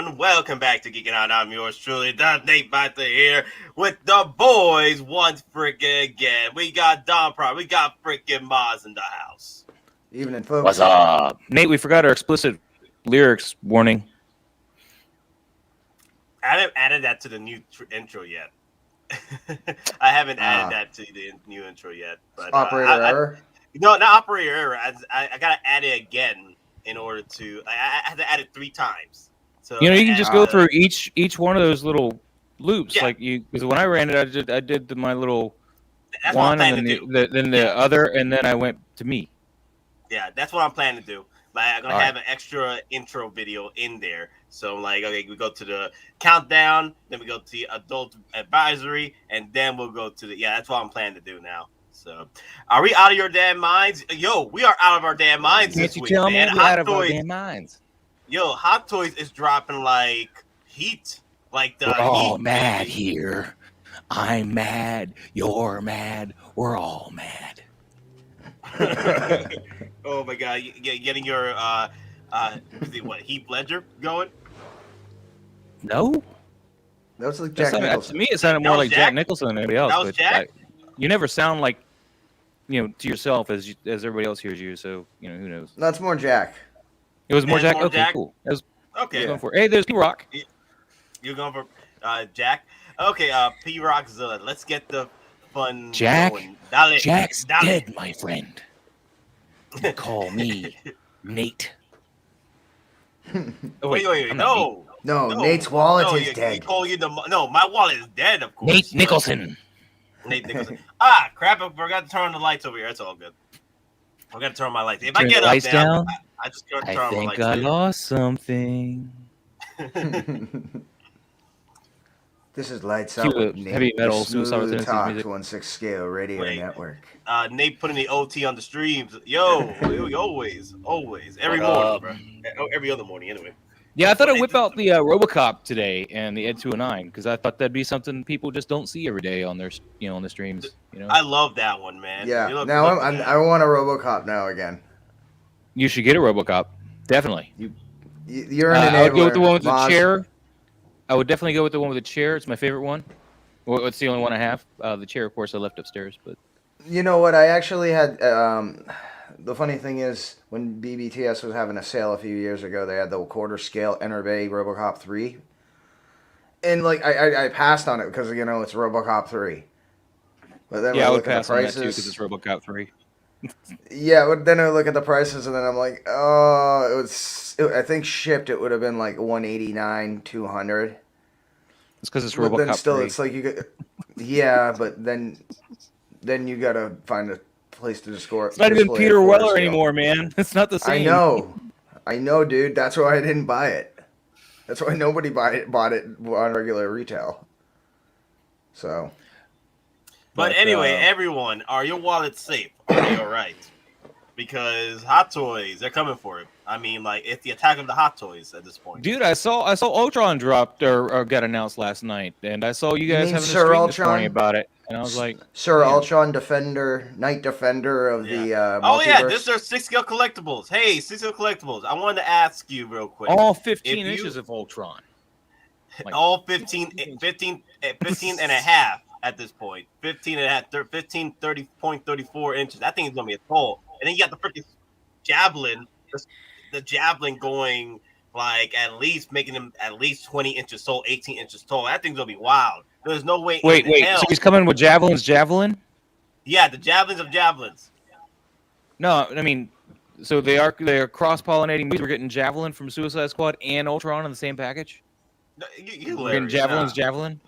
everyone. Welcome back to Geeking Out. I'm yours truly, the Nate Bata here with the boys once freaking again. We got DonPrime, we got freaking Moz in the house. Evening, folks. What's up? Nate, we forgot our explicit lyrics warning. I haven't added that to the new intro yet. I haven't added that to the new intro yet. But operator error? No, not operator error. I got to add it again in order to... I had to add it 3 times. So you can just go through each one of those little loops. Yeah. Like because when I ran it, I did my little that's one, and then the other, and then I went to me. Yeah, that's what I'm planning to do. Like, I'm gonna have an extra intro video in there. So like, okay, we go to the countdown, then we go to the adult advisory, and then we'll go to the that's what I'm planning to do now. So, are we out of your damn minds? Yo, we are out of our damn minds this week, man. Out of our damn minds. Yo, Hottoys is dropping like heat. Like the we're all heat, mad here. I'm mad. You're mad. We're all mad. Oh my god, getting your Heath Ledger going? No. That was like Jack Nicholson. To me, it sounded more like Jack Nicholson than anybody else. That was Jack? You never sound like to yourself as everybody else hears you. So who knows? That's more Jack. It was more Jack. More okay, Jack? Cool. Okay. Going for. Hey, there's P-Rock. You're going for Jack. Okay, P-Rockzilla. Let's get the fun Jack. going. Dale, Jack's dead, my friend. Call me Nate. Wait. No, Nate's wallet is dead. He call you my wallet is dead, of course. Nate Nicholson. Nate Nicholson. Crap, I forgot to turn on the lights over here. It's all good. I got to turn my lights. If I get up down, I just got to turn on my lights. I think I lost something. This is Lights Out with Nate. Heavy metal, Smooth Talk 1/6 Scale Radio Network. Nate putting the OT on the streams. Yo, always. Every morning, bro. Every other morning, anyway. Yeah, I thought I'd whip out the RoboCop today and the Ed 209 because I thought that'd be something people just don't see every day on their on the streams. I love that one, man. Yeah. Now I want a RoboCop now again. You should get a RoboCop, definitely. You're an enabler. I would go with the one with the chair. I would definitely go with the one with the chair. It's my favorite one. Well, it's the only one I have. The chair, of course, I left upstairs. But you know what? I actually had. The funny thing is, when BBTS was having a sale a few years ago, they had the quarter scale Enter Bay RoboCop 3, and like I passed on it because it's RoboCop 3. But then I would pass on that too because it's RoboCop 3. Yeah, but then I look at the prices and then I'm like, oh, I think shipped it would have been like $189, $200. It's because it's RoboCop. But then still, 3. it's like but then you gotta find a place to score it. It's not even Peter Weller anymore, man. It's not the same. I know, dude. That's why I didn't buy it. That's why nobody bought it on regular retail. So. But anyway, everyone, are your wallets safe? Are they all right? Because Hottoys, they're coming for it. I mean, like, it's the attack of the Hottoys at this point. Dude, I saw Ultron dropped or got announced last night, and I saw you guys having a Sir stream Ultron? this morning about it, and I was like, Sir Ultron, Knight Defender of the multiverse. This is 6-scale collectibles. Hey, 6-scale collectibles. I wanted to ask you real quick. All 15 inches of Ultron. All 15 and a half. At this point, 30.34 inches. I think it's gonna be a tall. And then you got the freaking javelin, the javelin going like at least making them at least 20 inches tall, 18 inches tall. That thing's gonna be wild. There's no way. Wait. So he's coming with javelin? Yeah, the javelins of javelins. No, I mean, so they're cross-pollinating. We're getting javelin from Suicide Squad and Ultron in the same package. We're getting javelin.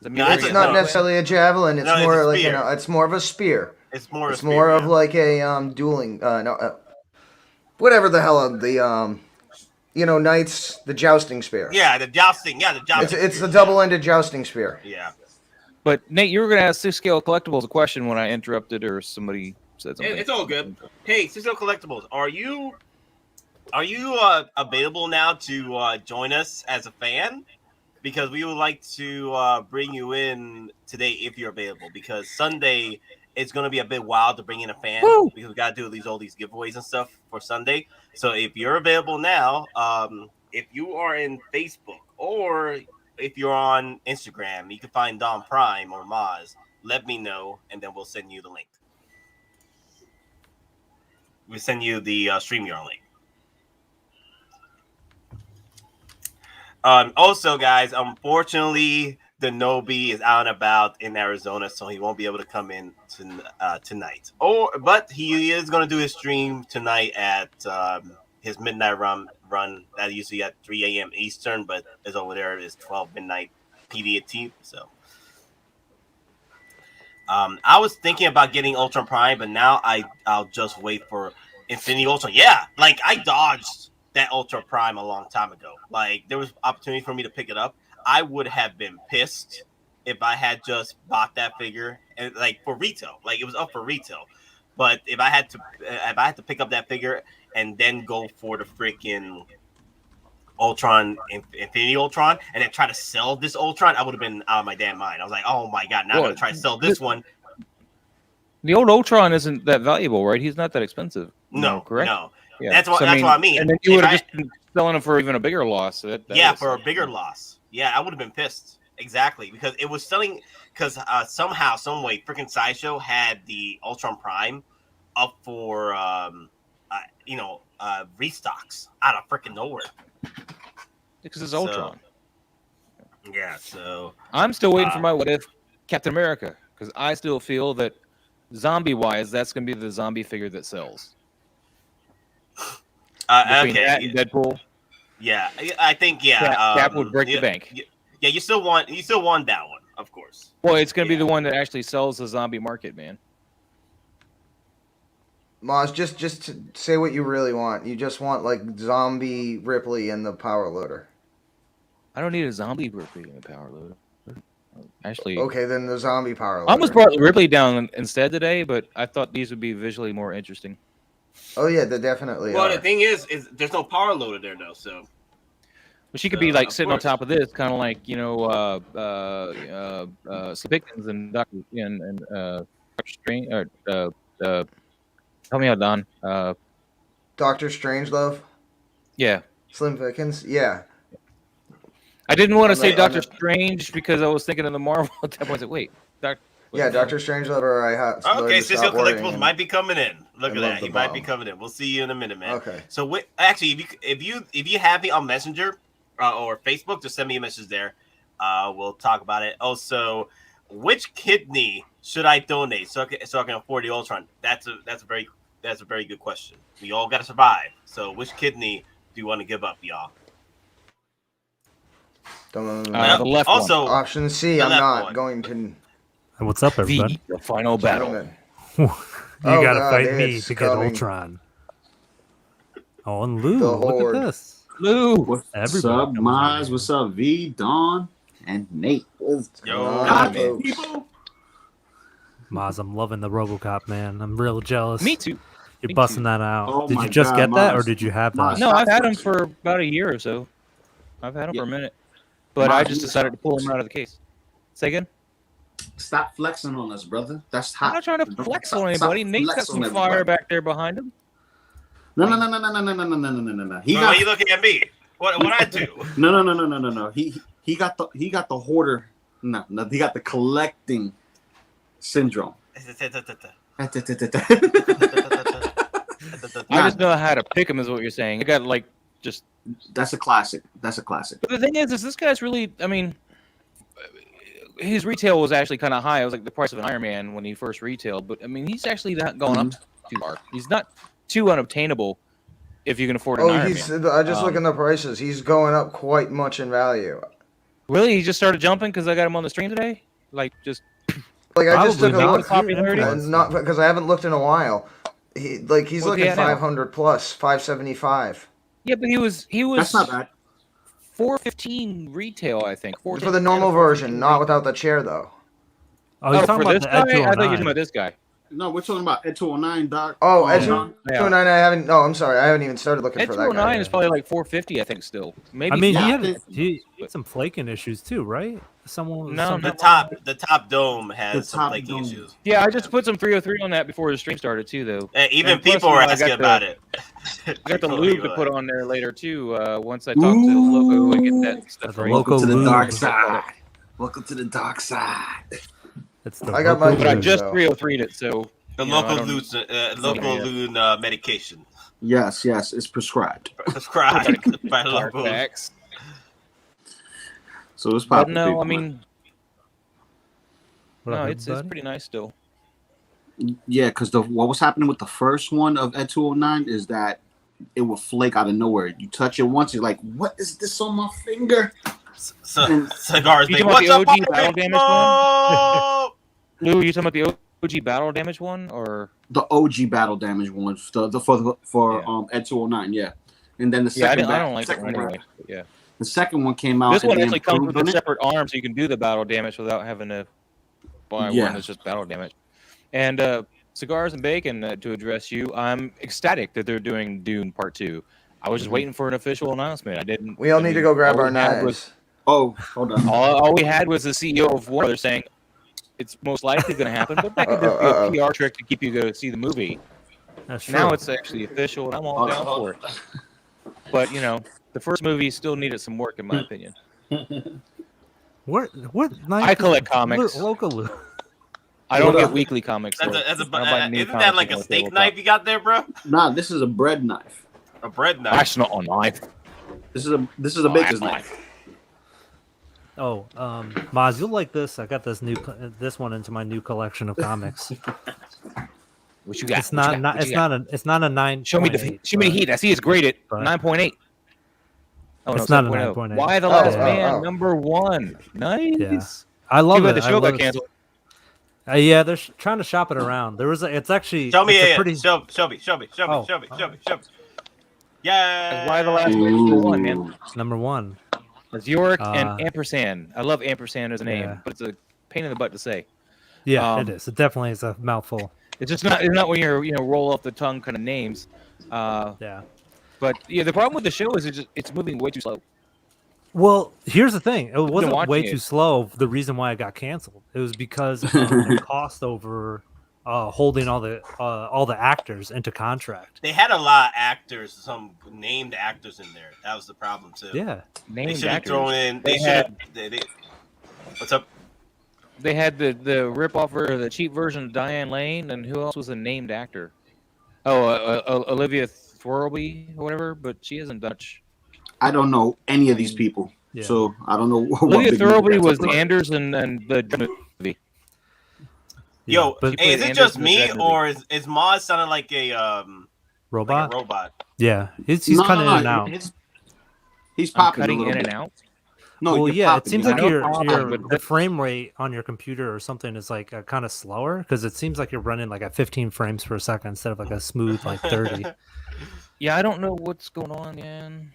It's not necessarily a javelin. It's more like it's more of a spear. It's more of like a dueling. Whatever the hell the knights, the jousting spear. Yeah, the jousting. It's the double-ended jousting spear. Yeah. But Nate, you were gonna ask 6-scale collectibles a question when I interrupted or somebody said something. It's all good. Hey, 6-scale collectibles, are you available now to join us as a fan? Because we would like to bring you in today if you're available. Because Sunday it's gonna be a bit wild to bring in a fan because we gotta do all these giveaways and stuff for Sunday. So if you're available now, if you are in Facebook or if you're on Instagram, you can find DonPrime or Moz. Let me know, and then we'll send you the link. We'll send you the StreamYard link. Also, guys, unfortunately, the Nobi is out and about in Arizona, so he won't be able to come in tonight. But he is going to do his stream tonight at his midnight run. That usually at 3 a.m. Eastern, but is over there is 12 midnight PDT. So, I was thinking about getting Ultron Prime, but now I'll just wait for Infinity Ultron. Yeah, like I dodged that Ultra Prime a long time ago. Like there was opportunity for me to pick it up. I would have been pissed if I had just bought that figure and like for retail. Like it was up for retail. But if I had to pick up that figure and then go for the freaking Ultron, Infinity Ultron, and then try to sell this Ultron, I would have been out of my damn mind. I was like, oh my god, now I'm gonna try to sell this one. The old Ultron isn't that valuable, right? He's not that expensive. No, correct? No. Yeah. That's what I mean. And then you would have just been selling them for even a bigger loss. So for a bigger loss. Yeah, I would have been pissed. Exactly, because it was selling. Because somehow, some way, freaking Sideshow had the Ultron Prime up for restocks out of freaking nowhere. Because it's Ultron. Yeah, so I'm still waiting for my what if Captain America, because I still feel that zombie wise, that's going to be the zombie figure that sells. Between that and Deadpool. Yeah, I think Cap would break the bank. Yeah, you still want that one, of course. Well, it's going to be the one that actually sells the zombie market, man. Moz, just to say what you really want. You just want like zombie Ripley in the power loader. I don't need a zombie Ripley in the power loader. Actually, okay, then the zombie power loader. I almost brought Ripley down instead today, but I thought these would be visually more interesting. Oh yeah, they definitely are. The thing is there's no power loader there though, so. But she could be like sitting on top of this, kind of like Pickens and Doctor Strange. Help me out, Don. Doctor Strangelove. Yeah. Slim Pickens. Yeah. I didn't want to say Doctor Strange because I was thinking of the Marvel at that point. I was like, wait. Doctor Strangelove or I have. Okay, Sideshow Collectibles might be coming in. Look at that. He might be coming in. We'll see you in a minute, man. Okay. So actually, if you have me on Messenger or Facebook, just send me a message there. We'll talk about it. Also, which kidney should I donate so I can afford the Ultron? That's a very good question. We all got to survive. So which kidney do you want to give up, y'all? The left also, one. Option C. I'm not going to. What's up, everybody? The final battle. You gotta fight me to get Ultron. Oh, and Lou, look at this. Lou, what's up, Miles? What's up, V, Dawn, and Nate? Yo, people. Maz, I'm loving the RoboCop, man. I'm real jealous. Me too. You're busting that out. Oh did you just get that, or did you have that? No, I've had him for about a year or so. I've had him for a minute. But I just decided to pull him out of the case. Say again? Stop flexing on us, brother. That's hot. I'm not trying to flex on anybody. Nate's got some fire back there behind him. No. Why are you looking at me? What I do? No. He got the hoarder. No, he got the collecting syndrome. I just know how to pick him, is what you're saying. I got like just. That's a classic. But the thing is this guy's really. I mean, his retail was actually kind of high. It was like the price of an Iron Man when he first retailed. But I mean, he's actually not going up too far. He's not too unobtainable if you can afford an Iron Man. I just look at the prices. He's going up quite much in value. Really, he just started jumping because I got him on the stream today. Like just. Like I just took a look. Popularity. Not because I haven't looked in a while. He's looking 500 plus, 575. Yeah, but he was. That's not bad. 415 retail, I think. For the normal version, not without the chair though. Oh, you're talking about this guy? I thought you were talking about this guy. No, we're talking about Ed 209, Doc. Oh, Ed 209. I haven't. No, I'm sorry. I haven't even started looking for that guy. Ed 209 is probably like 450, I think. Still, maybe. I mean, he had some flaking issues too, right? Someone. No, The top dome has some top flaky dome. issues. Yeah, I just put some 303 on that before the stream started too, though. Even And plus, people were I got asking the- about it. I got the People lube to were put like, on there later too. Once I talk to Loco and get that stuff The right. Loco Welcome to the Lu. dark side. Welcome to the dark side. It's the I got Loco my But I Lu. just So- 303'd it, so the you know, I local don't- local medication Yes, it's prescribed. prescribed by Dark local. facts. So it's But popping. no, people. I mean, What no, up, it's everybody? pretty nice still. Yeah, because what was happening with the first one of Ed 209 is that it would flake out of nowhere. You touch it once, you're like, "What is this on my finger?" Cigars. You Big. talking What's about up, the OG Big battle damage Smoke? Lou, you talking about the OG battle damage one, or The OG battle damage one, for Yeah. Ed 209, yeah. And then the yeah, second, I don't like that second one one, anyway. But yeah, the second one came out. this and one they actually comes improved with a on it. separate arm, so you can do the battle damage without having to buy Yeah. one that's just battle damage. And cigars and bacon, to address you, I'm ecstatic that they're doing Dune Part 2. I was just waiting for an official announcement. I didn't. We all I need to mean, go grab all our we had was- knives. Oh, hold on. All we had was the CEO of Warner saying it's most likely going to happen, but that could just be a PR trick to keep you to see the movie. That's true. Now it's actually official, and I'm all down for it. But you know, the first movie still needed some work, in my opinion. What I collect comics. Loco Lu. I don't What get up? weekly comics. Though. Isn't I buy new that comics like on a the steak tabletop. knife you got there, bro? Nah, this is a bread knife. A bread knife. That's not a knife. This is a baker's knife. Oh, Maz, you'll like this. I got this one into my new collection of comics. What you got? It's not it's not a 9. Show me the heat. I see it's graded but- 9.8. Oh It's no, not a 7.0. 9.8. Why the last Oh, man? oh. Number 1. Nice. Yeah. I love Too it. bad the I show love got it. canceled. Yeah, they're trying to shop it around. It's actually Show me it's a it. pretty. Show me. Oh. Show me. Yeah. Why the last man? Number 1, man. It's number 1. It's Yorick and Ampersand. I love Ampersand as a name, Yeah. but it's a pain in the butt to say. Yeah, it is. It definitely is a mouthful. It's just not. It's not when you're roll off the tongue kind of names. Yeah. But yeah, the problem with the show is it's moving way too slow. Well, here's the thing. It wasn't watching way it. too slow. The reason why it got canceled. It was because of the cost over holding all the actors into contract. They had a lot of actors, some named actors in there. That was the problem too. Yeah. They Named should have actors. thrown in. They They should had- have. What's up? They had the rip off or the cheap version of Diane Lane, and who else was a named actor? Oh, Olivia Thirlby or whatever, but she isn't Dutch. I don't know any of these people, Yeah. so I don't know what. Olivia big Thirlby movie was that's about. Anders and the movie. Yo, but hey, is it Anders just in the me Dead movie. or is Maz sounding like a robot. robot? Yeah, he's kind of in and out. He's I'm popping a cutting little in bit. and out. No, Well, you're yeah, popping. it seems You're like not your popping, your- but the frame rate on your computer or something is like kind of slower because it seems like you're running like at 15 frames per second instead of like a smooth like 30. Yeah, I don't know what's going on, man.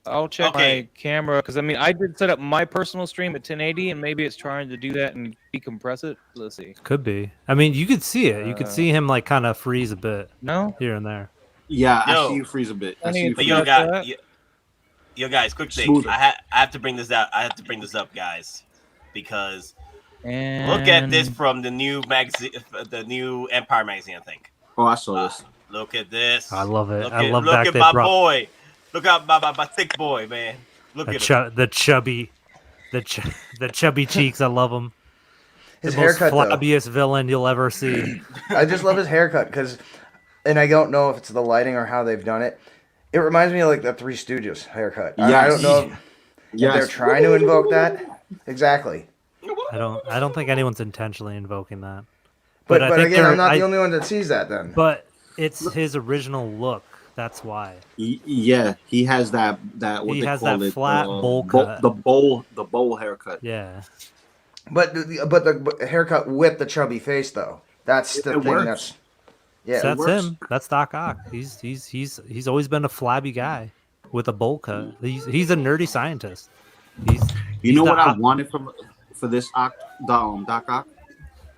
I'll check Okay. my camera because I mean I did set up my personal stream at 1080, and maybe it's trying to do that and decompress it. Let's see. Could be. I mean, you could see it. You could see him like kind of freeze a bit No. here and there. yeah, Yo. I see you freeze a bit. I I see mean, you But freeze. yo, That's guys, yo, guys, quick thing. Smoother. I have to bring this out. I have to bring this up, guys, because And look at this from the new magazine, the new Empire magazine. I think. Oh, I saw this. Look at this. I love it. Look I at, love look back at they my brought boy. Look at my thick boy, man. Look at him. the chubby, the chubby cheeks. I love him. His The most haircut, though. flabbiest villain you'll ever see. I just love his haircut because, and I don't know if it's the lighting or how they've done it. It reminds me of like the Three Stooges haircut. I don't know if they're trying to invoke that. Exactly. I don't think anyone's intentionally invoking that. But I think again, I'm not I- the only one that sees that then. But it's his original look. That's why. Yeah, he has that what He they has call that it, flat bowl cut. the bowl haircut. Yeah. But the haircut with the chubby face though. That's the It thing. works. That's So yeah. that's works. him. That's Doc Ock. He's always been a flabby guy with a bowl cut. He's a nerdy scientist. You know the what I Ock- wanted for this Doc Ock?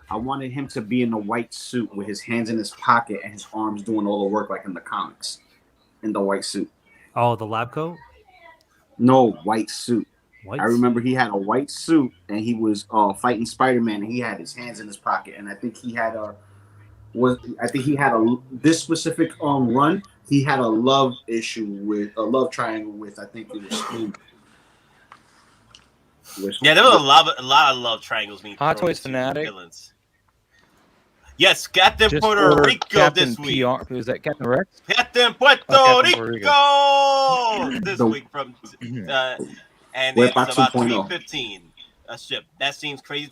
I wanted him to be in a white suit with his hands in his pocket and his arms doing all the work like in the comics. In the white suit. Oh, the lab coat. No, white suit. White I remember he had a white suit and he was fighting Spider-Man and he had his hands in his pocket and I think he had a this specific run he had a love triangle with I think it was Spoon. Yeah, there was a lot of love triangles being Hot thrown Toys into Fanatic. Villains. Yes, Captain Just Puerto for Rico Captain this week. PR. Who's that? Captain Rex? Captain Puerto Captain Puerto Rico this week from and it's Wepa about 2.0. 315 a ship. That seems crazy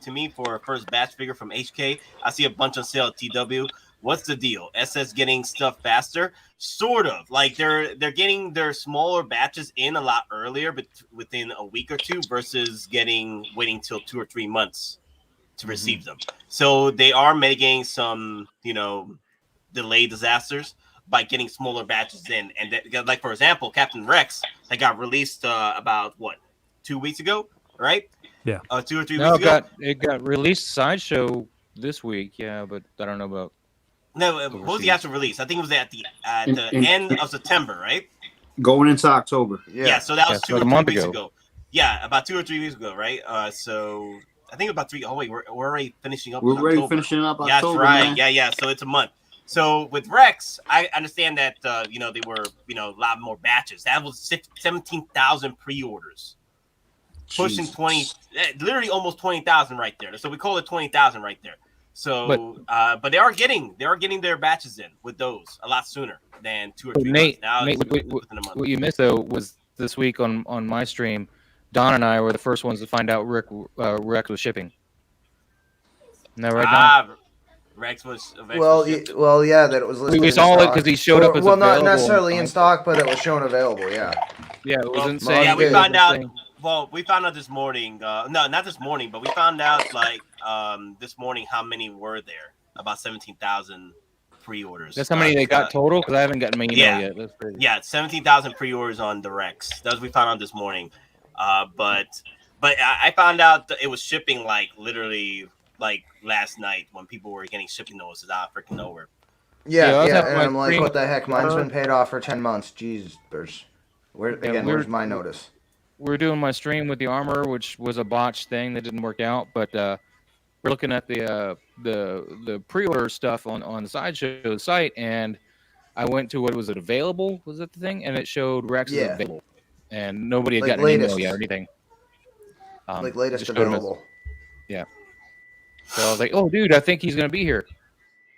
to me for a first batch figure from HK. I see a bunch on sale at TW. What's the deal? SS getting stuff faster? Sort of. Like they're getting their smaller batches in a lot earlier, but within a week or two versus waiting till 2 or 3 months to receive them. So they are mitigating some, delayed disasters by getting smaller batches in. And like for example, Captain Rex that got released about 2 weeks ago, right? Yeah. 2 or 3 weeks ago. It got released Sideshow this week. Yeah, but I don't know about. No, what was the actual release? I think it was at the end of September, right? Going into October. Yeah, so that was Yeah, 2 like or a 3 month weeks ago. ago. Yeah, about 2 or 3 weeks ago, right? So I think about 3. Oh wait, we're already finishing up. We're already October. finishing up Yeah, October. that's right. Man. Yeah. So it's a month. So with Rex, I understand that they were a lot more batches. That was 17,000 pre-orders, pushing Jesus. 20, literally almost 20,000 right there. So we call it 20,000 right there. So, but they are getting their batches in with those a lot sooner than 2 or 3 months. Now Nate, it's within a month. what you missed though was this week on my stream, Don and I were the first ones to find out Rex was shipping. Isn't that right, Don? Rex was Yeah, that it was listed. We in saw it stock. because he showed up as well, not available necessarily in stock. stock, but it was shown available. Yeah. Yeah, it was Well, insane. yeah, we Good. found out. Well, we found out this morning. No, not this morning, but we found out this morning how many were there. About 17,000 pre-orders. That's how many they got total. Because I haven't gotten my email yet. That's crazy. Yeah, 17,000 pre-orders on the Rex. That's what we found out this morning. But I found out that it was shipping literally last night when people were getting shipping notices out of freaking nowhere. Yeah, I was Yeah, having and my I'm like, screen- what the heck? Mine's been paid off for 10 months. Jeez, where's my notice? We were doing my stream with the armor, which was a botched thing that didn't work out. But we're looking at the pre-order stuff on the Sideshow site, and I went to what was it available? Was it the thing? And it showed Rex is available, and nobody had gotten an email yet or anything. Latest just showed him as- available. Yeah. So I was like, "Oh, dude, I think he's gonna be here.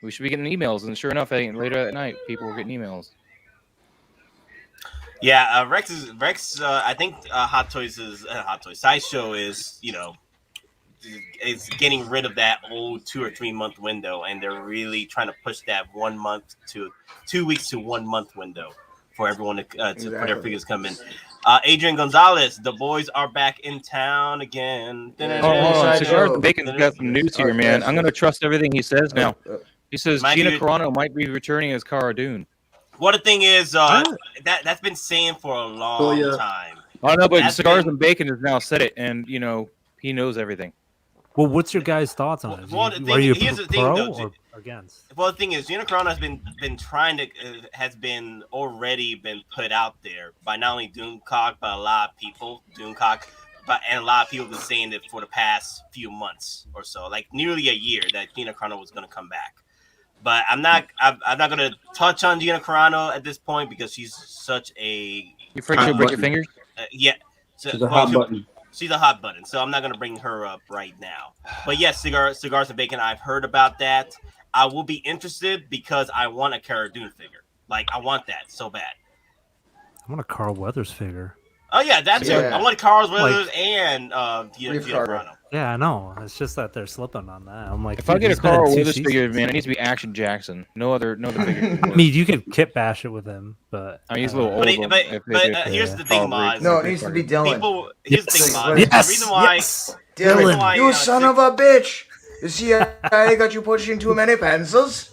We should be getting emails." And sure enough, later that night, people were getting emails. Yeah, Rex. I think Sideshow is is getting rid of that old 2 or 3 month window, and they're really trying to push that 1 month to 2 weeks to 1 month window for everyone for their figures come in. Adrian Gonzalez, the boys are back in town again. Cigars and Bacon's got some news here, man. I'm gonna trust everything he says now. He says Gina Carano might be returning as Cara Dune. What the thing is, that's been saying for a long time. I know, but Cigars and Bacon has now said it, and he knows everything. Well, what's your guys' thoughts on it? Are you pro or against? Well, the thing is, Gina Carano has been trying to already been put out there by not only Doomcock but a lot of people. Doomcock, and a lot of people have been saying it for the past few months or so, like nearly a year, that Gina Carano was going to come back. But I'm not going to touch on Gina Carano at this point because she's such a. You afraid she'll break your fingers? Yeah. She's a hot button. She's a hot button, so I'm not going to bring her up right now. But yes, Cigars and Bacon, I've heard about that. I will be interested because I want a Cara Dune figure. I want that so bad. I want a Carl Weathers figure. Oh, yeah, that's it. I want Carl Weathers and Gina Carter. Carano. Yeah, I know. It's just that they're slipping on that. I'm like, If I get a Carl Weathers figure, man, it needs to be Action Jackson. No other figure. I mean, you could kit bash it with him, but I mean, he's a little old. But here's the thing, Moz. No, it needs to be Dylan. Here's the thing, Moz. Yes, The reason why. Dylan, you son of a bitch! You see, I got you pushing too many pencils.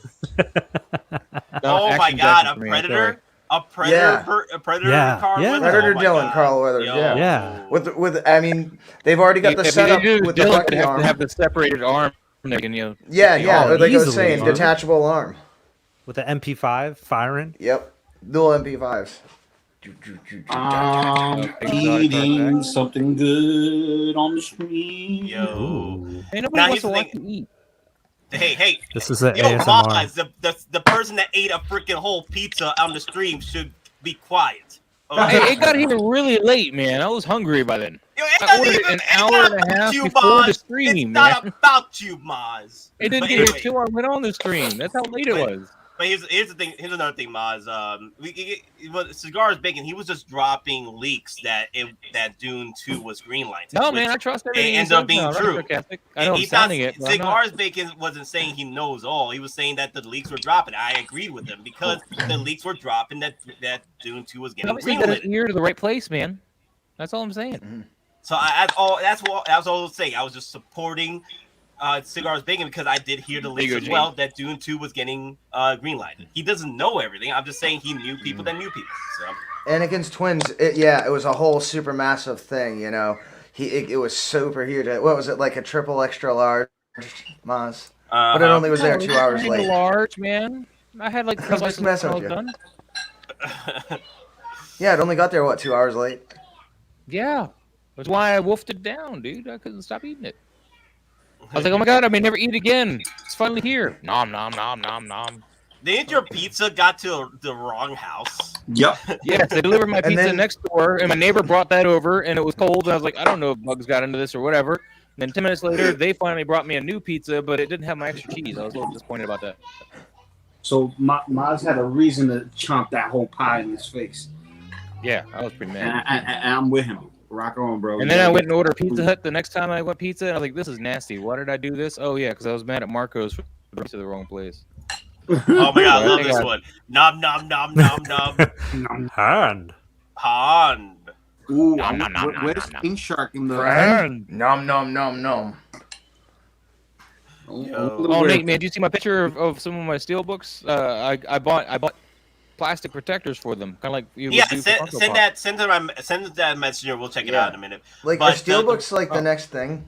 Oh my God, a Predator. A Predator, Yeah. Predator, Yeah. Carl Yeah. Weathers. Predator Oh my Dylan, God. Carl Weathers. Yo. Yeah. With I mean, they've already got the If setup they do with the Dylan, bucky they have arm. to have the separated arm. They can, Yeah, Oh, like I was easily, saying, huh? detachable arm. with the MP5 firing. Yep, dual MP5s. Eating something good on the stream. Yo. Ain't nobody Now, wants to here's the watch me eat. Hey. This is an Yo, ASMR. Maz, the person that ate a freaking whole pizza on the stream should be quiet. Okay? Hey, it got here really late, man. I was hungry by then. Yo, I ordered an hour and a half before the stream, It's man. not about you, Maz. It didn't But get anyway. here till I went on the stream. That's how late it was. But here's the thing. Here's another thing, Maz. Cigars Bacon. He was just dropping leaks that Dune 2 was greenlighted. No, man, I trust everything. It ended up being true. I know I'm sounding it. But Cigars Bacon wasn't saying he knows all. He was saying that the leaks were dropping. I agreed with him because the leaks were dropping that Dune 2 was getting obviously got greenlit. an ear to the right place, man. That's all I'm saying. So that's all I was saying. I was just supporting Cigars Bacon because I did hear the leaks as well that Dune 2 was getting greenlighted. He doesn't know everything. I'm just saying he knew people that knew people. So Anakin's twins. It was a whole super massive thing. You know, it was super huge. What was it, like a triple extra large, Maz? But it only was there 2 hours late. Large, man. I had like I'm just messing with you. done. Yeah, it only got there 2 hours late. Yeah, that's why I wolfed it down, dude. I couldn't stop eating it. I was like, oh my god, I may never eat again. It's finally here. Nom nom nom nom nom. Didn't your pizza got to the wrong house? Yep. Yes, they delivered my And pizza then- next door, and my neighbor brought that over, and it was cold. And I was like, I don't know if bugs got into this or whatever. And then 10 minutes later, they finally brought me a new pizza, but it didn't have my extra cheese. I was a little disappointed about that. So Maz had a reason to chomp that whole pie in his face, Yeah, I was pretty and mad. I'm with him. Rock on, bro. And then I went and ordered Pizza Hut the next time I went pizza, and I was like, this is nasty. Why did I do this? Oh, yeah, because I was mad at Marco's for going to the wrong place. Oh my god, I love I this got- one. Nom nom nom nom nom. Hand. Han. Ooh, Nom, nom, nom, nom, where's nom, nom. King Shark in the? Friend? Nom nom nom nom. Oh, Nate, man, do you see my picture of some of my steel books? I bought plastic protectors for them, kind of like you Yeah, would do for Funko send Pop. send that messenger. We'll check it Yeah. out in a minute. Like, But are steelbooks like the next thing?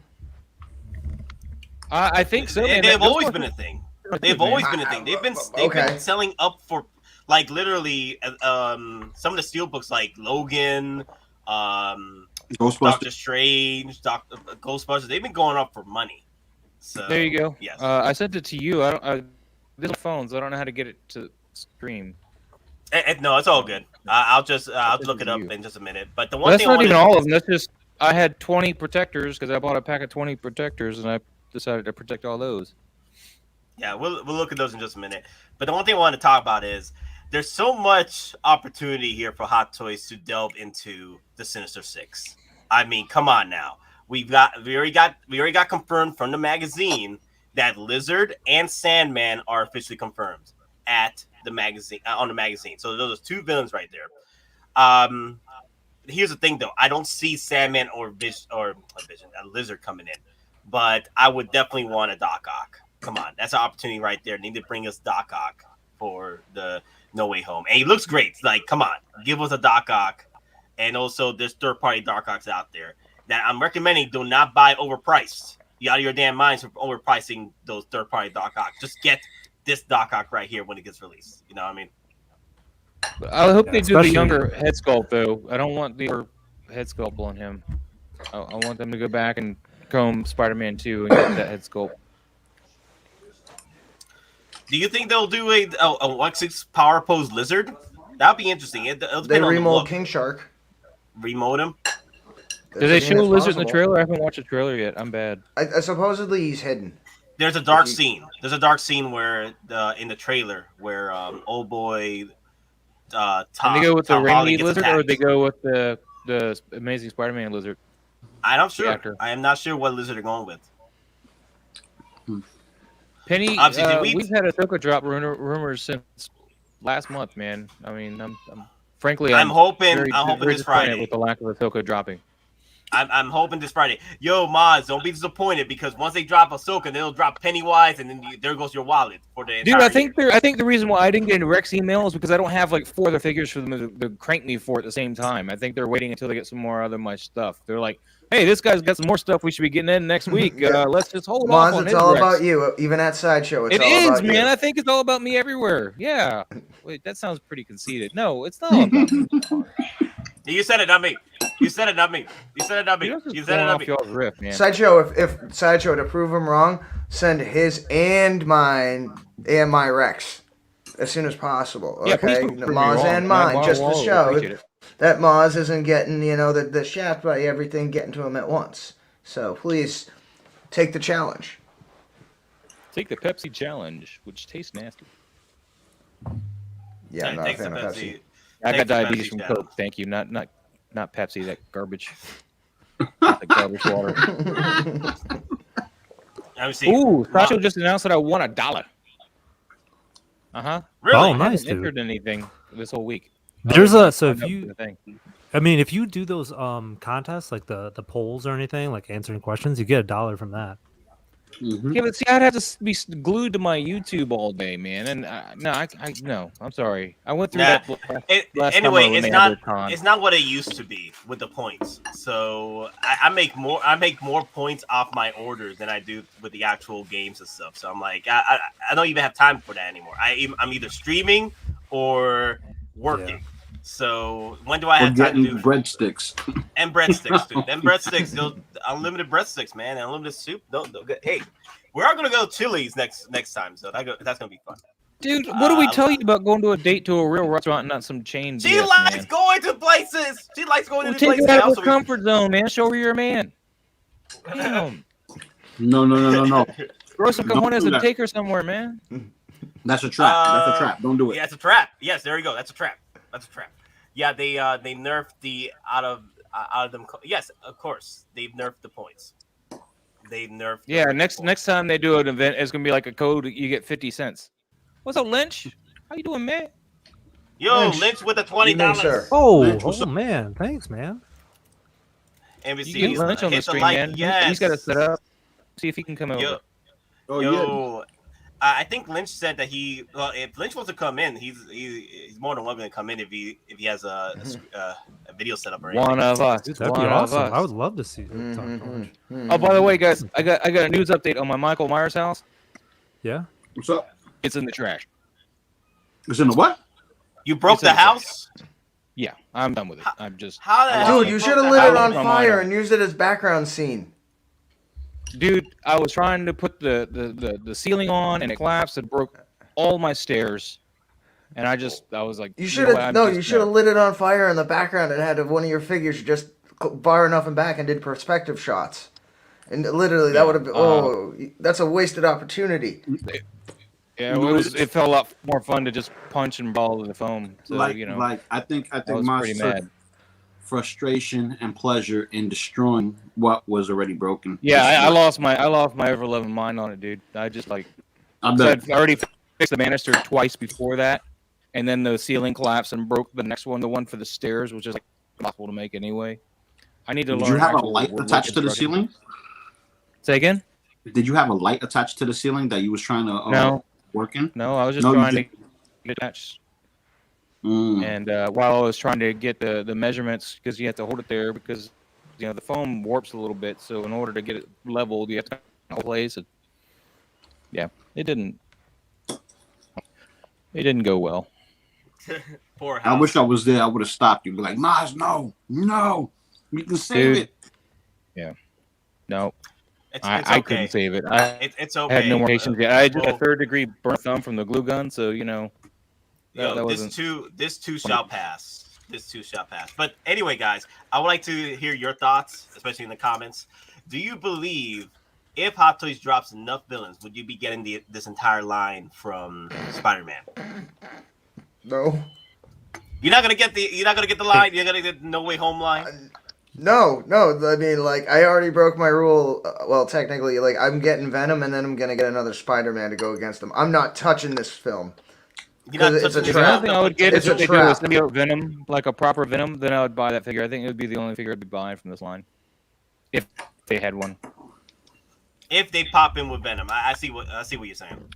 I think so. Man. They've Those always ones been are a thing. good, They've man. always been a thing. They've been Okay. selling up for like literally some of the steelbooks like Logan, Ghostbusters. Doctor Strange, Ghostbusters. They've been going up for money. So There you go. Yes. I sent it to you. This is phone, so I don't know how to get it to stream. No, it's all good. I'll look it up you. in just a minute. But the Well, one that's thing I not even wanted- all of them. That's just I had 20 protectors because I bought a pack of 20 protectors, and I decided to protect all those. Yeah, we'll look at those in just a minute. But the one thing I want to talk about is there's so much opportunity here for Hot Toys to delve into the Sinister Six. I mean, come on now. We already got confirmed from the magazine that Lizard and Sandman are officially confirmed at the magazine on the magazine. So those are two villains right there. Here's the thing though, I don't see Sandman or Lizard coming in, but I would definitely want a Doc Ock. Come on, that's an opportunity right there. Need to bring us Doc Ock for the No Way Home, and he looks great. Like, come on, give us a Doc Ock. And also, there's third-party Doc Ocks out there that I'm recommending. Do not buy overpriced. You out of your damn minds for overpricing those third-party Doc Ocks. Just get this Doc Ock right here when it gets released. You know what I mean? I hope they do the especially- younger head sculpt though. I don't want the older head sculpt on him. I want them to go back and comb Spider-Man 2 and get that head sculpt. Do you think they'll do a 1/6 power pose Lizard? That'd be interesting. It'll They depend on the remold look. King Shark. Remote him. Did they show It's Lizard in the possible. trailer? I haven't watched the trailer yet. I'm bad. I supposedly he's hidden. There's a dark scene. There's a dark scene where in the trailer where old boy Tom. And they go with the Tom Holland Raimi gets Lizard, or attacked. they go with the Amazing Spider-Man Lizard? I'm not sure. actor. I am not sure what lizard they're going with. Penny, Obviously, we've had Ahsoka drop rumors since last month, man. I mean, frankly, I'm hoping very this disappointed Friday. with the lack of Ahsoka dropping. I'm hoping this Friday. Yo, Maz, don't be disappointed because once they drop Ahsoka, they'll drop Pennywise, and then there goes your wallet for the entire Dude, I think the reason why I didn't get into Rex email is because I don't have like 4 other figures for them to crank me for at the same time. I think they're waiting until they get some more other my stuff. They're like, hey, this guy's got some more stuff we should be getting in next week. Let's just hold off Maz, on it's his all Rex. about you. Even at Sideshow, it's It all is, about man. you. I think it's all about me everywhere. Yeah. Wait, that sounds pretty conceited. No, it's not all about me. You said it, not me. You said it, not me. You said it, not me. You're just You said it, going not off me. y'all's riff, man. Sideshow, if Sideshow, to prove him wrong, send his and mine and my Rex as soon as possible. Yeah, please Okay, prove me Maz wrong, and man. mine, just to We'll show appreciate it. that Maz isn't getting the shaft by everything getting to him at once. So please take the challenge. Take the Pepsi challenge, which tastes nasty. Yeah, I'm not a Thanks to fan of Pepsi. Pepsi. I Thanks got to diabetes Pepsi from challenge. Coke. Thank you. Not Pepsi. That garbage. The garbage water. Let me see. Ooh, Sideshow just announced that I won $1. Really? Oh, I nice, haven't dude. entered anything this whole week. There's Other a so than if sign up you for the thing. I mean if you do those contests like the polls or anything like answering questions, you get $1 from that. Mhm. Yeah, but see, I'd have to be glued to my YouTube all day, man. And no, I'm sorry. I went through Nah. that last Anyway, summer when it's they not. had their con. It's not what it used to be with the points. So I make more. I make more points off my orders than I do with the actual games and stuff. So I'm like, I don't even have time for that anymore. I'm either streaming or working. Yeah. So when do I We're have time to getting do breadsticks. and breadsticks, dude? Them breadsticks, those unlimited breadsticks, man, and unlimited soup. Hey, we are gonna go Chili's next time, so that's gonna be fun. Dude, what do we tell you about going to a date to a real restaurant and not some chain? She BS, likes man? going to places. She likes going Well, to take places. her out of Also, her comfort zone, man. Show her you're a man. Damn. No. Throw some Don't cojones do and that. take her somewhere, man. That's a trap. That's a trap. Don't do it. Yeah, it's a trap. Yes, there you go. That's a trap. That's a trap. Yeah, they nerfed the out of them. Yes, of course, they've nerfed the points. They nerfed. Yeah, the next points. time they do an event, it's gonna be like a code. You get 50 cents. What's up, Lynch? How you doing, man? Yo, Lynch, Lynch with the good evening, $20. sir. Oh, Lynch, what's up? man, thanks, man. NBC, You get Lynch on the hit stream, like, man. Yes. He's got to set up. See if he can come over. Yo, Oh yeah. yo, I think Lynch said that if Lynch wants to come in, he's more than welcome to come in if he has a video set up or anything. One of us. Dude, that'd be One of awesome. us. I would love to see it. Oh, by the way, guys, I got a news update on my Michael Myers house. Yeah. What's up? It's in the trash. It's in the what? You broke It's in the the trash. house? Yeah, I'm done with it. I'm just. How the hell? Dude, you should have lit I it was on from fire mine. and used it as background scene. Dude, I was trying to put the ceiling on, and it collapsed and broke all my stairs. And I was like, You know should what, have I'm no. just You should have gonna- lit it on fire in the background and had one of your figures just far enough and back and did perspective shots. And literally, that would have been. Oh, that's a wasted opportunity. Yeah, it felt a lot more fun to just punch and ball with the foam. So like I think I was my pretty mad. frustration and pleasure in destroying what was already broken. Yeah, I lost my ever loving mind on it, dude. I just I so bet. I'd already fixed the banister twice before that, and then the ceiling collapsed and broke the next one, the one for the stairs, which is like impossible to make anyway. I need to Did learn. you have a actual light woodwork attached to the construction. ceiling? Say again? Did you have a light attached to the ceiling that you was trying to No. work in? No, I was just No, you trying to didn't. get attached. Mm. And while I was trying to get the measurements, because you have to hold it there because the foam warps a little bit. So in order to get it leveled, you have to hold place. Yeah, it didn't go well. Poor I house. wish I was there. I would have stopped you. Be like, Maz, no, we can save Dude. it. No, It's I okay. couldn't save it. I It's okay. had no more patience yet. I did a Well, third-degree burn thumb from the glue gun, so yo, that wasn't. this too shall pass. This too shall pass. But anyway, guys, I would like to hear your thoughts, especially in the comments. Do you believe if Hot Toys drops enough villains, would you be getting this entire line from Spider-Man? No. You're not gonna get the line. You're gonna get the No Way Home line. No. I mean, like, I already broke my rule. Well, technically, like, I'm getting Venom, and then I'm gonna get another Spider-Man to go against him. I'm not touching this film. You're not 'Cause it's a touching The only trap. thing I would get It's is a if they do trap. a symbiote Venom, like a proper Venom, then I would buy that figure. I think it would be the only figure I'd be buying from this line, if they had one If they pop in with Venom, I see what you're saying.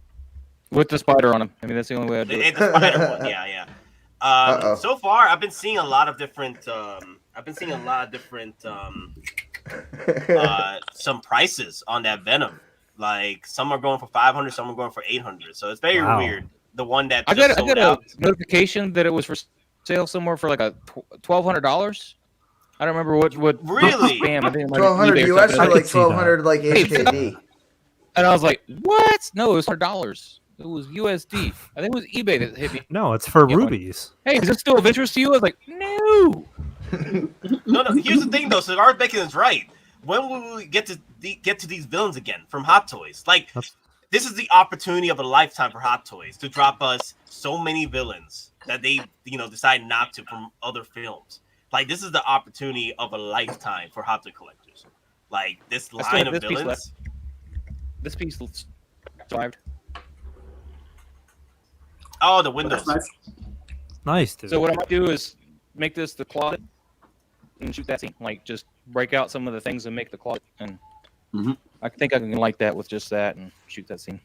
with the spider on him. I mean, that's the only way I'd do it. It's the Spider one. Yeah. Uh-oh. So far, I've been seeing a lot of different. Some prices on that Venom. Like some are going for 500, some are going for 800. So it's very Wow. weird. the one that I just got sold a out. notification that it was for sale somewhere for like a $1,200. I don't remember what Really? spam. I think it might be 1,200 eBay or US something. or I like could see that. 1,200 like Hey, HKD. And I was like, what? No, it was $100. It was USD. I think it was eBay that hit me. No, it's for Yeah, rubies. Hey, is this still of interest to you? I was like, no. No. Here's the thing, though. Cigar Bacon is right. When will we get to these villains again from Hot Toys? Like, this is the opportunity of a lifetime for Hot Toys to drop us so many villains that they, decide not to from other films. Like, this is the opportunity of a lifetime for Hot Toy collectors. Like, this I still line have of this piece villains. This piece survived. Oh, the windows. That's nice. Nice, dude. So what I might do is make this the closet and shoot that scene. Like, just break out some of the things and make the closet. And I think I can like that with just that and shoot that scene.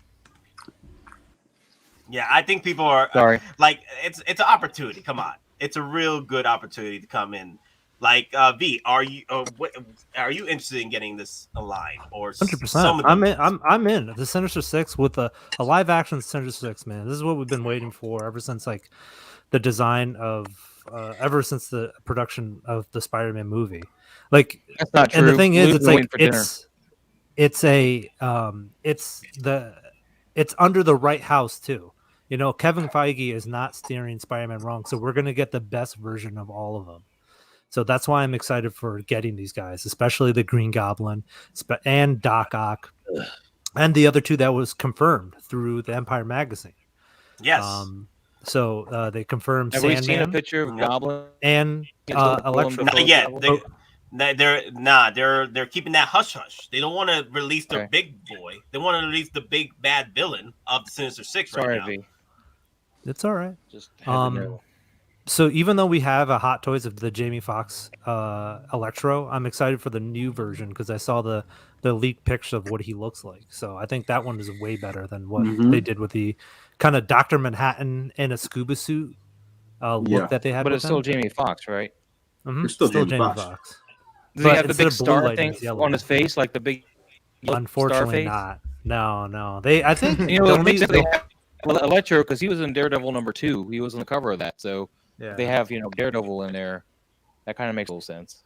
Yeah, I think people are Sorry. like it's an opportunity. Come on, it's a real good opportunity to come in. Like V, are you interested in getting this aligned or 100%? I'm in the Sinister Six with a live action Sinister Six, man. This is what we've been waiting for ever since like the design of ever since the production of the Spider-Man movie. Like, That's not true. and the thing is, it's like it's under the right house too. Kevin Feige is not steering Spider-Man wrong, so we're gonna get the best version of all of them. So that's why I'm excited for getting these guys, especially the Green Goblin and Doc Ock, and the other two that was confirmed through the Empire magazine. Yes. So they confirmed Have Sandman. we seen a picture of Goblin and Electro? Not yet. They're keeping that hush hush. They don't want to release their big boy. They want to release the big bad villain of the Sinister Six right now. V. It's all right. Just had to know. So even though we have a Hot Toys of the Jamie Foxx Electro, I'm excited for the new version because I saw the leaked picture of what he looks like. So I think that one is way better than what they did with the kind of Dr. Manhattan in a scuba suit look that they had. But with it's still him. Jamie Foxx, right? It's still Jamie Jamie Foxx. Foxx. Does he But have the instead big of blue star light, thing it's yellow. on his face, like the big Unfortunately star face? not. No. I think it makes sense they have Electro because he was in Daredevil #2. He was on the cover of that, so they have Daredevil in there. That kind of makes a little sense.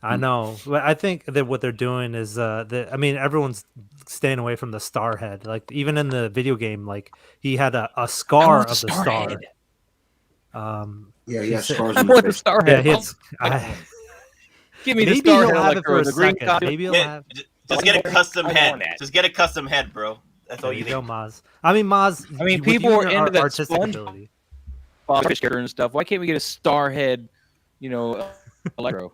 I know, but I think that what they're doing is everyone's staying away from the Starhead. Like even in the video game, like he had a scar of the star. Yeah, scars I on want the his face. Starhead. Give me the Maybe he'll Starhead have it for Electro, a the green second. costume. Maybe he'll Man, have. just get a custom I head. want that. Just get a custom head, bro. That's all There you you go, need. Maz. Maz. I mean, with people you are and into that artistic sponge ability. fish character and stuff. Why can't we get a Starhead, Electro?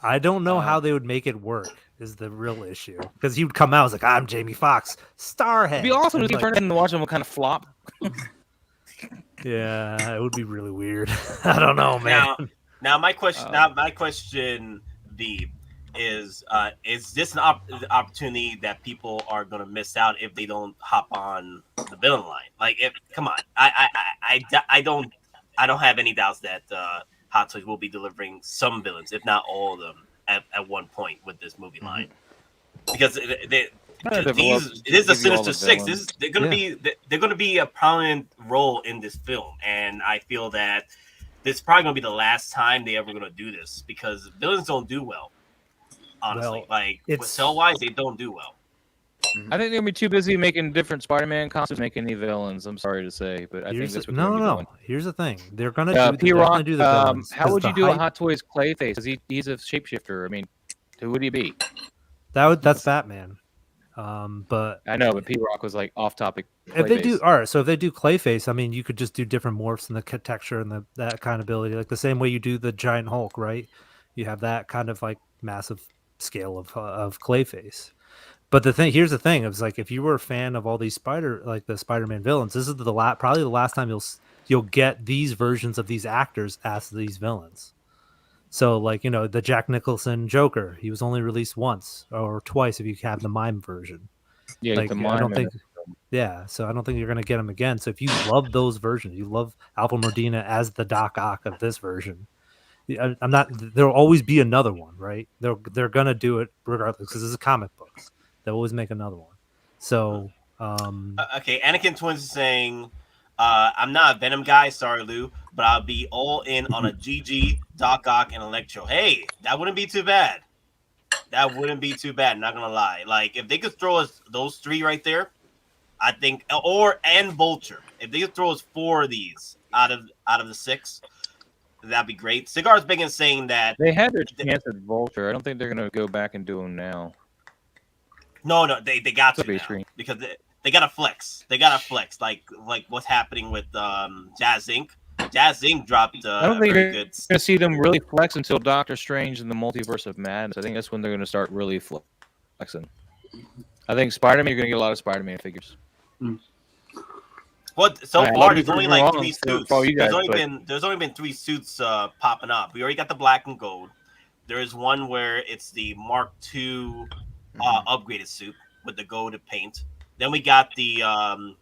I don't know how they would make it work. Is the real issue because he would come out as like I'm Jamie Foxx, Starhead. It'd be awesome to And see like, and watch him kind of flop. Yeah, it would be really weird. I don't know, man. Now my question, V, is this an opportunity that people are going to miss out if they don't hop on the villain line? Like, come on, I don't have any doubts that Hot Toys will be delivering some villains, if not all of them, at one point with this movie line, because it is the Sinister Six. They're going to be a prominent role in this film, and I feel that this is probably going to be the last time they ever going to do this because villains don't do well. Honestly, sell-wise, they don't do well. I think they're gonna be too busy making different Spider-Man costumes, making any villains. I'm sorry to say, but I think that's what they're gonna be doing. Here's the thing: they're gonna P-Rock, do the villains. how would you do a Hot Toys Clayface? Because he's a shapeshifter. I mean, who would he be? That's Batman. But I know, but P-Rock was like off-topic. If they do, all right. So if they do Clayface, I mean, you could just do different morphs and the texture and that kind of ability, like the same way you do the Giant Hulk, right? You have that kind of like massive scale of Clayface. But here's the thing: it's like if you were a fan of all these the Spider-Man villains, this is probably the last time you'll get these versions of these actors as these villains. So like the Jack Nicholson Joker, he was only released once or twice if you have the mime version. Yeah, like, the mime. I don't think. Yeah, so I don't think you're gonna get him again. So if you love those versions, you love Alfred Molina as the Doc Ock of this version. I'm not. There'll always be another one, right? They're gonna do it regardless because this is comic books. They'll always make another one. So okay, Anakin Twins is saying I'm not a Venom guy, sorry Lou, but I'll be all in on a GG, Doc Ock, and Electro. Hey, that wouldn't be too bad. That wouldn't be too bad. Not gonna lie. Like if they could throw us those 3 right there, I think, and Vulture. If they could throw us 4 of these out of the 6, that'd be great. Cigar's big in saying that They had their chance at Vulture. I don't think they're gonna go back and do them now. No, they got to Be now, screen. because they gotta flex. They gotta flex like what's happening with Jazz Inc. Jazz Inc. dropped I don't think very you're good. gonna see them really flex until Doctor Strange and the Multiverse of Madness. I think that's when they're gonna start really flexing. I think Spider-Man, you're gonna get a lot of Spider-Man figures. What so Right, far? I'll be There's only wrong like 3 for suits. all you guys, There's only been 3 suits popping up. We already got the black and gold. There is one where it's the Mark II upgraded suit with the gold paint. Then we got the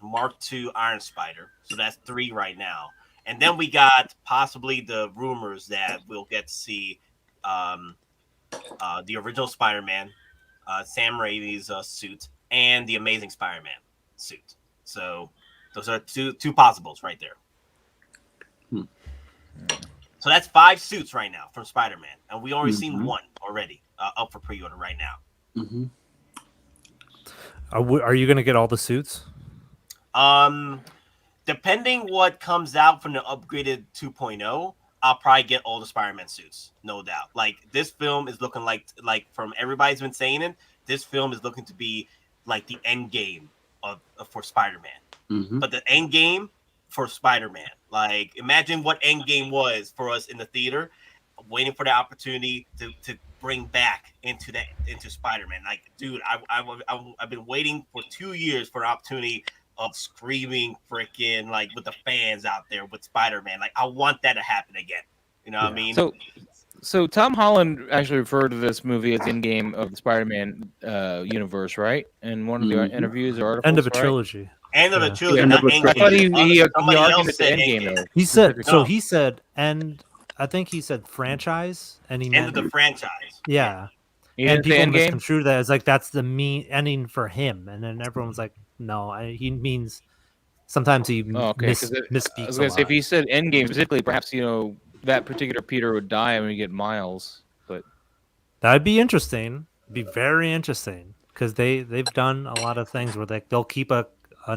Mark II Iron Spider. So that's 3 right now. And then we got possibly the rumors that we'll get to see the original Spider-Man, Sam Raimi's suit, and the Amazing Spider-Man suit. So those are two possibles right there. So that's 5 suits right now from Spider-Man, and we already seen 1 already up for pre-order right now. Are you going to get all the suits? Depending what comes out from the upgraded 2.0, I'll probably get all the Spider-Man suits, no doubt. Like this film is looking like from everybody's been saying it, this film is looking to be like the end game for Spider-Man. But the end game for Spider-Man, like imagine what end game was for us in the theater, waiting for the opportunity to bring back into Spider-Man. Like, dude, I've been waiting for 2 years for an opportunity of screaming freaking like with the fans out there with Spider-Man. Like I want that to happen again. You know what I mean? So Tom Holland actually referred to this movie as the end game of the Spider-Man universe, right? In one of the interviews or articles, End of a right? trilogy. End of the trilogy. Yeah. Not I thought Endgame. he Somebody argued else at the said end game Endgame. though. He said No. He said, and I think he said franchise, and he End meant of the franchise. yeah. He And didn't say people end game. misconstrued that as like that's the ending for him, and then everyone was like, "No, he means." Sometimes he Oh, okay. misspeaks. I was gonna say if he said end game specifically, perhaps that particular Peter would die and we get Miles. But That'd be interesting. Be very interesting because they've done a lot of things where they'll keep an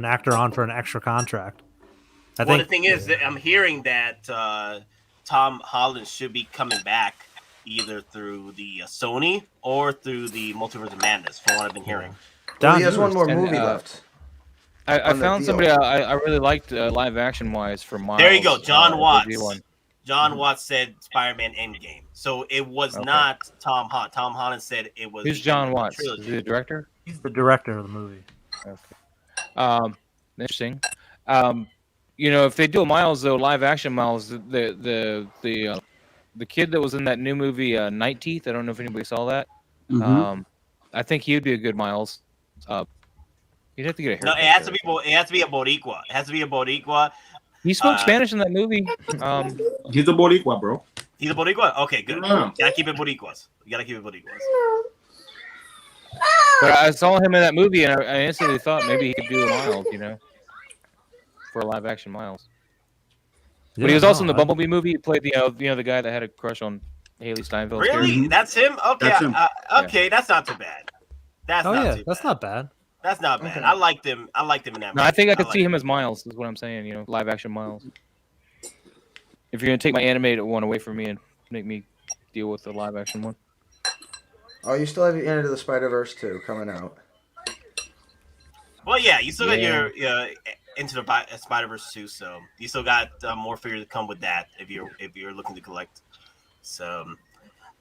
actor on for an extra contract. I think The thing is, that I'm hearing that Tom Holland should be coming back either through the Sony or through the Multiverse of Madness, from what I've been hearing. Well, he has you one were- more movie left. I On the found deal. somebody I really liked live action wise for Miles. There you go, John the Watts. one. John Watts said Spider-Man Endgame, so it was not Tom Holland. Tom Holland said it was. Who's the John end of the Watts? Is trilogy. he the director? He's the director of the movie. Okay. Interesting. If they do a Miles though, live action Miles, the kid that was in that new movie Night Teeth. I don't know if anybody saw that. I think he would be a good Miles. You'd have to get a No, haircut. it has to there. be. It has to be a Boricua. It has to be a Boricua. He spoke Spanish in that movie. He's a Boricua, bro. He's a Boricua. Okay, good. Yeah. Gotta keep it Boricuas. You gotta keep it Boricuas. But I saw him in that movie, and I instantly thought maybe he could do a Miles, for a live action Miles. But he was also in the Bumblebee movie. He played the guy that had a crush on Haley Steinfeld's Really? character. That's him? Okay. That's him. Okay, that's not too bad. That's Oh not yeah, too that's bad. not bad. That's not bad. Okay. I liked him. I liked him in that No, movie. I think I could liked see him as Miles. Is what I'm saying. Live action Miles. If you're gonna take my animated one away from me and make me deal with the live action one. Oh, you still have your Into the Spider-Verse 2 coming out. Well, yeah, you still got Yeah. your Into the Spider-Verse 2, so you still got more figures to come with that if you're looking to collect. So,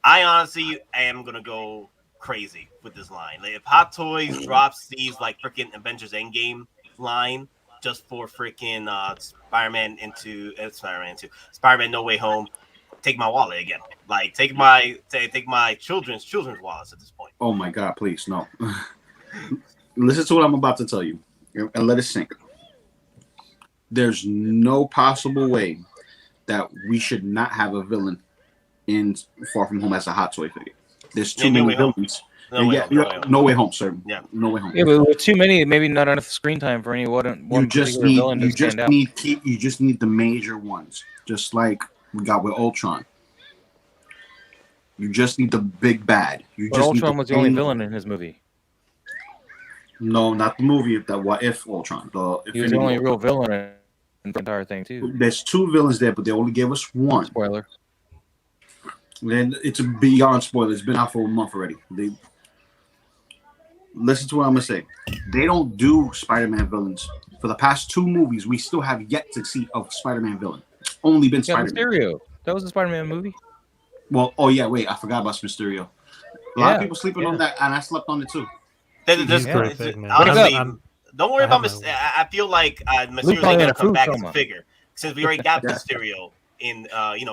I honestly am gonna go crazy with this line. Like, if Hot Toys drops these like freaking Avengers Endgame line just for freaking Spider-Man No Way Home, take my wallet again. Like take my children's wallets at this point. Oh my God, please no. Listen to what I'm about to tell you and let it sink. There's no possible way that we should not have a villain in Far From Home as a Hot Toy figure. There's too No many Way Home. villains. No Way Home. No Way Home. No Way Home, sir. Yeah. No Way Home. Yeah, but with too many, maybe not enough screen time for any one particular villain to stand out. You just need the major ones, just like we got with Ultron. You just need the big bad. But Ultron was the only villain in his movie. No, not the movie. That What If Ultron. He was the only real villain in the entire thing too. There's 2 villains there, but they only gave us 1. Spoiler. Then it's a beyond spoiler. It's been out for a month already. Listen to what I'm gonna say. They don't do Spider-Man villains. For the past 2 movies, we still have yet to see a Spider-Man villain. It's only been Spider-Man. Mysterio. That was a Spider-Man movie. Well, oh yeah, wait, I forgot about Mysterio. A lot of people sleeping on that, and I slept on it too. Honestly, don't worry about Mysterio. I feel like Mysterio's gonna come back as a figure since we already got Mysterio in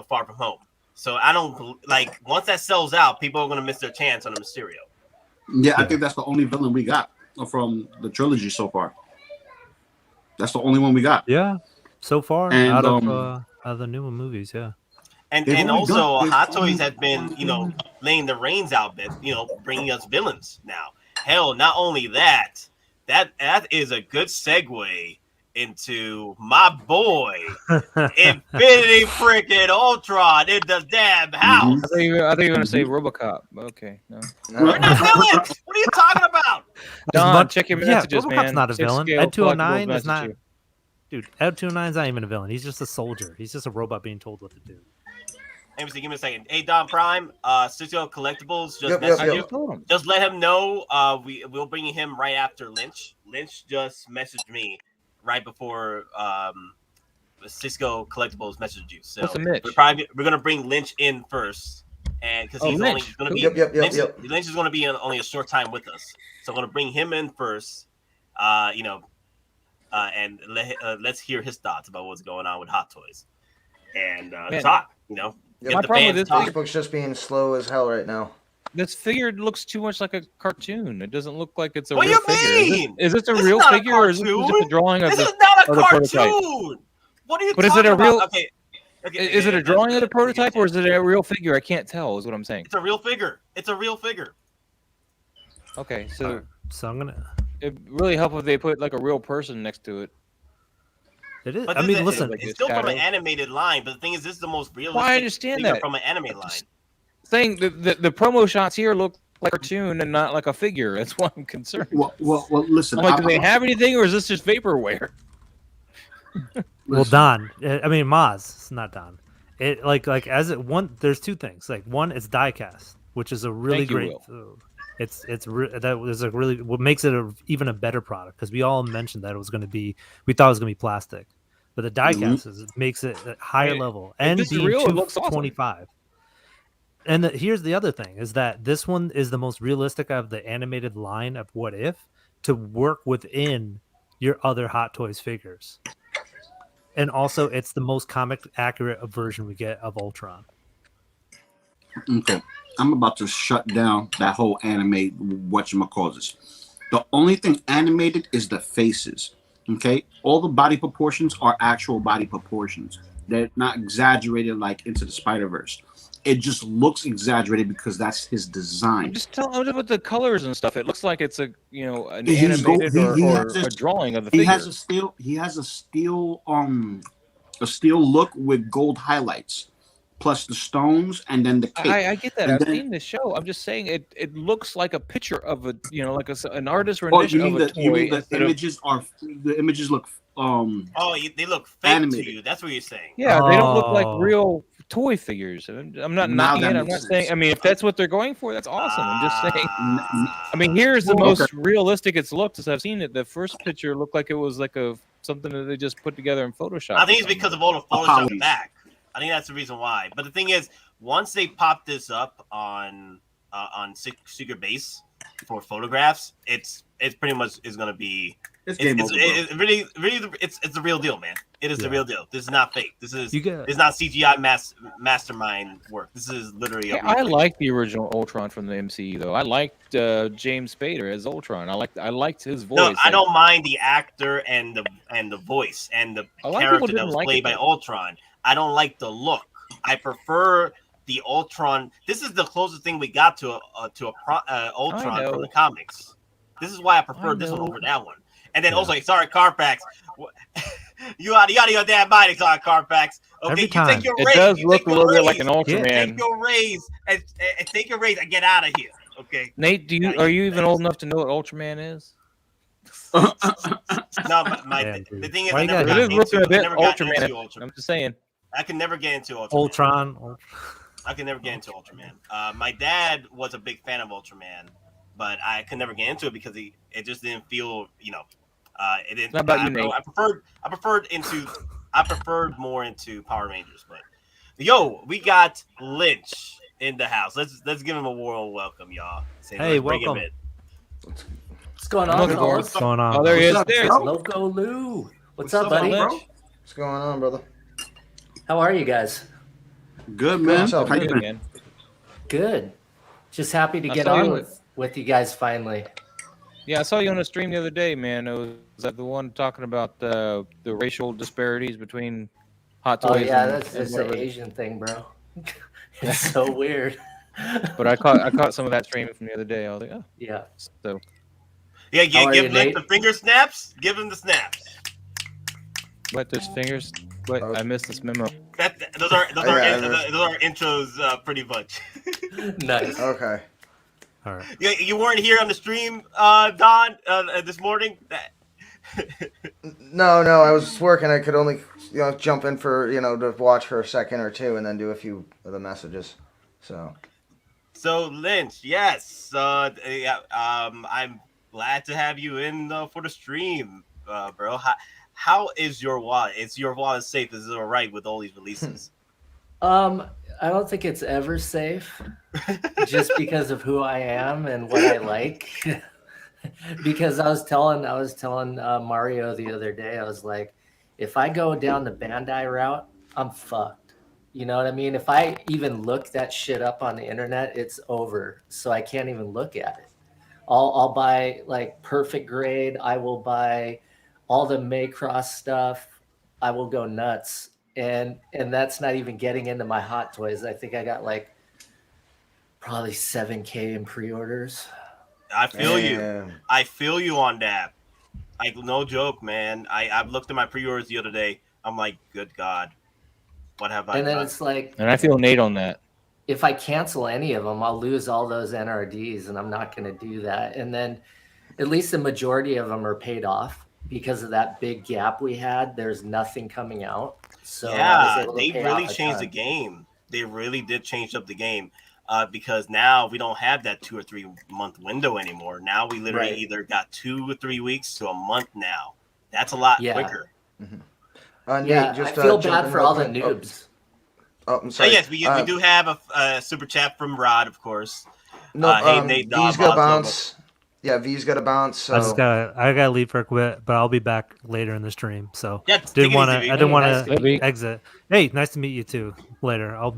Far From Home. So I don't like once that sells out, people are gonna miss their chance on the Mysterio. Yeah, I think that's the only villain we got from the trilogy so far. That's the only one we got. Yeah, so far and, out of the newer movies, yeah. And also, Hottoys has been laying the reins out, bringing us villains now. Hell, not only that is a good segue into my boy Infinity freaking Ultron in the damn house. I thought you were going to say RoboCop. Okay, no. We're not villains. What are you talking about? Don, check your messages, RoboCop's man. not a villain. Ed 209 is not. You. Dude, Ed 209 is not even a villain. He's just a soldier. He's just a robot being told what to do. Give me a second. Hey, DonPrime, Sideshow Collectibles, just let him know we'll bring him right after Lynch. Lynch just messaged me right before Cisco Collectibles messaged you. So we're gonna bring Lynch in first, and because he's only gonna be Lynch is gonna be only a short time with us. So I'm gonna bring him in first, and let's hear his thoughts about what's going on with Hottoys and talk. My problem with this Facebook's just being slow as hell right now. This figure looks too much like a cartoon. It doesn't look like it's a real figure. Is this a real figure or is this just a drawing of this is not a cartoon. Prototype? What are you talking about? Is it a real? Okay, is it a drawing of the prototype or is it a real figure? I can't tell. Is what I'm saying. It's a real figure. Okay, so I'm gonna. It really help if they put like a real person next to it. It is. But listen, it's still from an animated line. But the thing is, this is the most realistic. Well, I understand that from an anime line. Saying the promo shots here look like a cartoon and not like a figure. That's why I'm concerned. Well, listen. Do they have anything, or is this just vaporware? Well, Don. I mean, Maz. It's not Don. It there's 2 things. Like one, it's diecast, which is a really great. That was a really what makes it even a better product because we all mentioned that we thought it was gonna be plastic, but the diecast makes it a higher level and being 225. And here's the other thing is that this one is the most realistic of the animated line of What If to work within your other Hot Toys figures, and also it's the most comic accurate version we get of Ultron. Okay. I'm about to shut down that whole anime whatchamacallit. The only thing animated is the faces. Okay? All the body proportions are actual body proportions. They're not exaggerated like Into the Spider-Verse. It just looks exaggerated because that's his design. Just tell him about the colors and stuff. It looks like it's an animated or a drawing of the figure. He has a steel look with gold highlights. Plus the stones and then the cape. I get that. I've seen this show. I'm just saying it looks like a picture of an artist rendition of a toy. You mean the images look they look fake animated. To you. That's what you're saying. Yeah, they don't look like real toy figures. I'm not knocking it. I'm not saying. I mean, if that's what they're going for, that's awesome. I'm just saying. I mean, here's the most realistic it's looked as I've seen it. The first picture looked like it was like something that they just put together in Photoshop. I think it's because of all the Photoshop back. I think that's the reason why. But the thing is, once they pop this up on Secret Base for photographs, it's pretty much is going to be. It's really it's the real deal, man. It is the real deal. This is not fake. This is it's not CGI mastermind work. This is literally. I like the original Ultron from the MCU though. I liked James Spader as Ultron. I liked his voice. No, I don't mind the actor and the voice and the character that was played by Ultron. I don't like the look. I prefer the Ultron. This is the closest thing we got to Ultron from the comics. This is why I prefer this one over that one. And then also, sorry, Carfax. You out of your damn mind, sorry, Carfax. Okay, you take your raise. It does look a little bit like an Ultraman. Take your raise and take your raise and get out of here. Okay. Nate, are you even old enough to know what Ultraman is? No, the thing is, it is looking a bit Ultraman. I'm just saying. I can never get into Ultraman. Ultron. I can never get into Ultraman. My dad was a big fan of Ultraman, but I could never get into it because it just didn't feel, it didn't. What about you, Nate? I preferred more into Power Rangers, but we got Lynch in the house. Let's give him a warm welcome, y'all. Hey, welcome. What's going on? What's going on? Oh, there he is. There's Loco Lu. What's up, buddy? What's going on, brother? How are you guys? Good, man. How you doing, man? Good. Just happy to get on with you guys finally. Yeah, I saw you on a stream the other day, man. It was the one talking about the racial disparities between Hot Toys. Oh yeah, that's just an Asian thing, bro. It's so weird. But I caught some of that stream from the other day. I was like, oh yeah. So give Lynch the finger snaps. Give him the snaps. What, those fingers? What? I missed this memo. Those are intros, pretty much. Nice. Okay. All right. You weren't here on the stream, Don, this morning. No, I was working. I could only jump in for to watch for a second or two and then do a few of the messages. So Lynch, yes, I'm glad to have you in for the stream, bro. How is your wallet? Is your wallet safe? Is it all right with all these releases? I don't think it's ever safe, just because of who I am and what I like. Because I was telling Mario the other day, I was like, if I go down the Bandai route, I'm fucked. You know what I mean? If I even look that shit up on the internet, it's over. So I can't even look at it. I'll buy like perfect grade. I will buy all the Maycross stuff. I will go nuts. And that's not even getting into my Hot Toys. I think I got like probably 7K in pre-orders. I feel you. I feel you on that. Like, no joke, man. I've looked at my pre-orders the other day. I'm like, good God, what have I done? And then it's like, and I feel Nate on that. If I cancel any of them, I'll lose all those NRDs, and I'm not going to do that. And then at least the majority of them are paid off because of that big gap we had. There's nothing coming out. So yeah, they really changed the game. They really did change up the game because now we don't have that 2 or 3 month window anymore. Now we literally either got 2 or 3 weeks to a month now. That's a lot quicker. Mm-hmm. Nate, just, I feel bad for all the noobs. Oh, I'm sorry. Yes, we do have a super chat from Rod, of course. No, hey, Nate, V's got to bounce. Yeah, V's got to bounce. So. I gotta leave for a bit, but I'll be back later in the stream. So yeah, I didn't want to exit. Hey, nice to meet you too. Later, I'll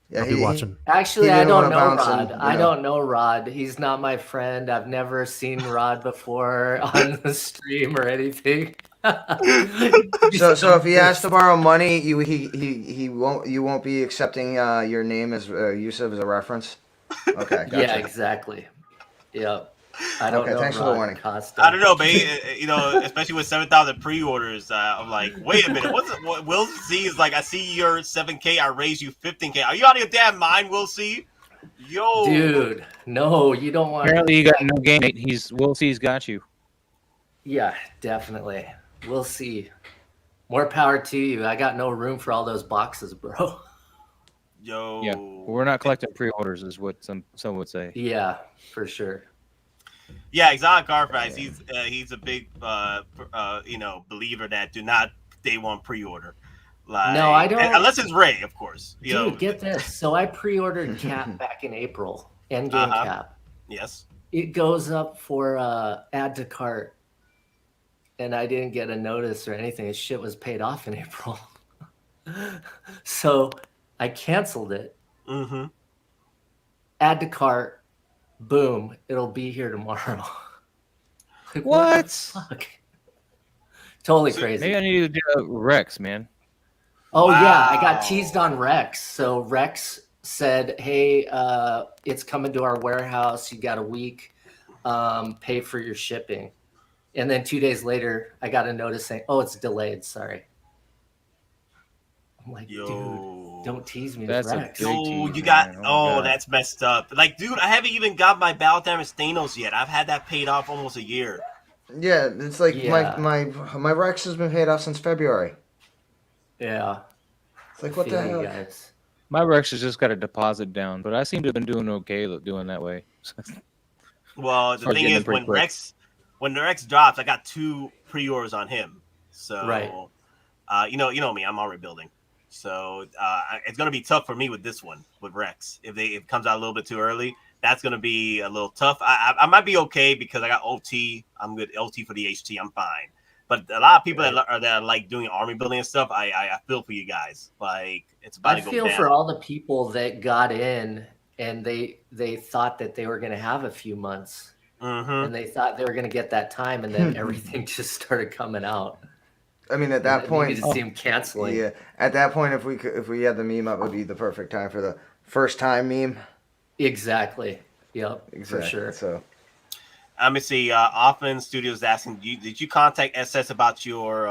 be watching. Actually, I don't know Rod. I don't know Rod. He's not my friend. I've never seen Rod before on the stream or anything. So if he has to borrow money, he won't be accepting your name as Yusuf as a reference. Okay. Gotcha. Yeah, exactly. Yep. I don't know. Thanks for the warning. I don't know, but especially with 7,000 pre-orders, I'm like, wait a minute. What Will C is like? I see your 7K. I raised you 15K. Are you out of your damn mind, Will C? Yo, dude, no, you don't want. Apparently, you got no game. Will C's got you. Yeah, definitely. We'll see. More power to you. I got no room for all those boxes, bro. Yo. Yeah, we're not collecting pre-orders, is what some would say. Yeah, for sure. Yeah, Exotic Carfax. He's a big believer that do not day one pre-order. Like, no, I don't. Unless it's Ray, of course. Dude, get this. So I pre-ordered Cap back in April. EndGame Cap. Yes. It goes up for add to cart. And I didn't get a notice or anything. His shit was paid off in April. So I canceled it. Mm-hmm. Add to cart. Boom. It'll be here tomorrow. Like, what the fuck? Totally crazy. Maybe I need to do a Rex, man. Oh yeah, I got Wow. teased on Rex. So Rex said, "Hey, it's coming to our warehouse. You got a week. Pay for your shipping." And then 2 days later, I got a notice saying, "Oh, it's delayed. Sorry." I'm like, dude, Yo. don't tease me with That's a Rex. big Yo, tease, you got. man. Oh, God. that's messed up. Like, dude, I haven't even got my Bothan Thanos yet. I've had that paid off almost a year. Yeah, it's like Yeah. my Rex has been paid off since February. Yeah. It's like I what the feel you hell? guys. My Rex has just got a deposit down, but I seem to have been doing okay doing that way. Well, the Start thing getting them is, pretty quick. when the Rex drops, I got 2 pre-orders on him. So, Right. you know me, I'm already building. So it's gonna be tough for me with this one with Rex. If it comes out a little bit too early, that's gonna be a little tough. I might be okay because I got OT. I'm good. OT for the HT. I'm fine. But a lot of people that are like doing army building and stuff, I feel for you guys. Like it's about I to go feel down. for all the people that got in and they thought that they were going to have a few months Mm-hmm. and they thought they were going to get that time, and then everything just started coming out. I mean, at And that it point, needed to seem canceling. yeah. At that point, if we had the meme up, would be the perfect time for the first time meme. Exactly. Yep. Exactly. For sure. So Let me see. Often Studios asking, did you contact SS about your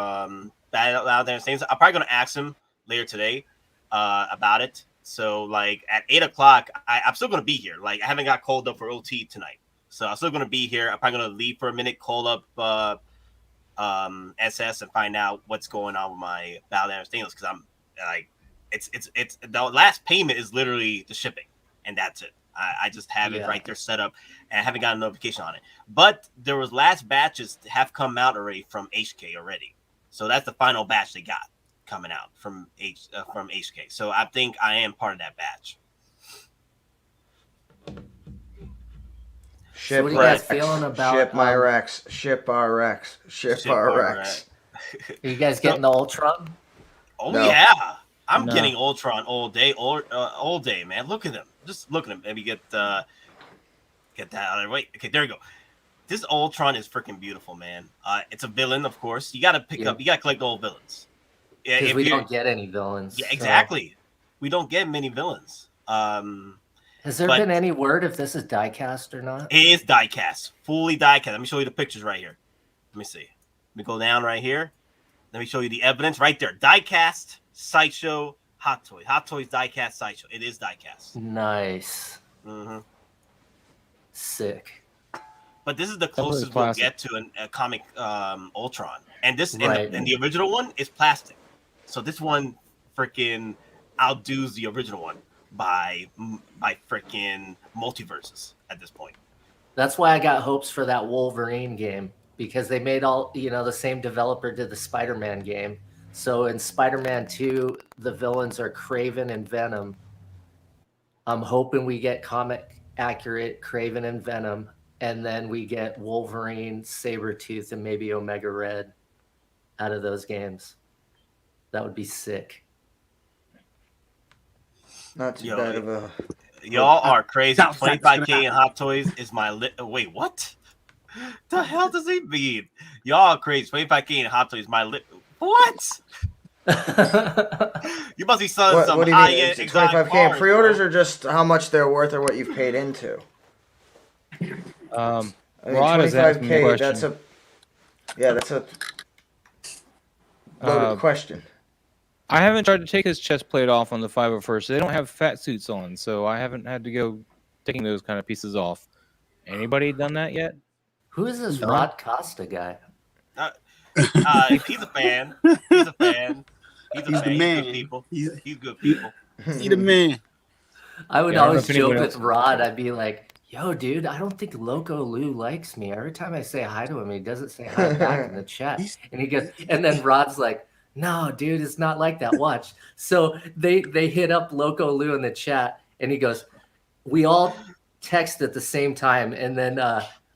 battle out there? I'm probably gonna ask him later today about it. So like at 8:00, I'm still gonna be here. Like I haven't got called up for OT tonight, so I'm still gonna be here. I'm probably gonna leave for a minute, call up SS and find out what's going on with my battle damage Thanos, because I'm like, it's the last payment is literally the shipping, and that's it. I just have it right there set up, and I haven't got a notification on it. But there was last batches have come out already from HK already, so that's the final batch they got coming out from HK. So I think I am part of that batch. ship So what are you guys Rex, feeling about, ship my Rex, ship our Rex, ship our Rex. Are you guys getting the Ultron? Oh No. yeah, I'm No. getting Ultron all day, man. Look at him. Just look at him. Maybe get that out of the way. Okay, there we go. This Ultron is freaking beautiful, man. It's a villain, of course. You got to pick up. You got to collect all villains. Yeah, Because we don't get any villains. Yeah, exactly. So. We don't get many villains. Has there been any word if this is diecast or not? It is diecast, fully diecast. Let me show you the pictures right here. Let me see. Let me go down right here. Let me show you the evidence right there. Diecast, Sideshow, Hottoys. Hottoys, diecast, Sideshow. It is diecast. Nice. Mm-hmm. Sick. But this is the closest we'll get to a comic Ultron. And this and the original one is plastic. So this one freaking outdoes the original one by freaking multiverses at this point. That's why I got hopes for that Wolverine game, because they made the same developer did the Spider-Man game. So in Spider-Man 2, the villains are Kraven and Venom. I'm hoping we get comic accurate Kraven and Venom, and then we get Wolverine, Sabretooth, and maybe Omega Red out of those games. That would be sick. Not too bad of a... Y'all are crazy. 25K in Hot Toys is my... Wait, what? The hell does he mean? Y'all are crazy. 25K in Hot Toys is my... What? You must be selling some high-end 25K in pre-orders, or just how much they're worth or what you've paid into? I mean, Rod 25K, that's a... Yeah, that's a... loaded question. I haven't tried to take his chest plate off on the 501st. They don't have fat suits on, so I haven't had to go taking those kind of pieces off. Anybody done that yet? Who is this Rod Costa guy? He's a fan. He's a fan. He's the man. He's good people. He's good people. He's the man. I would always joke with Rod. I'd be like, yo, dude, I don't think Loco Lu likes me. Every time I say hi to him, he doesn't say hi back in the chat. And he goes, and then Rod's like, no, dude, it's not like that. Watch. So they hit up Loco Lu in the chat, and he goes, we all text at the same time. And then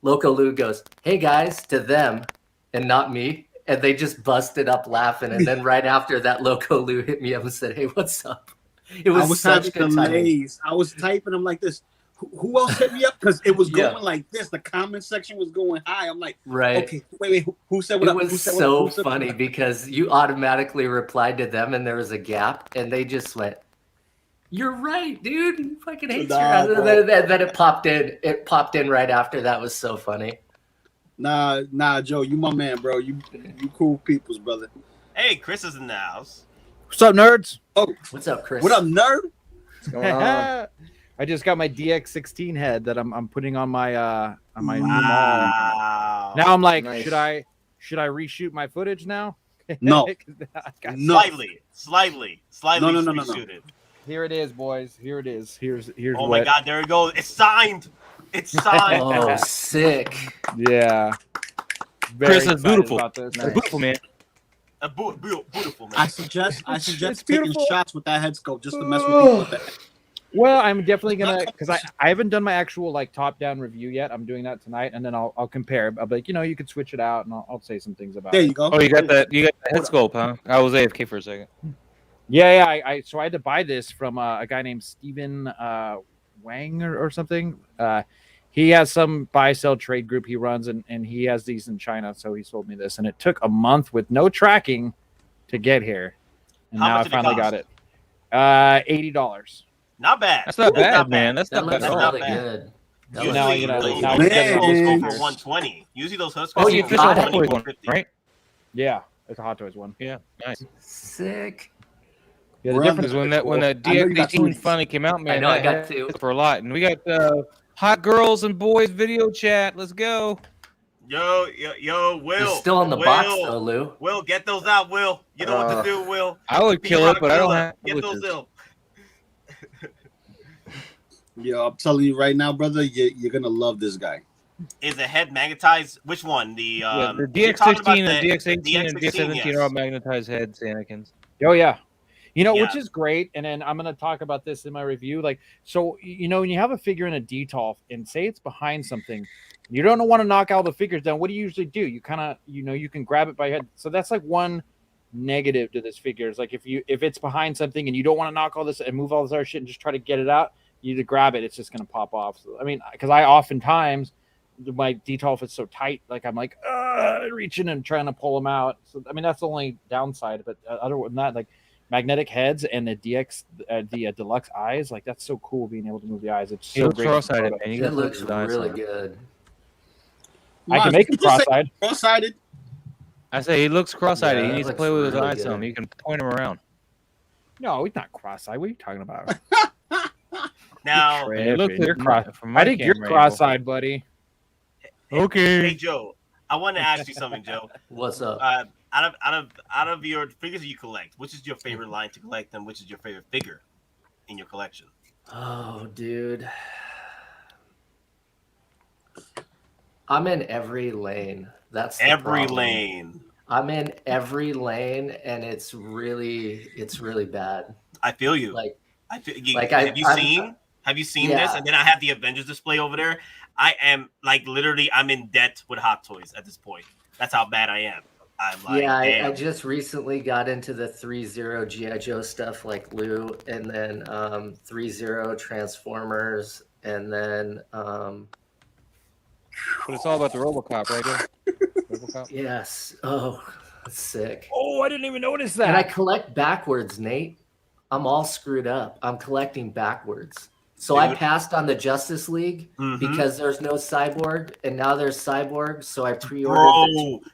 Loco Lu goes, hey, guys, to them and not me. And they just busted up laughing. And then right after that, Loco Lu hit me up and said, hey, what's up? It was such good timing. I was typing. I'm like this. Who else hit me up? Because it was Yeah. going like this. The comment section was going high. I'm like, Right. okay, wait. Who said what It up? Who was said what up? so Who said what funny up? because you automatically replied to them and there was a gap and they just went, "You're right, dude. He fucking hates your ass." And then it popped in. It popped in right after. That was so funny. Nah, Joe, you my man, bro. You cool peoples, brother. Hey, Chris is in the house. What's up, nerds? Oh, What's up, Chris? what up, nerd? What's going on? I just got my DX16 head that I'm putting on my new mall. Wow. Now I'm like, Nice. should I reshoot my footage now? No. No. Slightly No. reshoot it. Here it is, boys. Here it is. Here's Oh what. my God, there it goes. It's signed. It's signed. Oh, sick. Yeah. Very Chris, it's excited beautiful. about this. Nice. Beautiful, man. Beautiful, man. I suggest It's taking beautiful. shots with that head scope just to mess with people with that. Well, I'm definitely gonna because I haven't done my actual like top down review yet. I'm doing that tonight, and then I'll compare. I'll be like, you could switch it out, and I'll say some things about There it. you go. Oh, you got the head sculpt, huh? I was AFK for a second. Yeah. So I had to buy this from a guy named Steven Wang or something. He has some buy sell trade group he runs, and he has these in China. So he sold me this, and it took a month with no tracking to get here, and How now I much did it finally cost? got it. $80. Not bad. That's not bad, Not man. That's That not bad looks at all. not really bad. good. That Usually, looks you know, really now good. it's getting Man. those go those for 120. Usually those hoods Oh, go you for official Hot 120, Toys one, 150. right? Yeah, it's a Hot Toys one. Yeah, nice. Sick. Yeah, the Brother. difference Because when the I know you got DX18 two. finally came out, man, I know I that got had two. for a lot, and we got hot girls and boys video chat. Let's go. Yo, Will. They're still in the Will, box though, Lou. Will, get those out, Will. You know what to do, Will. I would kill it, but I don't have Get those glitches. out. Yo, I'm telling you right now, brother, you're gonna love this guy. Is the head magnetized? Which one? The Yeah, the you're talking about DX16 and DX18 and DX16, DX17 yes. are all magnetized heads, Anakin's. Oh yeah. Which Yeah. is great. And then I'm gonna talk about this in my review. Like, so when you have a figure in a DTOF and say it's behind something, you don't want to knock all the figures down. What do you usually do? You kind of, you can grab it by head. So that's like one negative to this figure. It's like if it's behind something and you don't want to knock all this and move all this other shit and just try to get it out, you to grab it, it's just gonna pop off. So, I mean, because I oftentimes my DTOF is so tight, like I'm like reaching and trying to pull them out. So I mean, that's the only downside. But other than that, like magnetic heads and the deluxe eyes, like that's so cool being able to move the eyes. It's He so looks great. cross-eyed, man. You It gotta looks put his eyes really on. good. I can make him cross-eyed. Cross-sided. I say he looks cross-eyed. Yeah, he that needs to looks play with his really eyes good. some. You can point him around. No, he's not cross-eyed. What are you talking about? Now, It looks You're like cross- from my I think you're camera angle. cross-eyed, buddy. hey Joe, I want to ask you something, Joe. What's up? Out of your figures that you collect, which is your favorite line to collect, and which is your favorite figure in your collection? Oh, dude. I'm in every lane. That's the Every problem. lane. I'm in every lane, and it's really bad. I feel you. Like, I feel you. like Have you seen this? Yeah. And then I have the Avengers display over there. I am like literally, I'm in debt with Hot Toys at this point. That's how bad I am. I'm like, yeah, I damn. just recently got into the 3-0 G.I. Joe stuff like Lou, and then 3-0 Transformers, and then But it's all about the RoboCop, right? RoboCop. yes. Oh, that's sick. Oh, I didn't even notice And I that. collect backwards, Nate. I'm all screwed up. I'm collecting backwards. So I Dude. passed on the Justice League Mhm. because there's no Cyborg, and now there's Cyborg. So I pre-ordered. Bro,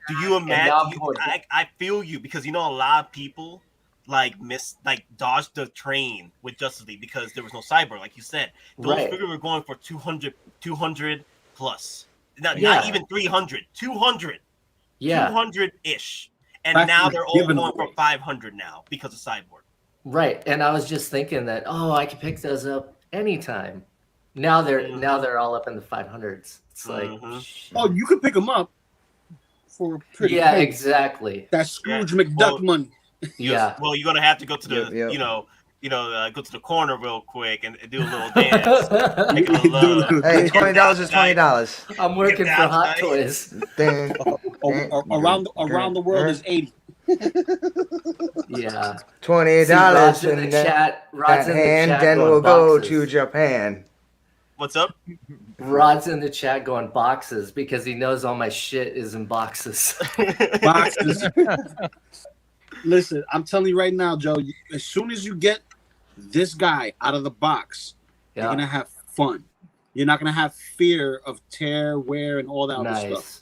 do you now imagine? I'm going- I feel you because a lot of people dodged the train with Justice League because there was no cyber, like you said. Those Right. figures were going for 200 plus. Not Yeah. even 300, 200, Yeah, 200-ish. And Back now when they're they all given going away. for 500 now because of Cyborg. right. And I was just thinking that I could pick those up anytime. Now they're all up in the 500s. It's like, Mhm. shit. Oh, you could pick them up for a pretty yeah, penny. exactly. That Scrooge Yeah. McDuck Well, money. Yeah. Well, you're gonna have to go to the, Yep. go to the corner real quick and do a little dance. Make a little love. Hey, $20 is $20. I'm working Get for that Hot nice. Toys. Ding. Around the world is 80. Yeah. $20 See, Rod's in in the that chat. Rod's in the hand, chat then going we'll go boxes. to Japan. What's up? Rod's in the chat going boxes because he knows all my shit is in boxes. Boxes. Listen, I'm telling you right now, Joe. As soon as you get this guy out of the box, you're gonna have fun. You're not gonna have fear of tear, wear, and all that other stuff.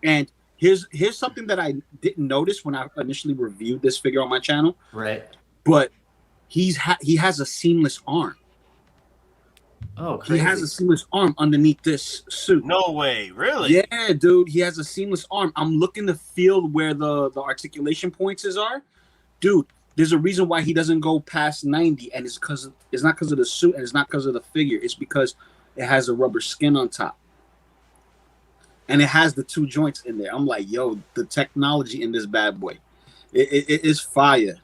And here's something that I didn't notice when I initially reviewed this figure on my channel. Right. But he has a seamless arm. Oh, crazy. He has a seamless arm underneath this suit. No way, really? Yeah, dude. He has a seamless arm. I'm looking to feel where the articulation points are. Dude, there's a reason why he doesn't go past 90, and it's not because of the suit, and it's not because of the figure. It's because it has a rubber skin on top. And it has the 2 joints in there. I'm like, yo, the technology in this bad boy. It is fire.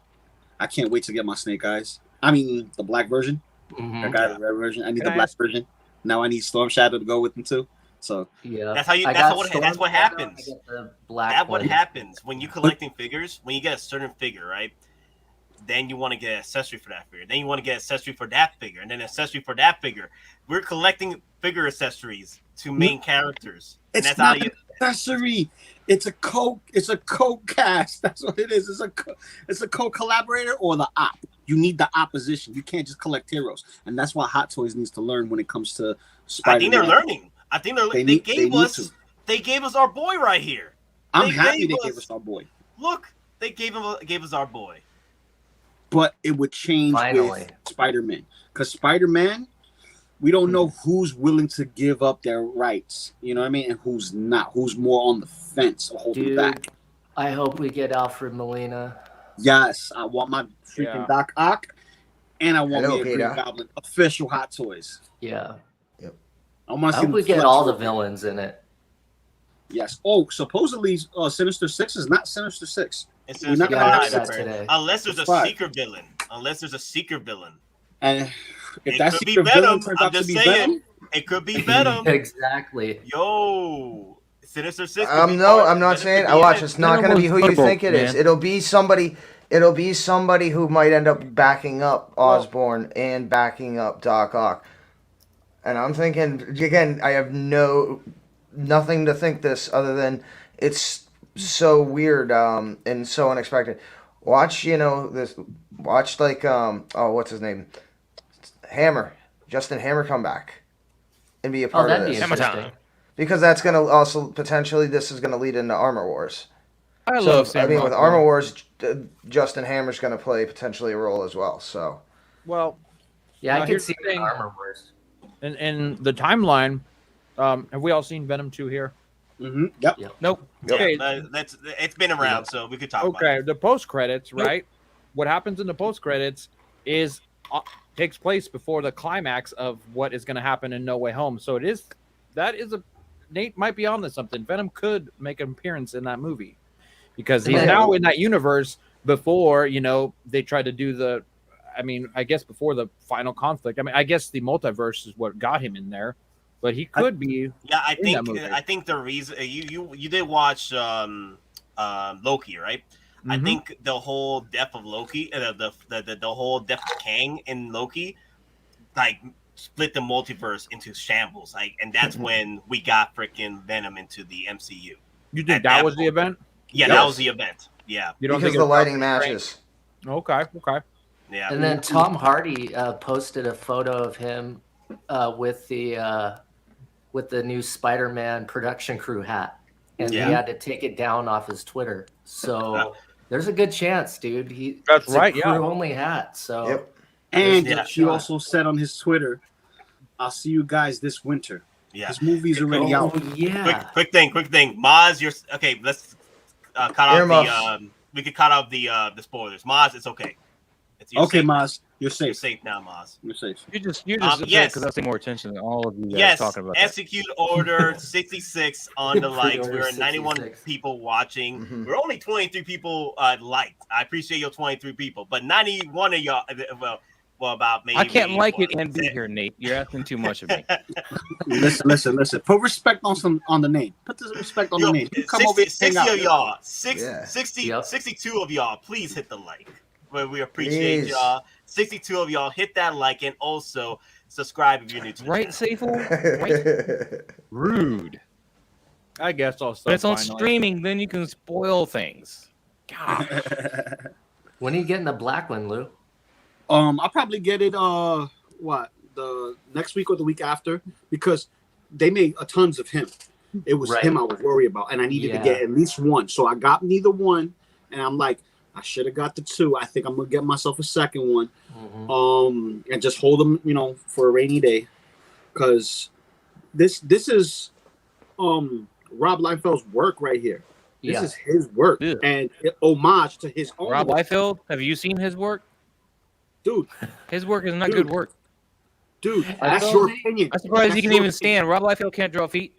I can't wait to get my Snake Eyes. I mean, the black version. Mm-hmm. I got the red version. I need the black version. Now I need Storm Shadow to go with them too. So yeah, that's what happens. What happens when you collecting figures. When you get a certain figure, right? Then you want to get an accessory for that figure. Then you want to get an accessory for that figure, and then an accessory for that figure. We're collecting figure accessories to main characters. It's that's not an accessory. It's a co-cast. That's what it is. It's a co-collaborator or the op. You need the opposition. You can't just collect heroes, and that's what Hot Toys needs to learn when it comes to Spider-Man. I think they're learning. I think they gave us our boy right here. I'm happy they gave us our boy. Look, they gave us our boy. But it would change with Spider-Man, because Spider-Man, we don't know who's willing to give up their rights. You know what I mean? And who's not? Who's more on the fence or holding back? I hope we get Alfred Molina. Yes, I want my freaking Doc Ock, and I want me a Green Goblin official Hot Toys. Yeah. Yep. I hope we get all the villains in it. Yes. Oh, supposedly Sinister Six is not Sinister Six. It's We're not gonna have that today. Unless there's a secret villain. And if it that could be secret Venom. villain turns I'm out to just be saying. Venom, It could be Venom. Exactly. Yo, Sinister Six. No, I'm not saying. I watch. It's not going to be who you think it is. It'll be somebody. It'll be somebody who might end up backing up Osborn and backing up Doc Ock. And I'm thinking again. I have nothing to think this other than it's so weird and so unexpected. Watch, this. Watch what's his name? Hammer, Justin Hammer, come back and be a part of this. Because that's going to also potentially this is going to lead into Armor Wars. With Armor Wars, Justin Hammer's going to play potentially a role as well. So, I could see it in Armor Wars. And the timeline. Have we all seen Venom 2 here? Mm-hmm. Yep. Nope. Okay. It's been around, so we could talk about it. Okay, the post credits, right? What happens in the post credits is takes place before the climax of what is going to happen in No Way Home. So Nate might be on to something. Venom could make an appearance in that movie because he's now in that universe before, they tried to do I guess before the final conflict. I guess the multiverse is what got him in there, but he could be. Yeah, I think the reason you did watch Loki, right? Mm-hmm. I think the whole death of Loki, the whole death of Kang in Loki, split the multiverse into shambles, and that's when we got freaking Venom into the MCU. You think that was the event? Yeah, that was the event. Yeah, you don't think the lighting matches? Okay. Yeah, and then Tom Hardy posted a photo of him with the new Spider-Man production crew hat, and he had to take it down off his Twitter. So there's a good chance, dude. That's right. Crew only hat. So. Yep. And he also said on his Twitter, "I'll see you guys this winter." Yeah, his movie's already out. Yeah. Quick thing. Maz, you're okay. Let's cut off we could cut off the spoilers. Maz, it's okay. Okay, Maz, you're safe. You're safe now, Maz. You're safe. You just because I pay more attention than all of you guys talking about. Execute order 66 on the likes. We're 91 people watching. Mm-hmm. We're only 23 people liked. I appreciate your 23 people, but 91 of y'all. Well, about maybe. I can't like it and be here, Nate. You're asking too much of me. Listen. Put respect on the name. Put the respect on the name. Come 60 of y'all. 62 of y'all. Please hit the like. We appreciate y'all. 62 of y'all hit that like, and also subscribe if you're new to the Right, channel. Safel? Right? Rude. I guess I'll When start it's on finally. streaming, then you can spoil things. God. When are you getting the black one, Lou? I'll probably get it the next week or the week after, because they made a tons of him. It was Right. him I was worried about, and I needed to Yeah. get at least one. So I got neither one, and I'm like, I should have got the two. I think I'm gonna get myself a second one. And just hold them, for a rainy day, because this is Rob Liefeld's work right here. This Yeah. is his work, Yeah. and homage to his own Rob work. Liefeld, have you seen his work? Dude. His work is not Dude. good work. Dude, I that's don't your think- opinion. I'm surprised he That's can your even stand. Rob Liefeld can't draw feet.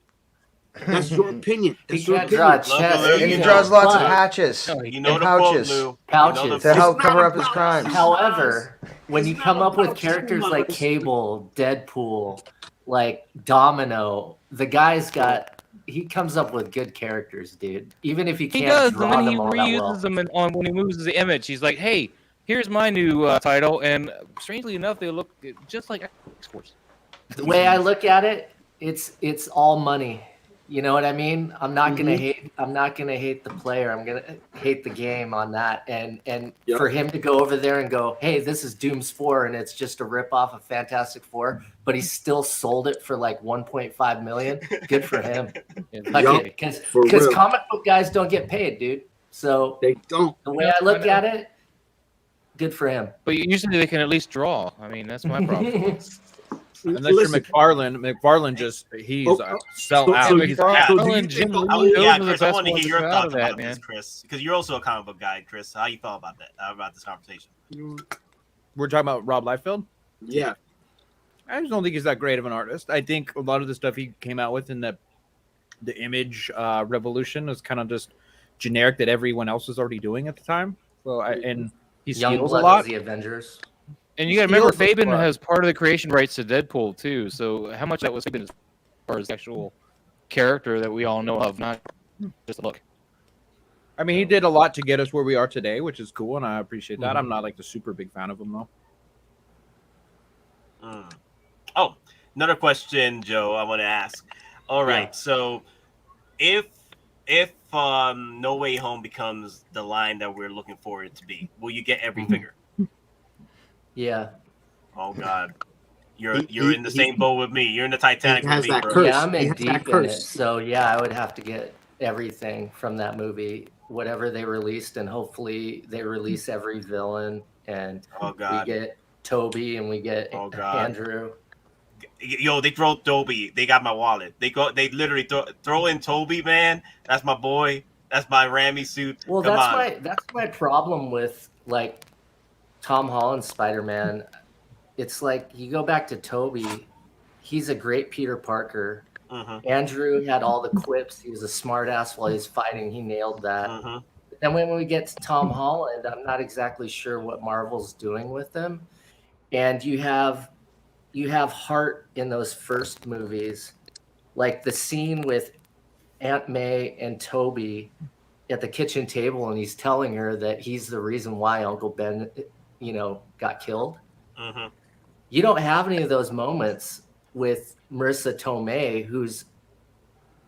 That's your opinion. He That's your can't draw a opinion. chest. Loco Lu, And he you draws know, lots of but- patches No, You know and the quote, pouches Lou. Pouches. You know to the help It's cover not up his about- crimes. However, when It's you not come up with about characters too like much. Cable, Deadpool, like Domino, the guy's he comes up with good characters, dude. Even if he He can't does, draw and then he them all that well. reuses them when he moves the image. He's like, "Hey, here's my new title," and strangely enough, they look just like X-Force. The way I look at it, it's all money. You know what I mean? I'm not gonna hate. I'm not gonna hate the player. I'm gonna hate the game on that. And Yep. for him to go over there and go, "Hey, this is Doom's 4, and it's just a rip off of Fantastic Four," but he still sold it for like 1.5 million. Good for him. Yup, Because for real. comic book guys don't get paid, dude. So They don't. the way I look at it, good for him. But usually they can at least draw. I mean, that's my problem. Unless Listen, you're McFarlane he's Oh, sell so- out. so He's you- Yeah. so do Well, you and Jim think- Lee, those Yeah, are the Chris, I best want to ones hear to your come out thoughts of that, about man. this, Chris, because you're also a comic book guy, Chris. How you felt about that? About this conversation? We're talking about Rob Liefeld. Yeah. I just don't think he's that great of an artist. I think a lot of the stuff he came out with in the image revolution is kind of just generic that everyone else was already doing at the time. So and he steals a Youngblood lot. as the Avengers. And you got to remember, Steals the Fabian plot. has part of the creation rights to Deadpool too. So how much that was Fabian as far as the actual character that we all know of, not just a look. I mean, he did a lot to get us where we are today, which is cool, and I appreciate that. Mhm. I'm not like the super big fan of him though. Oh, another question, Joe. I want to ask. All right, Yeah. so if No Way Home becomes the line that we're looking for it to be, will you get every Mhm. figure? Yeah. Oh God, you're He- in the same boat with me. You're in the Titanic He with has me, that bro. curse. Yeah, I'm He in has that deep in it. curse. So yeah, I would have to get everything from that movie, whatever they released, and hopefully they release every villain, and Oh we God, get Toby and we get Oh, God. Andrew. yo, they throw Toby. They got my wallet. They literally throw in Toby, man. That's my boy. That's my Rami suit. Well, Come on. that's my problem with like Tom Holland's Spider-Man. It's like you go back to Toby, he's a great Peter Parker. Mhm, Andrew had all the quips. He was a smartass while he's fighting. He nailed that. mhm. And when we get to Tom Holland, I'm not exactly sure what Marvel's doing with him. And you have heart in those first movies, like the scene with Aunt May and Toby at the kitchen table, and he's telling her that he's the reason why Uncle Ben, got killed. Mhm. You don't have any of those moments with Marissa Tomei, who's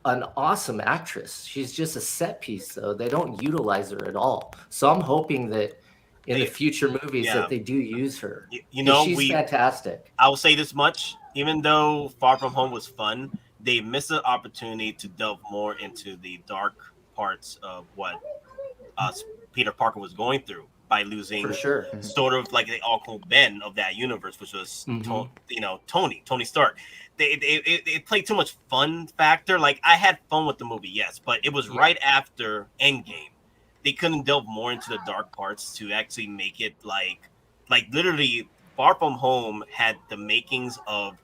an awesome actress. She's just a set piece, though. They don't utilize her at all. So I'm hoping that in the future movies Yeah. that they do use her. You know, she's fantastic. I will say this much: even though Far From Home was fun, they missed an opportunity to delve more into the dark parts of what Peter Parker was going through by losing For sure. sort of like the Uncle Ben of that universe, which was Tony Stark. It played too much fun factor. Like, I had fun with the movie, yes, but it was right after Endgame. They couldn't delve more into the dark parts to actually make it like literally Far From Home had the makings of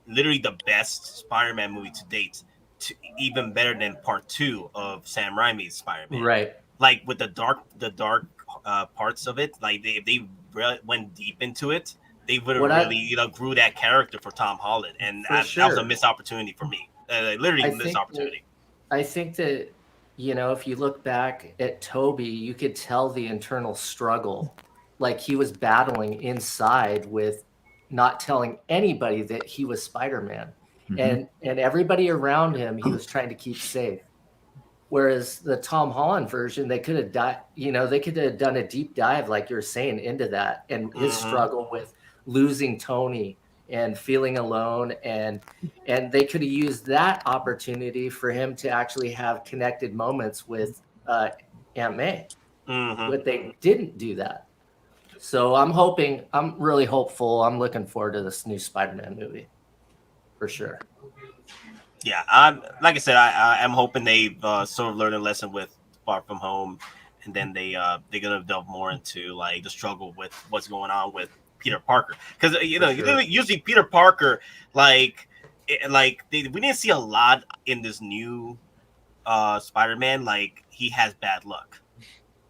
literally the best Spider-Man movie to date, even better than Part 2 of Sam Raimi's Spider-Man. Right. Like with the dark parts of it, like they really went deep into it, they would have really grew that character for Tom Holland, and that was a missed opportunity for me. Literally missed opportunity. I think that if you look back at Toby, you could tell the internal struggle, like he was battling inside with not telling anybody that he was Spider-Man. And everybody around him, he was trying to keep safe. Whereas the Tom Holland version, they could have they could have done a deep dive, like you're saying, into that and his struggle with losing Tony and feeling alone, and they could have used that opportunity for him to actually have connected moments with Aunt May. But they didn't do that. So I'm really hopeful. I'm looking forward to this new Spider-Man movie for sure. Yeah, like I said, I'm hoping they sort of learn a lesson with Far From Home, and then they're gonna delve more into like the struggle with what's going on with Peter Parker, because usually Peter Parker we didn't see a lot in this new Spider-Man. Like, he has bad luck.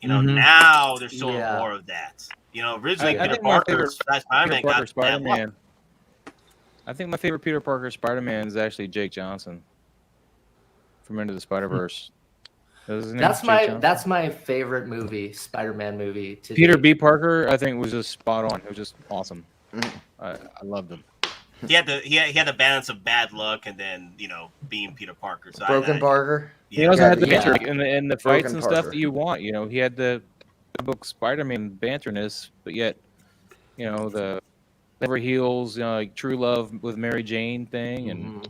Now they're showing more of that. Originally Peter Parker Spider-Man got bad luck. I think my favorite Peter Parker Spider-Man is actually Jake Johnson from Into the Spider-Verse. That's my favorite movie, Spider-Man movie. Peter B. Parker, I think, was just spot on. It was just awesome. I loved him. He had the balance of bad luck and then being Peter Parker. So Broken Parker. Yeah, he also had the banter in the fights and stuff that you want. He had the book Spider-Man banterness, but yet the Never Heals, like True Love with Mary Jane thing, and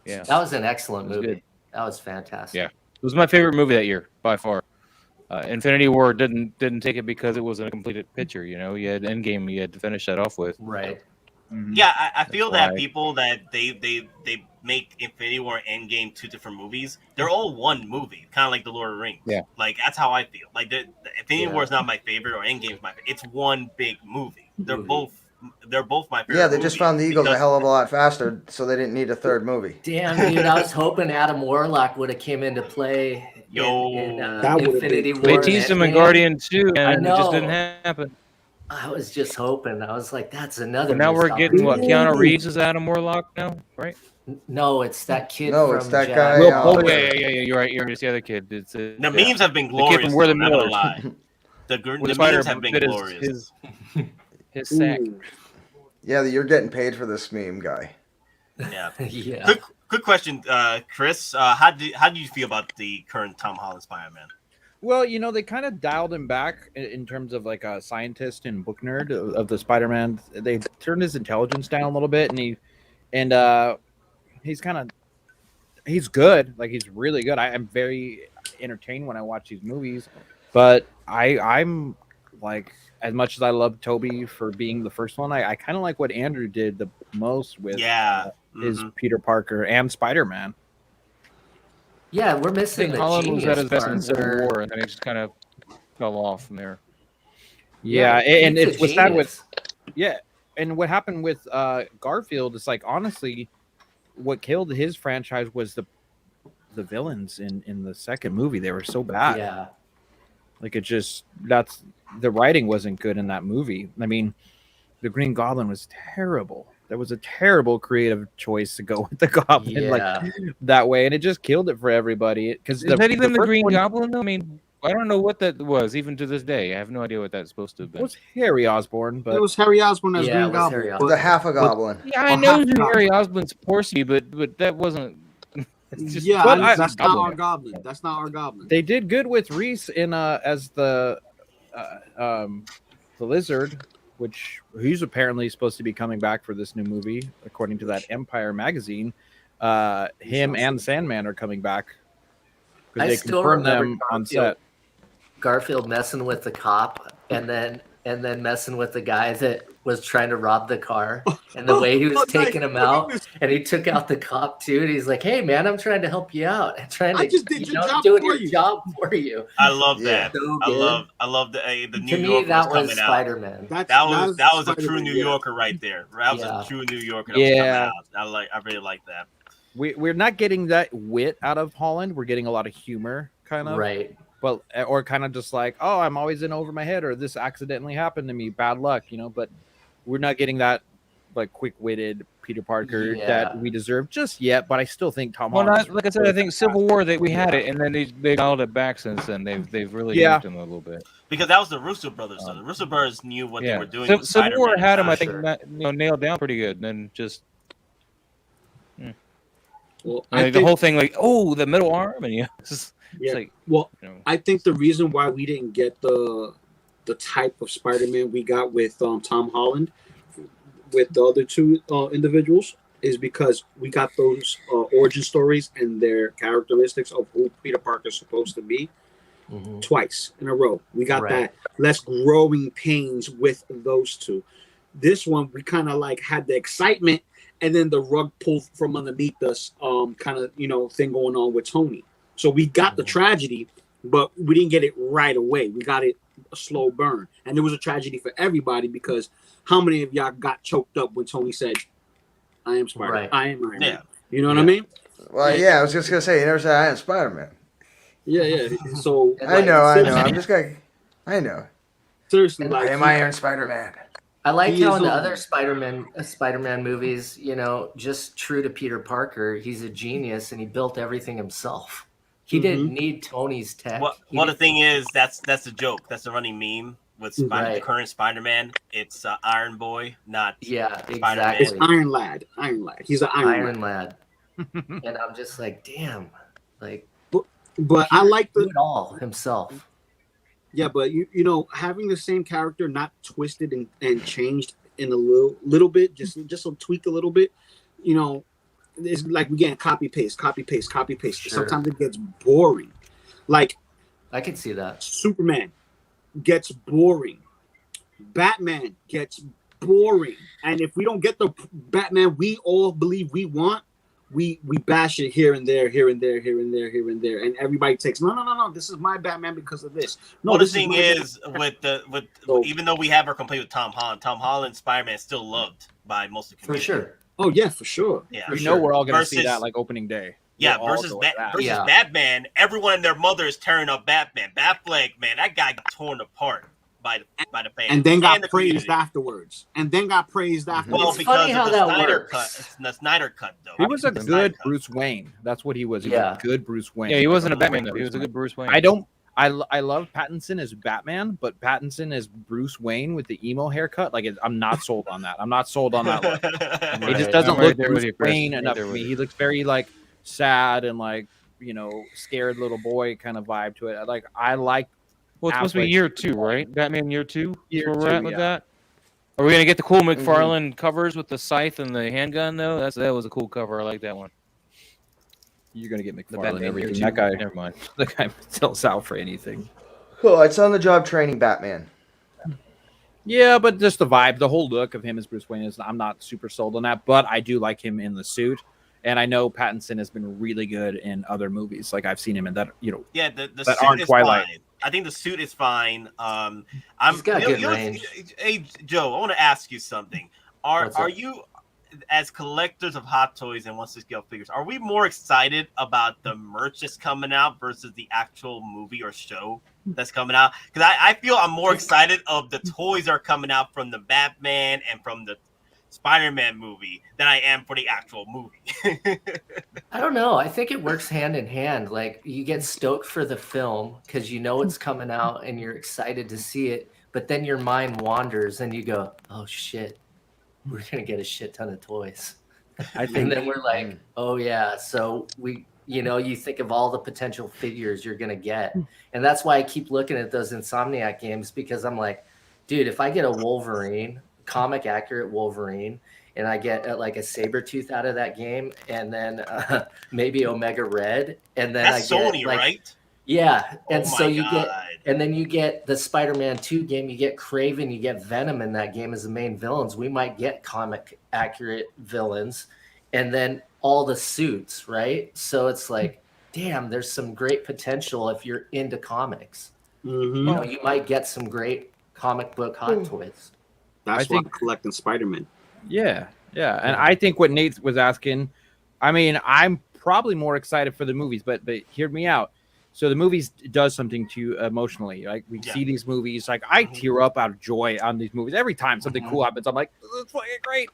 that was an excellent movie. Good. That was fantastic. Yeah, it was my favorite movie that year by far. Infinity War didn't take it because it wasn't a completed picture. You had EndGame, you had to finish that off with. Right. Yeah, I feel that people that they make Infinity War and EndGame two different movies. They're all one movie, kind of like the Lord of the Rings. Yeah, like that's how I feel. Like the Infinity War is not my favorite, or EndGame's my favorite. It's one big movie. They're both my favorite. Yeah, they just found the Eagles a hell of a lot faster, so they didn't need a third movie. Damn, dude, I was hoping Adam Warlock would have came into play in Infinity War. They teased him in Guardian 2, and it just didn't happen. I was just hoping. I was like, that's another. Now we're getting what? Keanu Reeves is Adam Warlock now, right? No, it's that kid. No, it's that guy. Yeah. You're right. It's the other kid. It's the memes have been glorious. The kid from Where the Millers. The memes have been glorious. His sack. Yeah, you're getting paid for this meme, guy. Yeah. Yeah. Quick question, Chris. How do you feel about the current Tom Holland Spider-Man? Well, they kind of dialed him back in terms of like a scientist and book nerd of the Spider-Man. They turned his intelligence down a little bit, and he's good. Like, he's really good. I'm very entertained when I watch these movies, but I'm like, as much as I love Toby for being the first one, I kind of like what Andrew did the most with his Peter Parker and Spider-Man. Yeah, we're missing. Holland was at his best in Civil War, and then he just kind of fell off from there. Yeah, and it was sad with and what happened with Garfield is, like, honestly, what killed his franchise was the villains in the second movie. They were so bad. Yeah, like, the writing wasn't good in that movie. I mean, the Green Goblin was terrible. That was a terrible creative choice to go with the Goblin like that way, and it just killed it for everybody. Because is that even the Green Goblin? I mean, I don't know what that was even to this day. I have no idea what that's supposed to have been. It was Harry Osborn, but it was Harry Osborn as Green Goblin. The half a goblin. Yeah, I know Harry Osborn's Porcy, but that wasn't. That's not our Goblin. That's not our Goblin. They did good with Reese in as the Lizard, which he's apparently supposed to be coming back for this new movie, according to that Empire magazine. Him and Sandman are coming back because they confirmed them on set. Garfield messing with the cop, and then messing with the guy that was trying to rob the car, and the way he was taking him out, and he took out the cop too, and he's like, "Hey man, I'm trying to help you out. I'm trying to doing your job for you." I love that. So I love the New Yorker that was coming Spider-Man. That was a true New Yorker right there. That was a true New Yorker that was coming out. I really like that. We're not getting that wit out of Holland. We're getting a lot of humor, kind of. Right. Well, or kind of just like, oh, I'm always in over my head, or this accidentally happened to me, bad luck, but we're not getting that like quick-witted Peter Parker that we deserve just yet. But I still think Tom Holland. I think Civil War we had it, and then they dialed it back since then. They've really used him a little bit. because that was the Russo brothers. So the Russo brothers knew what they were doing. So, with Civil War Spider-Man. had him, I think, Sure. nailed down pretty good. And then just Well, the whole thing, like, oh, the middle arm, and it's yeah. like, Well, you know. I think the reason why we didn't get the type of Spider-Man we got with Tom Holland, with the other two individuals, is because we got those origin stories and their characteristics of who Peter Parker is supposed to be twice in a row. We got that less growing pains with those two. This one, we kind of like had the excitement and then the rug pulled from underneath us, kind of, thing going on with Tony. So we got the tragedy, but we didn't get it right away. We got it a slow burn. And it was a tragedy for everybody because how many of y'all got choked up when Tony said, I am Spider. Right. I am Iron Man. Yeah. You know what I mean? Well, yeah, I was just gonna say, you never said I am Spider-Man. Yeah. So I know. I'm just gonna. I know. seriously, I like am Iron Spider-Man. I like He how is in the on- other Spider-Man movies, just true to Peter Parker, he's a genius and he built everything himself. He didn't need Tony's tech. Well, the thing is, that's a joke. That's a running meme with the current Spider-Man. It's Iron Boy, not Spider-Man. it's Iron Lad. He's an Iron Lad. Lad. And I'm just like, damn, like, But I like do it all himself. Yeah, but having the same character not twisted and changed in a little bit, just a tweak a little bit, it's like we getting copy paste. Sure. Sometimes it gets boring. Like I could see that. Superman gets boring. Batman gets boring. And if we don't get the Batman we all believe we want, we bash it here and there, and everybody takes no. This is my Batman because of this. No, Well, the this thing is, even though we have our complaint with Tom Holland Spider-Man is still loved by most of the For community. sure. Oh yeah, for sure. Yeah, We know we're all going to see Versus- that like opening day. Yeah, We'll all versus go with that. Yeah. Batman, everyone and their mother is tearing up Batman. Batfleck, man, that guy got torn apart by the fans. And then got the praised community. afterwards. Well, It's because funny of how the that Snyder works. cut. It's the Snyder cut, though. He was a The Snyder good cut. Bruce Wayne. That's what he was. He Yeah. was a good Bruce Wayne. Yeah, he wasn't a Batman though. He was a good Bruce Wayne. I love Pattinson as Batman, but Pattinson as Bruce Wayne with the emo haircut, I'm not sold on that. I'm not sold on that look. He just doesn't I'm right look there with Bruce you, Chris. Wayne Right enough there to with me. you. He looks very sad and scared little boy kind of vibe to it. I like. Well, it's supposed to be Affleck's year 2, right? Batman year 2. Year Where we're at 2, with yeah. that. Are we gonna get the cool McFarlane covers with the scythe and the handgun though? That was a cool cover. I like that one. You're gonna get The McFarlane Batman everything. year That 2. guy, Never mind. the guy sells out for anything. Cool. It's on the job training Batman. Yeah, but just the vibe, the whole look of him as Bruce Wayne I'm not super sold on that, but I do like him in the suit. And I know Pattinson has been really good in other movies. Like I've seen him in that, Yeah, the that suit aren't is Twilight. fine. I think the suit is fine. He's got good range. Hey, Joe, I want to ask you something. What's Are up? you, as collectors of Hot Toys and 1/6 figures, are we more excited about the merch that's coming out versus the actual movie or show that's coming out? Because I feel I'm more excited of the toys that are coming out from the Batman and from the Spider-Man movie than I am for the actual movie. I don't know. I think it works hand in hand. Like you get stoked for the film because you know it's coming out and you're excited to see it, but then your mind wanders and you go, "Oh shit, we're gonna get a shit ton of toys." And then we're like, "Oh yeah." So you think of all the potential figures you're gonna get, and that's why I keep looking at those Insomniac games because I'm like, dude, if I get a Wolverine, comic accurate Wolverine, and I get a Sabretooth out of that game, and then maybe Omega Red, and then That's I get Sony, right? Yeah, and Oh so my you God. and then you get the Spider-Man 2 game, you get Kraven, you get Venom in that game as the main villains. We might get comic accurate villains, and then all the suits, right? So it's like, damn, there's some great potential if you're into comics. Mm-hmm. You might get some great comic book Hot Toys. That's I why think- I'm collecting Spider-Man. Yeah. And I think what Nate was asking, I mean, I'm probably more excited for the movies, but hear me out. So the movies does something to you emotionally. Like we see these movies, like I tear up out of joy on these movies every time something cool happens. I'm like, this is fucking great.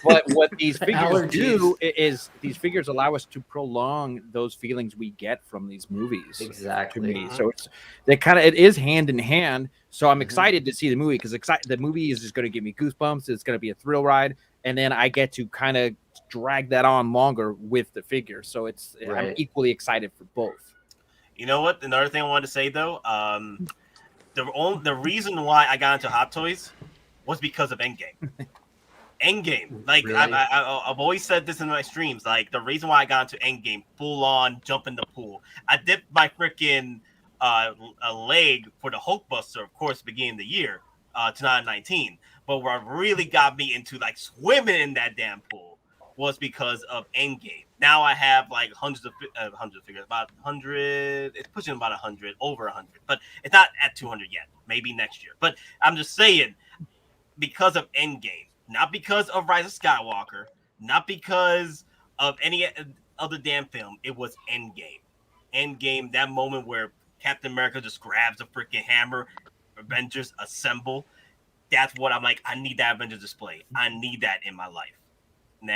But what these figures do is these figures allow us to prolong those feelings we get from these movies. Exactly. So it is hand in hand. So I'm excited to see the movie because the movie is just going to give me goosebumps. It's going to be a thrill ride, and then I get to kind of drag that on longer with the figure. So I'm equally excited for both. You know what? Another thing I wanted to say though, the reason why I got into Hot Toys was because of EndGame. EndGame, like really? I've always said this in my streams. Like the reason why I got into EndGame, full on jump in the pool. I dipped my freaking a leg for the Hulkbuster, of course, beginning of the year, 2019. But what really got me into like swimming in that damn pool was because of EndGame. Now I have like hundreds of figures, about 100. It's pushing about 100, over 100, but it's not at 200 yet. Maybe next year. But I'm just saying, because of EndGame. Not because of Rise of Skywalker, not because of any other damn film. It was EndGame. EndGame, that moment where Captain America just grabs a freaking hammer, Avengers assemble. That's what I'm like. I need that Avengers display. I need that in my life. And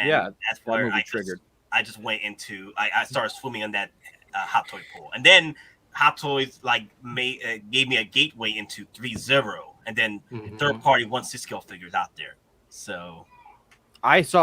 that's where I just went into. I started swimming in that Hot Toy pool, and then Hot Toys like gave me a gateway into 3-0, and then third party 1/6 scale figures out there. So I was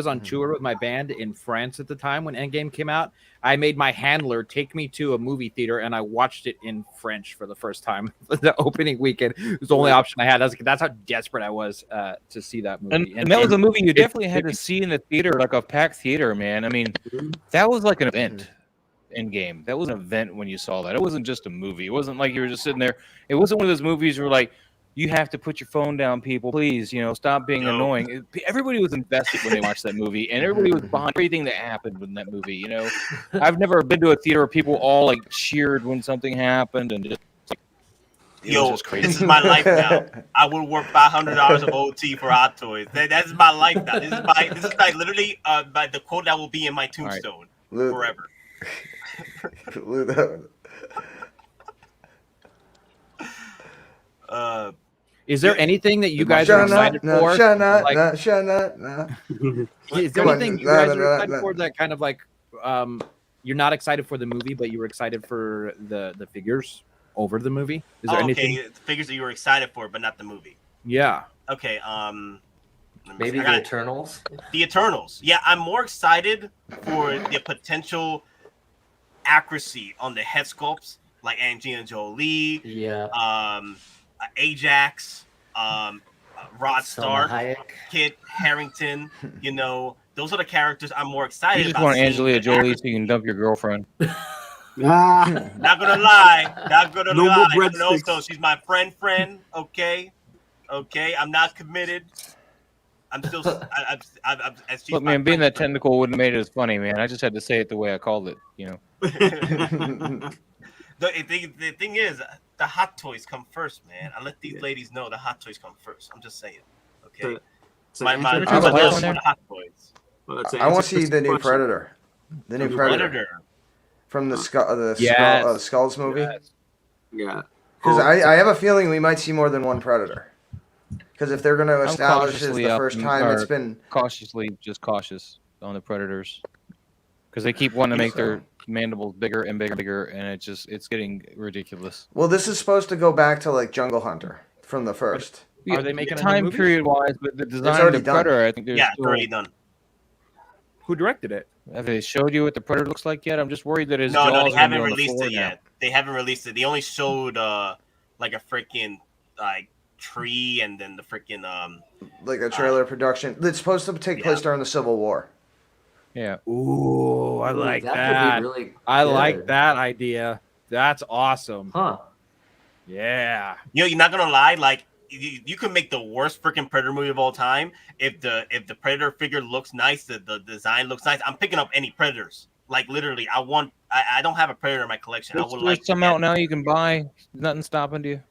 on tour with my band in France at the time when EndGame came out. I made my handler take me to a movie theater and I watched it in French for the first time. The opening weekend was the only option I had. That's how desperate I was to see that movie. And that was a movie you definitely had to see in the theater, like a packed theater, man. I mean, that was like an event. EndGame. That was an event when you saw that. It wasn't just a movie. It wasn't like you were just sitting there. It wasn't one of those movies where like, you have to put your phone down, people. Please, stop being annoying. Everybody was invested when they watched that movie, and everybody was behind everything that happened in that movie. I've never been to a theater where people all like cheered when something happened, and just like, just crazy. This is my life now. I will work $500 of OT for Hot Toys. That's my life now. This is like literally by the quote that will be in my tombstone forever. Is there anything that you guys are excited for? Is there anything you guys are excited for that kind of like you're not excited for the movie, but you were excited for the figures over the movie? Is there anything? Okay, figures that you were excited for, but not the movie. Yeah. Okay. Maybe the Eternals. The Eternals. Yeah, I'm more excited for the potential accuracy on the head sculpts, like Angelina Jolie. Yeah. Ajax, Rod Stark, Kit Harington, those are the characters I'm more excited about. You just want Angelina Jolie so you can dump your girlfriend. Not gonna lie. No more breadsticks. So she's my friend. Okay. I'm not committed. I'm still. Look, man, being that technical wouldn't have made it as funny, man. I just had to say it the way I called it. The thing is, the Hot Toys come first, man. I let these ladies know the Hot Toys come first. I'm just saying. Okay. My Hot Toys. I want to see the new Predator. The new Predator. From the Skulls movie. Yeah. Because I have a feeling we might see more than one Predator. Because if they're going to establish it's the first time it's been... cautious on the Predators. Because they keep wanting to make their mandibles bigger and bigger and bigger, and it's getting ridiculous. Well, this is supposed to go back to like Jungle Hunter from the first. Are they making time period wise? But the design of the Predator, I think it's already done. Who directed it? Have they showed you what the Predator looks like yet? I'm just worried that his no, they haven't released it yet. They haven't released it. They only showed like a freaking like tree and then the freaking like a trailer production. It's supposed to take place during the Civil War. Yeah. Ooh, I like that. I like that idea. That's awesome. Huh. Yeah. You're not gonna lie, like you can make the worst freaking Predator movie of all time. If the Predator figure looks nice, the design looks nice, I'm picking up any Predators. Like literally, I don't have a Predator in my collection. I would like some out now you can buy. Nothing stopping you.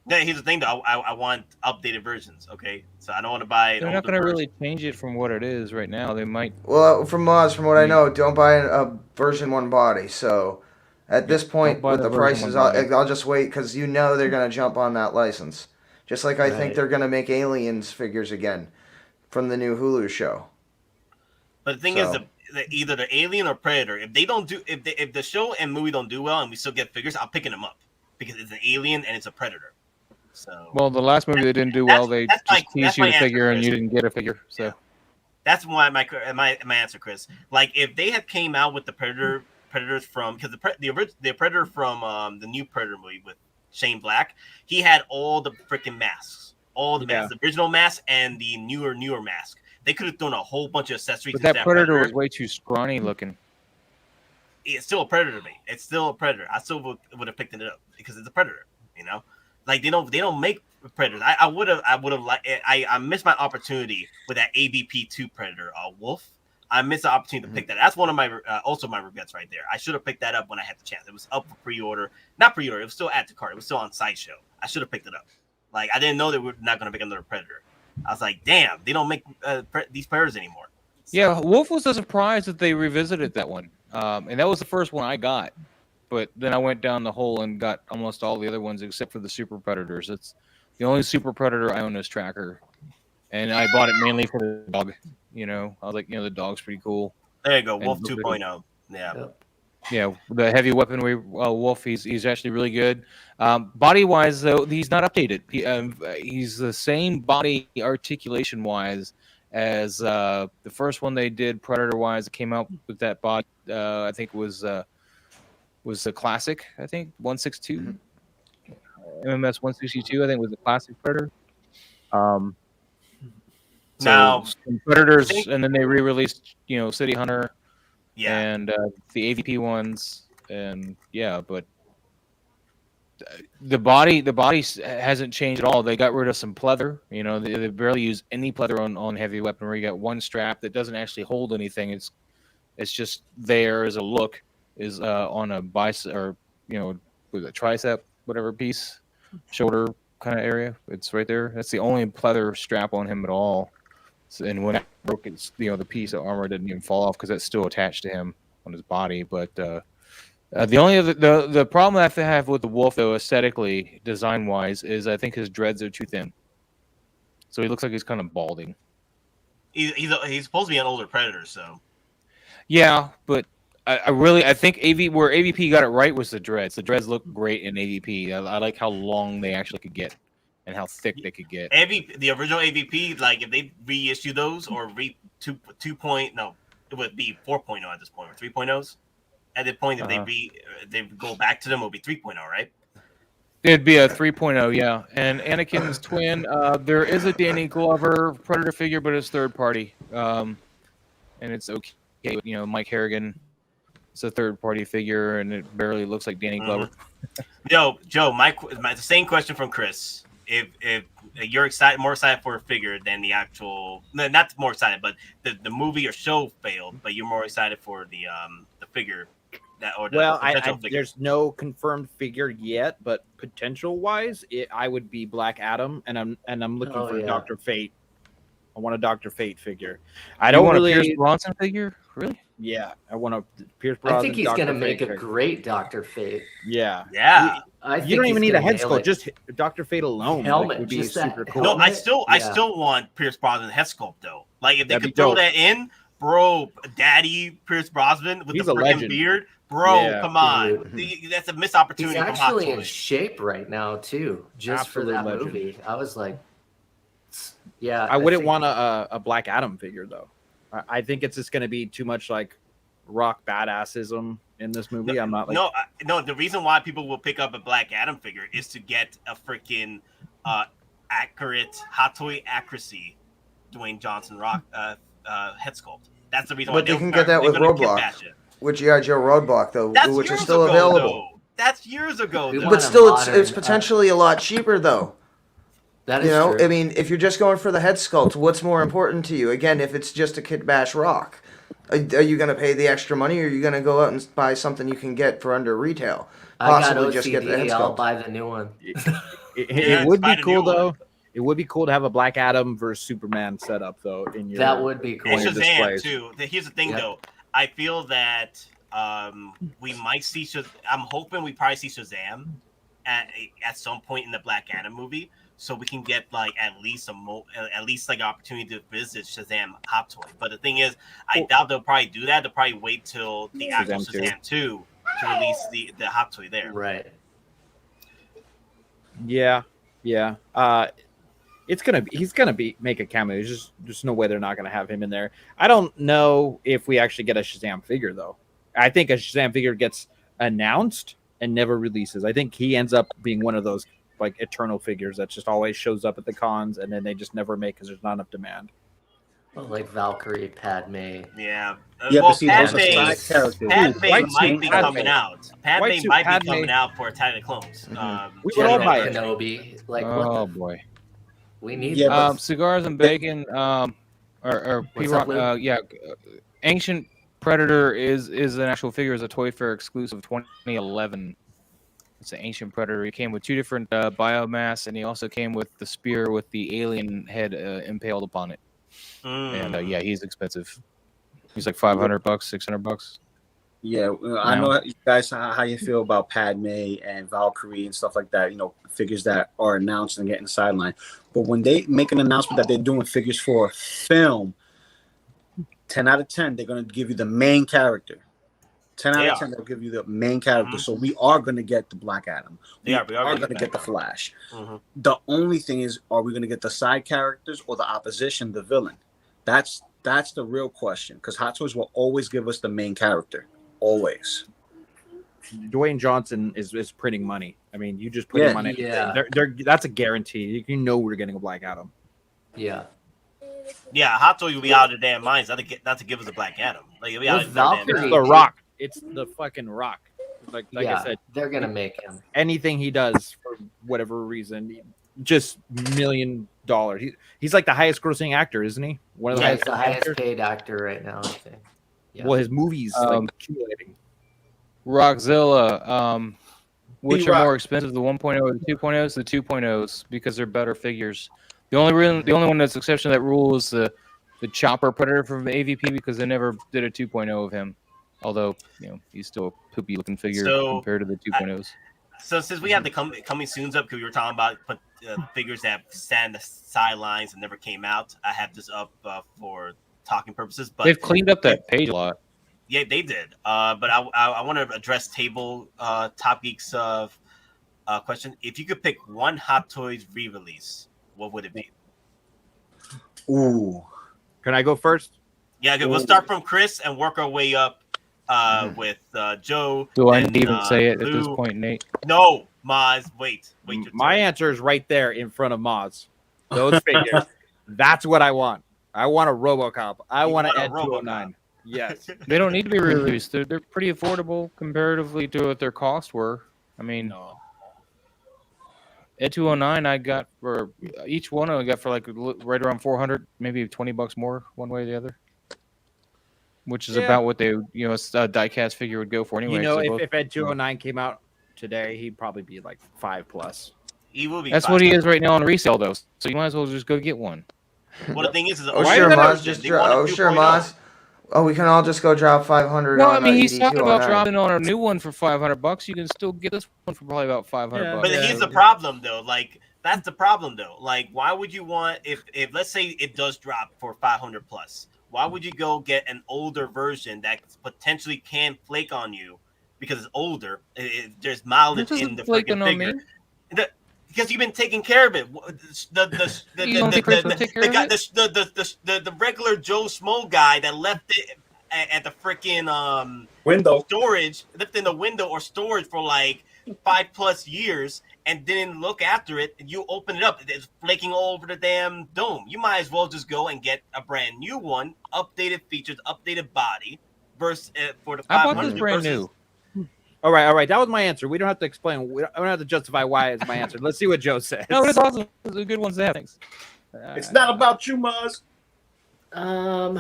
Yeah, here's the thing though. I want updated versions. Okay, so I don't want to buy. They're not going to really change it from what it is right now. They might. Well, from what I know, don't buy a version 1 body. So At this point, buy with the the version prices, one bundle. I'll just wait because they're gonna jump on that license. Just like I think Right. they're gonna make Aliens figures again from the new Hulu show. But the thing So- is, either the Alien or Predator, if they don't do, if the show and movie don't do well, and we still get figures, I'm picking them up because it's an Alien and it's a Predator. So Well, the last movie they didn't do well. They that's just my teased you a answer, figure and Chris. you didn't get a figure. So that's why my answer, Chris. Like if they had came out with the Predators from, because the Predator from the new Predator movie with Shane Black, he had all the freaking masks, all the masks, the original mask and the newer mask. They could have thrown a whole bunch of accessories. but into that Predator was way too scrawny looking. It's still a Predator to me. It's still a Predator. I still would have picked it up because it's a Predator. You know, like they don't make Predators. I would have like I missed my opportunity with that AVP2 Predator, Wolf. I missed the opportunity to pick that. That's one of my also my regrets right there. I should have picked that up when I had the chance. It was up for pre-order, not pre-order. It was still add to cart. It was still on Sideshow. I should have picked it up. Like I didn't know they were not going to pick another Predator. I was like, damn, they don't make these Predators anymore. So, Yeah, Wolf was a surprise that they revisited that one, and that was the first one I got. But then I went down the hole and got almost all the other ones except for the Super Predators. It's the only Super Predator I own is Tracker, and I bought it mainly for the dog. You know, I was like, the dog's pretty cool. there you go, And Wolf look at 2.0. Yeah. Yep. Yeah, the heavy weaponry Wolf, he's actually really good. Body wise, though, he's not updated. He's the same body articulation wise as the first one they did Predator wise. It came out with that body. I think was a classic. I think 162, MMS 162. I think was the classic Predator. So Now, some Predators, and then they re-released, City Hunter. yeah. And the AVP ones, and but the body hasn't changed at all. They got rid of some pleather. They barely use any pleather on heavy weaponry. You got one strap that doesn't actually hold anything. It's just there as a look, is on a bicep or with a tricep, whatever piece, shoulder kind of area. It's right there. That's the only pleather strap on him at all. So, and when it broke, it's the piece of armor didn't even fall off because that's still attached to him on his body. But the only other the problem I have to have with the Wolf, though, aesthetically, design wise, is I think his dreads are too thin. So he looks like he's kind of balding. He's supposed to be an older Predator, so Yeah, but I think where AVP got it right was the dreads. The dreads look great in AVP. I like how long they actually could get and how thick they could get. the original AVP, like if they reissue those or it would be 4.0 at this point or 3.0s. At the point that they go back to them, it would be 3.0, right? It'd be a 3.0, yeah. And Anakin's twin. There is a Danny Glover Predator figure, but it's third party. And it's okay. With, Mike Harrigan. It's a third party figure, and it barely looks like Danny Glover. Joe, the same question from Chris. If you're more excited for a figure than the actual, not more excited, but the movie or show failed, but you're more excited for the figure there's no confirmed figure yet, but potential wise, I would be Black Adam, and I'm looking for Dr. Fate. I want a Dr. Fate figure. I don't want really a Pierce Bronson figure, really? Yeah, I want a Pierce Brosnan. I think he's Dr. going to make Fate a great Dr. Fate. Yeah. You You don't even need a head sculpt. Just Dr. Fate alone helmet would be super cool. No, I still want Pierce Brosnan head sculpt though. Like if they could throw that in, bro, Daddy Pierce Brosnan with the freaking beard, bro, come on, that's a missed opportunity. He's actually in shape right now too, just for that movie. I was like, I wouldn't want a Black Adam figure though. I think it's just going to be too much like rock badassism in this movie. I'm not like no. The reason why people will pick up a Black Adam figure is to get a freaking accurate Hot Toy accuracy Dwayne Johnson rock head sculpt. That's the reason. But they can get that with Roadblock, which Joe Roadblock though, which is still available. That's years ago. But still, it's potentially a lot cheaper though. That is true. I mean, if you're just going for the head sculpt, what's more important to you? Again, if it's just a Kit Bash Rock, are you going to pay the extra money, or are you going to go out and buy something you can get for under retail? Possibly just get the head sculpt. I'll buy the new one. It would be cool though. It would be cool to have a Black Adam versus Superman setup though in your. That would be cool. And Shazam too. Here's the thing though. I feel that we might see. I'm hoping we probably see Shazam at some point in the Black Adam movie, so we can get like at least like an opportunity to visit Shazam Hot Toy. But the thing is, I doubt they'll probably do that. They'll probably wait till the actual Shazam 2 to release the Hot Toy there. Right. Yeah. He's gonna make a cameo. There's just no way they're not gonna have him in there. I don't know if we actually get a Shazam figure though. I think a Shazam figure gets announced and never releases. I think he ends up being one of those like eternal figures that just always shows up at the cons and then they just never make because there's not enough demand. Well, like Valkyrie, Padme. Yeah. Yeah, Well, but see, those are Padme side characters. might be coming out. Padme might be coming out for Attack of the Clones. We would all buy it. Kenobi. Like, Oh what boy. we need. Yeah, Cigars and bacon. Or What's up, Lou? Ancient Predator is an actual figure, is a Toy Fair exclusive 2011. It's an Ancient Predator. He came with 2 different biomass, and he also came with the spear with the alien head impaled upon it. And he's expensive. He's like $500, $600. Yeah, I know you guys how you feel about Padme and Valkyrie and stuff like that. You know, figures that are announced and getting sidelined. But when they make an announcement that they're doing figures for film, 10 out of 10, they're going to give you the main character. 10 out of 10, they'll give you the main character. So we are going to get the Black Adam. We are going to get the Flash. The only thing is, are we going to get the side characters or the opposition, the villain? That's the real question. Because Hot Toys will always give us the main character. Always. Dwayne Johnson is printing money. I mean, you just put him on it. Yeah. That's a guarantee. You know we're getting a Black Adam. Yeah. Yeah, Hot Toy will be out of their damn minds not to give us a Black Adam. Like, it'll be out of their damn Valkyrie- It's the Rock. It's the fucking Rock. Like Yeah, I said, they're gonna make him. anything he does for whatever reason, just $1 million. He's like the highest grossing actor, isn't he? One of the Yeah, he's highest, the highest actors. paid actor right now, I think. Yeah. Well, his movies like accumulating. Rockzilla, which P-Rock. are more expensive, the 1.0 or the 2.0s? The 2.0s, because they're better figures. The only one that's exception to that rule is the Chopper Predator from the AVP, because they never did a 2.0 of him. Although, he's still a poopy looking figure compared to the 2.0s. So since we have the coming soon's up, because we were talking about figures that stand the sidelines and never came out, I have this up for talking purposes. But They've cleaned up that page a lot. Yeah, they did. But I want to address Table Top Geek's question. If you could pick one Hot Toys re-release, what would it be? Ooh. Can I go first? Yeah, okay, we'll start from Chris and work our way up with Joe. Do I and, need to say it at this Lou. point, Nate? No, Maz, wait. Your My turn. answer is right there in front of Moz. Those figures. That's what I want. I want a RoboCop. I You want to want a Ed 209. Yes. They don't need to be released. They're pretty affordable comparatively to what their costs were. I mean, Ed 209 I got for each one. I got for like right around $400, maybe $20 more one way or the other. Which is about what they, a diecast figure would go for anyway. If Ed 209 came out today, he'd probably be like 5+. He will be. That's what he is right now on resale, though. So you might as well just go get one. Well, the thing is Oh, sure, Maz. Just Maz. Oh, we can all just go drop 500. No, on I mean, he's talking about ED209. dropping on a new one for $500. You can still get this one for probably about $500. But here's the problem, though. Like, that's the problem, though. Like, why would you want if let's say it does drop for 500 plus? Why would you go get an older version that potentially can flake on you because it's older? There's mileage in the freaking figure. Because you've been taking care of it. The regular Joe Schmo guy that left it at the freaking window storage, left in the window or storage for like 5+ years and didn't look after it. And you open it up, it's flaking all over the damn dome. You might as well just go and get a brand new one, updated features, updated body, versus for the 500. I bought this brand new. All right. That was my answer. We don't have to explain. I don't have to justify why it's my answer. Let's see what Joe says. No, it's awesome. It's a good ones to have. Thanks. It's not about you, Maz. All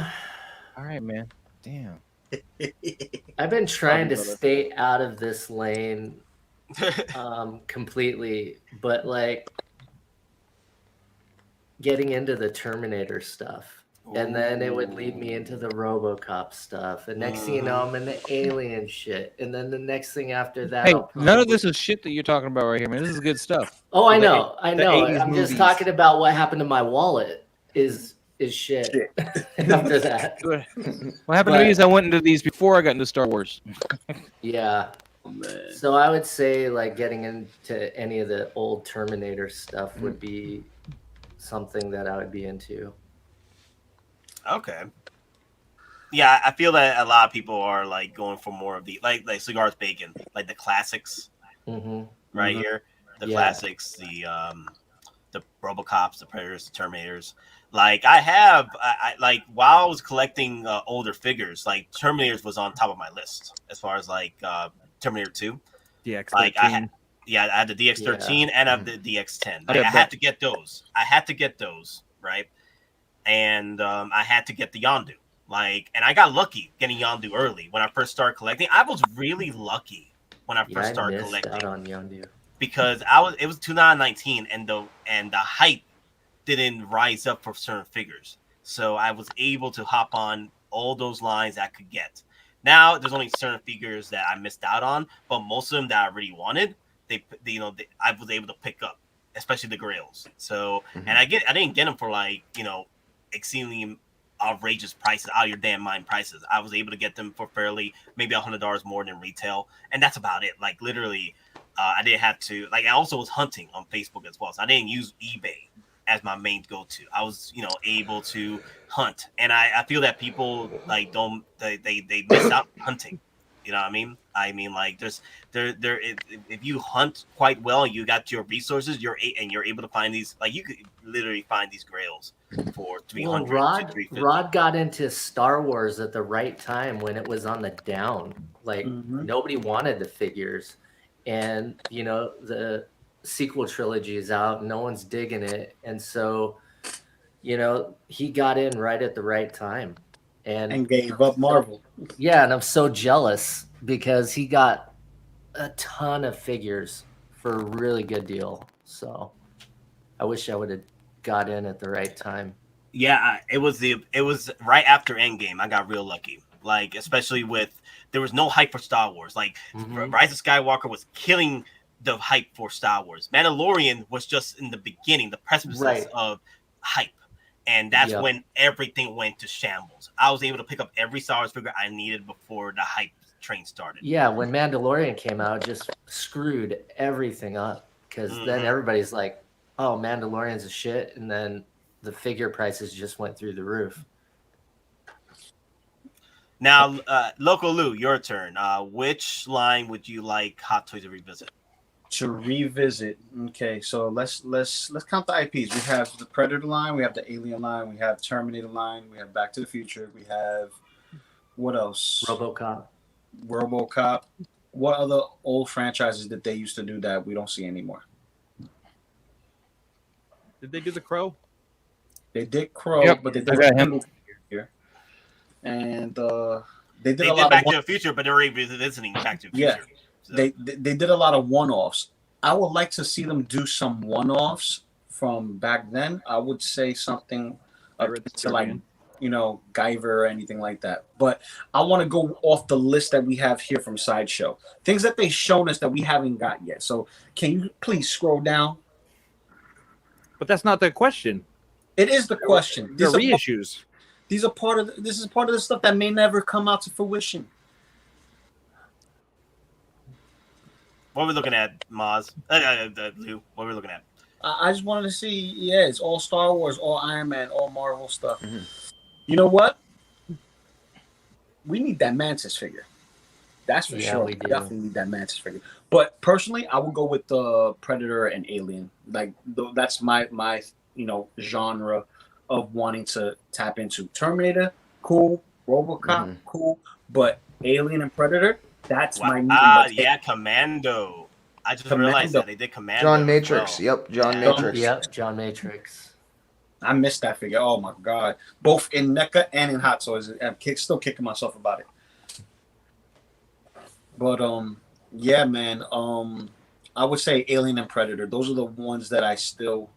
right, man. Damn. I've been trying to stay out of this lane completely, but like getting into the Terminator stuff. And then it would lead me into the RoboCop stuff. And next thing you know, I'm in the alien shit. And then the next thing after that, Hey, I'll none of probably- this is shit that you're talking about right here, man. This is good stuff. Oh, I The know. I the know. 80s I'm just movies. talking about what happened to my wallet is shit. After that. What happened to me is I went into these before I got into Star Wars. Yeah. Oh, man. So I would say like getting into any of the old Terminator stuff would be something that I would be into. Okay. Yeah, I feel that a lot of people are like going for more of the like Cigars Bacon, like the classics right here. The classics, the RoboCops, the Predators, the Terminators. Like I like while I was collecting older figures, like Terminators was on top of my list as far as like Terminator 2. DX13. Like I had the DX13 and I have the DX10. Like, I had to get those. Right? And I had to get the Yondu. Like, and I got lucky getting Yondu early when I first started collecting. I was really lucky when I first started collecting out on Yondu because it was 2019 and the hype didn't rise up for certain figures, so I was able to hop on all those lines I could get. Now there's only certain figures that I missed out on, but most of them that I really wanted, I was able to pick up, especially the Grails. So and I didn't get them for like exceedingly outrageous prices, out of your damn mind prices. I was able to get them for fairly maybe $100 more than retail, and that's about it. Like literally, I didn't have to I also was hunting on Facebook as well, so I didn't use eBay as my main go-to. I was able to hunt, and I feel that people like they miss out hunting. You know what I mean? I mean, like if you hunt quite well, you got your resources, you're able to find these. Like you could literally find these Grails for 300. Well, Rod got into Star Wars at the right time when it was on the down. Like nobody wanted the figures, and the sequel trilogy is out, no one's digging it, and so he got in right at the right time and gave up Marvel. Yeah, and I'm so jealous because he got a ton of figures for a really good deal. So I wish I would have got in at the right time. Yeah, it was right after Endgame. I got real lucky. Like especially there was no hype for Star Wars. Like Rise of Skywalker was killing the hype for Star Wars. Mandalorian was just in the beginning, the precipice of hype. And that's when everything went to shambles. I was able to pick up every Star Wars figure I needed before the hype train started. Yeah, when Mandalorian came out, it just screwed everything up. Because then everybody's like, oh, Mandalorian's a shit. And then the figure prices just went through the roof. Now, Loco Lu, your turn. Which line would you like Hot Toys to revisit? Okay, so let's count the IPs. We have the Predator line, we have the Alien line, we have Terminator line, we have Back to the Future, we have what else? RoboCop. What other old franchises did they used to do that we don't see anymore? Did they do the Crow? They did Crow, but they did him here. And they did Back to the Future, but they're revisiting Back to the Future. So. They did a lot of one-offs. I would like to see them do some one-offs from back then. I would say something to like, Guyver or anything like that. But I want to go off the list that we have here from Sideshow. Things that they've shown us that we haven't got yet. So can you please scroll down? But that's not the question. It is the question. They're reissues. This is part of the stuff that may never come out to fruition. What are we looking at, Maz? Lou, what are we looking at? I just wanted to see, it's all Star Wars, all Iron Man, all Marvel stuff. You know what? We need that Mantis figure. That's for sure. We definitely need that Mantis figure. But personally, I would go with the Predator and Alien. Like that's my genre of wanting to tap into. Terminator, cool. RoboCop, cool. But Alien and Predator, that's my medium. Commando. I just realized that they did Commando. John Matrix. Yep, John Matrix. Yep, John Matrix. I missed that figure. Oh my god. Both in NECA and in Hot Toys. I'm still kicking myself about it. But yeah, man. I would say Alien and Predator. Those are the ones that I still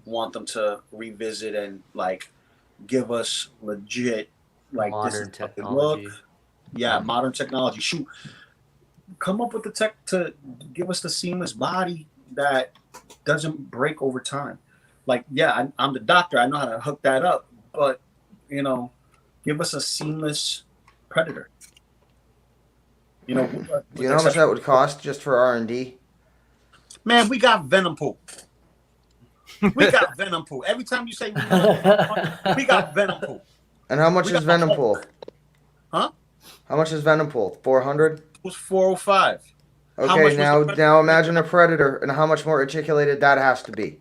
want them to revisit and like give us legit like Modern this is how they technology. look. Yeah, modern technology. Shoot, come up with the tech to give us the seamless body that doesn't break over time. Like, yeah, I'm the doctor. I know how to hook that up, but you know, give us a seamless Predator. You know, Do you know how much that would cost just for R&D? Man, we got Venom pool. We got Venom pool. Every time you say we got Venom pool. And how much is Venom Pool? Huh? How much is Venom Pool? 400? It was 405. How much Okay, was now the Predator? now imagine a Predator and how much more articulated that has to be.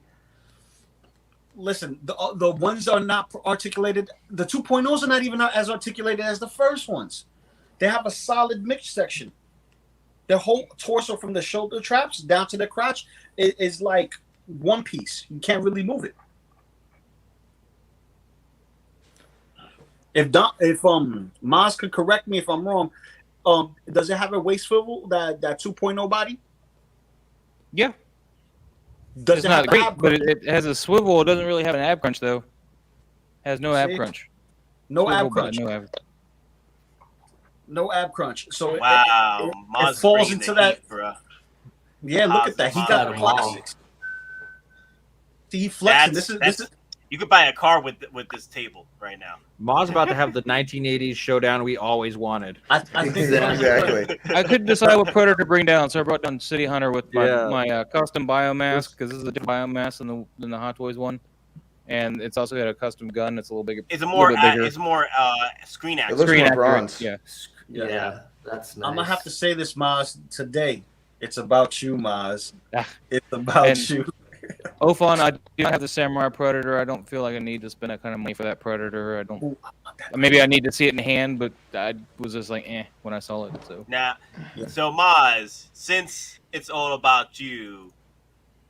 Listen, the ones are not articulated. The 2.0s are not even as articulated as the first ones. They have a solid midsection. Their whole torso from the shoulder traps down to the crotch is like one piece. You can't really move it. If Maz could correct me if I'm wrong, does it have a waist swivel, that 2.0 body? Yeah. Does It's it not have great, ab but crunch? it has a swivel. It doesn't really have an ab crunch though. Has no ab See? crunch. No Swivel, ab but crunch. No ab. No ab crunch. So Wow, it Maz falls bringing into the that. heat, bro. Yeah, look at that. He got the Maz. Wow. plastics. See, he flexing. This is You could buy a car with this table right now. Ma's about to have the 1980s showdown we always wanted. I think Exactly. I couldn't decide what Predator to bring down, so I brought down City Hunter with Yeah. my custom biomass, because this is a different biomass than the Hot Toys one, and it's also got a custom gun. It's a little bigger. It's a little more bit bigger. it's more screen It accurate. looks Screen more accurate, bronze. Yeah. Yeah, that's nice. I'm gonna have to say this, Maz. Today, it's about you, Maz. Ah. It's about And- you. Ophon, I do not have the Samurai Predator. I don't feel like I need to spend that kind of money for that Predator. I don't. Ooh, Maybe I need to see it in hand, but I was just like, when I saw it. So Now, Yeah. so Maz, since it's all about you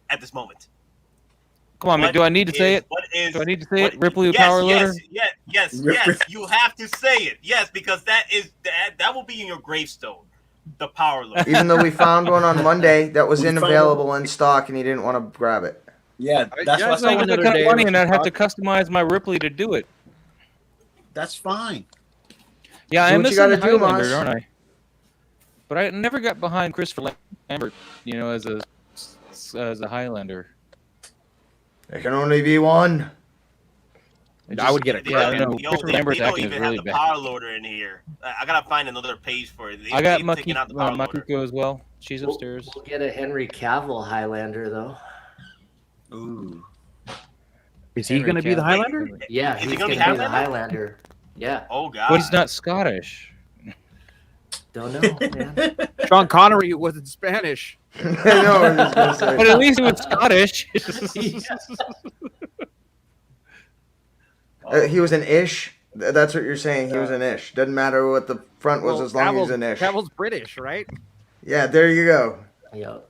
at this moment, come on, man. what Do I need to say is- it? What is? Do I need to say what- it? Ripley with yes, power loader. yes. You have to say it. Yes, because that will be in your gravestone. The power loader. Even though we found one on Monday that was We found available in stock and he didn't want to grab it. Yeah, that's Yeah, why. it's It's not even another that kind day of money, of and I'd have to talk. customize my Ripley to do it. That's fine. Yeah, Do I'm what you missing the gotta do, Highlander, Maz. aren't I? But I never got behind Christopher Lambert, as a Highlander. There can only be one. It I would get a Yeah, I credit. know. Yo, Christopher they Lambert's don't acting is even really have the bad. power loader in here. I gotta find another page for it. I got They've taken out the power loader. Makuko as well. She's We'll, upstairs. we'll get a Henry Cavill Highlander though. Ooh. Is he Henry going to be the Cavill. Highlander? Yeah, Is he he's gonna gonna be be the Highlander? Highlander. Yeah, Oh god. But he's not Scottish. don't know, man. Sean Connery wasn't Spanish. I know, I was just gonna say. But at least he was Scottish. He was an ish. That's what you're saying. He was an ish. Doesn't matter what the front was as long as he's an ish. Cavill's British, right? Yeah, there you go. Yep.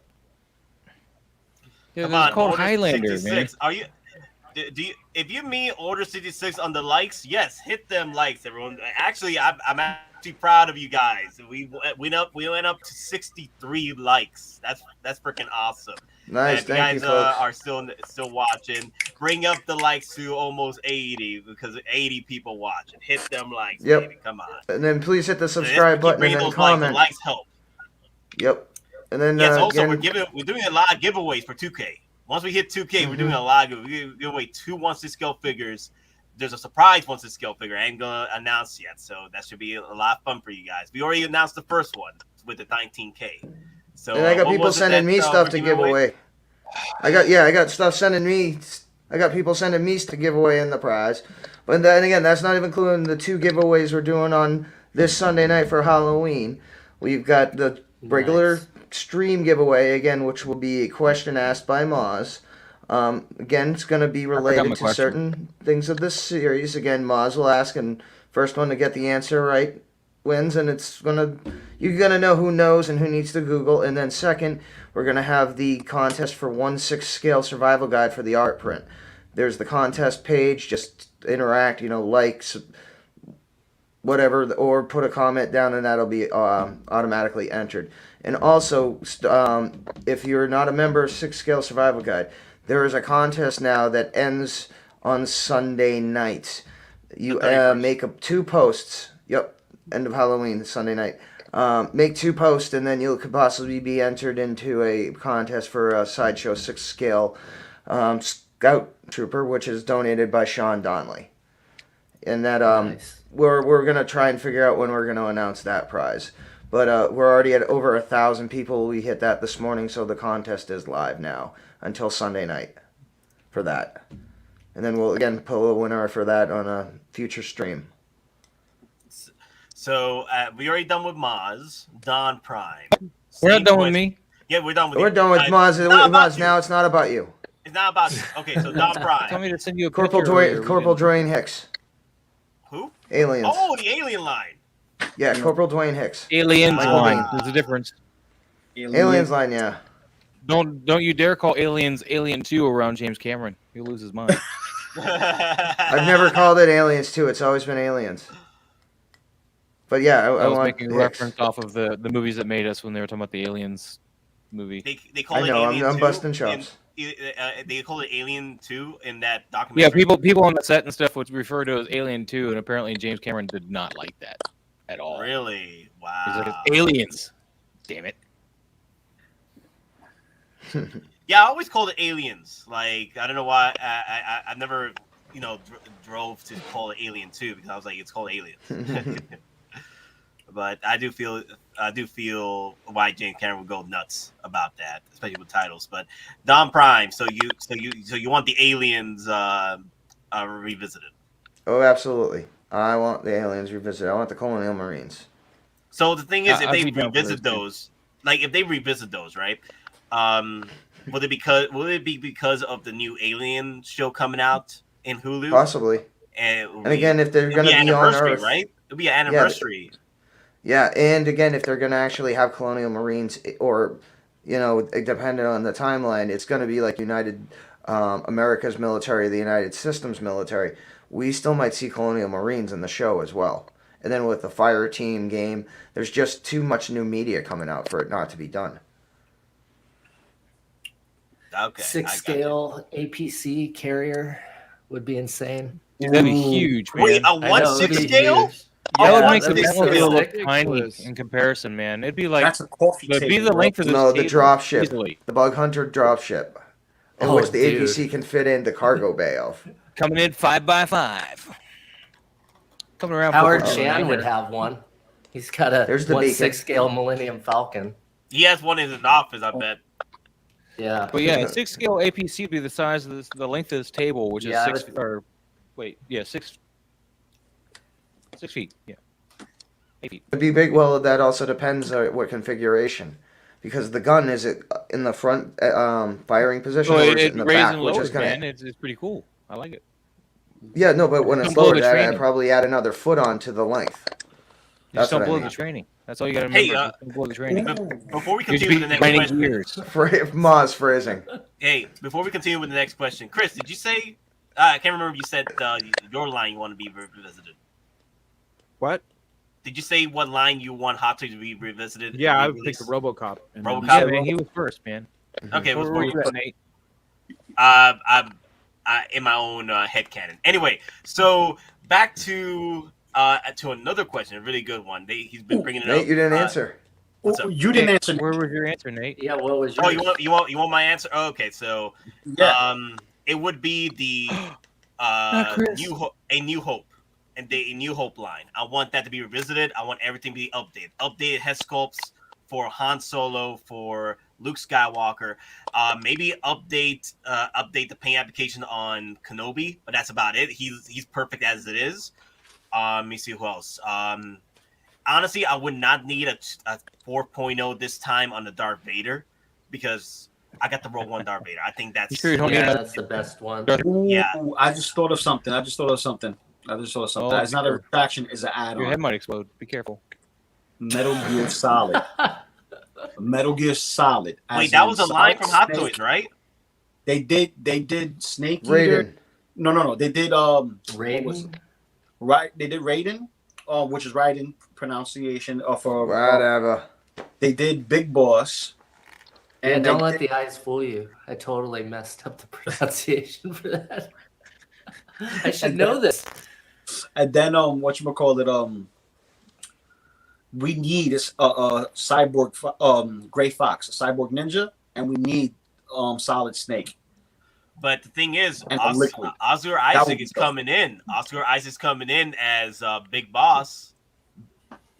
Yeah, Come it's on, called Order Highlander, man. 66. Are you? Do you? If you mean Order 66 on the likes, yes, hit them likes, everyone. Actually, I'm actually proud of you guys. We went up to 63 likes. That's freaking awesome. Nice, And if you thank you, guys folks. are still watching, bring up the likes to almost 80 because 80 people watching. Hit them likes, Yep. baby. Come on. And then please hit the So subscribe keep button and bringing then those likes. The comment. likes help. Yep. And then Yes. Also, again, we're doing a lot of giveaways for 2K. Once we hit 2K, we're doing a lot of we give away 2 1/6 figures. There's a surprise 1/6 figure. I ain't gonna announce yet, so that should be a lot of fun for you guys. We already announced the first one with the 19K. So and I got what people was it sending that, me stuff we're to giving give away. I got stuff sending me. I got people sending me to give away in the prize. But then again, that's not even including the 2 giveaways we're doing on this Sunday night for Halloween. We've got the regular Nice. stream giveaway again, which will be a question asked by Moz. Again, it's going to be my related to question. certain things of this series. Again, Moz will ask, and first one to get the answer right wins, and you're gonna know who knows and who needs to Google. And then second, we're gonna have the contest for 1/6 scale survival guide for the art print. There's the contest page. Just interact, like, whatever, or put a comment down, and that'll be automatically entered. And also, if you're not a member of 6 Scale Survival Guide, there is a contest now that ends on Sunday night You 31st. make up 2 posts. Yep, end of Halloween, Sunday night. Make 2 posts, and then you could possibly be entered into a contest for a Sideshow 6 scale Scout Trooper, which is donated by Sean Donnelly. And that Nice. we're gonna try and figure out when we're gonna announce that prize. But we're already at over 1,000 people. We hit that this morning, so the contest is live now until Sunday night for that. And then we'll again pull a winner for that on a future stream. So we already done with Maz, DonPrime. We're not Same done with question- me. Yeah, we're done with We're you. done with Maz. not about Maz, you. now it's not about you. It's not about you. Okay, so Tell DonPrime. me to send you a Corporal picture earlier, we Corporal can- Dwayne Hicks. Who? Aliens. Oh, the alien line. Yeah, Corporal Dwayne Hicks. Aliens Ah. line. There's a difference. Aliens line, yeah. Don't you dare call aliens Alien 2 around James Cameron. He'll lose his mind. I've never called it Aliens 2. It's always been Aliens. But yeah, I I was want making a Hicks. reference off of the movies that made us when they were talking about the aliens movie. They call I it know, Alien I'm 2 busting chops. they call it Alien 2 in that documentary. Yeah, people on the set and stuff would refer to it as Alien 2, and apparently James Cameron did not like that at all. Really? He's Wow. like, it's aliens. Damn it. Yeah, I always called it Aliens. Like, I don't know why. I never, drove to call it Alien 2 because I was like, it's called Aliens. But I do feel why James Cameron would go nuts about that, especially with titles. But DonPrime, so you want the aliens revisited? Oh, absolutely. I want the aliens revisited. I want the Colonial Marines. So the thing is, if I'd they be down for revisit those, too. those, like if they revisit those, right? Will it be because of the new Alien show coming out in Hulu? Possibly. And again, if they're it'd going to an be on anniversary, Earth. right? It'll be an anniversary. Yeah, and again, if they're going to actually have Colonial Marines, or, depending on the timeline, it's going to be like America's military, the United Systems military. We still might see Colonial Marines in the show as well. And then with the Fire Team game, there's just too much new media coming out for it not to be done. Okay. 6 scale APC carrier would be insane. Dude, that'd be huge, man. Wait, a I what know, 6 it'd be scale? huge. Oh, That would yeah, make the that'd be battlefield so look sick. tiny Was- in comparison, man. It'd be like That's a coffee it'd be table. the length of this No, the table drop ship. easily. The Bug Hunter drop ship. In Oh, which the dude. APC can fit in the cargo bay of. Coming in 5x5. Coming around. Howard 4x4. Chan would have one. He's got a There's the beacon. 6 scale Millennium Falcon. He has one in his office, I bet. Yeah. But yeah, a 6 scale APC would be the size of the length of this table, which Yeah, I is 6 would- or wait, yeah, 6 feet. Yeah. 8 feet. It'd be big. Well, that also depends on what configuration. Because the gun, is it in the front firing position, So or is it it in the raises back? and Which lowers, is gonna... man. It's pretty cool. I like it. Yeah, no, but when it's Don't blow the lowered, I'd training. probably add another foot onto the length. Just That's don't what I blow mean. the training. That's all you got to Hey, remember. Just don't blow the training. Before we You should continue be with the next grinding question, gears. Maz phrasing. hey, before we continue with the next question, Chris, did you say? I can't remember if you said your line you want to be revisited. What? Did you say what line you want Hot Toys to be revisited? Yeah, I and would pick the re-released? RoboCop. And RoboCop? Yeah, man, he was first, man. Okay, it was Where for were you at, Nate? I'm in my own headcanon. Anyway, so back to another question, a really good one. He's been bringing it up. Nate, you didn't answer. What's up? You didn't answer. Where was your answer, Nate? Yeah, what was your Oh, you want my answer? Oh, okay, so Yeah. it would be the Chris. A New Hope. And the New Hope line. I want that to be revisited. I want everything to be updated. Updated head sculpts for Han Solo, for Luke Skywalker. Maybe update the paint application on Kenobi, but that's about it. He's perfect as it is. Let me see who else. Honestly, I would not need a 4.0 this time on the Darth Vader because I got the Rogue One Darth Vader. I think that's You sure you don't need Yeah, another? that's the best one. Ooh, Yeah. I just thought of something. Oh, It's not a retraction, it's an Your head add-on. might explode. Be careful. Metal Gear Solid. Metal Gear Solid. As Wait, that in was a line from Hot Snake. Toys, right? They did Snake Eater. Raiden. No. They did what was Raiden? it? Right. They did Raiden, which is Raiden pronunciation for Whatever. they did Big Boss. And And don't they let did- the eyes fool you. I totally messed up the pronunciation for that. I should know this. And then we need a cyborg Gray Fox, a cyborg ninja, and we need Solid Snake. But the thing is, And Oscar would Isaac be is dope. coming in. Oscar Isaac's coming in as Big Boss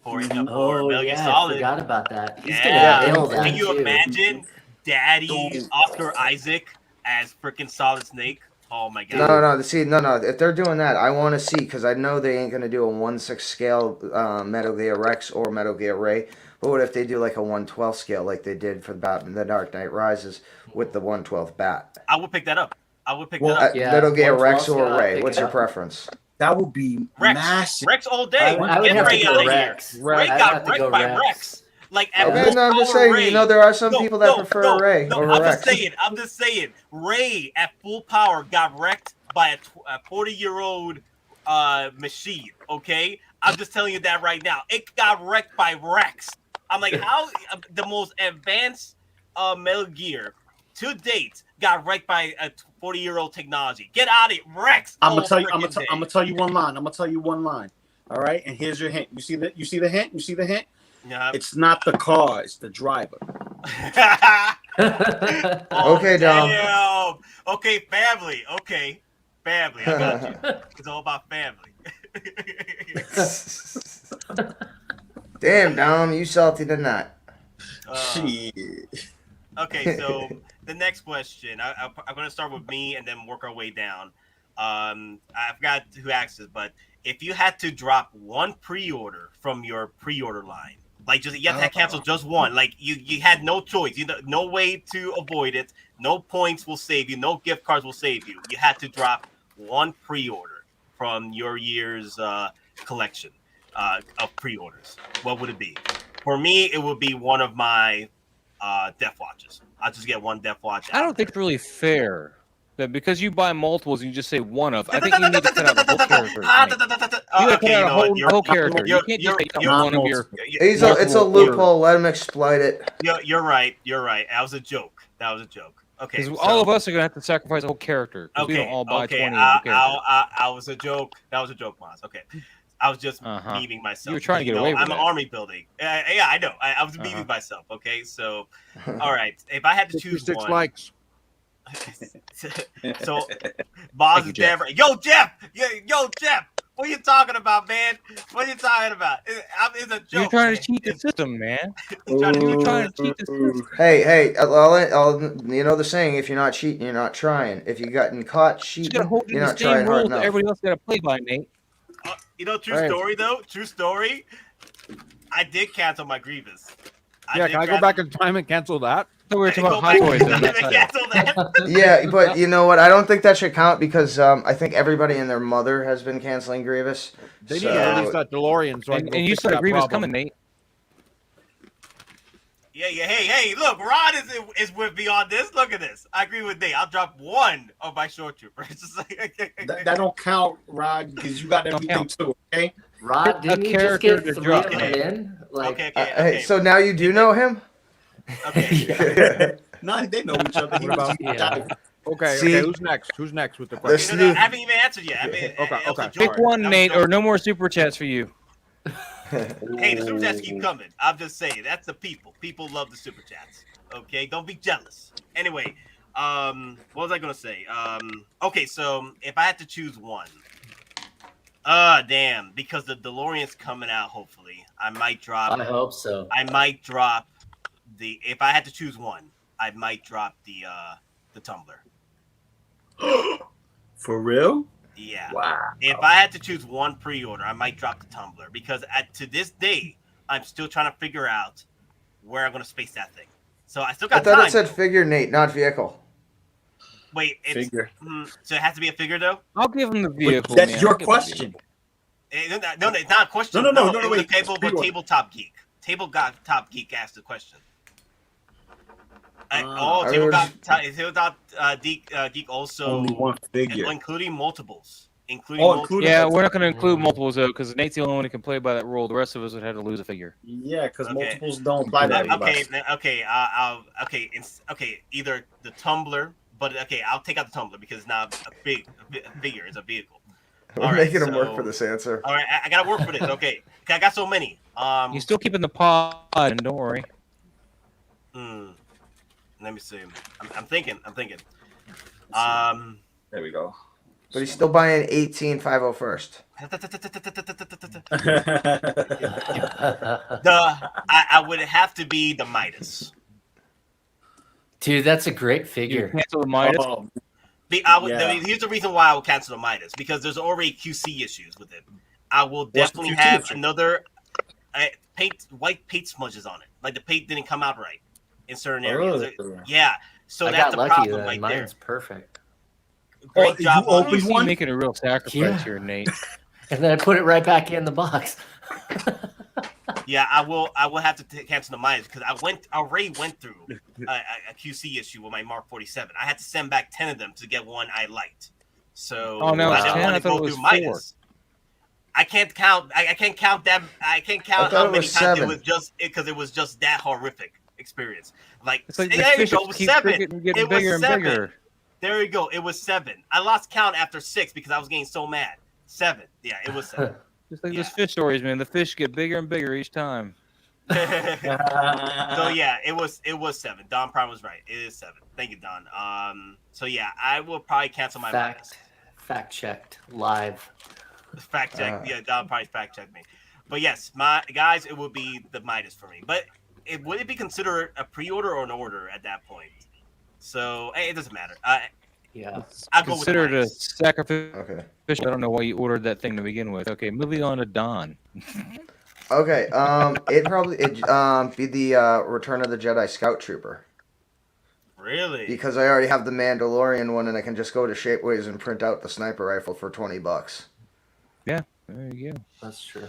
for Oh Metal Gear yeah, I Solid. forgot about that. He's Yeah. gonna nail that. Can you too. imagine Daddy Oscar Isaac as freaking Solid Snake? Oh my god. No. If they're doing that, I want to see, because I know they ain't gonna do a 1/6 scale Metal Gear Rex or Metal Gear Ray. But what if they do like a 1/12 scale, like they did for the Dark Knight Rises with the 1/12 bat? I would pick that up. I would pick Well, that up. Yeah, Metal Gear 1/12 Rex or scale, I'd Ray? pick What's it your up. preference? That would be Rex. massive. Rex all day. I would Get have to Ray go out of here. Rex. Ray I'd got have to wrecked go by Rex. Rex. Like at Okay, full no, I'm just power saying. Ray. You know, there are some people that prefer Ray over I'm Rex. I'm just saying. Ray at full power got wrecked by a 40-year-old machine. Okay, I'm just telling you that right now. It got wrecked by Rex. I'm like, how the most advanced Metal Gear to date got wrecked by a 40-year-old technology. Get out of it, Rex. I'm all gonna tell you. I'm freaking day. gonna tell you one line. I'm gonna tell you one line. All right, and here's your hint. You see that? You see the hint? You see the hint? Yeah. It's not the car. It's the driver. Oh, Okay, Dom. damn. Okay, family. Okay, family. I got you. It's all about family. Damn, Dom, you salty tonight. Shit. Okay, so the next question. I'm going to start with me and then work our way down. I forgot who asked this, but if you had to drop one pre-order from your pre-order line, like just you have to cancel just one, like you had no choice, no way to avoid it, no points will save you, no gift cards will save you. You had to drop one pre-order from your year's collection of pre-orders. What would it be? For me, it would be one of my Death Watches. I'll just get one Death Watch. I don't think it's really fair that because you buy multiples and you just say one of. I think you need to cut out the whole character. You got to cut out a whole character. You can't just take one of your. It's a loophole. Let him exploit it. You're right. That was a joke. Okay, Because all of us are gonna have to sacrifice a whole character. We don't all buy 20 of the characters. I was a joke. That was a joke, Maz. Okay. I was just memeing myself. You were trying to get away with I'm that. an army building. Yeah, I know. I was memeing myself. Okay, so all right. If I had to choose 56 one, likes. so Boz is Jeff. there. Yo, Jeff. Yo, Jeff. What are you talking about, man? What are you talking about? It's a joke. You're trying to man. cheat the system, man. Trying to- You're trying to cheat the system. Hey, you know the saying: if you're not cheating, you're not trying. If you gotten caught You cheating, gotta hold you you're the not same trying hard rules that enough. everybody else got to play by, Nate. True Right. story though. True story. I did cancel my Grievous. Yeah, can I go back in time and cancel that? So we were talking Go about Hot back Toys. in then, time that's and how- cancel that. Yeah, but you know what? I don't think that should count because I think everybody and their mother has been canceling Grievous. They need So- to release that DeLorean so I can And go you fix saw that Grievous problem. coming, Nate. Yeah. Hey, look, Ron is with me on this. Look at this. I agree with Nate. I'll drop one of my short troopers. That don't count, Rod, because you got everything count. too. Okay. Rod, didn't you just character get to 3 drop. of them in? Like, Okay. Hey, so now you do know him? Okay. No, they know each other. He What was- about- yeah. Okay, See? Who's next? Who's next with the This question? No, new- I haven't even answered yet. Okay. Pick one, Nate, or no more super chats for you. Hey, the super chats keep coming. I'm just saying, that's the people. People love the super chats. Okay, don't be jealous. Anyway, what was I gonna say? Okay, so if I had to choose one, damn, because the DeLorean's coming out. Hopefully, I might drop. I hope so. I might drop the. If I had to choose one, I might drop the tumbler. For real? Yeah. Wow. If I had to choose one pre-order, I might drop the tumbler because to this day, I'm still trying to figure out where I'm gonna space that thing. So I still I got thought time. it said figure, Nate, not vehicle. Wait, it's, Figure. so it has to be a figure though. I'll give him the vehicle. That's man. your I'll give him the question. vehicle. No, it's not a question. No, It was wait. Tabletop Geek. Tabletop Geek asked the question. I Tabletop Geek also Only one figure. including multiples. Including Yeah, we're not going to include multiples though, because Nate's the only one who can play by that rule. The rest of us would have to lose a figure. Yeah, because Okay. multiples don't apply to everybody. Okay. Either the tumbler, but okay, I'll take out the tumbler because it's not a figure; it's a vehicle. We're All right, making him work so- for this answer. All right, I gotta work for this. Okay, I got so many. You're still keeping the pod, and don't worry. Let me see. I'm thinking. There we go. But he's still buying 18,501st. I would have to be the Midas. Dude, that's a great You figure. cancel the Midas. Oh, Here's the reason why I would cancel the Midas, because there's already QC issues with it. I will What's the definitely QC have issue? another white paint smudges on it. Like the paint didn't come out right in certain areas. Oh. Yeah, so I that's got the lucky problem then. right there. Mine's perfect. Great you job on opened you. one? Making a real sacrifice Yeah. here, Nate. And then I put it right back in the box. Yeah, I will have to cancel the Midas because I already went through a QC issue with my Mark 47. I had to send back 10 of them to get one I liked. So Oh, now I it's didn't 10? want I to thought go it was through 4. Midas. I can't count. I can't count that. I can't count thought how it many was times 7. it was just because it was just that horrific experience. Like, It's like the there you fish go, it was keep 7. getting It was bigger and 7. bigger. There you go. It was 7. I lost count after 6 because I was getting so mad. 7. Yeah, it was 7. Just like Yeah. those fish stories, man. The fish get bigger and bigger each time. So yeah, it was 7. DonPrime was right. It is 7. Thank you, Don. So yeah, I will probably cancel my Midas. Fact checked live. Fact check. Yeah, Don probably fact checked me. But yes, my guys, it would be the Midas for me. But would it be considered a pre-order or an order at that point? So hey, it doesn't matter. Yeah. I'll go with Consider it a Midas. sacrifice. Okay. I don't know why you ordered that thing to begin with. Okay, moving on to Don. Okay. It'd be the Return of the Jedi Scout Trooper, Really? because I already have the Mandalorian one, and I can just go to Shapeways and print out the sniper rifle for $20. There you go. That's true.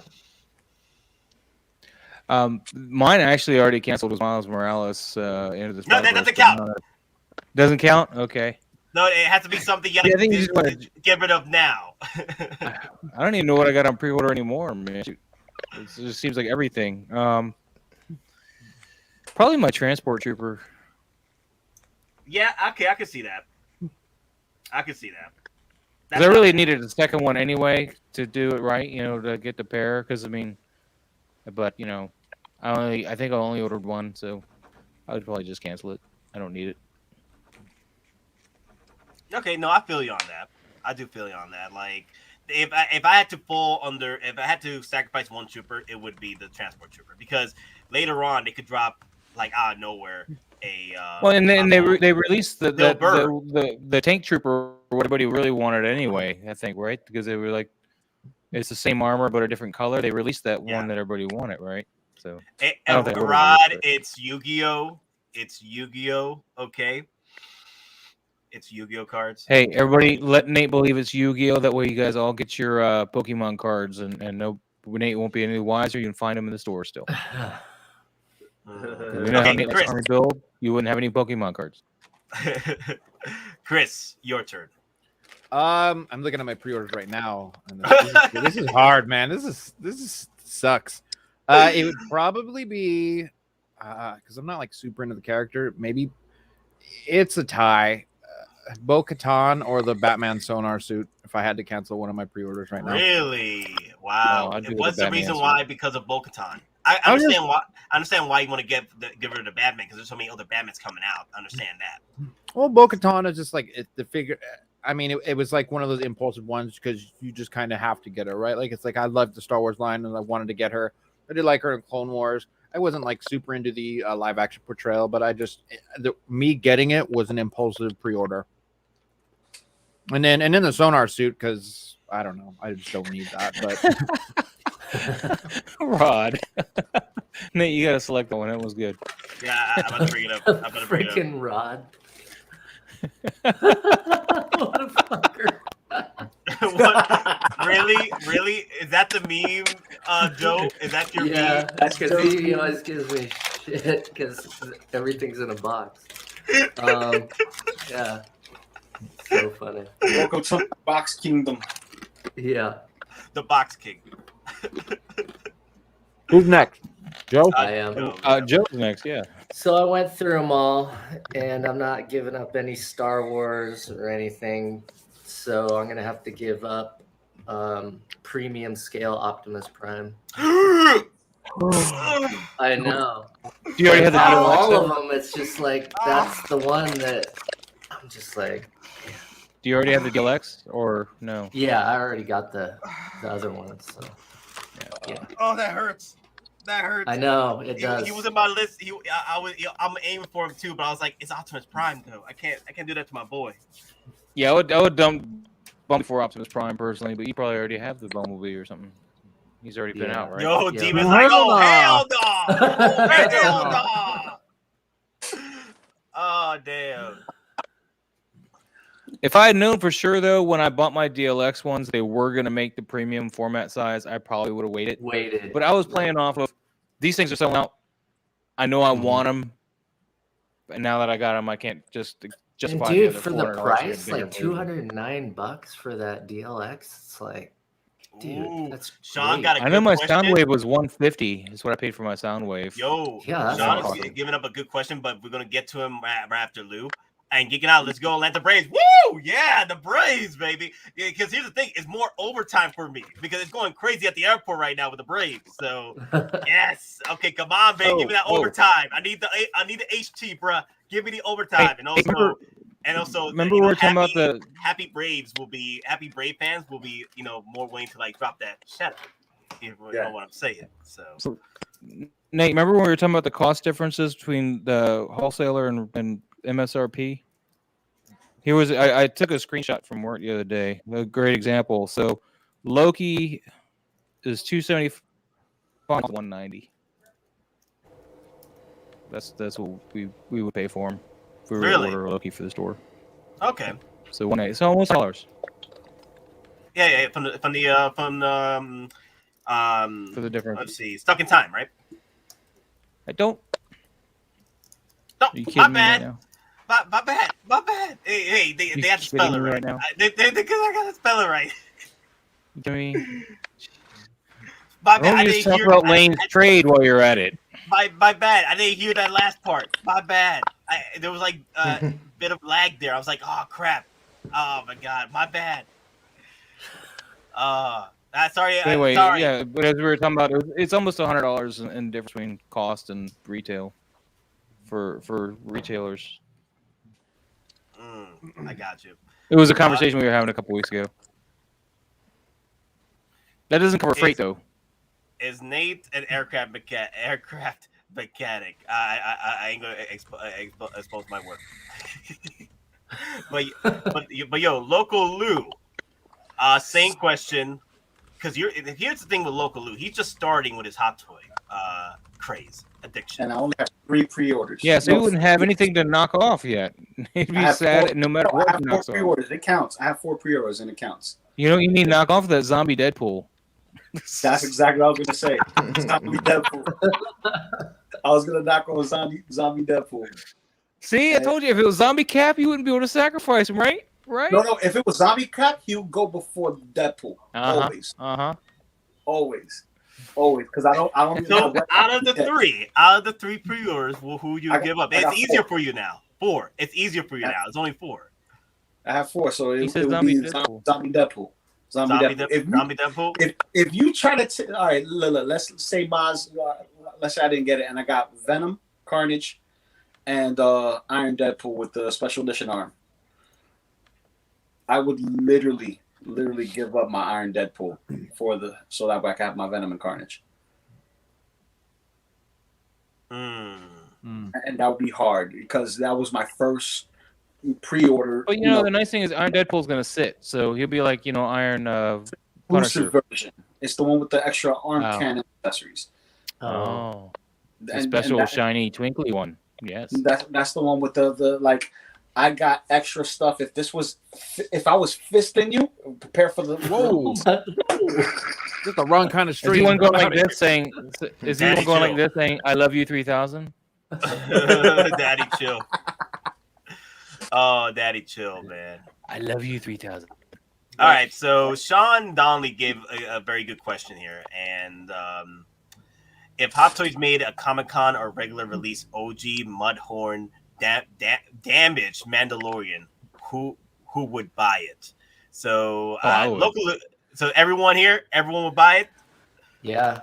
Mine actually already canceled was Miles Morales. Into the No, that doesn't count. Doesn't count? Okay. No, it has to be something you Yeah, I gotta think you just wanna- get rid of now. I don't even know what I got on pre-order anymore, man. It just seems like everything. Probably my transport trooper. Yeah, okay, I can see that. I can see that. 'Cause I really needed a second one anyway to do it right, to get the pair. Because but I think I only ordered one, so I would probably just cancel it. I don't need it. Okay, no, I feel you on that. I do feel you on that. Like, if I had to sacrifice one trooper, it would be the transport trooper, because later on they could drop like out of nowhere a. Well, and then they released Bill Burr. the tank trooper, what everybody really wanted anyway. I think, right? Because they were like, it's the same armor but a different color. They released that one that everybody wanted, right? So I don't think I would've Rod, used it. it's Yu-Gi-Oh. It's Yu-Gi-Oh. Okay. It's Yu-Gi-Oh cards. Hey, everybody, let Nate believe it's Yu-Gi-Oh. That way, you guys all get your Pokemon cards, and no, Nate won't be any wiser. You can find them in the store still. You know how Nate likes Chris. army build? You wouldn't have any Pokemon cards. Chris, your turn. I'm looking at my pre-orders right now, and this is hard, man. This is sucks. It would probably be because I'm not like super into the character. Maybe it's a tie, Bo-Katan or the Batman sonar suit. If I had to cancel one of my pre-orders right now, Really? Wow. No, I'd do What's the the reason Batman why? Because of Bo-Katan. I understand why you want to get rid of Batman, because there's so many other Batmans coming out. I understand that. well, Bo-Katan is just like the figure. I mean, it was like one of those impulsive ones because you just kind of have to get her, right? Like, it's like I loved the Star Wars line and I wanted to get her. I did like her in Clone Wars. I wasn't like super into the live action portrayal, but me getting it was an impulsive pre-order. And then the sonar suit, because I don't know, I just don't need that. But Rod. Nate, you got to select the one. It was good. Yeah, I'm about to bring it up. I'm about to bring it up. Freaking Rod. What a fucker. What? Really? Is that the meme, Joe? Is that your Yeah, meme? That's because he always gives me shit because everything's in a box. Yeah. So funny. Welcome to the Box Kingdom. Yeah, The Box King. who's next? Joe? I am. Joe's next, yeah. So I went through them all, and I'm not giving up any Star Wars or anything. So I'm gonna have to give up premium scale Optimus Prime. I I know. Do you already have the Out of DLX? all though? of them, it's just like that's the one that I'm just like, Do you already have the DLX or no? yeah, I already got the other ones. So yeah, Oh, that hurts. That hurts. I know it does. He was in my list. I'm aiming for him too, but I was like, it's Optimus Prime though. I can't do that to my boy. Yeah, I would dump before Optimus Prime personally, but you probably already have the Bumblebee or something. He's already been out, right? Yo, Yeah. Demon's like, oh hell no! Hell no! Oh damn. If I had known for sure though, when I bought my DLX ones, they were gonna make the premium format size, I probably would have waited. But I was playing off of these things are selling out. I know I want them, and now that I got them, I can't just justify. And dude, for the $400 price, to get a like bigger $209 for that DLX, it's like, dude, Ooh, that's Sean great. got a I know good my question. Soundwave was $150. Is what I paid for my Soundwave. Yo, Yeah, that's Sean awesome. is giving up a good question, but we're gonna get to him right after Lou. And geeking out, let's go Atlanta Braves. Woo! Yeah, the Braves, baby. Because here's the thing, it's more overtime for me because it's going crazy at the airport right now with the Braves. So yes, okay, come on, baby, give me that overtime. I need the HT, bruh. Give me the overtime, and also. Remember we were talking about the happy Brave fans will be, more willing to like drop that. Shut up. You know what I'm saying. So Nate, remember when we were talking about the cost differences between the wholesaler and MSRP? Here was I took a screenshot from work the other day. A great example. So Loki is $275, $190. That's what we would pay for him if we were to order Loki for the store. Okay. So $180. So almost $100. Yeah. From the for the difference. Let's see. Stuck in Time, right? I don't. No, Are you my kidding me bad. right now? My bad. Hey, they have to spell it right. now? Because I gotta spell it right. I mean, My bad. I don't just didn't talk hear about Lane's trade while you're at it. My bad. I didn't hear that last part. My bad. There was like a bit of lag there. I was like, oh crap. Oh my god. My bad. Sorry. Anyway, sorry. yeah, but as we were talking about, it's almost $100 in difference between cost and retail for retailers. I got you. It was a conversation we were having a couple weeks ago. That doesn't cover freight though. Is Nate an aircraft mechanic? I ain't gonna expose my work. but yo, Loco Lu. Same question. Because here's the thing with Loco Lu. He's just starting with his hot toy craze addiction. And I only have 3 pre-orders. Yeah, so he wouldn't have anything to knock off yet. He'd be sad no matter what. I have 4 pre-orders. It counts. I have 4 pre-orders and it counts. You know what you mean? Knock off that zombie Deadpool. That's exactly what I was going to say. Zombie Deadpool. I was going to knock on zombie Deadpool. See, I told you, if it was Zombie Cap, you wouldn't be able to sacrifice him, right? Right? No. If it was Zombie Cap, he would go before Deadpool. Always. Always. Because I don't. So out of the 3 pre-orders, who you give up? It's easier for you now. 4. It's easier for you now. It's only 4. I have 4, so it would Zombie be Deadpool. Zombie Deadpool. Zombie Deadpool. If you try to, all right, let's say Maz. Let's say I didn't get it, and I got Venom, Carnage, and Iron Deadpool with the special edition arm. I would literally give up my Iron Deadpool so that way I can have my Venom and Carnage. And that would be hard because that was my first pre-order. But the nice thing is Iron Deadpool's gonna sit, so he'll be like Iron Punisher Punisher. version. It's the one with the extra arm cannon accessories. Oh, the special shiny twinkly one. Yes, that's the one with the like. I got extra stuff. If I was fisting you, prepare for the whoa. Just the wrong kind of stream. Is he one going like this saying? Is he one going like this saying, "I love you 3000"? Daddy chill. Oh, daddy chill, man. I love you 3000. All right, so Sean Donnelly gave a very good question here, and if Hot Toys made a Comic-Con or regular release OG Mudhorn damaged Mandalorian, who would buy it? So So everyone will buy it. Yeah.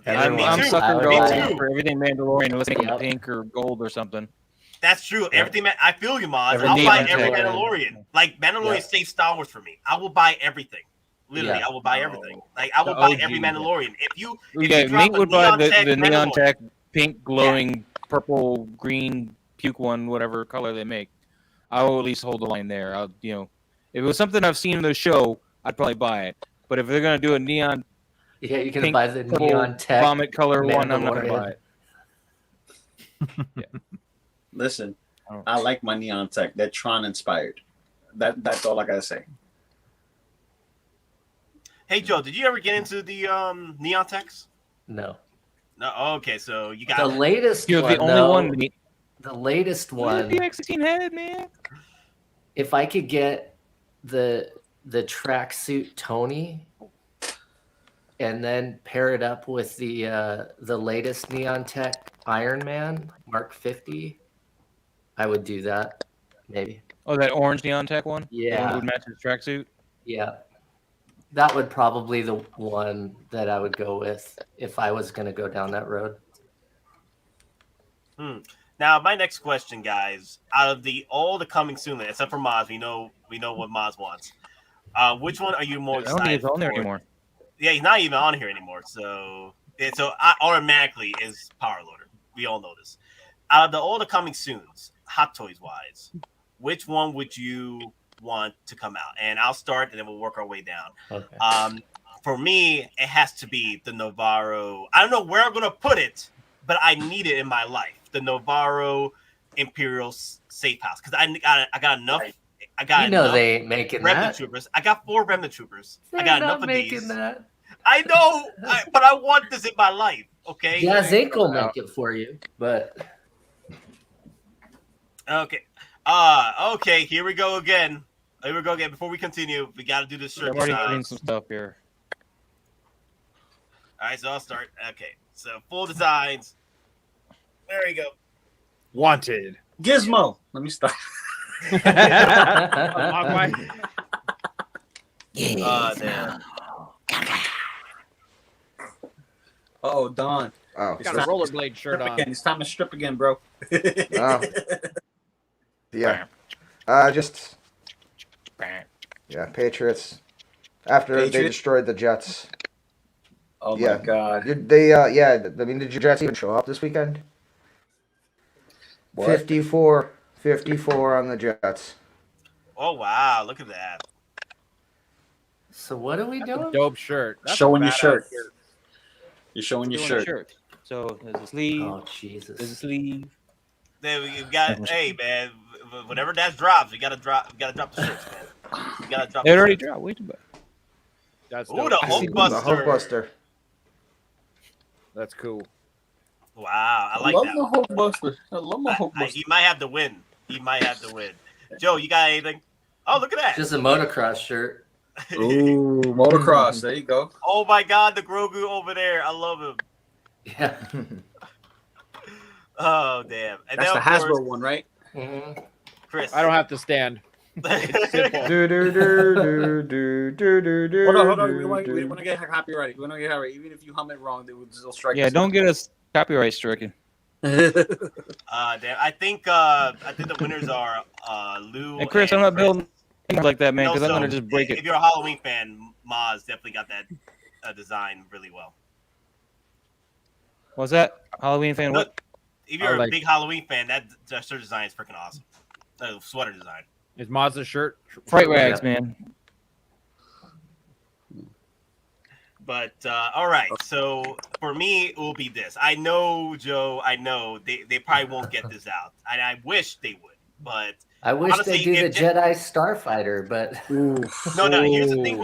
I'm Me too. sucker Me going too. for everything Mandalorian unless it's Yep. pink or gold or something. That's true. Yeah. Everything. I feel you, Maz. Every I'll buy neon every tag. Mandalorian. Like Mandalorian Yeah. stays Star Wars for me. I will buy everything. Literally, Yeah. I will buy everything. Like I will The buy OG, every yeah. Mandalorian. If you Yeah, drop Mink a would buy neon tech the neon Mandalorian- tech pink glowing purple green puke one, whatever color they make. I will at least hold the line there. If it was something I've seen in the show, I'd probably buy it. But if they're gonna do a neon Yeah, you can pink, buy the purple, neon tech vomit color one, I'm not gonna buy Mandalorian. it. Listen, Oh. I like my neon tech. They're Tron inspired. That's all I gotta say. Hey Joe, did you ever get into the neon techs? No. No. Okay, so you The got latest You're one, the only though, one. Nate. the latest Look at one, the X16 head, man. if I could get the tracksuit Tony and then pair it up with the latest Neon Tech Iron Man Mark 50, I would do that. Maybe. Oh, that orange neon tech one. Yeah. That would match his tracksuit. Yeah. That would probably the one that I would go with if I was going to go down that road. Now, my next question, guys, out of all the coming soon, except for Maz, we know what Maz wants. Which one are you more I don't think excited it's on there for? anymore. Yeah, he's not even on here anymore. So I automatically is Power Loader. We all know this. Out of all the coming soons, Hot Toys wise, which one would you want to come out? And I'll start, and then we'll work our way down. Okay. For me, it has to be the Navarro. I don't know where I'm gonna put it, but I need it in my life. The Navarro Imperial Safe House, because I got enough. I got enough they ain't making Remnant that. Troopers. I got 4 Remnant Troopers. They're I got not enough of making these. that. I know, but I want this in my life. Okay. Yeah, Zink will make it for you, but Okay. Okay. Here we go again. Before we continue, we got to do this shirt I'm already design. putting some stuff here. All right, so I'll start. Okay, so full designs. There we go. Wanted. Gizmo. Let me stop. Damn. Oh, Don. Oh, Got a rollerblade shirt on. Again. It's time to strip again, bro. Oh. Yeah. Just Patriots. After they Patriots? destroyed the Jets. Oh Yeah. my God. Did your Jets even show up this weekend? What? 54 on the Jets. Oh wow! Look at that. so what are we doing? Dope shirt. That's Showing a your badass shirt. You're showing your Doing a shirt. So there's a sleeve. Oh There's a Jesus! sleeve. Then we got. Hey man, whenever that drops, we gotta drop. We gotta drop the shirts, man. We gotta drop. It the already shirts. dropped. Wait a minute. That's Ooh, dope. the The Hulkbuster. Hulkbuster. That's cool. Wow, I like love that. my Hulkbuster. I love my Hulkbuster. He might have to win. Joe, you got anything? Oh, look at that. Just a motocross shirt. Ooh, motocross. There you go. Oh my God, the Grogu over there. I love him. Yeah. Oh damn. And That's then, the of Hasbro course, one, right? Mhm. Chris. I don't have to stand. It's simple. Hold on. We want to get copyrighted. We want to get copyrighted. Even if you hum it wrong, they will still strike. Yeah, us. don't get us copyright stricken. Damn. I think the winners are Lou And Chris, I'm not Chris. building things like that, man, And because I'm also, gonna just break if it. you're a Halloween fan, Maz definitely got that design really well. What's that? Halloween fan? What? If you're I a like- big Halloween fan, that shirt design is freaking awesome. Sweater design. Is Mazda's shirt? Fright rags, man. But all right, so for me, it will be this. I know, Joe. I know they probably won't get this out, and I wish they would. But I wish honestly, they do the if Jedi Starfighter, but no. Here's the thing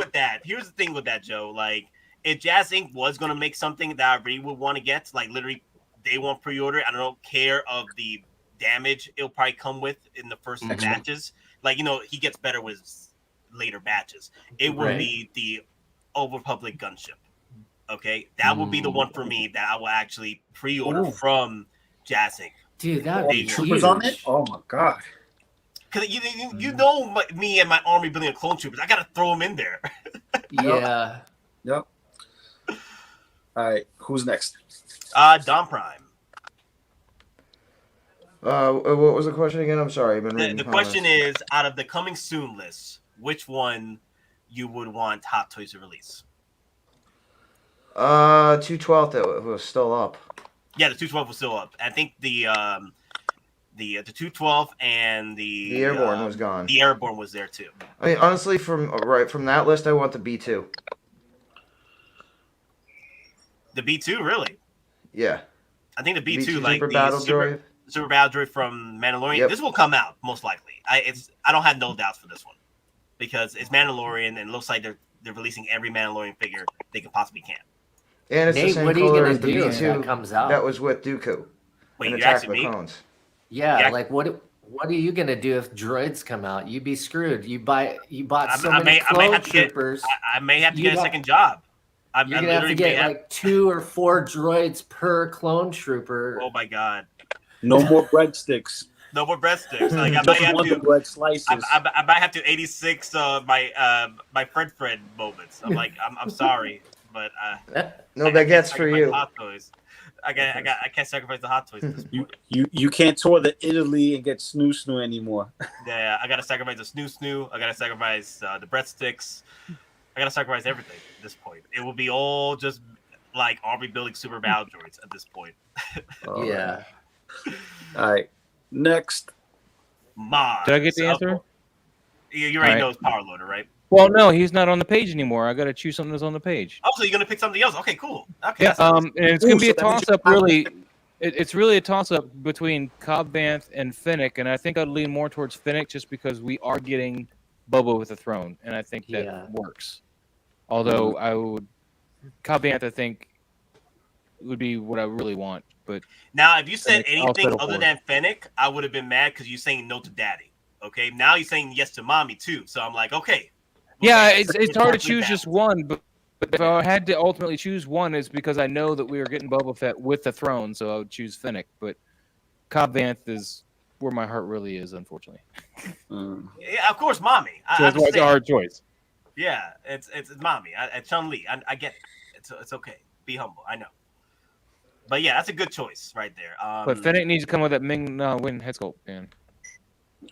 with that. Joe. Like, if Jazz Inc. was gonna make something that I really would want to get, like literally day one pre-order, I don't care of the damage it'll probably come with in the first batches. Like, he gets better with later batches. It will Right. be the Old Republic gunship. Okay, that will be the one for me that I will actually pre-order from Jazz Inc. dude, that would be Big huge. Troopers on it. Oh my God. Because you know me and my army building a clone troopers. I gotta throw them in there. Yeah. Yep. All right, who's next? DonPrime. What was the question again? I'm sorry, I've been reading The comments. question is, out of the coming soon list, which one you would want Hot Toys to release? 212 that was still up. Yeah, the 212 was still up. I think the 212 and The Airborne was gone. The Airborne was there too. I mean, honestly, from that list, I want the B2. The B2, really? Yeah. I think the B2, B2 like Super the Battle Droid. Super Battle Droid from Mandalorian. Yep. This will come out most likely. I don't have no doubts for this one because it's Mandalorian and it looks like they're releasing every Mandalorian figure they can possibly can. And it's Nate, the same what are you color gonna as the do if B2 that comes out? that was with Dooku. Wait, in you're Attack asking of the me? Clones. Yeah, Yeah. like what are you gonna do if droids come out? You'd be screwed. You bought so I many may clone have to get. troopers. I may have to You get a got- second job. You're gonna have to get like 2 or 4 droids per clone trooper. Oh my god! No more breadsticks. No more breadsticks. Like I might Just have want the to. bread slices. I might have to 86 my friend moments. I'm like I'm sorry, but No I can't baguettes for sacrifice you. Hot Toys. I can't sacrifice the Hot Toys at this point. You can't tour the Italy and get snoo anymore. Yeah, I gotta sacrifice the snoo. I gotta sacrifice the breadsticks. I gotta sacrifice everything at this point. It will be all just like army building super battle droids at this point. Yeah. All right. Next. Mars. Did I get the answer? You already All know right. it's Power Loader, right? Well, no, he's not on the page anymore. I got to choose something that's on the page. Oh, so you're gonna pick something else? Okay, cool. Okay. Yeah, that's and it's gonna Ooh, be so a that means toss up. Really, it's really a toss up between Cobb Vanth and Fennec, and I think I'd lean more towards Fennec just because we are getting Boba with a throne, and I think that Yeah. works. Although I would Cobb Vanth, I think would be what I really want, but Now, if you said I'll anything settle other for than Fennec, I would have been mad because you're saying no to Daddy. Okay, now you're saying yes to Mommy too. So I'm like, okay. yeah, Okay, it's hard to perfectly choose just one. But if I had to ultimately choose one, it's because I know that we are getting Boba Fett with the throne, so I would choose Fennec. But Cobb Vanth is where my heart really is, unfortunately. Yeah, of course, Mommy. I So that's why it's a understand. hard choice. Yeah, it's Mommy. Chun-Li. I get it. It's okay. Be humble. I know. But yeah, that's a good choice right there. But Fennec needs to come with that Ming Na Wen head sculpt, man.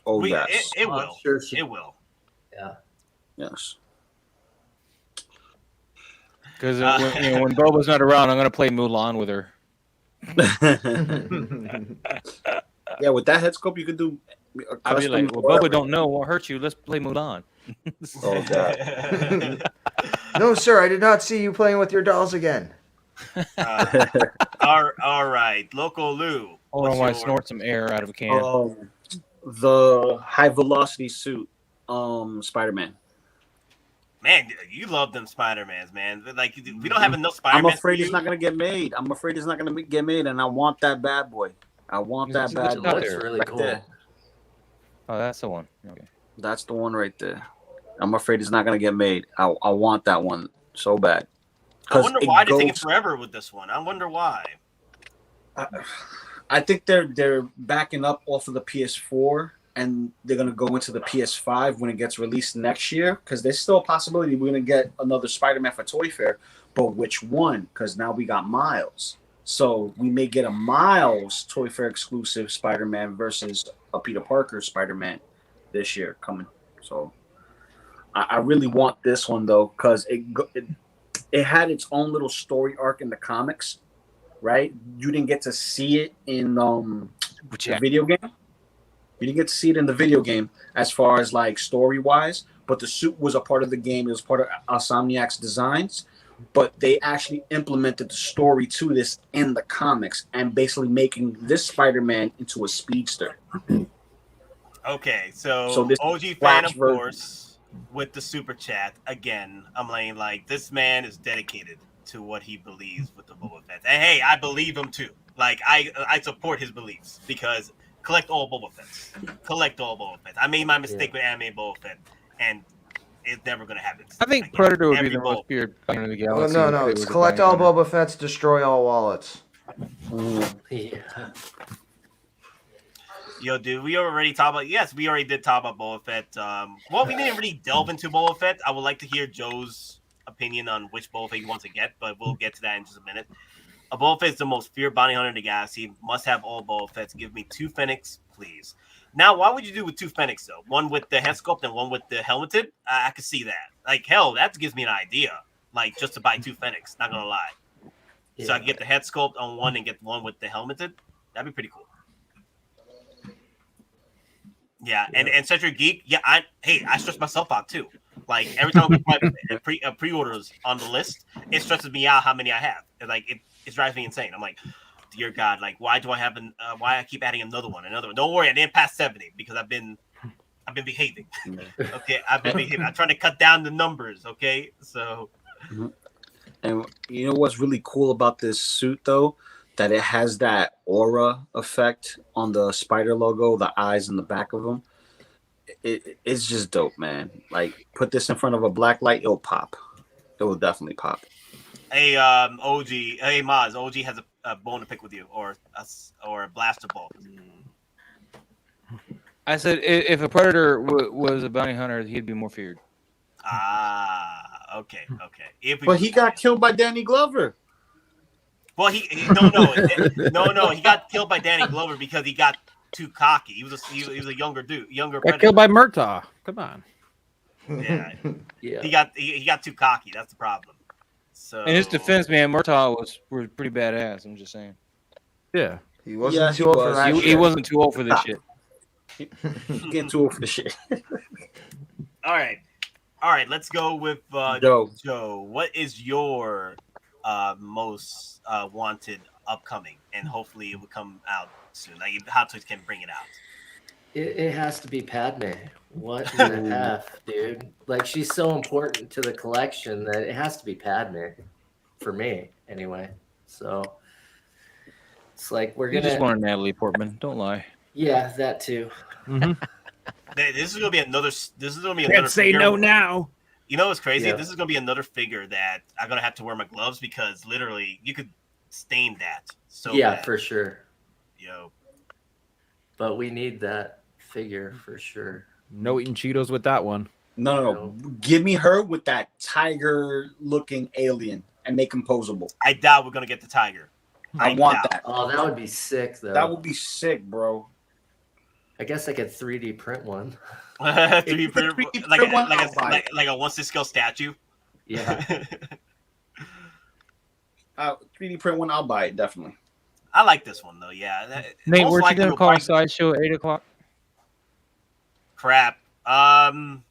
Oh, yes. It Oh, will. sure. It will. Yeah. Yes. Because when Boba's not around, I'm gonna play Mulan with her. Yeah, with that head sculpt, you could do a I'll be custom like, well, whatever. Boba don't know won't hurt you. Let's play Mulan. Oh, God. No, sir, I did not see you playing with your dolls again. All right, Loco Lu. Hold on, while I snort some air out of a can. The high velocity suit, Spider-Man. Man, you love them Spider-Mans, man. Like we don't have enough Spider-Man. I'm afraid it's not gonna get made. I'm afraid it's not gonna get made, and I want that bad boy. I want that It's bad It out boy. looks there. really Right cool. there. Oh, that's the one. Okay. That's the one right there. I'm afraid it's not gonna get made. I want that one so bad. I wonder why they're taking goes- forever with this one. I wonder why. I think they're backing up off of the PS4, and they're gonna go into the PS5 when it gets released next year. Because there's still a possibility we're gonna get another Spider-Man for Toy Fair, but which one? Because now we got Miles, so we may get a Miles Toy Fair exclusive Spider-Man versus a Peter Parker Spider-Man this year coming. So I really want this one though, because it had its own little story arc in the comics. Right, you didn't get to see it in the video game. You didn't get to see it in the video game as far as like story wise, but the suit was a part of the game. It was part of Insomniac's designs, but they actually implemented the story to this in the comics and basically making this Spider-Man into a speedster. Okay, so So this OG fan, Flash of version. course, with the super chat again. I'm like this man is dedicated to what he believes with the Boba Fett. And hey, I believe him too. Like I support his beliefs because collect all Boba Fetts. Collect all Boba Fetts. I made my mistake with anime Boba Fett, and it's never gonna happen. I think again. Predator would be Every the Boba- most feared fighter in the Well, galaxy. no, if no. they It's were to collect bang all on it. Boba Fett's, destroy all wallets. Yeah. Yo, dude, we already talked about. Yes, we already did talk about Boba Fett. Well, we didn't really delve into Boba Fett. I would like to hear Joe's opinion on which Boba Fett he wants to get, but we'll get to that in just a minute. A Boba Fett is the most feared bounty hunter in the galaxy. Must have all Boba Fetts. Give me 2 Pheonix, please. Now, why would you do with 2 Pheonix though? One with the head sculpt and one with the helmeted. I could see that. Like hell, that gives me an idea. Like just to buy 2 Pheonix. Not gonna lie. Yeah. So I can get the head sculpt on one and get one with the helmeted. That'd be pretty cool. Yeah, and Century Geek, yeah, I stress myself out too. Like every time we put pre-orders on the list, it stresses me out how many I have. It drives me insane. I'm like, dear God, like why do I have why I keep adding another one? Don't worry, I didn't pass 70 because I've been behaving. Okay, I've been behaving. I'm trying to cut down the numbers. Okay, so. And you know what's really cool about this suit though? That it has that aura effect on the spider logo, the eyes in the back of them. It's just dope, man. Like, put this in front of a black light, it'll pop. It will definitely pop. Hey, OG. Hey, Maz. OG has a bone to pick with you, or a blaster bolt. I said if a predator was a bounty hunter, he'd be more feared. Okay. But he got killed by Danny Glover. Well, no. He got killed by Danny Glover because he got too cocky. He was a younger dude, Got predator. killed by Murtaugh. Come on. Yeah. Yeah. He got too cocky. That's the problem. So In his defense, man, Murtaugh was pretty badass. I'm just saying. Yeah. He wasn't too old for that He shit. wasn't too old for this shit. Getting too old for shit. All right. Let's go with Joe. Joe. What is your most wanted upcoming, and hopefully it will come out soon. Like if Hot Toys can bring it out. It has to be Padme. What in the F, dude? Like she's so important to the collection that it has to be Padme, for me anyway. So it's like we're You gonna. just wanted Natalie Portman. Don't lie. Yeah, that too. Mm-hmm. This is gonna be another. Can't say figure. no now. You know what's crazy? Yeah. This is gonna be another figure that I'm gonna have to wear my gloves because literally you could stain that. So Yeah, bad. for sure. Yo. But we need that figure for sure. No eating Cheetos with that one. No. Give me her with that tiger-looking alien and make him posable. I doubt we're gonna get the tiger. I want doubt. that. Oh, that would be sick though. That would be sick, bro. I guess I could 3D print one. 3D print, 3D like print one, a I'll buy it. 1/6 scale statue. Yeah. 3D print one, I'll buy it, definitely. I like this one though. Yeah. Nate, Most weren't you likely gonna we'll call probably- Sideshow at 8:00? Crap. I'm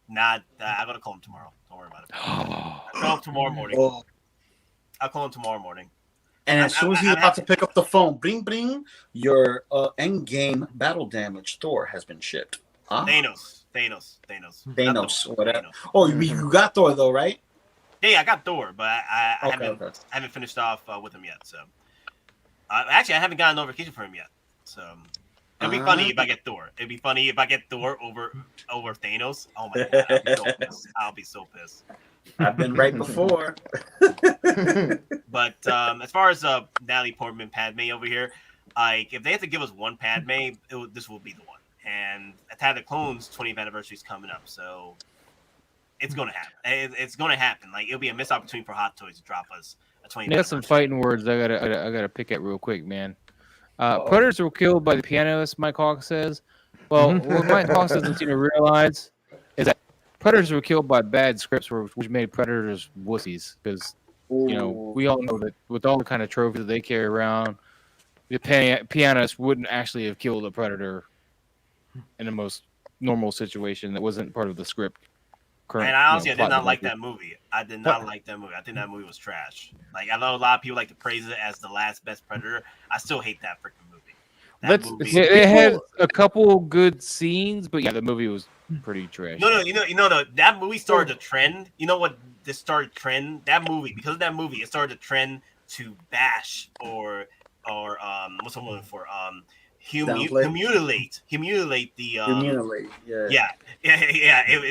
gonna call him tomorrow. Don't worry about it. I'll call him tomorrow morning. Oh. I'll call him tomorrow morning. And as soon as he's about to pick up the phone, bring, your endgame battle damage Thor has been shipped. Huh? Thanos, whatever. Thanos. Oh, you got Thor though, right? Yeah, I got Thor, but I Okay. haven't finished off with him yet. So actually, I haven't gotten a notification for him yet. So it'd be funny if I get Thor. It'd be funny if I get Thor over Thanos. Oh my God, I'll be so pissed. I've been right before. But as far as Natalie Portman, Padme over here, like if they have to give us one Padme, this will be the one. And Attack of the Clones 20th anniversary is coming up, so it's gonna happen. It's gonna happen. Like it'll be a missed opportunity for Hot Toys to drop us a 20th. I got some fighting words I gotta pick at real quick, man. Predators were killed by the pianist, Mike Hawk says. Well, what Mike Hawk doesn't seem to realize is that predators were killed by bad scripts, which made predators wussies. Because we all know that with all the kind of trophies that they carry around, the pianist wouldn't actually have killed a predator in the most normal situation that wasn't part of the script. And I honestly, I did not like that movie. I did not like that movie. I think that movie was trash. Like I know a lot of people like to praise it as the last best Predator. I still hate that freaking movie. It had a couple good scenes, but yeah, the movie was pretty trash. No, that movie started a trend. You know what? This started trend. That movie, because of that movie, it started a trend to bash or what's the word for humiliate the Humiliate. yeah.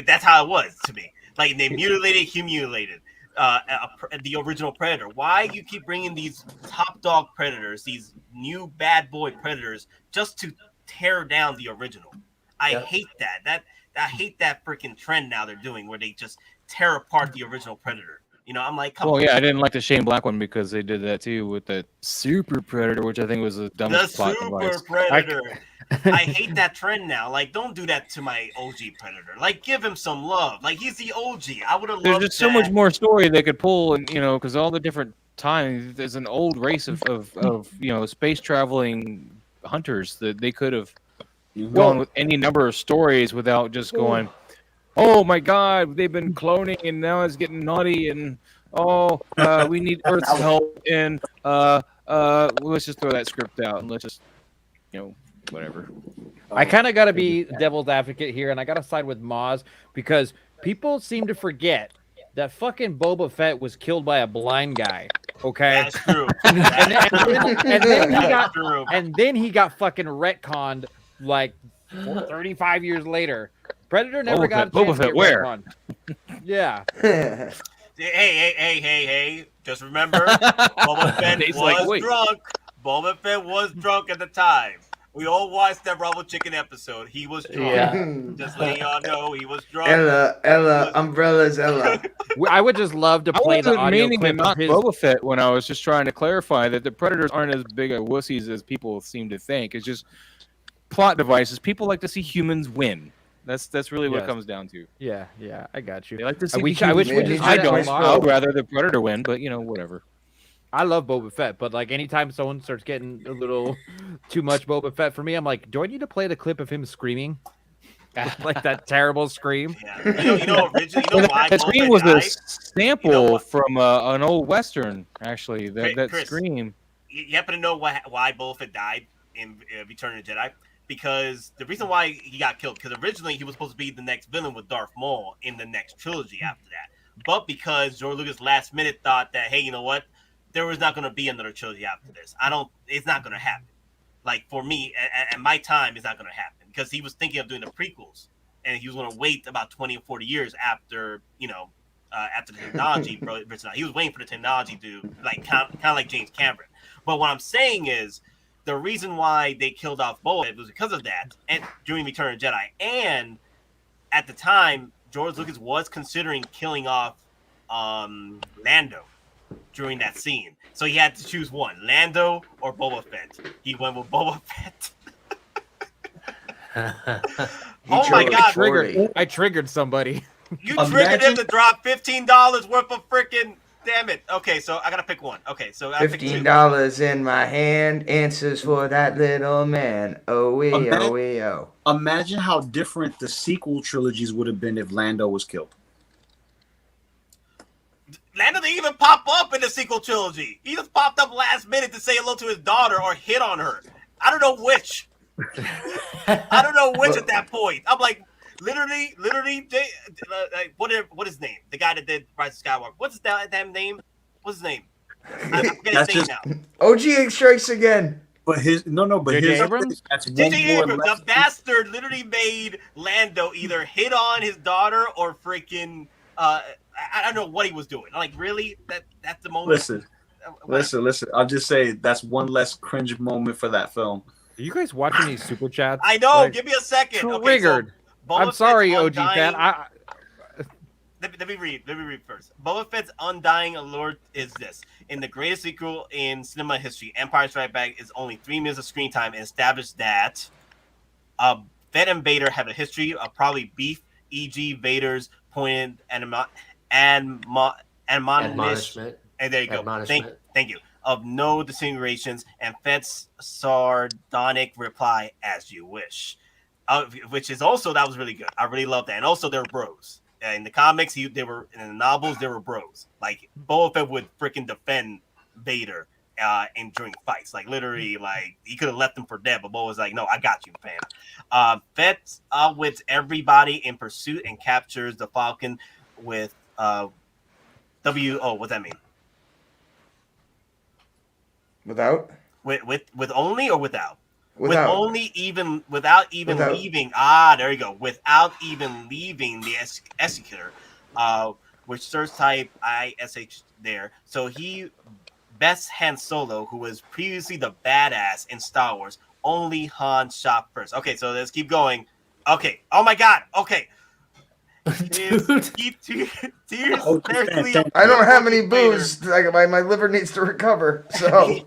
That's how it was to me. Like they humiliated the original Predator. Why you keep bringing these top dog Predators, these new bad boy Predators, just to tear down the original. I Yep. hate that. I hate that freaking trend now they're doing where they just tear apart the original Predator. You know, I'm like, come Well, on. yeah, I didn't like the Shane Black one because they did that too with the Super Predator, which I think was the The dumbest plot Super device. Predator. I hate that trend now. Like, don't do that to my OG Predator. Like, give him some love. Like, he's the OG. I would have There's loved just so much more story they could pull, and you know, because all the different times there's an old race of you know, space traveling hunters that they could have gone with any number of stories without just going, oh my God, they've been cloning and now it's getting naughty and we need Earth's help and let's just throw that script out and let's just, you know, whatever. I kind of got to be devil's advocate here, and I got to side with Moz because people seem to forget that fucking Boba Fett was killed by a blind guy. Okay, That's true. And then he got fucking retconned like 35 years later. Predator never got a chance Boba to Fett get where? retconned. Yeah. Hey. Just remember, Boba Fett He's was like, wait. drunk. Boba Fett was drunk at the time. We all watched that Rebel Chicken episode. He was drunk. Yeah. Just letting y'all know he was drunk. Ella, umbrellas, Ella. I would just love to I play the wasn't audio meaning to clip of knock his. Boba Fett when I was just trying to clarify that the Predators aren't as big of wussies as people seem to think. It's just plot devices. People like to see humans win. That's really what it Yes. comes down to. Yeah, I got you. They like to see. I wish the we humans just win. I did that don't. live. I would rather the Predator win, but you know, whatever. I love Boba Fett, but like anytime someone starts getting a little too much Boba Fett for me, I'm like, do I need to play the clip of him screaming? Like that terrible scream. Yeah. You know, originally, you know why That Boba scream Fett was a died? sample You know what? from an old western, actually. That Chris, scream. You happen to know why Boba Fett died in Return of the Jedi? Because the reason why he got killed, because originally he was supposed to be the next villain with Darth Maul in the next trilogy after that. But because George Lucas last minute thought that, hey, you know what? There was not going to be another trilogy after this. It's not going to happen. Like, for me, at my time, it's not going to happen. Because he was thinking of doing the prequels. And he was going to wait about 20 or 40 years after, after the technology. He was waiting for the technology to, like, kind of like James Cameron. But what I'm saying is, the reason why they killed off Boba was because of that, and during Return of the Jedi. And at the time, George Lucas was considering killing off Lando during that scene. So he had to choose one, Lando or Boba Fett. He went with Boba Fett. Oh my God. I triggered somebody. You triggered him to drop $15 worth of freaking... Damn it. Okay, so I gotta pick one. Okay, so I picked two. $15 in my hand, answers for that little man. Oh. Imagine how different the sequel trilogies would have been if Lando was killed. Lando didn't even pop up in the sequel trilogy. He just popped up last minute to say hello to his daughter or hit on her. I don't know which. At that point. I'm like, literally, what is his name? The guy that did Rise of Skywalker. What's his damn name? What's his name? I forget his name now. OG strikes again. But here's Abrams? that's J.J. one Abrams, the bastard, literally made Lando either hit on his daughter or freaking I don't know what he was doing. Like, really? That's the moment. Listen. I'll just say that's one less cringe moment for that film. Are you guys watching these super chats? I know. Give me a second. Triggered. Okay, so I'm sorry, OG fan. Let me read first. Boba Fett's undying allure is this. In the greatest sequel in cinema history, Empire Strikes Back is only 3 minutes of screen time and established that Fett and Vader have a history of probably beef, e.g. Vader's pointed admonishment. And there you go. Thank you. Of no disintegrations and Fett's sardonic reply, as you wish. Which is also, that was really good. I really love that. And also, they're bros. In the comics, they were in the novels, they were bros. Like, Boba Fett would freaking defend Vader and during fights. Like, literally, like, he could have left him for dead, but Boba was like, no, I got you, fam. Fett outwits everybody in pursuit and captures the Falcon with what's that mean? Without? With only or without? Without. Without even leaving. There you go. Without even leaving the executor, which search type ISH there. So he best Han Solo, who was previously the badass in Star Wars. Only Han shot first. Okay, so let's keep going. Okay. Oh my God. Okay. Tears directly. I don't have any booze. Like, my liver needs to recover. So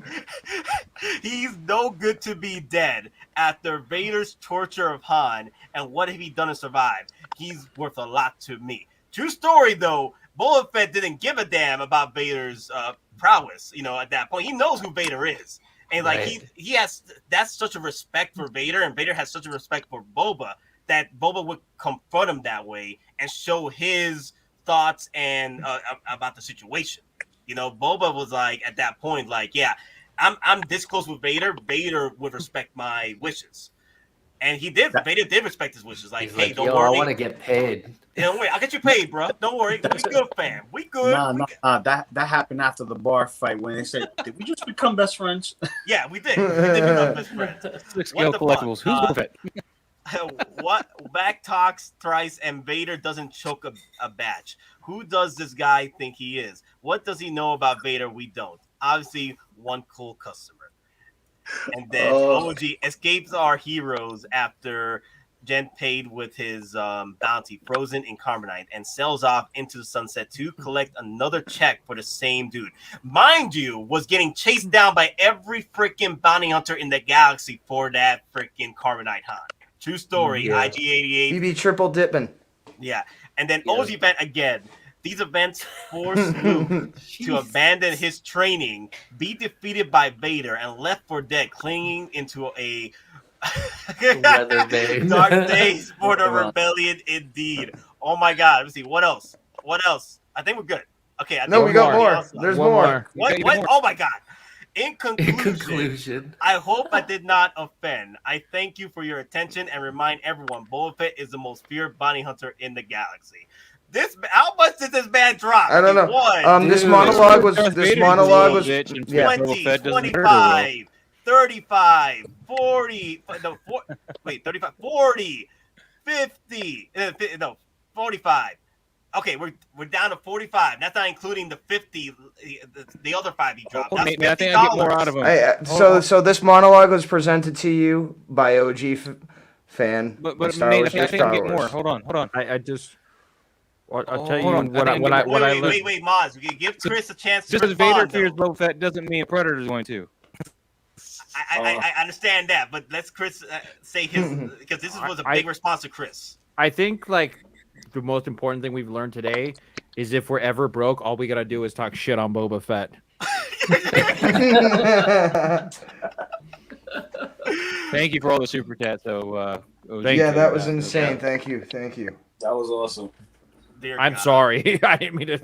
he's no good to be dead after Vader's torture of Han. And what have he done to survive? He's worth a lot to me. True story, though. Boba Fett didn't give a damn about Vader's prowess. You know, at that point, he knows who Vader is, and like he has that's such a respect for Vader, and Vader has such a respect for Boba that Boba would confront him that way and show his thoughts and about the situation. You know, Boba was like at that point, like, yeah, I'm this close with Vader. Vader would respect my wishes. And he did. Vader did respect his wishes. Like, hey, don't worry. I want to get paid. Don't worry. I'll get you paid, bro. Don't worry. We good, fam. We good. That happened after the bar fight when they said, "Did we just become best friends?" Yeah, we did. We did become best friends. Scale collectibles. Who's Boba Fett? What? Back talks thrice, and Vader doesn't choke a batch. Who does this guy think he is? What does he know about Vader? We don't. Obviously, one cool customer. And then OG escapes our heroes after Jen paid with his bounty, frozen in carbonite, and sails off into the sunset to collect another check for the same dude. Mind you, was getting chased down by every freaking bounty hunter in the galaxy for that freaking carbonite hunt. True story. Yeah. IG-88. BB triple dipping. Yeah. And then OG event again. These events force Luke to abandon his training, be defeated by Vader, and left for dead, clinging into a dark days for the rebellion indeed. Oh my God. Let me see. What else? I think we're good. Okay. We got more. There's more. What? Oh my God. In conclusion, I hope I did not offend. I thank you for your attention and remind everyone Boba Fett is the most feared bounty hunter in the galaxy. How much did this man drop? I don't know. This monologue was 20, 25, 35, 40. No, 35, 40, 50. No, 45. Okay, we're down to 45. That's not including the 50, the other 5 he dropped. I think I get more out of him. So this monologue was presented to you by OG fan. But Nate, I think I get more. Hold on. I just. I'll tell you what I learned. Wait, Moz. Give Chris a chance to just respond. Just as Vader fears Boba Fett doesn't mean Predator is going to. I understand that, but let's Chris say his because this was a big response to Chris. I think like the most important thing we've learned today is if we're ever broke, all we gotta do is talk shit on Boba Fett. Thank you for all the super chats. So that was insane. Thank you. That was awesome. I'm sorry. I didn't mean to.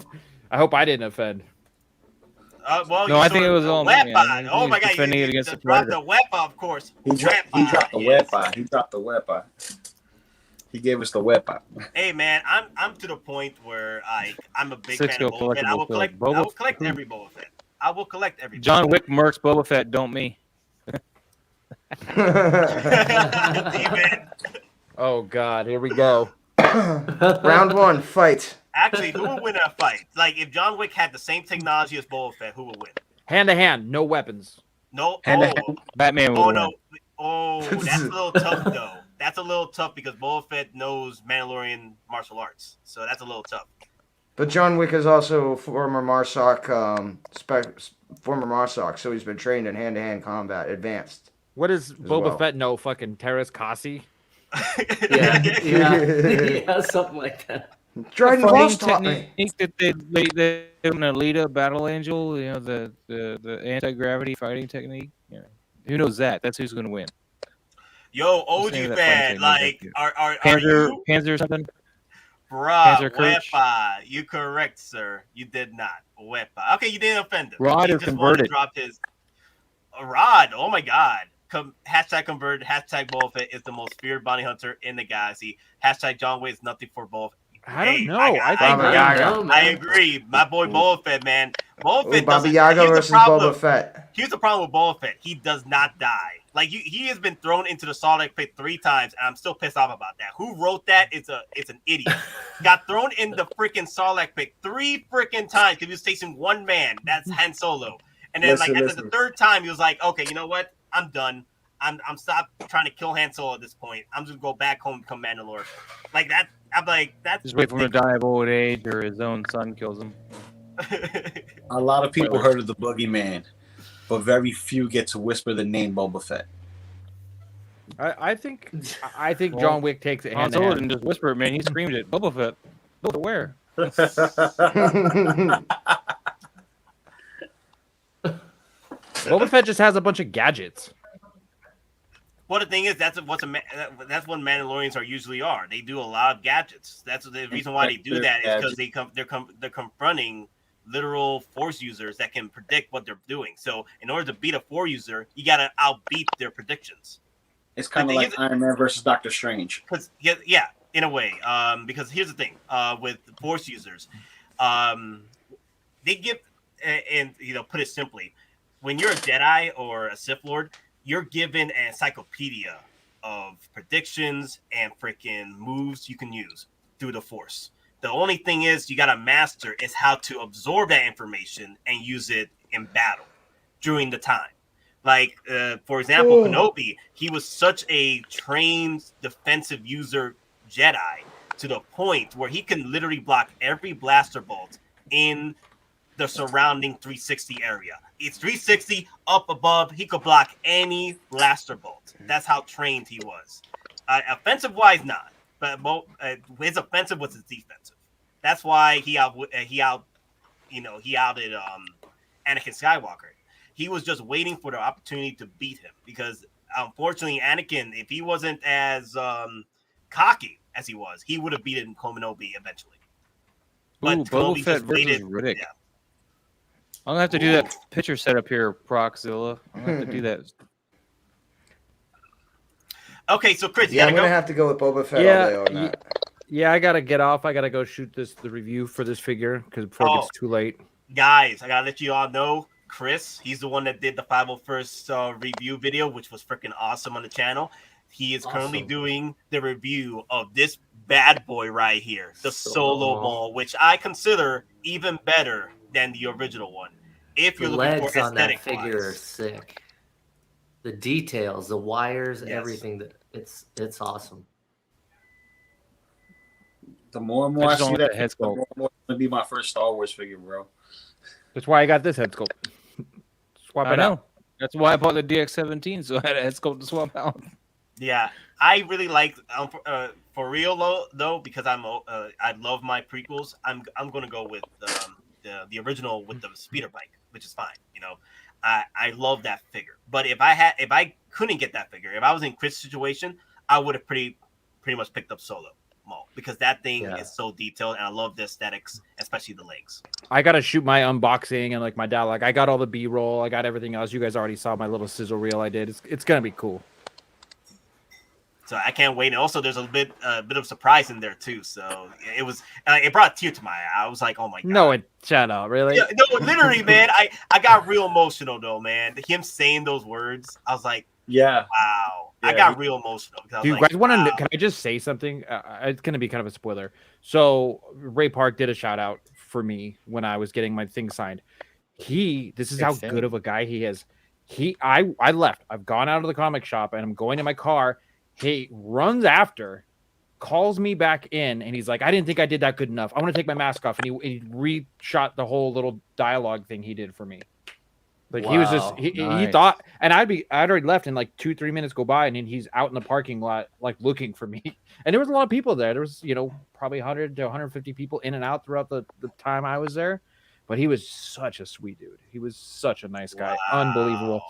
I hope I didn't offend. No, I think it was all me. Oh my God! Defending it against the dropped the weapon, of course. He dropped the weapon. He dropped the weapon. He gave us the weapon. Hey man, I'm to the point where I'm a big fan of Boba Fett. I will collect every Boba Fett. I will collect every. John Wick mercs Boba Fett, don't me. Oh God, here we go. Round 1, fight. Actually, who would win a fight? Like, if John Wick had the same technology as Boba Fett, who would win? Hand to hand, no weapons. No. Batman would win. No. Oh, that's a little tough, though. That's a little tough because Boba Fett knows Mandalorian martial arts. So that's a little tough. But John Wick is also former MARSOC, so he's been trained in hand-to-hand combat, advanced. What does Boba Fett know? Fucking Terrace Kasi? Yeah, something like that. Dryden Voss taught me. That they an Alita Battle Angel, you know, the anti-gravity fighting technique. Yeah. Who knows that? That's who's going to win. Yo, OG fan, like, are Panzer, you? Panzer or something? Bruh, Wepa. You correct, sir. You did not. Wepa. Okay, you didn't offend him. Rod or converted? Dropped his Rod. Oh my God. Hashtag converted. Hashtag Boba Fett is the most feared bounty hunter in the galaxy. Hashtag John Wick is nothing for both. I don't know. I agree. My boy Boba Fett, man. Boba Fett Baba Yaga versus Boba Fett. Here's the problem with Boba Fett. He does not die. Like he has been thrown into the Sarlacc pit 3 times, and I'm still pissed off about that. Who wrote that? It's an idiot. Got thrown in the freaking Sarlacc pit 3 freaking times because he was chasing one man. That's Han Solo. And then Listen, like after listen. the third time, he was like, okay, you know what? I'm done. I'm stop trying to kill Han Solo at this point. I'm just gonna go back home and become Mandalore. Like that. I'm like that's Just wait for him to die of old age, or his own son kills him. A lot of people Spoilers. heard of the Boogeyman, but very few get to whisper the name Boba Fett. I think Well, John Wick takes it Han hand in Solo hand. didn't just whisper it, man. He screamed it. Boba Fett. Boba, where? Boba Fett just has a bunch of gadgets. Well, the thing is, that's what Mandalorians are usually are. They do a lot of gadgets. That's the reason why they do that is because they're confronting literal Force users that can predict what they're doing. So, in order to beat a Force user, you gotta outbeat their predictions. It's kind of like Iron Man versus Doctor Strange. Because yeah, in a way. Because here's the thing with Force users, they give and put it simply, when you're a Jedi or a Sith Lord, you're given an encyclopedia of predictions and freaking moves you can use through the Force. The only thing is you got to master is how to absorb that information and use it in battle during the time. Like, for example, Kenobi, he was such a trained defensive user Jedi to the point where he can literally block every blaster bolt in the surrounding 360 area. It's 360 up above. He could block any blaster bolt. That's how trained he was. Offensive wise, not, but his offensive was his defensive. That's why he outed Anakin Skywalker. He was just waiting for the opportunity to beat him because unfortunately, Anakin, if he wasn't as cocky as he was, he would have beaten Kenobi eventually. But Boba Fett versus Riddick. Yeah. I'm gonna have to do that picture setup here, Proxilla. I'm gonna have to do that. Okay, so Chris, Yeah, I'm gonna have to go with Boba Fett all day on that. Yeah, I gotta get off. I gotta go shoot the review for this figure before it gets too late. Guys, I gotta let you all know, Chris, he's the one that did the 501st review video, which was freaking awesome on the channel. He is currently doing the review of this bad boy right here, the Solo Ball, which I consider even better than the original one. If you're looking for on that aesthetic figure are sick. The details, the wires, everything. It's awesome. The more and more I just don't see like that, the head the more sculpt. and more it's gonna be my first Star Wars figure, bro. That's why I got this head sculpt. Swap I it know. out. That's why I bought the DX-17, so I had a head sculpt to swap out. Yeah, I really like for real though because I love my prequels. I'm gonna go with the original with the speeder bike, which is fine. I love that figure. But if I couldn't get that figure, if I was in Chris' situation, I would have pretty much picked up Solo because that thing is so detailed and I love the aesthetics, especially the legs. I gotta shoot my unboxing and like my dad. Like I got all the B-roll. I got everything else. You guys already saw my little sizzle reel I did. It's gonna be cool. So I can't wait. And also, there's a bit of surprise in there too. So it was it brought a tear to my eye. I was like, oh my god. No, shut up, really? Yeah, no, literally, man. I got real emotional though, man. Him saying those words, I was like, yeah, wow. Yeah. I got real emotional. Do you guys want to? Can I just say something? It's gonna be kind of a spoiler. So Ray Park did a shout out for me when I was getting my thing signed. This is how good of a guy he is. I left. I've gone out of the comic shop and I'm going to my car. He runs after, calls me back in, and he's like, I didn't think I did that good enough. I want to take my mask off. And he reshot the whole little dialogue thing he did for me. Like he was just he thought, and I'd already left, and like 2-3 minutes go by, and then he's out in the parking lot like looking for me. And there was a lot of people there. There was probably 100 to 150 people in and out throughout the time I was there. But he was such a sweet dude. He was such a nice guy. Wow. Unbelievable.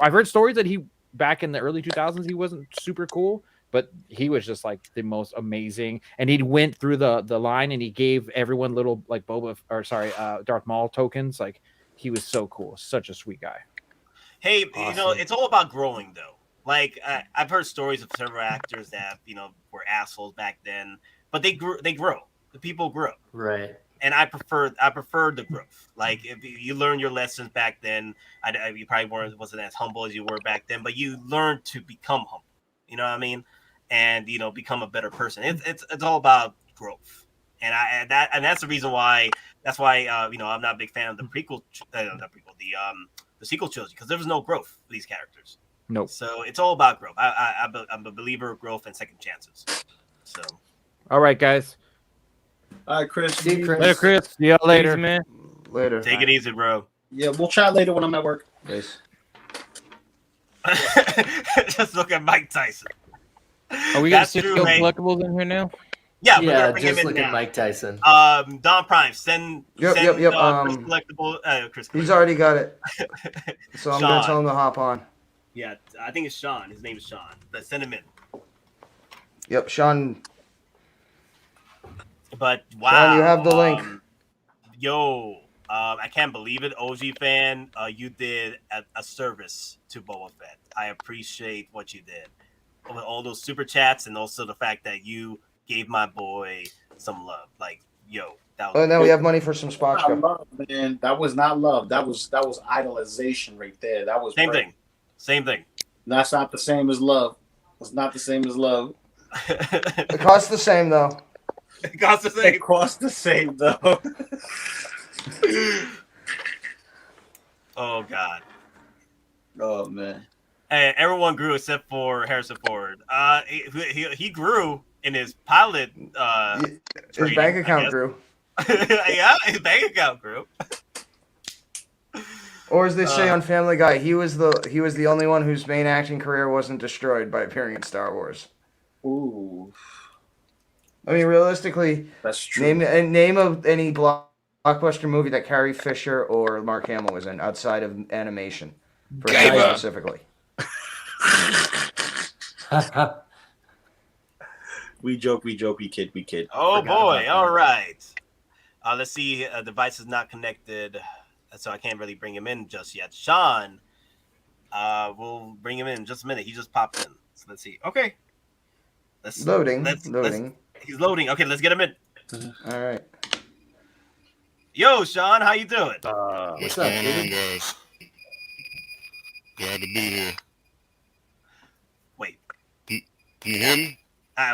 I've heard stories that he back in the early 2000s he wasn't super cool, but he was just like the most amazing. And he went through the line and he gave everyone little like Darth Maul tokens. Like he was so cool. Such a sweet guy. Hey, awesome. It's all about growing though. Like I've heard stories of several actors that were assholes back then, but they grow. The people grow. Right. And I prefer the growth. Like if you learn your lessons back then, you probably wasn't as humble as you were back then, but you learned to become humble. You know what I mean? And become a better person. It's all about growth. and that's the reason why. That's why I'm not a big fan of the prequel, the sequel trilogy, because there was no growth for these characters. Nope. So it's all about growth. I'm a believer of growth and second chances. So. All right, guys. All right, Chris. See you, Chris. Later, Chris. See y'all later, Easy, man. Later. Take it easy, bro. Yeah, we'll chat later when I'm at work. Peace. Just look at Mike Tyson. Are we gonna That's see true, Kill mate. Collectibles in here now? Yeah, we're Yeah, gonna bring just him in look at now. Mike Tyson. DonPrime, send Yep. Chris Collectible. Chris He's Collectible. already got it. So I'm gonna Sean. tell him to hop on. Yeah, I think it's Sean. His name is Sean. But send him in. Yep, Sean. But wow, Sean, you have the link. I can't believe it, OG fan. You did a service to Boba Fett. I appreciate what you did with all those super chats, and also the fact that you gave my boy some love. Like, that was. Oh, now we have money for some Not Spotchka. love, man. That was not love. That was idolization right there. That was Same rape. thing. Same thing. That's not the same as love. It's not the same as love. It costs the same though. It costs the same. It costs the same though. Oh God. Oh man. Hey, everyone grew except for Harrison Ford. He grew in his pilot. His training, bank I account guess. grew. Yeah, his bank account grew. Or as they say on Family Guy, he was the only one whose main acting career wasn't destroyed by appearing in Star Wars. Ooh, I mean, realistically, that's true. name of any blockbuster movie that Carrie Fisher or Mark Hamill was in outside of animation, for Gamer. specifically. We joke, we kid, we kid. Oh Forgot boy! about All that. right. Let's see. Device is not connected, so I can't really bring him in just yet. Sean, we'll bring him in just a minute. He just popped in. So let's see. Okay. Loading. He's loading. Okay, let's get him in. All right. Yo, Sean, how you doing? What's up, dude? guys? Glad to be here. Wait. Can you hear me?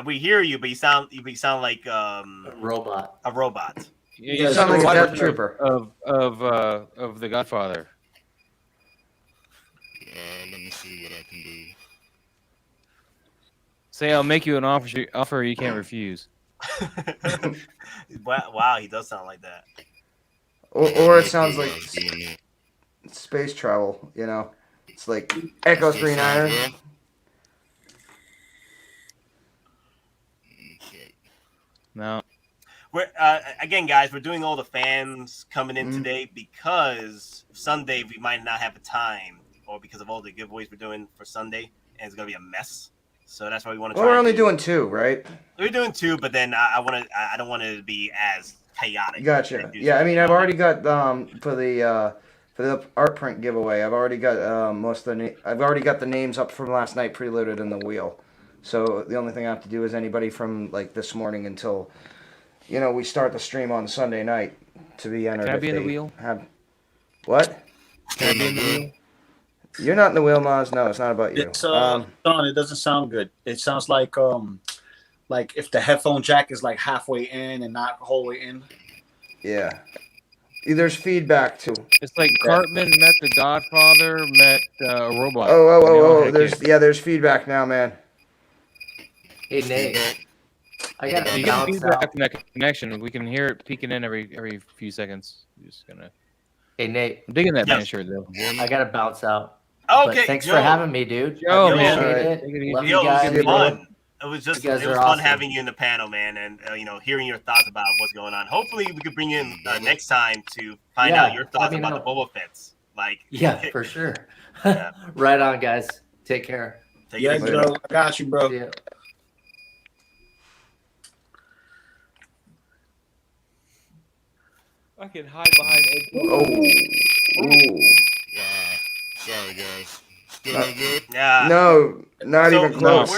We hear you, but you sound like Robot. a robot. You sound like a death trooper. Of the Godfather. Let me see what I can do. Say I'll make you an offer you can't refuse. Wow, he does sound like that. Or it sounds like Doing that. space travel. You know, it's like Echo 39er. Okay. No. We're again, guys. We're doing all the fans coming in today because Sunday we might not have a time, or because of all the giveaways we're doing for Sunday, and it's gonna be a mess. So that's why we want to. Well, we're only doing 2, right? We're doing 2, but then I don't want it to be as chaotic. Gotcha. Yeah, I mean, I've already got for the art print giveaway. I've already got I've already got the names up from last night preloaded in the wheel. So the only thing I have to do is anybody from like this morning until we start the stream on Sunday night to be entered. Can I if be in the they wheel? What? Can I be in the wheel? You're not in the wheel, Maz. No, it's not about you. It's Sean, it doesn't sound good. It sounds like if the headphone jack is like halfway in and not the whole way in. Yeah. There's feedback too. It's like Cartman met the Godfather, met a robot. Oh. There's feedback now, man. Hey, Nate. I got You to get bounce feedback out. from that connection. We can hear it peeking in every few seconds. Just gonna. Hey, Nate. I'm digging that Yes. man shirt though. I got to bounce out. But Okay, thanks Joe. for having me, dude. Yo, I man. appreciate Alright. it. Take it easy. Love Yo, you guys. it was fun. It was You guys fun are awesome. having you in the panel, man, and hearing your thoughts about what's going on. Hopefully, we could bring you in next time to find Yeah, out your thoughts let me about know. the Boba Fetts. Like, Yeah, for sure. Yeah. Right on, guys. Take care. take it Yeah, easy. Joe, I got you, bro. See ya. I can hide behind Ed. Oh. Ooh. Wow. Sorry, guys. Still no good? Yeah. No, not even close.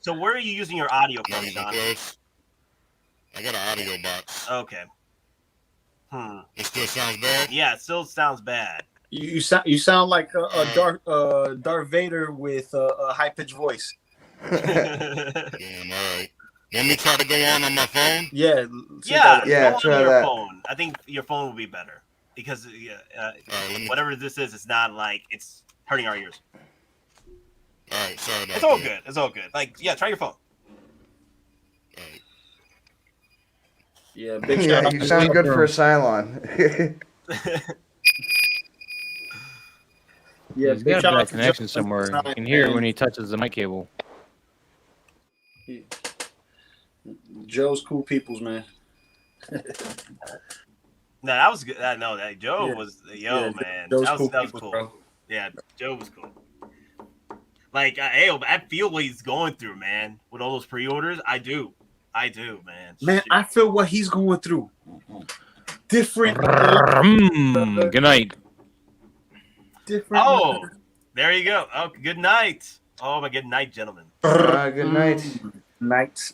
Where are you using your audio Not from, even Sean? close. I got an audio box. Okay. It still sounds bad? Yeah, it still sounds bad. You sound like Darth Vader with a high pitched voice. Damn, all right. Want me to try to go on my phone? Yeah. Yeah, Yeah, go on try your that. phone. I think your phone will be better because whatever this is, it's not like it's hurting our ears. All right, sorry about It's all that. good. It's all good. Like, yeah, try your phone. All right. Yeah, big shout Yeah, out. you sound good for a Cylon. Yeah, He's big got a shout bad out to connection Justin somewhere. You Stein, can hear it man. when he touches the mic cable. Joe's cool peoples, man. No, that was good. No, that Joe Yeah. was man. Joe's that was peoples, cool. bro. Yeah, Joe was cool. Like, I feel what he's going through, man. With all those pre-orders, I do, man. Man, Shit. I feel what he's going through. Different. Good night. Different. Oh, there you go. Oh, good night. Oh my good night, gentlemen. Good night. Night.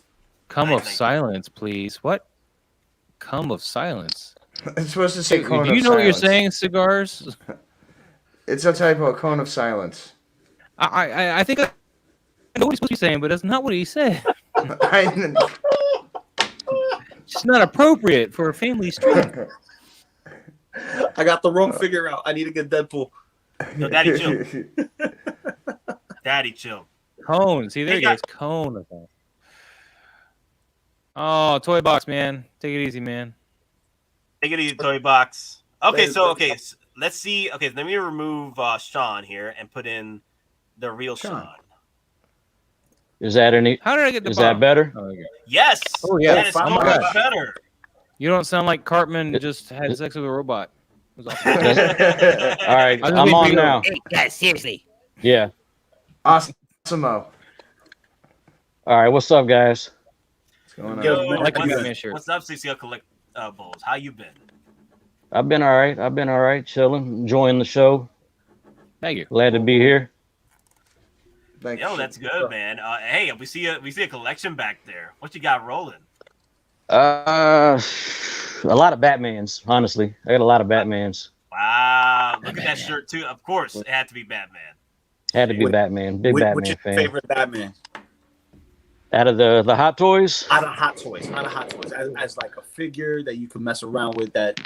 Come Night, of night. silence, please. What? Come of silence. It's supposed to say Do cone you of know what you're silence. saying, cigars? It's a typo, cone of silence. I think I know what he's supposed to be saying, but that's not what he said. I, It's just not appropriate for a family stream. I got the wrong figure out. I need to get Deadpool. No, Daddy, chill. Daddy, chill. Cone. See, there Hey, he goes. Cone. Oh, toy box, man. Take it easy, man. Take it easy, toy box. Okay, Later, okay, let's see. Okay, let me remove Sean here and put in the real Sean. Is that any? How did I get the Is that bomb? better? Oh, okay. Yes. Oh, yeah. That is Oh, my so much gosh. better. You don't sound like Cartman just had sex with a robot. It was awesome. All right, I just I'm need on to go, now. Hey, guys, seriously. Yeah. Awesome-o. All right, what's up, guys? What's going on? Yo, I like the what's, Batman shirt. what's up, CCL Collectibles? How you been? I've been all right. Chilling, enjoying the show. Thank you. Glad to be here. Thanks. Yo, that's good, man. Hey, we see a collection back there. What you got rolling? A lot of Batmans, honestly. I got a lot of Batmans. Wow, look at that shirt too. Of course, it had to be Batman. Had to be Wait, Batman. Big Which Batman your fan. favorite Batman? Out of the Hot Toys? Out of Hot Toys. As like a figure that you can mess around with that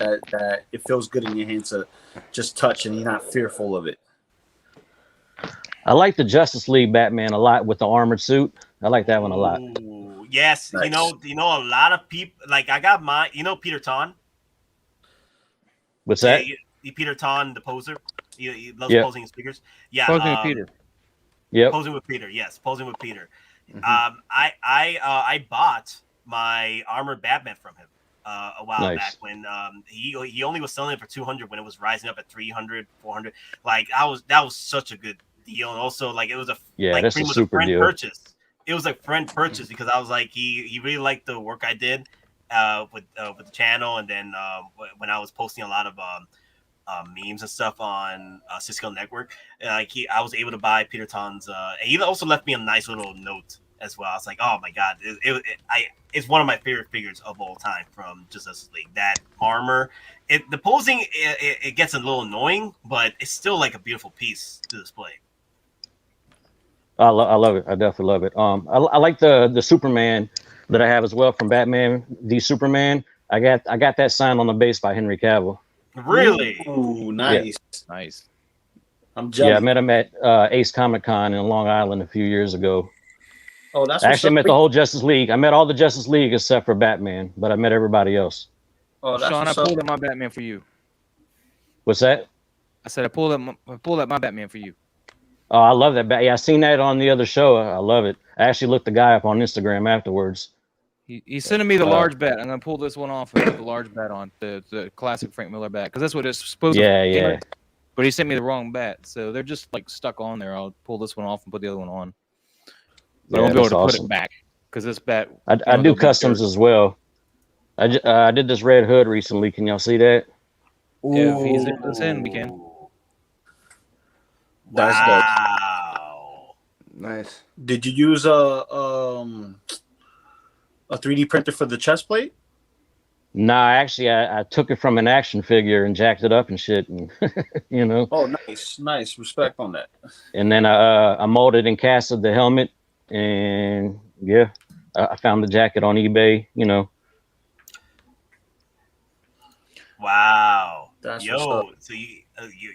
it feels good in your hand to just touch and you're not fearful of it. I like the Justice League Batman a lot with the armored suit. I like that one a lot. Ooh, yes, Nice. you know, a lot of people like I got my, Peter Ton. What's that? Yeah, Peter Ton, the poser. He loves Yep. posing his figures. Yeah, Posing with Peter. Yep. Posing with Peter. Yes, posing with Peter. Mhm. I bought my armored Batman from him a while Nice. back when he only was selling it for 200 when it was rising up at 300, 400. Like that was such a good deal, and also like it was Yeah, like that's a pretty much super friend deal. purchase. It was a friend purchase because I was like he really liked the work I did with the channel, and then when I was posting a lot of memes and stuff on Cisco Network, I was able to buy Peter Ton's. And he also left me a nice little note as well. I was like, oh my god, it's one of my favorite figures of all time from Justice League. That armor, the posing, it gets a little annoying, but it's still like a beautiful piece to display. I love it. I definitely love it. I like the Superman that I have as well from Batman v Superman. I got that signed on the base by Henry Cavill. Really? Ooh, nice. Nice. I'm jealous. Yeah, I met him at Ace Comic Con in Long Island a few years ago. Oh, that's I what's actually up. met the whole Justice League. I met all the Justice League except for Batman, but I met everybody else. Oh, that's Sean, I what's up. pulled up my Batman for you. What's that? I said I pulled up my Batman for you. Oh, I love that. Yeah, I seen that on the other show. I love it. I actually looked the guy up on Instagram afterwards. He's sending me the large bat. I'm gonna pull this one off and put the large bat on the classic Frank Miller bat because that's what it's supposed to. Yeah. But he sent me the wrong bat, so they're just like stuck on there. I'll pull this one off and put the other one on. But I won't be able to put it back because this bat. I do customs as well. I did this red hood recently. Can y'all see that? Yeah, if he's in this in, we can. That's dope. Wow. Nice. Did you use a 3D printer for the chest plate? Nah, actually, I took it from an action figure and jacked it up and shit, and you know. Oh, nice. Respect on that. And then I molded and casted the helmet, and yeah. I found the jacket on eBay. You know. Wow. That's what's Yo, so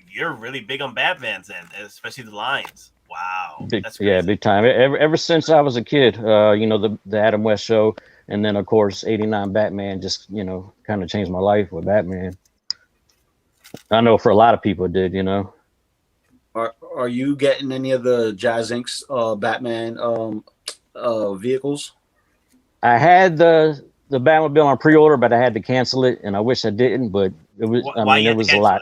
you're really big on Batman's then, especially the lines. Wow. That's crazy. Yeah, big time. Ever since I was a kid, you know, the Adam West show, and then of course '89 Batman just, you know, kind of changed my life with Batman. I know for a lot of people it did, you know. Are you getting any of the Jazz Inc.'s Batman vehicles? I had the Batmobile on pre-order, but I had to cancel it, and I wish I didn't. But it was, I mean, it was a lot.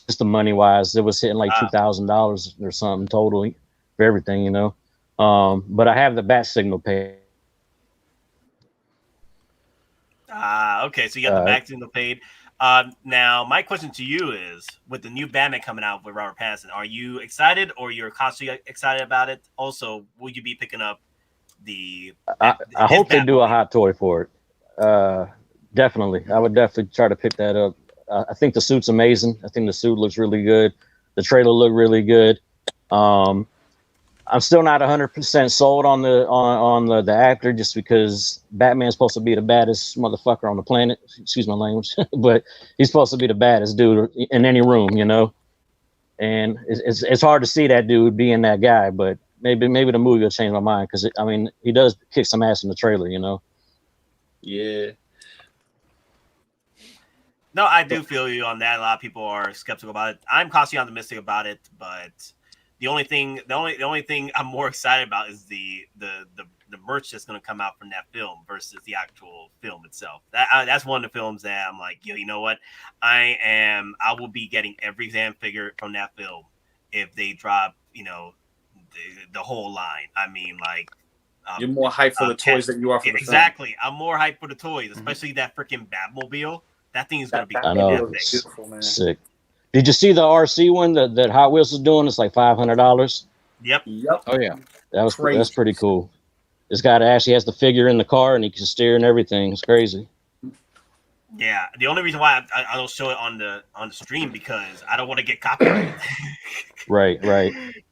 Just the money wise, it was hitting like $2,000 or something totally for everything, you know. But I have the bat signal paid. Okay, so you got the bat signal paid. Now, my question to you is, with the new Batman coming out with Robert Pattinson, are you excited or you're constantly excited about it? Also, will you be picking up the? I hope they do a hot toy for it. Definitely, I would definitely try to pick that up. I think the suit's amazing. I think the suit looks really good. The trailer looked really good. I'm still not 100% sold on the actor, just because Batman's supposed to be the baddest motherfucker on the planet. Excuse my language, but he's supposed to be the baddest dude in any room, you know. And it's hard to see that dude being that guy, but maybe the movie will change my mind, because I mean, he does kick some ass in the trailer, you know. Yeah. No, I do feel you on that. A lot of people are skeptical about it. I'm constantly optimistic about it, but the only thing I'm more excited about is the merch that's going to come out from that film versus the actual film itself. That's one of the films that I'm like, yo, you know what? I will be getting every damn figure from that film if they drop, you know, the whole line. I mean, like, you're more hyped for the toys than you are for the film. Exactly. I'm more hyped for the toys, especially that freaking Batmobile. That thing is going to be beautiful, man. Sick. Did you see the RC one that Hot Wheels is doing? It's like $500. Yep. Oh yeah. That's pretty cool. This guy actually has the figure in the car and he can steer and everything. It's crazy. Yeah. The only reason why I don't show it on the stream, because I don't want to get copyrighted. Right.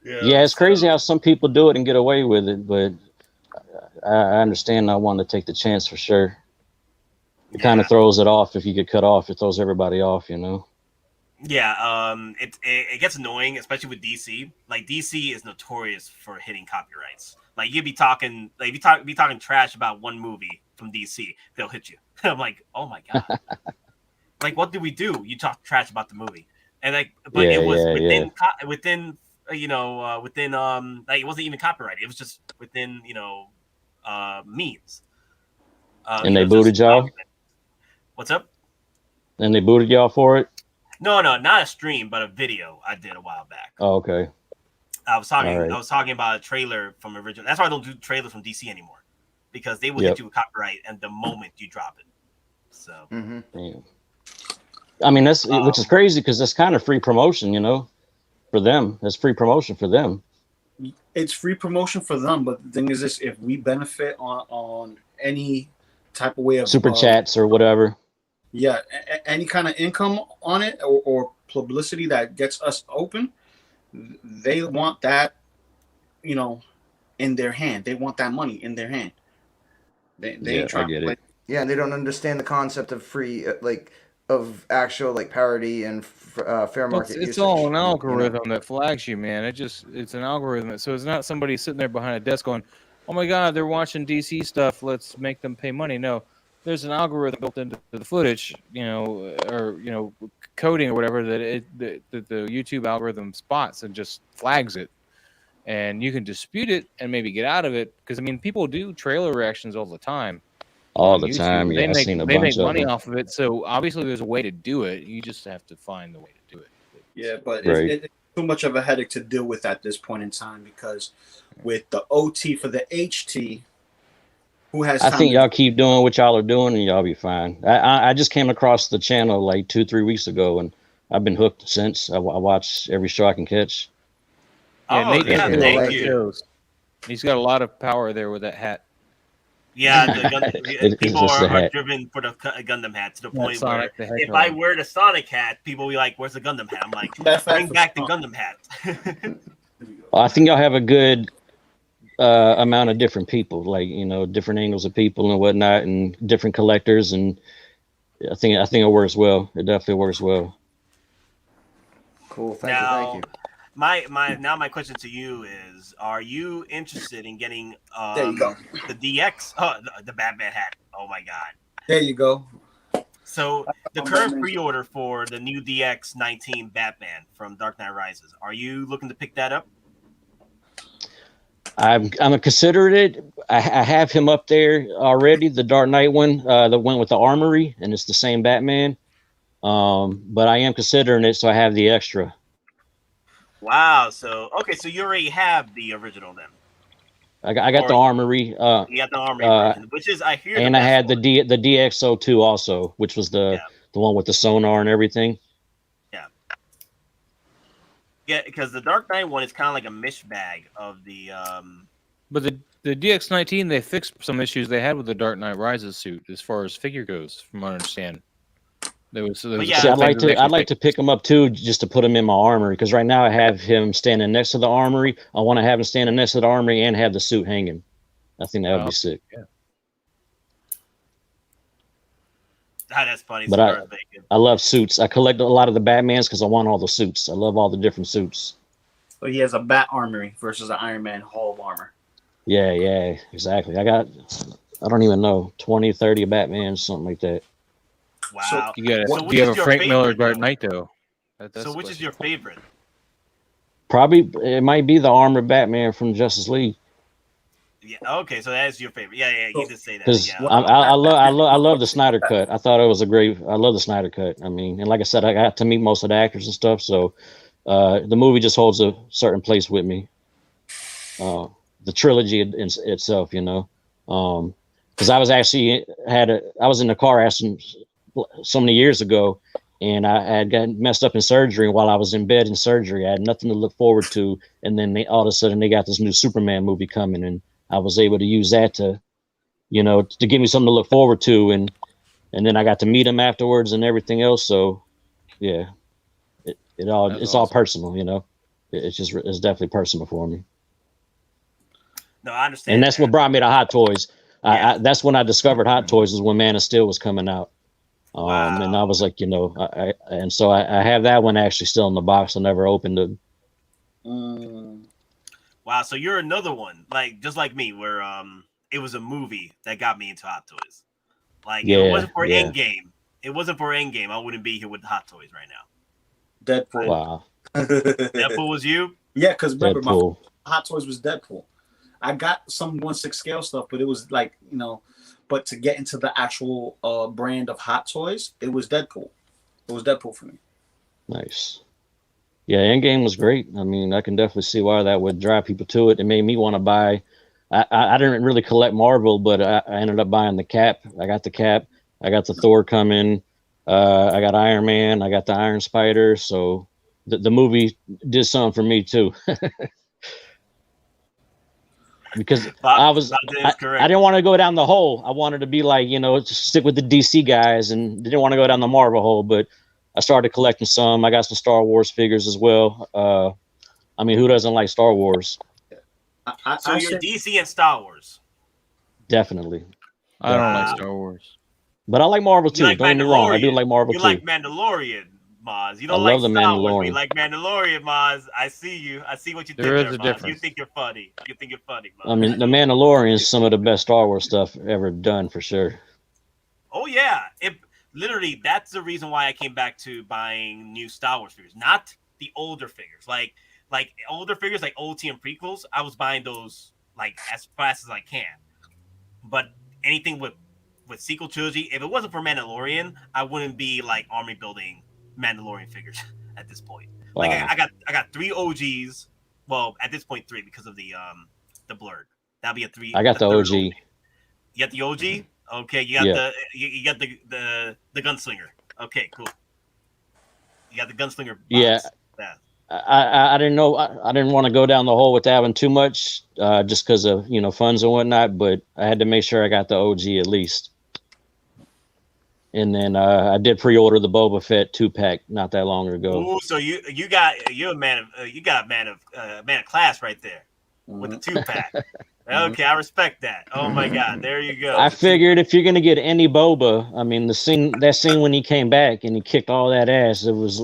Yeah, it's crazy how some people do it and get away with it, but I understand. I want to take the chance for sure. It kind of throws it off. If you get cut off, it throws everybody off, you know. Yeah, it gets annoying, especially with DC. Like, DC is notorious for hitting copyrights. Like, you'd be talking, like, be talking trash about one movie from DC, they'll hit you. I'm like, oh my god, like, what did we do? You talk trash about the movie, and like, but it was within you know, within like, it wasn't even copyrighted. It was just within, you know, memes. And they booted y'all. What's up? And they booted y'all for it? No, not a stream, but a video I did a while back. Oh, okay. I was talking about a trailer from original. That's why I don't do trailers from DC anymore, because they will hit you with copyright and the moment you drop it. So, I mean, that's which is crazy, because that's kind of free promotion, you know, for them. That's free promotion for them. It's free promotion for them, but the thing is this: if we benefit on any type of way of super chats or whatever. Yeah, any kind of income on it or publicity that gets us open, they want that, you know, in their hand. They want that money in their hand. They ain't trying to play. Yeah, and they don't understand the concept of free, of actual parody and fair market. It's all an algorithm that flags you, man. It's an algorithm. So it's not somebody sitting there behind a desk going, "Oh my God, they're watching DC stuff. Let's make them pay money." No. There's an algorithm built into the footage, you know, or, you know, coding or whatever, that the YouTube algorithm spots and just flags it. And you can dispute it and maybe get out of it, because I mean, people do trailer reactions all the time. All the time, yeah. They make money off of it, so obviously there's a way to do it. You just have to find the way to do it. Yeah, but it's too much of a headache to deal with at this point in time, because with the OT for the HT. I think y'all keep doing what y'all are doing and y'all be fine. I just came across the channel like 2-3 weeks ago, and I've been hooked since. I watch every show I can catch. Thank you. He's got a lot of power there with that hat. Yeah, people are driven for the Gundam hat, to the point where if I wear the Sonic hat, people will be like, "Where's the Gundam hat?" I'm like, "Bring back the Gundam hat." I think y'all have a good amount of different people, like different angles of people and whatnot, and different collectors, and I think it works well. It definitely works well. Cool. Thank you. My question to you is: are you interested in getting There you go. the DX? Oh, the Batman hat. Oh my god! There you go. So the current pre-order for the new DX 19 Batman from Dark Knight Rises. Are you looking to pick that up? I'm considering it. I have him up there already. The Dark Knight one, the one with the armory, and it's the same Batman. But I am considering it, so I have the extra. Wow. So so you already have the original then. I got the armory. You got the armory version, which is I hear. And I had the DX02 also, which was the one with the sonar and everything. Yeah, because the Dark Knight one is kind of like a mish bag of the. But the DX19, they fixed some issues they had with the Dark Knight Rises suit as far as figure goes, from what I understand. There was See, I'd like to pick him up too, just to put him in my armory, because right now I have him standing next to the armory. I want to have him standing next to the armory and have the suit hanging. I think that would be sick. Yeah. That's funny. But I love suits. I collect a lot of the Batmans because I want all the suits. I love all the different suits. So he has a Bat armory versus an Iron Man Hall of Armor. Yeah, exactly. I don't even know, 20, 30 Batmans, something like that. Wow. So you have a Frank Miller Dark Knight though. So which is your favorite? Probably it might be the armored Batman from Justice League. Yeah. Okay, so that's your favorite. Yeah. You did say that. Because Yeah. I love the Snyder cut. I thought it was I love the Snyder cut. I mean, and like I said, I got to meet most of the actors and stuff. So the movie just holds a certain place with me. The trilogy itself, because I was actually I was in a car accident so many years ago, and I had gotten messed up in surgery. While I was in bed in surgery, I had nothing to look forward to, and then all of a sudden they got this new Superman movie coming, and I was able to use that to give me something to look forward to, and then I got to meet him afterwards and everything else. So yeah, it's all personal, it's definitely personal for me. No, I understand. And that's what brought me to Hot Toys. That's when I discovered Hot Toys, is when Man of Steel was coming out. Wow. And I was like, so I have that one actually still in the box. I never opened it. Wow, so you're another one, just like me, where it was a movie that got me into Hot Toys. If it wasn't for EndGame, I wouldn't be here with Hot Toys right now. Deadpool. Wow. Deadpool was you? Yeah, because remember, Deadpool. my Hot Toys was Deadpool. I got some 1/6 scale stuff, but it was but to get into the actual brand of Hot Toys, it was Deadpool. It was Deadpool for me. Nice. Yeah, EndGame was great. I mean, I can definitely see why that would drive people to it. It made me want to buy. I didn't really collect Marvel, but I ended up buying the Cap. I got the Cap. I got the Thor coming. I got Iron Man. I got the Iron Spider. So the movie did something for me too. Because I didn't want to go down the hole. I wanted to be just stick with the DC guys, and didn't want to go down the Marvel hole. But I started collecting some. I got some Star Wars figures as well. I mean, who doesn't like Star Wars? So you're DC and Star Wars. Definitely. I don't like Star Wars, but I like Marvel too. Don't get me wrong. I do like Marvel too. You like Mandalorian, Maz. You don't love like the Star Wars, Mandalorian. but you like Mandalorian, Maz. I see you. I see what you did There is there, a Maz. difference. You think you're funny. Maz. I mean, the Mandalorian is some of the best Star Wars stuff ever done, for sure. Oh yeah, literally that's the reason why I came back to buying new Star Wars figures, not the older figures. Like older figures, like OT and prequels. I was buying those as fast as I can. But anything with sequel trilogy, if it wasn't for Mandalorian, I wouldn't be army building Mandalorian figures at this point. Wow. I got 3 OGs. Well, at this point 3 because of the blurred. That'll be a 3. I got the OG. You got the OG? Okay, you got you got the gunslinger. Okay, cool. You got the gunslinger box. Yeah. I didn't know. I didn't want to go down the hole with that one too much, just because of funds and whatnot. But I had to make sure I got the OG at least. And then I did pre-order the Boba Fett 2-pack not that long ago. Ooh, so you're a man of class right there with the 2-pack. Okay, I respect that. Oh my god, there you go. I figured if you're gonna get any Boba, I mean, that scene when he came back and he kicked all that ass, it was,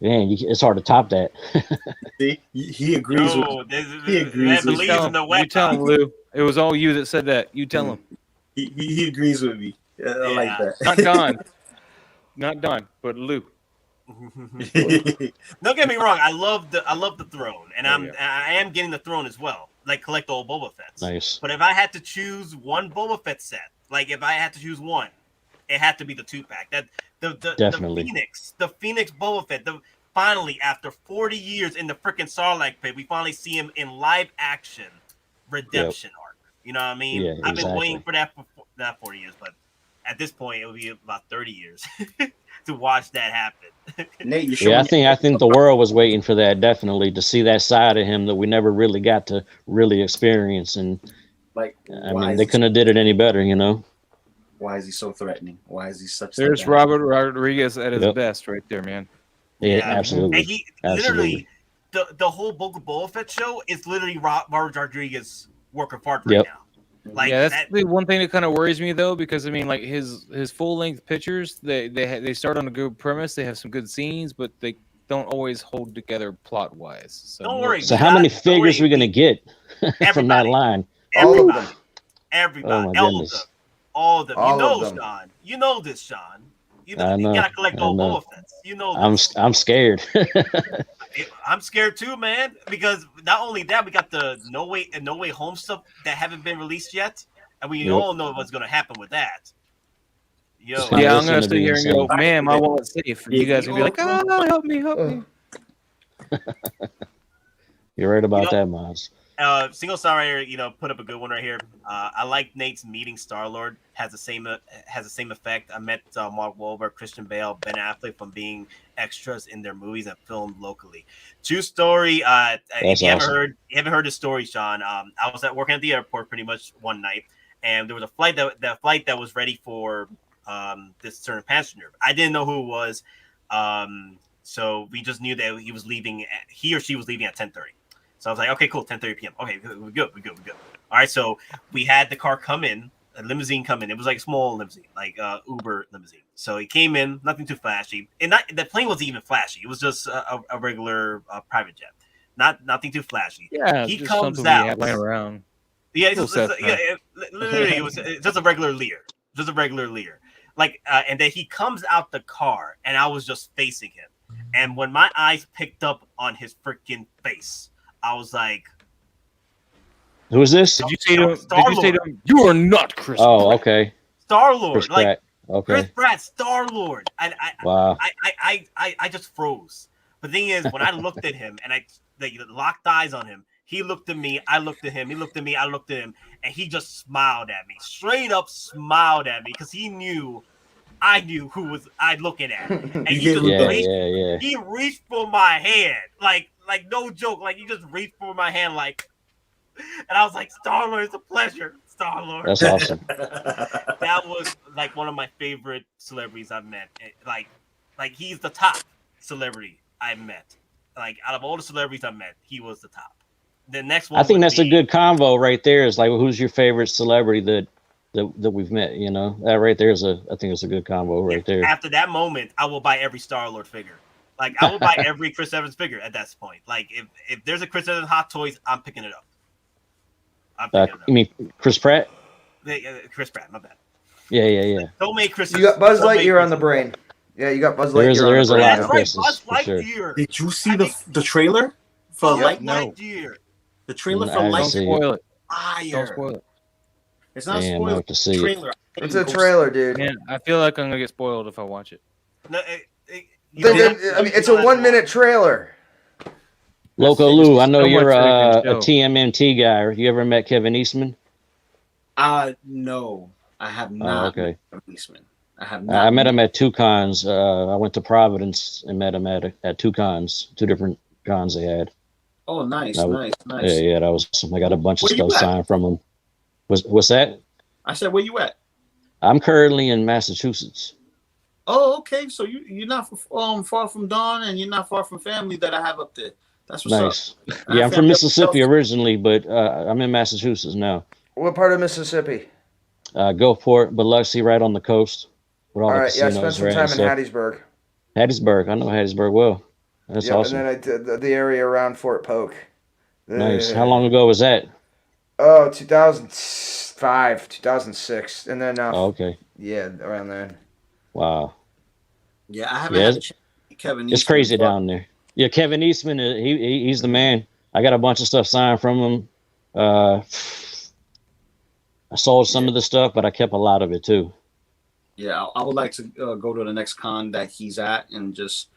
man, it's hard to top that. See, he agrees with. He agrees with. believes in the You tell him, weapon. Lou. It was all you that said that. You tell him. He agrees with me. I like that. Not Don. Not Don, but Lou. Don't get me wrong. I love the throne, and I am getting the throne as well. Like collect all Boba Fett's. Nice. But if I had to choose one Boba Fett set, like if I had to choose one, it had to be the 2-pack. That Definitely. the Pheonix Boba Fett. Finally, after 40 years in the freaking Sarlacc pit, we finally see him in live action redemption arc. You know what I mean? Yeah, I've been exactly. waiting for that for not 40 years, but at this point, it would be about 30 years to watch that happen. Nate, you sure? Yeah, I think the world was waiting for that, definitely, to see that side of him that we never really got to really experience. And Like, I mean, they couldn't have did it any better, you know. Why is he so threatening? Why is he such? There's Robert Rodriguez at his Yep. best right there, man. Yeah, absolutely. And he literally the whole Boba Fett show is literally Robert Rodriguez working hard right Yep. now. Like Yeah, that's the one thing that kind of worries me though, because I mean, like his full length pictures, they start on a good premise, they have some good scenes, but they don't always hold together plot wise. So Don't worry. So how many figures are we gonna get from that line? All of them. Everybody. Oh my All of goodness. them. All of them. All You know, of them. Sean. You know this, Sean. You I know, gotta collect I all know. Boba Fett's. You know this. I'm scared. I'm scared too, man, because not only that, we got the No Way Home stuff that haven't been released yet, and we Yep. all know what's gonna happen with that. Yo, Yeah, I'm It's gonna gonna sit be here and insane. go, man, my wallet's safe. And you guys gonna be like, oh, help me, help me. You're right about You know- that, Miles. Single Star Rider, put up a good one right here. I like Nate's meeting Star-Lord. Has the same effect. I met Mark Wahlberg, Christian Bale, Ben Affleck from being extras in their movies and filmed locally. True story. If That's you awesome. haven't heard the story, Sean. I was working at the airport pretty much one night, and there was a flight that was ready for this certain passenger. I didn't know who it was, so we just knew that he or she was leaving at 10:30. So I was like, okay, cool, 10:30 p.m. Okay, we're good. All right, so we had the car come in, a limousine come in. It was like a small limousine, like Uber limousine. So it came in, nothing too flashy. And the plane wasn't even flashy. It was just a regular private jet. Nothing too flashy. Yeah, he just comes something we out. had laying around. Yeah, Cool Cessna. literally, it was just a regular Lear. Just a regular Lear. Like, and then he comes out the car, and I was just facing him. And when my eyes picked up on his freaking face, I was like, Who is this? Did you say to him? Star-Lord. You are not Chris? Oh, Pratt." okay. Star-Lord. Chris Like, Pratt. Okay. Chris Pratt, Star-Lord. And Wow. I just froze. The thing is, when I looked at him and I locked eyes on him, he looked at me, I looked at him, he looked at me, I looked at him, and he just smiled at me. Straight up smiled at me because he knew I knew who was I looking at. And he just Yeah. he reached for my hand. Like no joke. Like he just reached for my hand and I was like, Star-Lord, it's a pleasure. Star-Lord. That's awesome. That was like one of my favorite celebrities I've met. Like he's the top celebrity I've met. Like out of all the celebrities I've met, he was the top. The next one I think would that's a be- good convo right there. Is like, who's your favorite celebrity that we've met? You know, that right there is I think it's a good combo right there. After that moment, I will buy every Star-Lord figure. Like I will buy every Chris Evans figure at that point. Like if there's a Chris Evans Hot Toys, I'm picking it up. You mean Chris Pratt? Chris Pratt, my bad. Yeah. Don't make Chris. You got Buzz Lightyear on the brain. Yeah, you got Buzz There Lightyear. is- on there the is a brain lot now. of Chris's, Buzz for sure. Lightyear. Did you see the trailer for Buzz Lightyear? Lightyear. The trailer I for didn't Don't see Lightyear. spoil it. Fire. Don't spoil it. It's not Damn, I spoiled. have to see it. Trailer. It's a trailer, dude. Man, I feel like I'm gonna get spoiled if I watch it. No, you It's a 1-minute trailer. Loco Lu, I know So you're much a freaking show. TMNT guy. You ever met Kevin Eastman? No, I have not. okay. Met Eastman. I have not. I met him at two cons. I went to Providence and met him at two cons, two different cons they had. Oh, nice. Yeah, that was awesome. I got a bunch of Where you stuff at? signed from him. What's that? I said, where you at? I'm currently in Massachusetts. Oh, okay. So you're not far from Dawn, and you're not far from family that I have up there That's what's Nice. up. Yeah, I'm from Mississippi originally, but I'm in Massachusetts now. What part of Mississippi? Gulfport, Biloxi, right on the coast. Where All the right, yeah, I casinos spent some are at time and in stuff. Hattiesburg. Hattiesburg, I know Hattiesburg well. That's Yep, awesome. and then I did the area around Fort Polk. Nice. How long ago was that? Oh, 2005, 2006, and then Oh, okay. yeah, around then. Wow. Yeah, I haven't had a chance to meet Kevin Eastman. It's crazy down there. Yeah, Kevin Eastman, he's the man. I got a bunch of stuff signed from him. I sold some of the stuff, but I kept a lot of it too. Yeah, I would like to go to the next con that he's at and just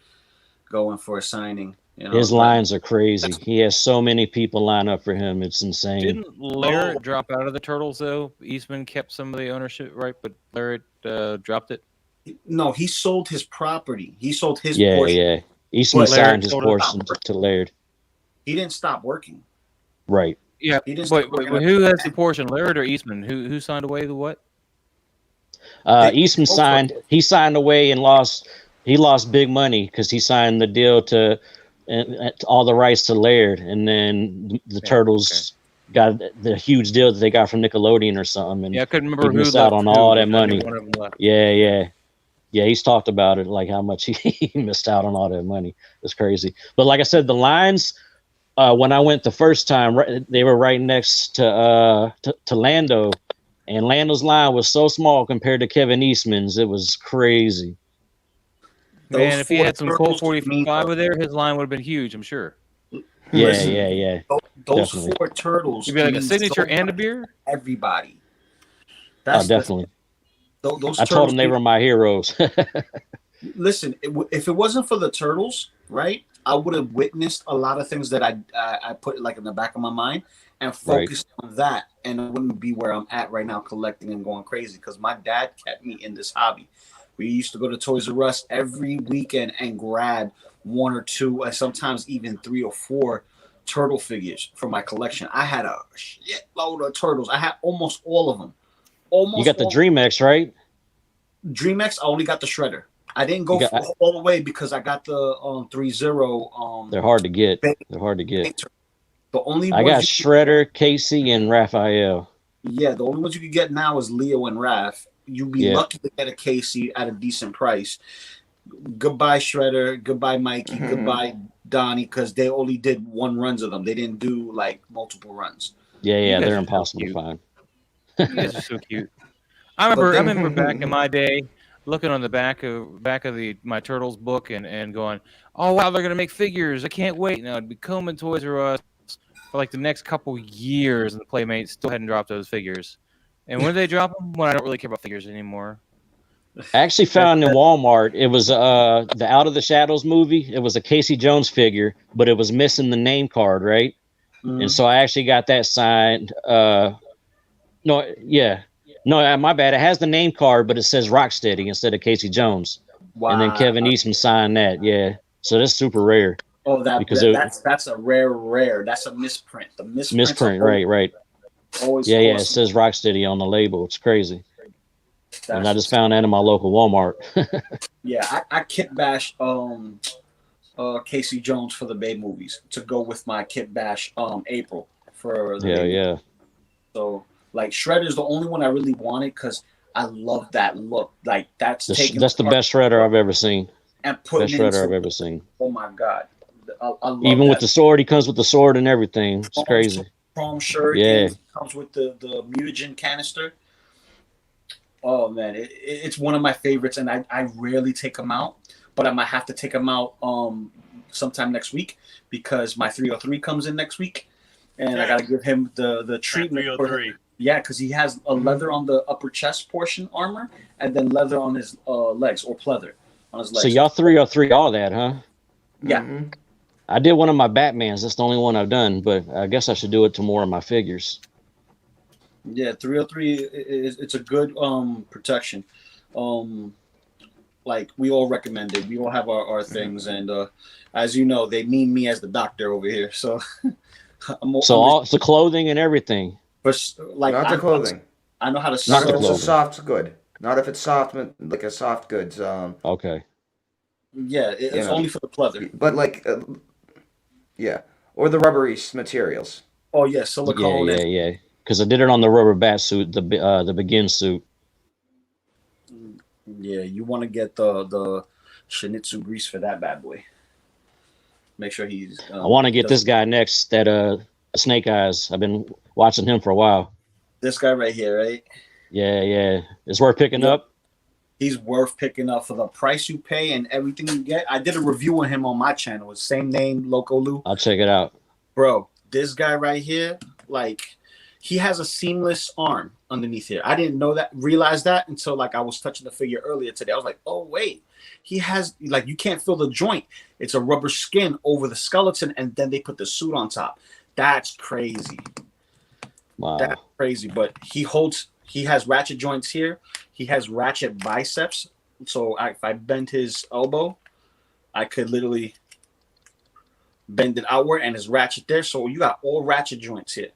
go in for a signing. You know, his lines are crazy. He has so many people line up for him. It's insane. Didn't Laird drop out of the Turtles though? Eastman kept some of the ownership, right? But Laird dropped it. No, he sold his property. He sold his Yeah, portion. yeah. Eastman signed his portion to Laird. He didn't stop working. Right. Yeah. He didn't Wait, stop working. who has the portion, Laird or Eastman? Who signed away the what? Eastman signed. He signed away and lost. He lost big money because he signed the deal to all the rights to Laird, and then the Turtles got the huge deal that they got from Nickelodeon or something. And yeah, I couldn't remember who missed out on all that money. One of them left. Yeah. He's talked about it, like how much he missed out on all that money. It's crazy. But like I said, the lines when I went the first time, they were right next to Lando, and Lando's line was so small compared to Kevin Eastman's. It was crazy. Man, if he had some Colt 45 over there, his line would have been huge, I'm sure. Yeah. Those Definitely. 4 turtles. You'd be like a mean signature so and a much beer? to everybody. Definitely. Those I told them they were my heroes. Listen, if it wasn't for the turtles, right, I would have witnessed a lot of things that I put like in the back of my mind and focused on that, and I wouldn't be where I'm at right now, collecting and going crazy, because my dad kept me in this hobby. We used to go to Toys R Us every weekend and grab 1 or 2, and sometimes even 3 or 4 turtle figures for my collection. I had a shitload of turtles. I had almost all of them. You got the DreamX, right? DreamX, I only got the Shredder. I didn't go all the way because I got the 3-0. They're hard to get. They're hard to get. The only I got Shredder, Casey, and Raphael. Yeah, the only ones you can get now is Leo and Raph. You'd be lucky to get a Casey at a decent price. Goodbye Shredder, goodbye Mikey, goodbye Donnie, because they only did 1 runs of them. They didn't do like multiple runs. Yeah, they're impossible to find. You guys are so cute. I remember back in my day looking on the back of my Turtles book and going, oh wow, they're gonna make figures. I can't wait. Now I'd be combing Toys R Us for like the next couple years, and the Playmates still hadn't dropped those figures. And when did they drop them? When I don't really care about figures anymore. I actually found in Walmart, it was the Out of the Shadows movie. It was a Casey Jones figure, but it was missing the name card, right? And so I actually got that signed. No, my bad. It has the name card, but it says Rocksteady instead of Casey Jones. Wow. And then Kevin Eastman signed that. Yeah. So that's super rare. Oh, that's a rare. That's a misprint. The misprint, right. Always yeah. It says Rocksteady on the label. It's crazy. And I just found that in my local Walmart. Yeah, I kit bash Casey Jones for the Babe movies to go with my kit bash April for the Babe. Yeah. So like Shredder's the only one I really wanted because I love that look. Like that's the best Shredder I've ever seen. And best Shredder I've ever seen. Oh my god. I love even with the sword, he comes with the sword and everything. It's crazy. Chrome shirt. Yeah. Comes with the mutagen canister. Oh man, it's one of my favorites, and I rarely take them out, but I might have to take them out sometime next week because my 303 comes in next week, and I gotta give him the treatment. 303. Yeah, because he has a leather on the upper chest portion armor, and then leather on his legs, or pleather on his legs. So y'all 303 all that, huh? Yeah. Mm-hmm. I did one of my Batmans. That's the only one I've done, but I guess I should do it to more of my figures. Yeah, 303 it's a good protection. Like we all recommend it. We all have our things, and as you know, they mean me as the doctor over here. So it's the clothing and everything. But like not the clothing. I know how to not if it's a soft good. Not if it's soft, like a soft goods. Okay. Yeah, it's only for the pleather. But like Yeah, or the rubbery materials. Oh yeah, silicone. Yeah. Because I did it on the rubber bat suit, the begin suit. Yeah, you want to get the Shinichi grease for that bad boy. Make sure he's. I want to get this guy next, that Snake Eyes. I've been watching him for a while. This guy right here, right? Yeah. It's worth picking up. He's worth picking up for the price you pay and everything you get. I did a review on him on my channel. It's same name, Loco Lu. I'll check it out. Bro, this guy right here, like, he has a seamless arm underneath here. I didn't realize that until like I was touching the figure earlier today. I was like, oh wait, he has, like, you can't feel the joint. It's a rubber skin over the skeleton, and then they put the suit on top. That's crazy. Wow. That's crazy. But he has ratchet joints here. He has ratchet biceps. So if I bend his elbow, I could literally bend it outward, and his ratchet there. So you got all ratchet joints here.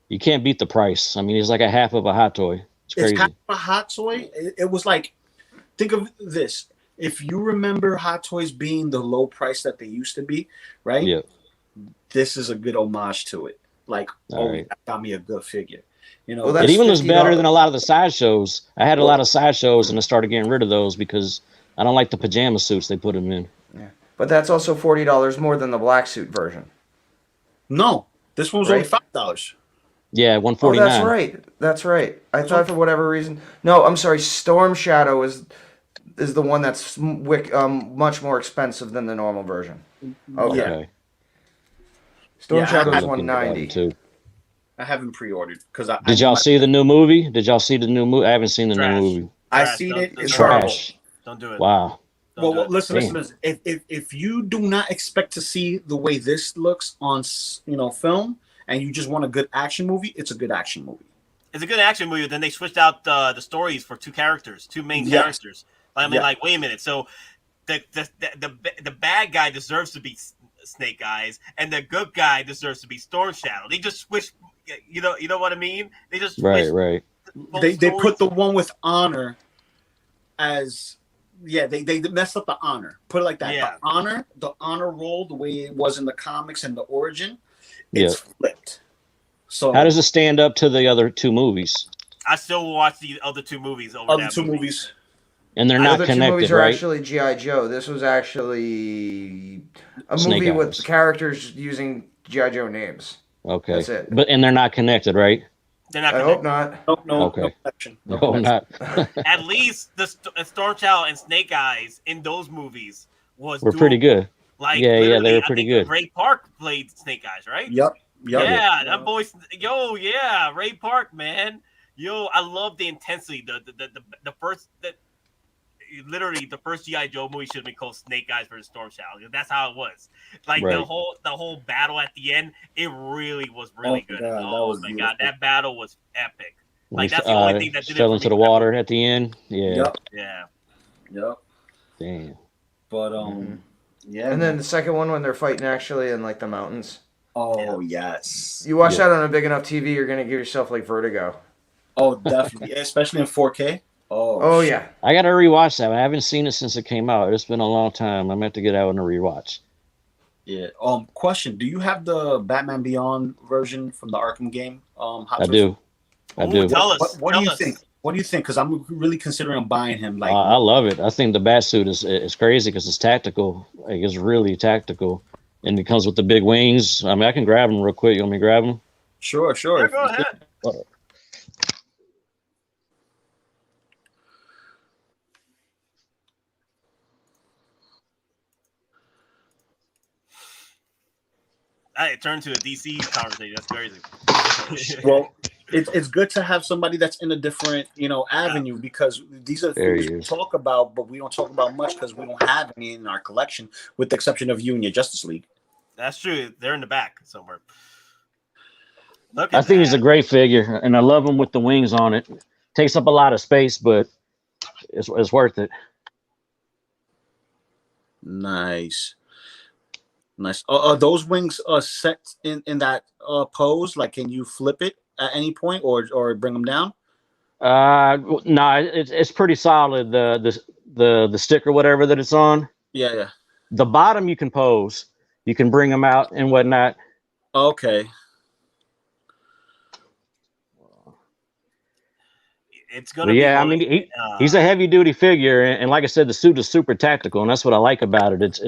You can't beat the price. I mean, it's like a half of a Hot Toy. It's crazy. It's half a Hot Toy. It was like, think of this. If you remember Hot Toys being the low price that they used to be, right? Yeah. This is a good homage to it. Like, Right. that got me a good figure. You know, Well, It that's even looks better $50. than a lot of the sideshows. I had a lot of sideshows, and I started getting rid of those because I don't like the pajama suits they put them in. Yeah. But that's also $40 more than the black suit version. no, this one was only Right. $5. Yeah, Oh, 149. that's right. That's right. I thought for whatever reason. No, I'm sorry. Storm Shadow is the one that's much more expensive than the normal version. Okay. Okay. Storm Yeah, Shadow is I'm looking at that 190. too. I haven't pre-ordered because I Did y'all see the new movie? Did y'all see the new movie? I haven't seen the Trash. new movie. I Trash. seen Don't- it. don't It's do it. horrible. Trash. Don't do it. Wow. Don't do Well, it. listen. Damn. If you do not expect to see the way this looks on film, and you just want a good action movie, it's a good action movie. It's a good action movie. Then they switched out the stories for two main Yes. characters. I mean, Yeah. like, wait a minute. So the bad guy deserves to be Snake Eyes, and the good guy deserves to be Storm Shadow. They just switched. You know what I mean? They just switched Right. both They stories. put the one with honor as they messed up the honor. Put it like that. Yeah. The honor role, the way it was in the comics and the origin, it's flipped. So How does it stand up to the other two movies? I still will watch the other two movies over other that two movie. movies? And they're The not other two movies connected, are right? actually G.I. Joe. This was actually a Snake movie with Eyes. characters using G.I. Joe names. Okay. That's it. And they're not connected, right? They're not I connected. hope not. No Okay. connection. No, connection. not. At least the Storm Shadow and Snake Eyes in those movies was We're pretty doable. good. Like, Yeah, literally, they were I pretty think good. Ray Park played Snake Eyes, right? Yep. Yeah, that boy. Yeah, Ray Park, man. I love the intensity. The first literally the first G.I. Joe movie should have been called Snake Eyes versus Storm Shadow. That's how it was. Like Right. the whole battle at the end, it really was really good. God, that Oh was my beautiful. god, that battle was epic. When Like he that's the only thing that did it fell for into me. the water at the end. Yeah. Yeah. Yep. Damn. But yeah. And then the second one when they're fighting actually in like the mountains. Oh yes. You watch that on a big enough TV, you're gonna give yourself like vertigo. Oh, definitely, especially in 4K. Oh yeah. I got to rewatch that. I haven't seen it since it came out. It's been a long time. I meant to get out and rewatch. Yeah. Question: do you have the Batman Beyond version from the Arkham game? I do. I do. Tell us. What do tell you us. think? What do you think? Because I'm really considering buying him. Like, I love it. I think the bat suit is crazy because it's tactical. Like, it's really tactical, and it comes with the big wings. I mean, I can grab them real quick. You want me to grab them? sure. Yeah, go ahead. It turned to a DC conversation. That's crazy. Well, it's good to have somebody that's in a different avenue because these are There things he we is. talk about, but we don't talk about much because we don't have any in our collection, with the exception of you and your Justice League. That's true. They're in the back somewhere. Look I at think he's a that. great figure, and I love him with the wings on it. Takes up a lot of space, but it's worth it. Nice. Are those wings set in that pose? Like, can you flip it at any point or bring them down? No, it's pretty solid. The sticker, whatever that it's on. Yeah. The bottom you can pose. You can bring them out and whatnot. Okay. It's gonna But be. yeah, I mean, he's a heavy duty figure, and like I said, the suit is super tactical, and that's what I like about it.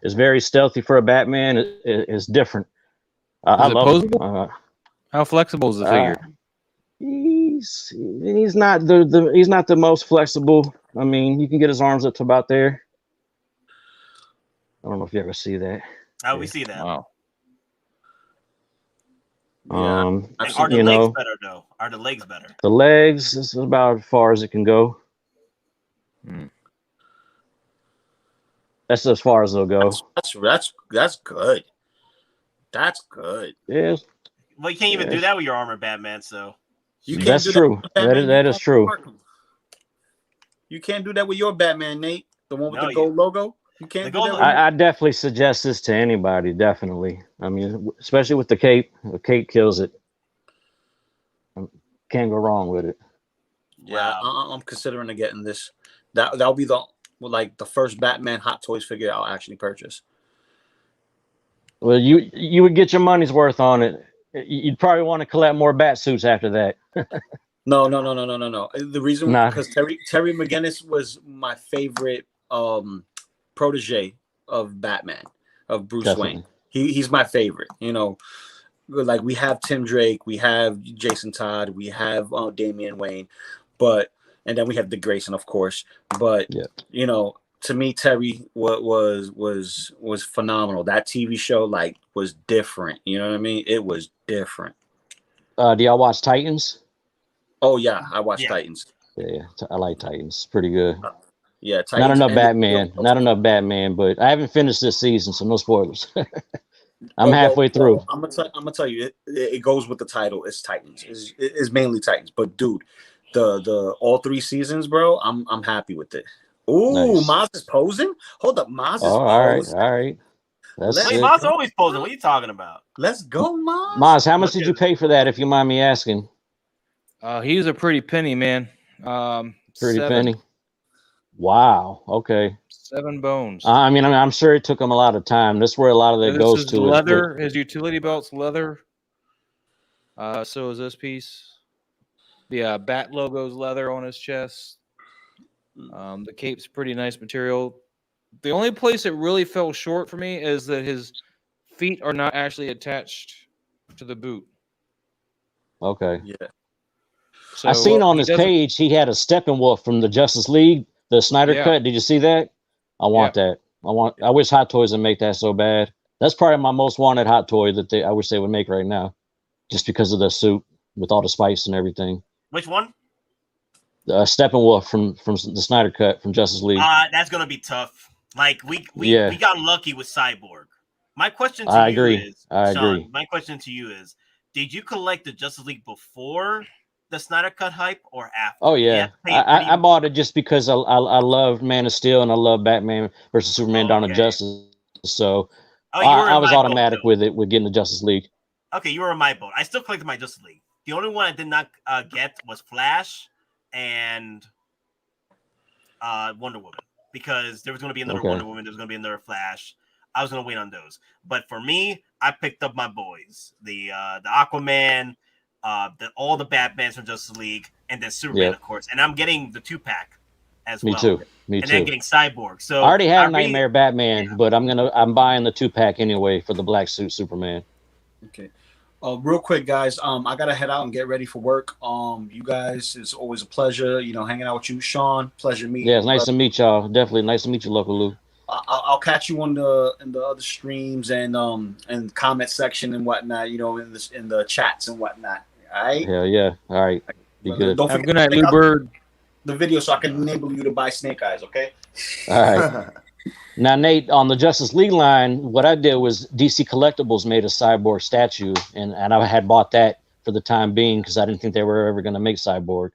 It's very stealthy for a Batman. It's different. I Is it love posable? it. How flexible is the figure? He's not he's not the most flexible. I mean, you can get his arms up to about there. I don't know if you ever see that. Oh, we see that. Wow. Yeah. And are the legs better though? Are the legs better? The legs is about as far as it can go. That's as far as they'll go. That's good. That's good. Yeah. Well, you can't even do that with your armor, Batman. So You can't That's do true. That is true. You can't do that with your Batman, Nate. The one with No, the gold logo. You can't do that. With I definitely suggest this to anybody. Definitely. I mean, especially with the cape. The cape kills it. Can't go wrong with it. Yeah, I'm considering getting this. That'll be the first Batman Hot Toys figure I'll actually purchase. Well, you would get your money's worth on it. You'd probably want to collect more bat suits after that. No. The reason because Terry McGinnis was my favorite protege of Batman, of Bruce Definitely. Wayne. He's my favorite. You know, like we have Tim Drake, we have Jason Todd, we have Damian Wayne, and then we have Dick Grayson, of course. But you know, to me, Terry was phenomenal. That TV show was different. You know what I mean? It was different. Do y'all watch Titans? Oh yeah, I watch Titans. Yeah, I like Titans. It's pretty good. Yeah, Titans. Not enough Batman. Not enough Batman, but I haven't finished this season, so no spoilers. I'm halfway through. I'm gonna tell you, it goes with the title. It's Titans. It's mainly Titans. But dude, the all 3 seasons, bro, I'm happy with it. Ooh, Nice. Maz is posing. Hold up, Maz is posing. All right. That's Wait, it. Maz always posing. What are you talking about? Let's go, Maz. Maz, how much did you pay for that, if you mind me asking? He was a pretty penny, man. Pretty 7. penny. Wow. Okay. 7 bones. I mean, I'm sure it took him a lot of time. That's where a lot of that goes to. Leather. His utility belt's leather. So is this piece. The bat logo's leather on his chest. The cape's pretty nice material. The only place it really fell short for me is that his feet are not actually attached to the boot. Okay. Yeah. So I seen on his page he had a Steppenwolf from the Justice League, the Snyder cut. Did you see that? I want that. I wish Hot Toys would make that so bad. That's probably my most wanted Hot Toy that I wish they would make right now, just because of the suit with all the spice and everything. Which one? Steppenwolf from the Snyder cut from Justice League. That's gonna be tough. Like we got lucky with Cyborg. My question to I you agree. is, I Sean, agree. my question to you is, did you collect the Justice League before the Snyder Cut hype or after? Oh yeah, I bought it just because I love Man of Steel and I love Batman versus Superman: Dawn of Justice. So I was automatic with it with getting the Justice League. Okay, you were in my boat. I still collected my Justice League. The only one I did not get was Flash and Wonder Woman, because there was going to be another Wonder Woman, there was going to be another Flash. I was going to wait on those. But for me, I picked up my boys, the Aquaman, all the Batmans from Justice League, and then Superman, of course. And I'm getting the 2-pack as well. Me too. Then getting Cyborg. So I already have Nightmare Batman, but I'm buying the 2-pack anyway for the black suit Superman. Okay. Real quick, guys. I gotta head out and get ready for work. You guys, it's always a pleasure. Hanging out with you, Sean. Pleasure meeting. Yeah, it's nice to meet y'all. Definitely nice to meet you, Loco Lu. I'll catch you in the other streams and comment section and whatnot. In the chats and whatnot. All right. Hell yeah. All right. Be good. Don't Have a forget good night, to check Lou out Bird. the video so I can enable you to buy Snake Eyes. Okay. All right. Now, Nate, on the Justice League line, what I did was DC Collectibles made a Cyborg statue, and I had bought that for the time being because I didn't think they were ever going to make Cyborg.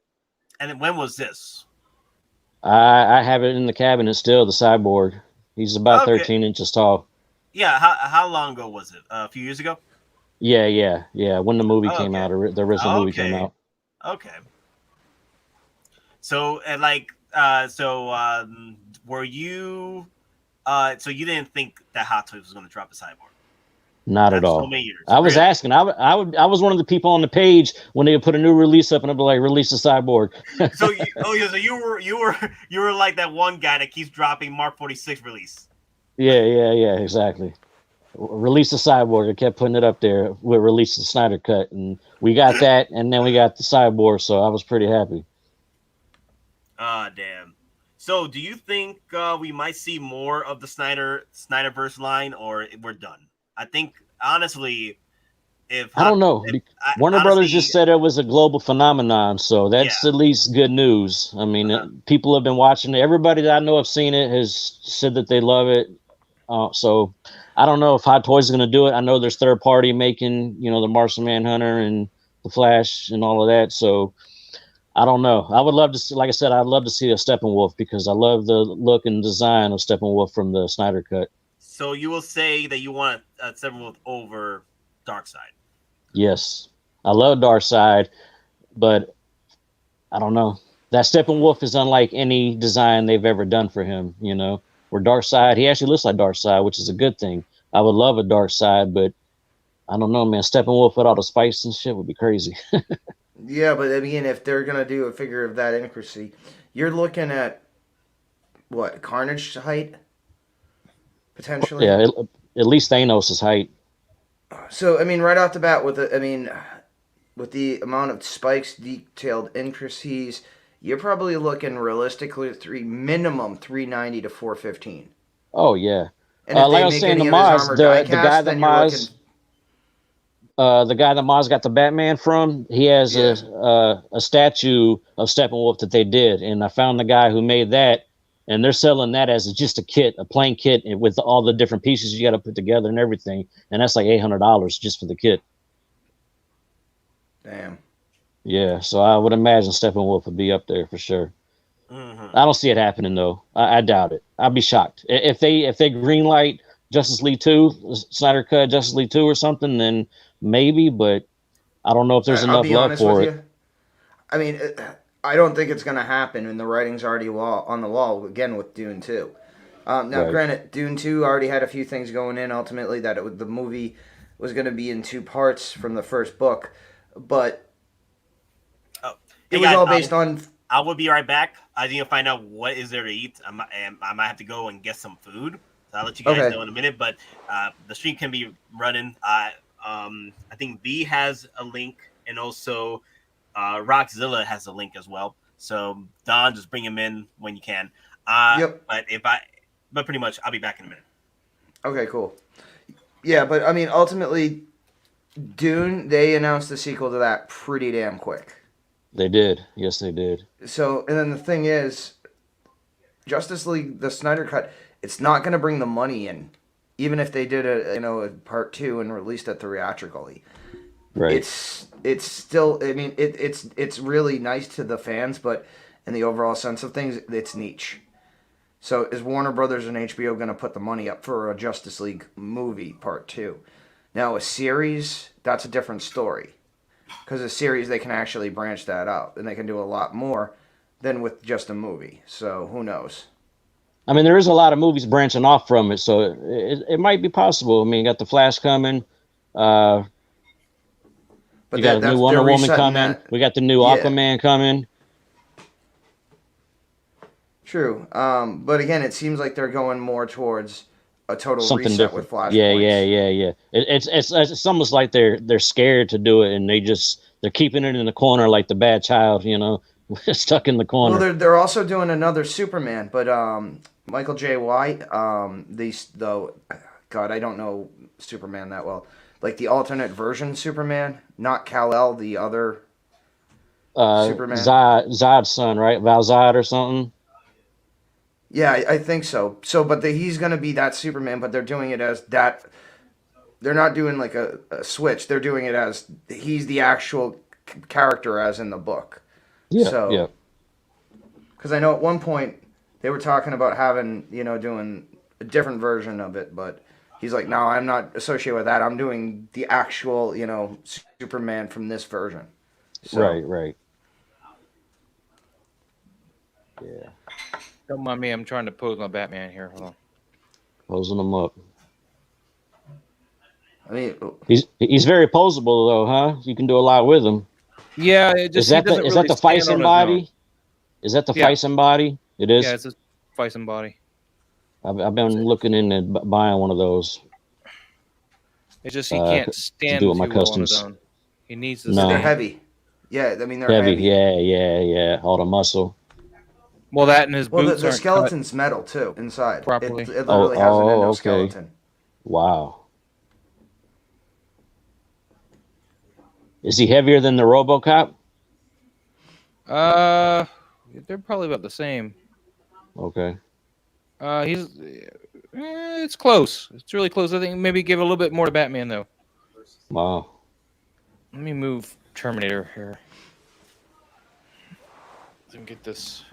And when was this? I have it in the cabinet still, the Cyborg. He's about 13 inches tall. Yeah, how long ago was it? A few years ago? Yeah. When the movie came out, or the original movie came out. Okay. So, were you... so you didn't think that Hot Toys was going to drop a Cyborg? Not at That's all. so many years. I was Really? asking. I was one of the people on the page when they would put a new release up, and I'd be like, "Release the Cyborg." So you were like that one guy that keeps dropping Mark 46 release. Yeah, exactly. Release the Cyborg. I kept putting it up there with release the Snyder Cut, and we got that, and then we got the Cyborg, so I was pretty happy. Ah, damn. So, do you think we might see more of the Snyderverse line, or we're done? I think honestly, I don't know. Warner Brothers just said it was a global phenomenon, so that's at least good news. I mean, people have been watching it. Everybody that I know have seen it has said that they love it. So I don't know if Hot Toys is going to do it. I know there's third party making, the Martian Manhunter and the Flash and all of that. So I don't know. I would love to see, like I said, I'd love to see a Steppenwolf because I love the look and design of Steppenwolf from the Snyder Cut. So you will say that you want a Steppenwolf over Darkseid? Yes, I love Darkseid, but I don't know. That Steppenwolf is unlike any design they've ever done for him. Where Darkseid, he actually looks like Darkseid, which is a good thing. I would love a Darkseid, but I don't know, man. Steppenwolf with all the spice and shit would be crazy. Yeah, but I mean, if they're gonna do a figure of that inaccuracy, you're looking at what, Carnage height potentially. Yeah, at least Thanos' height. So I mean, right off the bat, with the amount of spikes, detailed intricacies, you're probably looking realistically minimum 390 to 415. Oh yeah. And if like I they was make saying, any the of his Maz, armor the die-cast, guy that then you're Maz, looking. the guy that Maz got the Batman from, he has a statue of Steppenwolf that they did, and I found the guy who made that, and they're selling that as just a kit, a plain kit with all the different pieces you got to put together and everything, and that's like $800 just for the kit. Damn. Yeah, so I would imagine Steppenwolf would be up there for sure. Mm-hmm. I don't see it happening though. I doubt it. I'd be shocked if they greenlight Justice League 2, Snyder Cut Justice League 2 or something. Then maybe, but I don't know if there's enough love for it. I mean, I don't think it's going to happen, and the writing's already on the wall again with Dune 2. Now, Right. Granted, Dune 2 already had a few things going in. Ultimately, that the movie was going to be in 2 parts from the first book, but it was all based on. I will be right back. I need to find out what is there to eat. I might have to go and get some food. So I'll let you guys know in a minute. But the stream can be running. I think V has a link, and also Rockzilla has a link as well. So Don, just bring him in when you can. Yep. But pretty much, I'll be back in a minute. Okay, cool. Yeah, but I mean, ultimately, Dune, they announced the sequel to that pretty damn quick. They did. Yes, they did. So, and then the thing is, Justice League, the Snyder Cut, it's not going to bring the money in, even if they did a part 2 and released it theatrically. Right. It's still, I mean, it's really nice to the fans, but in the overall sense of things, it's niche. So is Warner Brothers and HBO going to put the money up for a Justice League movie part 2? Now a series, that's a different story. Because a series, they can actually branch that out, and they can do a lot more than with just a movie. So who knows? I mean, there is a lot of movies branching off from it, so it might be possible. I mean, you got the Flash coming. But you got a new Wonder Woman coming. We got the new Aquaman coming. True. But again, it seems like they're going more towards a total Something reset different. with Flashpoint. Yeah. It's almost like they're scared to do it, and they're keeping it in the corner like the bad child, stuck in the corner. Well, they're also doing another Superman, but Michael J. White, God, I don't know Superman that well. Like the alternate version Superman, not Kal-El, the other Superman. Zod's son, right? Val-Zod or something. Yeah, I think so. So, but he's going to be that Superman, but they're doing it as that. They're not doing like a switch. They're doing it as he's the actual character as in the book. Yeah. Because I know at one point they were talking about having, doing a different version of it, but he's like, no, I'm not associated with that. I'm doing the actual, Superman from this version. So, Right. Yeah. Don't mind me. I'm trying to pose my Batman here. Hold on. Posing them up. I mean, He's very posable though, huh? You can do a lot with him. Yeah, it just Is that the Feisen body? Is that the Feisen body? It is. Yeah, it's a Feisen body. I've been looking into buying one of those. It's just he can't stand to do with my too well on customs. his own. He needs to. No. they're heavy. Yeah, I mean they're Heavy. heavy. Yeah. All the muscle. Well, that and his boots the skeleton's metal too inside. Properly. It literally has an endoskeleton. Okay. Wow. Is he heavier than the RoboCop? They're probably about the same. Okay. It's close. It's really close. I think maybe give a little bit more to Batman though. Wow. Let me move Terminator here. Let me get this.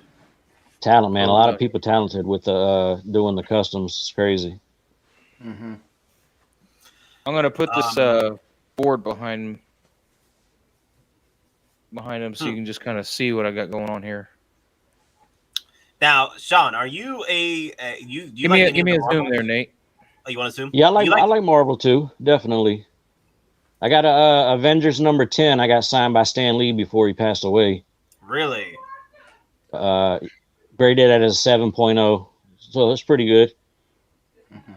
Talent, man. A lot of people talented with doing the customs. It's crazy. Mm-hmm. I'm gonna put this board behind him so you can just kind of see what I got going on here. Now, Sean, are you you give like me a Marvel? zoom there, Nate? Oh, you want to zoom? Yeah, I like Marvel too. Definitely. I got a Avengers number 10. I got signed by Stan Lee before he passed away. Really? Graded at a 7.0, so it's pretty good. Mm-hmm.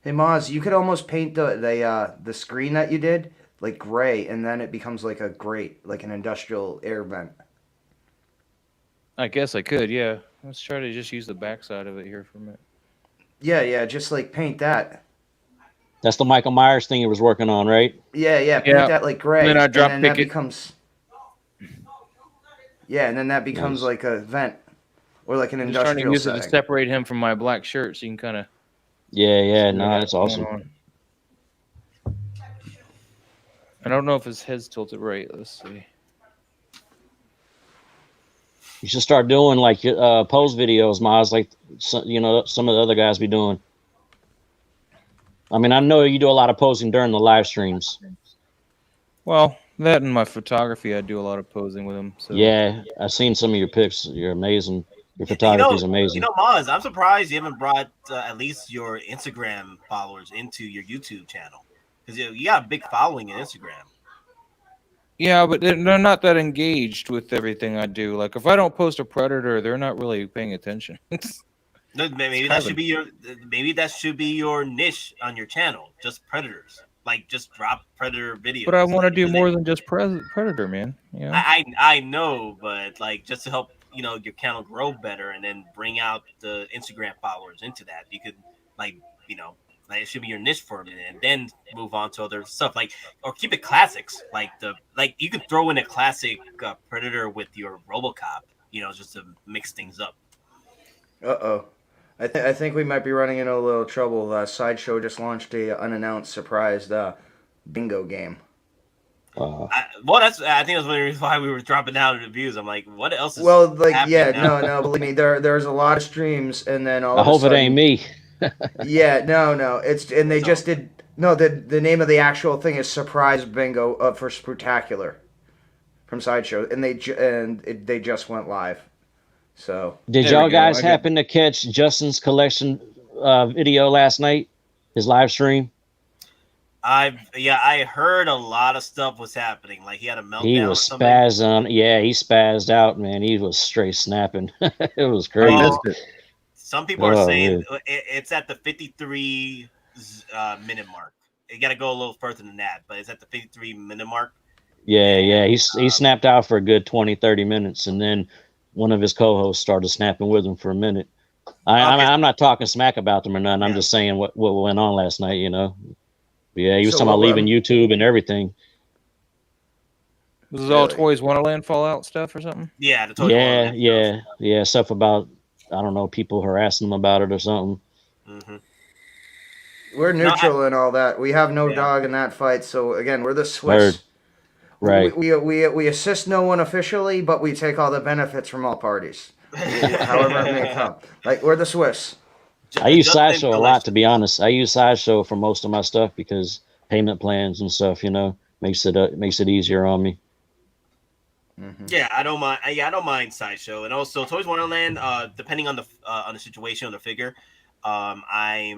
Hey Maz, you could almost paint the screen that you did like gray, and then it becomes like a grate, like an industrial air vent. I guess I could, yeah. Let's try to just use the backside of it here for a minute. Yeah, just like paint that. That's the Michael Myers thing he was working on, right? Yeah, paint that like gray. And then I drop that pick it. becomes. Yeah, and then that becomes Nice. like a vent, or like an I'm just trying to industrial use it setting. to separate him from my black shirt, so you can kind of. Yeah. No, that's awesome. I don't know if his head's tilted right. Let's see. You should start doing like pose videos, Miles, like some of the other guys be doing. I mean, I know you do a lot of posing during the live streams. Well, that and my photography, I do a lot of posing with him. So. Yeah, I've seen some of your pics. You're amazing. Your photography is amazing. Maz, I'm surprised you haven't brought at least your Instagram followers into your YouTube channel, because you got a big following in Instagram. Yeah, but they're not that engaged with everything I do. Like, if I don't post a Predator, they're not really paying attention. Maybe that should be your niche on your channel. Just Predators. Like, just drop Predator videos. But I want to do more than just Predator, man. Yeah. I know, but like just to help your channel grow better, and then bring out the Instagram followers into that, you could like it should be your niche for a minute, and then move on to other stuff, or keep it classics. Like you could throw in a classic Predator with your RoboCop, just to mix things up. I think we might be running into a little trouble. Sideshow just launched a unannounced surprised bingo game. I think that's one reason why we were dropping down in the views. I'm like, what else is happening now? No, believe me, there's a lot of streams, and then all I of a hope sudden, it ain't me. Yeah, no, just did the name of the actual thing is Surprise Bingo for Spectacular from Sideshow, and they just went live. So did y'all guys happen to catch Justin's collection video last night? His live stream? I heard a lot of stuff was happening. Like he had a meltdown. He was spazzing. Yeah, he spazzed out, man. He was straight snapping. It was crazy. Some people are saying it's at the 53 minute mark. You got to go a little further than that, but it's at the 53 minute mark. Yeah. He snapped out for a good 20, 30 minutes, and then one of his co-hosts started snapping with him for a minute. I'm not talking smack about them or nothing. I'm just saying what went on last night, Yeah, he was talking about leaving YouTube and everything. This is all Toys Wonderland Fallout stuff or something? Yeah, the Toys Wonderland stuff. Yeah, stuff about, I don't know, people harassing him about it or something. Mm-hmm. We're neutral and all that. We have no dog in that fight. So again, we're the Swiss. Right. We assist no one officially, but we take all the benefits from all parties, however it may come. Like we're the Swiss. I use Sideshow a lot, to be honest. I use Sideshow for most of my stuff because payment plans and stuff, makes it easier on me. Mm-hmm. Yeah, I don't mind. I don't mind Sideshow, and also Toys Wonderland. Depending on the situation of the figure, I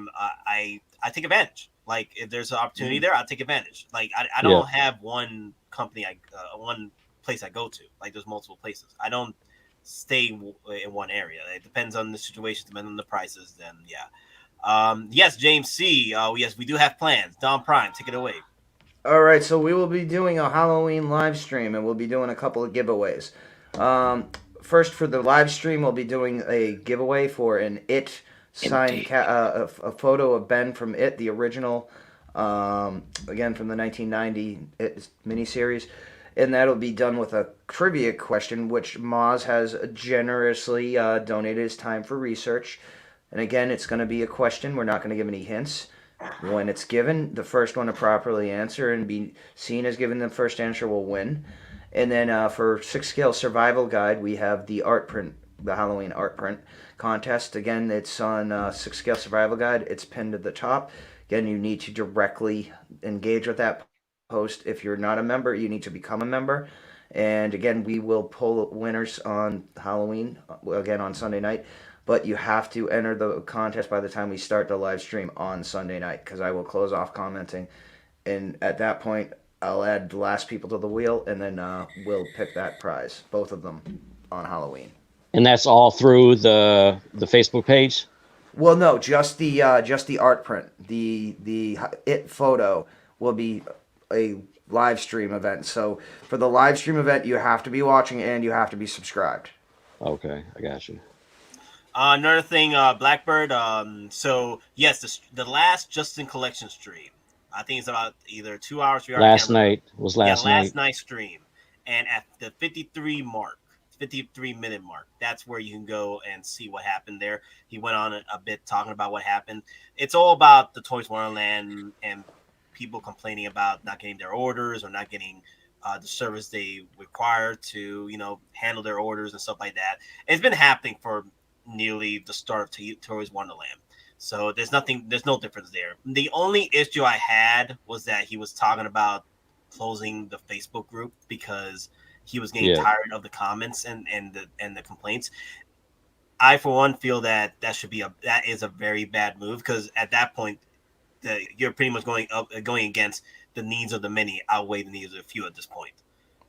take advantage. Like if there's an opportunity there, I'll take advantage. Like I Yeah. don't have one company, one place I go to. Like there's multiple places. I don't stay in one area. It depends on the situation, depends on the prices. Then yeah. Yes, James C. Yes, we do have plans. DonPrime, take it away. All right, so we will be doing a Halloween live stream, and we'll be doing a couple of giveaways. First, for the live stream, we'll be doing a giveaway for an It signed a photo of Ben from It, the original, again from the 1990 It miniseries, and that'll be done with a trivia question, which Moz has generously donated his time for research. And again, it's going to be a question. We're not going to give any hints. When it's given, the first one to properly answer and be seen as giving the first answer will win. And then for 6-scale survival guide, we have the art print, the Halloween art print contest. Again, it's on 6-scale survival guide. It's pinned at the top. Again, you need to directly engage with that post. If you're not a member, you need to become a member. And again, we will pull winners on Halloween, again on Sunday night. But you have to enter the contest by the time we start the live stream on Sunday night, because I will close off commenting. And at that point, I'll add the last people to the wheel, and then we'll pick that prize, both of them, on Halloween. And that's all through the Facebook page? Well, no, just the art print. The It photo will be a live stream event. So for the live stream event, you have to be watching and you have to be subscribed. Okay, I got you. Another thing, Blackbird. So yes, the last Justin Collection stream. I think it's about either 2 hours, 3 hours. Last night was last night. Last night stream, and at the 53-minute mark, that's where you can go and see what happened there. He went on a bit talking about what happened. It's all about the Toys Wonderland and people complaining about not getting their orders or not getting the service they require to, handle their orders and stuff like that. And it's been happening for nearly the start of Toys Wonderland. So there's no difference there. The only issue I had was that he was talking about closing the Facebook group because he was getting tired of the comments and the complaints. I, for one, feel that is a very bad move, because at that point, you're pretty much going against the needs of the many outweigh the needs of the few at this point.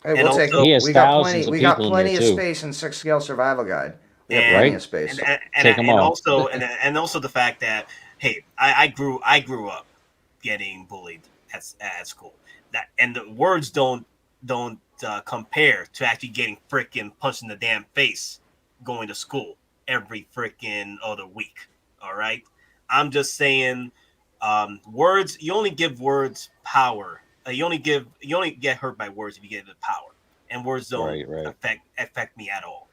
Hey, we'll take it. We got plenty of space in 6-scale survival guide. We have plenty of space. And also the fact that, hey, I grew up getting bullied at school. And the words don't compare to actually getting freaking punched in the damn face going to school every freaking other week. All right, I'm just saying, words. You only give words power. You only get hurt by words if you give it power, and words don't affect me at all.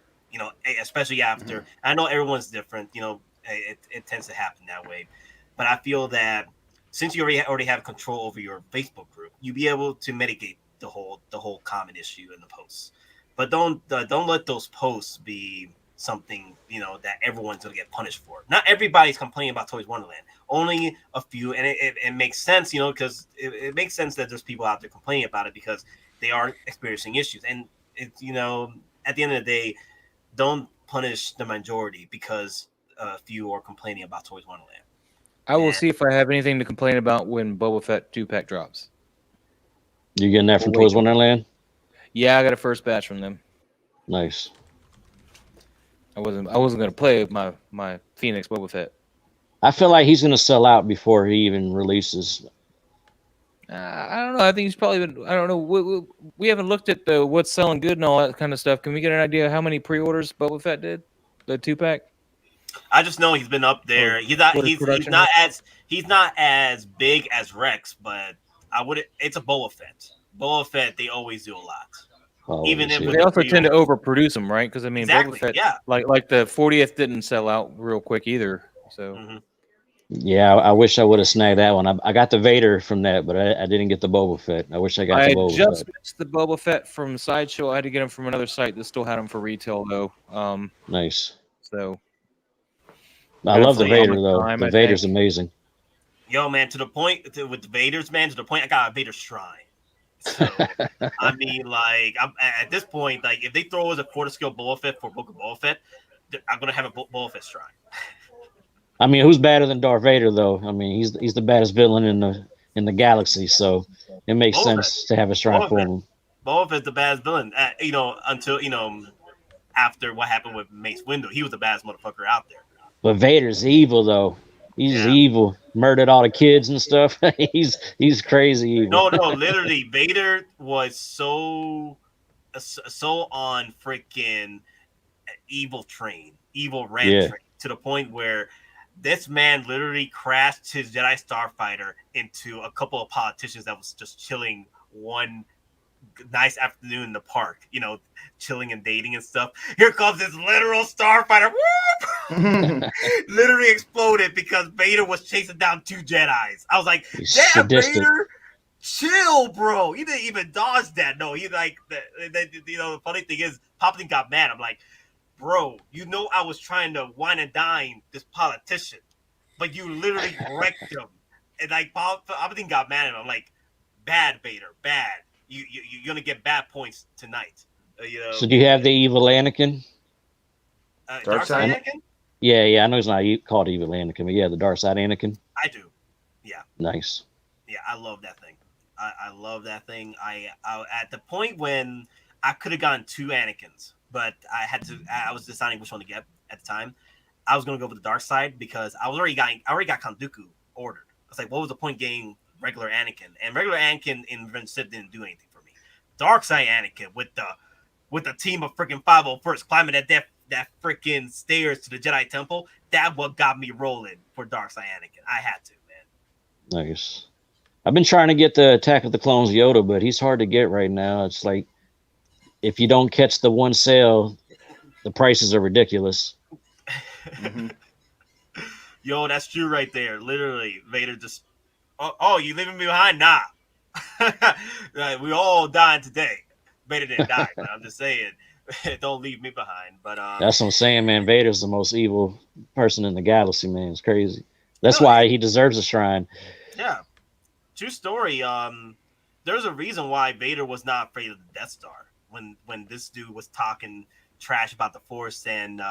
Especially after, I know everyone's different, it tends to happen that way. But I feel that since you already have control over your Facebook group, you'll be able to mitigate the whole comment issue in the posts. But don't let those posts be something, that everyone's going to get punished for. Not everybody's complaining about Toys Wonderland. Only a few, and it makes sense, because it makes sense that there's people out there complaining about it because they are experiencing issues. And, it's, at the end of the day, don't punish the majority because a few are complaining about Toys Wonderland. I will see if I have anything to complain about when Boba Fett 2-pack drops. You getting that from Toys Wonderland? Yeah, I got a first batch from them. Nice. I wasn't gonna play my Pheonix Boba Fett. I feel like he's gonna sell out before he even releases. I don't know. I think he's probably been. I don't know. We haven't looked at what's selling good and all that kind of stuff. Can we get an idea how many pre-orders Boba Fett did? The 2-pack. I just know he's been up there. He's not as big as Rex, but it's a Boba Fett. Boba Fett, they always do a lot. Oh, Even if they also tend to overproduce them, right? Because exactly, Boba Fett, yeah. like the 40th didn't sell out real quick either. So. Yeah, I wish I would have snagged that one. I got the Vader from that, but I didn't get the Boba Fett. I wish I got the Boba Fett. I just missed the Boba Fett from Sideshow. I had to get them from another site that still had them for retail, though. Nice. So. I love the Vader, though. The Vader's amazing. Yo, man, with the Vaders, man, to the point I got a Vader shrine. So, I mean, like, at this point, like, if they throw us a quarter-scale Boba Fett for Book of Boba Fett, I'm going to have a Boba Fett shrine. I mean, who's better than Darth Vader though? I mean, he's the baddest villain in the galaxy, so it makes sense to have a shrine for him. Boba Fett's the baddest villain. Until after what happened with Mace Windu, he was the baddest motherfucker out there. But Vader's evil though. He's evil. Murdered all the kids and stuff. he's crazy evil. No, literally, Vader was so on freaking evil ram train, to the point where this man literally crashed his Jedi Starfighter into a couple of politicians that was just chilling one nice afternoon in the park, chilling and dating and stuff. Here comes this literal Starfighter. Literally exploded because Vader was chasing down 2 Jedis. I was like, damn, Vader, chill, bro. He didn't even dodge that. No, he like, the funny thing is, Palpatine got mad. I'm like, bro, I was trying to wine and dine this politician, but you literally wrecked him. And like, Palpatine got mad at him. I'm like, bad, Vader, bad. You're gonna get bad points tonight. So do you have the evil Anakin? Dark Side Anakin? Yeah. I know he's not called evil Anakin, but yeah, the Dark Side Anakin. I do. Yeah. Nice. Yeah, I love that thing. I love that thing. I at the point when I could have gotten 2 Anakins, but I was deciding which one to get at the time. I was gonna go with the Dark Side because I already got Count Dooku ordered. I was like, what was the point getting regular Anakin? And regular Anakin in Revenge of the Sith didn't do anything for me. Dark Side Anakin with the team of freaking 501st climbing that freaking stairs to the Jedi Temple, that what got me rolling for Dark Side Anakin. I had to, man. Nice. I've been trying to get the Attack of the Clones Yoda, but he's hard to get right now. It's like if you don't catch the one sale, the prices are ridiculous. Yo, that's true right there. Literally, Vader just, oh, you leaving me behind? Nah. We all dying today. Vader didn't die, but I'm just saying, don't leave me behind. But that's what I'm saying, man. Vader's the most evil person in the galaxy, man. It's crazy. That's why he deserves a shrine. Yeah, true story. There's a reason why Vader was not afraid of the Death Star when this dude was talking trash about the Force and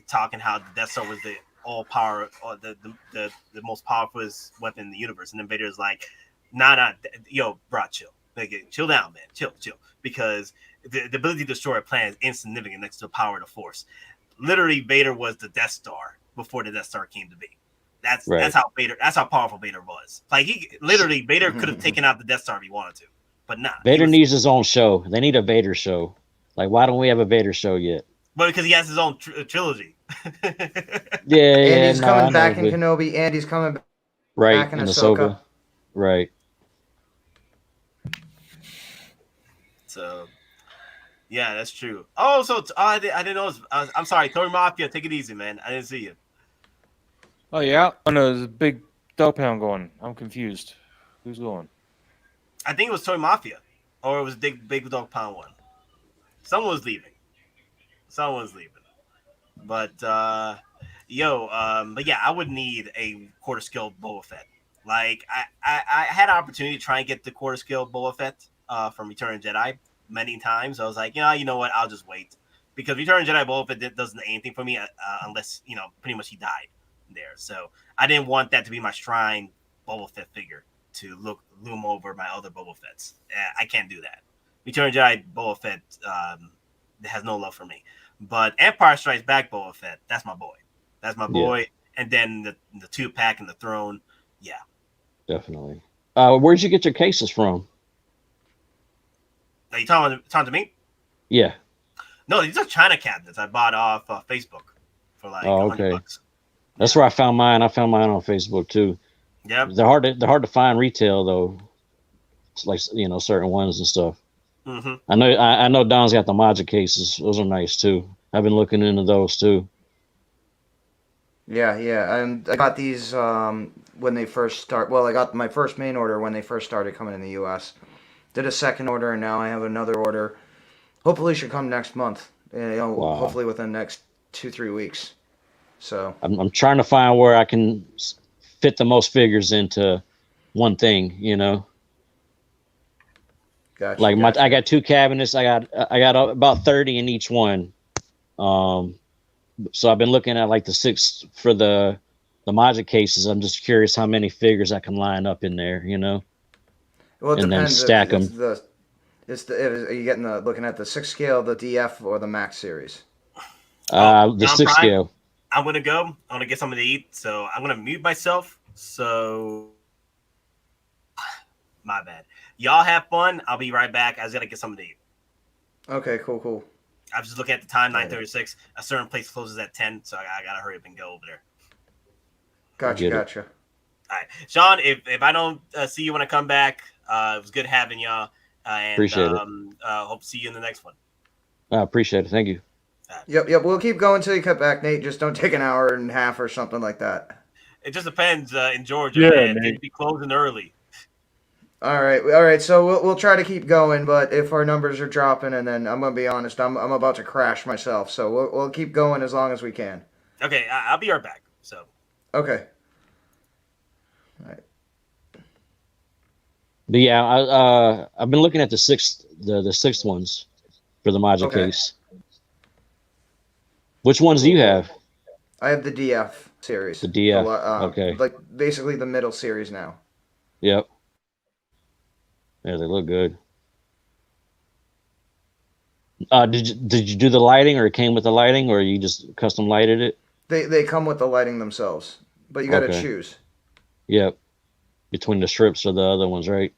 talking how the Death Star was the all power, or the most powerful weapon in the universe, and then Vader's like, nah, yo, bro, chill. Like, chill down, man. Chill. Because the ability to destroy a planet is insignificant next to the power of the Force. Literally, Vader was the Death Star before the Death Star came to be. That's how powerful Vader was. Like, Vader could have taken out the Death Star if he wanted to, but not. Vader needs his own show. They need a Vader show. Like, why don't we have a Vader show yet? But because he has his own trilogy. Yeah. And he's coming back in Kenobi, and he's coming back in Ahsoka. Right. So, yeah, that's true. Oh, so I didn't know. I'm sorry, Tori Mafia. Take it easy, man. I didn't see you. Oh yeah, no, there's a big dog pound going. I'm confused. Who's going? I think it was Toy Mafia, or it was Big Dog Pound one. Someone was leaving. But but yeah, I would need a quarter scale Boba Fett. Like I had an opportunity to try and get the quarter scale Boba Fett from Return of the Jedi many times. I was like, you know what? I'll just wait, because Return of the Jedi Boba Fett doesn't do anything for me unless pretty much he died there. So I didn't want that to be my shrine Boba Fett figure to loom over my other Boba Fetts. I can't do that. Return of the Jedi Boba Fett has no love for me. But Empire Strikes Back Boba Fett, that's my boy. Yeah. And then the 2-pack and the throne, yeah. Definitely. Where'd you get your cases from? Are you talking to me? Yeah. No, these are China cabinets I bought off Facebook for like $100. That's where I found mine. I found mine on Facebook too. Yeah. They're hard to find retail though. It's like certain ones and stuff. Mm-hmm. I know Don's got the Majin cases. Those are nice too. I've been looking into those too. Yeah, and I got these when they first start. Well, I got my first main order when they first started coming in the U.S. Did a second order, and now I have another order. Hopefully, it should come next month. Wow. Hopefully within the next 2-3 weeks. So I'm trying to find where I can fit the most figures into one thing. Gotcha, like I got 2 cabinets. I got about 30 in each one. So I've been looking at like the 6 for the the Magic cases. I'm just curious how many figures I can line up in there, you know, Well, it and then depends. stack It's them. are you getting looking at the 6 scale, the DF, or the Max series? The 6 DonPrime, scale. I'm gonna go. I'm gonna get something to eat, so I'm gonna mute myself. So, my bad. Y'all have fun. I'll be right back. I just gotta get something to eat. Okay, cool. I was just looking at the time, 9:36. A certain place closes at 10, so I gotta hurry up and go over there. Gotcha. All right, Sean. If I don't see you when I come back, it was good having y'all. And Appreciate it. Hope to see you in the next one. I appreciate it. Thank you. Yep. We'll keep going till you cut back, Nate. Just don't take an hour and a half or something like that. It just depends in Georgia, Yeah, man. Nate. They'd be closing early. All right. So we'll try to keep going, but if our numbers are dropping, and then I'm gonna be honest, I'm about to crash myself. So we'll keep going as long as we can. Okay, I'll be right back. So. Okay. All right. But yeah, I've been looking at the sixth ones for the Magic case. Which ones do you have? I have the DF series. The DF. Okay. Like basically the middle series now. Yep. Yeah, they look good. Did you do the lighting, or it came with the lighting, or you just custom lighted it? They come with the lighting themselves, but you got to choose. Yep. Between the strips or the other ones, right?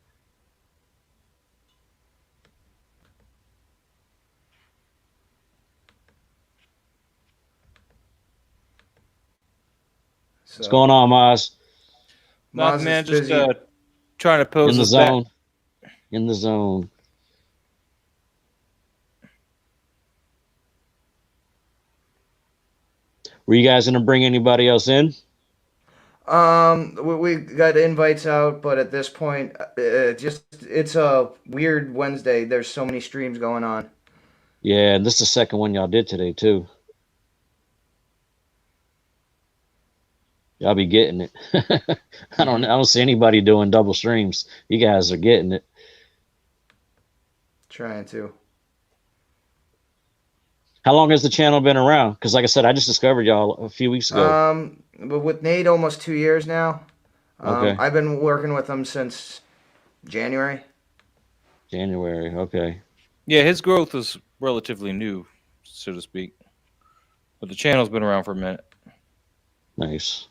What's going on, Maz? Nothing, man. Just trying to pose in the this zone. back. In the zone. Were you guys gonna bring anybody else in? We got invites out, but at this point, it's a weird Wednesday. There's so many streams going on. Yeah, and this is the second one y'all did today too. Y'all be getting it. I don't see anybody doing double streams. You guys are getting it. Trying to. How long has the channel been around? Because like I said, I just discovered y'all a few weeks ago. But with Nate, almost 2 years now. Okay. I've been working with him since January. Okay. Yeah, his growth is relatively new, so to speak. But the channel's been around for a minute. Nice.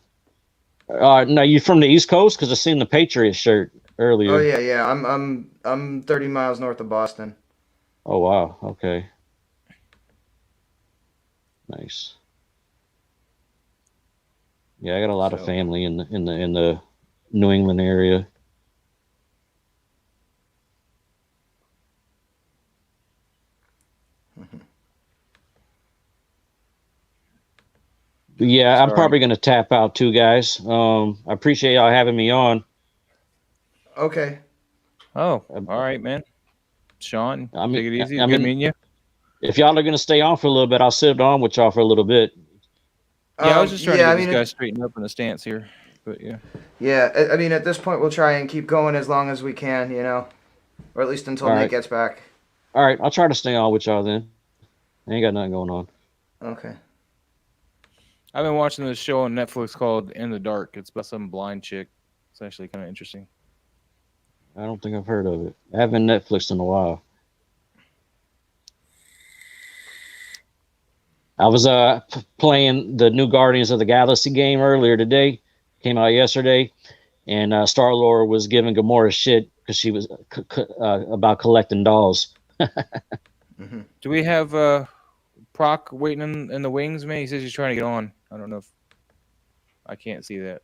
Now you from the East Coast? Because I seen the Patriot shirt earlier. Oh yeah. I'm 30 miles north of Boston. Oh wow. Okay. Nice. Yeah, I got a lot of family in the New England area. But yeah, I'm probably gonna tap out too, guys. I appreciate y'all having me on. Okay. Oh, all right, man. Sean, take it easy. I Good mean, meeting you. If y'all are gonna stay on for a little bit, I'll sit on with y'all for a little bit. Yeah, I was just trying to get this guy straightened up in the stance here, but yeah. Yeah, I mean, at this point, we'll try and keep going as long as we can, or at least until All Nate right. gets back. All right, I'll try to stay on with y'all then. I ain't got nothing going on. Okay. I've been watching this show on Netflix called In the Dark. It's about some blind chick. It's actually kind of interesting. I don't think I've heard of it. I haven't Netflixed in a while. I was playing the new Guardians of the Galaxy game earlier today. Came out yesterday, and Star-Lord was giving Gamora shit because she was about collecting dolls. Mm-hmm. Do we have Proc waiting in the wings, man? He says he's trying to get on. I don't know if I can't see that.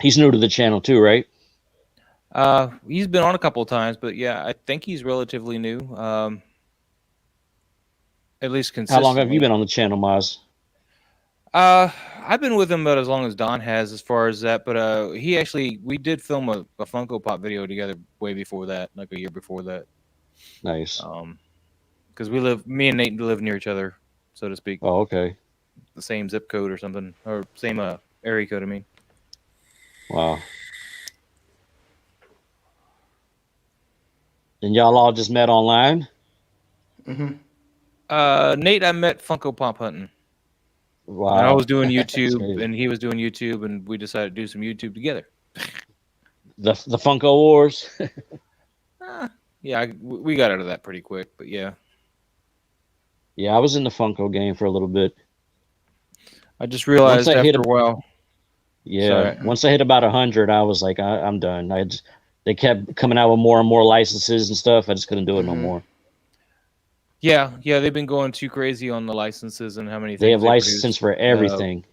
He's new to the channel too, right? He's been on a couple of times, but yeah, I think he's relatively new. At least consistently. How long have you been on the channel, Maz? I've been with him about as long as Don has, as far as that. But we did film a Funko Pop video together way before that, like a year before that. Nice. Because me and Nate live near each other, so to speak. Oh, okay. The same zip code or something, or same area code. I mean. Wow. And y'all all just met online? Nate, I met Funko Pop hunting. Wow. And I was doing That's YouTube, crazy. and he was doing YouTube, and we decided to do some YouTube together. The Funko Wars. Yeah, we got out of that pretty quick, but yeah. Yeah, I was in the Funko game for a little bit. I just realized Once I hit after a while. Yeah, Sorry. once I hit about 100, I was like, I'm done. They kept coming out with more and more licenses and stuff. I just couldn't do it no more. Yeah, they've been going too crazy on the licenses and how many things They have produce. licenses for everything.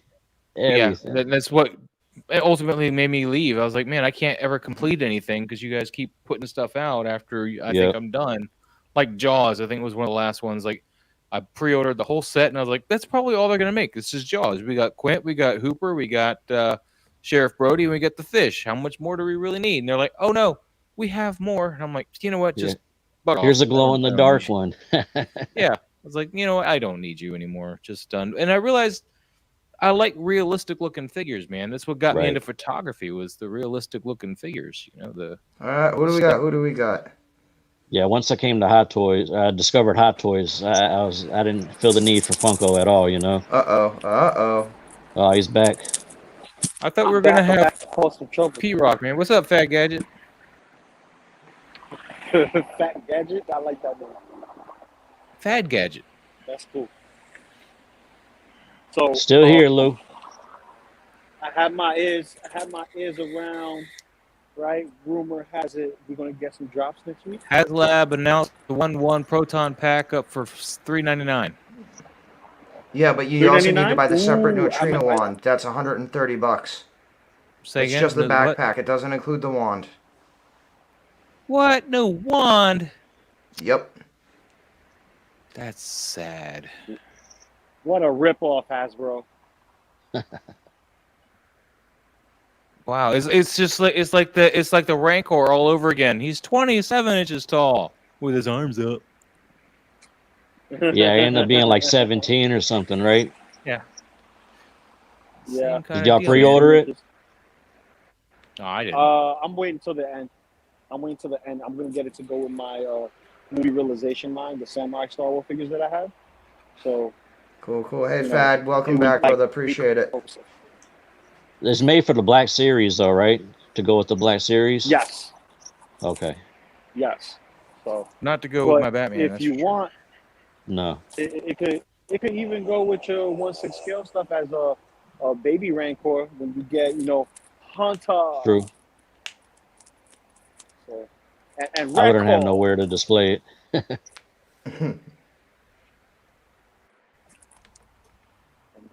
Everything. Yeah, that's what ultimately made me leave. I was like, man, I can't ever complete anything because you guys keep putting stuff out after I think I'm done. Like Jaws, I think was one of the last ones. Like I pre-ordered the whole set, and I was like, that's probably all they're gonna make. This is Jaws. We got Quint, we got Hooper, we got Sheriff Brody, and we got the fish. How much more do we really need? And they're like, oh no, we have more. And I'm like, you know what? Just butt off. Here's a glow in the dark one. Yeah, I was like, you know what? I don't need you anymore. Just done. And I realized I like realistic looking figures, man. That's what got me into photography was the realistic looking figures. You know the. All right, what do we got? Who do we got? Yeah, once I came to Hot Toys, I discovered Hot Toys. I didn't feel the need for Funko at all, you know. Oh, he's back. I thought we were gonna have P-Rock, man. What's up, Fat Gadget? Fat Gadget, I like that name. Fat Gadget. That's cool. So Still here, Lou. I had my ears around. Right, rumor has it we're gonna get some drops next week. HasLab announced the 1/1 Proton pack up for $3.99. Yeah, but you also need to $3.99? buy the separate Ooh, neutrino I might- wand. That's $130. Say It's again? just the What? backpack. It doesn't include the wand. What? No wand? Yep. That's sad. What a ripoff, Hasbro. Wow, it's just like it's like the Rancor all over again. He's 27 inches tall with his arms up. Yeah, he ended up being like 17 or something, right? Yeah. Yeah. Did y'all pre-order it? No, I didn't. I'm waiting till the end. I'm gonna get it to go with my movie realization line, the Samurai Star Wars figures that I have. So Cool. Hey, you know, Fad, welcome it would, back, like, brother. Appreciate it. It's made for the Black Series, though, right? To go with the Black Series? Yes. Okay. Yes. So not to go but with my Batman. If that's you for sure. want, No. it could even go with your 1/6 scale stuff as a baby Rancor when you get Hunter. True. So, and I wouldn't have Rancor. nowhere to display it.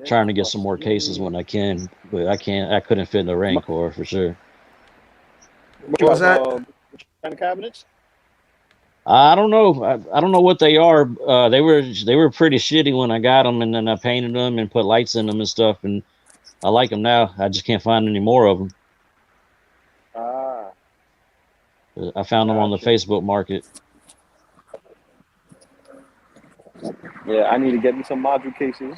Trying to get some more cases when I can, but I can't. I couldn't fit in the Rancor for sure. What was that? What kind of cabinets? I don't know. I don't know what they are. They were pretty shitty when I got them, and then I painted them and put lights in them and stuff, and I like them now. I just can't find any more of them. Ah. I found them on the Facebook market. Yeah, I need to get me some module cases.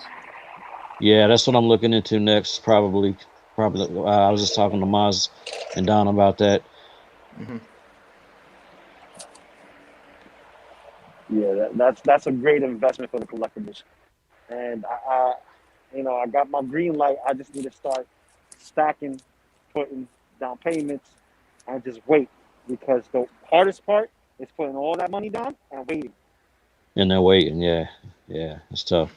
Yeah, that's what I'm looking into next. Probably. I was just talking to Maz and Don about that. Yeah, that's a great investment for the collectibles. And I got my green light. I just need to start stacking, putting down payments, and just wait, because the hardest part is putting all that money down and waiting. And they're waiting. Yeah, it's tough.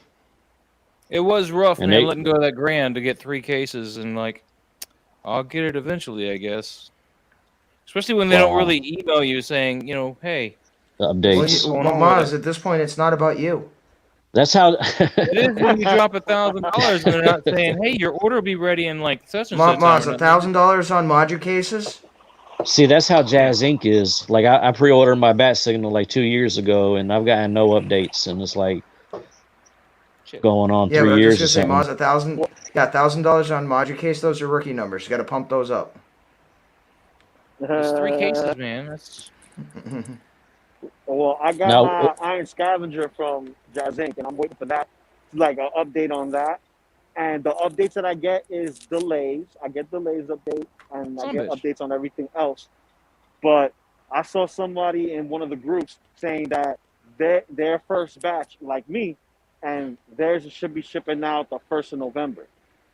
It was rough, And man, letting go of that grand to get 3 cases, and like, I'll get it eventually, I guess. Especially when they don't really email you saying, hey, updates. Well, Maz, at this point, it's not about you. That's how. It is when you drop $1,000 and they're not saying, hey, your order will be ready in like such and such. Maz, $1,000 on module cases? See, that's how Jazz Inc. is. Like, I pre-ordered my Bat Signal like 2 years ago, and I've gotten no updates, and it's like going on 3 years or something. Maz, $1,000 on module case. Those are rookie numbers. You got to pump those up. There's 3 cases, man. That's. Well, I got my Iron Scavenger from Jazz Inc., and I'm waiting for that, like an update on that. And the updates that I get is delays. I get delays update. and I Son get bitch. updates on everything else. But I saw somebody in one of the groups saying that their first batch, like me, and theirs should be shipping out the 1st of November.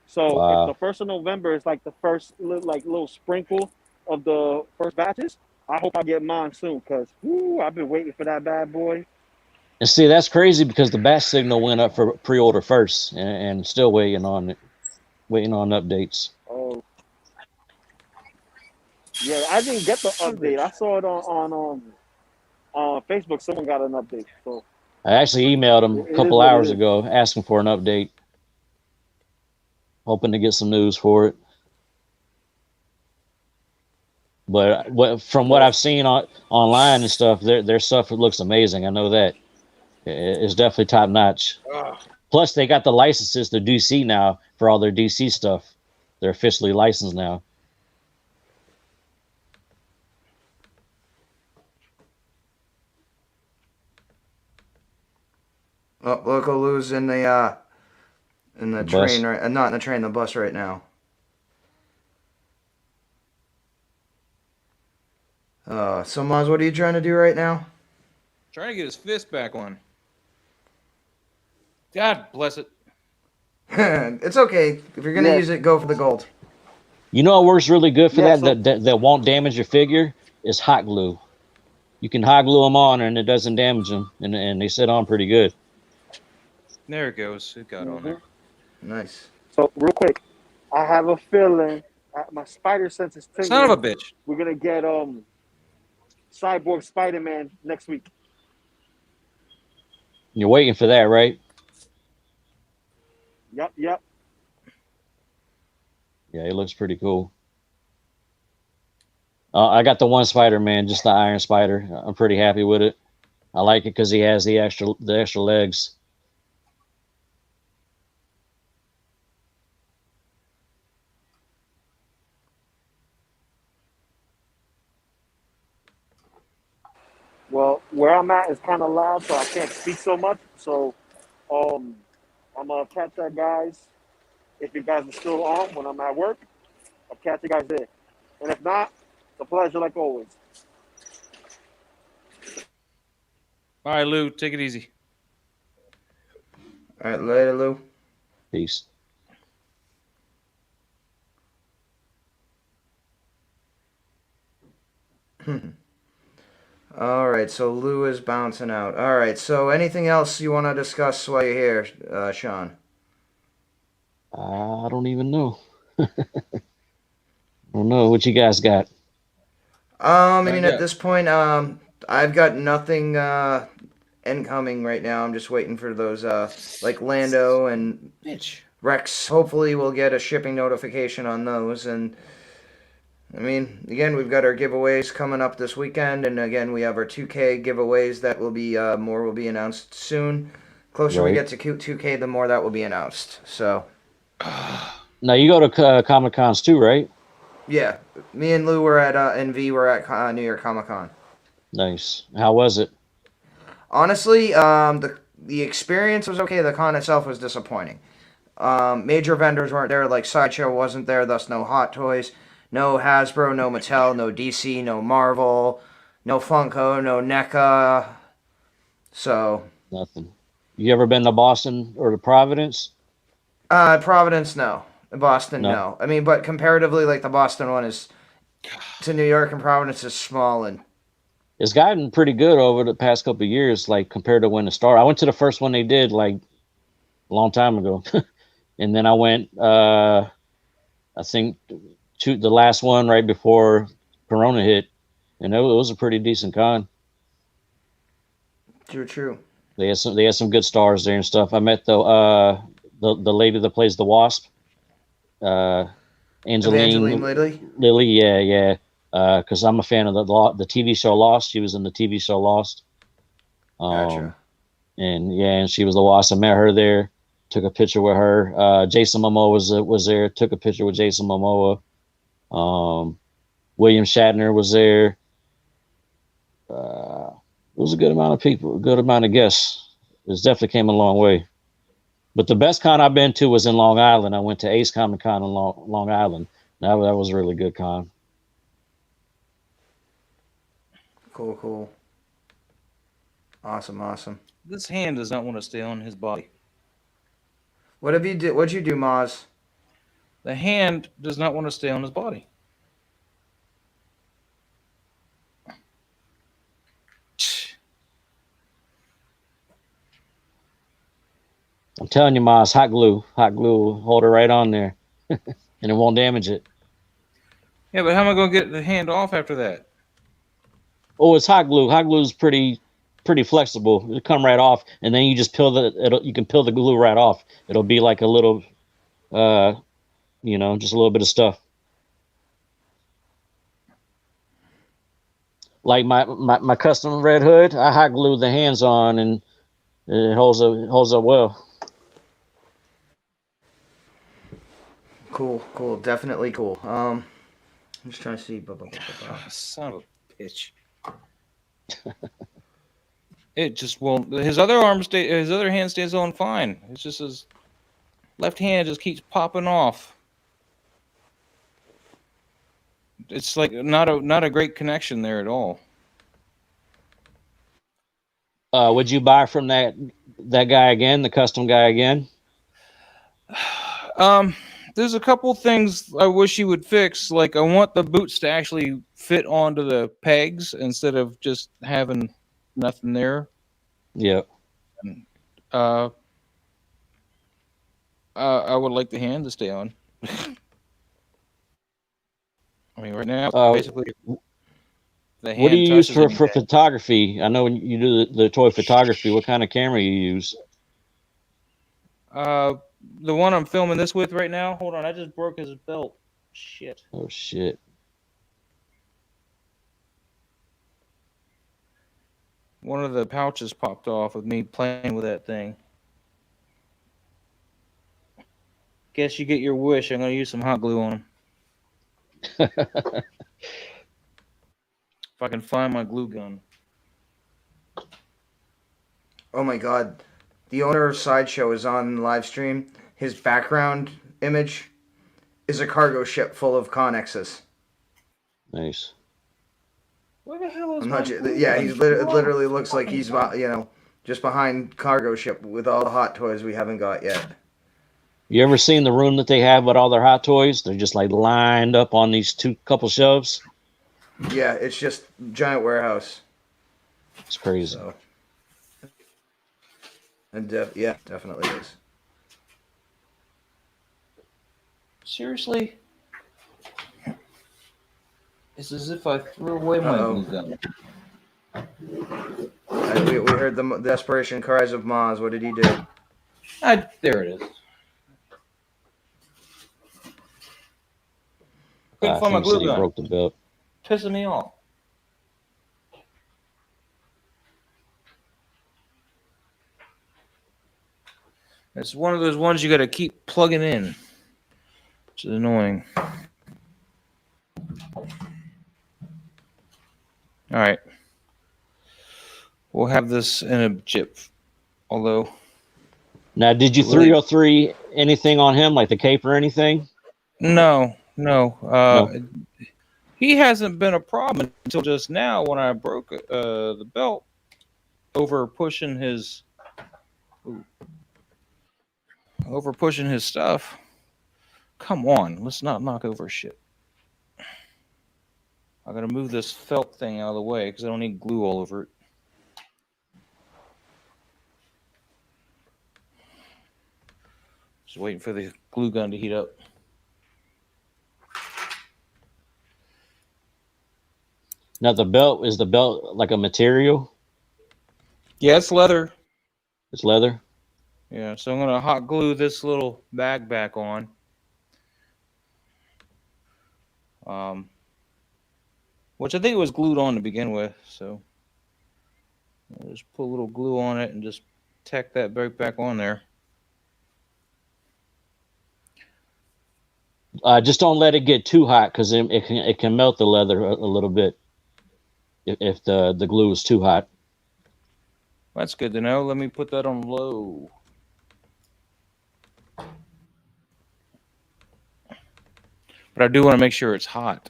So if the Wow. 1st of November is like the first little sprinkle of the first batches, I hope I get mine soon because I've been waiting for that bad boy. And see, that's crazy because the bat signal went up for pre-order first, and still waiting on it, waiting on updates. Oh, yeah, I didn't get the update. I saw it on Facebook. Someone got an update. So I actually emailed him a it is couple what it hours is. ago asking for an update, hoping to get some news for it. But from what I've seen online and stuff, their stuff looks amazing. I know that it's definitely top notch. Plus, they got the licenses to DC now for all their DC stuff. They're officially licensed now. Oh, Loco Lu's in the The train, bus. right? Not in the train, the bus right now. So Maz, what are you trying to do right now? Trying to get his fist back on. God bless it. It's okay. If you're gonna Yeah. use it, go for the gold. You know what works really good for Yeah, that won't damage your figure is hot glue. You can hot glue them on and it doesn't damage them, and they sit on pretty good. There it goes. It got on there. Nice. So real quick, I have a feeling my spider sense is tingling. Son of a bitch. We're gonna get Cyborg Spider-Man next week. You're waiting for that, right? Yep. Yeah, it looks pretty cool. I got the one Spider-Man, just the Iron Spider. I'm pretty happy with it. I like it because he has the extra legs. Well, where I'm at is kind of loud, so I can't speak so much. So, I'm gonna catch that guys. If you guys are still on when I'm at work, I'll catch you guys there. And if not, it's a pleasure like always. All right, Lou, take it easy. All right, later, Lou. Peace. All right, so Lou is bouncing out. All right, so anything else you want to discuss while you're here, Sean? I don't even know. I don't know what you guys got. I mean, at this point, I've got nothing incoming right now. I'm just waiting for those, like Lando and Rex. Hopefully, we'll get a shipping notification on those. And I mean, again, we've got our giveaways coming up this weekend, and again, we have our 2K giveaways that will be more will be announced soon. Closer we Right. get to 2K, the more that will be announced. So, Now you go to Comic Cons too, right? yeah, me and Lou were at and V were at New York Comic Con. Nice. How was it? Honestly, the experience was okay. The con itself was disappointing. Major vendors weren't there, like Sideshow wasn't there, thus no Hottoys, no Hasbro, no Mattel, no DC, no Marvel, no Funko, no NECA. So, Nothing. You ever been to Boston or to Providence? Providence, no. Boston, No. no. I mean, but comparatively, like the Boston one is to New York, and Providence is small and It's gotten pretty good over the past couple of years, like compared to when it started. I went to the first one they did like a long time ago, and then I went, I think, to the last one right before Corona hit, and it was a pretty decent con. true. They had some good stars there and stuff. I met the lady that plays the Wasp, Evangeline Lilly, yeah. Because I'm a fan of the TV show Lost. She was in the TV show Lost. Gotcha. And she was the Wasp. I met her there. Took a picture with her. Jason Momoa was there. Took a picture with Jason Momoa. William Shatner was there. It was a good amount of people, a good amount of guests. It definitely came a long way. But the best con I've been to was in Long Island. I went to Ace Comic Con in Long Island. That was a really good con. Cool, cool. Awesome, awesome. This hand does not want to stay on his body. What'd you do, Maz? The hand does not want to stay on his body. I'm telling you, Maz, hot glue will hold it right on there, and it won't damage it. Yeah, but how am I going to get the hand off after that? Oh, it's hot glue. Hot glue is pretty flexible. It'll come right off, and then you just you can peel the glue right off. It'll be like a little, just a little bit of stuff. Like my custom Red Hood, I hot glue the hands on, and it holds up well. Cool. Definitely cool. I'm just trying to see. Son of a bitch. It just won't. His other hand stays on fine. It's just his left hand just keeps popping off. It's like not a great connection there at all. Would you buy from that guy again, the custom guy again? There's a couple things I wish he would fix. Like, I want the boots to actually fit onto the pegs instead of just having nothing there. Yeah. I would like the hand to stay on. I mean, right now, basically, the hand. What do you use for photography? I know when you do the toy photography, what kind of camera you use? The one I'm filming this with right now. Hold on, I just broke his belt. Shit. Oh shit. One of the pouches popped off with me playing with that thing. Guess you get your wish. I'm gonna use some hot glue on him. If I can find my glue gun. Oh my god. The owner of Sideshow is on live stream. His background image is a cargo ship full of Connexes. Nice. Where the hell is it literally looks like he's just behind cargo ship with all the Hot Toys we haven't got yet. You ever seen the room that they have with all their Hot Toys? They're just like lined up on these couple shelves. Yeah, it's just giant warehouse. It's crazy. So. And definitely is. Seriously? It's as if I threw away my glue gun. We heard the desperation cries of Maz. What did he do? There it is. Couldn't find my glue gun. Broke the belt. Pissing me off. It's one of those ones you got to keep plugging in, which is annoying. All right. We'll have this in a chip. Although. Now, did you 303 anything on him, like the cape or anything? No. He hasn't been a problem until just now when I broke the belt over pushing his stuff. Come on, let's not knock over shit. I gotta move this felt thing out of the way because I don't need glue all over it. Just waiting for the glue gun to heat up. Now is the belt like a material? Yeah, it's leather. It's leather? Yeah, so I'm going to hot glue this little bag back on. Which I think it was glued on to begin with, so I'll just put a little glue on it and just tack that back on there. Just don't let it get too hot because it can melt the leather a little bit if the glue is too hot. That's good to know. Let me put that on low. But but I do want to make sure it's hot.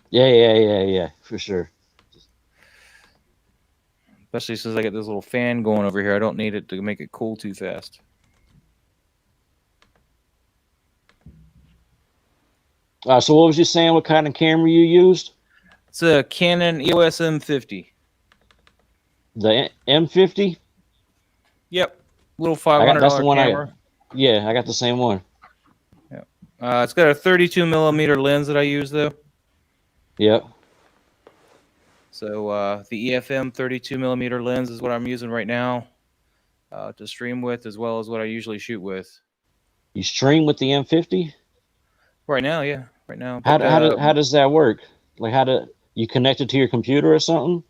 Yeah, for sure. Especially since I got this little fan going over here. I don't need it to make it cool too fast. So what was you saying? What kind of camera you used? It's a Canon EOS M50. The M50? Yep. Little $500 That's the one camera. I got the same one. It's got a 32 millimeter lens that I use though. Yep. So the EFM 32 millimeter lens is what I'm using right now to stream with, as well as what I usually shoot with. You stream with the M50? Right now, yeah. Right now. How But, does that work? Like, how do you connect it to your computer or something?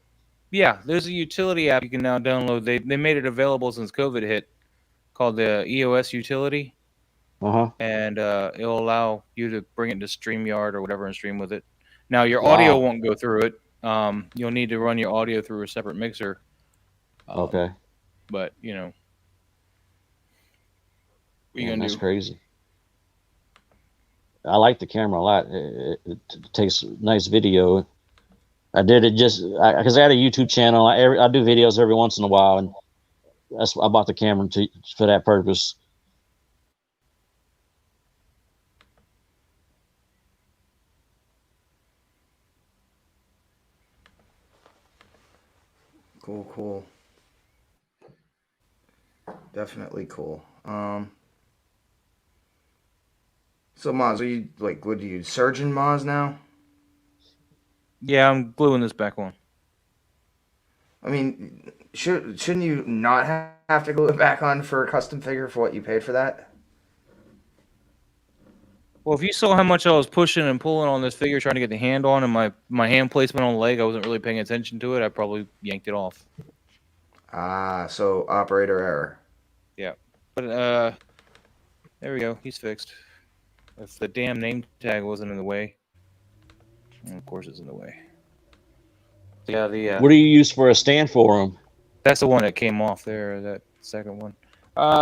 Yeah, there's a utility app you can now download. They made it available since COVID hit, called the EOS Utility. And it'll allow you to bring it to StreamYard or whatever and stream with it. Now your audio won't go through it. You'll need to run your audio through a separate mixer. Okay. But what you gonna That's do? crazy. I like the camera a lot. It takes nice video. I did it just because I had a YouTube channel. I do videos every once in a while, and I bought the camera for that purpose. Cool. Definitely cool. So Moz, are you what do you surgeon Moz now? Yeah, I'm gluing this back on. I mean, shouldn't you not have to glue it back on for a custom figure for what you paid for that? Well, if you saw how much I was pushing and pulling on this figure, trying to get the hand on, and my hand placement on the leg, I wasn't really paying attention to it. I probably yanked it off. So operator error. Yeah, but there we go. He's fixed. If the damn name tag wasn't in the way, and of course it's in the way. Yeah, What do you use for a stand for them? That's the one that came off there. That second one.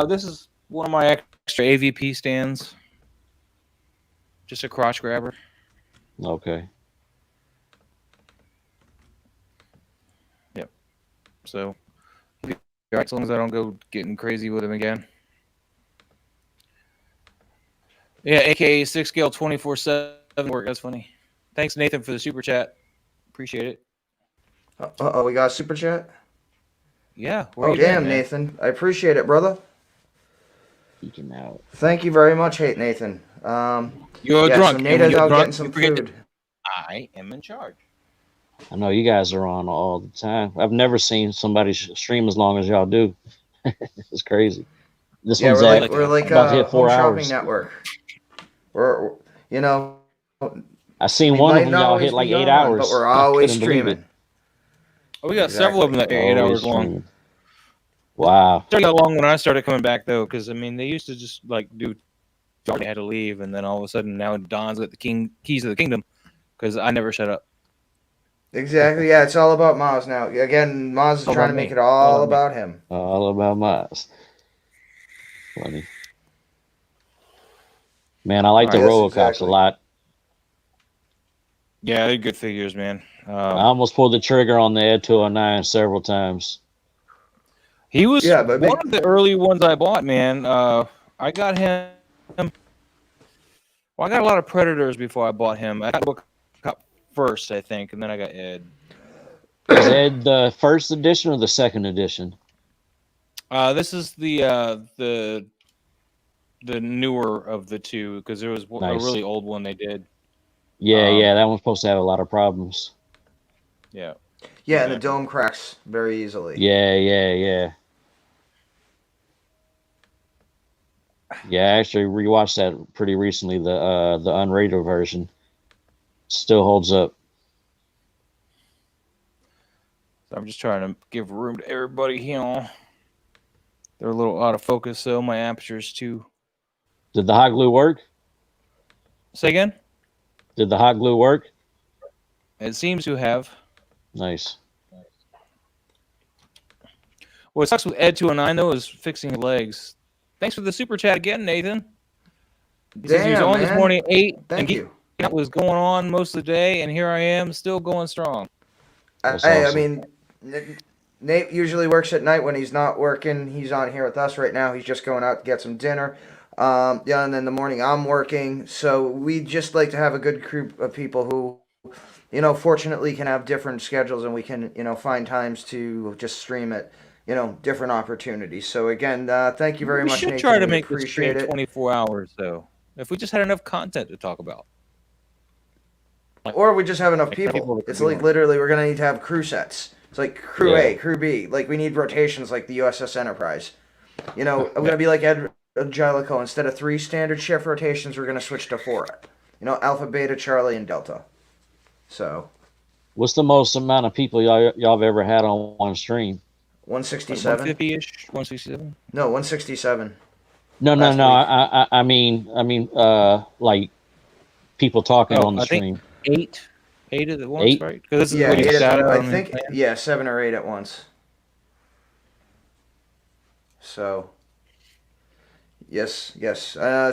This is one of my extra AVP stands. Just a crotch grabber. Okay. Yep. So, all right, as long as I don't go getting crazy with him again. Yeah, aka 6 scale 24/7 work. That's funny. Thanks, Nathan, for the super chat. Appreciate it. We got a super chat? Yeah. Oh, damn, Nathan. I appreciate it, brother. Out. Thank you very much, Nathan. You're drunk. So Nata's out getting some forget food. I am in charge. I know you guys are on all the time. I've never seen somebody stream as long as y'all do. It's crazy. This one's we're like about to hit 4 home hours. shopping network. We're I seen one of them y'all hit like 8 hours. But we're always I couldn't believe streaming. it. Oh, we got several of them that are 8 hours long. Streaming. Wow. Started got long when I started coming back though, because I mean they used to just do. I had to leave, and then all of a sudden now Don's got the keys of the kingdom, because I never shut up. Exactly. Yeah, it's all about Maz now. Again, Maz is trying to make it all about him. All about Maz. Funny. Man, I like the Robocops a lot. Yeah, they're good figures, man. I almost pulled the trigger on the Ed 209 several times. He was one of the early ones I bought, man. I got him. Well, I got a lot of Predators before I bought him. I got Robocop first, I think, and then I got Ed. Is Ed the first edition or the second edition? This is the newer of the two, because there was a really old one they did. Yeah, that one's supposed to have a lot of problems. Yeah. Yeah, and the dome cracks very easily. Yeah. Yeah, I actually rewatched that pretty recently, the unrated version. Still holds up. So I'm just trying to give room to everybody here. They're a little out of focus, so my aperture's too. Did the hot glue work? Say again? Did the hot glue work? It seems to have. Nice. What sucks with Ed 209 though is fixing his legs. Thanks for the super chat again, Nathan. He says he was Damn, on this man. morning at 8. Thank you. That was going on most of the day, and here I am still going strong. That's I awesome. mean, Nate usually works at night. When he's not working, he's on here with us right now. He's just going out to get some dinner. Yeah, and then the morning I'm working. So we just like to have a good group of people who, you know, fortunately can have different schedules, and we can, you know, find times to just stream it, you know, different opportunities. So again, thank you very We much, should Nathan. try to We make this stream appreciate it. 24 hours, though. If we just had enough content to talk about. Or we just have enough People people. that It's can do like it. literally we're gonna need to have crew sets. It's like crew A, Yeah. crew B. Like we need rotations like the USS Enterprise. You know, I'm gonna be like Ed Jellicoe. Instead of 3 standard shift rotations, we're gonna switch to 4. You know, Alpha, Beta, Charlie, and Delta. So What's the most amount of people y'all have ever had on one stream? 167. 150-ish, 167. No, 167. No, Last week. I mean, like people talking on the I think stream. 8 at once, 8? right? Because this is Yeah, what you 8 sat I on think. and- Yeah, 7 or 8 at once. So. Yes.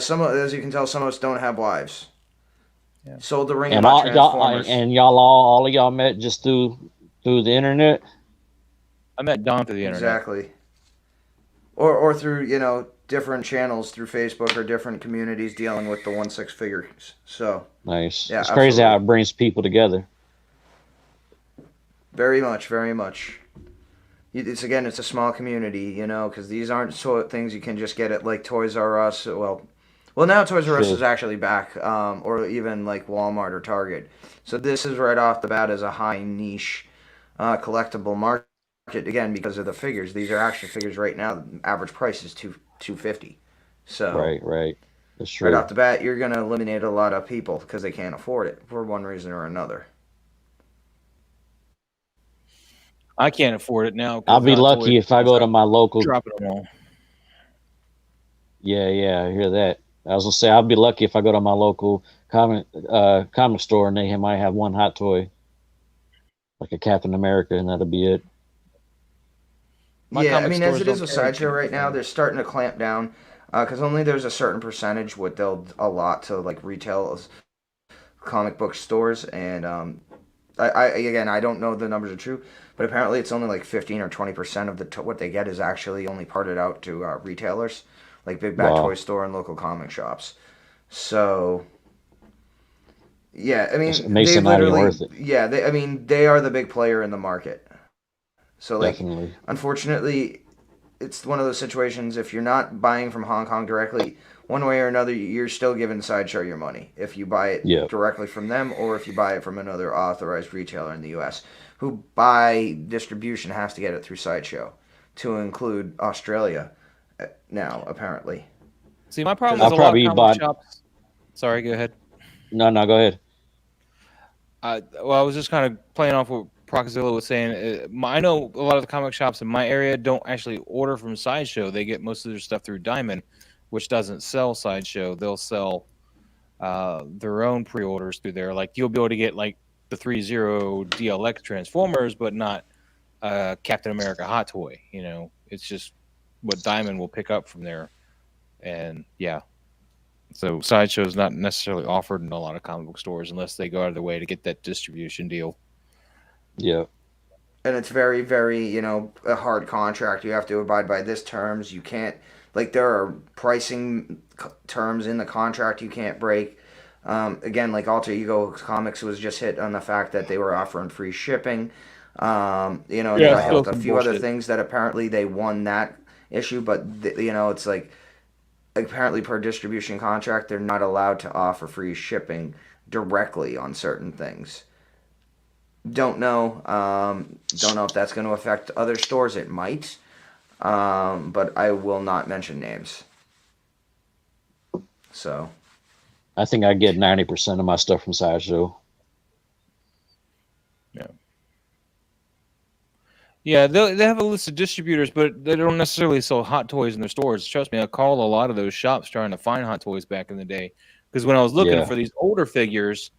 Some of, as you can tell, some of us don't have wives. Yeah. Sold the ring And about y'all, Transformers. all of y'all met just through the internet. I met Don through the internet. Exactly. Or through, you know, different channels through Facebook or different communities dealing with the 1/6 figures. So Nice. Yeah, It's crazy how absolutely. it brings people together. very much, very much. It's again, it's a small community, you know, because these aren't sort of things you can just get at like Toys R Us. Well, now Toys R Us Sure. is actually back, or even like Walmart or Target. So this is right off the bat as a high niche collectible market again because of the figures. These are action figures right now. The average price is $250. So Right. That's right true. off the bat, you're gonna eliminate a lot of people because they can't afford it for one reason or another. I can't afford it now. 'cause I'll be Hot lucky Toys if I go to my local. dropping them all. Yeah, I hear that. I was gonna say I'll be lucky if I go to my local comic store and they might have one hot toy, like a Captain America, and that'll be it. My Yeah, I comic mean, as stores it is don't with carry Sideshow them. right now, they're starting to clamp down because only there's a certain percentage what they'll allot to like retail comic book stores, and I don't know if the numbers are true, but apparently it's only like 15 or 20% of what they get is actually only parted out to retailers, like Big Bad Wow. Toy Store and local comic shops. So. Yeah, I mean, It makes they it not even literally, worth it. yeah, they are the big player in the market. So like, Definitely. unfortunately, it's one of those situations. If you're not buying from Hong Kong directly, one way or another, you're still giving Sideshow your money. If you buy it Yeah. directly from them, or if you buy it from another authorized retailer in the U.S., who by distribution has to get it through Sideshow, to include Australia now apparently. See, my problem I'll is a lot probably of buy- comic shops. Sorry, go ahead. No, go ahead. I was just kind of playing off what Proxzilla was saying. I know a lot of the comic shops in my area don't actually order from Sideshow. They get most of their stuff through Diamond, which doesn't sell Sideshow. They'll sell their own pre-orders through there. Like you'll be able to get like the 3-0 DLX Transformers, but not Captain America Hot Toy. You know, it's just what Diamond will pick up from there. And yeah. So Sideshow is not necessarily offered in a lot of comic book stores unless they go out of their way to get that distribution deal. Yeah. And it's very, very, you know, a hard contract. You have to abide by this terms. You can't, like, there are pricing terms in the contract you can't break. Again, like Alter Ego Comics was just hit on the fact that they were offering free shipping. You know, and Yeah, I still have a some few other bullshit. things that apparently they won that issue, but, you know, it's like, apparently per distribution contract, they're not allowed to offer free shipping directly on certain things. Don't know if that's going to affect other stores. It might, but I will not mention names. So I think I get 90% of my stuff from Sideshow. Yeah, they have a list of distributors, but they don't necessarily sell Hot Toys in their stores. Trust me, I called a lot of those shops trying to find Hot Toys back in the day. Because when I was looking Yeah. for these older figures,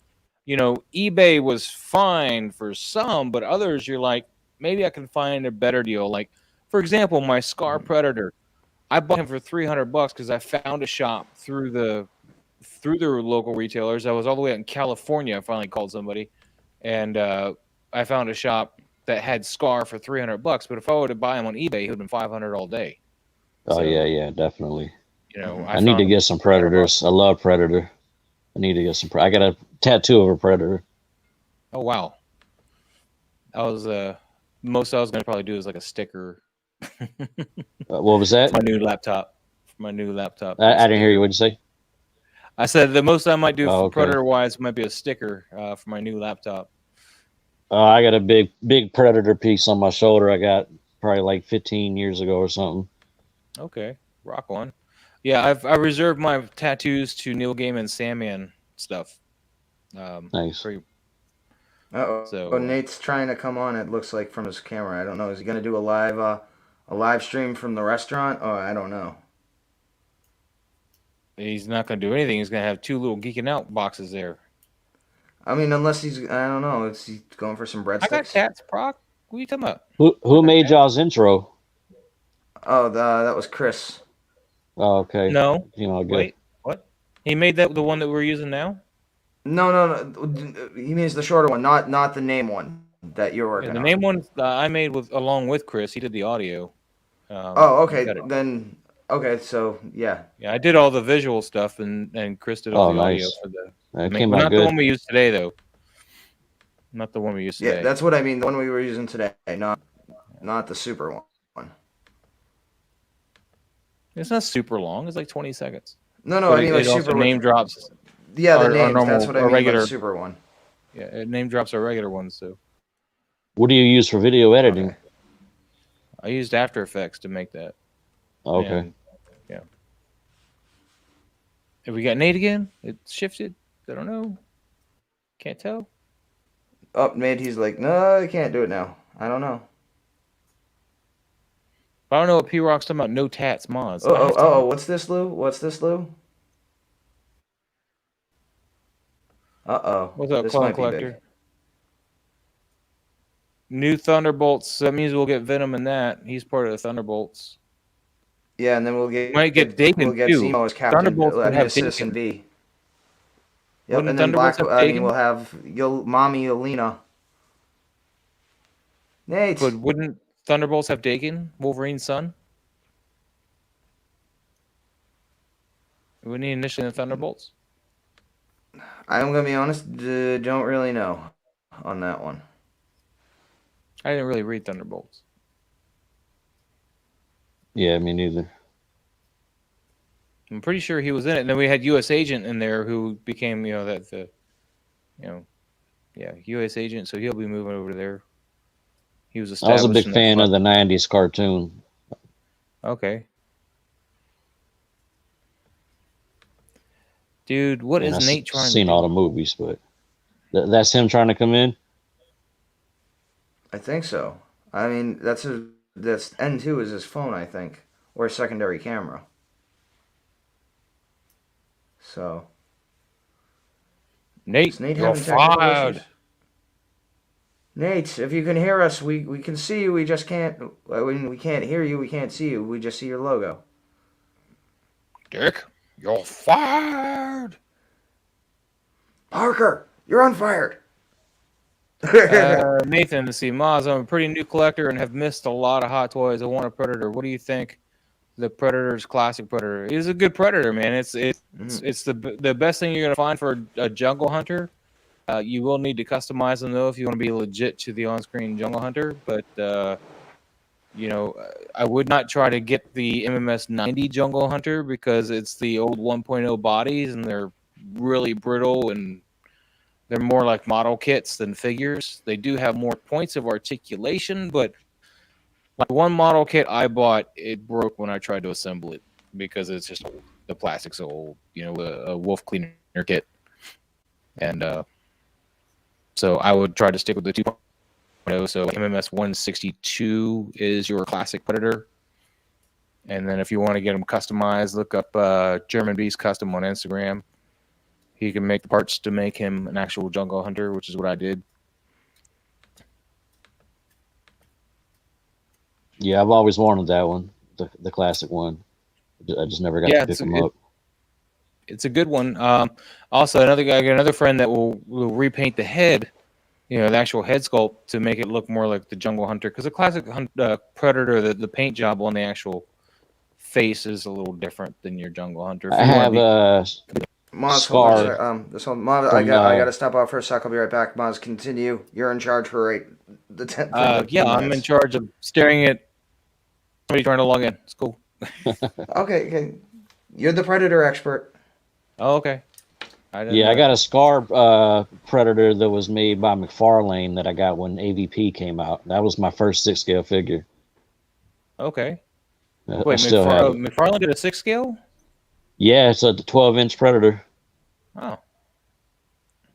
you know, eBay was fine for some, but others you're like, maybe I can find a better deal. Like, for example, my Scar Predator. I bought him for $300 because I found a shop through the through their local retailers. I was all the way out in California. I finally called somebody, and I found a shop that had Scar for $300. But if I were to buy him on eBay, he would have been $500 all day. Oh So, yeah, definitely. You know, I need to get some Predators. I love Predator. I need to get some. I got a tattoo of a Predator. Oh wow. I was most I was gonna probably do is like a sticker. What was that? My new laptop. For my new laptop. I didn't hear you. What'd you say? I said the most I might do for okay. Predator wise might be a sticker for my new laptop. I got a big Predator piece on my shoulder. I got probably like 15 years ago or something. Okay, rock on. Yeah, I reserved my tattoos to Neil Gaiman Sandman stuff. Nice. So Nate's trying to come on. It looks like from his camera. I don't know. Is he gonna do a live stream from the restaurant? Oh, I don't know. He's not gonna do anything. He's gonna have 2 little geeking out boxes there. I mean, unless he's, I don't know. Is he going for some breadsticks? I got tats, Proc. What are you talking about? Who made y'all's intro? Oh, that was Chris. Oh, okay. No. You know, good. Wait, what? He made that the one that we're using now? No. He means the shorter one, not the name one that you're working on. The name one I made along with Chris. He did the audio. Okay. Then okay. So yeah. Yeah, I did all the visual stuff, and Chris did all the audio for the. That came not out good. the one we used today, though. Not the one we used today. Yeah, that's what I mean. The one we were using today, not the super one. It's not super long. It's like 20 seconds. No, but I mean like also super name drops. Yeah, the names. Normal, That's what I mean regular, by the super one. Yeah, it name drops our regular ones. So. What do you use for video editing? Okay. I used After Effects to make that. Okay. And, yeah. Have we got Nate again? It shifted. I don't know. Can't tell. Oh, Nate, he's like, no, I can't do it now. I don't know. I don't know what P-Rock's talking about. No tats mods. What's this, Lou? What's up, Clone Collector? New Thunderbolts. That means we'll get Venom in that. He's part of the Thunderbolts. Yeah, and then we'll get Dakin we'll get too. Zemo as Captain. Thunderbolts would have Citizen Dakin. V. Yep, and then we'll have Mommy Alina. Nate. But wouldn't Thunderbolts have Dakin, Wolverine's son? Wouldn't he initially in the Thunderbolts? I'm gonna be honest. Don't really know on that one. I didn't really read Thunderbolts. Yeah, me neither. I'm pretty sure he was in it. And then we had U.S. Agent in there who became, US Agent. So he'll be moving over there. He was established. I was a big fan of the 90s cartoon. Okay. Dude, what is Nate trying to do? I've seen all the movies, but that's him trying to come in? I think so. I mean, that's N2 is his phone, I think, or a secondary camera. So, Nate, you're fired. Nate, if you can hear us, we can see you. We just can't. When we can't hear you, we can't see you. We just see your logo. Dick, you're fired. Parker, you're unfired. Nathan, to see Moz, I'm a pretty new collector and have missed a lot of Hot Toys. I want a Predator. What do you think? The Predator's classic Predator. He's a good Predator, man. It's the best thing you're gonna find for a jungle hunter. You will need to customize them though if you want to be legit to the on-screen jungle hunter. But I would not try to get the MMS 90 jungle hunter because it's the old 1.0 bodies and they're really brittle and they're more like model kits than figures. They do have more points of articulation, but like one model kit I bought, it broke when I tried to assemble it because it's just old. The plastic's old, a wolf cleaner kit. And so I would try to stick with the 2.0. So MMS 162 is your classic Predator. And then if you want to get them customized, look up German Beast Custom on Instagram. He can make the parts to make him an actual jungle hunter, which is what I did. Yeah, I've always wanted that one, the classic one. I just never got to pick them up. It's a good one. Also, I got another friend that will repaint the head, the actual head sculpt to make it look more like the Jungle Hunter. Because the classic Predator, the paint job on the actual face is a little different than your Jungle Hunter. If I you wanna have be- a Maz, hold on a scar. sec. This one, Maz, from, I got to stop off for a sec. I'll be right back. Maz, continue. You're in charge for the 10. yeah, I'm in charge of staring at somebody trying to log in. It's cool. Okay. You're the Predator expert. Oh, okay. Yeah, I got a Scar Predator that was made by McFarlane that I got when AVP came out. That was my first 6-scale figure. Okay. I Wait, still have it. McFarlane did a 6-scale? Yeah, it's a 12-inch Predator. Oh.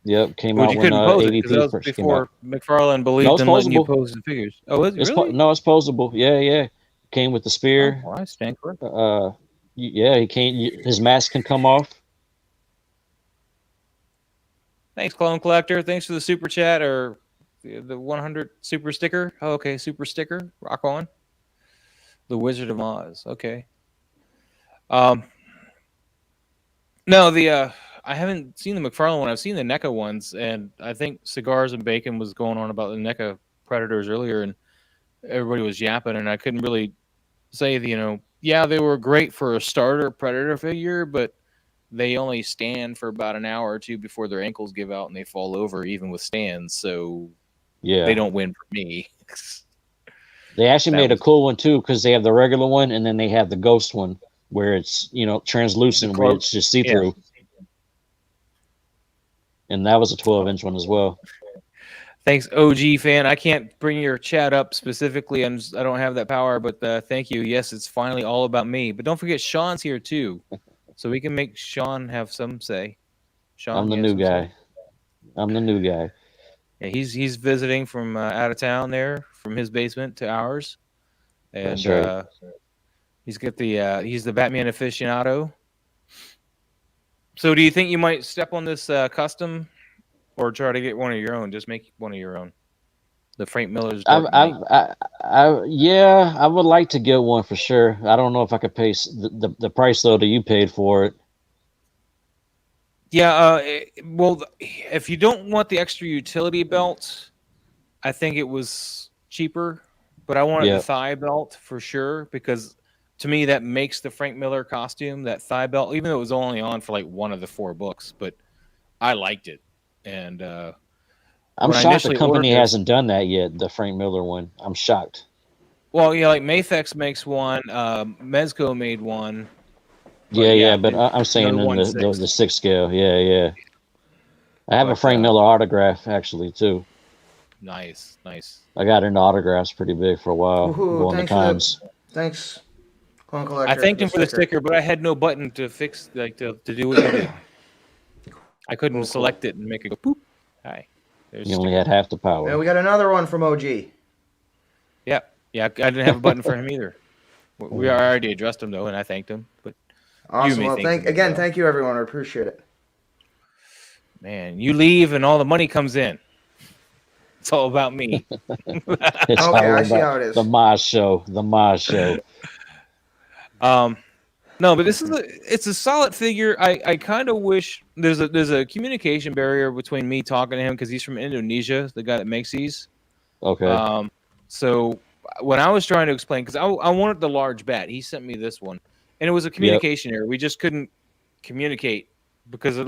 Yep, came Well, out you when couldn't pose it AVP because that was first came before out. McFarlane believed No, it's in letting you posable. pose the figures. Oh, is it It's really? no, it's posable. Yeah. Came with the spear. Oh, well, I stand corrected. Yeah, he came. His mask can come off. Thanks, Clone Collector. Thanks for the super chat or the 100 super sticker. Oh, okay, super sticker. Rock on. The Wizard of Oz. Okay. No, I haven't seen the McFarlane one. I've seen the NECA ones, and I think Cigars and Bacon was going on about the NECA Predators earlier, and everybody was yapping, and I couldn't really say yeah, they were great for a starter Predator figure, but they only stand for about an hour or two before their ankles give out and they fall over, even with stands. So Yeah, they don't win for me. They actually That made a was- cool one too, because they have the regular one and then they have the ghost one where it's translucent, where it's just see through. And that was a 12-inch one as well. Thanks, OG fan. I can't bring your chat up specifically. I don't have that power, but thank you. Yes, it's finally all about me. But don't forget, Sean's here too, so we can make Sean have some say. Sean, I'm the you have new some say? guy. I'm the new guy. Yeah, he's visiting from out of town there, from his basement to ours, and That's right. he's got he's the Batman aficionado. So, do you think you might step on this custom, or try to get one of your own? Just make one of your own. The Frank Miller's. Dark Knight. Yeah, I would like to get one for sure. I don't know if I could pay the price though that you paid for it. Yeah, well, if you don't want the extra utility belt, I think it was cheaper. But I wanted Yeah. the thigh belt for sure, because to me that makes the Frank Miller costume, that thigh belt, even though it was only on for like one of the 4 books, but I liked it. And I'm when I shocked the initially company ordered this- hasn't done that yet. The Frank Miller one. I'm shocked. Well, yeah, like Mafex makes one, Mezco made one. Yeah, but I'm saying in another the 1/6. 6 scale. Yeah. I have a But, Frank Miller autograph actually too. Nice. I got into autographs pretty big for a while. Woohoo, Going to thanks for the- cons. Thanks, Clone Collector. I thanked him for the sticker, but I had no button to fix, like to do what you did. I couldn't Cool. select it and make it go poop. Hi. There's You only had half the power. Yeah, we got another one from OG. Yeah, I didn't have a button for him either. We already addressed him though, and I thanked him. But Awesome. may Well, think of it, though. thank you everyone. I appreciate it. man, you leave and all the money comes in. It's all about me. It's all Okay, I see about how it is. The Moz Show. The Moz Show. No, but it's a solid figure. I kind of wish there's a communication barrier between me talking to him because he's from Indonesia, the guy that makes these. Okay. So when I was trying to explain, because I wanted the large bat, he sent me this one, and it was a communication error. We just couldn't communicate because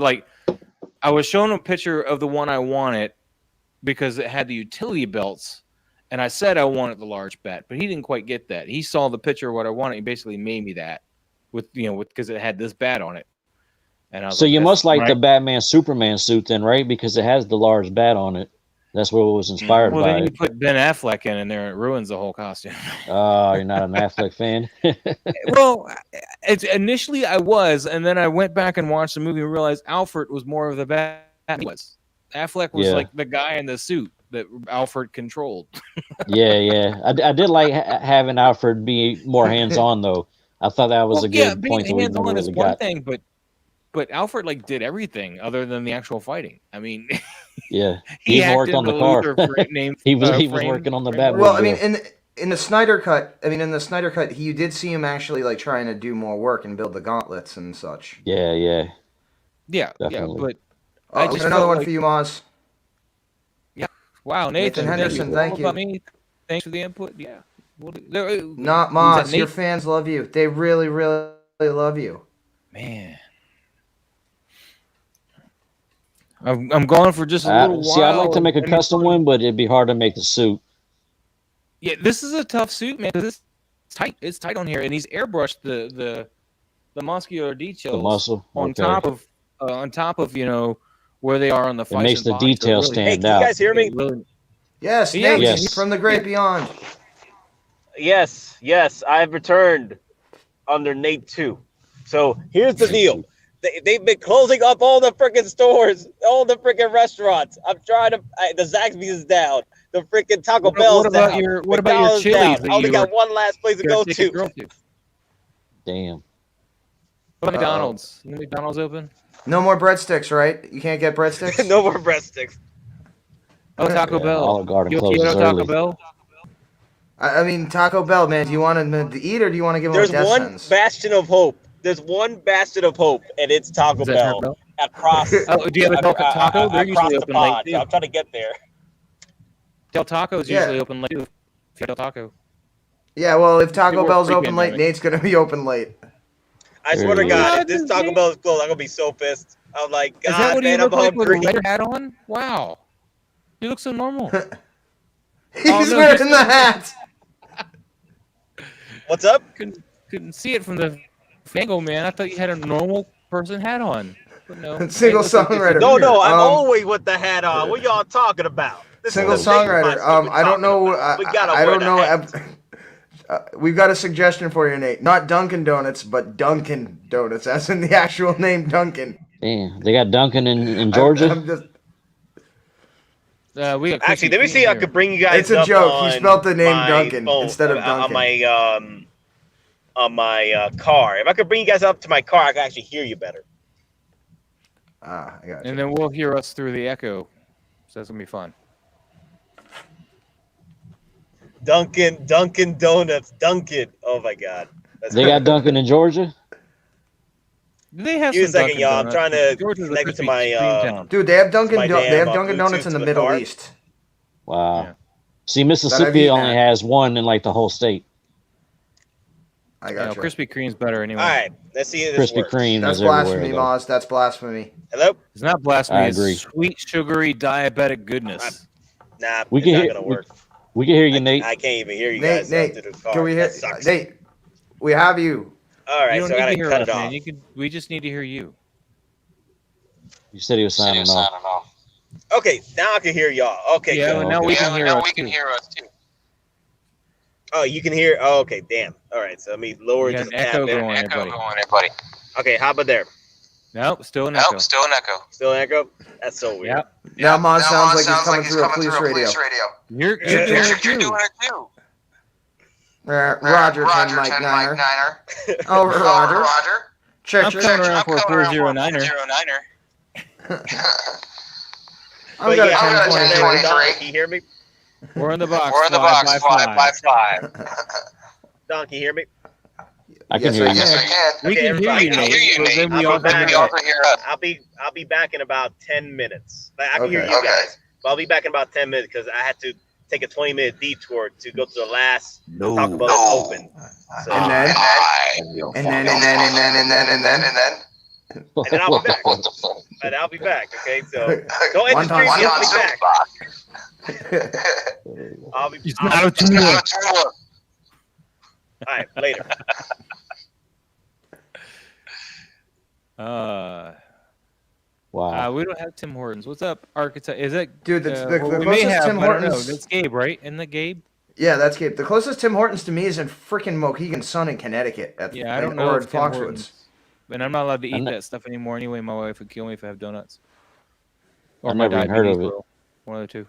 I was showing him a picture of the one I wanted because it had the utility belts, and I said I wanted the large bat, but he didn't quite get that. He saw the picture of what I wanted. He basically made me that with because it had this bat on it. And I was So you "That's must like the right." Batman Superman suit then, right? Because it has the large bat on it. That's what it was inspired Well, by. then you put Ben Affleck in there, and it ruins the whole costume. Oh, you're not an Affleck fan? Well, initially I was, and then I went back and watched the movie and realized Alfred was more of the Batman. He was. Affleck was Yeah. like the guy in the suit that Alfred controlled. Yeah. I did like having Alfred be more hands-on, though. I thought that was a good being point that we hands-on never is really one got. thing, but Alfred did everything other than the actual fighting. I mean, Yeah, he he's hacked worked on the into car. Luther named he was Frame- working on the Frame- Batmobile. Well, I mean, in the Snyder cut, you did see him actually trying to do more work and build the gauntlets and such. Yeah. Yeah, Definitely. but Oh, I we just got another felt one like, for you, Moz. wow, Nathan Nathan Henderson, all thank about you. me. Thanks for the input. Yeah. Not Was that Moz. Your Nate? fans love you. They really, really love you. Man. I'm going for just a little See, I'd like while. to make a and it's custom fun. one, but it'd be hard to make the suit. Yeah, this is a tough suit, man. 'Cause it's tight. It's tight on here, and he's airbrushed the muscular details The muscle. on Okay. top of where they are on the It flesh makes and the body. So details really, stand Can you out. guys hear me? really, Yes, Yeah, Nate Yes. from the Great Beyond. Yes, I've returned under Nate 2. So here's the deal. They've been closing up all the freaking stores, all the freaking restaurants. I'm trying to. The Zaxby's is down. The freaking Taco Bell's what about down. your McDonald's Chili's down. that I only you got were one last place to gonna go take your to. girl to? Damn. What about McDonald's? Is McDonald's open? No more breadsticks, right? You can't get breadsticks? No more breadsticks. Oh, Taco Yeah, Bell. Olive Garden You closes know Taco early. Bell? I mean, Taco Bell, man. Do you want him to eat or do you want to give him There's a death one sentence? bastion of hope. There's one bastion of hope, and it's Taco Is that Bell. Taco Bell? Across. Oh, do you have a Del Taco? They're across usually the open late pond. too. I'm trying to get there. Del Taco's Yeah. usually open late too. If you have Del Taco. Yeah, well, if Taco work Bell's open late, pre-pandemic. Nate's going to be open late. I swear to Ooh. God, if this Taco Bell is closed, I'm gonna be so pissed. I'm like, Is that God, what he man, I'm looked like with a hungry. red hat on? Wow. He looks so normal. He's no, wearing he's the hat. What's up? Couldn't see it from the angle, man. I thought you had a normal person hat on. But no. Single It looks like songwriter. No, I'm Um, always with the hat on. What y'all talking about? This Single is the Nate songwriter. monster we're I don't talking know. about. We gotta I wear don't the know. hat. We've got a suggestion for you, Nate. Not Dunkin' Donuts, but Dunkin' Donuts, as in the actual name Dunkin'. Damn. They got Duncan in Georgia? I'm just, we got Actually, Krispy let me Kreme see. I here. could bring you guys It's a up joke. on He spelled the name my Duncan phone, instead of on Duncan. my car. If I could bring you guys up to my car, I could actually hear you better. I got you. And then we'll hear us through the echo. So that's gonna be fun. Dunkin' Donuts, Dunkin'. Oh my God. They got Duncan in Georgia? They have Give me a some second, Dunkin' y'all. I'm Donuts. trying to Georgia's a connect to Krispy my Kreme town. Dude, they have Dunkin' my they have damn, Dunkin' Donuts Bluetooth in to the the Middle car. East. Wow. Yeah. See, But I've Mississippi eaten only that. has one in like the whole state. I You got know, you. Krispy Kreme's better anyway. All right, let's see if this Krispy works. Kreme That's is everywhere. blasphemy, though. Moz. That's blasphemy. Hello? It's not blasphemy. I It's agree. sweet, sugary, diabetic goodness. Nah, We it's can not hear gonna work. we can hear you, Nate. I can't even hear you Nate, guys Nate, through the car. can we hear? That sucks. Nate, we have you. All You right, don't so I need gotta to hear cut us, it man. off. We just need to hear you. You said he was signing off. Okay, now I can hear y'all. Okay, Yeah, good. but now we can hear us too. Oh, you can hear. Oh, okay, damn. All right, so let me lower You it got just an a tad echo bit. going there, buddy. Okay, how about there? Nope, still an echo. Still an echo? That's so weird. Yep. Now Moz sounds like he's coming through a police radio. You're doing it too. Roger, 10 Mike Niner. Over, Roger. Check. I'm coming around for a 409er. I've got a yeah, 1023. Don, can you hear me? We're in the box. We're in the box. Five by five. Don, can you hear me? I can Yes, hear I you. can. We Okay, can hear everybody, you, I'll Nate. hear you, So Nate. then we I'll all be back. can hear us. I'll be back in about 10 minutes. Like, I can hear Okay. you guys, but I'll be back in about 10 minutes because I had to take a 20-minute detour to go to the last Taco Bell open. So, And then and then I'll be back. And I'll be back. Okay, so don't end One the stream. time. I'll be back. I'll be. It's I'll not a be back. tour. All right, later. Wow. We don't have Tim Hortons. What's up, Architect? Is that Dude, the we may closest have, Tim I don't know. Hortons- That's Gabe, right? Isn't that Gabe? Yeah, that's Gabe. The closest Tim Hortons to me is in freaking Mohegan Sun in Connecticut. Yeah, I don't know Or if in Tim Foxwoods. Hortons. And I'm not allowed to eat I'm not- that stuff anymore anyway. My wife would kill me if I have donuts. Or I've my never even heard of diabetes it. will. One of the two.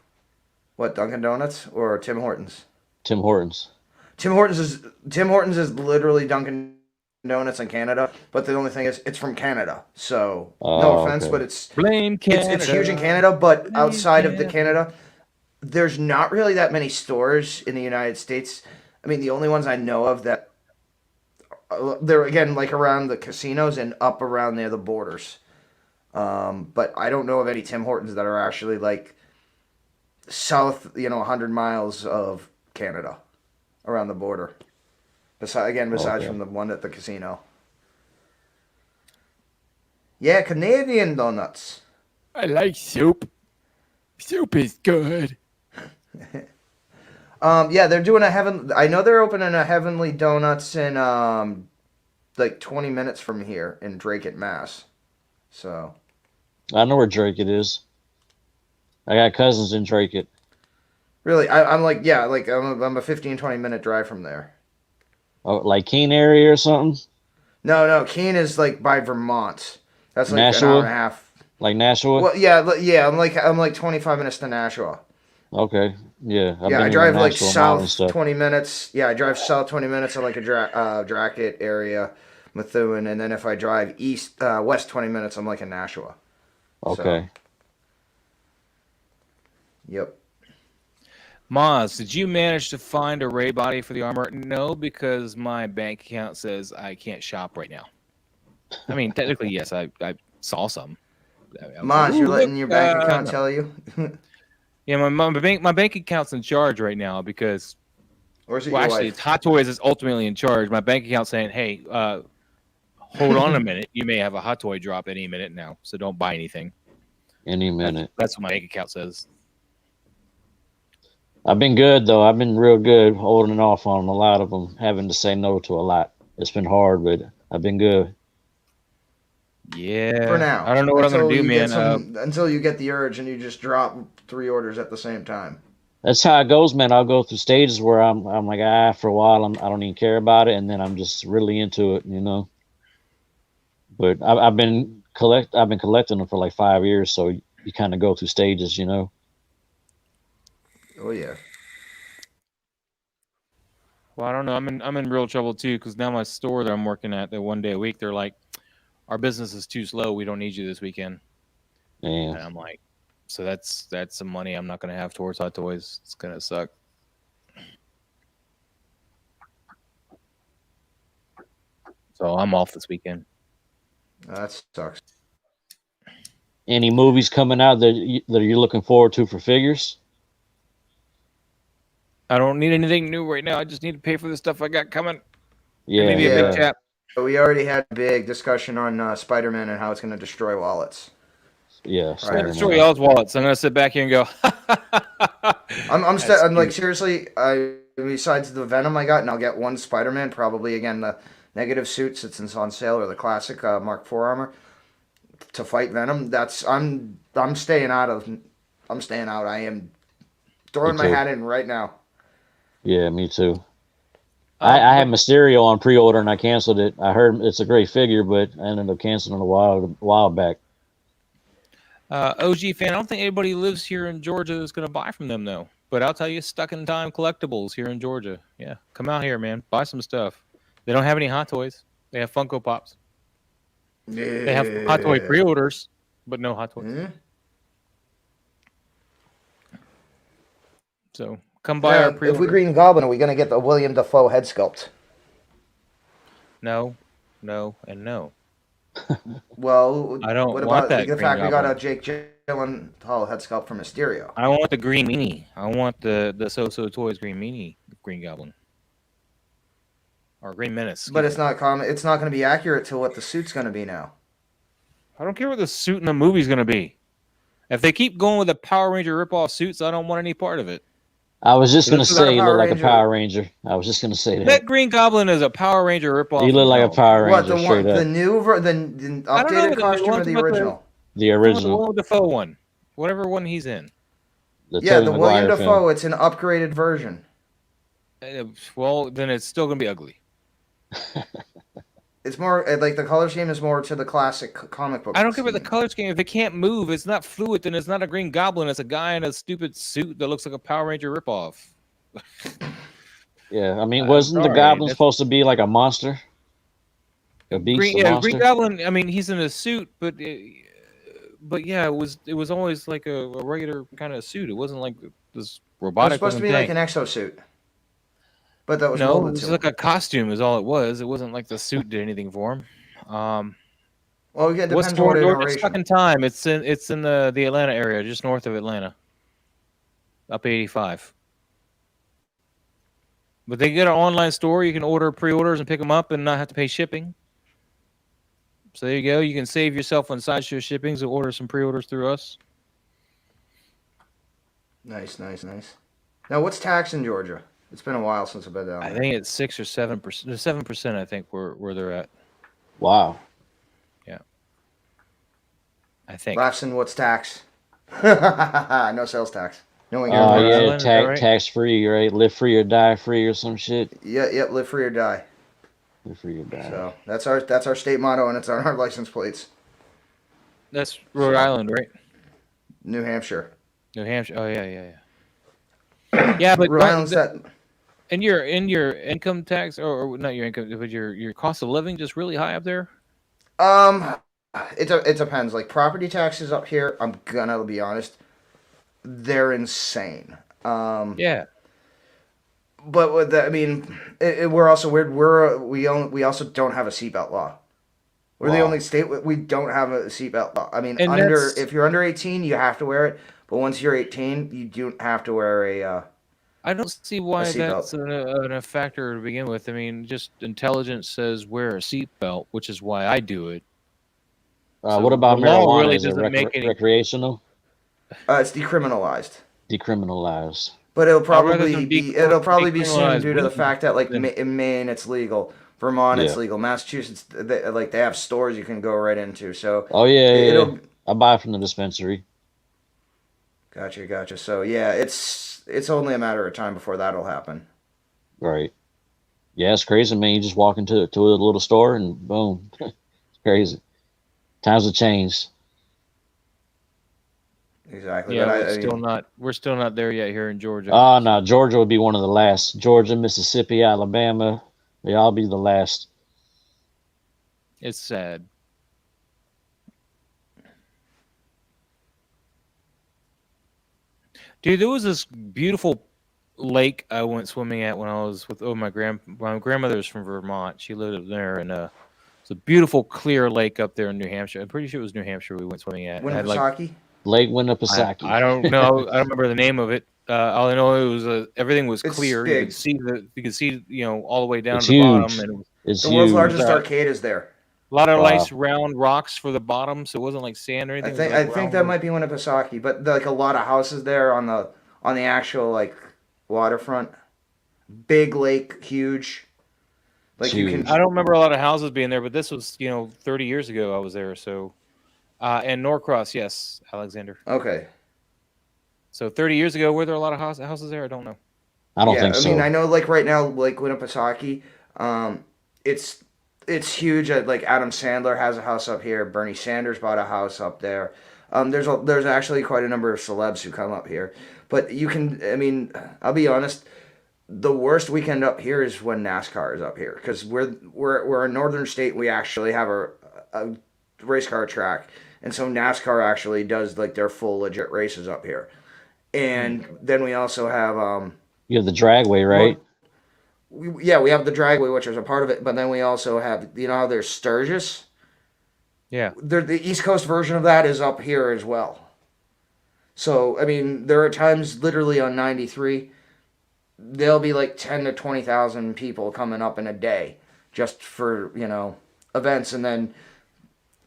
What, Dunkin' Donuts or Tim Hortons? Tim Hortons. Tim Hortons is literally Dunkin' Donuts in Canada, but the only thing is it's from Canada. So no Oh, offense, okay. but it's Blame Canada. it's huge in Canada, but Blame outside of the Canada. Canada, there's not really that many stores in the United States. I mean, the only ones I know of that they're again like around the casinos and up around near the borders. But I don't know of any Tim Hortons that are actually like south, 100 miles of Canada, around the border. Besides from the one at the casino. Yeah, Canadian donuts. I like soup. Soup is good. Yeah, they're doing I know they're opening a Heavenly Donuts in like 20 minutes from here in Drake, Mass. So I know where Drake it is. I got cousins in Drake it. Really, I'm like, yeah, like I'm a 15-20 minute drive from there. Oh, like Keene area or something? No, Keene is like by Vermont. That's like Nashua? an hour and a half. Like Nashua? Well, yeah, I'm like 25 minutes to Nashua. Okay, yeah. I drive like Nashua south 20 minutes. Yeah, I drive south 20 minutes to like a Dracut area, Methuen, and then if I drive west 20 minutes, I'm like in Nashua. Okay. So, yep. Moz, did you manage to find a Ray body for the armor? No, because my bank account says I can't shop right now. I mean, technically, yes, I saw some. Moz, you're letting your bank account tell you? Yeah, my bank account's in charge right now because. Or is it well, your actually, wife? it's Hot Toys is ultimately in charge. My bank account's saying, "Hey, hold on a minute. You may have a Hot Toy drop any minute now, so don't buy anything." Any minute. That's what my bank account says. I've been good though. I've been real good holding off on a lot of them, having to say no to a lot. It's been hard, but I've been good. Yeah. For now. I don't know what I'm gonna do, man. Until you get the urge and you just drop 3 orders at the same time. That's how it goes, man. I'll go through stages where I'm like, for a while, I don't even care about it, and then I'm just really into it, But I've been collecting them for like 5 years, so you kind of go through stages, Oh yeah. Well, I don't know. I'm in real trouble too because now my store that I'm working at, that 1 day a week, they're like, our business is too slow. We don't need you this weekend. Yeah. And I'm like, so that's some money I'm not gonna have towards Hot Toys. It's gonna suck. So I'm off this weekend. That sucks. Any movies coming out that you're looking forward to for figures? I don't need anything new right now. I just need to pay for the stuff I got coming. Yeah. And maybe a big chap. We already had a big discussion on Spider-Man and how it's going to destroy wallets. Yeah. Right. Destroy y'all's wallets. I'm going to sit back here and go. I'm like, seriously, besides the Venom I got, and I'll get one Spider-Man, probably again the negative suit since it's on sale, or the classic Mark IV armor to fight Venom. I'm staying out. I am throwing my hat in right now. Yeah, me too. I had Mysterio on pre-order and I canceled it. I heard it's a great figure, but I ended up canceling a while back. OG fan, I don't think anybody lives here in Georgia is going to buy from them though. But I'll tell you, Stuck in Time Collectibles here in Georgia. Yeah, come out here, man. Buy some stuff. They don't have any Hot Toys. They have Funko Pops. Yeah. They have Hot Toy pre-orders, but no Hot Toys. Mm-hmm. So come by our pre-order. If we Green Goblin, are we going to get the William Dafoe head sculpt? No, and no. Well, I don't what want about that the Green fact we got Goblin. a Jake Gyllenhaal head sculpt from Mysterio? I want the green meanie. I want the So Toys green meanie Green Goblin. Or Green Menace. But it's not It's not going to be accurate to what the suit's going to be now. I don't care what the suit in the movie's going to be. If they keep going with the Power Ranger ripoff suits, I don't want any part of it. I was just going to This is not say a you Power look like a Ranger. Power Ranger. I was just going to say that. That Green Goblin is a Power Ranger ripoff. You look like a Power What, Ranger, the straight one, up. the new, the I don't know, updated the costume or ones the with original? The The original. William Dafoe one. Whatever one he's in. Yeah, Tobey the William Maguire Dafoe. film. It's an upgraded version. Well, then it's still going to be ugly. It's more like the color scheme is more to the classic comic book. I don't care about the scheme. color scheme. If it can't move, it's not fluid, then it's not a Green Goblin. It's a guy in a stupid suit that looks like a Power Ranger ripoff. Yeah, I mean, wasn't the sorry, Goblin that's- supposed to be like a monster? A beast, a monster? Green Goblin. I mean, he's in a suit, but yeah, it was always like a regular kind of suit. It wasn't like this It was robotic. supposed to be like an exosuit. But that was No, it molded was to like him. a costume. Is all it was. It wasn't like the suit did anything for him. Well, again, it What's depends on what north iteration. stuck in time? It's in the Atlanta area, just north of Atlanta, up 85. But they get an online store. You can order pre-orders and pick them up and not have to pay shipping. So there you go. You can save yourself on Sideshow shippings and order some pre-orders through us. Nice. Now, what's tax in Georgia? It's been a while since I've been down there. I think it's 6 or 7%. 7%, I think, where they're at. Wow. Yeah. I think. Laughson, what's tax? No sales tax. No one Oh yeah, Island, is that right? tax free, right? Live free or die free or some shit. Yep, live free or die. Live free or die. So that's our state motto, and it's on our license plates. That's Rhode Island, right? New Hampshire. New Hampshire. Oh yeah. Yeah, but Rhode Island's that. And your income tax, or not your income, but your cost of living just really high up there. It depends. Like property taxes up here, I'm gonna be honest, they're insane. Yeah. But with that, I mean, we're also weird. We also don't have a seatbelt law. We're the only state we don't have a seatbelt law. I mean, And if you're under 18, you have to wear it. But once you're 18, you don't have to wear a. I don't see why seatbelt. that's a factor to begin with. I mean, just intelligence says wear a seatbelt, which is why I do it. What about the law marijuana? really Is it doesn't make any- recreational? It's decriminalized. Decriminalized. But it'll rather probably than be soon decriminalize due to the weed fact that like than- in Maine it's legal, Vermont it's Yeah. legal, Massachusetts they have stores you can go right into. So Oh yeah, it'll I buy from the dispensary. gotcha. So yeah, it's only a matter of time before that'll happen. Right. Yeah, it's crazy, man. You just walk into a little store and boom, it's crazy. Times have changed. Exactly. Yeah, But we're still not there yet here in Georgia. Oh no, Georgia would be one of the last. Georgia, Mississippi, Alabama, they all be the last. It's sad. Dude, there was this beautiful lake I went swimming at when I was with my grandmother's from Vermont. She lived up there, and it's a beautiful clear lake up there in New Hampshire. I'm pretty sure it was New Hampshire we went swimming at. It had, Winnipesaukee? Lake Winnipesaukee. I don't know. I don't remember the name of it. All I know it was everything was It's clear. big. You could see all the way down It's to the huge. bottom, and it was It's the world's huge. largest arcade is there. a lot of Wow. nice round rocks for the bottom, so it wasn't like sand or anything. I think that might be Winnipesaukee, but like a lot of houses there on the actual like waterfront. Big lake, huge. Like you can. I don't remember a lot of houses being there, but this was 30 years ago I was there. So, and Norcross, yes, Alexander. Okay. So 30 years ago, were there a lot of houses there? I don't know. I don't think so. I mean, I know like right now, like Winnipesaukee, it's huge. Like Adam Sandler has a house up here. Bernie Sanders bought a house up there. There's actually quite a number of celebs who come up here. But you can, I mean, I'll be honest. The worst weekend up here is when NASCAR is up here because we're a northern state. We actually have a race car track, and so NASCAR actually does like their full legit races up here. And then we also have You have the dragway, right? we have the dragway, which is a part of it. But then we also have how there's Sturgis. Yeah. The East Coast version of that is up here as well. So I mean, there are times literally on 93. There'll be like 10 to 20,000 people coming up in a day just for, events. And then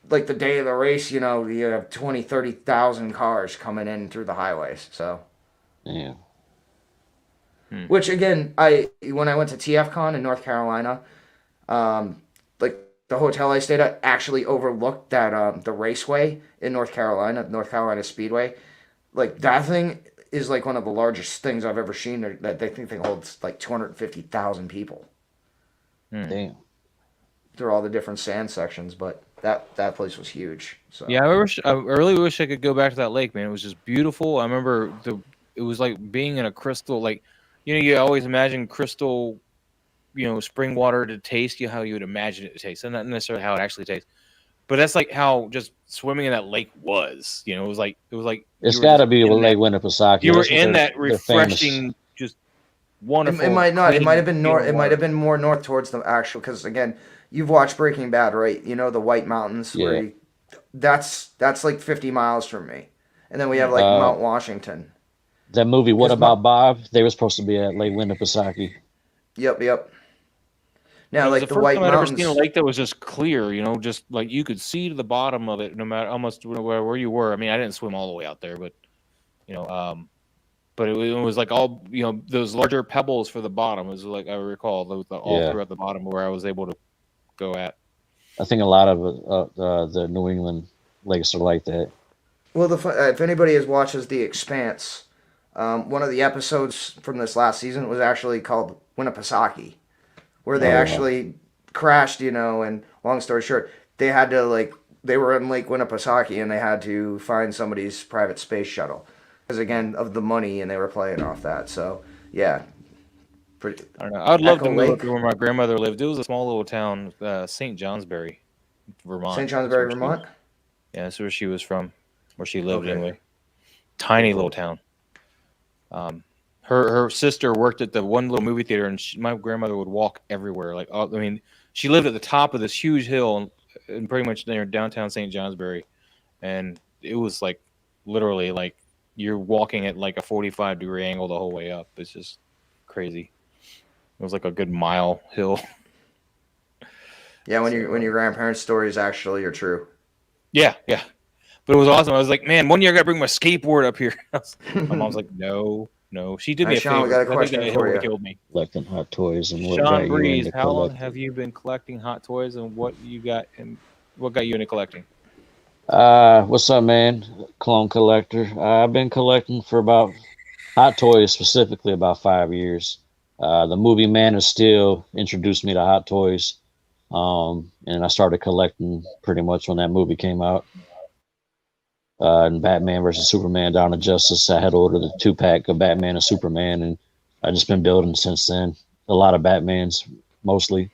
like the day of the race, you have 20, 30,000 cars coming in through the highways. So, Yeah. which again, when I went to TFCon in North Carolina, like the hotel I stayed at actually overlooked that, the raceway in North Carolina Speedway. Like that thing is like one of the largest things I've ever seen. That they think they hold like 250,000 people. Damn. Through all the different sand sections, but that place was huge. So Yeah, I really wish I could go back to that lake, man. It was just beautiful. I remember it was like being in a crystal, like you always imagine crystal, spring water to taste how you would imagine it to taste, and not necessarily how it actually tastes. But that's like how just swimming in that lake was. It was like It's got to be Lake Winnipesaukee. you were That's what in they're- that they're famous. refreshing, just wonderful. it might not. It clean, might have been north. clean It might have water. been more north towards the actual. Because again, you've watched Breaking Bad, right? You know the White Mountains Yeah. where that's like 50 miles from me. And then we have like Mount Washington. That movie, What 'Cause About Bob? They were supposed to be at Lake Winnipesaukee. Yep. Now, It was like the the first White time I'd ever seen a Mountains. lake that was just clear, just like you could see to the bottom of it, no matter almost where you were. I mean, I didn't swim all the way out there, but but it was like all those larger pebbles for the bottom. It was like I recall all throughout the bottom where I was able to go at. I think a lot of the New England lakes are like that. Well, if anybody watches The Expanse, one of the episodes from this last season was actually called Winnipesaukee, where they actually crashed, and long story short, they had to they were in Lake Winnipesaukee and they had to find somebody's private space shuttle because again of the money, and they were playing off that. So yeah, I don't know. I'd love to Echo move up Lake. to where my grandmother lived. It was a small little town, St. Johnsbury, Vermont. St. That's where Johnsbury, she Vermont. was. Yeah, that's where she was from, where she lived Okay. anyway. Tiny little town. Her sister worked at the one little movie theater, and my grandmother would walk everywhere. She lived at the top of this huge hill, and pretty much near downtown St. Johnsbury, and it was like literally like you're walking at like a 45-degree angle the whole way up. It's just crazy. It was like a good mile hill. Yeah, when your grandparents' stories actually are true. Yeah. But it was awesome. I was like, man, one year I got to bring my skateboard up here. My mom's like, no. She did me Hey, a Sean, we favor. got a question I think for that you. killed me. Collecting Hot Toys and what got Sean you Breeze, into how long collecting. have you been collecting Hot Toys, and what you got, and what got you into collecting? What's up, man? Clone collector. I've been collecting for about Hot Toys specifically about 5 years. The movie Man of Steel introduced me to Hot Toys, and I started collecting pretty much when that movie came out. And Batman versus Superman: Dawn of Justice, I had ordered the 2-pack of Batman and Superman, and I've just been building since then. A lot of Batmans, mostly.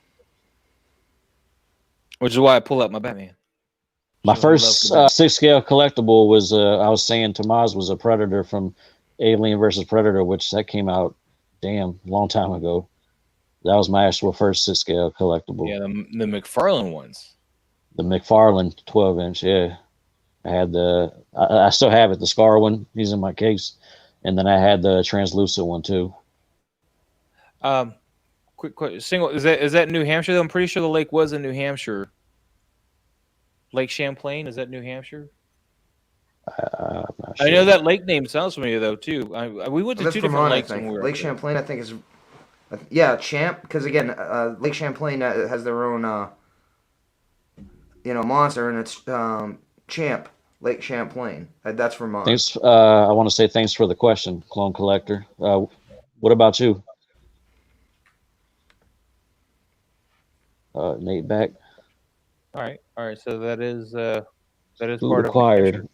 Which is why I pull out my Batman. My So I love first the Batman. 6-scale collectible was, I was saying Tomas was a Predator from Alien versus Predator, which that came out, long time ago. That was my actual first 6-scale collectible. Yeah, the McFarlane ones. The McFarlane 12-inch, yeah. I had I still have it, the Scar one. He's in my case. And then I had the translucent one too. Quick single. Is that New Hampshire though? I'm pretty sure the lake was in New Hampshire. Lake Champlain, is that New Hampshire? I'm not sure. I know that lake name sounds familiar though too. We went to That's two different Vermont, I lakes when think. we were Lake up there. Champlain, I think is. Yeah, Champ, because again, Lake Champlain has their own, monster, and it's Champ, Lake Champlain. That's Vermont. Thanks. I want to say thanks for the question, Clone Collector. What about you? Nate back. All right. So that is Food part of acquired.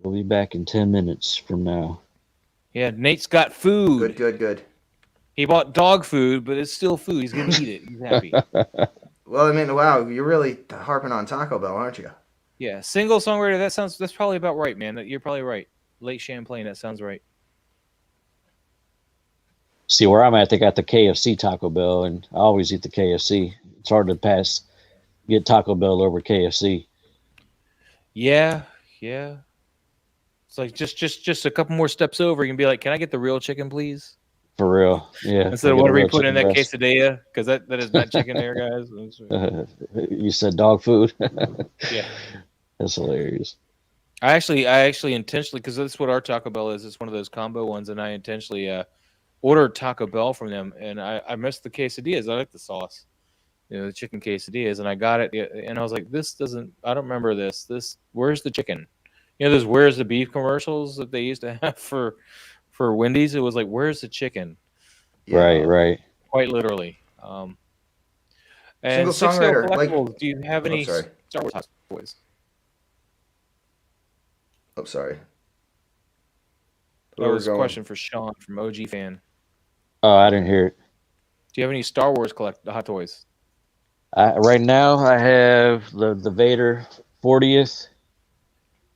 We'll be back in 10 minutes from now. Yeah, Nate's got food. Good. He bought dog food, but it's still food. He's gonna eat it. He's happy. Well, I mean, wow, you're really harping on Taco Bell, aren't you? Yeah, single songwriter. That's probably about right, man. You're probably right. Lake Champlain. That sounds right. See, where I'm at, they got the KFC Taco Bell, and I always eat the KFC. It's hard to get Taco Bell over KFC. Yeah. It's like just a couple more steps over. You can be like, "Can I get the real chicken, please?" For real, yeah. Instead of whatever you put in that quesadilla, because that is not chicken there, guys. You said dog food. Yeah, that's hilarious. I actually intentionally, because that's what our Taco Bell is. It's one of those combo ones, and I intentionally ordered Taco Bell from them, and I missed the quesadillas. I like the sauce, the chicken quesadillas, and I got it, and I was like, I don't remember this. Where's the chicken? Those "Where's the beef" commercials that they used to have for Wendy's. It was like, "Where's the chicken?" Right. Quite literally. And Single 6-scale songwriter, collectibles. Do you have any sorry. Star Wars Hot Toys? Oh, sorry. That was a question for Sean from OG Fan. Oh, I didn't hear it. Do you have any Star Wars Hot Toys? Right now, I have the Vader 40th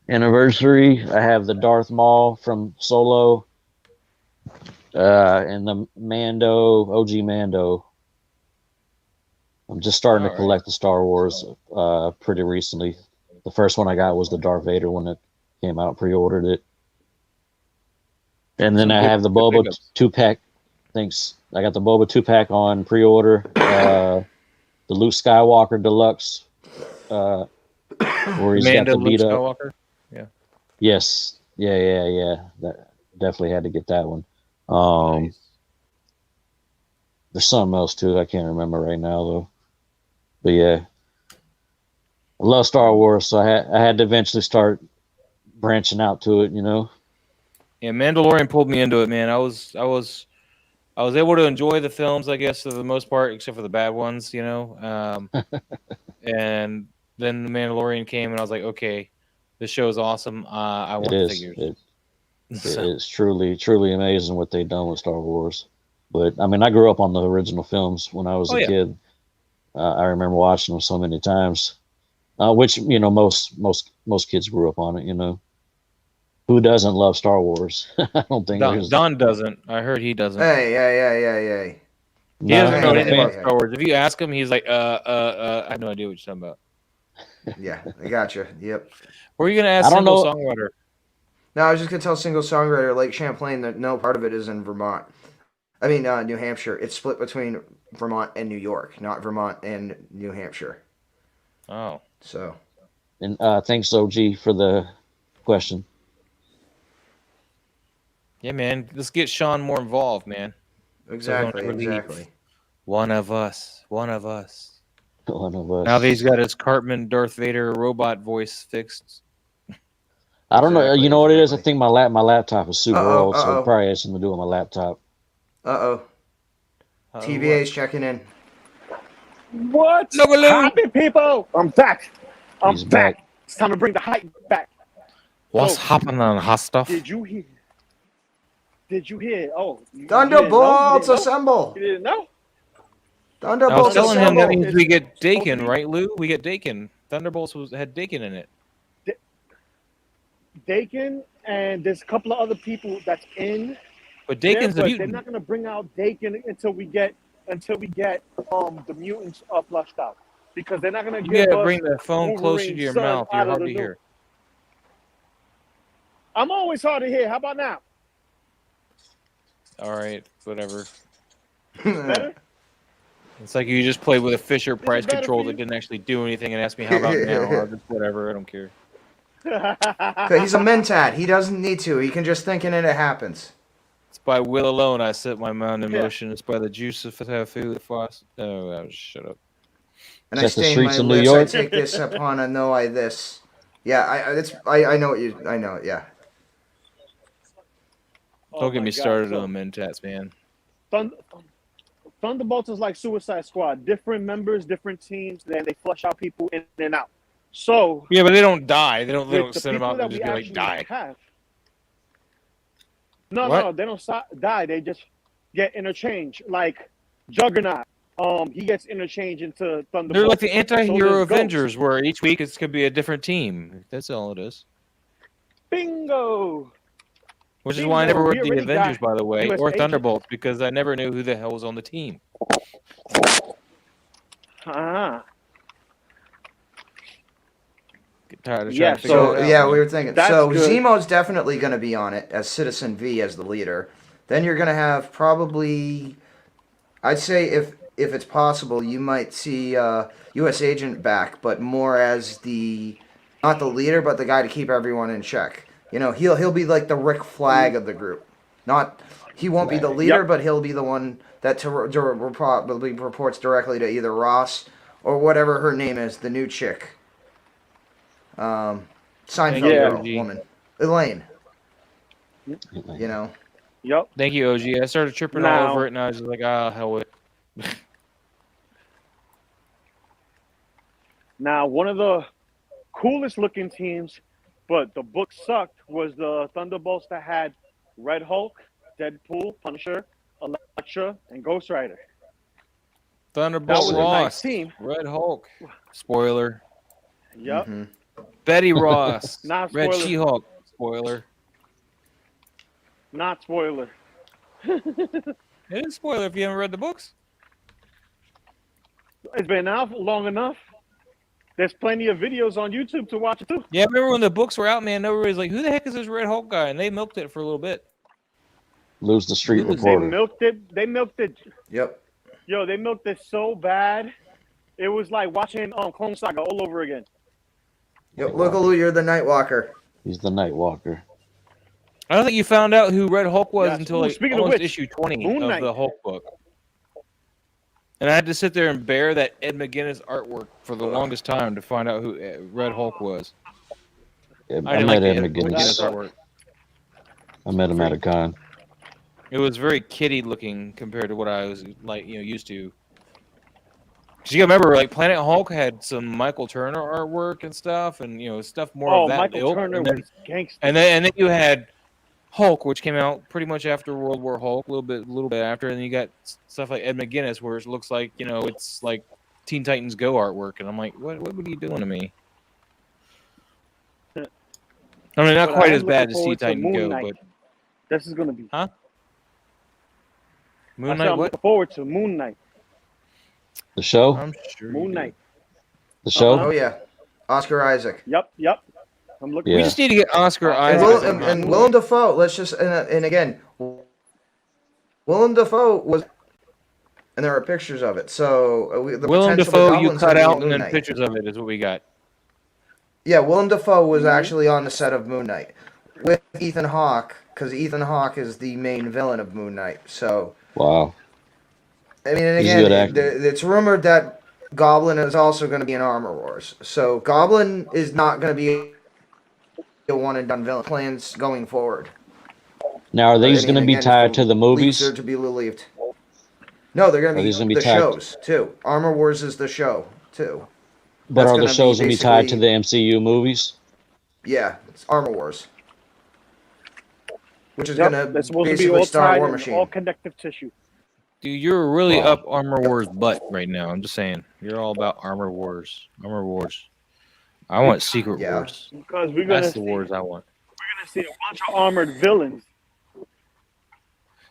anniversary. I have the Darth Maul from Solo, and the OG Mando I'm just starting to All right. collect the Star Wars pretty recently. The first one I got was the Darth Vader when it came out. Pre-ordered it, and then I have the Boba pickups. 2-pack. Thanks. I got the Boba 2-pack on pre-order. The Luke Skywalker Deluxe, where he's got the Luke beat up. Skywalker. Yeah. Yes. Yeah. That definitely had to get that one. Nice. There's something else too. I can't remember right now though. But yeah, I love Star Wars, so I had to eventually start branching out to it. You know. Yeah, Mandalorian pulled me into it, man. I was able to enjoy the films, I guess, for the most part, except for the bad ones, you know. And then the Mandalorian came, and I was like, okay, this show is awesome. I want the figures. It's truly amazing what they've done with Star Wars. But I mean, I grew up on the original films when I was a kid. I remember watching them so many times, which you know most kids grew up on it. You know, who doesn't love Star Wars? I don't think Don doesn't. I heard he doesn't. Hey. He doesn't know anything about Star Wars. If you ask him, he's like, I have no idea what you're talking about. Yeah, I gotcha. Yep. Were you gonna ask single songwriter? No, I was just gonna tell single songwriter Lake Champlain that no part of it is in Vermont. I mean, New Hampshire. It's split between Vermont and New York, not Vermont and New Hampshire. Oh. So. And thanks, OG, for the question. Yeah, man. Let's get Sean more involved, man. Exactly. One of us. One of us. Now that he's got his Cartman Darth Vader robot voice fixed. I don't know. You know what it is? I think my laptop is super old, so it probably has something to do with my laptop. TVA's checking in. What's happening, people? I'm back. I'm back. It's time to bring the hype back. What's happening, hot stuff? Did you hear? Oh, Thunderbolts assemble! You didn't know? I was telling him that means we get Dakin, right, Lou? We get Dakin. Thunderbolts had Dakin in it. Dakin, and there's a couple of other people that's in. But Dakin's the mutant. They're not gonna bring out Dakin until we get the mutants flushed out, because they're not gonna give us. You gotta bring the phone closer to your mouth. You're hard to hear. I'm always hard to hear. How about now? All right, whatever. Better? It's like you just played with a Fisher Price control that didn't actually do anything and asked me how about now. Or just whatever, I don't care. He's a mentat. He doesn't need to. He can just think and it happens. It's by will alone I set my mind in motion. It's by the juice of food that fast. Oh, shut up. And I stain my lips. I take this upon a know I this. Yeah, I know what you. I know. Yeah. Don't get me started on mentats, man. Thunderbolts is like Suicide Squad. Different members, different teams. Then they flush out people in and out. So yeah, but they don't die. They don't send them out and just be like die. No, they don't die. They just get interchanged. Like Juggernaut, he gets interchanged into Thunderbolts. They're like the anti-hero Avengers, where each week it could be a different team. That's all it is. Bingo. Which is why I never wrote the Avengers, by the way, or Thunderbolts, because I never knew who the hell was on the team. Get tired of trying to figure it out. We were thinking. So Zemo's definitely going to be on it as Citizen V as the leader. Then you're going to have probably, I'd say if it's possible, you might see U.S. Agent back, but more as not the leader, but the guy to keep everyone in check. You know, he'll be like the Rick Flag of the group. He won't be the leader, but he'll be the one that probably reports directly to either Ross or whatever her name is, the new chick. Seinfeld woman. Elaine. You know? Yep. Thank you, OG. I started tripping all over it, and I was just like, hell with it. Now, one of the coolest looking teams, but the book sucked, was the Thunderbolts that had Red Hulk, Deadpool, Punisher, Elektra, and Ghost Rider. Thunderbolt Ross, nice team. Red Hulk. Spoiler. Yep. Mm-hmm. Betty Ross. Not Red spoiler. She-Hulk. Spoiler. Not spoiler. It is spoiler if you haven't read the books. It's been out long enough. There's plenty of videos on YouTube to watch it too. Yeah, I remember when the books were out, man. Everybody's like, "Who the heck is this Red Hulk guy?" And they milked it for a little bit. Lose the street They reporter. milked it. They milked it. Yep. Yo, they milked it so bad. It was like watching Clone Saga all over again. Yep. Loco Lu, you're the Nightwalker. He's the Nightwalker. I don't think you found out who Red Hulk was Yes. until Ooh, like speaking of almost which, issue 20 Moon of Knight. the Hulk book. And I had to sit there and bear that Ed McGuinness artwork for the longest time to find out who Red Hulk was. Yeah, I I didn't met like Ed the Ed McGuinness. artwork. I met him at a con. It was very kiddie looking compared to what I was like, used to. Cause you gotta remember, like Planet Hulk had some Michael Turner artwork and stuff, and stuff more of that Michael ilk. Turner and then, was gangster. and then you had Hulk, which came out pretty much after World War Hulk, a little bit after, and then you got stuff like Ed McGuinness, where it looks like it's like Teen Titans Go artwork, and I'm like, what are you doing to me? I mean, not But quite I am as bad looking as Teen forward to Titans Moon Go, Knight. but This is gonna be. huh? Moon I said Knight, I'm what? looking forward to Moon Knight. The show? I'm sure. Moon Knight. The show? Oh yeah, Oscar Isaac. Yep. I'm looking. Yeah. We just need to get Oscar And, Isaac. and Willem Dafoe. Let's just and again, Willem Dafoe was, and there are pictures of it. So the Willem potential for Dafoe, you Goblin's cut gonna be out, Moon and then Knight. pictures of it is what we got. Yeah, Willem Dafoe was actually on the set of Moon Knight with Ethan Hawke, because Ethan Hawke is the main villain of Moon Knight. So Wow. I mean, and He's a good again, actor. it's rumored that Goblin is also going to be in Armor Wars. So Goblin is not going to be a one and done villain. Plans going forward. Now, are these I mean, going to be again, tied if to the movies? leaks are to be believed. No, they're going Are to these be gonna be the tied- shows too. Armor Wars is the show too. But That's are the gonna be shows going to be tied to basically- the MCU movies? Yeah, it's Armor Wars, which is Yep, going that's to supposed to be basically all start tied War and Machine. all connective tissue. Dude, you're really Wow. up Armor Wars butt right now. I'm just saying. You're all about Armor Wars. Armor Wars. I want Secret Yeah. Wars. Because we're gonna That's the see, wars I want. we're gonna see a bunch of armored villains.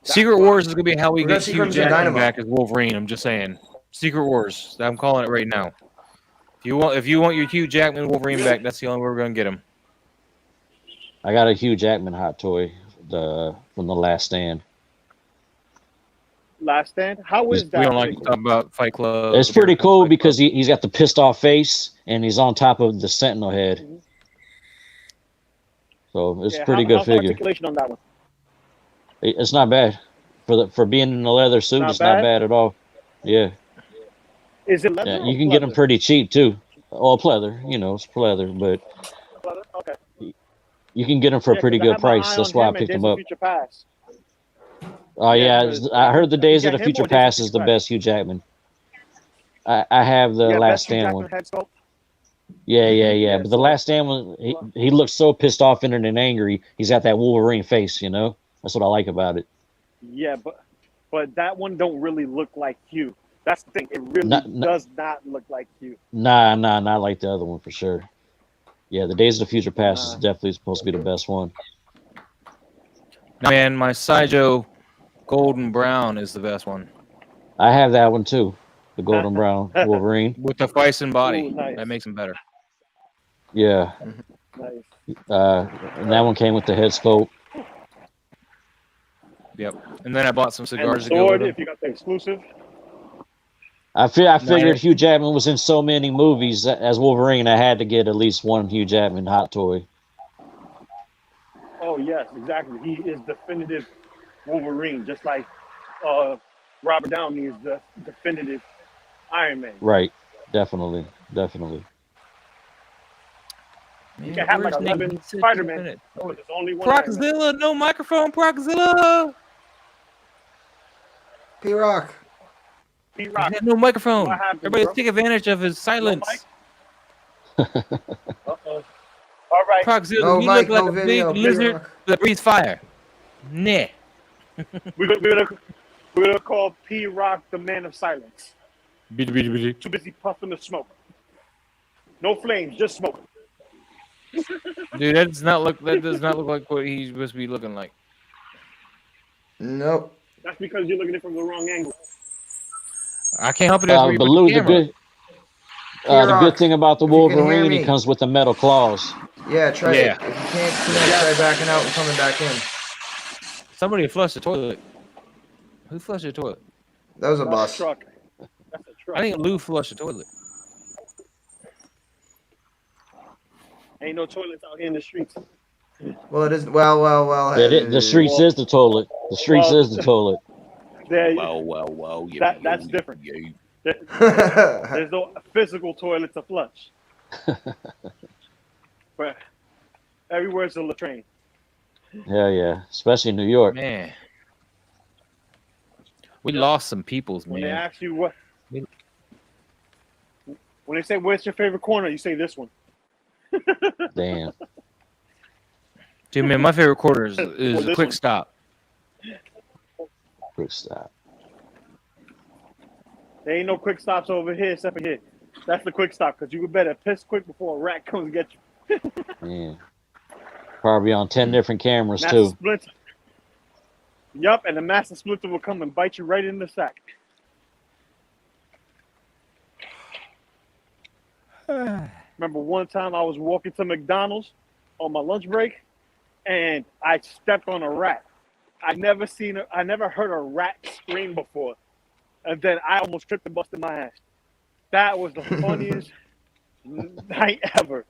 Secret Wars is gonna be how we We're gonna get see Hugh Crimson Jackman Dynamo. back as Wolverine. I'm just saying. Secret Wars. I'm calling it right now. If you want your Hugh Jackman Wolverine back, that's the only way we're gonna get him. I got a Hugh Jackman hot toy from The Last Stand. Last Stand. How is that? We don't like to talk about Fight Club. It's pretty cool because he's got the pissed off face and he's on top of the Sentinel head. So it's a pretty good how's figure. articulation on that one? It's not bad for being in a leather suit. Not It's not bad? bad at all. Yeah, Is it leather? yeah. or You can get them pleather? pretty cheap too. All pleather, it's pleather, but Pleather? Okay. you can get them for a Yeah, pretty 'cause I good have my price. eye That's on why I him and picked Days them of up. Future Past. Oh Yeah, yeah, 'cause I heard the Days you of the got him Future or Days of Past is Future the Past? best Hugh Jackman. I have the Yeah, Last best Hugh Stand Jackman one. head sculpt. Yeah. But the so- Last Stand one, he looks so pissed off in it and angry. He's got that Wolverine face, That's what I like about it. Yeah, but that one don't really look like Hugh. That's the thing. It really does not look like Hugh. Nah, not like the other one for sure. Yeah, the Days of the Future Past is definitely supposed to be the best one. Man, my Sideshow Golden Brown is the best one. I have that one too, the Golden Brown Wolverine. With the Bison body. Ooh, nice. That makes him better. Yeah, Nice. and that one came with the head sculpt. Yep. And then I bought some And cigars the to go sword, with if you got the exclusive. I figured Hugh Jackman was in so many movies as Wolverine, I had to get at least one Hugh Jackman hot toy. Oh yes, exactly. He is definitive Wolverine, just like Robert Downey is the definitive Iron Man. Right, definitely. You can have like 11 Spider-Man, but there's only one Iron Man. Proxzilla, no microphone, Proxzilla. P-Rock. P-Rock. He had no microphone. What happened, Everybody bro? take advantage of his silence. Uh-oh. All right. Proxzilla, No you mic, look like no a video, big lizard P-Rock. that breathes fire. Nah. We're gonna call P-Rock the man of silence. Too busy puffing the smoke. No flames, just smoke. Dude, that does not look like what he's supposed to be looking like. Nope. That's because you're looking at it from the wrong angle. I can't help it. That's where you But put Lou, the camera. the good thing about the if you can hear Wolverine, me. he comes with the metal claws. Yeah, try Yeah. it. If you can't connect, try backing out and coming back in. Somebody flushed the toilet. Who flushed the toilet? That was a That's bus. a truck. That's a truck. I think Lou flushed the toilet. Ain't no toilets out here in the streets. Well, it is. Well. The streets is the toilet. The streets well, is the toilet. There, Well. that's different. There's no physical toilet to flush. But everywhere's a latrine. Yeah. Especially in New York. Man. We lost some peoples, When they man. ask you when they say where's your favorite corner, you say this one. Damn. Dude, man, my favorite quarter is Well, a this quick one. stop. Quick stop. There ain't no quick stops over here except for here. That's the quick stop because you better piss quick before a rat comes and get you. Yeah. Probably on 10 different cameras Master too. Splinter. Yup, and the Master Splinter will come and bite you right in the sack. Remember one time I was walking to McDonald's on my lunch break and I stepped on a rat. I never heard a rat scream before. And then I almost tripped and busted my ass. That was the funniest night ever.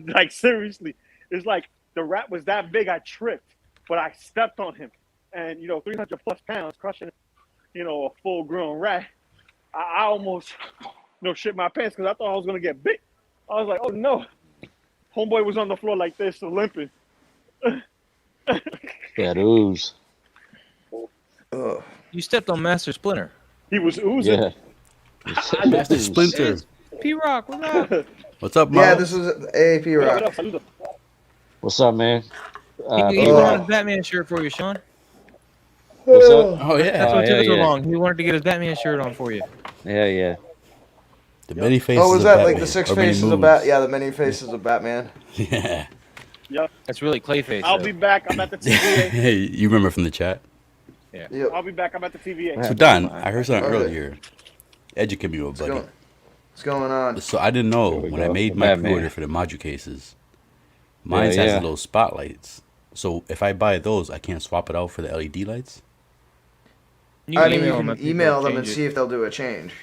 Like seriously. It's like the rat was that big I tripped, but I stepped on him. And 300 plus pounds crushing, a full grown rat. I almost shit my pants because I thought I was gonna get bit. I was like, oh no. Homeboy was on the floor like this, limping. That ooze. You stepped on Master Splinter. He was oozing. Yeah. Master Splinter. P-Rock, what's up? What's up, Mo? Yeah, this was AAP Rock. What's up, man? He brought his Batman shirt for you, Sean. What's up? Oh, yeah. That's what Oh, took yeah, so yeah. long. He wanted to get his Batman shirt on for you. Yeah. The many faces. Oh, was of that Batman, like the six or many faces of moves. Bat? Yeah, the many faces of Batman. Yeah. Yep. That's really Clayface. I'll though. be back. I'm at the TVA. Hey, you remember from the chat? Yeah. Yep. I'll be back. I'm at the TVA. So Don, I heard something Okay. earlier. Educate me, buddy. What's going on? So I didn't know There we when I go. made The my Batman. pre-order for the module cases. Mine Yeah. has those spotlights. So if I buy those, I can't swap it out for the LED lights. You I can mean, you email them can if people email them and change see it. if they'll do a change.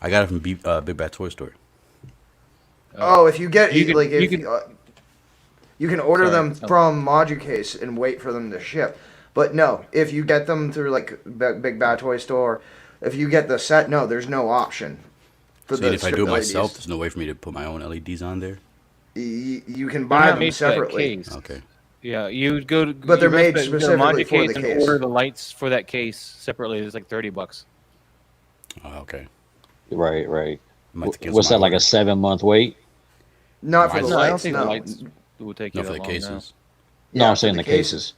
I got it from Big Bad Toy Store. Oh, if you get You can- like if you can- you can order Sorry. them from Moducase and wait for them to ship. But no, if you get them through like Big Bad Toy Store, if you get the set, no, there's no option for So the if I do it stripped myself, LEDs. there's no way for me to put my own LEDs on there. You can They're buy not them made for that separately. case. Okay. Yeah, you would go to. But they're you made go to specifically for Module the and case. order the lights for that case separately. It's like $30. Oh, okay. Right. I might have to cancel What's my that, like a order. 7-month wait? Not for No, the I don't lights, think no. the lights will take No, you for that the long now. cases. No, Yeah, I'm for saying the the cases.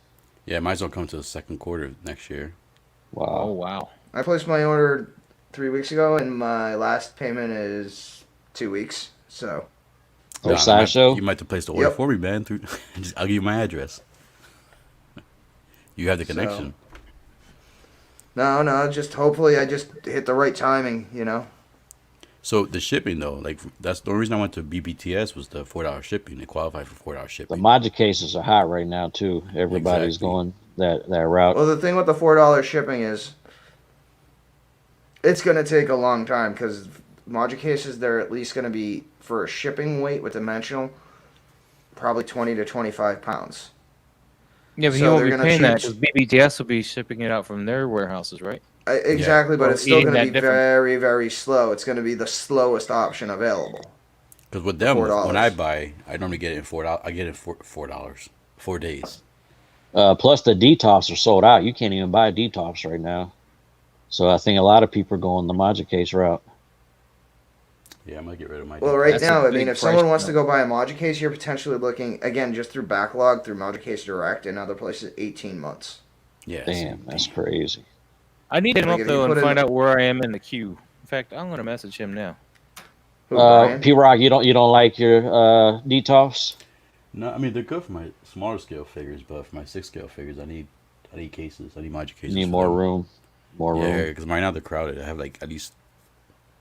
Yeah, might as well come to the second quarter of next year. Oh Wow. wow. I placed my order 3 weeks ago, and my last payment is 2 weeks. So Oh, Don, Sideshow? You might have to place the order Yep. for me, man. I'll give you my address. You have the So- connection. no, just hopefully I just hit the right timing. So the shipping though, like that's the only reason I went to BBTS was the $4 shipping. They qualify for $4 The shipping. Module cases are hot right now too. Everybody's Exactly. going that route. Well, the thing with the $4 shipping is it's going to take a long time because module cases, they're at least going to be, for a shipping weight with dimensional, probably 20 to 25 pounds. Yeah, but he So won't they're be gonna paying that choose- because BBTS will be shipping it out from their warehouses, right? Exactly, but Well, it's still eating going to that be different. very, very slow. It's going to be the slowest option available. Because with them, $4. when I buy, I normally get it in $4. I get it for $4, 4 days. Plus the detops are sold out. You can't even buy detops right now. So I think a lot of people are going the Module case route. Yeah, I'm gonna get rid of my. Well, right That's a now, I big mean, if price someone wants to jump. go buy a module case, you're potentially looking, again, just through backlog, through module case direct and other places, 18 months. Yeah. Damn, that's crazy. I need to hit him Like, up if you though and put in- find out where I am in the queue. In fact, I'm gonna message him now. Who, Brian? P Rock, you don't like your detops? No, I mean they're good for my smaller scale figures, but for my 6 scale figures, I need cases. I need module cases. You need for more them. room. More room. Yeah, because right now they're crowded. I have like at least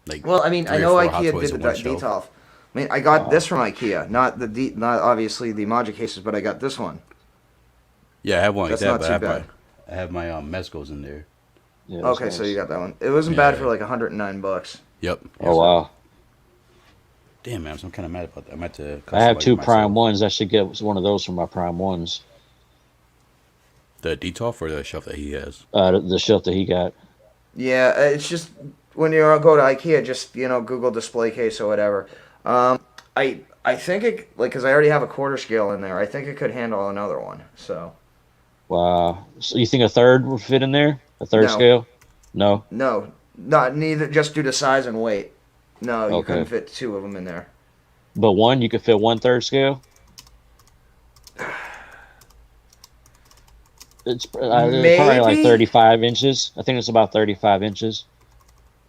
like. Well, I mean, I 3 or know 4 Hot IKEA Toys did in the one shelf. detail. I mean, I got this from IKEA, not obviously the Maja cases, but I got this one. Yeah, I have one like That's that, not but too bad. I have my Mezcos in there. Yeah, that's Okay, so nice. you got that one. It wasn't Yeah, bad for like $109. Yep. Oh wow! Damn, man, I'm kind of mad about that. I'm at to. I have customize 2 it Prime myself. ones. I should get one of those for my Prime ones. The Detolf or the shelf that he has. The shelf that he got. Yeah, it's just when you go to IKEA, just Google display case or whatever. I think it because I already have a quarter scale in there. I think it could handle another one. So Wow. So you think a third would fit in there? A third No. scale? No. no, not neither. Just due to size and weight. No, you Okay. couldn't fit 2 of them in there. But one, you could fit 1/3 scale. It's probably like Maybe? 35 inches. I think it's about 35 inches.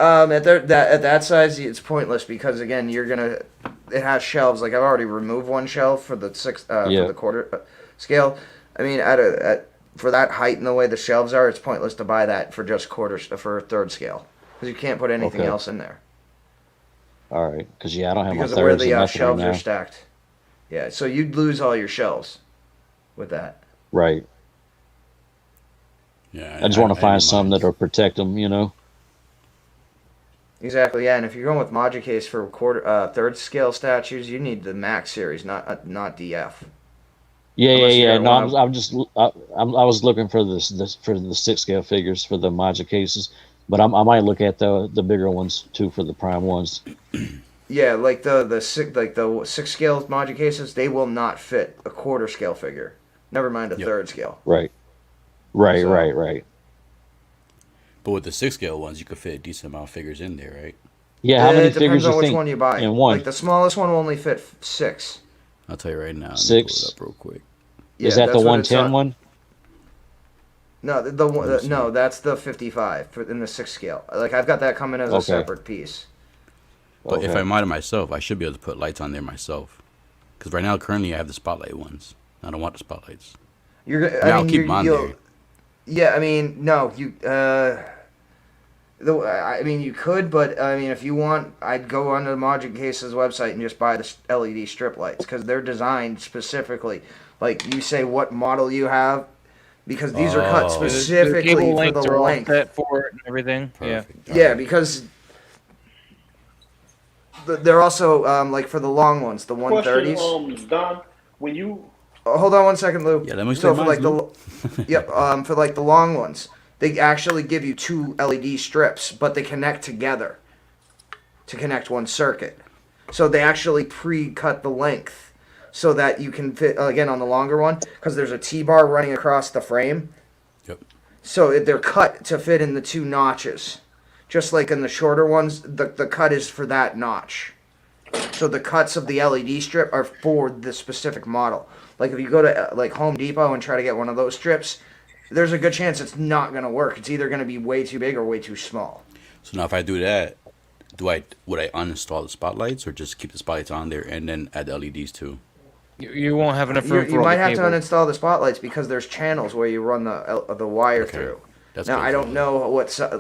At that size, it's pointless because again, it has shelves. Like I've already removed one shelf for the for Yeah. the quarter scale. I mean, for that height and the way the shelves are, it's pointless to buy that for just for a third scale because you can't put anything Okay. else in there All right. Because, yeah, I don't have because my of where thirds or the nothing right shelves now. are stacked. Yeah, so you'd lose all your shelves with that. Right. Yeah. I just want to find don't some mind. that'll protect them, you know? Exactly, yeah. And if you're going with Maja case for third scale statues, you need the Max series, not DF. Yeah, Unless you yeah. got No, one of- I was looking for this for the 6 scale figures for the Maja cases, but I might look at the bigger ones too for the Prime ones. Yeah, like the 6 scale Maja cases, they will not fit a quarter scale figure. Never mind a third scale. Right. Right, So- right. But with the 6 scale ones, you could fit a decent amount of figures in there, right? Yeah, how many It depends figures on you which think one you buy. in one? Like the smallest one will only fit 6. I'll tell you right now. Let me 6? pull it up real quick. Is Yeah, that the that's what it's 110 on. one? No, no, that's the 55 in the 6 scale. Like I've got that coming as a Okay. separate piece. But if Okay. I mod it myself, I should be able to put lights on there myself. Because right now, currently, I have the spotlight ones. I don't want the spotlights. You're I mean, I'll keep them on there. Yeah, I mean, no, I mean, you could, but I mean, if you want, I'd go onto the Magic Case's website and just buy the LED strip lights because they're designed specifically. Like you say, what model you have, because these are cut Oh. The specifically cable for lengths the are all length. set for it and everything. Perfect. Yeah, because they're also like for the long ones, the 130s. Question, Don, when you Hold on one second, Lou. Yeah, let me So explain for like mine, the yep, for like the long ones, they actually give you 2 LED strips, but they connect together to connect one circuit. So they actually pre-cut the length so that you can fit again on the longer one because there's a T-bar running across the frame. Yep. So they're cut to fit in the 2 notches. Just like in the shorter ones, the cut is for that notch. So the cuts of the LED strip are for the specific model. Like if you go to like Home Depot and try to get one of those strips, there's a good chance it's not going to work. It's either going to be way too big or way too small. So now if I do that, would I uninstall the spotlights or just keep the spotlights on there and then add the LEDs too? You won't have enough room for You all might the have to cable. uninstall the spotlights because there's channels where you run the wire Okay. through. That's Now good I to don't know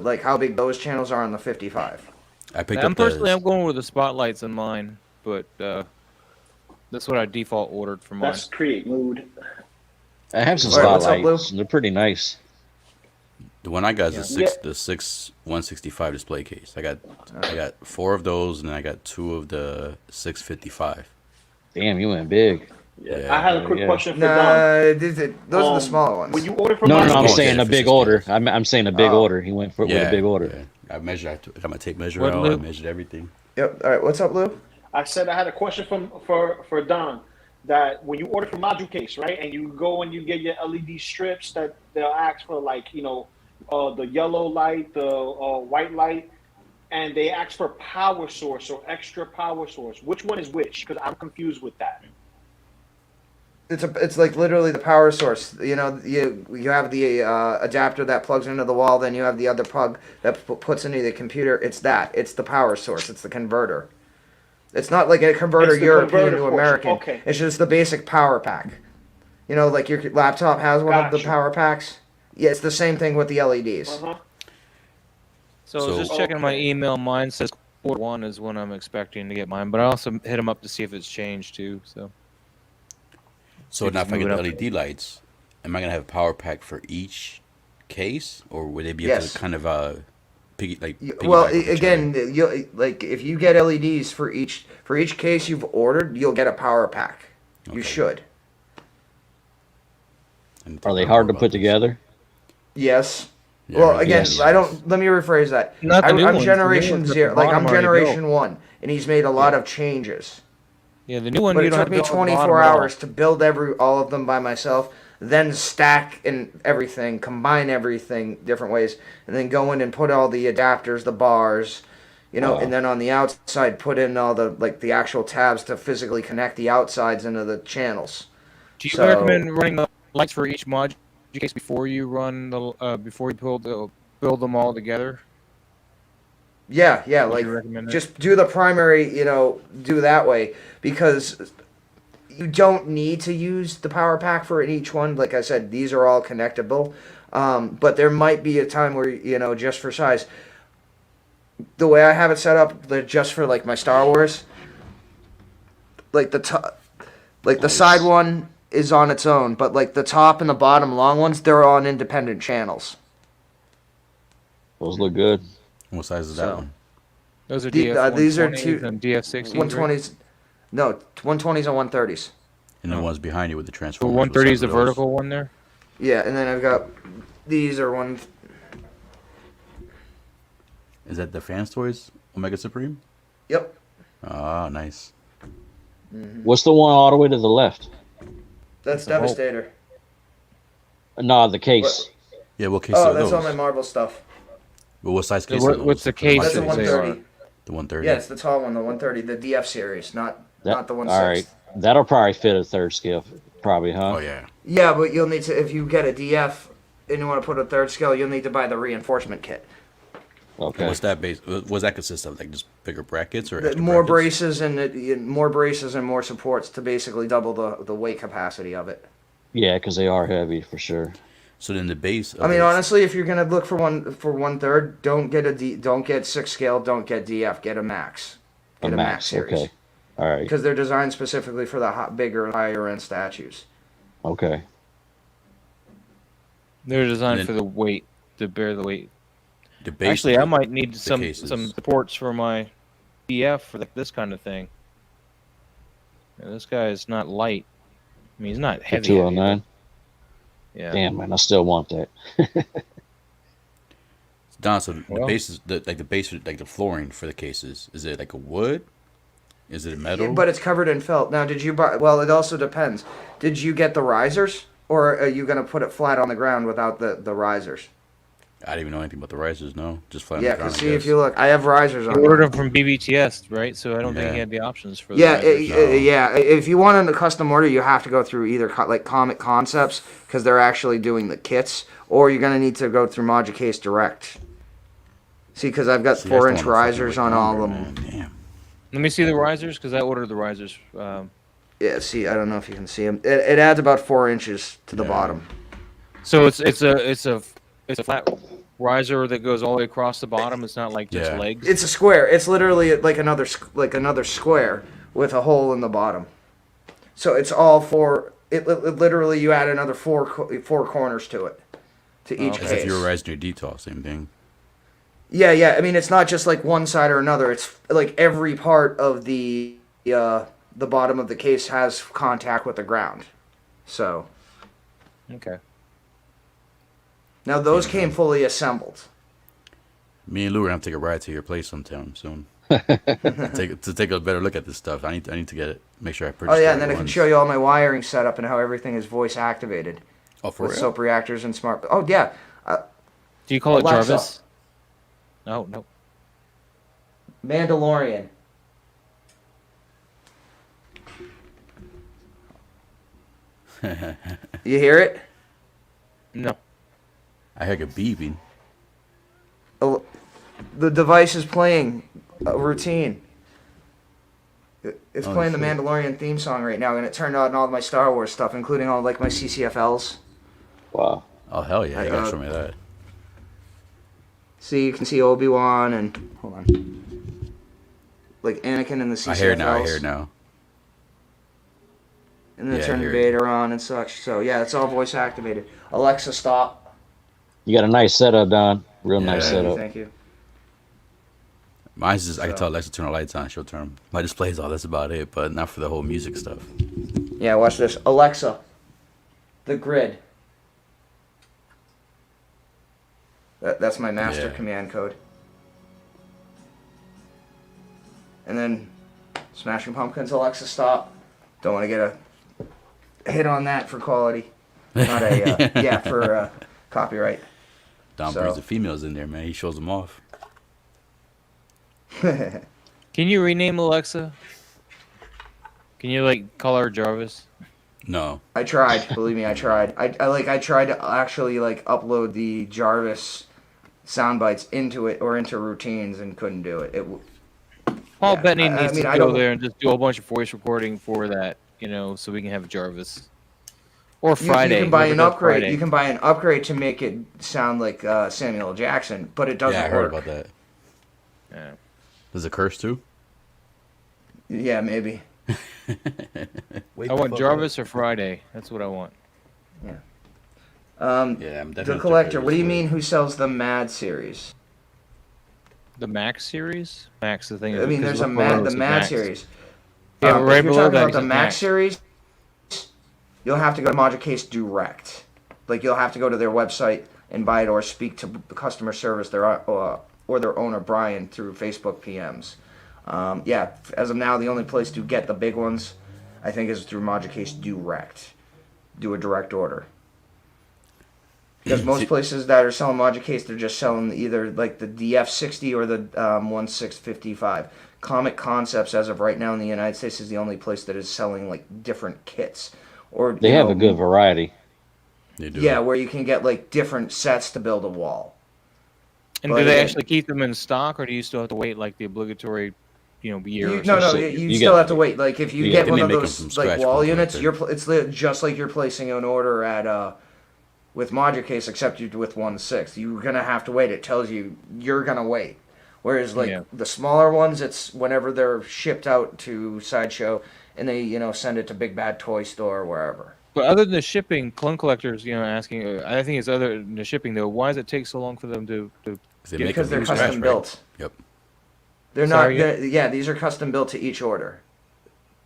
like how big those channels are on the 55. I picked I'm up personally, I'm the. going with the spotlights in mine, but that's what I default ordered for mine. that's create mood. I have some All right, what's up, spotlights. They're pretty nice. The one I got is Yeah. the 165 display case. I got 4 of those, and I got 2 of the 655. Damn, you went big. Yeah. I had a quick yeah. question for Nah, Don. those are the smaller ones. When you order from No, Magic I'm Oh, Case, saying yeah, a for big 6 order. days. I'm saying a big Oh. order. He went with a big order. Yeah. I measured. I got my tape measure What, out. Lou? I measured everything. Yep. All right. What's up, Lou? I said I had a question for Don. That when you order from Module Case, right, and you go and you get your LED strips, that they'll ask for like the yellow light, the white light, and they ask for power source or extra power source. Which one is which? Because I'm confused with that. It's like literally the power source. You know, you have the adapter that plugs into the wall, then you have the other plug that puts into the computer. It's the power source. It's the converter. It's not like a converter It's the European converter to portion. American. Okay. It's just the basic power pack. You know, like your laptop has one of the Gotcha. power packs. Yeah, it's the same thing with the LEDs. Uh-huh. So I was just checking my email. Mine says Q1 is when I'm expecting to get mine, but I also hit him up to see if it's changed too. So now if I get the LED lights, am I gonna have a power pack for each case, or would they be able to kind of Well, again, like if you get LEDs for each case you've ordered, you'll get a power pack. Okay. You should. Are they hard to put together? Yes. Yeah, well, again, yes. Let me rephrase that. I'm Generation 0. Like I'm Generation 1, and he's made a lot of changes. Yeah, the new one. But it took me 24 hours to build all of them by myself, then stack and everything, combine everything different ways, and then go in and put all the adapters, the bars, and then on the outside put in all the actual tabs to physically connect the outsides into the channels. Do you recommend running the lights for each module case before you run before you build them all together? Yeah, like just do the primary, do that way, because you don't need to use the power pack for each one. Like I said, these are all connectable, but there might be a time where, just for size, the way I have it set up, just for like my Star Wars, like the side one is on its own, but like the top and the bottom long ones, they're on independent channels. Those look good. What size is that one? Those are DF these are two and DF60s. 120s. Right? No, 120s and 130s. And the ones behind you with the transformers. The 130 is the vertical one there. Yeah, and then I've got these are one. Is that the Fans Toys Omega Supreme? Yep. Ah, nice. Mm-hmm. What's the one all the way to the left? That's Devastator. No, the case. Yeah, what case? Oh, that's all my Marvel stuff. Well, what size case? What's the case? That's a 130. The 130. Yeah, it's the tall one, the 130, the DF series, not the 1/6. All right, that'll probably fit a third scale, probably, huh? Oh yeah. Yeah, but you'll need to, if you get a DF and you want to put a third scale, you'll need to buy the reinforcement kit. Okay. What's that base? What's that consist of? Like just bigger brackets or more braces and more braces and more supports to basically double the weight capacity of it. Yeah, because they are heavy for sure. So then the base. I mean, honestly, if you're gonna look for 1/3, don't get 6 scale, don't get DF, get a max. Get a max series. Okay. All right. Because they're designed specifically for the bigger, higher end statues. Okay. They're designed for the weight, to bear the weight. The base. Actually, I might need some supports for my DF for this kind of thing. Yeah, this guy is not light. I mean, he's not heavy. 209. Yeah. Damn, man, I still want that. Don, so the base is the base, like the flooring for the cases. Is it like a wood? Is it a metal? Yeah, but it's covered in felt. Now, did you buy? Well, it also depends. Did you get the risers, or are you gonna put it flat on the ground without the risers? I didn't even know anything about the risers. No, just flat. Yeah, because see, if you look, I have risers on. I ordered them from BBTS, right? So I don't think he had the options for. Yeah, yeah. If you want a custom order, you have to go through either like Comiconcept, because they're actually doing the kits, or you're gonna need to go through Case Direct. See, because I've got 4-inch risers on all of them. Damn. Let me see the risers, because I ordered the risers. Yeah, see, I don't know if you can see them. It adds about 4 inches to the bottom. So it's a flat riser that goes all the way across the bottom. It's not like just legs. It's a square. It's literally like another square with a hole in the bottom. So it's all four. It literally you add another four corners to it, to each case. As if you were rising your detail, same thing. Yeah. I mean, it's not just like one side or another. It's like every part of the bottom of the case has contact with the ground. So. Okay. Now those came fully assembled. Me and Lou are gonna have to take a ride to your place sometime soon. to take a better look at this stuff. I need to get it. Make sure I purchase. Oh yeah, and then I can show you all my wiring setup and how everything is voice activated. Oh, for with real? soap reactors and smart. Oh yeah. Do you call Alexa. it Jarvis? No. Mandalorian. You hear it? No. I heard it beeping. The device is playing a routine. It's playing the Mandalorian theme song right now, and it turned on all my Star Wars stuff, including all like my CCFLs. Wow. Oh hell yeah! You gotta show me that. See, you can see Obi-Wan and hold on, like Anakin and the CCFLs. I hear it now. And then Yeah, I turn hear it. Vader on and such. So yeah, it's all voice activated. Alexa, stop. You got a nice setup, Don. Real nice Yeah. setup. Thank you. Mine's just, I can So- tell Alexa to turn the lights on, she'll turn my display's all, that's about it, but not for the whole music stuff. Yeah, watch this. Alexa, the grid. That's my master Yeah. command code. And then Smashing Pumpkins, Alexa, stop. Don't want to get a hit on that for quality. Not a, yeah, for copyright. Don So- brings the females in there, man. He shows them off. Can you rename Alexa? Can you like call her Jarvis? No. I tried. Believe me, I tried. I tried to actually like upload the Jarvis sound bites into it or into routines and couldn't do it. Paul Yeah, Bettany I needs mean, to I go don't- there and just do a whole bunch of voice recording for that, you know, so we can have Jarvis. Or Friday. You can buy whoever an does upgrade. Friday. You can buy an upgrade to make it sound like Samuel L. Jackson, but it doesn't Yeah, I heard work. about that. Yeah. Does it curse too? Yeah, maybe. I want Jarvis or Friday. That's what I want. Yeah, I'm the definitely collector. What do you curious. mean? Who sells the Mad series? The Max series? Max, the thing. I mean, there's a Mad, the Mad series. Yeah, but right if you're below talking that about it the says Max Max. series, you'll have to go to Module Case Direct. Like you'll have to go to their website and buy it, or speak to customer service, or their owner Brian through Facebook PMs. Yeah, as of now, the only place to get the big ones, I think, is through Module Case Direct. Do a direct order. Because most places that are selling Module Case, they're just selling either like the DF60 or the 1655. Comiconcept, as of right now in the United States, is the only place that is selling like different kits. Or They you have know, a good variety. They do. yeah, where you can get like different sets to build a wall. And But do they again- actually keep them in stock, or do you still have to wait like the obligatory, you know, year? or No, something? you you still get- have to wait. Like if you you get get- one They of make 'em those from like scratch wall from units, collector. it's just like you're placing an order at with Module Case, except you with 1/6. You're gonna have to wait. It tells you you're gonna wait. Whereas like Yeah. the smaller ones, it's whenever they're shipped out to Sideshow and they send it to Big Bad Toy Store or wherever. But other than the shipping, clone collectors, asking. I think it's other than the shipping though. Why does it take so long for them to? They make Because them they're from custom scratch, built. Right? Yep. They're Sorry, not. Yeah, these are custom built to each order.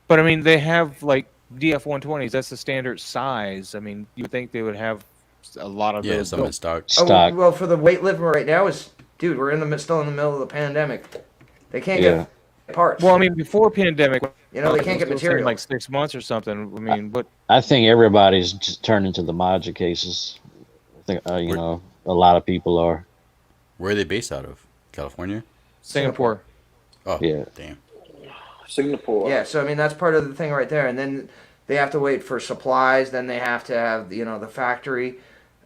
But I mean, they have like DF-120s. That's the standard size. I mean, you would think they would have a lot of Yeah, those. some in built. stock. Stock. Well, for the weight limit right now is, dude, we're still in the middle of the pandemic. They can't Yeah. get parts. Well, I mean, before pandemic, they can't get it was still saying material. like 6 months or something. I mean, but I think everybody's just turning to the module cases. I think a lot of people are. Where are they based out of? California? Singapore. Oh, Yeah. damn. Singapore. Yeah, so I mean that's part of the thing right there, and then they have to wait for supplies. Then they have to have the factory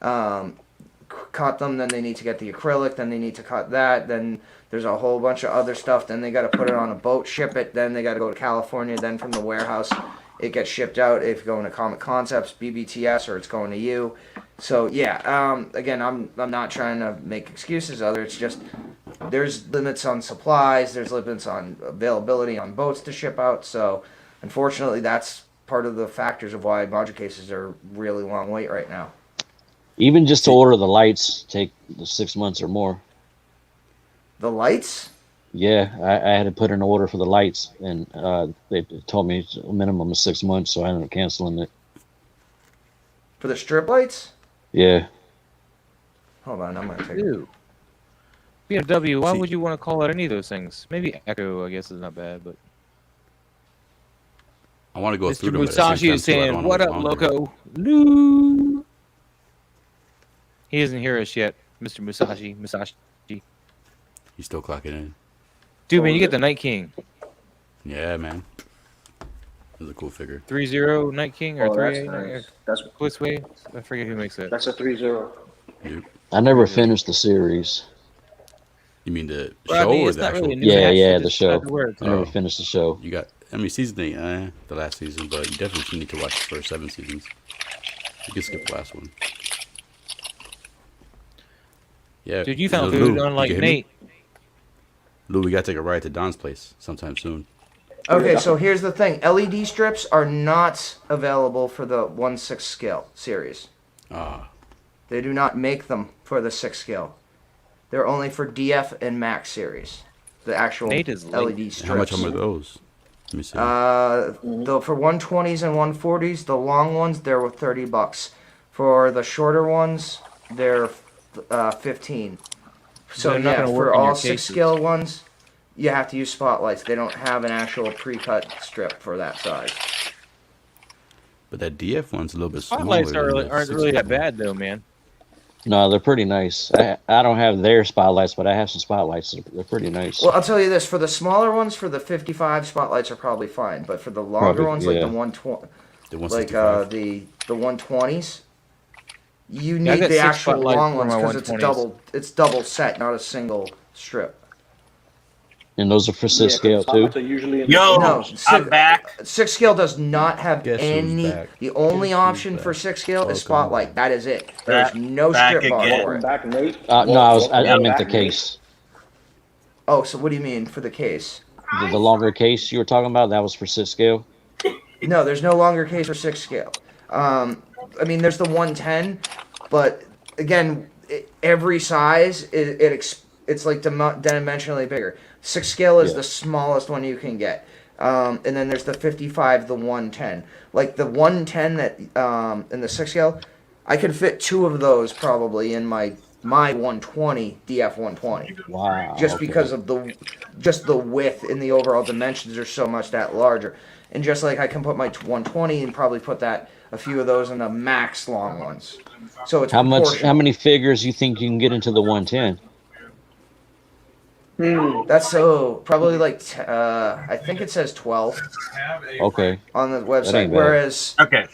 cut them. Then they need to get the acrylic. Then they need to cut that. Then there's a whole bunch of other stuff. Then they got to put it on a boat, ship it. Then they got to go to California. Then from the warehouse, it gets shipped out. If you're going to Comiconcept, BBTS, or it's going to you. So yeah, again, I'm not trying to make excuses. It's just there's limits on supplies. There's limits on availability on boats to ship out. So unfortunately, that's part of the factors of why module cases are really long wait right now. Even just to order the lights take 6 months or more. The lights? Yeah, I had to put in an order for the lights, and they told me it's a minimum of 6 months, so I ended up canceling it. For the strip lights? Yeah. Hold on, I'm gonna take Ew. BMW, why would you want to call out any of those things? Maybe Echo, I guess, is not bad, but I want to go Mr. through them. but at the Musashi same is time, too, I saying, don't "What wanna up, wait longer. Loco Lu?" He doesn't hear us yet, Mr. Musashi. He's still clocking in. Dude, man, you get the Night King. Yeah, man. That's a cool figure. 3-0 Night King or Oh, that's 3-8? nice. That's This way? I forget who makes that. that's a 3-0. Yep. I never finished the series. You mean the Well, I show mean, or it's the not actual? really a new Yeah, match, yeah, they the just show. add the words. I never Oh. finished the show. You got, season 8, the last season, but you definitely need to watch the first 7 seasons. You can skip the last one. Yeah, Dude, you found Lou, food you unlike can hear me? Nate. Lou, we gotta take a ride to Don's place sometime soon. Okay, so here's the thing. LED strips are not available for the 1/6 scale series. Ah, They do not make them for the 6 scale. They're only for DF and Max series. The actual Nate is LED late. strips. how much are those? Let me see. For 120s and 140s, the long ones, they're $30. For the shorter ones, they're 15. So They're not yeah, gonna work for in your all 6 cases. scale ones, you have to use spotlights. They don't have an actual pre-cut strip for that size. But that DF one's a little bit smaller. Spotlights than the aren't really 6 that scale. bad though, man. No, they're pretty nice. I don't have their spotlights, but I have some spotlights. They're pretty nice. Well, I'll tell you this: for the smaller ones, for the 55 spotlights are probably fine, but for the longer Probably, ones, like yeah. the 120, The like 165. the 120s, you Yeah, I need got the 6 actual spotlights long for ones my because it's 120s. it's double set, not a single strip. And those are for 6 scale too. Are usually in Yo, No, I'm back. 6 scale does not have Guess who's any. back? The only Guess who's option back? for 6 scale is Welcome spotlight. back. That is it. There's no Back strip bar again. for it. back, Nate. No, I meant the back, case. Oh, so what do you mean for the case? The longer case you were talking about, that was for 6 scale. No, there's no longer case for 6 scale. I mean, there's the 110, but again, every size it's like dimensionally bigger. 6 scale is Yeah. the smallest one you can get, and then there's the 55, the 110. Like the 110 that in the 6 scale, I could fit 2 of those probably in my 120 DF 120. Wow. Just okay. because of the width and the overall dimensions are so much that larger. And just like I can put my 120 and probably put a few of those in the max long ones. So it's How proportional. many figures you think you can get into the 110? That's probably like I think it says 12 Okay. on the That website. ain't bad. Whereas Okay.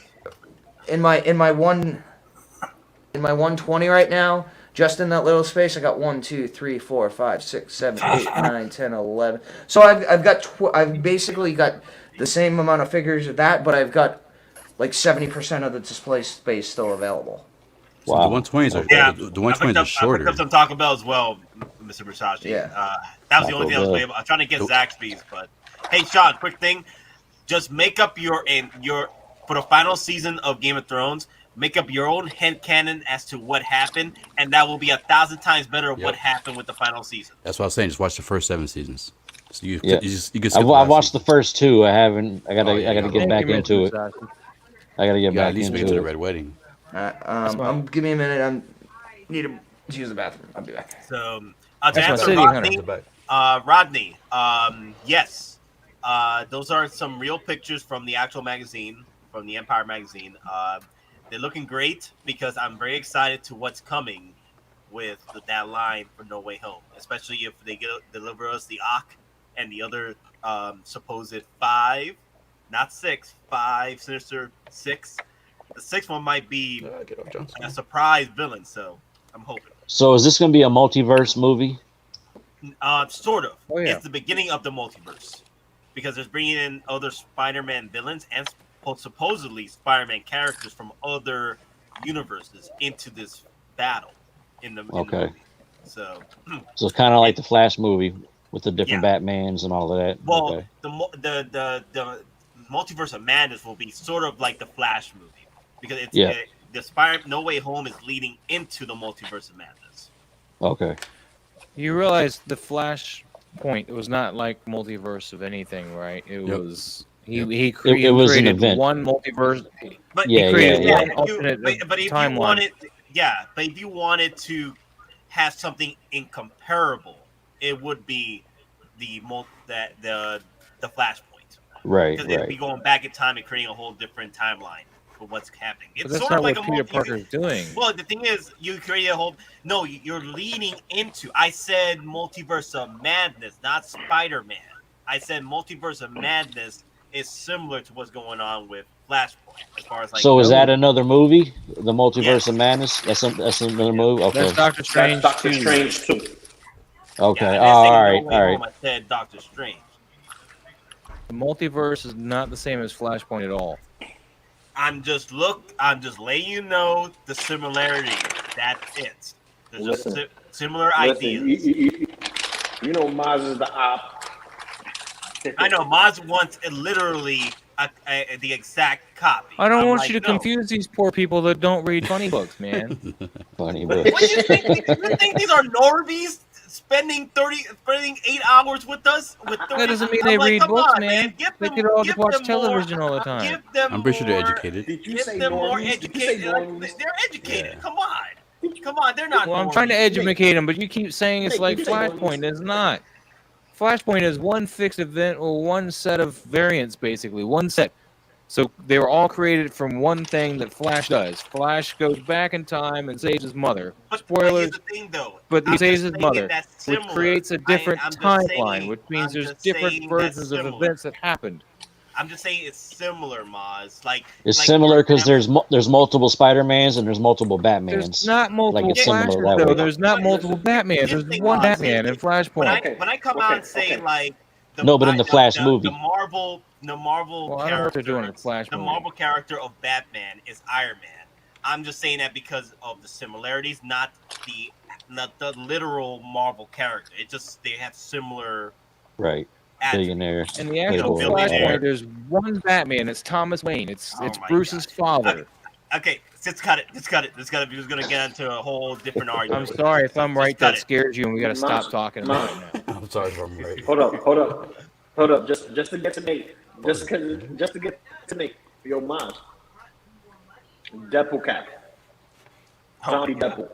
in my 120 right now, just in that little space, I got 1, 2, 3, 4, 5, 6, 7, 8, 9, 10, 11. So I've basically got the same amount of figures of that, but I've got like 70% of the display space still available. So Wow. the 120s are Yeah, the 120s are I shorter. picked up some Taco Bell as well, Mr. Versace. Yeah. That was the Taco only thing I was Bell. able. I'm trying to get Zaxby's, but hey, Sean, quick thing, just make up your for the final season of Game of Thrones. Make up your own headcanon as to what happened, and that will be 1,000 times better of what happened with the final season. That's what I was saying. Just watch the first 7 seasons. So you Yeah. can skip I've the last watched season. the first 2. I haven't. I gotta. Oh, yeah, I gotta you get gotta back Thank you, into it. Mr. Versace. I gotta get You gotta back at least make it to into the it. Red Wedding. Give me a minute. I need to use the bathroom. I'll be back. So, to That's my answer city, Rodney, Hunter. Rodney, yes, those are some real pictures from the actual magazine, from the Empire magazine. They're looking great because I'm very excited to what's coming with that line for No Way Home, especially if they deliver us the Ock and the other supposed 5, not 6, 5 Sinister 6. The 6th one might be a surprise villain, so I'm hoping. So is this gonna be a multiverse movie? Sort of. Oh, yeah. It's the beginning of the multiverse because there's bringing in other Spider-Man villains and supposedly Spider-Man characters from other universes into this battle in the Okay. movie. So, So it's kind of like the Flash movie with the different Batmans and all of that. well, Okay. the multiverse of madness will be sort of like the Flash movie because it's Yeah. the No Way Home is leading into the multiverse of madness. Okay. You realize the Flash point, it was not like multiverse of anything, right? It Yep. was he It was an created event. one multiverse. But Yeah, he created yeah, one yeah. alternate but if timeline. you wanted, but if you wanted to have something incomparable, it would be the Flashpoint. Right. Because it'd be Right. going back in time and creating a whole different timeline for what's happening. But It's that's sort not of like what a Peter Parker's doing. Well, the thing is, you create a whole. No, you're leading into. I said multiverse of madness, not Spider-Man. I said multiverse of madness is similar to what's going on with Flashpoint, as far as like. So is that another movie? The Multiverse Yes. of Madness? That's another movie. Okay. That's Doctor Strange. Doctor too. Strange too. Okay. Yeah, I didn't say all No right. Way All right. Home, I said Doctor Strange. The multiverse is not the same as Flashpoint at all. I'm just letting you know the similarity. That's it. There's just Listen. similar Listen, ideas. you know Maz is the op. I know Maz wants literally the exact copy. I don't I'm want like, you to no. confuse these poor people that don't read funny books, man. Funny What books. do you think? You think these are normies spending 8 hours with us? That doesn't mean they read come books, on, man. Give They them, could all give just watch them television more, all the time. Give them I'm pretty sure they're more- educated. Did you Give say them more normies? Did you say educated. normies? They're educated. Yeah. Come on. Come on. They're not. Well, I'm trying to normies. educate them, but you keep saying it's Hey, like did you say Flashpoint. It's not. Flashpoint is one fixed event or one set of variants, basically. One set. So they were all created from one thing that Flash does. Flash goes back in time and saves his mother. But Spoilers. here's the thing, though. But he I'm saves just his saying mother, that's which similar. creates a different I'm just timeline, saying- which means I'm there's just different saying that's versions of similar. events that happened. I'm just saying it's similar, Maz. Like It's like, similar for because example- there's multiple Spider-Mans and there's multiple Batmans. There's not multiple it's similar Flashes, that though. way. There's not But multiple Batmans. here's There's the thing, one Maz. Batman in When Flashpoint. I come out and say like No, but in the Flash movie. the Marvel Well, I don't know what they're doing in the Flash the movie. Marvel character of Batman is Iron Man. I'm just saying that because of the similarities, not the literal Marvel character. It just they have similar Right. attributes. Billionaire. In the actual Playboy, Flashpoint, all there's one Batman. It's Thomas Wayne. It's Oh it's my Bruce's father. Okay, just cut it. Just cut it. We're just gonna get into a whole different I'm argument. sorry if I'm Just right. cut That it. scares you, and we got to stop talking about it now. I'm sorry if I'm right. Hold up. Just to get to Nate. Just to get to Nate. Yo, Maz. Deadpool cap. Johnny Deadpool.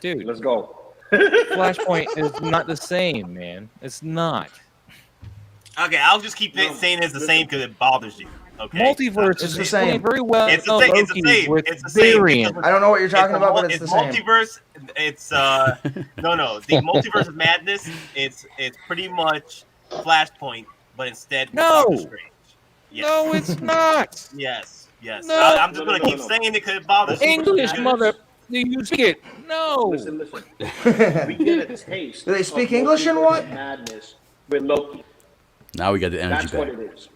Dude, Let's go. Flashpoint is not the same, man. It's not. Okay, I'll just keep saying it's the same because it bothers you. Okay. Multiverse It's is the explained same. very well. It's the same. It's the same. With It's the same. variant. I don't know what you're talking about, but it's the same. Multiverse. It's no. The multiverse of madness. It's pretty much Flashpoint, but instead No. Doctor Strange. Yes. No, it's not. Yes. Yes. No. I'm just gonna keep saying it because it bothers you. English, mother. You see it? No. Listen. We get a taste. Do they speak of English in Multiverse what? of Madness with Loki. Now we got the energy That's what back. it is.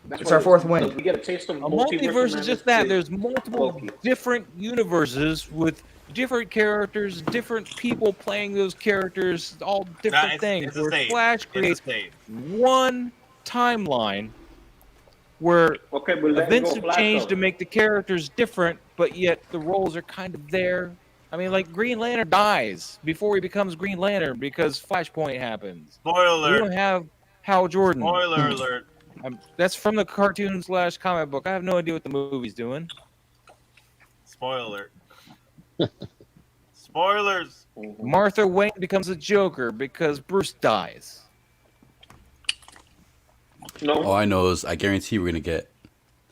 That's It's what our it is. fourth win. Look, we get a taste of A multiverse is just that. with There's multiple Loki. different universes with different characters, different people playing those characters, all different it's things. the Where same. Flash It's the creates same. one timeline where Okay, but let events go have Flash, changed though. to make the characters different, but yet the roles are kind of there. I mean, like Green Lantern dies before he becomes Green Lantern because Flashpoint happens. Spoiler We don't alert. have Hal Jordan. Spoiler alert. That's from the cartoon / comic book. I have no idea what the movie's doing. Spoiler alert. Spoilers. Martha Wayne becomes a Joker because Bruce dies. No. All I know is I guarantee we're gonna get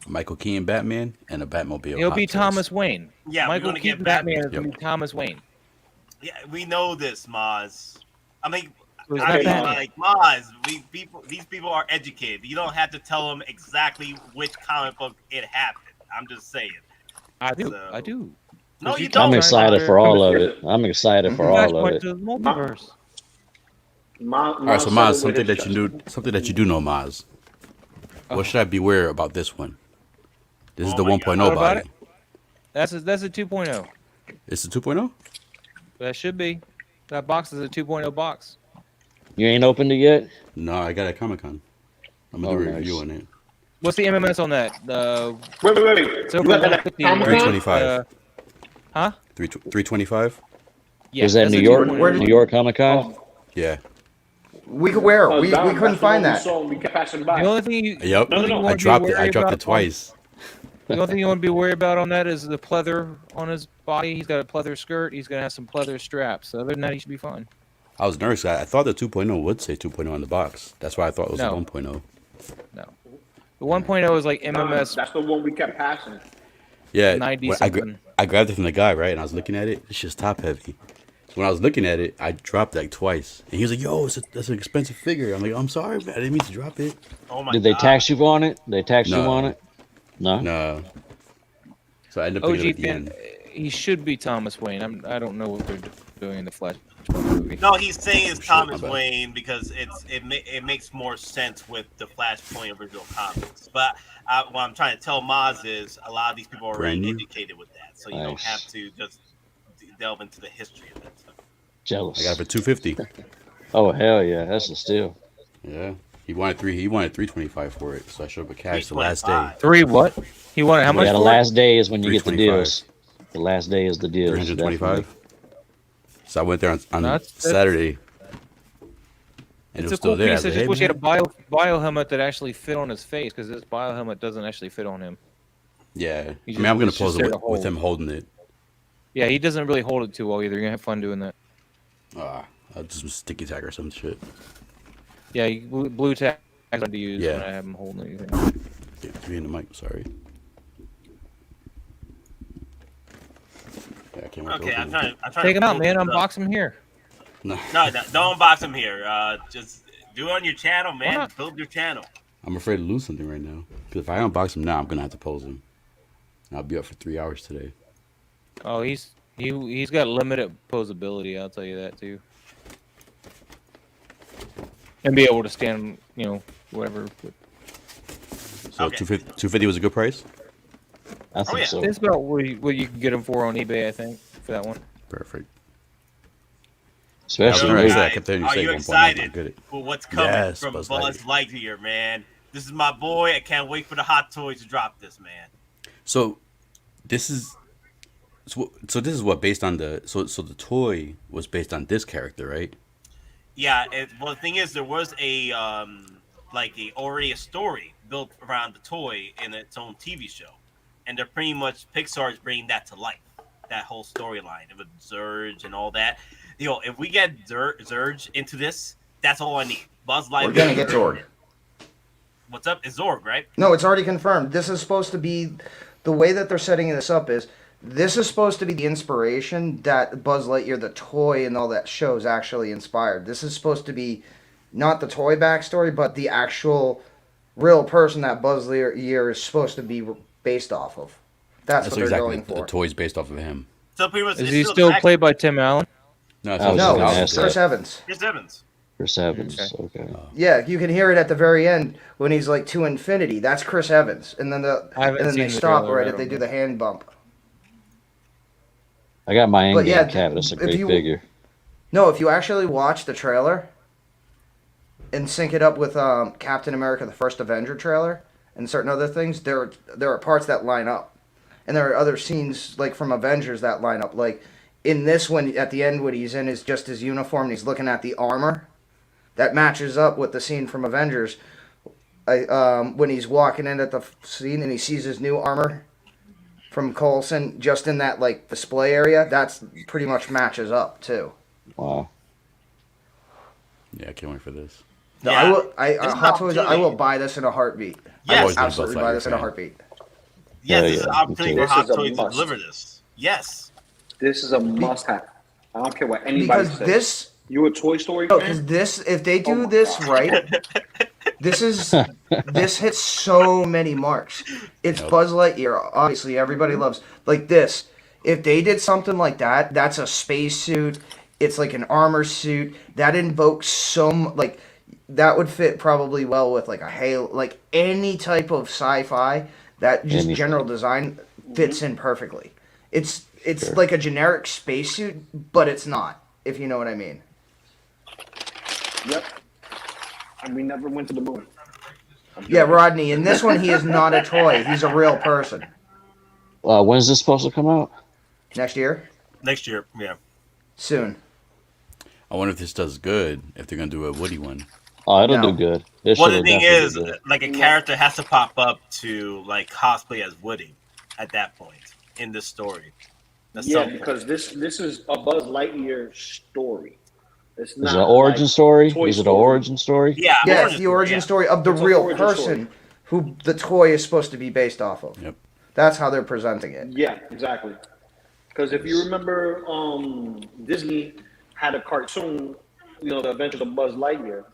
Michael Keaton Batman and a Batmobile. He'll Hot be Toys. Thomas Wayne. Yeah, we're Michael gonna get Keaton Batman is Yep. going to be Thomas Wayne. Yeah, we know this, Maz. I mean, Who's I that mean, Batman? like Maz. These people are educated. You don't have to tell them exactly which comic book it happened. I'm just saying. I do. So- I do. No, you I'm don't. excited for all of it. I'm excited for all of Flashpoint it. to the multiverse. All right, so Maz, something that you do know, Maz. What should I beware about this one? This is Oh the my 1.0 What about body. it? That's a 2.0. It's the 2.0. That should be. That box is a 2.0 box. You ain't opened it yet? No, I got it at Comic-Con. I'm gonna Oh, do a nice. review on it. What's the MMS on that? Wait. It's over You got that at 150. Comic-Con? 325. Huh? 325. Yeah, Was that that's New a York? 2.0. New York Comic Con? Yeah. We could wear it. We Dom, couldn't that's the find one we that. saw and we kept passing by. The only thing you, Yep. the only thing you I want to be dropped it. I worried dropped about it twice. The only thing you want to be worried about on that is the pleather on his body. He's got a pleather skirt. He's gonna have some pleather straps. So other than that, he should be fine. I was nervous. I thought the 2.0 would say 2.0 on the box. That's why I thought it was No. the 1.0. No, the 1.0 is like MMS That's the one we kept passing. Yeah. 90 when something. I grabbed it from the guy, right? And I was looking at it. It's just top heavy. So when I was looking at it, I dropped it like twice. And he was like, yo, that's an expensive figure. I'm like, I'm sorry, man. I didn't mean to drop it. Oh my Did they God. tax you on it? They tax you No. on it? No? No. So I ended up picking it OG at the fan. end. He should be Thomas Wayne. I don't know what they're doing in the Flash movie. No, he's saying it's Shit, Thomas my bad. Wayne because it makes more sense with the Flashpoint original comics. But what I'm trying to tell Maz is a lot of these people are already Brand new? educated with that, so you don't Nice. have to just delve into the history of that stuff. Jealous. I got it for $250. Oh hell yeah, that's a steal. Yeah, he wanted $325 for it, so I showed up with cash the last day. $325. Three what? He wanted how much? Yeah, the for it? last day is when you get the 325. deals. The last day is the deal. 325. So I went there on That's- Saturday, and It's it was a still cool there. I piece. was I like, just hey, wish he had a man. bio helmet that actually fit on his face, because this bio helmet doesn't actually fit on him. Yeah, He I mean, I'm gonna it's just pose there it to with hold. him holding it. Yeah, he doesn't really hold it too well either. You're gonna have fun doing that. I'll just some sticky tag or some shit. Yeah, blue tags I to use Yeah. when I have him holding anything. Yeah, three in the mic. Sorry. Yeah, I can't wait to Okay, I'm open trying. I'm trying Take to him out, pull man. this up. Unbox him here. No, No, don't box him here. Just do it on your channel, man. not? Build your channel. I'm afraid to lose something right now. Because if I unbox him now, I'm gonna have to pose him. I'll be up for 3 hours today. Oh, he's got limited posability. I'll tell you that too. And be able to stand, whatever. So Okay. 250 was a good price. I think yeah. so. It's about what you can get him for on eBay, I think, for that one. Perfect. Especially Yo, with- guys, I kept hearing you Are say you 1.9, excited good it. for what's coming Yes, from Buzz Buzz Lightyear, man? This is my boy. I can't wait for the Hot Toys to drop this, man. So this is so this is what based on the so the toy was based on this character, right? Yeah. Well, the thing is, there was already a story built around the toy in its own TV show, and they're pretty much Pixar is bringing that to life. That whole storyline with Zurge and all that. If we get Zurge into this, that's all I need. Buzz Lightyear. We're gonna get Zorg. What's up? It's Zorg, right? No, it's already confirmed. This is supposed to be the way that they're setting this up is this is supposed to be the inspiration that Buzz Lightyear, the toy, and all that shows actually inspired. This is supposed to be not the toy backstory, but the actual real person that Buzz Lightyear is supposed to be based off of. That's what they're exactly going the for. toy's based off of him. So pretty much, Is he still played by Tim Allen? No, I was No, gonna it's ask Chris that. Evans. Chris Evans. Chris Evans. Okay. Yeah, you can hear it at the very end when he's like to infinity. That's Chris Evans, and then I haven't they seen the stop trailer, right I if they don't do the hand bump. I got my But EndGame yeah, cabinet. That's a if great you- figure. No, if you actually watch the trailer and sync it up with Captain America: The First Avenger trailer and certain other things, there are parts that line up, and there are other scenes like from Avengers that line up. Like in this one, at the end, when he's in his uniform and he's looking at the armor, that matches up with the scene from Avengers. When he's walking in at the scene and he sees his new armor from Coulson just in that like display area, that's pretty much matches up too. Wow. Yeah, I can't wait for this. No, Yeah. This is Hot Toys, I opportunity. will buy this in a heartbeat. Yes. I always will been a absolutely Buzz buy Lightyear this in a fan. heartbeat. Yes, Hell this is yeah, an me opportunity too. for This Hot is a Toys to must. deliver this. Yes. This is a must-have. I don't care what anybody Because says. this, You a Toy Story no, fan? because this, if they Oh do my this God. right, this hits so many marks. It's Yep. Buzz Lightyear. Obviously, everybody loves like this. If they did something like that, that's a spacesuit. It's like an armor suit that invokes like that would fit probably well with like a Halo, like any type of sci-fi. That just Anything. general design fits in perfectly. It's Sure. like a generic spacesuit, but it's not. If you know what I mean. Yep. And we never went to the moon. I'm Yeah, joking. Rodney. In this one, he is not a toy. He's a real person. When's this supposed to come out? Next year, Next year, yeah. soon. I wonder if this does good. If they're gonna do a Woody one. Oh, it'll No. do good. It Well, should the thing definitely is, do good. like a character has to pop up to like cosplay as Woody at that point in this story. That's Yeah, something. because this is a Buzz Lightyear story. It's Is not it an origin like story? Toy Is it an Story. origin story? Yeah, Yeah, it's the origin story of the It's a real origin person who the toy is supposed to be based off of. Yep. That's how they're presenting it. Yeah, exactly. Because if you remember, Disney had a cartoon, The Adventures of Buzz Lightyear.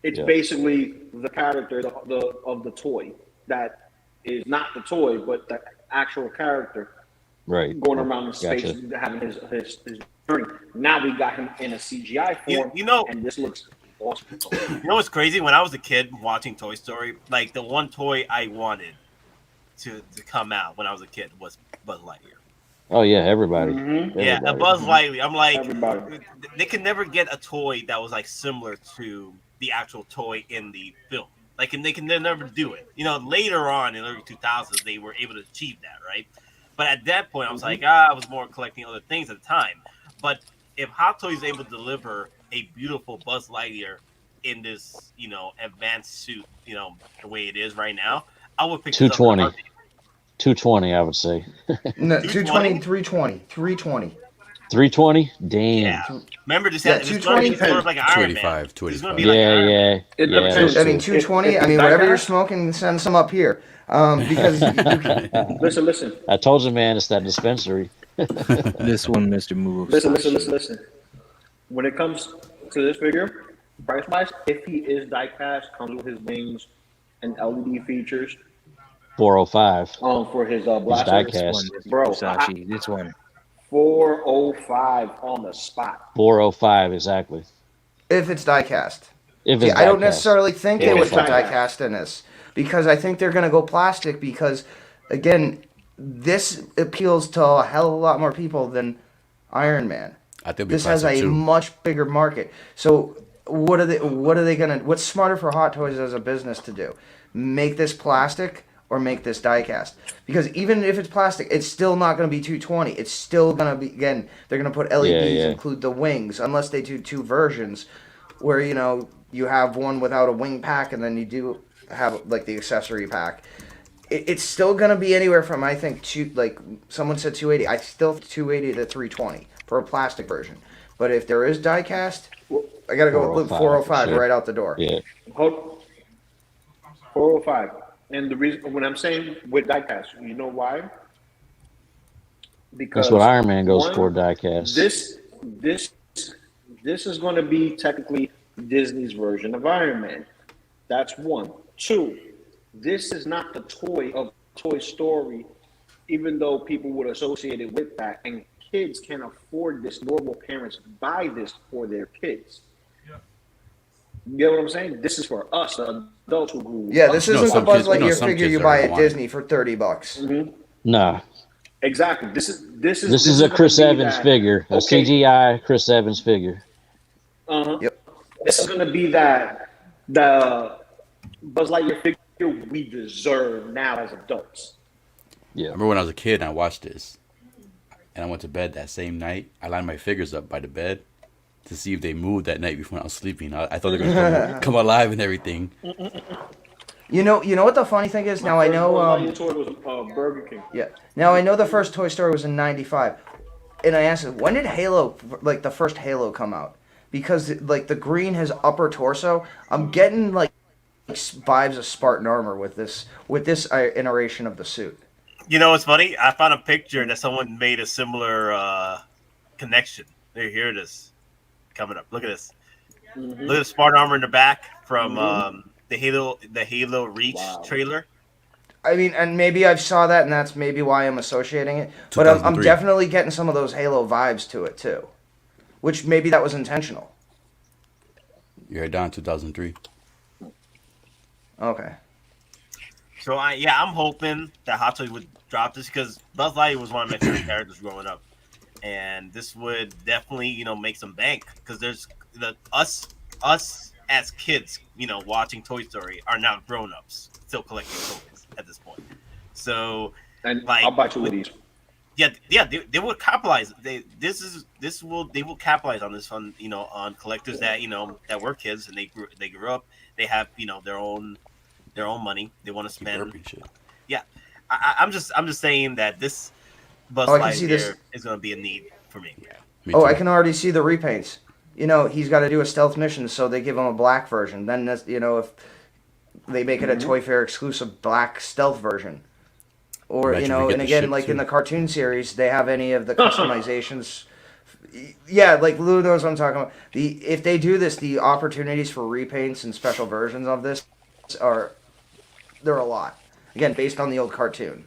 It's Yeah. basically the character of the toy that is not the toy, but the actual character Right. going around in space, Gotcha. having his journey. Now we got him in a CGI form, You know, and this looks awesome. you know what's crazy? When I was a kid watching Toy Story, like the one toy I wanted to come out when I was a kid was Buzz Lightyear. Oh yeah, everybody. Mm-hmm. Yeah, Everybody. Buzz Lightyear. I'm like, Everybody. they can never get a toy that was like similar to the actual toy in the film. Like, and they can never do it. You know, later on in the early 2000s, they were able to achieve that, right? But at that point, I was like, I was more collecting other things at the time. But if Hot Toys is able to deliver a beautiful Buzz Lightyear in this, you know, advanced suit, you know, the way it is right now, I would pick this up in a 220. heartbeat. 220, I would say. No, 220, 320, 320. 320? Damn. Yeah. Remember, this Yeah, has it's going to be 220. sort of like an Iron Man. 285, It's going to be Yeah, like an Iron Man. yeah. It Yeah, depends. that's I mean, true. 220. I mean, whatever you're smoking, send some up here. Because Listen. I told you, man, it's that dispensary. This one, Mr. Move. Listen. When it comes to this figure, price wise, if he is die cast, comes with his wings and LED features. 405. For his It's blaster. die This cast. one, Mr. Bro, Versace. This one. 405 on the spot. 405, exactly. if it's diecast. If See, it's I don't diecast. necessarily think If they would it's put diecast. diecast in this because I think they're going to go plastic because, again, this appeals to a hell of a lot more people than Iron Man. I think it'll be This has plastic a too. much bigger market. So what are they gonna? What's smarter for Hot Toys as a business to do? Make this plastic or make this diecast? Because even if it's plastic, it's still not going to be 220. It's still going to be, again, they're going to put LEDs, Yeah. include the wings, unless they do two versions where, you know, you have one without a wing pack and then you do have like the accessory pack. It's still going to be anywhere from, I think, like someone said 280. I still think 280 to 320 for a plastic version. But if there is diecast, I got to go with 405 sure. right out the door. Yeah. 405. And the reason when I'm saying with diecast, you know why? Because That's what Iron Man goes one, for, diecast. This is going to be technically Disney's version of Iron Man. That's one. Two, this is not the toy of Toy Story, even though people would associate it with that, and kids can't afford this. Normal parents buy this for their kids. You get what I'm saying? This is for us, the adults who grew Yeah, up. this No, isn't the some Buzz kids- you know, Lightyear some figure kids you are buy at wanting- Disney for $30. Nah. Exactly. This is This is a gonna Chris be Evans that- figure. A okay, CGI Chris Evans figure. Yep. This is gonna be the Buzz Lightyear figure we deserve now as adults. I remember when I was a kid and I watched this, and I went to bed that same night. I lined my figures up by the bed to see if they moved that night before I was sleeping. I thought they were gonna come alive and everything. You know what the funny thing is? Now I know. Lightyear toy was Burger King. Yeah. Now I know the first Toy Story was in '95, and I asked, when did Halo, like the first Halo, come out? Because like the green has upper torso. I'm getting like vibes of Spartan armor with this iteration of the suit. You know what's funny? I found a picture that someone made a similar connection. Here it is, coming up. Look at this. Look at the Spartan armor in the back from the Halo Reach trailer. I mean, and maybe I saw that, and that's maybe why I'm associating it. But I'm 2003. definitely getting some of those Halo vibes to it too, which maybe that was intentional. You're down 2003. Okay. So I'm hoping that Hot Toys would drop this because Buzz Lightyear was one of my favorite characters growing up, and this would definitely make some bank because there's us as kids watching Toy Story are now grown ups still collecting toys at this point. So And like I'll buy two of these. Yeah, they will capitalize. They will capitalize on this on collectors that that were kids and they grew up. They have their own money. They want to spend. Yeah, I'm just saying that this Buzz I can see this. Lightyear is going to be a need for me. I can already see the repaints. He's got to do a stealth mission, so they give him a black version. Then that's, if they make it a Toy Fair exclusive black stealth version. Or, Imagine we get and the again, ship, like too. in the cartoon series, they have any of the customizations. Yeah, like Lou knows what I'm talking about. If they do this, the opportunities for repaints and special versions of this they're a lot. Again, based on the old cartoon.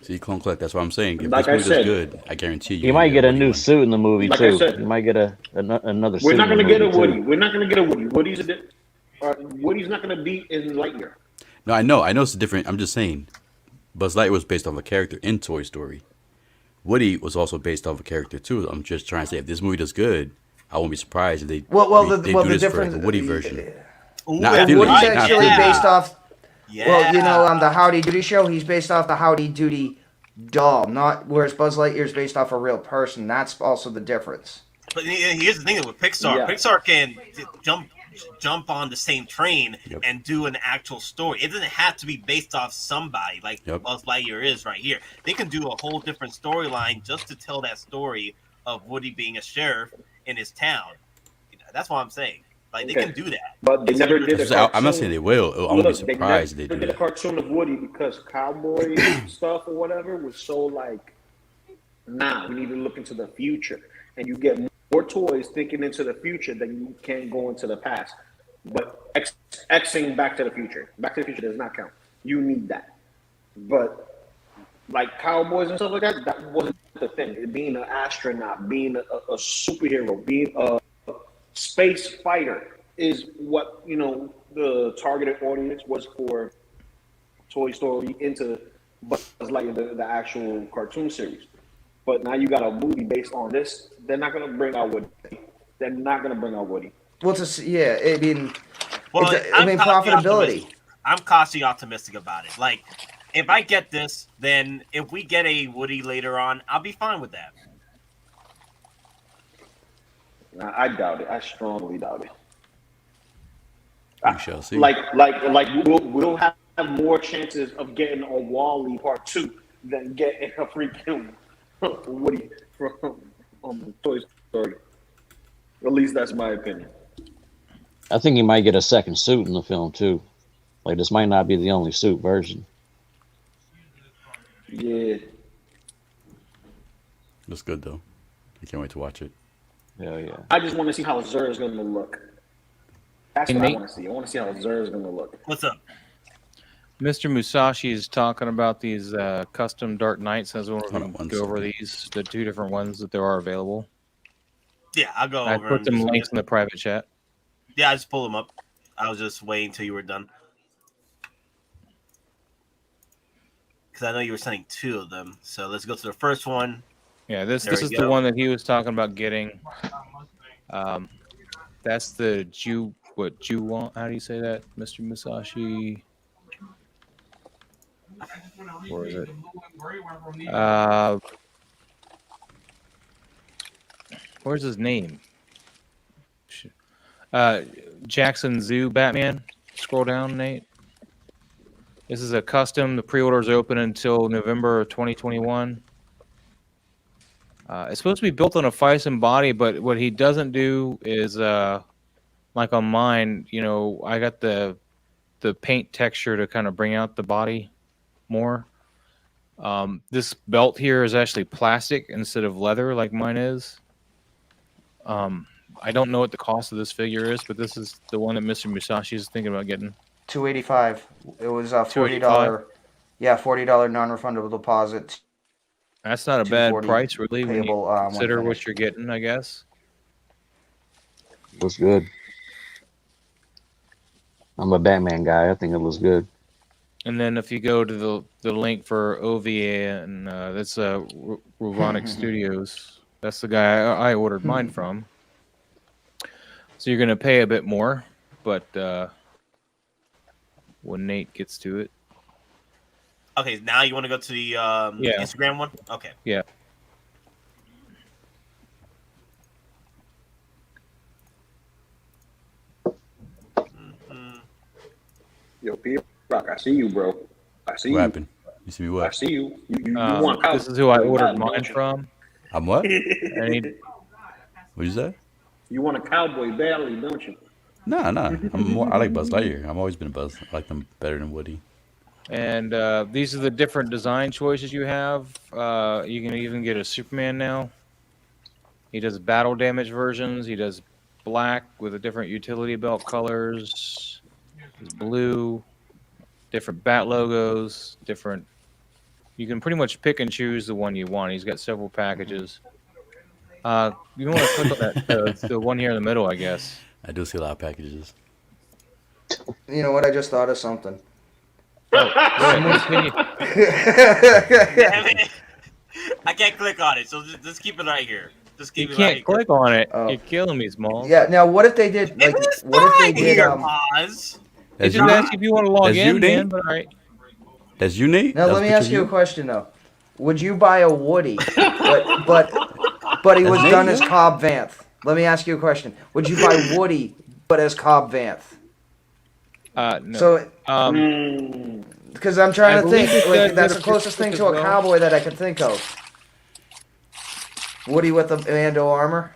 See, Clone Collect, that's what I'm saying. If Like this I movie said- does good, I guarantee you. You might get a Woody new one. suit in the movie Like I too. said- You might get another suit. We're not in going the to get a movie, Woody. too. We're not going to get a Woody. Woody's not going to be in Lightyear. No, I know it's different. I'm just saying, Buzz Lightyear was based off a character in Toy Story. Woody was also based off a character too. I'm just trying to say if this movie does good, I won't be surprised if they do the this difference for like a Woody version. Ooh, Not yeah, Pheonix, Woody's not actually Pheonix. based off. Yeah. Well, you know, on the Howdy Doody show, he's based off the Howdy Doody doll, not whereas Buzz Lightyear's based off a real person. That's also the difference. But here's the thing with Pixar. Yeah. Pixar can jump on the same train and do an actual story. It doesn't have to be based off somebody like Buzz Lightyear is right here. They can do a whole different storyline just to tell that story of Woody being a sheriff in his town. That's what I'm saying. Like they can do that. But they never did a cartoon. I'm not saying they will. I'm gonna be surprised if They they do did a that. cartoon of Woody because cowboy stuff or whatever was so like, nah, we need to look into the future. And you get more toys thinking into the future than you can go into the past. But Xing Back to the Future. Back to the Future does not count. You need that. But like cowboys and stuff like that, that wasn't the thing. Being an astronaut, being a superhero, being a space fighter is what, you know, the targeted audience was for Toy Story into Buzz Lightyear, the actual cartoon series. But now you got a movie based on this. They're not going to bring out Woody. They're not going to bring out Woody. Well, yeah, I mean, I'm profitability. I'm cautiously optimistic about it. Like, if I get this, then if we get a Woody later on, I'll be fine with that. I doubt it. I strongly doubt it. We shall see. Like we'll have more chances of getting a Wall-E Part 2 than getting a freaking Woody from Toy Story. At least that's my opinion. I think he might get a second suit in the film too. Like this might not be the only suit version. Yeah. Looks good though. I can't wait to watch it. Hell yeah. I just want to see how Zer is going to look. That's what I want to see. I want to see how Zer is going to look. What's up? Mr. Musashi is talking about these custom Dark Knights. I was wondering if we can go over these, the two different ones that there are available. Yeah, I'll go I over put them. them links in the private chat. Yeah, I just pull them up. I was just waiting until you were done. Because I know you were sending two of them. So let's go to the first one. Yeah, this is the one that he was talking about getting. That's the Juwon. How do you say that, Mr. Musashi? Where is it? Where's his name? Jackson Zoo Batman. Scroll down, Nate. This is a custom. The pre-orders open until November of 2021. It's supposed to be built on a Phison body, but what he doesn't do is, like on mine, you know, I got the paint texture to kind of bring out the body more. This belt here is actually plastic instead of leather like mine is. I don't know what the cost of this figure is, but this is the one that Mr. Musashi is thinking about getting. $285. It was a $40. Yeah, $40 non-refundable deposit. That's not a bad price, really, when you payable, consider when what you're getting, I guess. Looks good. I'm a Batman guy. I think it looks good. And then if you go to the link for OVA, and that's Ruvonic Studios. That's the guy I ordered mine from. So you're going to pay a bit more, but when Nate gets to it. Okay, now you want to go to the Instagram one? Okay. Yeah. Yo, P-Rock, I see you, bro. I see you. What happened? You see me what? I see you. You want this is who I ordered mine from. I'm what? What'd you say? You want a cowboy badly, don't you? Nah. I like Buzz Lightyear. I've always been a Buzz. I like them better than Woody. And these are the different design choices you have. You can even get a Superman now. He does battle damage versions. He does black with a different utility belt colors. There's blue, different bat logos, different. You can pretty much pick and choose the one you want. He's got several packages. You want to click on that, the one here in the middle, I guess. I do see a lot of packages. You know what? I just thought of something. I can't click on it, so just keep it right here. Just You keep it right can't here. click on it. Oh. You're killing me, Smalls. Yeah. Now, what if they did like? It's What if they fine did here, It Oz. It That's just you. asks you if you want to log That's you, in, Nate? man. But all right. That's you, Nate. Now That let was me picture ask of you a question though. Would you buy a Woody, but he That's was Nate, done yeah. as Cobb Vanth? Let me ask you a question. Would you buy Woody, but as Cobb Vanth? No. So, Mm. because I'm trying I to think, believe it like does that's get the a closest thing picture to a as well. cowboy that I can think of. Woody with the Mando armor.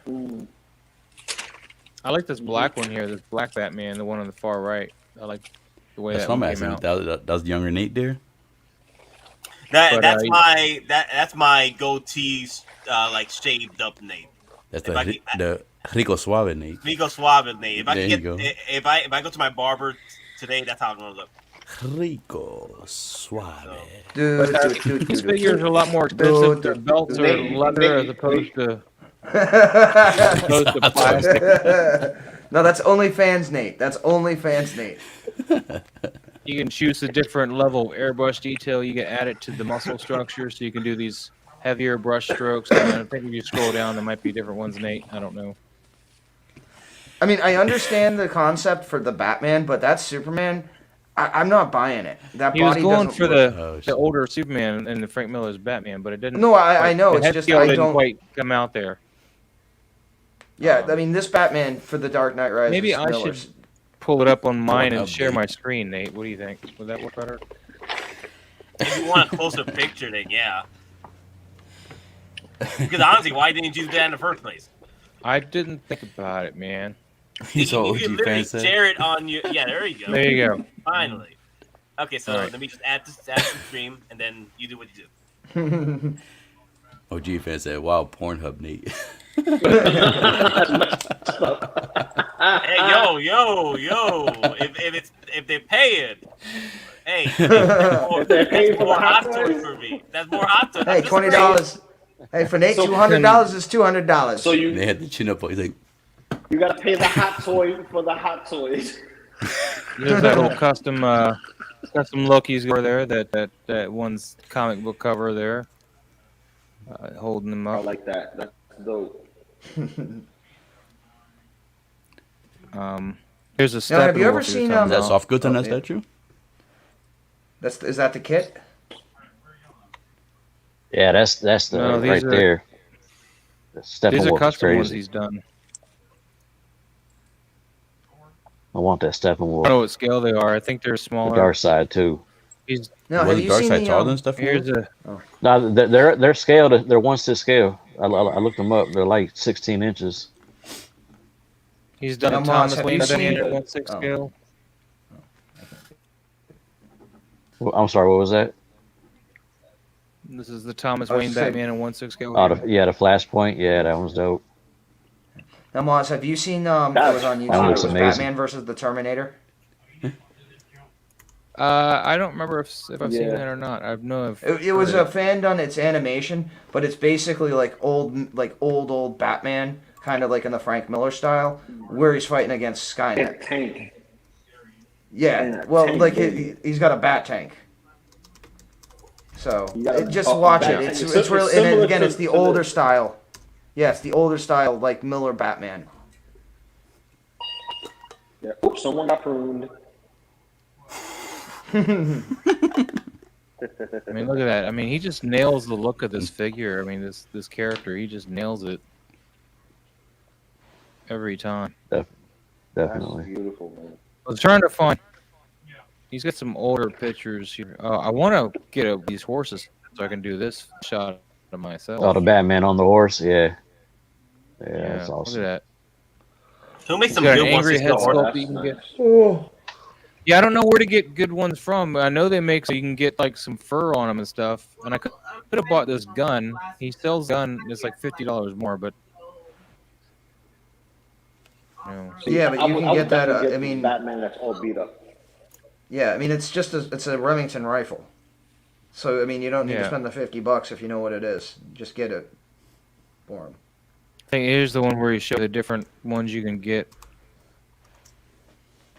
I like this black one here. This black Batman, the one on the far right. I like the way That's that what I'm one came asking. out. That was younger Nate there. But, That's my goatee, like shaved up Nate. That's If the Rico Suave Nate. Rico Suave Nate. If I There can you get, go. if I go to my barber today, that's how I'm gonna look. Rico Suave. Dude, These figures are a lot more expensive. Their belts are leather as opposed to plastic. No, that's only fans, Nate. That's only fans, Nate. You can choose a different level of airbrush detail. You can add it to the muscle structure, so you can do these heavier brush strokes. And I think if you scroll down, there might be different ones, Nate. I don't know. I mean, I understand the concept for the Batman, but that Superman, I'm not buying it. That He was body going doesn't for look- the older Superman and the Frank Miller's Batman, but it didn't. No, I quite- know, The it's head just scale I didn't don't- quite come out there. Yeah, I mean, this Batman for the Dark Knight Rises. Maybe I Miller's- should pull it up on mine and Update. share my screen, Nate. What do you think? Would that work better? If you want a closer picture, then yeah. Because honestly, why didn't you do that in the first place? I didn't think about it, man. He's so You OG can literally fan said. share it on your. Yeah, there you go. There you go. Finally. Okay, so Alright. let me just add this to the stream, and then you do what you do. OG fan said, "Wow, Pornhub Nate." Hey, yo! If they're paying, hey, that's more hot toys for me. That's more hot toys. Hey, $20. Hey, for Nate, So- $200 is $200. So They had the chin up. He's like, you gotta pay the hot toy for the hot toys. There's that little custom look he's got there. That one's comic book cover there, holding them I up. like that. That's dope. Here's a Now, step. have you ever seen, "Is that soft goods on that yeah. statue?" Is that the kit? Yeah, that's the No, these right are- there. The These Steppenwolf are is custom ones crazy. he's done. I want that I don't know Steppenwolf. what scale they are. I think they're The smaller. Dark Side too. He's No, have Wasn't you Dark seen Side the, taller than stuff? here's a No, they're scaled. They're 1/6 scale. I looked them up. They're like 16 inches. he's done Now, a Moss, Thomas have Wayne you Batman seen- at 1/6 Oh. scale. I'm sorry. What was that? This is the Thomas I was Wayne just saying- Batman at 1/6 scale. Oh, the Flashpoint. Yeah, that one's dope. Now, Moz, have you seen it was on YouTube? That It looks was amazing. Batman versus the Terminator. I don't remember if I've seen Yeah. that or not. I know if It was a fan done. It's animation, but it's basically like old Batman, kind of like in the Frank Miller style, where he's fighting against And Skynet. tank. Yeah, and a well, tank, like baby. he's got a bat tank. So You got a just fucking watch bat it. tank. It's It's really, and similar then, again, to- it's the to older the- style. Yeah, it's the older style, like Miller Batman. Yeah. Oops, someone got pruned. I mean, look at that. I mean, he just nails the look of this figure. I mean, this character, he just nails it every time. That's Definitely. beautiful, man. I was trying to find. He's got some older pictures here. I want to get these horses so I can do this shot of myself. Oh, the Batman on the horse. Yeah. Yeah, yeah, that's awesome. look at that. Who makes He's some got an good ones? angry to head store? sculpt That's you can nice. get. Yeah, I don't know where to get good ones from. I know they make so you can get like some fur on them and stuff. And I could have bought this gun. He sells gun. It's like $50 more, but no. Yeah, but you would- can would get that. definitely I get the mean, Batman that's all beat up. yeah, I mean, it's a Remington rifle. So I mean, you don't need to Yeah. spend the $50 if you know what it is. Just get it for him. I think here's the one where you show the different ones you can get.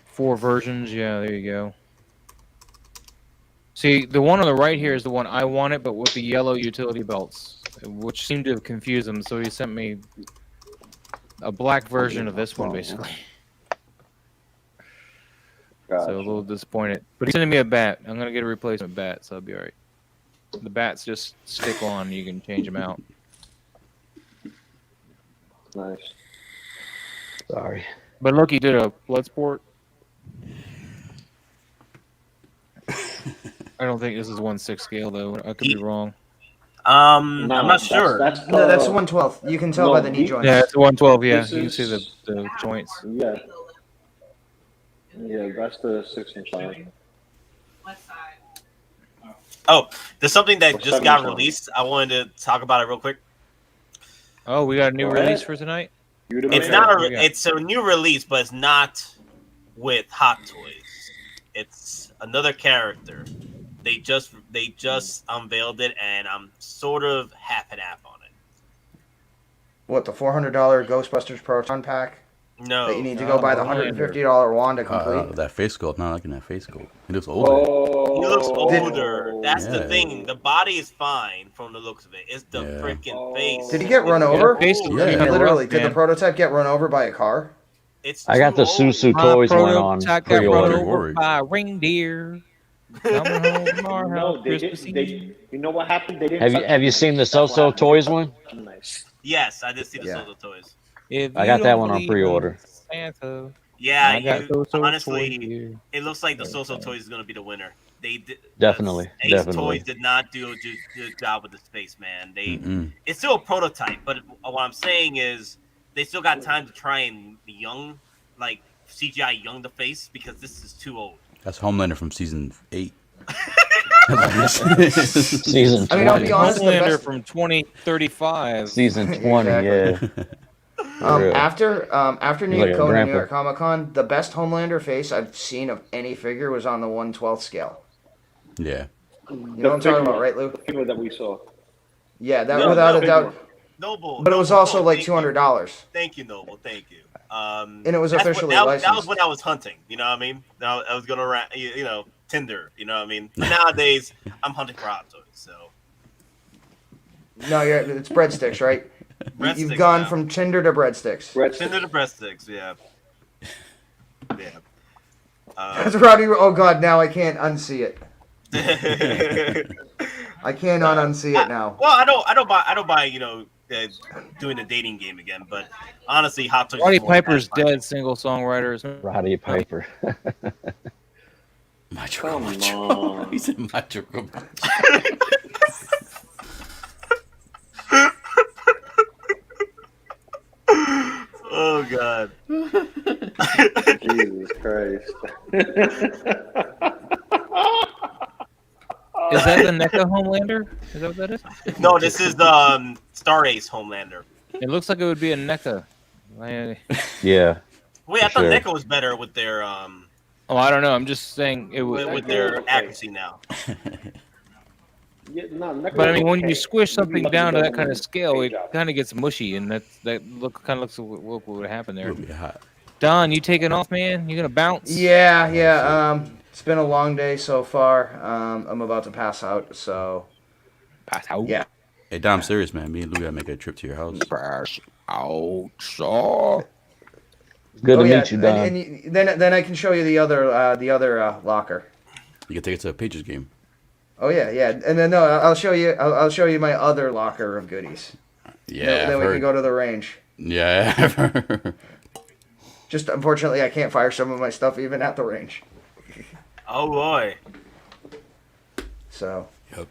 4 versions. Yeah, there you go. See, the one on the right here is the one I wanted, but with the yellow utility belts, which seemed to have confused him. So he sent me a black version of this one, basically. Gotcha. So a little disappointed. But he's sending me a bat. I'm gonna get a replacement bat, so I'll be alright. The bats just stick on. You can change them out. Nice. Sorry. But look, he did a blood sport. I don't think this is 1/6 scale though. I could be wrong. I'm not sure. That's 1/12. You can tell by the knee joints. Yeah, it's 1/12. Yeah, This you can see is- the joints. Yeah. Yeah, that's the 6-inch line. Oh, there's something that Or just got 7-inch. released. I wanted to talk about it real quick. Oh, we got a new Go release ahead. for tonight. It's not it's a new release, but it's not with Hot Toys. It's another character. They just unveiled it, and I'm sort of half and half on it. What, the $400 Ghostbusters Proton Pack? No, That you need to go buy the $150 wand to complete. That face sculpt, not liking that face sculpt. He looks older. He looks Oh. older. That's the Yeah. thing. The body is fine from the looks of it. It's the freaking face. Did he get run over? Yeah. Literally, did the prototype get run over by a car? It's I got the Susu Toys one on Prototype got run pre-order. over by a reindeer. Coming home from our house No, they Christmas didn't. Eve. You know what happened? They didn't. Have you seen the So-So Toys one? Nice. Yes, I did see the Yeah. Solo Toys. If I you got that don't one on believe pre-order. in Santa, Yeah, I got So-So honestly, Toys here. it looks like the Soso Toys is gonna be the winner. They did Definitely, Ace definitely. Toys did not do a good job with the space, man. Mm-mm. It's still a prototype, but what I'm saying is they still got time to try and young, like CGI young the face because this is too old. That's Homelander from season 8. Season 20. I mean, I'll be honest, the Homelander best- from 2035. Season 20, Exactly. yeah. For real. After New Like a York New grandpa. York Comic Con, the best Homelander face I've seen of any figure was on the 1/12 scale. Yeah. You know what I'm talking about, right, Lou? The figure that we saw. Yeah, that No, without no, a doubt. Noble, But it was Noble, also like thank $200. Thank you, Noble. Thank you. And it was that's officially that licensed. was when I was hunting. You know what I mean? I was going around, you know, Tinder. You know what I mean? But nowadays, I'm hunting for Hot Toys. So No, it's breadsticks, right? You've Breadsticks gone now. from Tinder to breadsticks. Tinder to breadsticks. Yeah. Yeah. That's Rowdy. Oh God, now I can't unsee it. I cannot unsee it now. Well, I don't buy. You know, doing the dating game again. But honestly, Hot Toys. Roddy is more Piper's satisfying. dead. Single songwriters. Roddy Piper. Come on. He said Macho Oh God. Jesus Christ. Is that the NECA Homelander? Is that what that is? No, this is the Star Ace Homelander. It looks like it would be a NECA. Yeah. Wait, I for thought sure. NECA was better with their Oh, I don't know. I'm just saying it would. with their accuracy now. Yeah, no, Necro But I mean, when okay. you squish something Maybe down to nothing that kind of better scale, than it job. kind of gets mushy, and that kind of looks what would happen there. It'll be hot. Don, you taking off, man? You gonna bounce? Yeah. It's been a long day so far. I'm about to pass out. So Pass out. yeah. Hey, Dom, I'm serious, man. Me and Lou gotta make a trip to your house. Pass out. So. Good Oh, to yeah, meet you, Don. and then I can show you the other locker. You can take it to a Patriots game. Oh yeah. And then no, I'll show you. I'll show you my other locker of goodies. Yeah, Then I've we heard. can go to the range. Yeah, I've heard. Just unfortunately, I can't fire some of my stuff even at the range. Oh boy. So. Yep.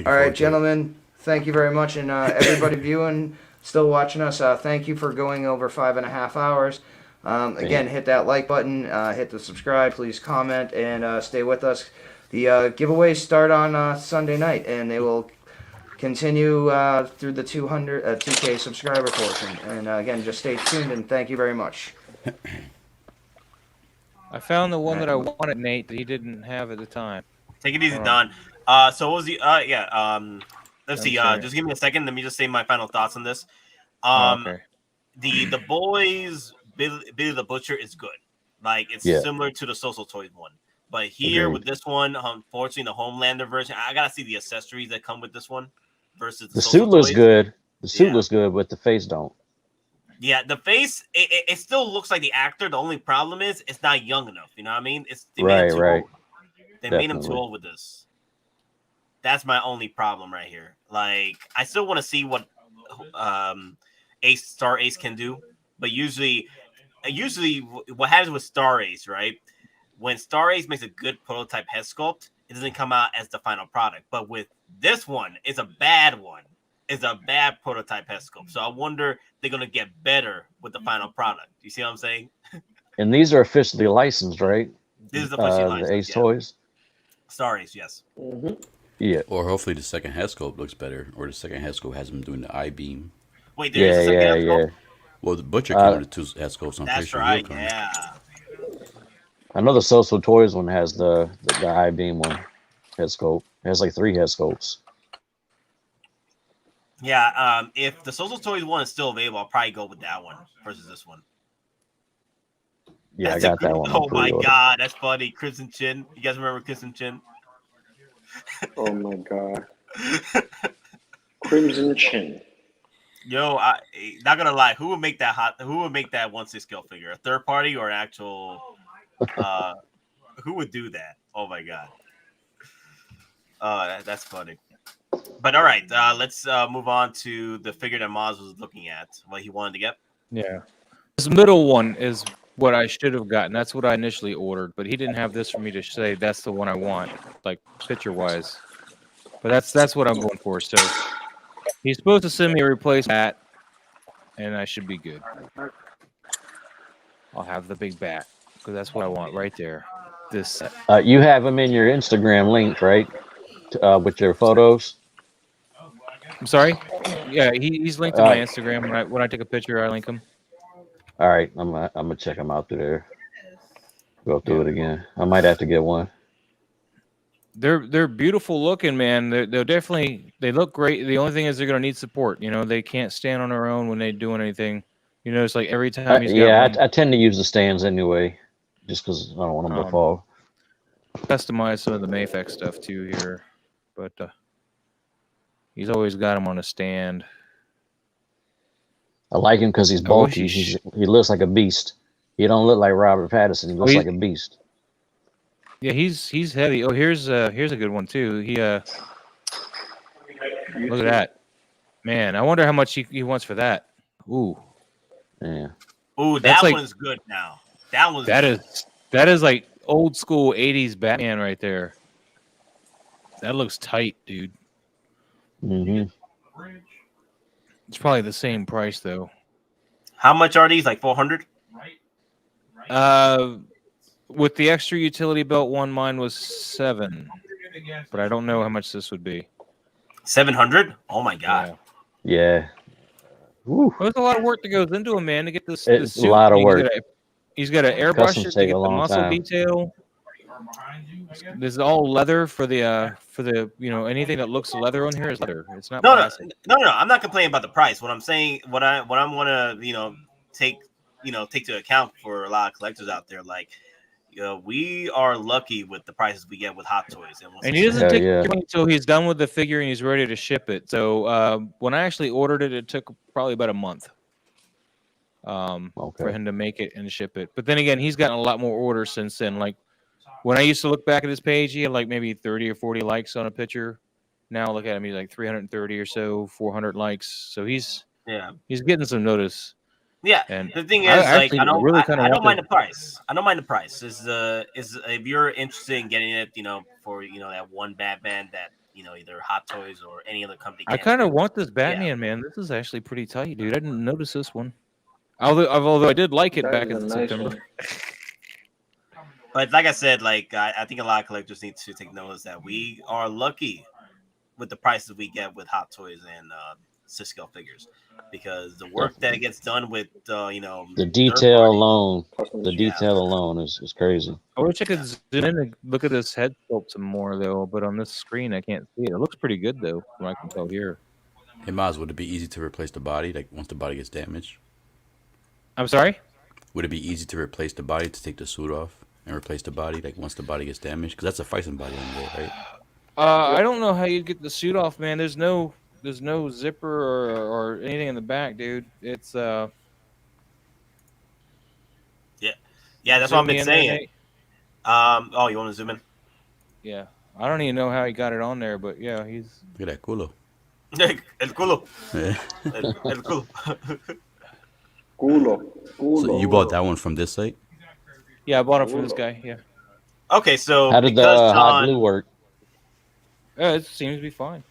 All right, gentlemen. Thank you very much, and everybody viewing, still watching us. Thank you for going over 5.5 hours. Again, hit that like button, hit the subscribe, please comment, and stay with us. The giveaways start on Sunday night, and they will continue through the 2K subscriber portion. And again, just stay tuned, and thank you very much. I found the one that I wanted, Nate, that he didn't have at the time. Take it easy, All Don. So what was the let's see, sorry. just give me a second. Let me just say my final thoughts on this. Okay. The boys Billy the Butcher is good. Like it's Yeah. similar to the Social Toys one. But here Agreed. with this one, unfortunately, the Homelander version, I gotta see the accessories that come with this one versus the The social suit looks toys. good. The suit Yeah. looks good, but the face don't. Yeah, the face, it still looks like the actor. The only problem is it's not young enough. You know what I mean? They made Right, him too right. old. They made him too Definitely. old with this. That's my only problem right here. Like, I still want to see what Star Ace can do, but usually what happens with Star Ace, right? When Star Ace makes a good prototype head sculpt, it doesn't come out as the final product. But with this one, it's a bad one. It's a bad prototype head sculpt. So I wonder if they're gonna get better with the final product. You see what I'm saying? And these are officially licensed, right? This is officially The licensed, Ace yeah. Toys. Star Ace, yes. Yeah. Or hopefully the second head sculpt looks better, or the second head sculpt has him doing the I-beam. Wait, there is a Yeah, second yeah, head sculpt? yeah. Well, the Butcher came with the 2 head sculpts. I'm pretty That's sure right, he'll come. yeah. I know the Social Toys one has the I-beam one head sculpt. It has like 3 head sculpts. Yeah, if the Social Toys one is still available, I'll probably go with that one versus this one. Yeah, That's I got that one. on Oh my pre-order. god, that's funny. Crimson Chin. You guys remember Crimson Chin? Oh my god. Crimson Chin. Yo, not gonna lie, who would make that 1/6 scale figure? A third party or an actual who would do that? Oh my god. That's funny. But all right, let's move on to the figure that Moz was looking at. What he wanted to get. Yeah. This middle one is what I should have gotten. That's what I initially ordered, but he didn't have this for me to say that's the one I want, like picture wise. But that's what I'm going for. So he's supposed to send me a replacement, and I should be good. I'll have the big bat because that's what I want right there. This set. You have them in your Instagram link, right? With your photos. I'm sorry. Yeah, he's linked to my Instagram. When I take a picture, I link him. All right, I'm gonna check them out through there. Go through it again. I might have to get one. They're beautiful looking, man. They're definitely they look great. The only thing is they're gonna need support. You know, they can't stand on their own when they're doing anything. You know, it's like every time he's got I tend to use the stands anyway, just because I don't want them to fall. Customize some of the Mayfex stuff too here, but he's always got him on a stand. I like him because he's bulky. He looks like a beast. He don't look like Robert Pattinson. He looks like a beast. Yeah, he's heavy. Oh, here's a good one too. He look at that, man. I wonder how much he wants for that. Ooh, yeah. Ooh, That's that like- one's good now. That one's that is like old school '80s Batman right there. That looks tight, dude. Mm-hmm. It's probably the same price though. How much are these? Like 400? With the extra utility belt one, mine was 7, but I don't know how much this would be. 700? Oh my god. Yeah. There's a lot of work that goes into him, man, to get this. It's this a lot of suit. work. He's got to airbrush Customs it to take get a the long muscle time. detail. This is all leather for the anything that looks leather on here is leather. It's not No, plastic. no. I'm not complaining about the price. What I'm saying, what I'm gonna take to account for a lot of collectors out there, like we are lucky with the prices we get with Hot Toys, And he doesn't take money until he's done with the figure and he's ready to ship it. So when I actually ordered it, it took probably about a month for him to make it and ship it. But then again, he's gotten a lot more orders since then. Like when I used to look back at his page, he had like maybe 30 or 40 likes on a picture. Now look at him, he's like 330 or so, 400 likes. So he's getting some notice. Yeah, and the thing is, I don't mind the price. I don't mind the price. Is if you're interested in getting it, for that one Batman that either Hot Toys or any other company. I kind of want this Batman, man. This is actually pretty tight, dude. I didn't notice this one. Although I did like it back in September. But like I said, I think a lot of collectors need to take notice that we are lucky with the prices we get with Hot Toys and Cisco figures, because the work that gets done with the detail alone, is crazy. I wish I could zoom in and look at this head sculpt some more though, but on this screen I can't see it. It looks pretty good though, from what I can tell here. Hey Maz, would it be easy to replace the body, like once the body gets damaged? I'm sorry? Would it be easy to replace the body to take the suit off and replace the body, like once the body gets damaged? Because that's a fighting body on there, right? I don't know how you'd get the suit off, man. There's no zipper or anything in the back, dude. It's Yeah, that's what I've zoom me been in there, saying. Nate. Oh, you want to zoom in? Yeah, I don't even know how he got it on there, but yeah, he's. Look at that culo. El culo. Yeah. El culo. Culo. So you bought that one from this site? Yeah, I bought it from this guy. Yeah. Okay, so How did the because hot Sean, glue work? Yeah, it seems to be fine.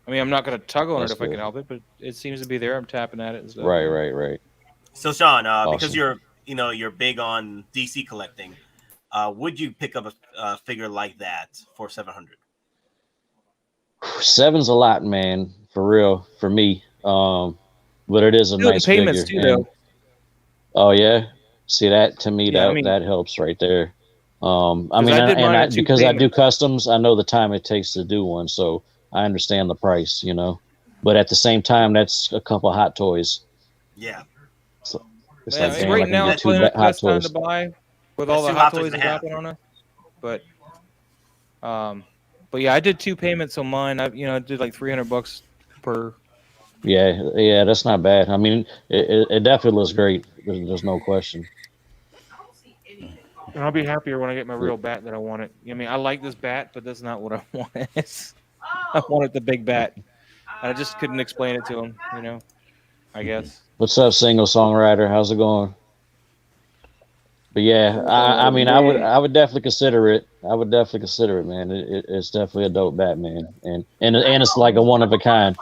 I mean, I'm not gonna tug on That's it if I good. can help it, but it seems to be there. I'm tapping at it and stuff. Right. so Sean, because Awesome. you're big on DC collecting, would you pick up a figure like that for 700? 7's a lot, man, for real, for me. But it is a Do the nice payments figure. too, And, though. oh yeah, see that to me Yeah, I that mean- that helps right there. I 'Cause mean, I did mine at 2 because I do payments. customs, I know the time it takes to do one, so I understand the price, you know. But at the same time, that's a couple Hot Toys. Yeah. So it's Yeah, like, I mean, damn, I right can now get it's two probably not the Hot best time Toys. to buy with That's all the two Hot Hot Toys Toys and a half. dropping on us. But yeah, I did 2 payments on mine. I did like $300 per. Yeah, that's not bad. I mean, it definitely looks great. There's no question. And I'll be happier when I get my real bat that I wanted. I mean, I like this bat, but that's not what I wanted. I wanted the big bat, and I just couldn't explain it to him. I guess. What's up, single songwriter? How's it going? But yeah, I mean, I would definitely consider it. I would definitely consider it, man. It's definitely a dope Batman, and it's like a one of a kind.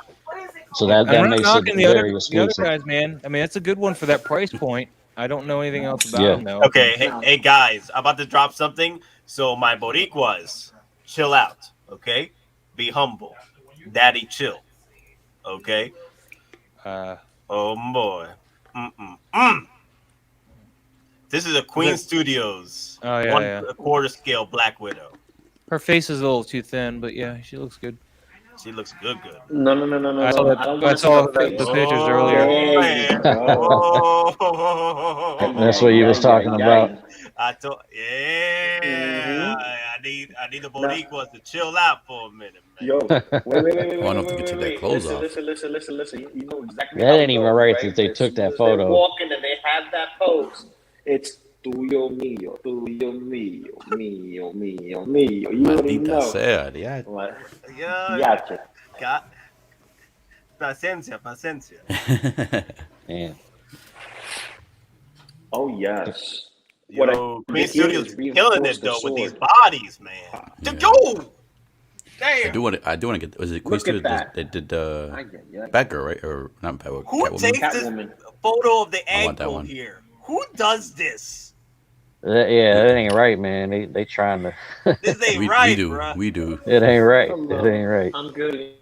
So that I'm not makes it knocking the very other exclusive. guys, man. I mean, that's a good one for that price point. I don't know anything else about Yeah. him though. Okay, hey guys, I'm about to drop something. So my Boricuas, chill out, okay? Be humble, daddy, chill, okay? Oh boy, This is a Queen Studios, Oh, yeah, 1/4 scale Black Widow. Her face is a little too thin, but yeah, she looks good. She looks good. No. I saw that. I don't I want to saw see the that. pictures earlier. There you go. That's what you was talking about. I thought, I need the Boricuas to chill out for a minute, man. Yo, wait. I don't know if they can take their clothes off. Listen. You know exactly That how ain't it even goes, right right? that they As took soon that as photo. They walk in and they have that pose. It's tuyo mío. You already Maldita know. sea, ya. Like, Yeah. yache. Got paciencia. Man. Oh yes. Yo, Queen Studios is killing reinforce it the though with these sword. bodies, man. Yo, I damn. do want to get. Was it Queen Look at Studios? that. They did Ay. Batgirl, right? Or not Batgirl? Who Catwoman? takes this Catwoman. photo of the I want that ankle one. here? Who does this? Yeah, that ain't right, man. They trying to. This ain't We right, do. bruh. We do. It ain't right. Come It on. ain't right. I'm good.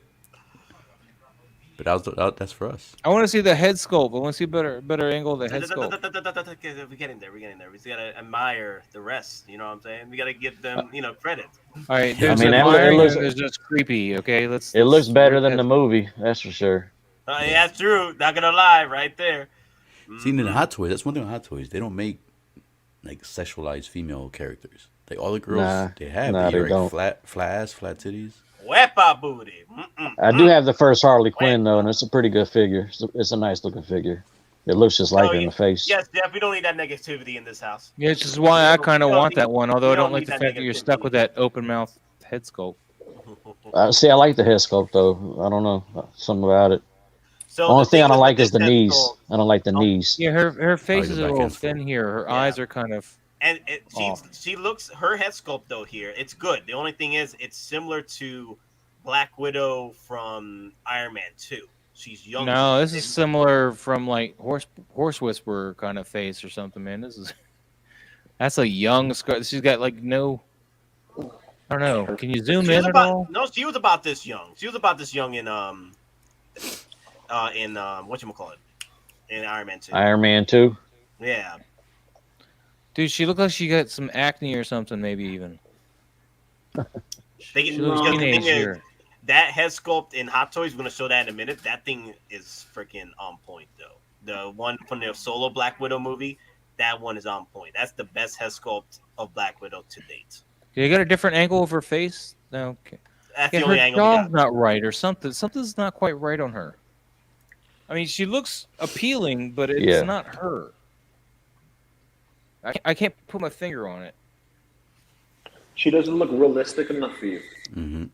But that's for us. I want to see the head sculpt. I want to see better angle of the head sculpt. We're getting there. We just gotta admire the rest. You know what I'm saying? We gotta give them, credit. All right, there's mean, it admiring looks- and there's just creepy. Okay, let's. It looks better let's- than the movie, that's for sure. Yeah, that's true. Not gonna lie, right there. See, in the Hot Toys, that's one thing with Hot Toys. They don't make like sexualized female characters. Like all the girls Nah, they have, nah, either they don't. flat ass, flat titties. Wepa booty. I do have the first Harley Quinn though, and it's a pretty good figure. It's a nice looking figure. It looks just like her in the face. Yes, Jeff. We don't need that negativity in this house. Yeah, it's just why I kind of We don't want need- that one. Although I we don't don't like need the that fact that you're negativity. stuck with that open mouth head sculpt. See, I like the head sculpt though. I don't know something about it. So Only the thing I is don't with like is this the head knees. sculpt- I don't like the knees. Yeah, her face the is a back little end's full. thin here. Her Yeah. eyes are kind of. And off. she looks her head sculpt though here. It's good. The only thing is, it's similar to Black Widow from Iron Man 2. She's young. No, this is similar from like horse whisperer kind of face or something, man. That's a young Scar. She's got like no. I don't know. Can you zoom She was in at about, all? no, she was about this young. She was about this young in whatchamacallit? In Iron Man 2. Iron Man 2. Yeah. Dude, she looked like she got some acne or something, maybe even. She looks teenage here. That head sculpt in Hot Toys, we're gonna show that in a minute. That thing is freaking on point though. The one from the solo Black Widow movie, that one is on point. That's the best head sculpt of Black Widow to date. You got a different angle of her face? No, okay. That's Yeah, the only her angle we jaw's got. not right or something. Something's not quite right on her. I mean, she looks appealing, but it's Yeah. not her. I can't put my finger on it. She doesn't look realistic enough for you. Mm-hmm.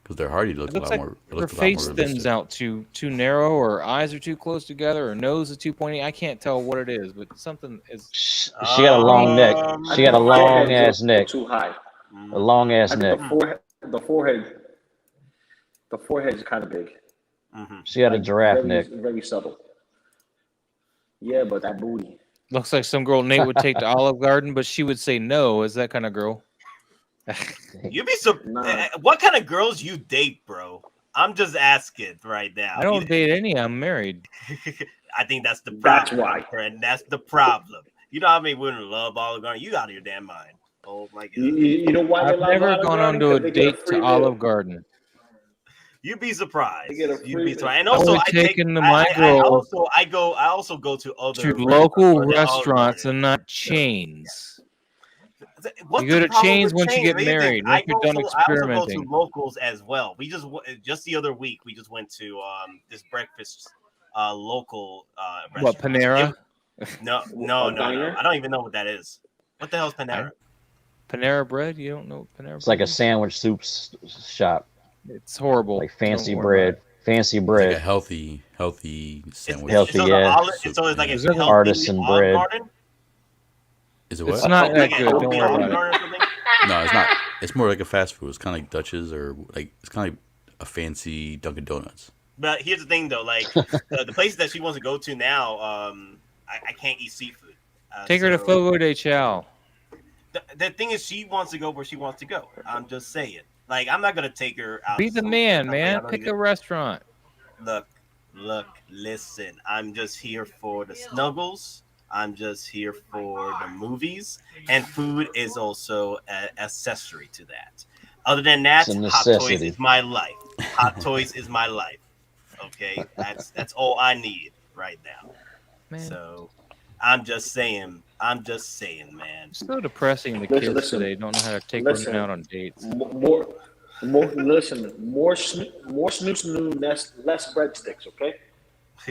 Because their Hardy looks It a looks lot like more. It her looks a lot more face realistic. thins out too narrow, or her eyes are too close together, or nose is too pointy. I can't tell what it is, but something is. She got a long neck. She got a long ass neck. Too high. A long ass I neck. think the forehead is kind of big. She got a giraffe very, neck. very subtle. Yeah, but that booty. Looks like some girl Nate would take to Olive Garden, but she would say no. Is that kind of girl? You'd be what kind of girls you date, bro? I'm just asking right now. I don't date any. I'm married. I think that's the problem. That's why. Friend. That's the problem. You know how many women love Olive Garden? You out of your damn mind. Oh my god. You know why I've never gone on to a date to Olive Garden. You'd be surprised. They get a You'd free be meal. surprised. And I also, would I take take into my I girl also go to other to restaurants local other than Olive restaurants Garden. and not chains. What's You go the to problem chains with once you chains? get Here's the thing, married. Once you're done I also go to experimenting. locals as well. We just the other week we just went to this breakfast local What, restaurant. Panera? No. diner? I don't even know what that is. What the hell is Panera? Panera bread? You don't know what Panera It's like bread a is? sandwich soup shop. It's horrible. Like fancy Don't worry bread. Fancy Like a bread. healthy sandwich. Healthy, so yeah. It's always like a Is it healthy artisan Olive bread? Garden? Is it It's what? not that Like a good. Don't healthy worry Olive about it. Garden or something? No, it's not. It's more like a fast food. It's kind of like Dutch's or like it's kind of like a fancy Dunkin' Donuts. But here's the thing, though. Like the places that she wants to go to now, I can't eat seafood. Take her to so- Fogo de Chao. The thing is, she wants to go where she wants to go. I'm just saying. Like, I'm not gonna take her out. Be to the some- man, something I man. don't Pick even- a restaurant. Look, listen. I'm just here for the snuggles. I'm just here for the movies, and food is also an accessory to that. Other than that, It's a Hot Toys necessity. is my life. Hot Toys is my life. Okay, that's all I need right now. Man. So, I'm just saying, man. It's so depressing. The Listen, kids listen. today don't know how to take Listen. women out on dates. More snoo snoo, less breadsticks, okay?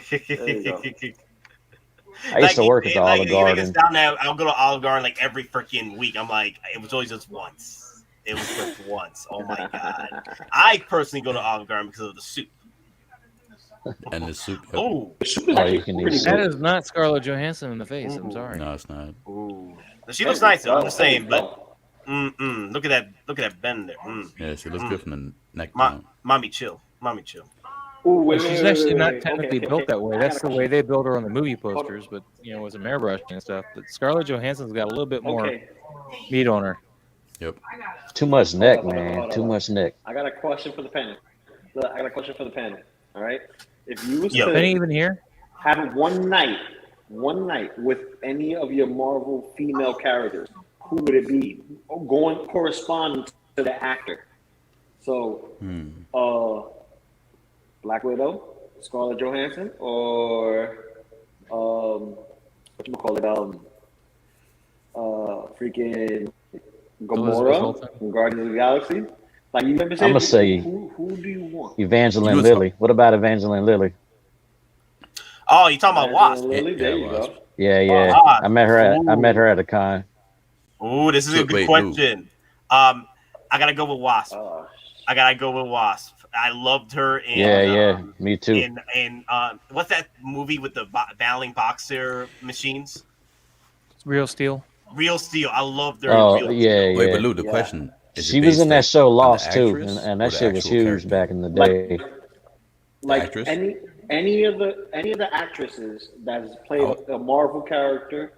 There you go. I used to work at the Olive even Garden. it's down there, I'll go to Olive Garden like every freaking week. I'm like, it was always just once. It was just once. Oh my god. I personally go to Olive Garden because of the soup. And the soup. Yep. Oh, Oh, you can eat That soup. is not Scarlett Johansson in the face. I'm sorry. No, it's not. ooh. She looks nice though. I'm just saying, but look at that bend there. Yeah, she looks good from the neck Ma- down. mommy chill. Ooh, Well, she's actually not wait. technically Okay, built okay. that way. I That's got the a way they build her on the movie posters, but you know, with some airbrushing and stuff. But Scarlett Johansson's got a little bit more Okay, meat on her. Yep. Too much neck, Hold on, man. hold on, Too hold on. much neck. I got a question for the panel. Look, I got a question for the panel. All right, if you was Yo. to Penny even here? have one night with any of your Marvel female characters, who would it be? Going corresponding to the actor. So, Black Widow, Scarlett Johansson, or whatchamacallit, freaking Gamora Elizabeth from Guardians of the Galaxy. Like, you remember I'm gonna say who do you want? Evangeline You know, Lilly. What about Evangeline Lilly? Oh, you talking about Wasp? Lily, there you Wasp. go. Yeah, yeah. Wasp. I met her at a con. Ooh, this is a So, good wait, question. I gotta go with Wasp. Oh, I gotta go with Wasp. I loved her in Yeah, me too. in what's that movie with the battling boxer machines? Real Steel. Real Steel. I loved her. in Oh, Real yeah, Steel. Wait, yeah. but Lou, the Yeah. question is She it was in based that show on the Lost too, actress and or that the shit was actual huge character? back in the day. like actress? any of the actresses that has played Oh. a Marvel character.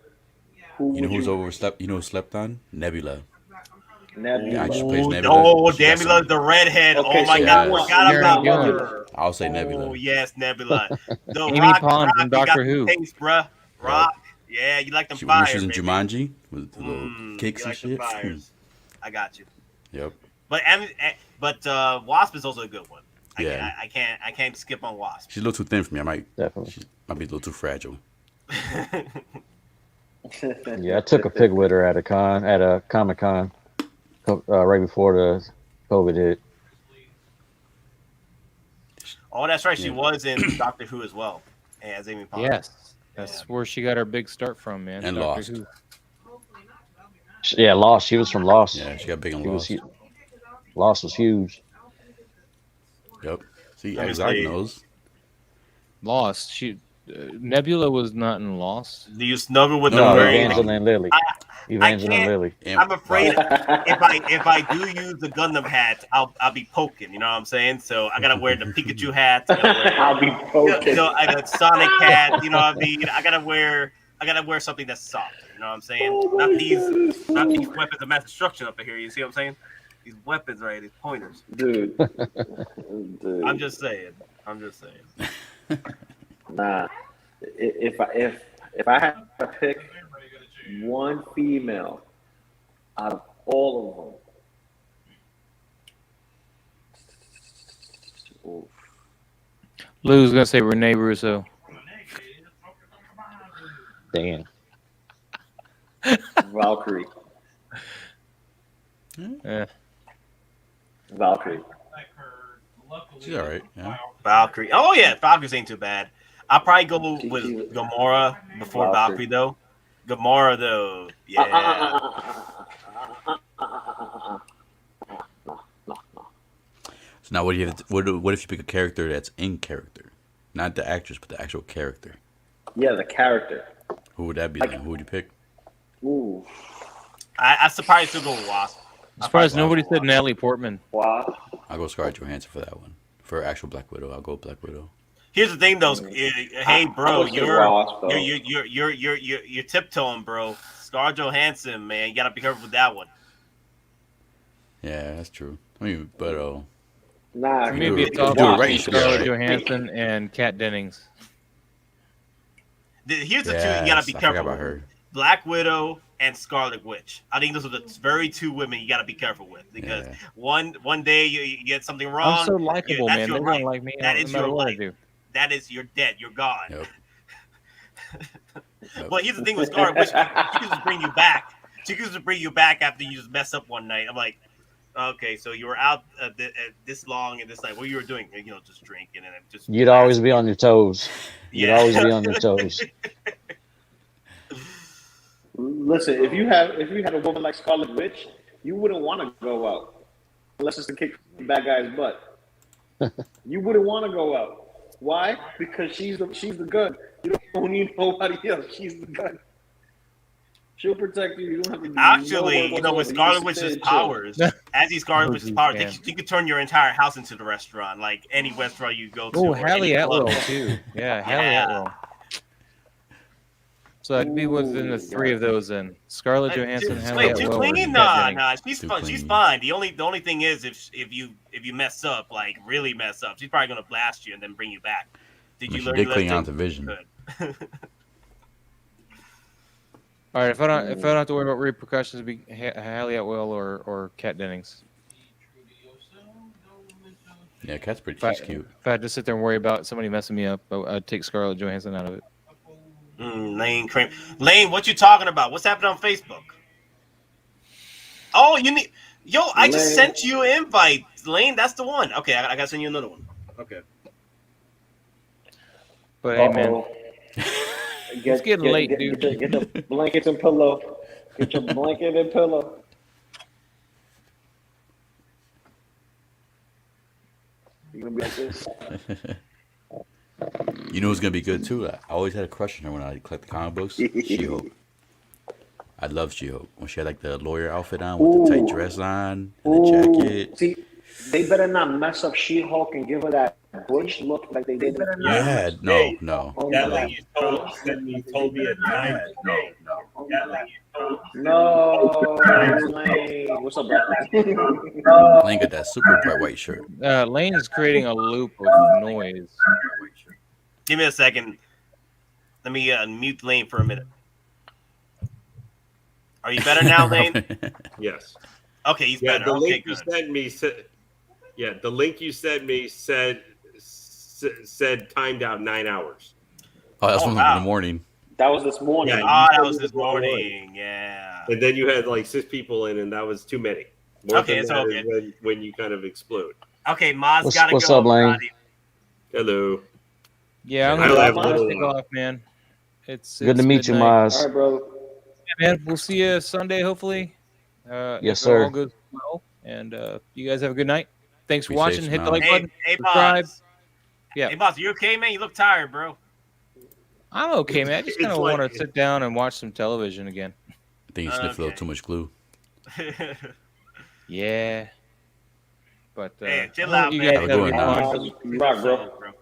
Who You know would who's overslept? You know who slept on? Nebula. Nebula. The actress plays Oh, Nebula. She got Nebula, some- the redhead. Okay, Oh my so god, you I want- forgot Mary about Dillon. her. I'll say Nebula. Oh yes, Nebula. The Amy Rock, Pond from you got Doctor the Who. Taste, bruh. Rock. Yeah, you like them She, when fires, she was in baby. Jumanji with the little You cakes like and them shit. fires. I got you. Yep. But Wasp is also a good one. Yeah. I can't skip on Wasp. She's a little too thin for me. Definitely. She might be a little too fragile. Yeah, I took a pic with her at a Comic-Con right before the COVID hit. Oh, that's right. She was in Doctor Who as well as Amy Pond. Yes, that's where she got her big start from, man. And Doctor Lost. Who. Yeah, Lost. She was from Lost. Yeah, she got big on She Lost. Lost was huge. Yep. See, Obviously- Exarch knows. Lost. Nebula was not in Lost. Do you snuggle with No, them wearing? Evangeline Lilly. Evangeline can't- Lilly. I'm afraid if I do use the Gundam hat, I'll be poking. You know what I'm saying? So I gotta wear the Pikachu hat. I'll be poking. I got Sonic hat. You know what I mean? I gotta wear something that's soft. You know what I'm saying? Not these weapons of mass destruction up here. You see what I'm saying? These weapons, right? These pointers. Dude. I'm just saying. Nah. If I had to pick one female out of all of them. Oof. Lou's gonna say Renee Russo. Damn. Valkyrie. Yeah. Valkyrie. She's all right. Yeah. Valkyrie. Oh yeah, Valkyrie's ain't too bad. I'll probably go with Gamora before Valkyrie though. Gamora though, yeah. So now, what do you have? What if you pick a character that's in character, not the actress, but the actual character? Yeah, the character. Who would that be? Then? Who would you pick? Ooh. I surprised to go with Wasp. I'm surprised nobody said Natalie Portman. Wow. I'll go Scarlett Johansson for that one. For actual Black Widow, I'll go Black Widow. Here's the thing, though. Hey, bro, would say Wasp, though. you're tiptoeing, bro. Scarlett Johansson, man, you gotta be careful with that one. Yeah, that's true. I mean, but Nah, Maybe it's all do it about right, you should be Scarlett all right. Johansson and Kat Dennings. Here's the two you gotta be I forgot careful about with: her. Black Widow and Scarlet Witch. I think those are the very two women you gotta be careful with because one day you get something wrong. I'm so likable, that's man. your They life. don't like me. That no is matter your what I life. do. That is you're dead. You're gone. Yep. Well, here's the thing with Scarlet Witch. She can just bring you back. She can just bring you back after you just mess up one night. I'm like, okay, so you were out this long and this night. What you were doing? You know, just drinking and just. You'd always be on your toes. You'd Yeah. always be on your toes. Listen, if you had a woman like Scarlet Witch, you wouldn't want to go out unless it's to kick the bad guy's butt. You wouldn't want to go out. Why? Because she's the gun. You don't need nobody else. She's the gun. She'll protect you. You don't have to do Actually, no you know, with whatsoever. Scarlet You Witch's just sit and chill. powers, as these Scarlet Witch's you powers, can. you could turn your entire house into the restaurant, like any restaurant you go to. Oh, or Hallie any club. Atwell too. Yeah, Hallie Atwell. So I'd be within the three of those then. Scarlett Johansson, Hallie Wait, too Atwell. or clean? Kat Dennings. Nah, she's Too fine. She's clean. fine. The only thing is if you mess up, like really mess up, she's probably gonna blast you and then bring you back. Did you She learn did your cling lesson? on to Vision. Good. All right, if I don't have to worry about repercussions, it'd be Hallie Atwell or Kat Dennings. Yeah, Cat's pretty. If I, She's cute. if I had to sit there and worry about somebody messing me up, I'd take Scarlett Johansson out of it. Lane Cream. Lane, what you talking about? What's happening on Facebook? Oh, you need. Yo, I just Lane. sent you an invite, Lane. That's the one. Okay, I gotta send you another one. Okay. But hey, man, Uh-oh. it's getting late, dude. Get the blankets and pillow. Get your blanket and pillow. You gonna be like this? You know who's gonna be good too? I always had a crush on her when I collect the comic books. She-Hulk. I love She-Hulk when she had like the lawyer outfit on with the tight dress on and the jacket. See, they better not mess up She-Hulk and give her that Butch look like they did. Yeah, no. Oh, That no. lady told me a dime. That lady No, Lane. What's up, bro? Lane got that super bright white shirt. Lane is creating a loop of noise. Give me a second. Let me mute Lane for a minute. Are you better now, Lane? Yes. Okay, he's Yeah, better. the Okay, link you good. sent me said. Yeah, the link you sent me said timed out 9 hours. Oh, that's Oh, from wow. in the morning. That was this morning. Yeah, Ah, that was this morning. Yeah. And then you had like 6 people in, and that was too many. More Okay, than it's that all is good. when you kind of explode. Okay, Maz gotta What's go. up, Lane? Roddy. Hello. Yeah, I'm I gonna have take little off, man. It's Good to meet you, midnight. Maz. All right, bro. Yeah, man. We'll see you Sunday, hopefully. Yes, if sir. All goes well, and you guys have a good night. Thanks for Be watching. safe, Hit the Maz. like button. Hey, Subscribe. Maz. Yeah. Hey, Maz, you okay, man? You look tired, bro. I'm okay, man. I just kind of want to sit down and watch some television again. I think you sniffed a little too much glue. Yeah. But Hey, chill I hope out, you man. guys have a good Have a one. You rock, bro.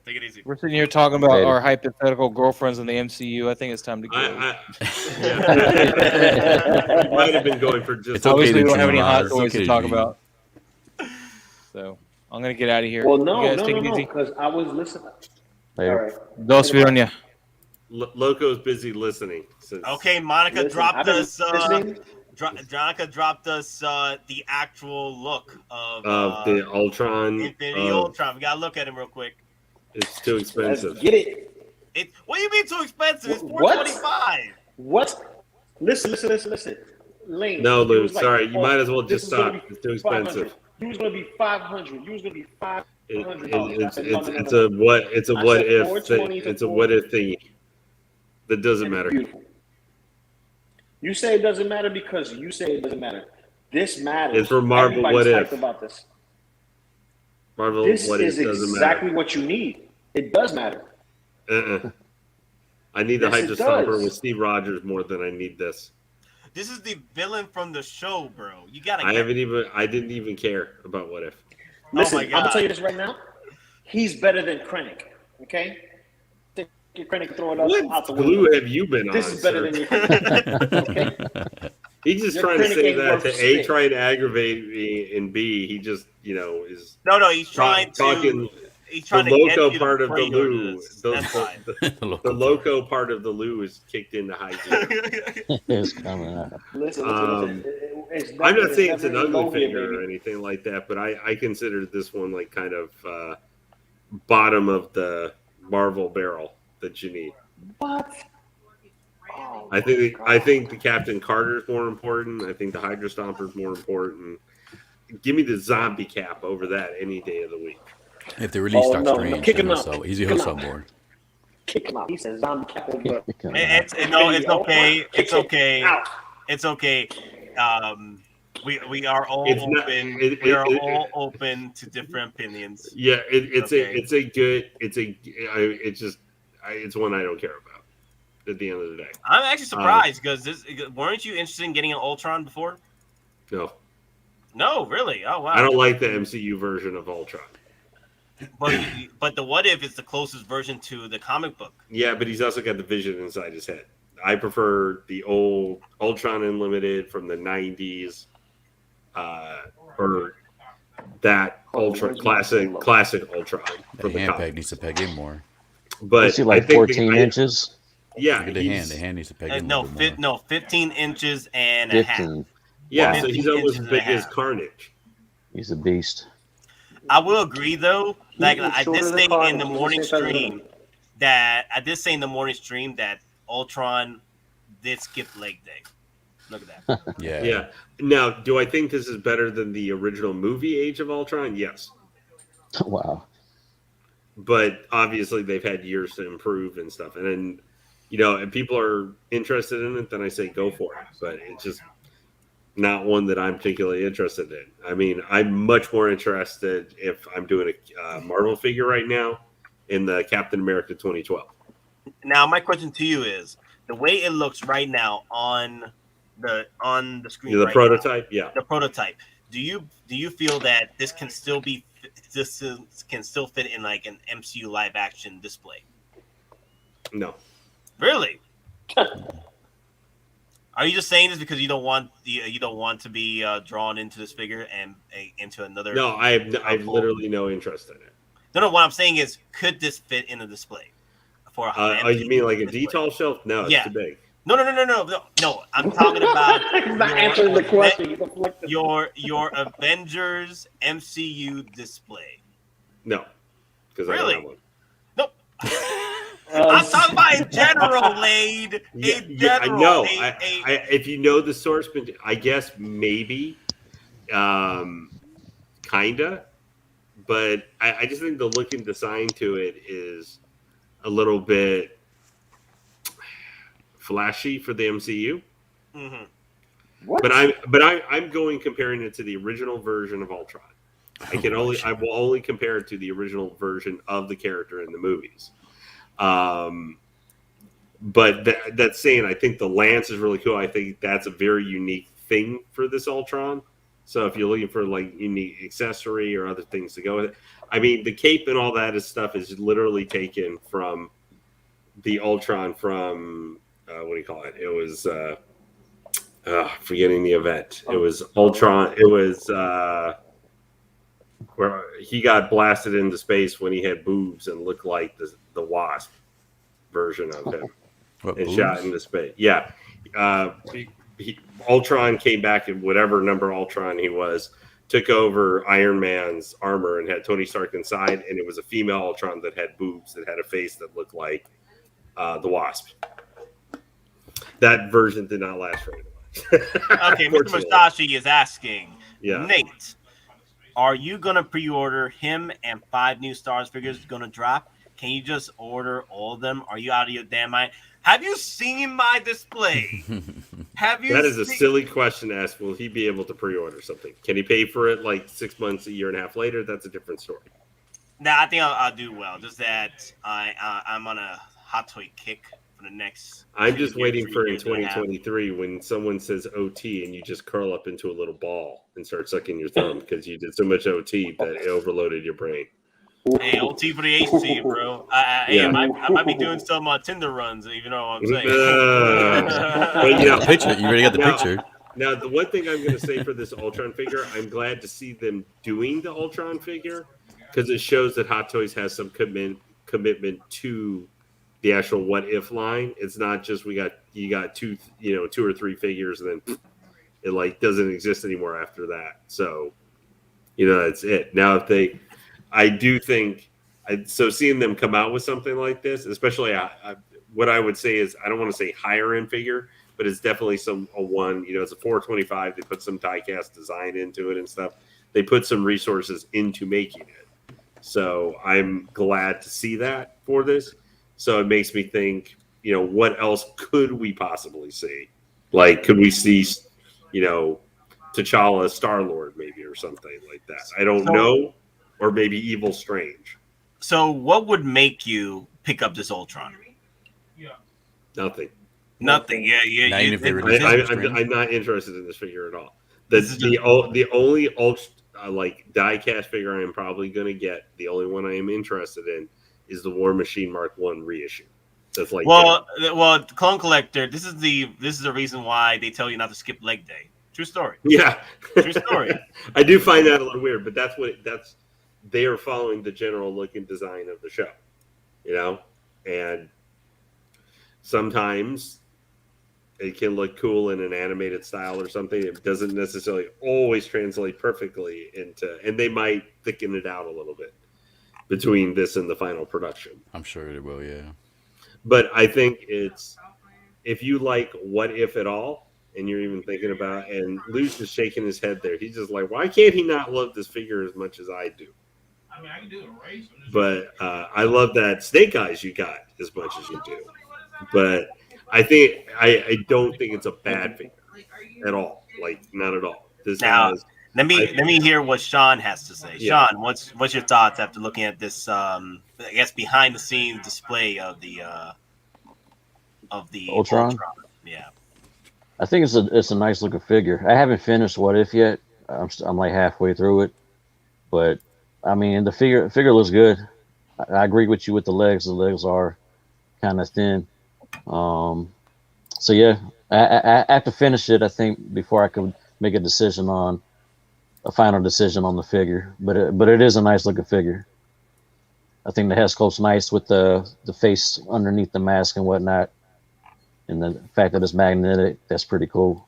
Take it easy. We're sitting here talking about Later. our hypothetical girlfriends in the MCU. I think it's time to go. Yeah. Might have been going for just. It's okay Obviously, to we don't have dream, any hot Maz. It's toys okay to to talk dream. about. So I'm gonna get out of here. Well, no, you guys no, take no, it no, easy. because I was listening. Later. All right. Dos Vironia. Loco's busy listening. Since Okay, Monica Listen, dropped I've been us. listening. Monica dropped us the actual look of the Ultron. Infinity Ultron. We gotta look at him real quick. It's too expensive. Let's get it. What do you mean too expensive? It's What? $425. What? Listen. Lane. No, you Lou. was like, Sorry, you oh, might as well this just is gonna stop. be It's too 500. expensive. You was gonna be 500. You was gonna be $500. It's a what? It's a I what said if? 420 to It's a what if thingy. That doesn't It's matter. beautiful. You say it doesn't matter because you say it doesn't matter. This matters. It's for Marvel Everybody's What If. hyped about this. Marvel, This what if is doesn't exactly what you need. It does matter. matter. I need the Yes, it Hydra Stomper does. with Steve Rogers more than I need this. This is the villain from the show, bro. You gotta. I didn't even care about What If. Listen, my I'm gonna God. tell you this right now. He's better than Krennic. Okay? Take your Krennic and throw it out the window. Glue have you been This on? is better sir? than your Krennic. Okay? He's just Your trying to Krennic say ain't that worth to spit. trying to aggravate me, and B, he just is No, he's trying talking. to. He's trying The to get Loco you part to of the pre-order Lou, this. That's fine. the Loco part of the Lou is kicked into high gear. It's coming out. Listen. It's I'm not saying it's never an any ugly low here, figure or baby. anything like that, but I consider this one like kind of bottom of the Marvel barrel that you need. What? I think the Captain Carter is more important. I think the Hydra Stomper is more important. Give me the zombie cap over that any day of the week. If they release Doctor no, Strange, kick him he'll out. sell- Kick him he'll out. sell more. Kick him out. He says zombie cap over. It's okay. It's okay. It's okay. We are all It's not- open. it- we are it- all open to different opinions. Yeah, it's Okay. it's one I don't care about at the end of the day. I'm actually surprised because weren't you interested in getting an Ultron before? No, No, really. Oh wow. I don't like the MCU version of Ultron. But the What If is the closest version to the comic book. Yeah, but he's also got the Vision inside his head. I prefer the old Ultron Unlimited from the 90s, or that Ultron classic Ultron The from the hand comic. peg needs to peg in more. But Is he like I think 14 inches? Yeah, Look at the hand. The hand needs to peg in. a No, little bit more. 15 inches and a half. 15. Yeah, Wow. so he's 15 almost inches as and a big as half. Carnage. He's a beast. I will agree though. Like He's I shorter did than say Carnage. in the He's the morning same size as stream that Ultron did skip leg day. Look at that. Yeah. Now, do I think this is better than the original movie Age of Ultron? Yes. Wow. But obviously they've had years to improve and stuff. And then, if people are interested in it, then I say go for it. But it's just not one that I'm particularly interested in. I mean, I'm much more interested if I'm doing a Marvel figure right now in the Captain America 2012. Now my question to you is the way it looks right now on the screen. The right prototype, now, yeah. The prototype. Do you feel that this can still fit in like an MCU live action display? No. Really? Are you just saying this because you don't want to be drawn into this figure and into another? No, I have literally no interest in it. No. What I'm saying is, could this fit in a display for a You mean like a detail shelf? No, it's too big. No. I'm talking about He's not answering the question. He's deflecting. your Avengers MCU display. No, because Really? I don't have one. I'm talking about in general, Lade. In I general. know. If you know the source, I guess maybe, kinda. But I just think the look and design to it is a little bit flashy for the MCU. Mm-hmm. But I'm going comparing it to the original version of Ultron. I will only compare it to the original version of the character in the movies. But that's saying I think the lance is really cool. I think that's a very unique thing for this Ultron. So if you're looking for like unique accessory or other things to go with it, I mean the cape and all that stuff is literally taken from the Ultron from what do you call it? It was forgetting the event. It was Ultron. It was where he got blasted into space when he had boobs and looked like the Wasp version of him. And shot into space. Yeah. Ultron came back in whatever number Ultron he was, took over Iron Man's armor and had Tony Stark inside, and it was a female Ultron that had boobs that had a face that looked like the Wasp. That version did not last very long. Okay, Mr. Musashi is asking, Yeah. Nate, are you going to pre-order him and 5 new Stars figures going to drop? Can you just order all of them? Are you out of your damn mind? Have you seen my display? Have you? That is a silly question to ask. Will he be able to pre-order something? Can he pay for it like 6 months, a year and a half later? That's a different story. Nah, I think I'll do well. Just that I'm on a hot toy kick for the next. I'm just waiting for in 3 years and a half. 2023 when someone says OT and you just curl up into a little ball and start sucking your thumb because you did so much OT that it overloaded your brain. Hey, OT for the HT, bro. I might be doing some Tinder runs, you know what I'm saying. But, you know, picture. You already got the picture. Now, the one thing I'm going to say for this Ultron figure, I'm glad to see them doing the Ultron figure because it shows that Hot Toys has some commitment to the actual What If line. It's not just you got 2 or 3 figures and then it like doesn't exist anymore after that. So, that's it. Now, I do think so. Seeing them come out with something like this, especially what I would say is I don't want to say higher end figure, but it's definitely a one. It's a 425. They put some die-cast design into it and stuff. They put some resources into making it. So I'm glad to see that for this. So it makes me think, what else could we possibly see? Like, could we see, T'Challa, Star-Lord maybe or something like that? I don't know. Or maybe Evil Strange. So what would make you pick up this Ultron? Nothing. Nothing. Yeah. I'm not interested in this figure at all. The only die-cast figure I am probably going to get, the only one I am interested in, is the War Machine Mark 1 reissue. That's like well, Clone Collector. This is the reason why they tell you not to skip leg day. True story. Yeah. True story. I do find that a little weird, but that's they are following the general look and design of the show, and sometimes it can look cool in an animated style or something. It doesn't necessarily always translate perfectly and they might thicken it out a little bit between this and the final production. I'm sure it will, yeah. But I think if you like What If at all, and you're even thinking about, and Lou's just shaking his head there. He's just like, why can't he not love this figure as much as I do? I mean, I can do a race. But I love that Snake Eyes you got as much as you do. But I don't think it's a bad figure at all. Like, not at all. Let me hear what Sean has to say. Yeah. Sean, what's your thoughts after looking at this? I guess behind the scenes display of the Ultron? Yeah. I think it's a nice looking figure. I haven't finished What If yet. I'm like halfway through it, but I mean the figure looks good. I agree with you with the legs. The legs are kind of thin. So yeah, I have to finish it. I think before I could make a final decision on the figure. But it is a nice looking figure. I think the head sculpt's nice with the face underneath the mask and whatnot. And the fact that it's magnetic, that's pretty cool.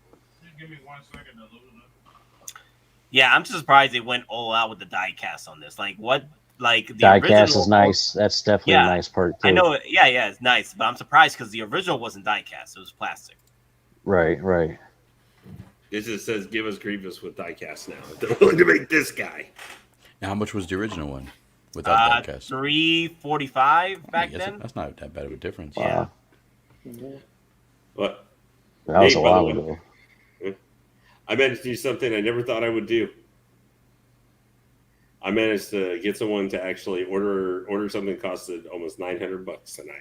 Yeah, I'm just surprised they went all out with the die cast on this. Like, what Like the Diecast original is nice. That's definitely a Yeah, nice perk too. I know. Yeah, it's nice, but I'm surprised because the original wasn't diecast; it was plastic. Right. It just says give us Grievous with diecast now. They're willing to make this guy. Now, how much was the original one without diecast? $345 back then. That's not that bad of a difference. Wow. What? That was Nate, a by the while way, ago. I managed to do something I never thought I would do. I managed to get someone to actually order something that costed almost $900 tonight.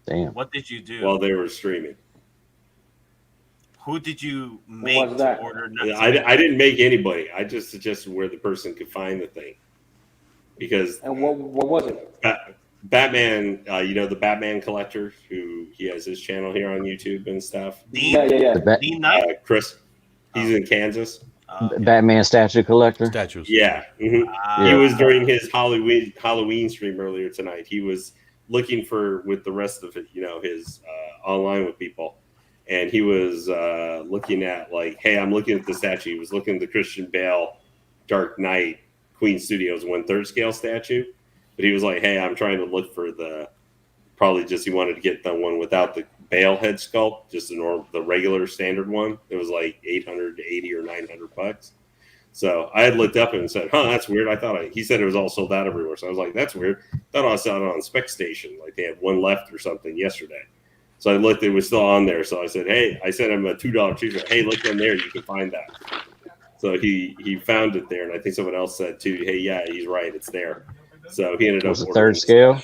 Damn. What did you do? While they were streaming. Who did you make was to that? order? I didn't make anybody. I just suggested where the person could find the thing. Because And what was it? Batman, the Batman collector who he has his channel here on YouTube and stuff. Yeah. Dean Knight? Chris, he's in Kansas. Batman statue collector. Statues. Yeah. He was during his Halloween stream earlier tonight. He was looking for, with the rest of it, his online with people. And he was looking at like, hey, I'm looking at the statue. He was looking at the Christian Bale Dark Knight Queen Studios 1/3 scale statue. But he was like, hey, I'm trying to look for he wanted to get the one without the Bale head sculpt, just the regular standard one. It was like $880 or $900. So I had looked up and said, that's weird. He said it was all sold out everywhere. So I was like, that's weird. I thought I saw it on Spec Station. Like they had one left or something yesterday. So I looked, it was still on there. So I said, hey, I sent him a $2 t-shirt. Hey, look in there. You can find that. So he found it there. And I think someone else said too, hey, yeah, he's right. It's there. So he ended up. Was it third scale?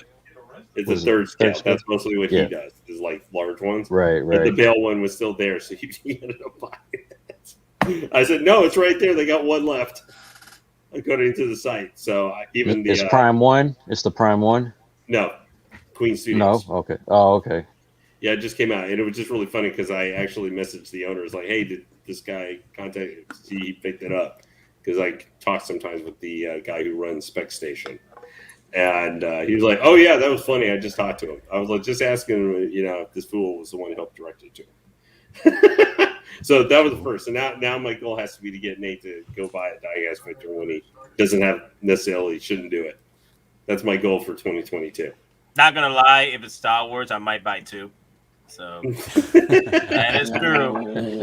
It's a third scale. That's mostly what he does, is like large ones. Right. But the Bale one was still there. So he ended up buying it. I said, no, it's right there. They got one left, according to the site. So It's Prime 1? It's the Prime 1? No. Queen Studios. No? Okay. Oh, okay. Yeah, it just came out, and it was just really funny because I actually messaged the owners like, "Hey, did this guy contact you? He picked it up?" Because I talk sometimes with the guy who runs Spec Station, and he was like, "Oh yeah, that was funny. I just talked to him. I was like, just asking him, if this fool was the one who helped direct it to him." So that was the first, and now my goal has to be to get Nate to go buy a Diecast Victor when he doesn't have necessarily shouldn't do it. That's my goal for 2022. Not gonna lie, if it's Star Wars, I might buy 2. So that is true.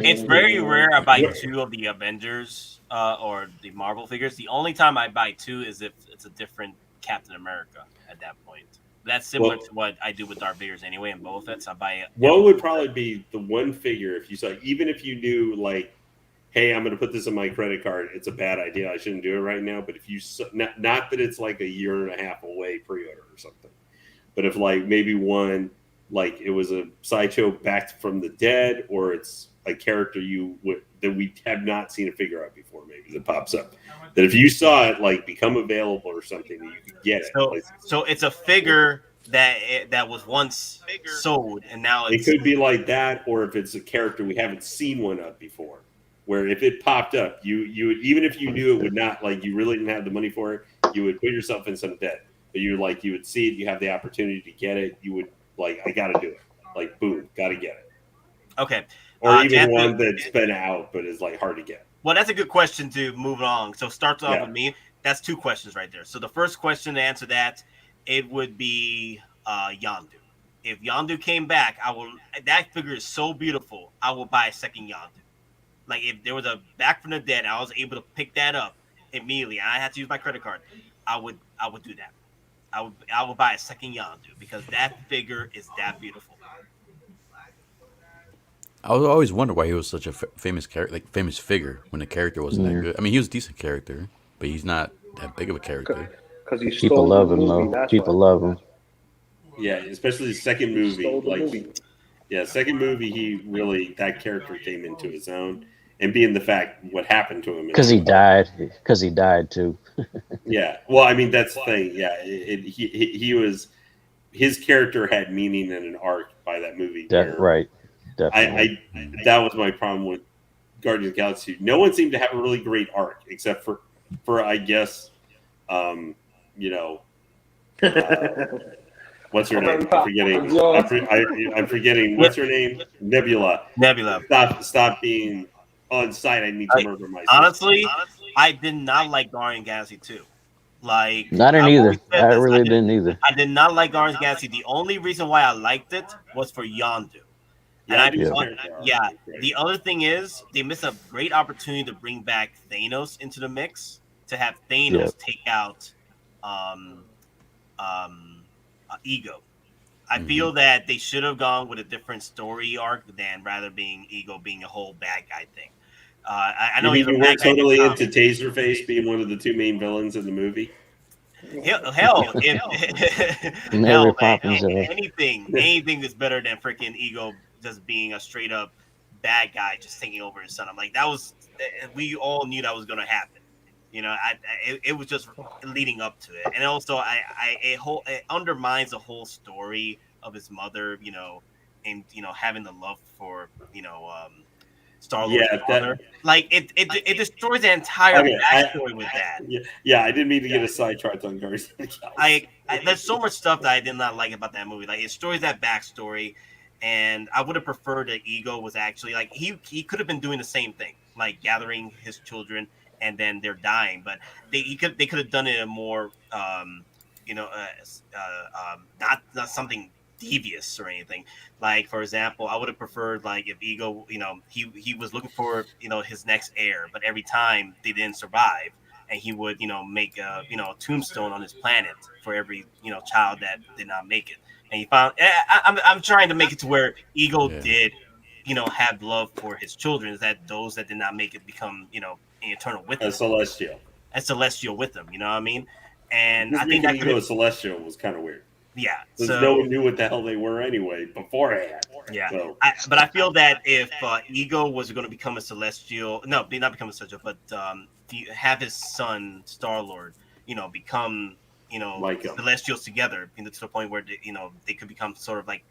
It's very rare I buy 2 of the Avengers or the Marvel figures. The only time I buy 2 is if it's a different Captain America at that point. That's similar to what I do with Darth Vader's anyway and Boba Fett. So I buy it. What would probably be the one figure if you saw, even if you knew like, hey, I'm going to put this on my credit card. It's a bad idea. I shouldn't do it right now. But if you not that it's like a year and a half away pre-order or something, but if like maybe one. Like it was a Sideshow back from the dead, or it's a character that we have not seen a figure of before, maybe that pops up. That if you saw it like become available or something, you could get it. So it's a figure that was once sold, and now it could be like that, or if it's a character we haven't seen one of before, where if it popped up, you would, even if you knew it would not, like you really didn't have the money for it, you would put yourself in some debt. But you would see it, you have the opportunity to get it, you would. Like, I got to do it. Like, boom, got to get it. Okay. Or even one that's been out but is, like, hard to get. Well, that's a good question to move along. So starts off with me. That's 2 questions right there. So the first question to answer that, it would be Yondu. If Yondu came back, that figure is so beautiful, I will buy a second Yondu. Like, if there was a Back from the Dead, I was able to pick that up immediately, and I had to use my credit card, I would do that. I would buy a second Yondu because that figure is that beautiful. I always wondered why he was such a famous character, like famous figure, when the character wasn't that good. I mean, he was a decent character, but he's not that big of a character. Because people love him, though. People love him. Yeah, especially the second movie. Second movie, that character came into his own, and being the fact what happened to him because he died. Because he died too. Yeah, well, I mean that's the thing. Yeah, he was, his character had meaning and an arc by that movie. Right, definitely. That was my problem with Guardians of the Galaxy. No one seemed to have a really great arc except for I guess, what's her name? I'm forgetting. What's her name? Nebula. Stop being on site. I need to murder myself. Honestly, I did not like Guardians of the Galaxy 2. Like, I didn't I've either. always said I this, really didn't either. I did not like Guardians of the Galaxy. The only reason why I liked it was for Yondu. And Yeah, I I do Yeah. want, care for yeah. Right. The other thing is they missed a great opportunity to bring back Thanos into the mix, to have Thanos Yeah. take out Ego. I feel that they should have gone with a different story arc than rather being Ego being a whole bad guy thing. I know You he's mean a you bad weren't guy. totally into Taserface being one of the two main villains in the movie? Hell, if Mary hell, man, Poppins. anything is better than freaking Ego just being a straight up bad guy, just taking over his son. I'm like, that was, we all knew that was going to happen. You know, it was just leading up to it, and also it undermines the whole story of his mother. You know, and having the love for Star-Lord's father. Like it destroys the entire backstory with that. Yeah, I didn't mean to get a sidetracked on Guardians of the Galaxy. There's so much stuff that I did not like about that movie. Like, it destroys that backstory, and I would have preferred that Ego was actually like he could have been doing the same thing, like gathering his children and then they're dying, but they could have done it in a more not something devious or anything. Like, for example, I would have preferred, like, if Ego, he was looking for his next heir, but every time they didn't survive, and he would make a tombstone on his planet for every child that did not make it. And he found I'm trying to make it to where Ego did have love for his children, is that those that did not make it become eternal with him, celestial with them. You know what I mean? And I think that Ego Celestial was kind of weird. Yeah, because no one knew what the hell they were anyway beforehand. Yeah, so. but I feel that if Ego was going to become a celestial, not become a celestial, but have his son Star-Lord, become like celestials together, to the point where they could become sort of like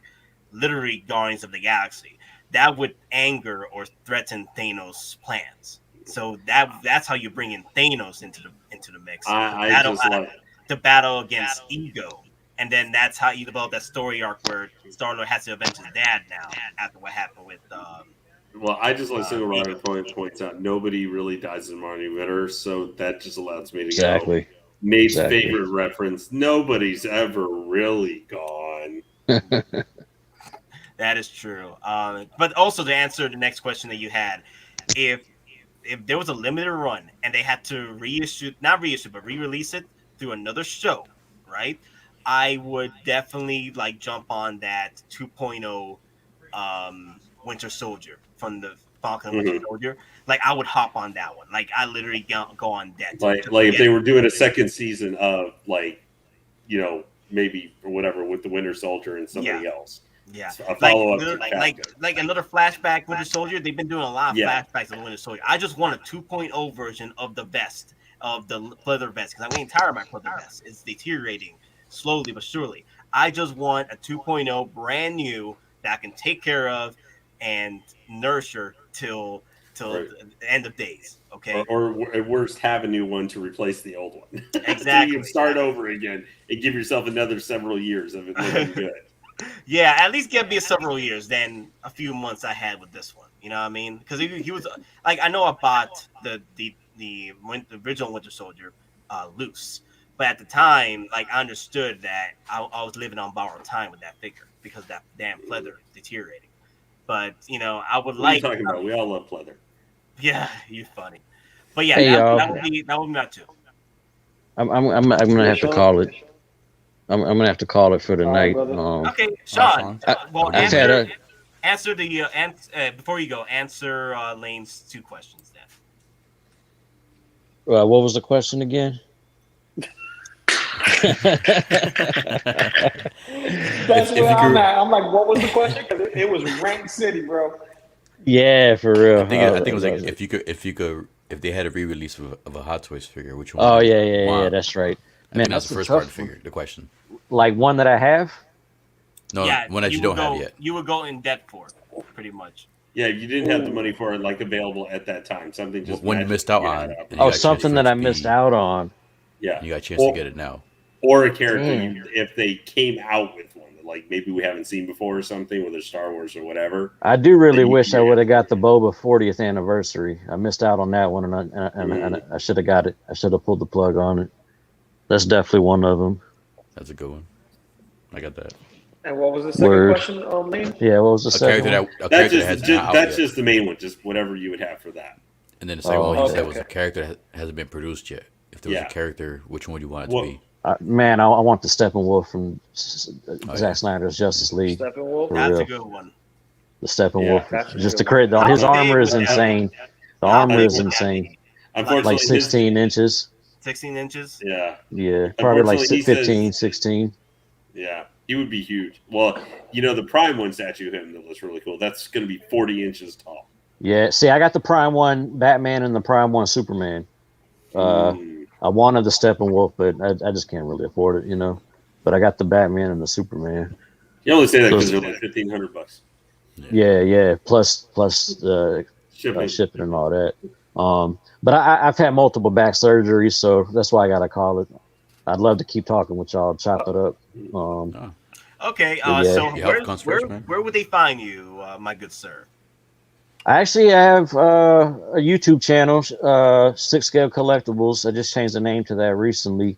literally Guardians of the Galaxy. That would anger or threaten Thanos' plans. So that's how you bring in Thanos into the mix. To battle against Ego. And then that's how you develop that story arc where Star-Lord has to avenge his dad now after what happened with. Well, I just like Single Rider points out nobody really dies in Marty Witter, so that just allows me to go. Nate's favorite reference: nobody's ever really gone. That is true. But also to answer the next question that you had, if there was a limited run and they had to re-release it through another show, right? I would definitely jump on that 2.0 Winter Soldier from the Falcon Winter Soldier. Like, I would hop on that one. Like, I literally go on deck. Like if they were doing a second season of maybe or whatever with the Winter Soldier and somebody else. Yeah, a follow up like another flashback Winter Soldier. They've been doing a lot of flashbacks of the Winter Soldier. I just want a 2.0 version of the vest, of the leather vest, because I'm getting tired of my leather vest. It's deteriorating slowly but surely. I just want a 2.0 brand new that I can take care of and nurture till the end of days. Okay. Or at worst, have a new one to replace the old one. Exactly. You can start over again and give yourself another several years of it looking good. Yeah, at least give me several years than a few months I had with this one. You know what I mean? Because he was like, I know I bought the original Winter Soldier loose, but at the time, like, I understood that I was living on borrowed time with that figure because that damn pleather deteriorating. But I would what are you talking about? We all love pleather. Yeah, you're funny. But yeah, Hey, that would be my two. I'm gonna have to call it. I'm gonna have to call it for the night. Okay, Sean. Well, answer the before you go. Answer Lane's two questions then. What was the question again? That's where I'm at. I'm like, what was the question? Because it was Rank City, bro. Yeah, for real. I think it was like if they had a re-release of a Hot Toys figure, which one? Oh yeah, that's right. Man, that's the first part of the figure. The question. Like one that I have? No, one that you don't have yet. You would go in debt for, pretty much. Yeah, you didn't have the money for it available at that time. Something just when you missed out on. Oh, something that I missed out on. Yeah, you got a chance to get it now. Or a character if they came out with one that maybe we haven't seen before or something, whether Star Wars or whatever. I do really wish I would have got the Boba 40th anniversary. I missed out on that one, and I should have got it. I should have pulled the plug on it. That's definitely one of them. That's a good one. I got that. And what was the second Word. question, Lane? Yeah, what was the A second character one? that That's hasn't been out that's yet. just the main one. Just whatever you would have for that. And then the second one he okay, said was a character that hasn't been produced yet. If there was Yeah. a character, which one would you want it Well, to be? Man, I want the Steppenwolf from Oh, Zack yeah. Snyder's Justice League. Steppenwolf? For That's real. a good one. The Steppenwolf. that's a Just good to create How his armor big is would that insane. be? The How armor big is would that insane. be? Unfortunately, Like 16 inches. 16 inches? yeah, Yeah, probably like Unfortunately, he 15, says- 16. yeah, he would be huge. Well, the Prime one statue of him that looks really cool. That's going to be 40 inches tall. Yeah, see, I got the Prime 1 Batman and the Prime 1 Superman. I wanted the Steppenwolf, but I just can't really afford it, But I got the Batman and the Superman. You only say that So because it's- they're like $1,500. Yeah, plus Shipping. shipping and all that. But I've had multiple back surgeries, so that's why I gotta call it. I'd love to keep talking with y'all, chop it up. Okay, But yeah. so Your health comes first, man. where would they find you, my good sir? I actually have a YouTube channel, 6 Scale Collectibles. I just changed the name to that recently.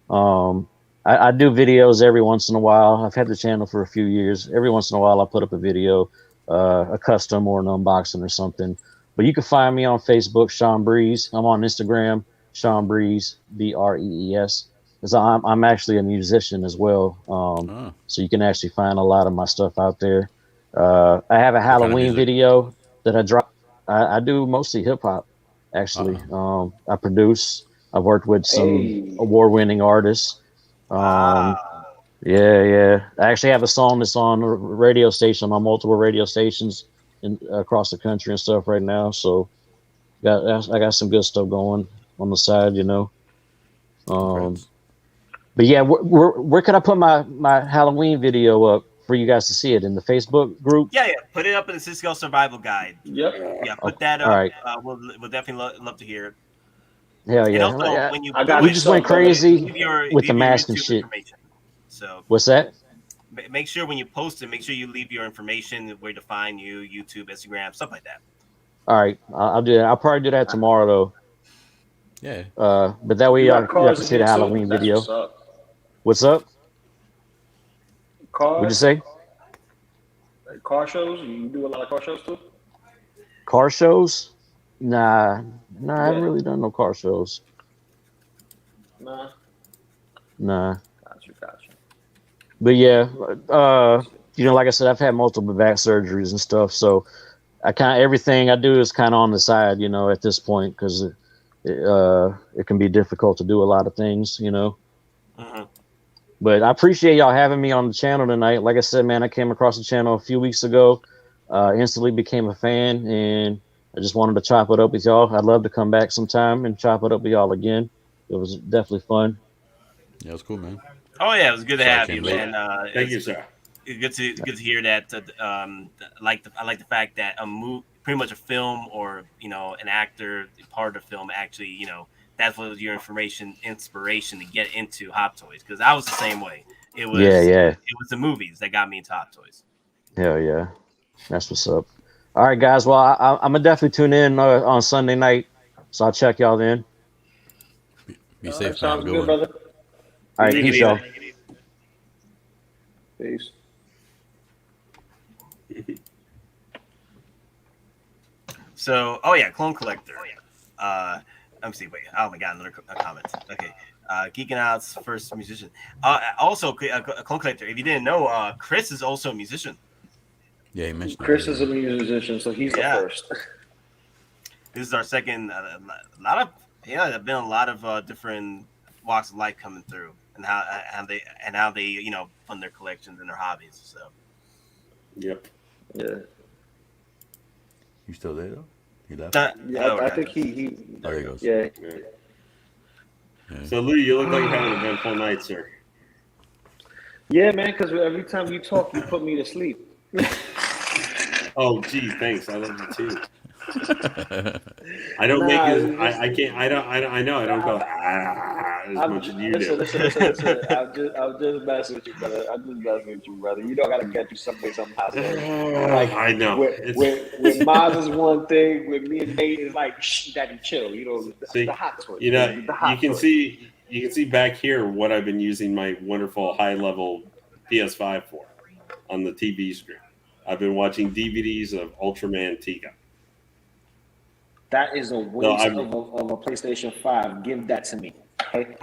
I do videos every once in a while. I've had the channel for a few years. Every once in a while, I put up a video, a custom or an unboxing or something. But you can find me on Facebook, Sean Breeze. I'm on Instagram, Sean Breeze, BREES. Because I'm actually a musician as well. So you can actually find a lot of my stuff out there. I have a Halloween video that I drop. I do mostly hip hop, actually. I produce. I've worked with some award-winning artists. Yeah. I actually have a song that's on a radio station, on multiple radio stations across the country and stuff right now. So I got some good stuff going on the side, But yeah, where can I put my Halloween video up for you guys to see it? In the Facebook group? Yeah. Put it up in the Cisco Survival Guide. Yep. Yeah, put that up. All right. We'll definitely love to hear it. Hell yeah. And also, when you we just went crazy with the mask and YouTube shit. information. So What's that? make sure when you post it, make sure you leave your information, where to find you, YouTube, Instagram, stuff like that. All right, I'll do that. I'll probably do that tomorrow though. Yeah. But that way y'all can see the Halloween video. What's up? Cars? What'd you say? Like car shows? You do a lot of car shows too? Car shows? Nah, I haven't really done no car shows. Nah. Gotcha. But yeah, like I said, I've had multiple back surgeries and stuff, so everything I do is kind of on the side, at this point, because it can be difficult to do a lot of things, But I appreciate y'all having me on the channel tonight. Like I said, man, I came across the channel a few weeks ago, instantly became a fan, and I just wanted to chop it up with y'all. I'd love to come back sometime and chop it up with y'all again. It was definitely fun. Yeah, it was cool, man. Oh yeah, it was good to Sorry, have you, came late. man. Thank you, sir. Good to hear that. I like the fact that pretty much a film or an actor part of the film actually that's what was your inspiration to get into Hot Toys, because I was the same way. It was It was the movies that got me into Hot Toys. Hell yeah, that's what's up. All right, guys. Well, I'm gonna definitely tune in on Sunday night, so I'll check y'all then. Be safe, sounds man. good, brother. All right, peace, y'all. Peace. So, Clone Collector. Let me see. Wait. Oh my God, another comment. Okay. Geeking Out's first musician. Also, Clone Collector. If you didn't know, Chris is also a musician. Yeah, he mentioned Chris is a musician, so he's the first. This is our second. There've been a lot of different walks of life coming through, and how they fund their collections and their hobbies. So. Yep. Yeah. You still there though? He left. I think he. Oh, there he goes. Yeah. So Lou, you look like you're having an eventful night, sir. Yeah, man. Because every time you talk, you put me to sleep. Oh, gee, thanks. I love you too. I don't make it. I can't. I know. I don't go as much as you do. Listen. I'm just messing with you, brother. You don't gotta get you someplace somehow. I know. With Maz is one thing. With me and Nate is like, shh, daddy, chill. See, the Hot Toys. you can see you can see back here what I've been using my wonderful high-level PS5 for on the TV screen. I've been watching DVDs of Ultraman Tiga. That is a waste of a PlayStation 5. Give that to me. Okay?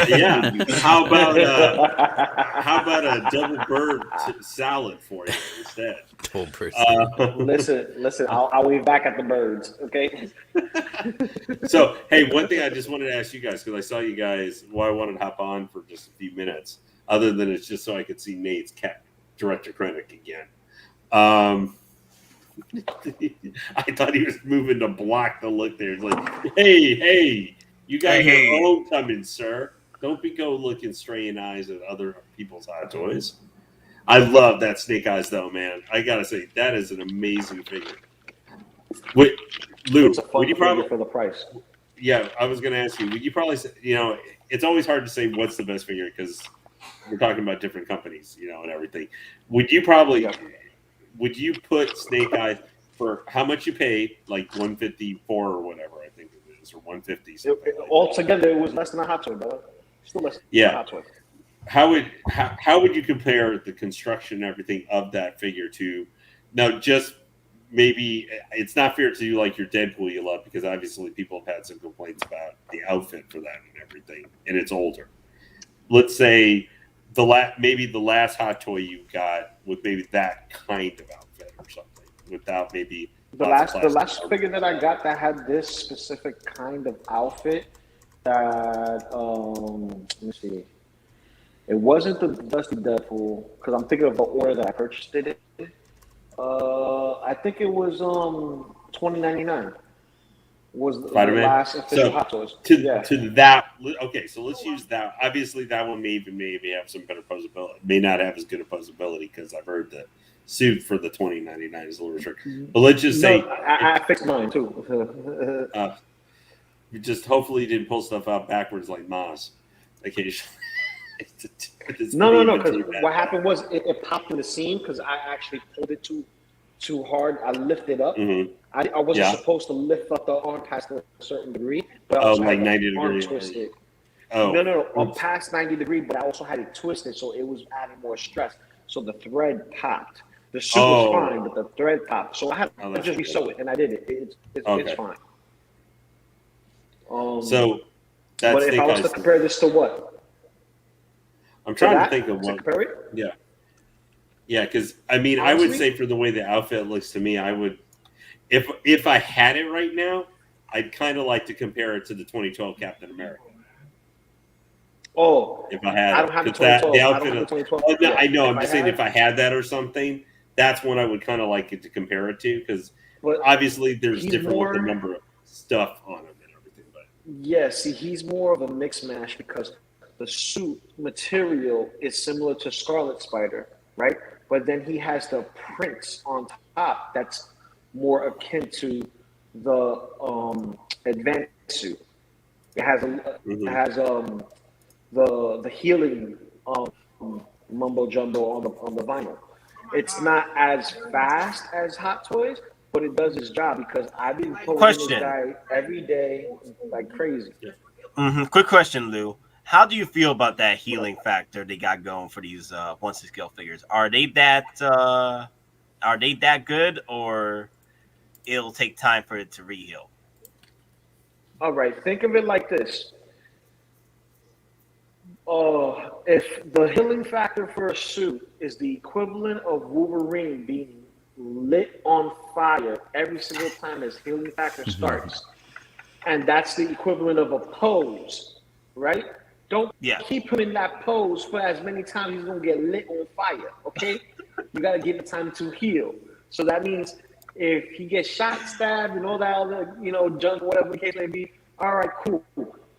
Yeah. How about a double bird salad for you instead? Double bird Listen. I'll be back at the birds. Okay. So, hey, one thing I just wanted to ask you guys, because I saw you guys, I wanted to hop on for just a few minutes, other than it's just so I could see Nate's director critic again. I thought he was moving to block the look there. It's like, hey, you guys are homecoming, sir. Don't be looking straying eyes at other people's Hot Toys. I love that Snake Eyes, though, man. I gotta say, that is an amazing figure. Wait, Lou, would you probably for the price? Yeah, I was gonna ask you. Would you probably say, it's always hard to say what's the best figure because we're talking about different companies, and everything. Would you put Snake Eyes for how much you paid, like $154 or whatever I think it is, or $150? Altogether, it was less than a Hot Toy, brother. Still less than a Hot Toy. How would you compare the construction and everything of that figure to now? Just maybe it's not fair to you like your Deadpool you love because obviously people have had some complaints about the outfit for that and everything, and it's older. Let's say maybe the last Hot Toy you got with maybe that kind of outfit or something without maybe the last figure that I got that had this specific kind of outfit. That let me see. It wasn't the Dusty Deadpool because I'm thinking of the order that I purchased it. I think it was $20.99. Was the last official Hot Toys. To that. Okay, so let's use that. Obviously, that one maybe have some better posability. May not have as good a posability because I've heard the suit for the $20.99 is a little restricted. But let's just say I fixed mine too. Just hopefully you didn't pull stuff out backwards like Maz occasionally. No. Because what happened was it popped in the seam because I actually pulled it too hard. I lifted up. Mm-hmm. I wasn't supposed to lift up the arm past a certain degree. But I also like had 90 arm degrees. Twisted. Oh. No. Up past 90 degrees, but I also had it twisted, so it was adding more stress. So the thread popped. The suit was fine, but the thread popped. So I had to just resew it, and I did it. It's fine. So that's but if I was to compare this to what? I'm trying to think of what. Compare it? Yeah, because I mean, honestly, I would say for the way the outfit looks to me, I would, if I had it right now, I'd kind of like to compare it to the 2012 Captain America. Oh, if I had, I don't have the 2012. The outfit. I don't have the 2012. I know. I'm just saying, if I had that or something, that's when I would kind of like it to compare it to, because obviously there's different with the number of stuff on it and everything. But yeah, see, he's more of a mix mash because the suit material is similar to Scarlet Spider, right? But then he has the prints on top that's more akin to the advanced suit. It has the healing mumbo jumbo on the vinyl. It's not as fast as Hot Toys, but it does its job because I've been pulling this guy every day like crazy. Quick question, Lou. How do you feel about that healing factor they got going for these 1/6 figures? Are they that good, or it'll take time for it to re-heal? All right, think of it like this. If the healing factor for a suit is the equivalent of Wolverine being lit on fire every single time his healing factor starts, and that's the equivalent of a pose, right? Don't keep him in that pose for as many times he's gonna get lit on fire. Okay, you gotta give it time to heal. So that means if he gets shot, stabbed, and all that other junk, whatever the case may be, all right, cool.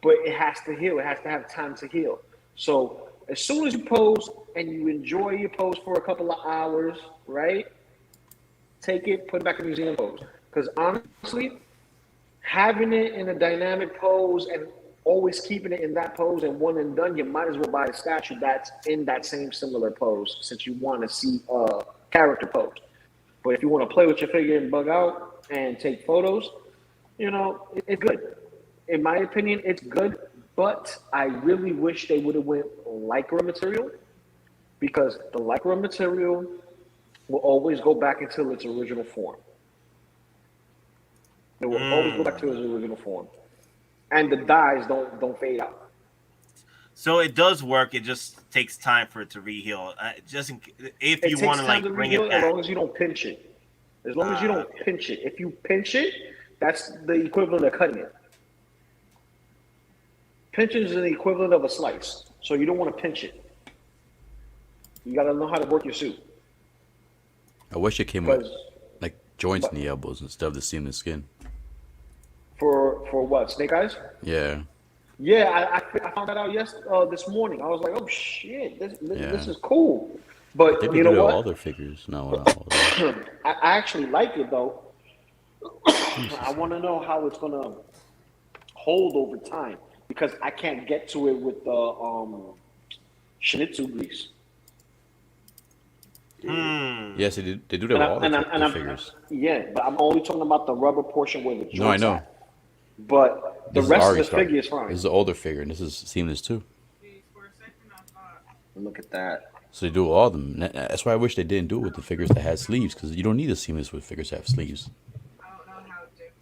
But it has to heal. It has to have time to heal. So as soon as you pose and you enjoy your pose for a couple of hours, right? Take it, put it back in museum pose. Because honestly, having it in a dynamic pose and always keeping it in that pose and one and done, you might as well buy a statue that's in that same similar pose since you want to see a character pose. But if you want to play with your figure and bug out and take photos, it's good. In my opinion, it's good, But I really wish they would have went Lycra material, because the Lycra material will always go back into its original form. It will always go back to its original form, and the dyes don't fade out. So it does work. It just takes time for it to reheal. If you want to like bring it back, as long as you don't pinch it. As long as you don't pinch it. If you pinch it, that's the equivalent of cutting it. Pinching is the equivalent of a slice, so you don't want to pinch it. You got to know how to work your suit. I wish it came with like joints in the elbows instead of the seamless skin. For what? Snake eyes? Yeah. Yeah, I found that out this morning. I was like, oh shit, this is cool. But They you know do what? all their figures. No, not all of them. I actually like it though. I want to know how it's gonna hold over time, because I can't get to it with the Shinizu grease. Yes, they do that with all the figures. Yeah, but I'm only talking about the rubber portion where the joints No, I know. are. But the This is rest of Ari's the figure is fine. This is an older figure, and this is seamless too. Look at that. So they do all of them. That's why I wish they didn't do it with the figures that had sleeves, because you don't need a seamless with figures that have sleeves.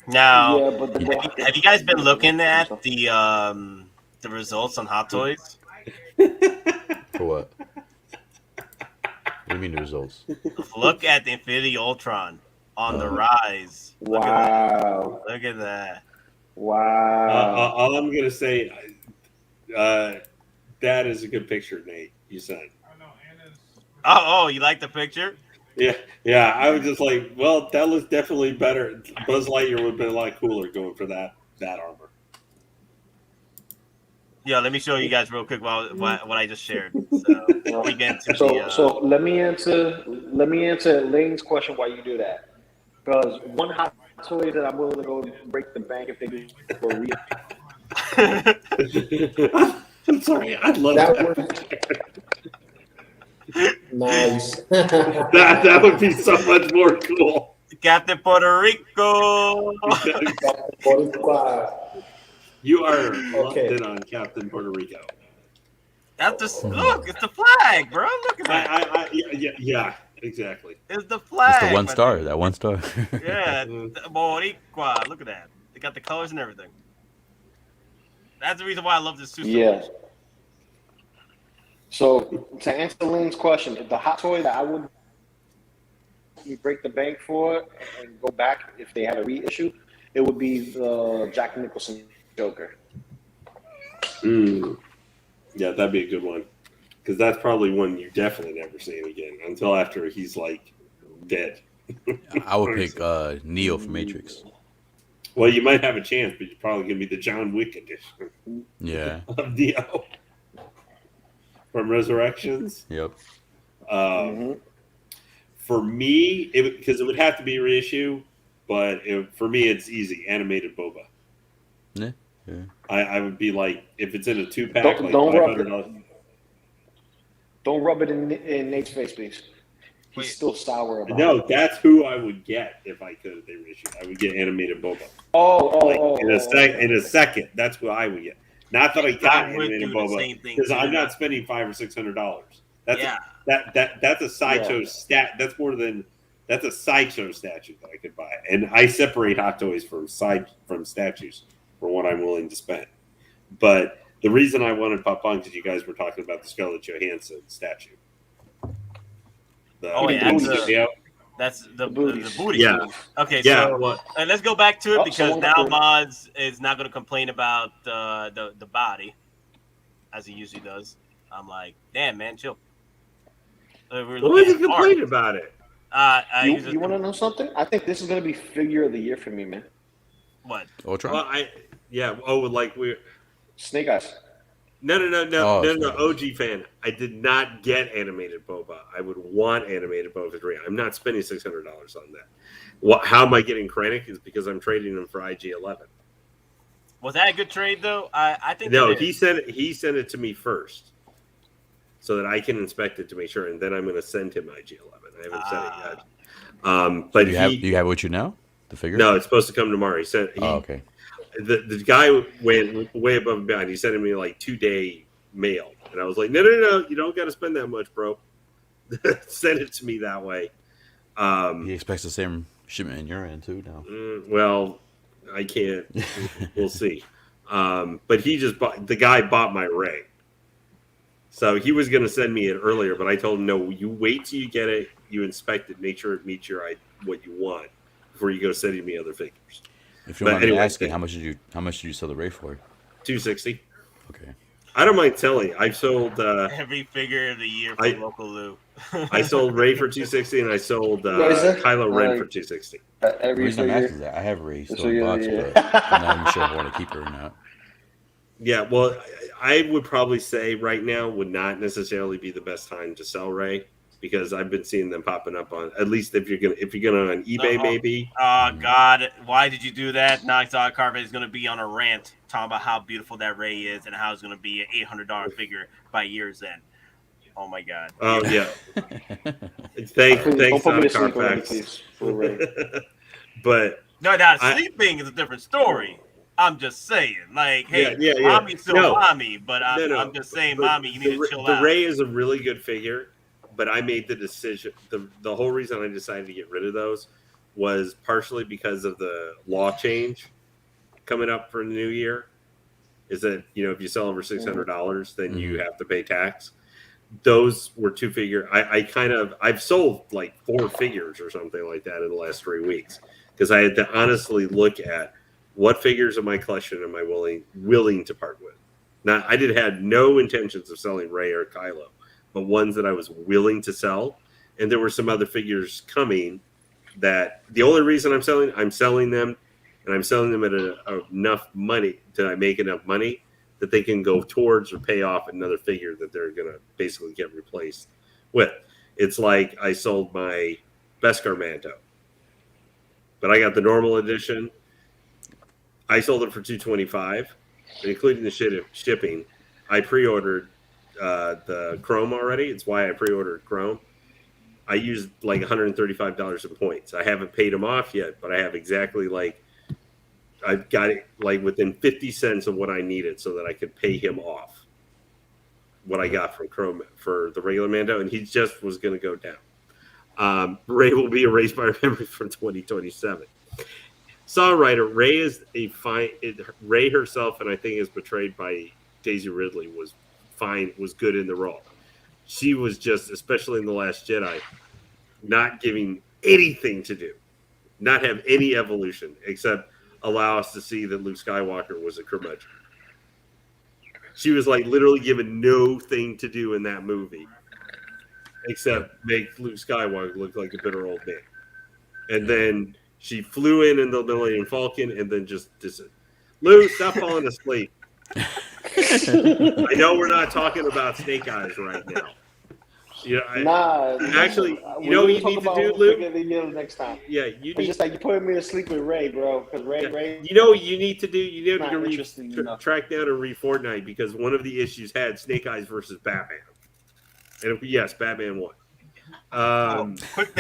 now Yeah, but have you guys been looking at the results on Hot Toys? For what? What do you mean the results? Look at the Infinity Ultron on the rise. Wow. Look at that. Wow. All I'm gonna say, that is a good picture, Nate. You sent. Oh, you like the picture? Yeah. I was just like, well, that looks definitely better. Buzz Lightyear would have been a lot cooler going for that armor. Mm-hmm. Yeah, let me show you guys real quick what I just shared. So before we get into So let me answer Lane's question why you do that. Because one hot toy that I'm willing to go break the bank if they do for real. I'm sorry, I love that. Nice. that would be so much more cool. Captain Puerto Rico. You are locked in on Captain Puerto Rico. That's look, it's the flag, bro. Look at that. Yeah, exactly. It's the flag. It's the one star. That one star. Yeah, Boricua. Look at that. They got the colors and everything. That's the reason why I love this suit so Yeah. much. So to answer Lane's question, the hot toy that I would break the bank for and go back if they had a reissue, it would be the Jack Nicholson Joker. Yeah, that'd be a good one, because that's probably one you definitely never see again until after he's like dead. I would pick Neo from Matrix. Well, you might have a chance, but you're probably gonna be the John Wick edition. Yeah. Of Neo from Resurrections. Yep. For me, because it would have to be a reissue, but for me, it's easy. Animated Boba. Yeah. I would be like, if it's in a 2-pack, Don't rub $500. Don't rub it in Nate's face, please. He's still sour about it. No, that's who I would get if I could. If they reissue, I would get Animated Boba. In a second, that's who I would get. Not that I got Animated Boba, because I'm not spending $500 or $600. That's a sideshow stat. That's a sideshow statue that I could buy, and I separate Hot Toys from statues for what I'm willing to spend. But the reason I wanted Pop Punk is you guys were talking about the Scarlett Johansson statue. That's the booty. Yeah. Okay. Yeah, So let's go back to it, because now Moz is not going to complain about the body as he usually does. I'm like, damn, man, chill. Why is he complaining about it? You want to know something? I think this is going to be figure of the year for me, man. What? Ultron? Well, like we're Snake Eyes. No. OG fan. I did not get Animated Boba. I would want Animated Boba 3. I'm not spending $600 on that. How am I getting Krennic? Is because I'm trading him for IG-11. Was that a good trade though? I think No, he sent it to me first, so that I can inspect it to make sure, and then I'm going to send him IG-11. I haven't sent it yet. But do you have it with you now? The figure? No, it's supposed to come tomorrow. Okay. the guy went way above and beyond. He sent me like 2-day mail, and I was like, no, you don't got to spend that much, bro. Send it to me that way. He expects the same shipment in your end too now. Well, I can't. We'll see. But the guy bought my Ray. So he was going to send me it earlier, but I told him, no, you wait till you get it, you inspect it, make sure it meets what you want before you go sending me other figures. If you don't mind me asking, how much did you sell the Ray for? $260. Okay. I don't mind telling. I've sold every figure of the year for Loco Lu. I sold Ray for $260, and I sold Kylo Ren for $260. The reason I'm asking is that I have Ray still in box, but I'm not even sure if I want to keep her or not. Yeah, well, I would probably say right now would not necessarily be the best time to sell Ray, because I've been seeing them popping up on, at least if you're gonna on eBay, maybe. Oh God, why did you do that? Knox Carpet is gonna be on a rant talking about how beautiful that Ray is and how it's gonna be an $800 figure by year's end. Oh my God. Oh yeah. Thanks, Carfax. But no, sleeping is a different story. I'm just saying, like, hey, yeah. mommy's still mommy, but I'm just saying, mommy, you need to chill out. The Ray is a really good figure, but I made the decision. The whole reason I decided to get rid of those was partially because of the law change coming up for the new year. Is that, if you sell over $600, then you have to pay tax. Those were 2 figure. I've sold like 4 figures or something like that in the last 3 weeks, because I had to honestly look at what figures of my collection am I willing to part with. Now, I had no intentions of selling Ray or Kylo, but ones that I was willing to sell. And there were some other figures coming that the only reason I'm selling them, and I'm selling them at enough money to I make enough money that they can go towards or pay off another figure that they're going to basically get replaced with. It's like I sold my Beskar Mando, but I got the normal edition. I sold it for $225, including the shipping. I pre-ordered the Chrome already. It's why I pre-ordered Chrome. I used like $135 in points. I haven't paid them off yet, but I have exactly I've got it like within 50 cents of what I needed so that I could pay him off what I got from Chrome for the regular Mando, and he just was going to go down. Ray will be erased by our memory for 2027. Songwriter Ray is Ray herself, and I think is portrayed by Daisy Ridley, was good in the role. She was just, especially in The Last Jedi, not giving anything to do, not have any evolution except allow us to see that Luke Skywalker was a curmudgeon. She was like literally given no thing to do in that movie except make Luke Skywalker look like a bitter old man. And then she flew in the Millennium Falcon and then just Lou, stop falling asleep. I know we're not talking about Snake Eyes right now. Actually, you know what you need to do, Lou? Next time. Yeah, it's just like you putting me to sleep with Ray, bro. Because Ray. You know what you need to do? You need to track down and read Fortnite, because one of the issues had Snake Eyes versus Batman, and yes, Batman won. Quick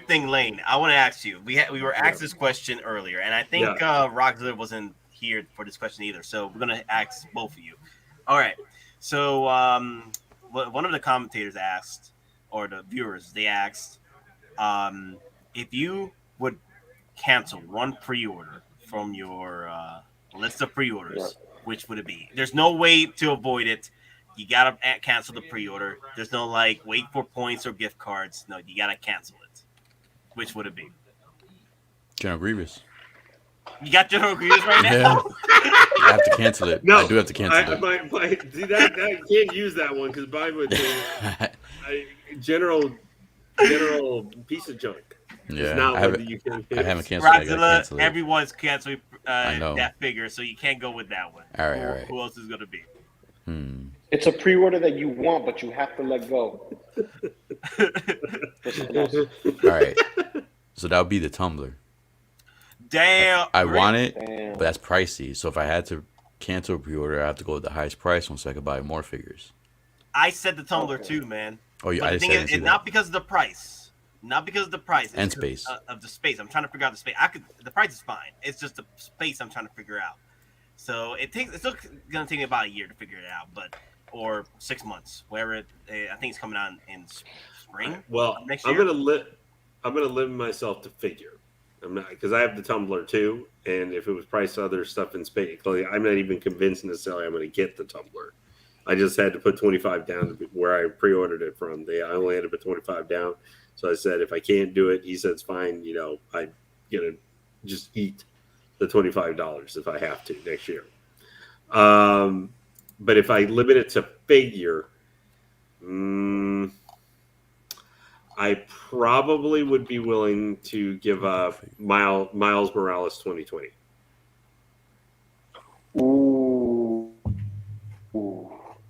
thing, Lane. I want to ask you. We were asked this question earlier, and I think Rockzilla wasn't here for this question either. So we're gonna ask both of you. All right. So one of the commentators asked, or the viewers, they asked, if you would cancel one pre-order from your list of pre-orders, which would it be? There's no way to avoid it. You gotta cancel the pre-order. There's no wait for points or gift cards. No, you gotta cancel it. Which would it be? General Grievous. You got General Grievous right now? Yeah. I have to cancel it. No, I do have to cancel it. See, that can't use that one because mine would say general piece of junk. Yeah, it's not I haven't canceled. Rockzilla, everyone's canceling that figure, so you can't go with that one. All right. Who else is going to be? It's a pre-order that you want, but you have to let go. All right. So that would be the Tumbler. Damn. I want it, but that's pricey. So if I had to cancel a pre-order, I have to go with the highest price one so I could buy more figures. I said the Tumbler too, man. Oh, yeah. But the thing is, it's not because of the price. Not because of the price. And space. Of the space. I'm trying to figure out the space. The price is fine. It's just the space I'm trying to figure out. So it's still gonna take me about a year to figure it out, or 6 months, wherever I think it's coming out in spring. Well, next I'm year. gonna limit myself to figure. I'm not, because I have the Tumblr too, and if it was priced other stuff in space, I'm not even convinced necessarily I'm going to get the Tumblr. I just had to put 25 down where I pre-ordered it from. I only had to put 25 down, so I said if I can't do it, he said it's fine. I'm gonna just eat the $25 if I have to next year. But if I limit it to figure, I probably would be willing to give up Miles Morales 2020. Ooh,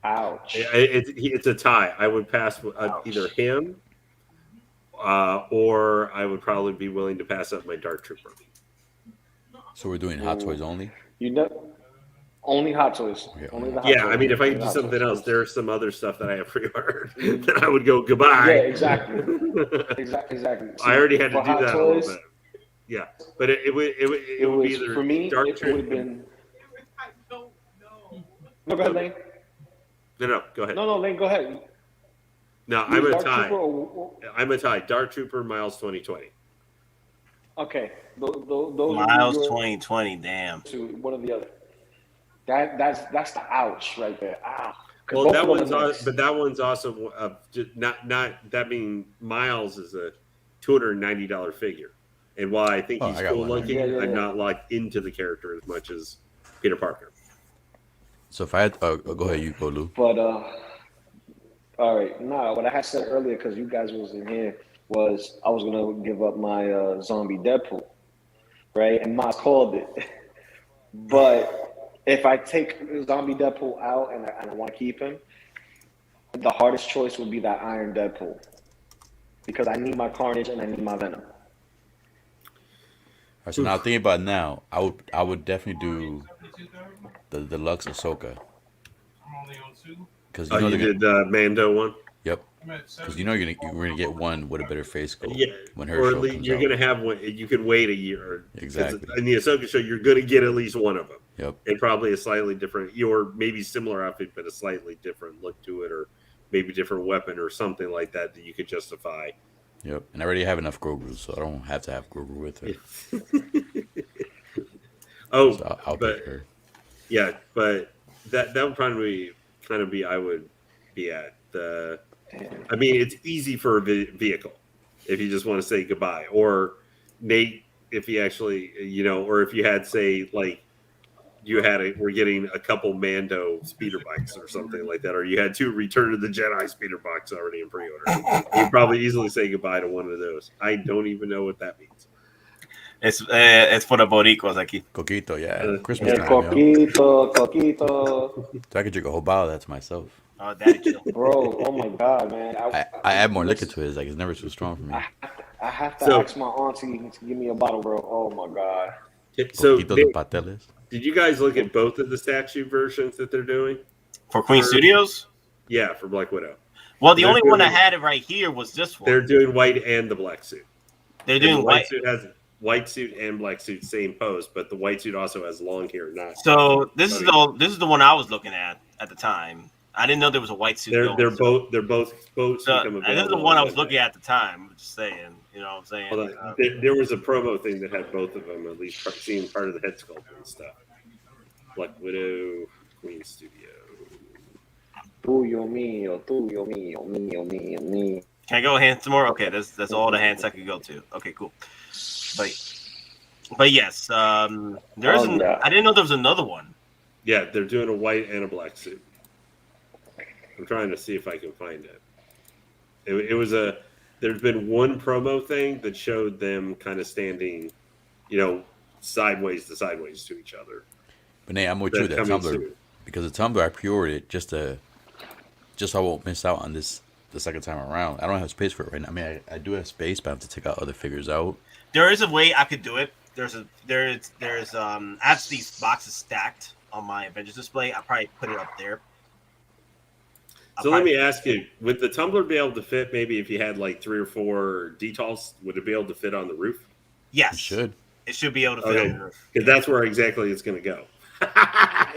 ouch! It's a tie. I would pass either him, or I would probably be willing to pass up my Dark Trooper. So we're doing Hot Toys only. Only Hot Toys. Okay, Only the Hot Yeah, Toys. I mean, if I could do something else, there's some other stuff that I have pre-ordered that I would go goodbye. Yeah, exactly. Exactly. I already had to do Hot that Toys, a little bit. Yeah, but it would be either for me. Dark It would have been. No, go ahead, Lane. No, go ahead. No, Lane, go ahead. No, I'm a Dark tie. Trooper I'm a tie. Dark Trooper, Miles 2020. Okay, those Miles 2020. Damn. To one or the other. That's the ouch right there. Ow. Well, that one's also not that being Miles is a $290 figure, and while I think he's cool looking, I'm not locked into the character as much as Peter Parker. So if I had, go ahead, you go, Lou. But all right. Nah, what I had said earlier, because you guys was in here, was I was gonna give up my zombie Deadpool, right? And Miles called it, but. If I take Zombie Deadpool out and I want to keep him, the hardest choice would be that Iron Deadpool. Because I need my Carnage and I need my Venom. All right, so now thinking about it now, I would definitely do the deluxe Ahsoka. Because you did the Mando one. Yep. Because you're gonna get one with a better face sculpt. Yeah. When her or show at least comes you're out. gonna have one. You can wait a year. Exactly. In the Ahsoka show, you're gonna get at least one of them. Yep. And probably a slightly different, or maybe similar outfit, but a slightly different look to it, or maybe different weapon or something like that you could justify. Yep. And I already have enough Grogu, so I don't have to have Grogu with her. So I'll pick her. Yeah, but that would probably kind of be I would be at the. I mean, it's easy for a vehicle if you just want to say goodbye, or Nate, if he actually, or if you had say like we're getting a couple Mando speeder bikes or something like that, or you had 2 Return of the Jedi speeder bikes already in pre-order, you'd probably easily say goodbye to one of those. I don't even know what that means. Es for the boricuas aquí. Coquito, yeah. Christmas time, Coquito. So I could drink a whole bottle of that to myself. Oh, daddy chill. Bro, oh my God, man. I add more liquor to it. It's like it's never too strong for me. I have to ask my auntie to give me a bottle, bro. Oh my God. So, Coquito de pateles. Did you guys look at both of the statue versions that they're doing? For Queen Studios? Yeah, for Black Widow. Well, the only one I had it right here was this one. They're doing white and the black suit. They're doing the white suit has white suit and black suit, same pose, but the white suit also has long hair. Not so. This is the one I was looking at the time. I didn't know there was a white suit. They're both become So, and this is the one I was looking at the time. I'm just saying, you know what I'm saying? Hold on. There was a promo thing that had both of them at least seeing part of the head sculpt and stuff. Black Widow, Queen Studio. Tuyo mío, mío, mío, mío, mío. Can I go hand some more? Okay, that's all the hands I could go to. Okay, cool. But yes, there is. I didn't know there was another one. Yeah, they're doing a white and a black suit. I'm trying to see if I can find it. It was a. There's been one promo thing that showed them kind of standing, sideways to each other. But Nate, I'm with you that Tumblr because the Tumblr I pre-ordered it just so I won't miss out on this the second time around. I don't have space for it right now. I mean, I do have space, but I have to take out other figures out. There is a way I could do it. I have these boxes stacked on my Avengers display. I'll probably put it up there. Let me ask you, would the Tumblr be able to fit maybe if you had like 3 or 4 detals, would it be able to fit on the roof? Yes. It should. It should be able to fit on the roof. Because that's where exactly it's going to go.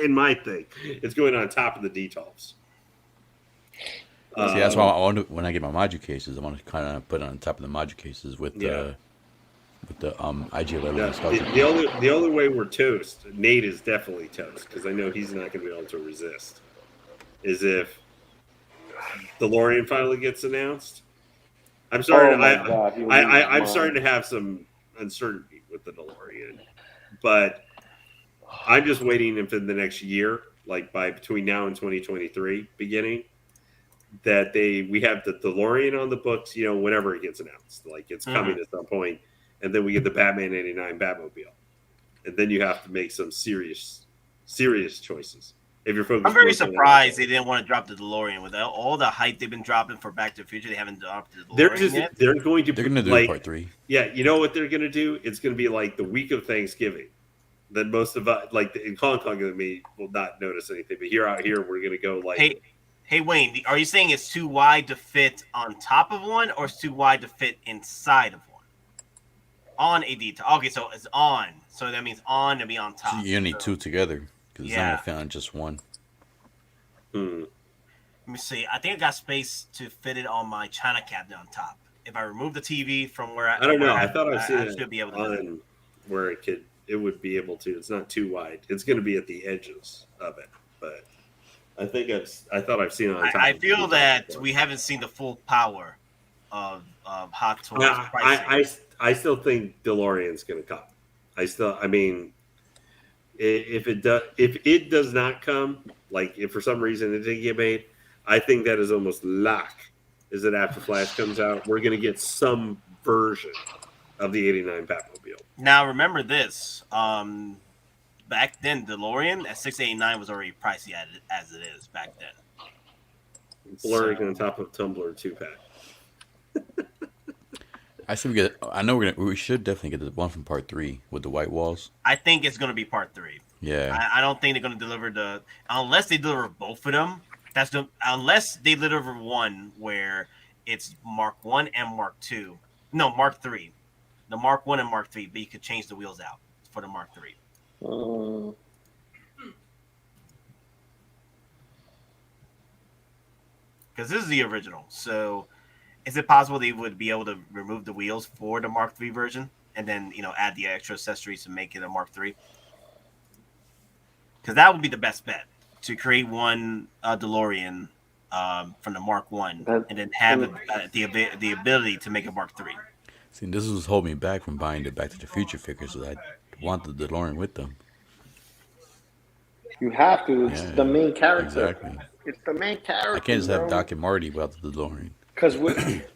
In my thing, it's going on top of the detolfs. See, that's why I want to, when I get my module cases, I want to kind of put it on top of the module cases with the IG11. Yeah, the only way we're toast, Nate is definitely toast because I know he's not going to be able to resist. Is if DeLorean finally gets announced. I'm sorry, I'm starting to have some uncertainty with the DeLorean, but I'm just waiting for the next year, like by between now and 2023 beginning, that we have the DeLorean on the books, you know, whenever it gets announced, like it's coming at some point, and then we get the Batman '89 Batmobile, and then you have to make some serious choices. If you're focused, I'm very surprised they didn't want to drop the DeLorean with all the hype they've been dropping for Back to the Future. They haven't dropped the DeLorean yet. They're going to do part 3. Yeah, you know what they're going to do? It's going to be like the week of Thanksgiving. Then most of us, like in Hong Kong, me will not notice anything. But out here, we're going to go like. Hey, Wayne, are you saying it's too wide to fit on top of one, or it's too wide to fit inside of one? On a detail. Okay, so it's on. So that means on to be on top. So you need two together because it's not going to fit on just one. Let me see. I think I got space to fit it on my China cabinet on top. If I remove the TV from where I don't know. I thought I've seen it should be able to on where it would be able to. It's not too wide. It's going to be at the edges of it, but I thought I've seen it on top. I feel that we haven't seen the full power of Hot Toys. I still think DeLorean's going to come. I mean, if it does not come, like if for some reason it didn't get made, I think that is almost lock. Is that after Flash comes out, we're going to get some version of the '89 Batmobile. Now remember this. Back then, DeLorean at $689 was already pricey as it is back then. Blurring on top of Tumblr 2-pack. We should definitely get the one from part 3 with the white walls. I think it's going to be part 3. Yeah. I don't think they're going to deliver unless they deliver both of them. Unless they deliver one where it's Mark 1 and Mark 2. No, Mark 3. The Mark 1 and Mark 3, but you could change the wheels out for the Mark 3. Because this is the original. So is it possible they would be able to remove the wheels for the Mark 3 version and then, add the extra accessories to make it a Mark 3? Because that would be the best bet, to create one DeLorean from the Mark 1 and then have the ability to make a Mark 3. See, this was holding me back from buying the Back to the Future figures. I want the DeLorean with them. You have to. It's the main character. Exactly. It's the main character. I can't just have Doc and Marty without the DeLorean. Because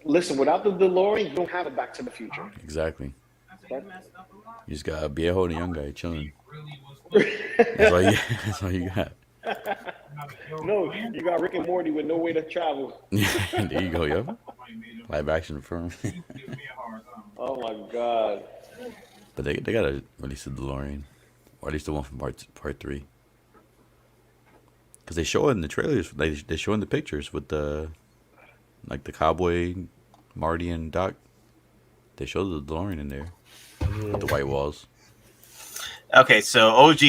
listen, without the DeLorean, you don't have a Back to the Future. Exactly. You just got a viejo and a young guy chilling. That's all you got. No, you got Rick and Morty with no way to travel. There you go, yo. Live action film. Oh my god. But they gotta release the DeLorean, or at least the one from part 3. Because they show it in the trailers. They show in the pictures with the cowboy, Marty and Doc. They show the DeLorean in there with the white walls. Okay, so OG,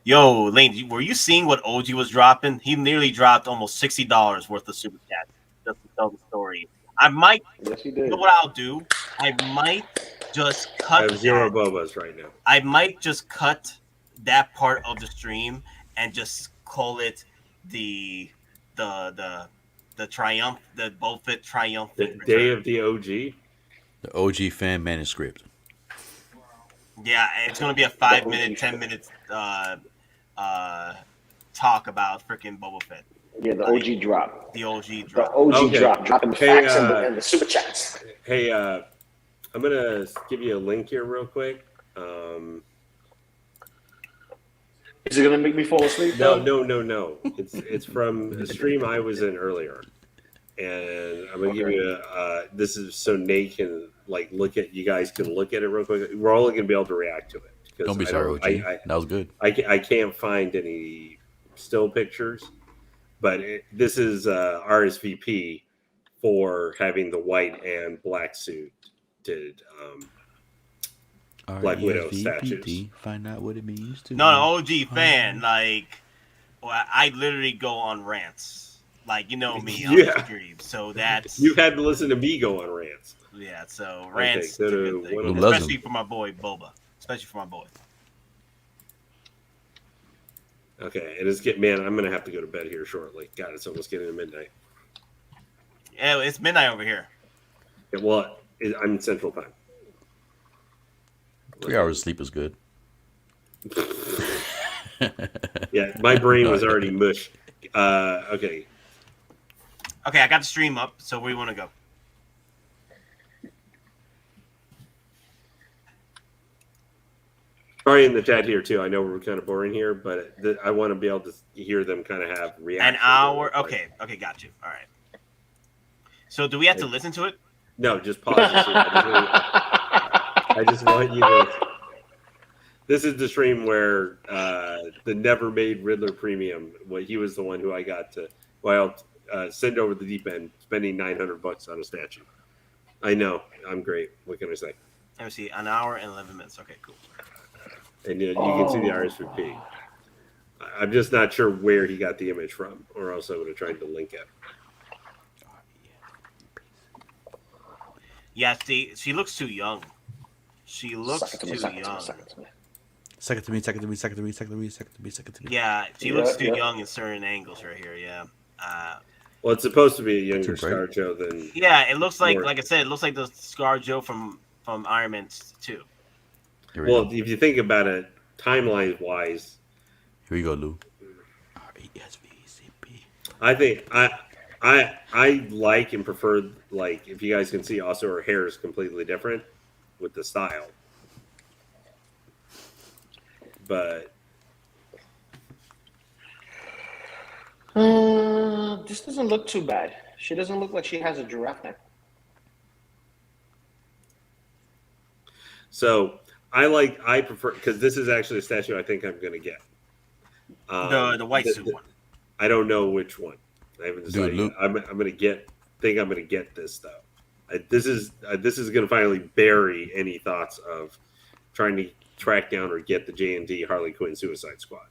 yo, Lane, were you seeing what OG was dropping? He nearly dropped almost $60 worth of super chats just to tell the story. I might. Yes, he did. You know what I'll do? I might just cut. I have 0 Bobas right now. I might just cut that part of the stream and just call it the triumph, the Boba triumphant. The day of the OG. The OG fan manuscript. Yeah, it's gonna be a 5-minute, 10-minute talk about freaking Boba Fett. Yeah, the OG drop. The OG drop. The OG drop. Dropping the facts and the super chats. Hey, I'm gonna give you a link here real quick. Is it gonna make me fall asleep? No. It's from a stream I was in earlier, and I'm gonna give you this is so Nate can look at. You guys can look at it real quick. We're only gonna be able to react to it. Don't be sorry, OG. That was good. I can't find any still pictures, but this is RSVP for having the white and black suit. Black Widow statues. Find out what it means to No, an OG fan. Like, well, I literally go on rants. Like, you know me on the stream. So that's You've had to listen to me go on rants. yeah. So rants, Okay, is a go good to thing. one of Especially for my boy Boba. Especially for my boy. Okay, and it's man, I'm gonna have to go to bed here shortly. God, it's almost getting to midnight. Yeah, it's midnight over here. Yeah, well, I'm in Central Time. 3 hours of sleep is good. Yeah, my brain was already mush. Okay. Okay, I got the stream up. So where you want to go? Sorry in the chat here too. I know we're kind of boring here, but I want to be able to hear them kind of have reactions. An hour. Okay, got you. All right. So do we have to listen to it? No, just pause. I just want you to. This is the stream where the never made Riddler Premium. He was the one who I got to. Well, send over the deep end, spending $900 on a statue. I know, I'm great. What can I say? Let me see. An hour and 11 minutes. Okay, cool. And you can see the RSVP. I'm just not sure where he got the image from, or else I would have tried to link it. Yeah, she looks too young. She looks too young. Second to me. Yeah, she looks too young in certain angles right here. Yeah. Well, it's supposed to be a younger ScarJo than. Yeah, it looks like I said, it looks like the ScarJo from Iron Man 2. Well, if you think about it, timeline wise. Here we go, Lou. I think I like and prefer, like, if you guys can see, also her hair is completely different with the style. But this doesn't look too bad. She doesn't look like she has a giraffe neck. So I prefer, because this is actually a statue I think I'm going to get. The white suit one. I don't know which one. I haven't decided. Dude, I'm going to get. Think I'm going to get this though. This is going to finally bury any thoughts of trying to track down or get the J&D Harley Quinn Suicide Squad.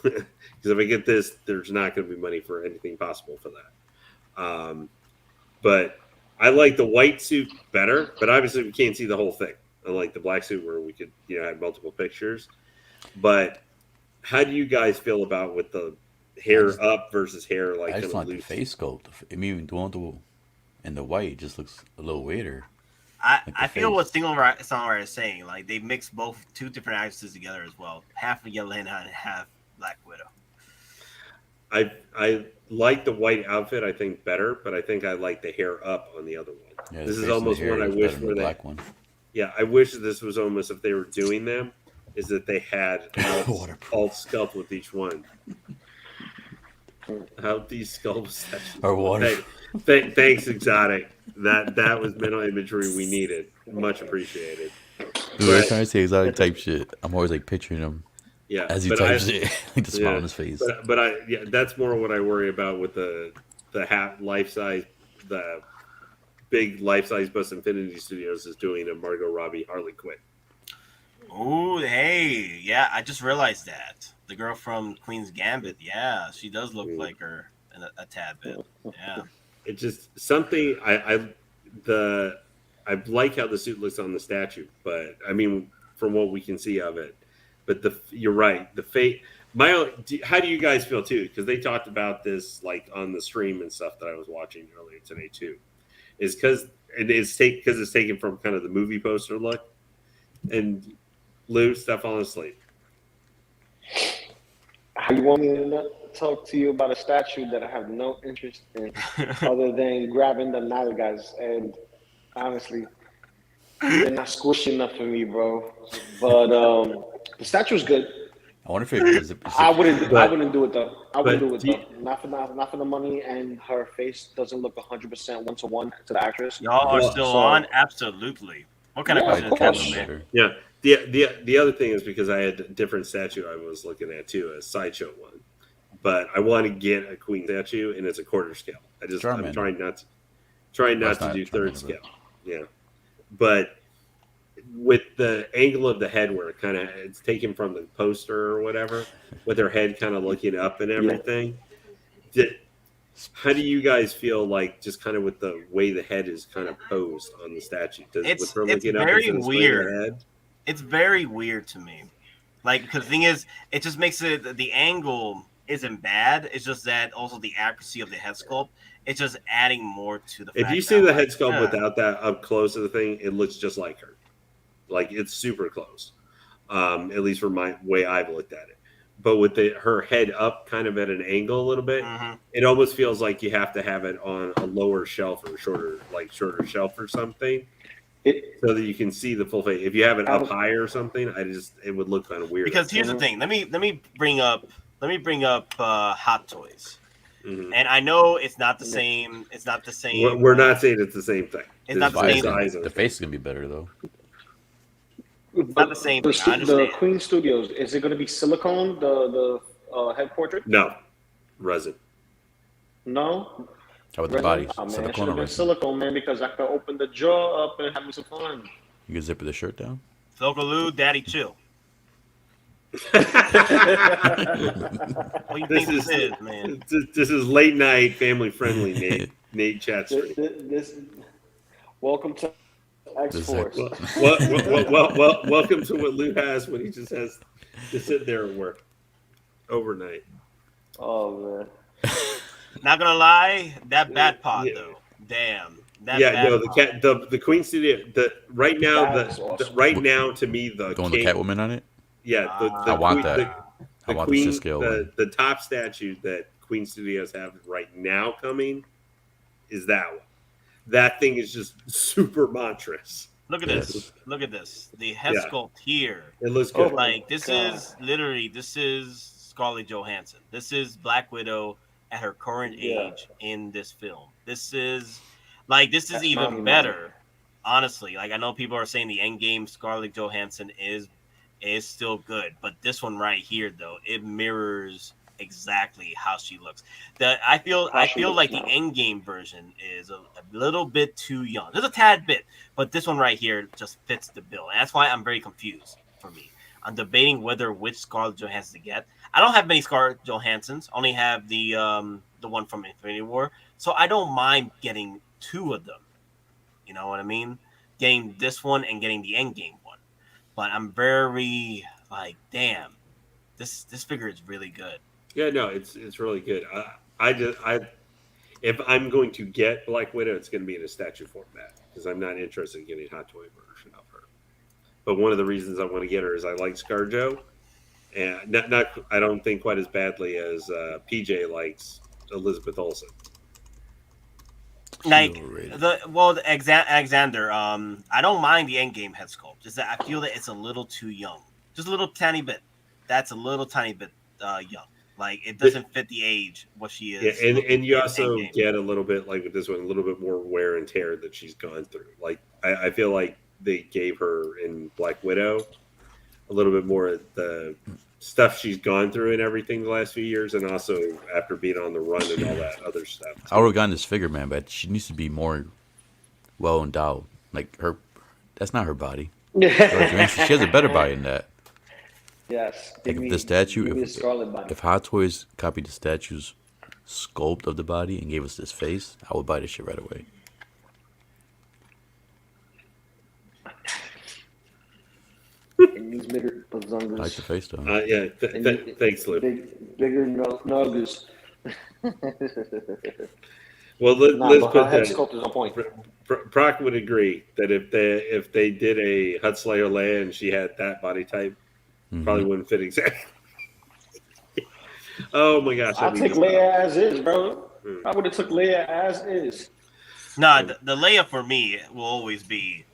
Because if I get this, there's not going to be money for anything possible for that. But I like the white suit better. But obviously, we can't see the whole thing. Unlike the black suit, where we could have multiple pictures. But how do you guys feel about with the hair up versus hair like? I just like the face sculpt. I mean, the one and the white just looks a little weirder. I feel what Songwriter is saying. Like they mix two different actresses together as well. Half of Yelena and half Black Widow. I like the white outfit. I think better, but I think I like the hair up on the other one. Yeah, this is almost one I wish for the black one. Yeah, I wish this was almost if they were doing them, is that they had all sculpt with each one. How these sculpts are water. Thanks, Exotic. That was mental imagery we needed. Much appreciated. Dude, every time I say Exotic type shit, I'm always like picturing him. Yeah, as he types it, like the smile on his face. But that's more what I worry about with the life size, the big life size bus Infinity Studios is doing a Margot Robbie Harley Quinn. Oh, hey, yeah, I just realized that the girl from Queen's Gambit, yeah, she does look like her a tad bit. Yeah, it's just something I like how the suit looks on the statue, but I mean from what we can see of it. But you're right. The fate. How do you guys feel too? Because they talked about this like on the stream and stuff that I was watching earlier today too. Is because it's taken from kind of the movie poster look. And Lou, step on his sleep. How you want me to talk to you about a statue that I have no interest in, other than grabbing the nalgas? And honestly, they're not squishy enough for me, bro. But the statue's good. I wonder if I wouldn't do it though. I wouldn't do it though. Not for the money, and her face doesn't look 100% one-to-one to the actress. Y'all are still on? Absolutely. What kind of question? Yeah. The other thing is because I had a different statue I was looking at too, a Sideshow one. But I want to get a Queen statue, and it's a quarter scale. I'm trying not to do third scale. Yeah. But with the angle of the head where it's taken from the poster or whatever, with her head kind of looking up and everything. How do you guys feel like just kind of with the way the head is kind of posed on the statue? It's up very weird. head? It's very weird to me. Like, because the thing is, it just makes it, the angle isn't bad. It's just that also the accuracy of the head sculpt, it's just adding more to the If fact you see that, the head sculpt without that up close to the thing, it looks just like her. Like, it's super close. At least from my way I've looked at it. But with her head up kind of at an angle a little bit, it almost feels like you have to have it on a lower shelf or shorter shelf or something. So that you can see the full face. If you have it up higher or something, it would look kind of weird. Because here's the thing. Let me bring up Hot Toys. And I know it's not the same. It's not the same. We're not saying it's the same thing. It's not the same. The face is gonna be better though. It's not the same thing. I understand. The Queen Studios, is it going to be silicone? The head portrait? No, resin. No. How about the body? Oh, man, it Silicone should or have been resin? silicone, man, because I could open the jaw up and have me some fun. You can zipper the shirt down. Loco Lu, Daddy Chill. What do you think this is, man? This is late night, family friendly. Nate chat stream. Welcome to X-Force. Welcome to what Lou has when he just has to sit there and work overnight. Oh man. Not gonna lie, that bat pod though. Damn. The Queen Studio. Right now to me the going the Catwoman on it. Yeah, I want that. I want the scale. The top statue that Queen Studios have right now coming is that one. That thing is just super monstrous. Look at this. Look at this. The head sculpt here. It looks good. Like this is Scarlett Johansson. This is Black Widow at her current age in this film. This is even better. Honestly, like I know people are saying the EndGame Scarlett Johansson is still good, but this one right here though, it mirrors exactly how she looks. I feel like the EndGame version is a little bit too young. There's a tad bit, but this one right here just fits the bill. And that's why I'm very confused for me. I'm debating which Scarlett Johansson to get. I don't have many Scarlett Johanssons, only have the one from Infinity War. So I don't mind getting two of them. You know what I mean? Getting this one and getting the EndGame one. But I'm very like, damn, this figure is really good. Yeah, no, it's really good. If I'm going to get Black Widow, it's going to be in a statue format because I'm not interested in getting a hot toy version of her. But one of the reasons I want to get her is I like ScarJo, and not I don't think quite as badly as PJ likes Elizabeth Olsen. Like Alexander, I don't mind the EndGame head sculpt. Just that I feel that it's a little too young, just a little tiny bit. That's a little tiny bit young. Like it doesn't fit the age what she is. Yeah, and you also get a little bit like with this one, a little bit more wear and tear that she's gone through. Like I feel like they gave her in Black Widow a little bit more of the stuff she's gone through and everything the last few years, and also after being on the run and all that other stuff. I would have gotten this figure, man, but she needs to be more well endowed. Like that's not her body. She has a better body than that. Yes. Like the statue, if Hot Toys copied the statue's sculpt of the body and gave us this face, I would buy this shit right away. These bigger bazungas. I like the face though. Thanks, Lou. Bigger nuggers. Well, let's put head that. sculpt is on point. Proc would agree that if they did a Hut Slayer Leia and she had that body type, probably wouldn't fit exactly. Oh my gosh! I'll take Leia as is, bro. I would have took Leia as is. Nah, the Leia for me will always be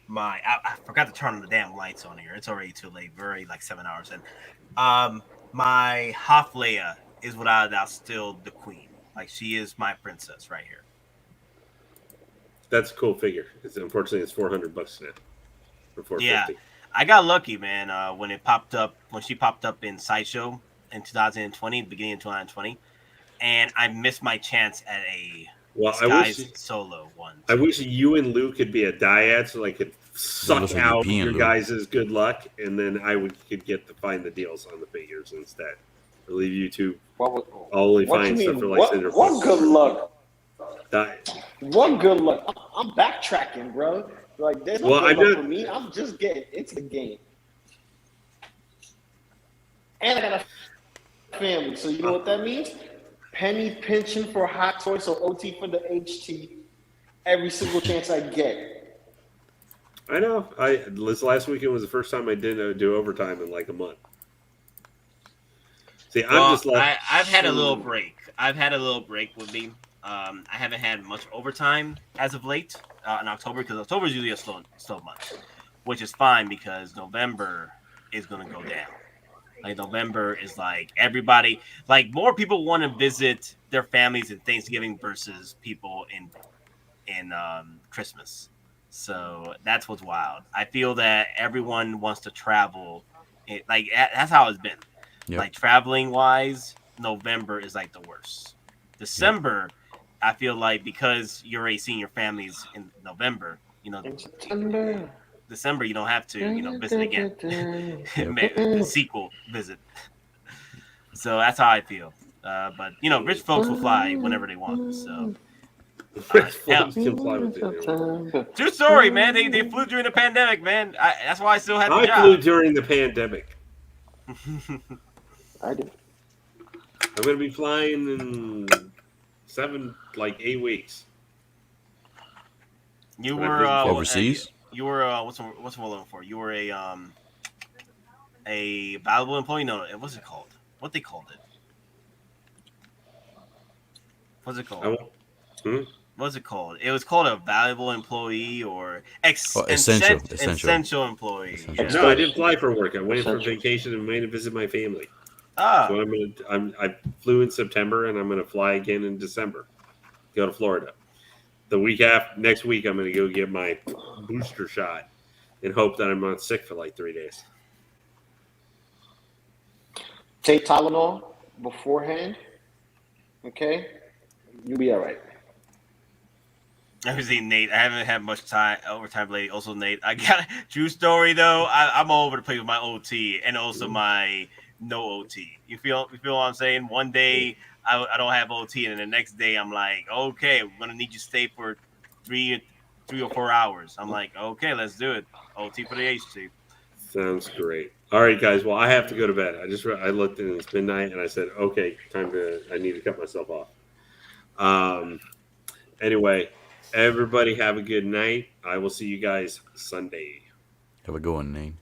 my. I forgot to turn on the damn lights on here. It's already too late. We're already like 7 hours in. My half Leia is without a doubt still the queen. Like she is my princess right here. That's a cool figure. Unfortunately, it's $400 now. Or $450. Yeah, I got lucky, man. When she popped up in Sideshow in 2020, beginning of 2020, and I missed my chance at a Sky's solo one. I wish you and Lou could be a dyad so I could suck looks like out you're peeing, your Lou. guys' good luck, and then could get to find the deals on the figures instead. I'll leave you two. I'll only What you find stuff mean? for like Cinder. What good luck? That- What good luck? I'm backtracking, bro. Like, there's no Well, good I'm luck not- for me. I'm just getting into the game. And I got a family, so you know what that means? Penny pinching for Hot Toys or OT for the HT every single chance I get. I know. This last weekend was the first time I didn't do overtime in like a month. See, Well, I'm just like I've had a little break. I've had a little break with me. I haven't had much overtime as of late in October because October is usually a slow month, which is fine because November is going to go down. Like November is like everybody, like more people want to visit their families in Thanksgiving versus people in Christmas. So that's what's wild. I feel that everyone wants to travel. Like that's how it's been. Yep. Like traveling wise, November is like the worst. December, I feel like because you're already seeing your families in November, December you don't have to, visit again. The sequel visit. So that's how I feel. But rich folks will fly whenever they want. So rich folks can fly with it. true story, man. They flew during the pandemic, man. That's why I still had the I job. flew during the pandemic. I did. I'm going to be flying in 8 weeks. You were overseas. You were what's the word looking for? You were a valuable employee. No, what's it called? What they called it? What's it called? What's it called? It was called a valuable employee or essential employee. Essential. Yeah. No, I didn't fly for work. I went for vacation and went to visit my family. Ah. So I flew in September and I'm going to fly again in December. Go to Florida. The week after, next week, I'm going to go get my booster shot and hope that I'm not sick for like 3 days. Take Tylenol beforehand. Okay? You'll be all right. I was seeing Nate. I haven't had much overtime lately. Also, Nate, I got a true story though. I'm all over the place with my OT and also my no OT. You feel what I'm saying? One day I don't have OT, and then the next day I'm like, okay, we're gonna need you to stay for three or 4 hours. I'm like, okay, let's do it. OT for the HT. Sounds great. All right, guys. Well, I have to go to bed. I looked and it's midnight, and I said, okay, I need to cut myself off. Anyway, everybody have a good night. I will see you guys Sunday. Have a good one, Nate.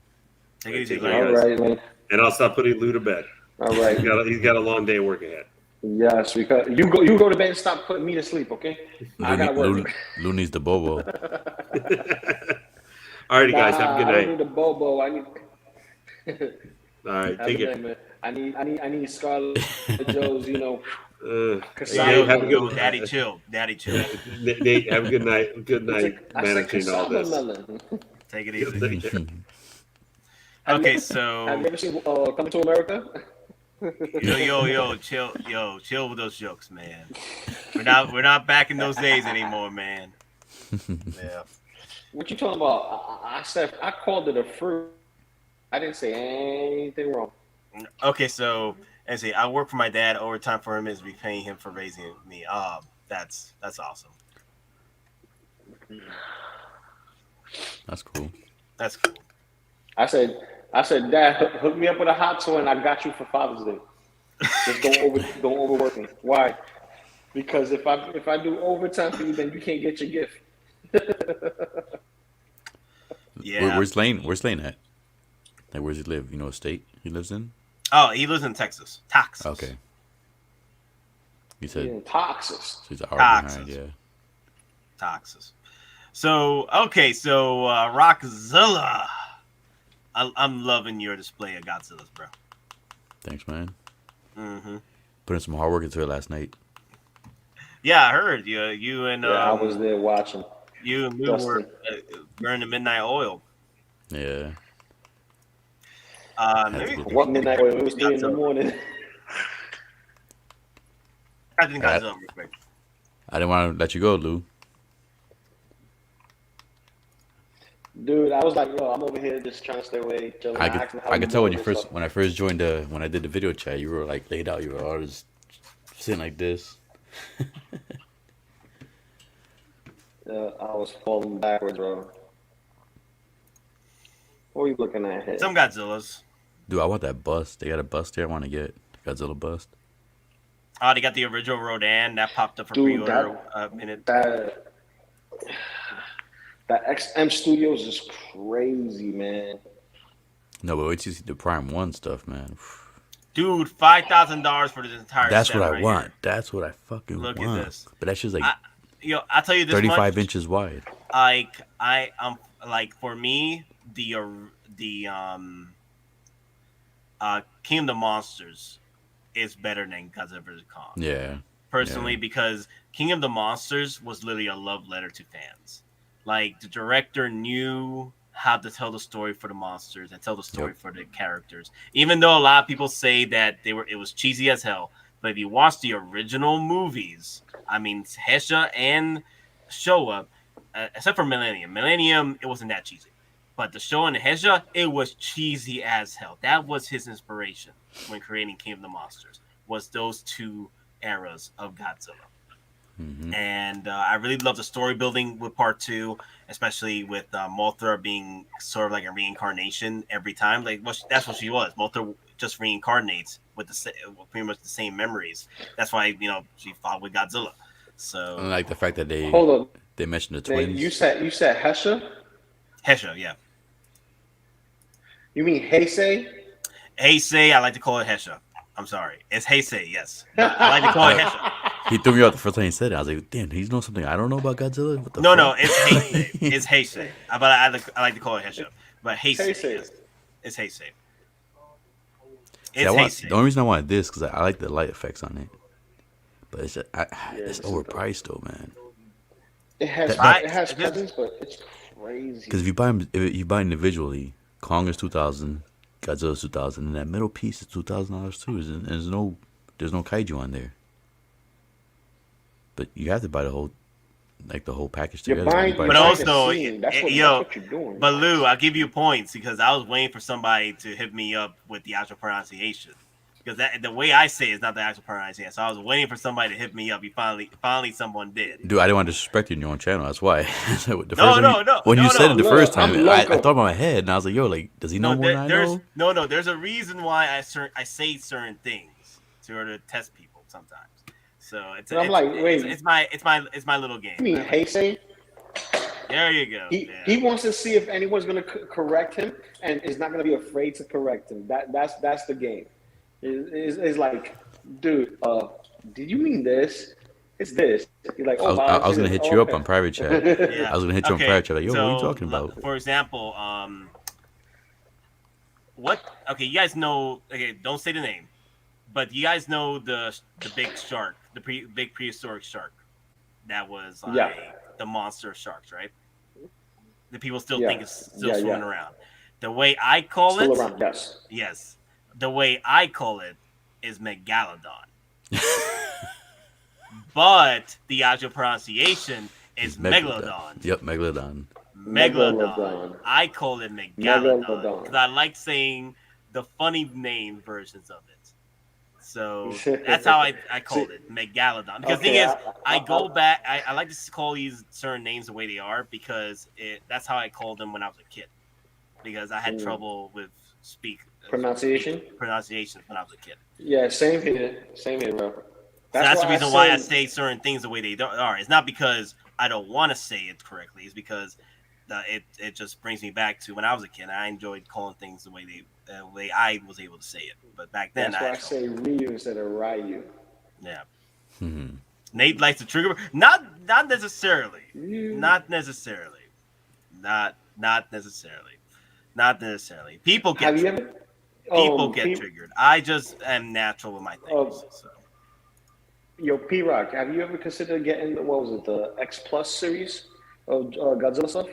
Take it easy, All right, man. And I'll stop putting Lou to bed. All right. He's got a long day of work ahead. Yes, because you go to bed and stop putting me to sleep, okay? I gotta work. Lou needs the Bobo. All right, guys, have a good I night. don't need a Bobo. I need. All right, Have take a it. night, man. I need Scarlet Joe's, Hey, have a good Daddy chill. Nate, have a good night. Good night managing all this. Take it easy. Okay, so have you ever seen Coming to America? Yo, chill with those jokes, man. We're not back in those days anymore, man. Yeah. What you talking about? I said I called it a fruit. I didn't say anything wrong. Okay, so I work for my dad. Overtime for him is repaying him for raising me. That's awesome. That's cool. That's cool. I said, Dad, hook me up with a hot toy, and I got you for Father's Day. Just don't overwork me. Why? Because if I do overtime for you, then you can't get your gift. Yeah. Where's Lane at? Like, where's he live? You know what state he lives in? Oh, he lives in Texas. Texas. Okay. You said in Texas. So he's an hour behind, yeah. Texas. So Rockzilla. I'm loving your display of Godzilla's, bro. Thanks, man. Mm-hmm. Put in some hard work into it last night. Yeah, I heard you and I was there watching. You and Lou were burning the midnight oil. Yeah. What midnight oil? It was 3 in the morning. I think Godzilla real quick. I didn't want to let you go, Lou. Dude, I was like, yo, I'm over here just trying to stay away. Chilling. I asked him how I you could tell when doing you and first stuff. when I first joined when I did the video chat, you were like laid out. You were all just sitting like this. I was falling backwards, bro. What are you looking at here? Some Godzillas. Dude, I want that bust. They got a bust there. I want to get Godzilla bust. Oh, they got the original Rodan that popped up for Dude, pre-order a minute. That XM Studios is crazy, man. No, but wait till you see the Prime 1 stuff, man. Dude, $5,000 for this entire That's set what I right want. here. That's what I fucking Look want. at this. But that shit's like I'll tell you this 35 much. inches wide. Like like for me, the King of the Monsters is better than Godzilla vs. Kong. Yeah. Personally, Yeah. because King of the Monsters was literally a love letter to fans. Like the director knew how to tell the story for the monsters and tell the story for the characters. Even though a lot of people say that it was cheesy as hell, but if you watch the original movies, I mean Hesha and Showa, except for Millennium, it wasn't that cheesy. But the Showa and the Hesha, it was cheesy as hell. That was his inspiration when creating King of the Monsters. Was those two eras of Godzilla. Mm-hmm. And I really love the story building with part 2, especially with Mothra being sort of like a reincarnation every time. Like that's what she was. Mothra just reincarnates with pretty much the same memories. That's why she fought with Godzilla. So I like the fact that they mentioned the Hey, twins. you said Hesha? Hesha, yeah. You mean Heisei? Heisei, I like to call it Hesha. I'm sorry. It's Heisei, yes. But I like to call it Hesha. He threw me out the first time he said it. I was like, damn, he's know something I don't know about Godzilla? What the No, fuck? it's Heisei. It's Heisei. But I like to call it Hesha. But Heisei. Yes. It's Heisei. See, the only reason I wanted this because I like the light effects on it. But it's just, it's overpriced though, man. It has cousins, but it's crazy. Because if you buy individually, Kong is 2,000, Godzilla's 2,000, and that middle piece is $2,000 too. There's no kaiju on there. But you have to buy the whole package together. But also, but Lou, I'll give you points because I was waiting for somebody to hit me up with the actual pronunciation. Because the way I say it is not the actual pronunciation. So I was waiting for somebody to hit me up. Finally someone did. Dude, I didn't want to disrespect you in your own channel. That's why. When you said it the first time, I thought about my head, and I was like, yo, like, does he know more than I know? No, there's a reason why I say certain things to order to test people sometimes. So it's my little game. You mean Heisei? There you go. He wants to see if anyone's going to correct him, and is not going to be afraid to correct him. That's the game. It's like, dude, did you mean this? It's this. You're like, oh, I was gonna hit you up on private chat. Yeah. I was gonna hit you on private chat. Like, yo, what are you talking about? For example, Okay, you guys know. Okay, don't say the name, but you guys know the big shark, big prehistoric shark, that was the monster of sharks, right? The people still think it's still swimming around. The way I call it, yes. The way I call it is Megalodon. But the actual pronunciation is Megalodon. Yep, Megalodon. Megalodon. I call it Megalodon because I like saying the funny name versions of it. So that's how I called it, Megalodon. Because the thing is, I go back, I like to call these certain names the way they are because that's how I called them when I was a kid. Because I had trouble with pronunciation when I was a kid. Yeah, same here, bro. That's the reason why I say certain things the way they are. It's not because I don't want to say it correctly. It's because it just brings me back to when I was a kid. I enjoyed calling things the way I was able to say it. But back then, that's why I say Ryu instead of Ryu. Yeah. Nate likes the trigger. Not necessarily. Not necessarily. Not necessarily. Not necessarily. People get triggered. Triggered. I just am natural with my things. Yo, P-Rock, have you ever considered getting the X Plus series of Godzilla stuff?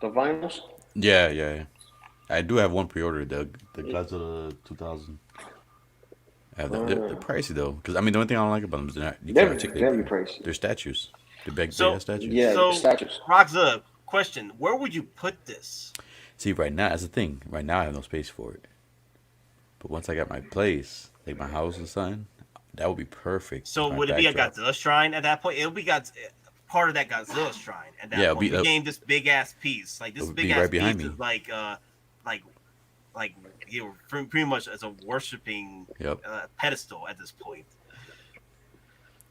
The vinyls? Yeah. I do have one pre-order, the Godzilla 2000. They're pricey though, because I mean the only thing I don't like about them is you can't articulate. Very pricey. They're statues. They're big ass statues. Yeah, so statues. Rockza, question: where would you put this? See, right now, that's the thing. Right now, I have no space for it. But once I got my place, like my house or something, that would be perfect. So for my would it be a backdrop. Godzilla shrine at that point? It'll be part of that Godzilla shrine at that Yeah, point. it'll We be, gained this big ass piece. Like this it'll big be ass right piece behind is me. like pretty much as a worshiping Yep. pedestal at this point.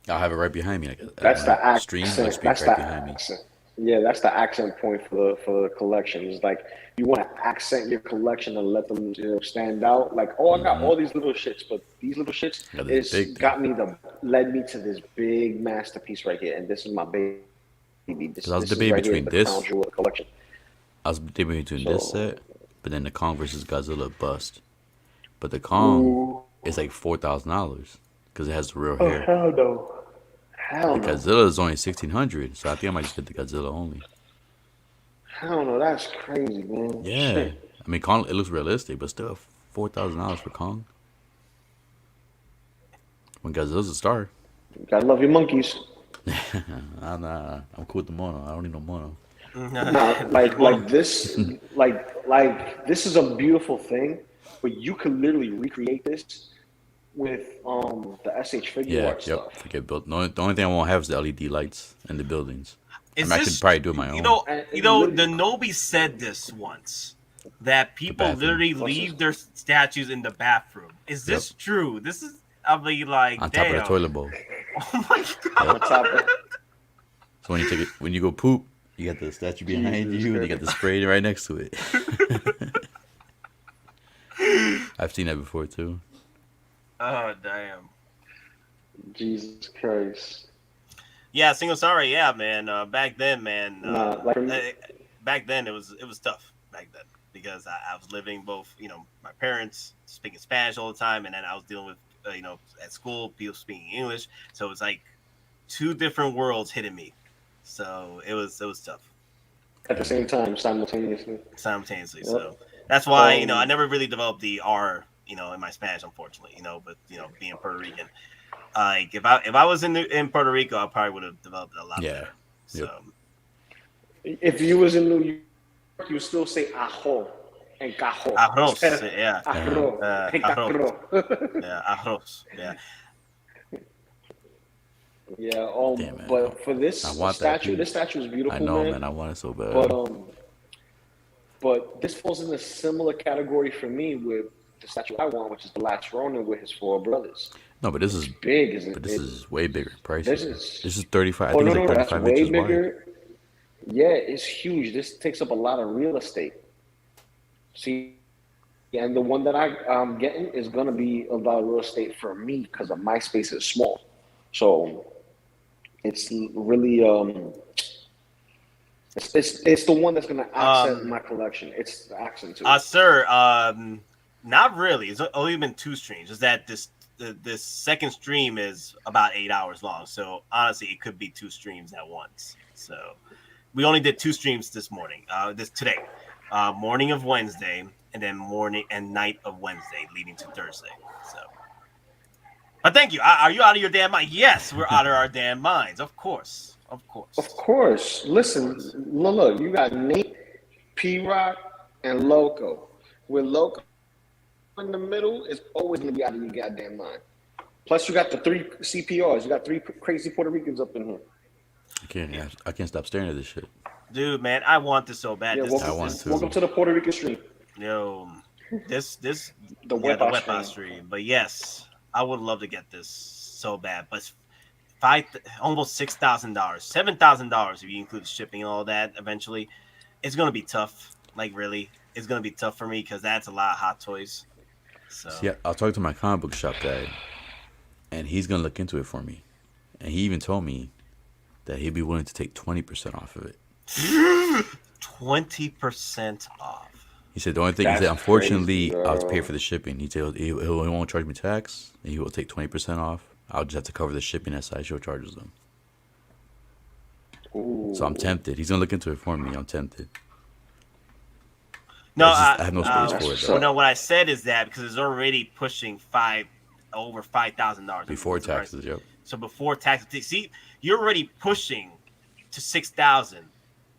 I'll have it right behind me. Like That's the accent. stream will speak That's right the behind me. accent. Yeah, that's the accent point for the collection. It's like you want to accent your collection and let them stand out. Like, oh, I got all these little shits, but these little shits Got this big led me to this big masterpiece right here, and this is my baby. This, I was this is debating right here, between the this. crown jewel of the collection. I was debating between this So- set, but then the Kong versus Godzilla bust. But the Kong Ooh. is like $4,000 because it has the real Oh hair. hell no! Hell The no! Godzilla is only $1,600, so I think I might just get the Godzilla only. Hell no! That's crazy, man. Yeah, Shit. I mean Kong, it looks realistic, but still $4,000 for Kong. When Godzilla's a star. Gotta love your monkeys. I'm cool with the mono. I don't need no mono. Nah, like this, like this is a beautiful thing, but you could literally recreate this with the SH figure Yeah, art yep. stuff. Forget built. The only thing I won't have is the LED lights in the buildings. Is I could this- probably do it my own. You know, the Nobi said this once that people bathroom. literally leave their statues in the bathroom. Is this true? This is, I mean, like, on top of the damn. toilet bowl. Oh my god! So when you go poop, you got the statue behind Jesus you, and you got the spray right next to it. I've seen that before too. Oh damn! Jesus Christ! Yeah, single sorry, yeah, man. Back then, man. Nah, back then it was tough. Back then because I was living both, my parents speaking Spanish all the time, and then I was dealing with, at school people speaking English. So it was like two different worlds hitting me. So it was tough. At the same time, simultaneously. Simultaneously. Yep. So that's why I never really developed the R, in my Spanish, unfortunately. But being Puerto Rican, like if I was in Puerto Rico, I probably would have developed it a lot better. So. If you was in New York, you would still say ajo and cajo. Arroz, yeah. Arroz. And Arroz. cajo. Yeah, arroz. Yeah. Yeah. But for this I want that statue, piece. this statue is beautiful. I know, man. man. I want it so bad. But this falls in a similar category for me with the statue I want, which is the Last Ronin with his four brothers. No, but this is big, isn't it? But this is way bigger price. This This is- is 35. I Oh think no, it's like that's 35 way inches wide. bigger. Yeah, it's huge. This takes up a lot of real estate. See, and the one that I'm getting is gonna be a lot of real estate for me because of my space is small. So it's really it's the one that's gonna accent my collection. It's the accent to it. Sir, not really. It's only been 2 streams. Is that this second stream is about 8 hours long. So honestly, it could be 2 streams at once. So we only did 2 streams this morning. Today, morning of Wednesday, and then morning and night of Wednesday, leading to Thursday. So, but thank you. Are you out of your damn mind? Yes, we're out of our damn minds. Of course. Of course. Listen, look, you got Nate, P-Rock, and Loco. With Loco in the middle, it's always gonna be out of your goddamn mind. Plus, you got the 3 CPRs. You got 3 crazy Puerto Ricans up in here. I can't stop staring at this shit. Dude, man, I want this so bad. Yeah, welcome to the Puerto Rican stream. Yo, this The Wepa stream. But yes, I would love to get this so bad. But almost $6,000, $7,000 if you include shipping and all that. Eventually, it's gonna be tough. Like really, it's gonna be tough for me because that's a lot of Hot Toys. So See, I'll talk to my comic book shop guy, and he's gonna look into it for me. And he even told me that he'd be willing to take 20% off of it. 20% off. He said the only thing, he said, unfortunately, I'll have to pay for the shipping. He said he won't charge me tax, and he will take 20% off. I'll just have to cover the shipping that Sideshow charges them. So I'm tempted. He's gonna look into it for me. I'm tempted. No, I have no space for it. Though. Well, no, what I said is that because it's already pushing over $5,000 Before taxes, yep. So before taxes, see, you're already pushing to 6,000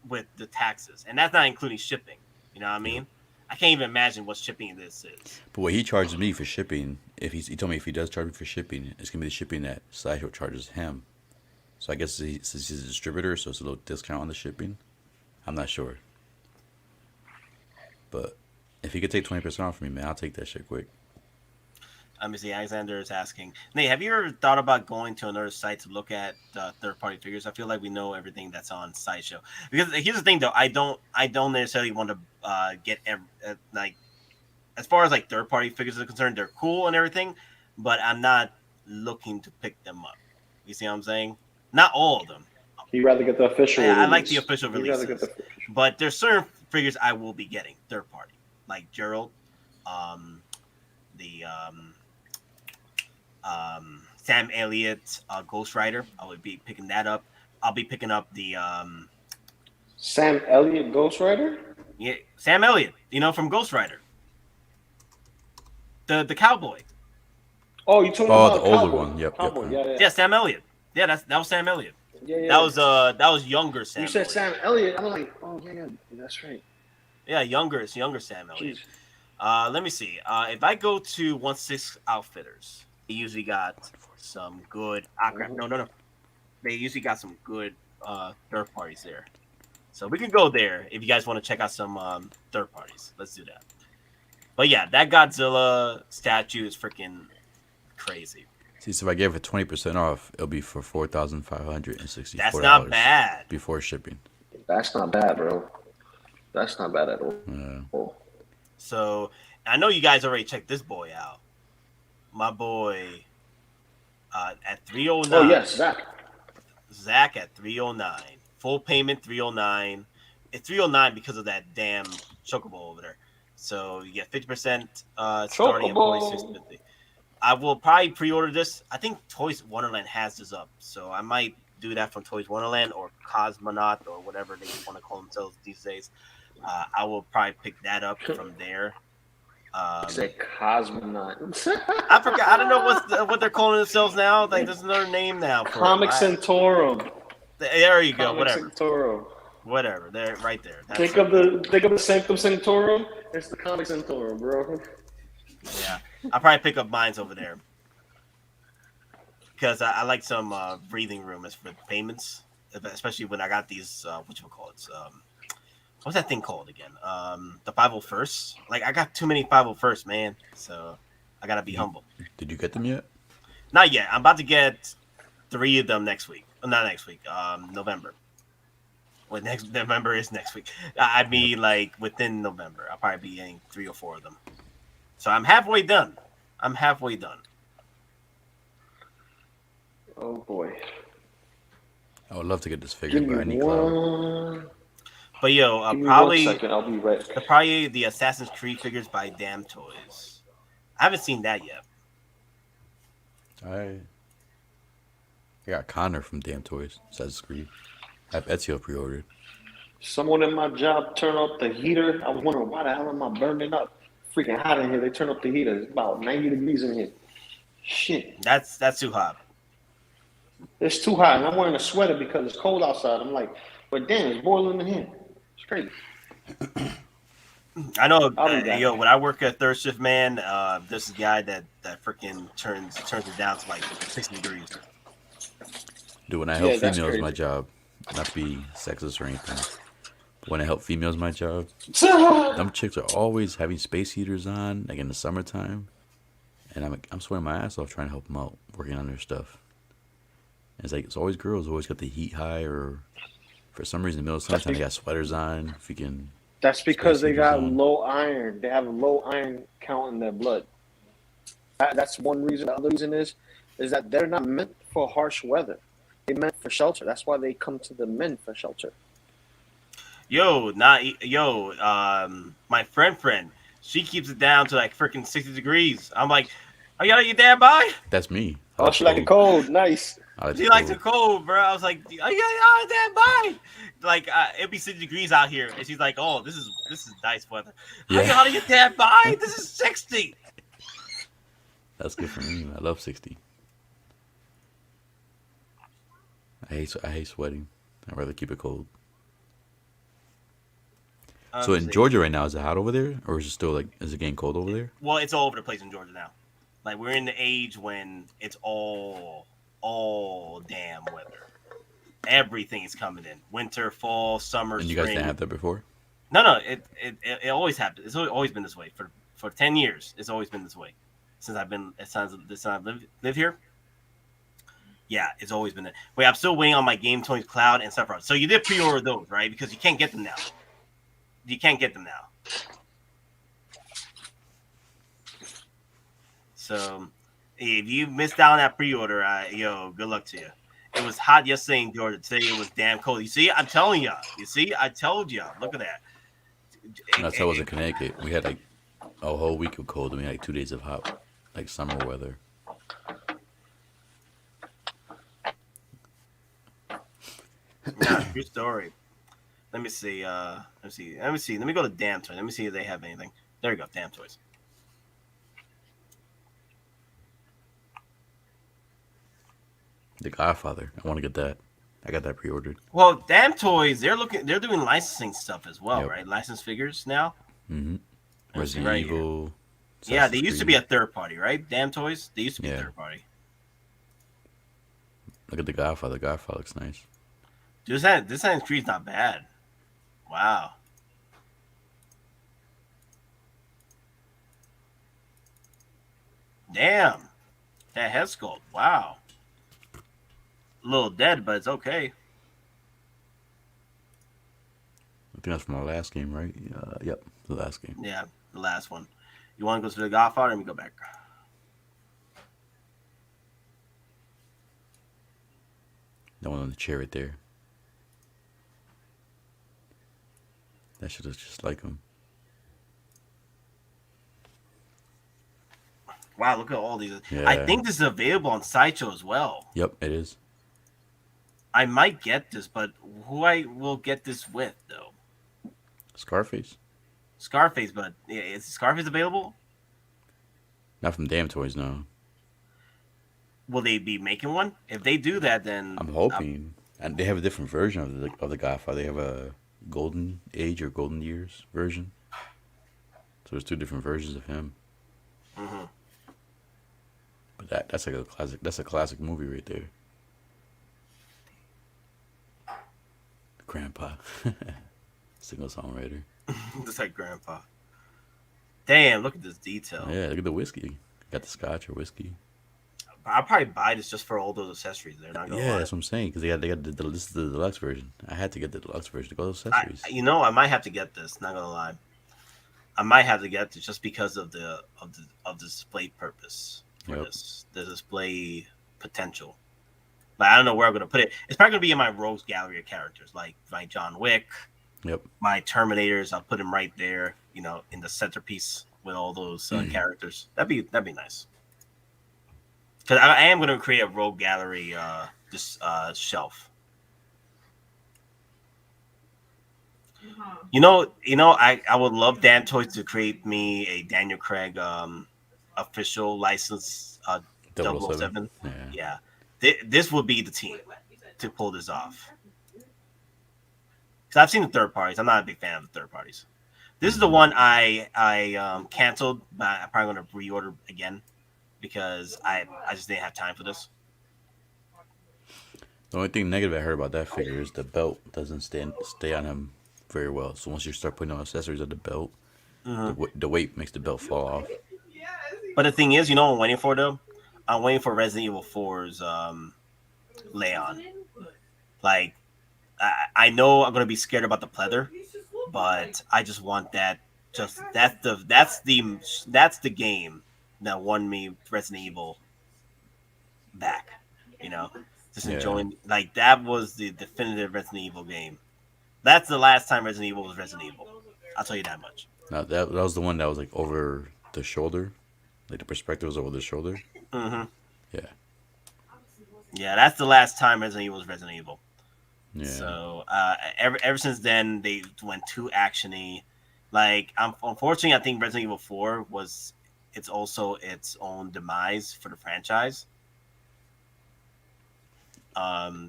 with the taxes, and that's not including shipping. You know what I mean? I can't even imagine what shipping this is. But what he charges me for shipping, he told me if he does charge me for shipping, it's gonna be the shipping that Sideshow charges him. So I guess since he's a distributor, so it's a little discount on the shipping. I'm not sure. But if he could take 20% off from me, man, I'll take that shit quick. Let me see. Alexander is asking, Nate, have you ever thought about going to another site to look at third-party figures? I feel like we know everything that's on Sideshow. Because here's the thing, though, I don't necessarily want to get like, as far as like third-party figures are concerned, they're cool and everything, but I'm not looking to pick them up. You see what I'm saying? Not all of them. You'd rather get the official. I like the official You'd rather releases, get the but there's certain figures I will be getting third-party, like Gerald, Sam Elliott, Ghost Rider. I would be picking that up. I'll be picking up the Sam Elliott Ghost Rider. Yeah, Sam Elliott. You know, from Ghost Rider, the cowboy. Oh, you talking about the older Cowboy. one? Yep. Cowboy. Yeah. Yeah, Sam Elliott. Yeah, that was Sam Elliott. Yeah. That was younger Sam. You said Elliott. Sam Elliott. I'm like, oh yeah, that's right. Yeah, younger Sam Elliott. Let me see. If I go to 1/6 Outfitters, they usually got some good. No. They usually got some good third parties there. So we can go there if you guys want to check out some third parties. Let's do that. But yeah, that Godzilla statue is freaking crazy. See, so if I gave it 20% off, it'll be for $4,564. That's not bad. Before shipping. That's not bad, bro. That's not bad at all. Yeah. So I know you guys already checked this boy out. My boy at 309. Oh yes, Zach at 309. Full payment 309. It's 309 because of that damn chocobo over there. So you get 50% starting at $46.50. I will probably pre-order this. I think Toys Wonderland has this up, so I might do that from Toys Wonderland or Cosmonaut or whatever they want to call themselves these days. I will probably pick that up from there. Say Cosmonaut. I forgot. I don't know what they're calling themselves now. Like there's another name now. Comic Centaurum. There you go. Comic Whatever. Centaurum. Whatever. They're right there. That's Think of the Sanctum Sanctorum. It's the Comic Centaurum, bro. Yeah, I'll probably pick up mines over there because I like some breathing room as for payments, especially when I got these whatchamacallits. What's that thing called again? The 501st. Like I got too many 501st, man. So I gotta be humble. Did you get them yet? Not yet. I'm about to get 3 of them next week. Not next week. November. Well, next November is next week. I mean, like within November, I'll probably be getting 3 or 4 of them. So I'm halfway done. Oh boy. I would love to get this figure, but I need cloud. But yo, probably I'll be right. Probably the Assassin's Creed figures by Damn Toys. I haven't seen that yet. I got Connor from Damn Toys. Assassin's Creed. I have Ezio pre-ordered. Someone in my job turned up the heater. I was wondering why the hell am I burning up? Freaking hot in here. They turn up the heater. It's about 90 degrees in here. Shit. That's too hot. It's too hot, and I'm wearing a sweater because it's cold outside. I'm like, but damn, it's boiling in here. It's crazy. I know, yo, when I work at third shift, man, there's a guy that freaking turns it down to like 60 degrees. Dude, when I help females, my job, not to be sexist or anything. When I help females, my job, them chicks are always having space heaters on, like in the summertime, and I'm sweating my ass off trying to help them out, working on their stuff. And it's like it's always girls always got the heat high, or for some reason, in the middle of summertime, they got sweaters on. Freaking. That's because they got low iron. They have a low iron count in their blood. That's one reason. The other reason is that they're not meant for harsh weather. They're meant for shelter. That's why they come to the men for shelter. My friend, she keeps it down to like freaking 60 degrees. I'm like, are you out of your damn mind? That's me. Oh, she like it cold. Nice. She likes it cold, bro. I was like, are you out of your damn mind? Like, it'd be 60 degrees out here, and she's like, oh, this is nice weather. Yeah. Are you out of your damn mind? This is 60. That's good for me. I love 60. I hate sweating. I'd rather keep it cold. So in Georgia right now, is it hot over there, or is it still like is it getting cold over there? Well, it's all over the place in Georgia now. Like we're in the age when it's all damn weather. Everything is coming in. Winter, fall, summer, And you guys spring. didn't have that before? No. It always happened. It's always been this way for 10 years. It's always been this way since I've lived here. Yeah, it's always been that. Wait, I'm still waiting on my Game Toys Cloud and stuff. So you did pre-order those, right? Because you can't get them now. You can't get them now. So if you missed out on that pre-order, good luck to you. It was hot yesterday in Georgia. Today it was damn cold. You see, I'm telling you. You see, I told you. Look at that. That's how it was in Connecticut. We had like a whole week of cold, and we had like 2 days of hot, like summer weather. Yeah, true story. Let me see. Let me go to Damn Toys. Let me see if they have anything. There you go, Damn Toys. The Godfather. I want to get that. I got that pre-ordered. Well, Damn Toys, they're doing licensing stuff as well, Yep. right? Licensed figures now. Mm-hmm. Resident right here. Evil. Yeah, they Assassin's used to be Creed. a third party, right? Damn Toys, they used to be a Yeah. third party. Look at the Godfather. Godfather looks nice. Dude, this Assassin's Creed's not bad. Wow. Damn. That head sculpt. Wow. A little dead, but it's okay. I think that's from our last game, right? Yep, the last game. Yeah, the last one. You want to go to the Godfather? Let me go back. That one on the chair right there. That shit is just like him. Wow, look at all these. Yeah. I think this is available on Sideshow as well. Yep, it is. I might get this, but who I will get this with, though? Scarface. Scarface, but is Scarface available? Not from Damn Toys, no. Will they be making one? If they do that, then I'm hoping. And they have a different version of the Godfather. They have a Golden Age or Golden Years version. So there's 2 different versions of him. Mm-hmm. But that's like a classic. That's a classic movie right there. Grandpa, single songwriter. Just like Grandpa. Damn, look at this detail. Yeah, look at the whiskey. Got the scotch or whiskey. I'll probably buy this just for all those accessories. They're not gonna Yeah, lie. that's what I'm saying. Because they got this is the deluxe version. I had to get the deluxe version to go with accessories. I might have to get this. Not gonna lie, I might have to get this just because of the display purpose for Yep. this. The display potential. But I don't know where I'm gonna put it. It's probably gonna be in my rogues gallery of characters, like my John Wick, Yep. my Terminators. I'll put them right there, in the centerpiece with all those characters. That'd be nice. Because I am gonna create a rogue gallery shelf. I would love Dan Toys to create me a Daniel Craig official license 007. Yeah. This would be the team to pull this off. Because I've seen the third parties. I'm not a big fan of the third parties. This is the one I canceled, but I'm probably going to reorder again because I just didn't have time for this. The only thing negative I heard about that figure is the belt doesn't stay on him very well. So once you start putting on accessories on the belt, the weight makes the belt fall off. But the thing is, what I'm waiting for, though? I'm waiting for Resident Evil 4's Leon. Like, I know I'm going to be scared about the pleather, but I just want that. That's the game that won me Resident Evil back. Just enjoying, like, that was the definitive Resident Evil game. That's the last time Resident Evil was Resident Evil. I'll tell you that much. Now that was the one that was like over the shoulder, like the perspective was over the shoulder. Mm-hmm. Yeah. Yeah, that's the last time Resident Evil was Resident Evil. Yeah. So ever since then, they went too actiony. Like, unfortunately, I think Resident Evil 4 it's also its own demise for the franchise.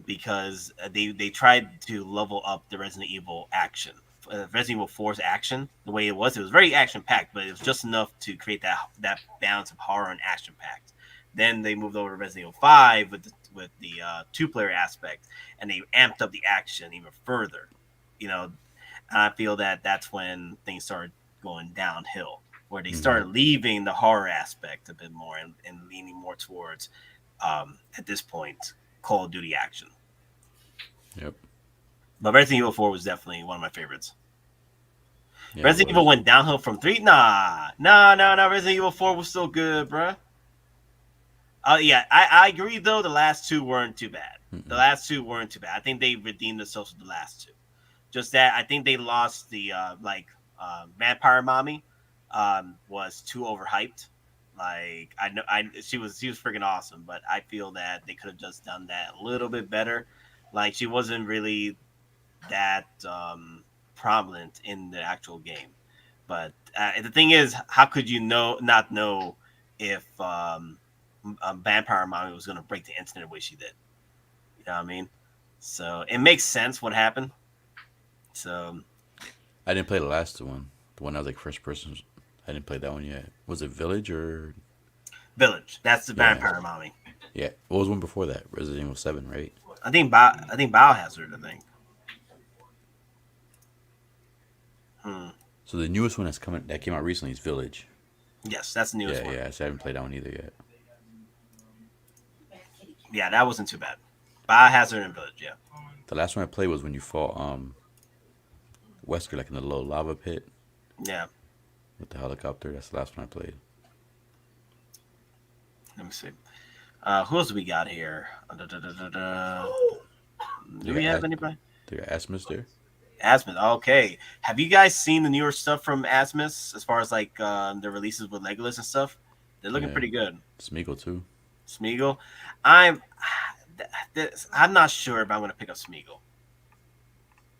Because they tried to level up the Resident Evil action Resident Evil 4's action. The way it was very action packed, but it was just enough to create that balance of horror and action packed. Then they moved over to Resident Evil 5 with the 2-player aspect, and they amped up the action even further. And I feel that that's when things started going downhill, where they started leaving the horror aspect a bit more and leaning more towards, at this point, Call of Duty action. Yep. But Resident Evil 4 was definitely one of my favorites. Yeah, Resident Evil went downhill from 3. Nah. Resident Evil 4 was still good, bruh. Yeah, I agree, though. The last 2 weren't too bad. The last 2 weren't too bad. I think they redeemed themselves with the last 2. Just that I think they lost the, Vampire Mommy was too overhyped. Like, she was freaking awesome, but I feel that they could have just done that a little bit better. Like, she wasn't really that prominent in the actual game. But the thing is, how could you not know if Vampire Mommy was going to break the internet the way she did? You know what I mean? So it makes sense what happened. So I didn't play the last one. The one that was like first person. I didn't play that one yet. Was it Village or Village? That's the Vampire Mommy. Yeah. What was one before that? Resident Evil 7, right? I think Biohazard. I think. So the newest one that came out recently is Village. Yes, that's the newest one. Yeah. So I haven't played that one either yet. Yeah, that wasn't too bad. Biohazard and Village. Yeah. The last one I played was when you fought Wesker, like in the little lava pit. Yeah. With the helicopter. That's the last one I played. Let me see. Who else do we got here? Do we have anybody? Do you got Asmus there? Asmus. Okay. Have you guys seen the newer stuff from Asmus as far as like the releases with Legolas and stuff? They're looking pretty good. Smeagol too. Smeagol. I'm not sure if I'm going to pick up Smeagol.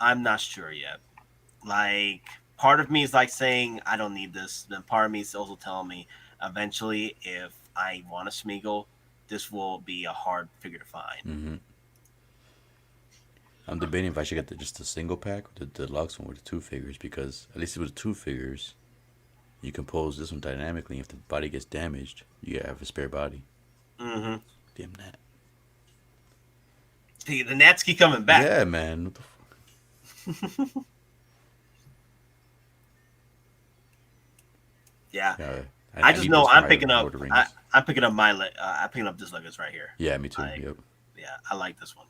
I'm not sure yet. Like, part of me is like saying I don't need this. Then part of me is also telling me eventually if I want a Smeagol, this will be a hard figure to find. I'm debating if I should get just the single pack or the deluxe one with the 2 figures, because at least with the 2 figures, you can pose this one dynamically. If the body gets damaged, you have a spare body. Damn that. See, the Nats keep coming back. Yeah, man. What the fuck? Yeah. I just know I'm picking up. I'm picking up I'm picking up this Legos right here. Yeah, me too. Yep. Yeah, I like this one.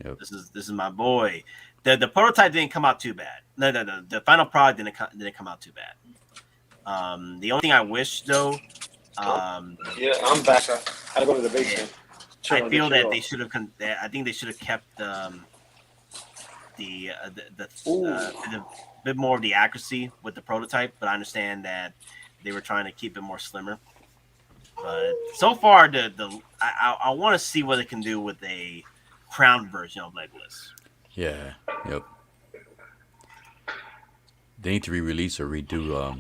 Yep. This is my boy. The prototype didn't come out too bad. No. The final product didn't come out too bad. The only thing I wish though. Yeah, I'm back. I had to go to the basement. I feel that they should have. I think they should have kept a bit more of the accuracy with the prototype, but I understand that they were trying to keep it more slimmer. But so far, I want to see what they can do with a crowned version of Legolas. Yeah. Yep. They need to re-release or redo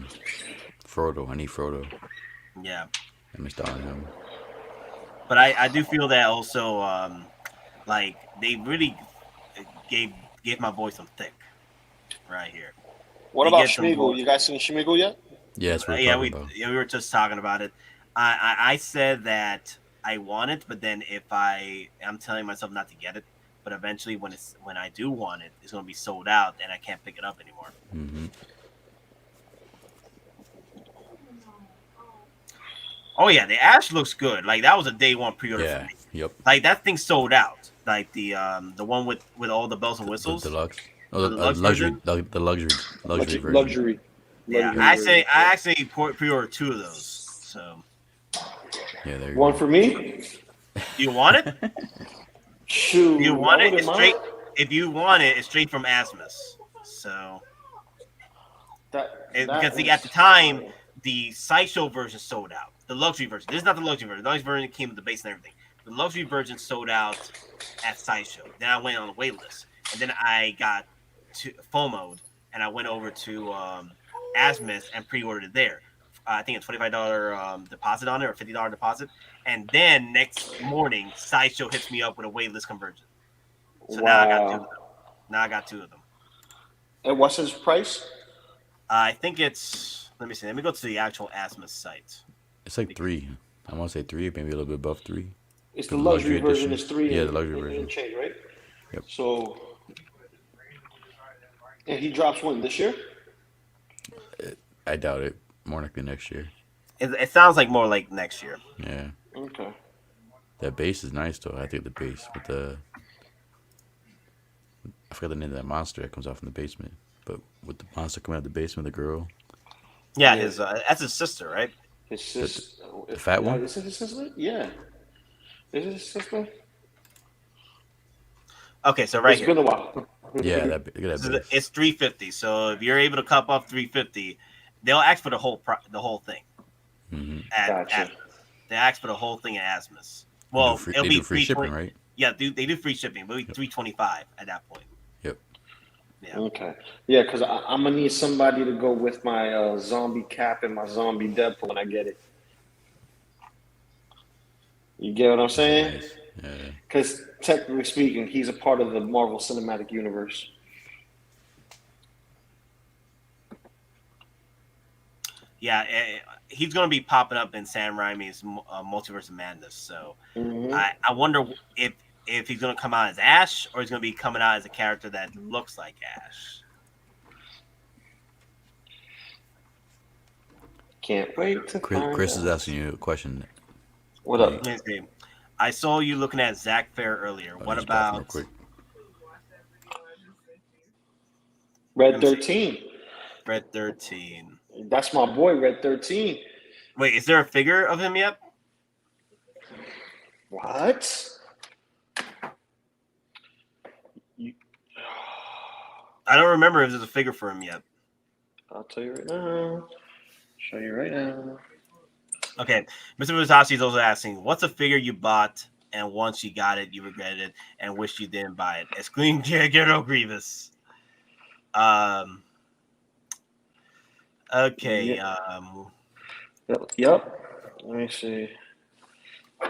Frodo. I need Frodo. Yeah. I missed out on him. But I do feel that also, like they really gave my boy some thick right here. What about Schmeagol? You guys seen Schmeagol yet? Yeah, that's what we were just talking about it. I said that I want it, but then if I'm telling myself not to get it, but eventually when I do want it, it's gonna be sold out and I can't pick it up anymore. Oh yeah, the Ash looks good. Like that was a day one pre-order for me. Yep. Like that thing sold out. Like the one with all the bells and whistles. The deluxe. Oh, the luxury version. Luxury. Yeah, I actually pre-ordered 2 of those. So. Yeah, there you One go. for me. Do you want it? Shoot. You want it? It's straight. If you want it, it's straight from Asmus. So. Because at the time, the Sideshow version sold out. The luxury version. This is not the luxury version. The luxury version came with the base and everything. The luxury version sold out at Sideshow. Then I went on the wait list, and then I got to FOMO'd, and I went over to Asmus and pre-ordered it there. I think a $25 deposit on it or $50 deposit, and then next morning, Sideshow hits me up with a wait list conversion. So now I got 2 of them. And what's his price? I think it's. Let me see. Let me go to the actual Asmus site. It's like 3. I want to say 3, maybe a little bit above 3. It's the luxury version. edition. Is 3. Yeah, and, the luxury and version. change, right? Yep. So, and he drops when this year? I doubt it. More likely next year. It sounds like more like next year. Yeah. Okay. That base is nice though. I think the base with the I forgot the name of that monster that comes out from the basement, but with the monster coming out of the basement, the girl. Yeah, his that's his sister, right? His sister. The fat one. Is it his sister? Yeah. Is it his sister? Okay, so right It's here. been a while. Yeah, look at that base. It's 350. So if you're able to cup up 350, they'll ask for the whole thing. Mm-hmm. Gotcha. They ask for the whole thing at Asmus. Well, it'll be free shipping, right? Yeah, they do free shipping, but it'll be $325 at that point. Yep. Yeah. Okay. Yeah, because I'm gonna need somebody to go with my zombie cap and my zombie Deadpool when I get it. You get what I'm saying? Nice. Yeah. Because technically speaking, he's a part of the Marvel Cinematic Universe. Yeah, he's going to be popping up in Sam Raimi's Multiverse of Madness. So I wonder if he's going to come out as Ash or he's going to be coming out as a character that looks like Ash. Can't wait to find Chris is out. asking you a question. What up? I saw you looking at Zach Fair earlier. What about real quick. Red 13? Red 13. That's my boy, Red 13. Wait, is there a figure of him yet? What? I don't remember if there's a figure for him yet. I'll tell you right now. Show you right now. Okay, Mr. Vazasi is also asking, what's a figure you bought and once you got it, you regretted it and wish you didn't buy it? Excluding Gero Grievous. Okay. Yep. Let me see.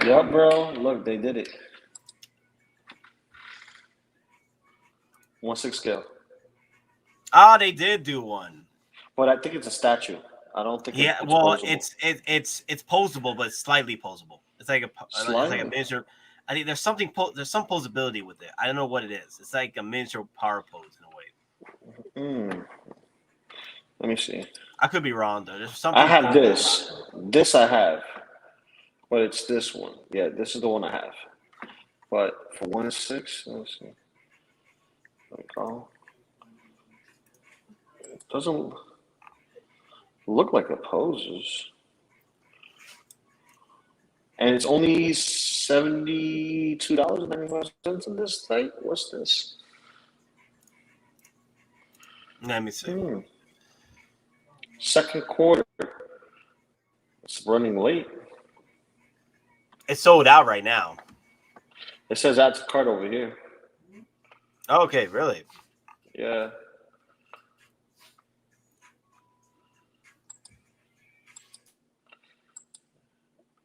Yep, bro. Look, they did it. 1/6 scale. Oh, they did do one. But I think it's a statue. I don't think. Yeah, it's well, posable. it's posable, but it's slightly posable. It's like a miniature. I think there's some posability with it. I don't know what it is. It's like a miniature power pose in a way. Let me see. I could be wrong though. There's something. I have this. This I have, but it's this one. Yeah, this is the one I have. But for 1/6, let's see. Let me go. It doesn't look like it poses. And it's only $72.95 in this site. What's this? Let me see. Second quarter. It's running late. It's sold out right now. It says add to cart over here. Okay, really? Yeah.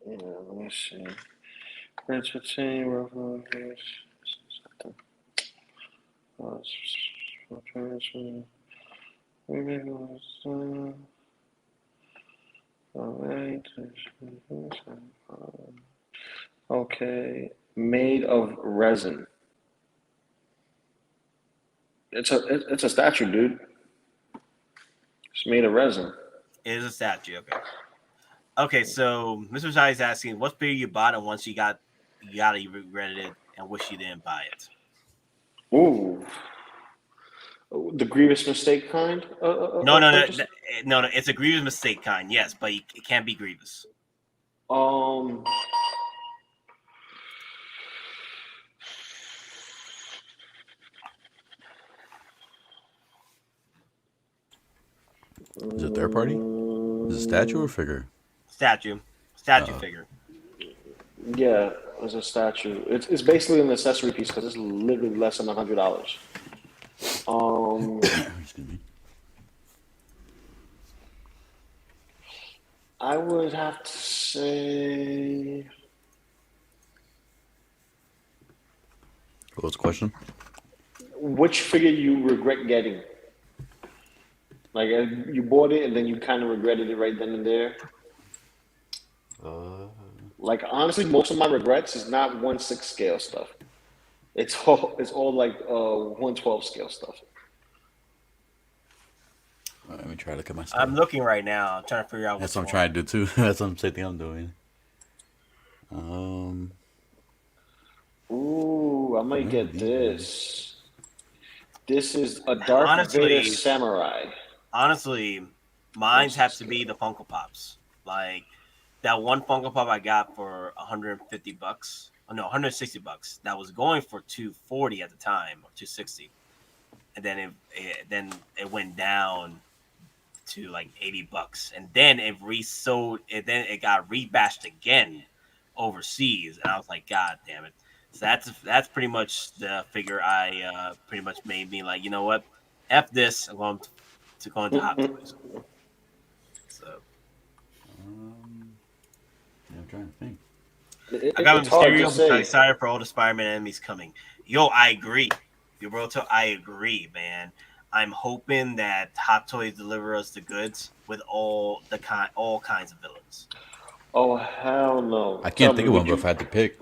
Yeah, let me see. Prince of Okay, made of resin. It's a statue, dude. It's made of resin. It is a statue. Okay. Okay, so Mr. Zai is asking, what figure you bought and once you got it, you regretted it and wish you didn't buy it. Ooh, the grievous mistake kind. No. It's a grievous mistake kind, yes, but it can't be grievous. Is it third party? Is it a statue or figure? Statue figure. Yeah, it's a statue. It's basically an accessory piece because it's literally less than $100. Excuse me. I would have to say. What was the question? Which figure you regret getting? Like you bought it and then you kind of regretted it right then and there. Like honestly, most of my regrets is not 1/6 scale stuff. It's all like 1/12 scale stuff. Let me try to look at my stuff. I'm looking right now. I'm trying to figure out. That's what I'm trying to do too. That's what I'm saying I'm doing. Ooh, I might get this. This is a Darth Vader samurai. Honestly, mine has to be the Funko Pops. Like that one Funko Pop I got for $150. Oh no, $160. That was going for $240 at the time, or $260, and then it went down to like $80, and then it resold. Then it got rebashed again overseas, and I was like, God damn it! So that's pretty much the figure I pretty much made me like, you know what, F this. I'm going to go into Hot Toys. So I'm trying to think. I got Mysterio because I'm excited for all the Spider-Man enemies coming. Yo, I agree. I agree, man. I'm hoping that Hot Toys deliver us the goods with all kinds of villains. Oh hell no! I can't think of one, but if I had to pick,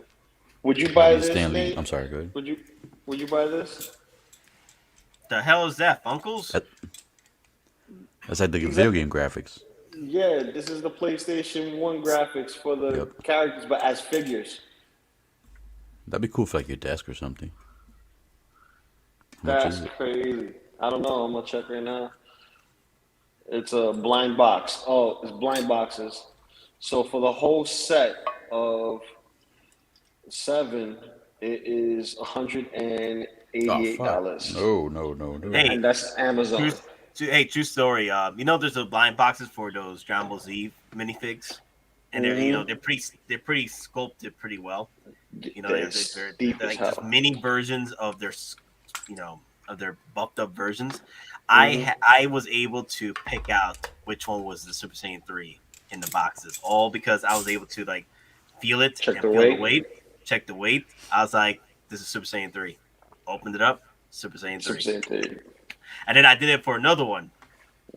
would you buy this? Stan Lee. Nate? I'm sorry, go ahead. Would you buy this? The hell is that, Funkles? That's like the video game graphics. Yeah, this is the PlayStation 1 graphics for the characters, but as figures. That'd be cool for like your desk or something. That's crazy. I don't know. I'm gonna check right now. It's a blind box. Oh, it's blind boxes. So for the whole set of 7, it is $188. No. Hey, and that's Amazon. True story. You know, there's the blind boxes for those Dragon Ball Z minifigs, and they're pretty sculpted pretty well. You know, they're like just mini versions of their, of their buffed up versions. I was able to pick out which one was the Super Saiyan 3 in the boxes, all because I was able to like feel it, check the weight. I was like, this is Super Saiyan 3. Opened it up, Super Saiyan 3. And then I did it for another one.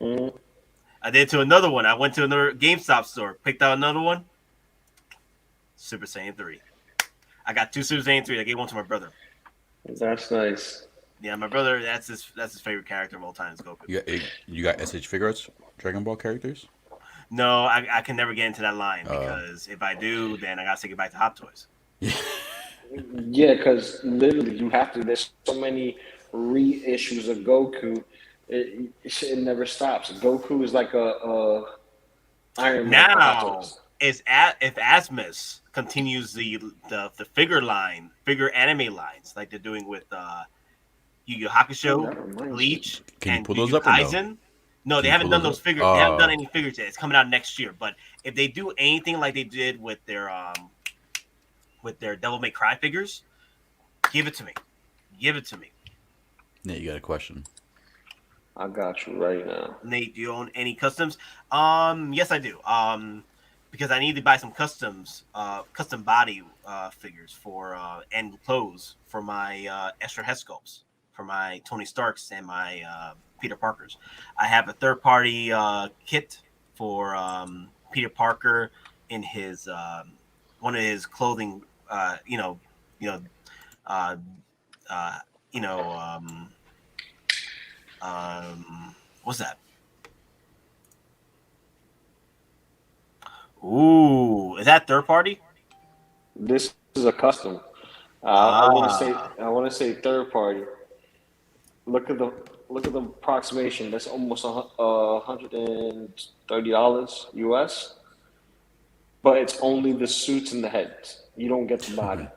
I did it to another one. I went to another GameStop store, picked out another one. Super Saiyan 3. I got 2 Super Saiyan 3. I gave one to my brother. That's nice. Yeah, my brother. That's his favorite character of all time. Is Goku. You got SH Figuarts Dragon Ball characters? No, I can never get into that line because if I do, then I gotta take it back to Hot Toys. Yeah, because literally you have to. There's so many reissues of Goku. It never stops. Goku is like a Iron Man. Now, if Asmus continues the figure anime lines like they're doing with Yu Yu Hakusho, Bleach, and Jujutsu Kaisen. No, they haven't done those figures. They haven't done any figures yet. It's coming out next year. But if they do anything like they did with their Devil May Cry figures, give it to me. Nate, you got a question? I got you right now. Nate, do you own any customs? Yes, I do. Because I need to buy some custom body figures for and clothes for my extra head sculpts for my Tony Starks and my Peter Parkers. I have a third-party kit for Peter Parker in his one of his clothing. What's that? Ooh, is that third party? This is a custom. I want to say third party. Look at the approximation. That's almost $130 US. But it's only the suits and the heads. You don't get the body.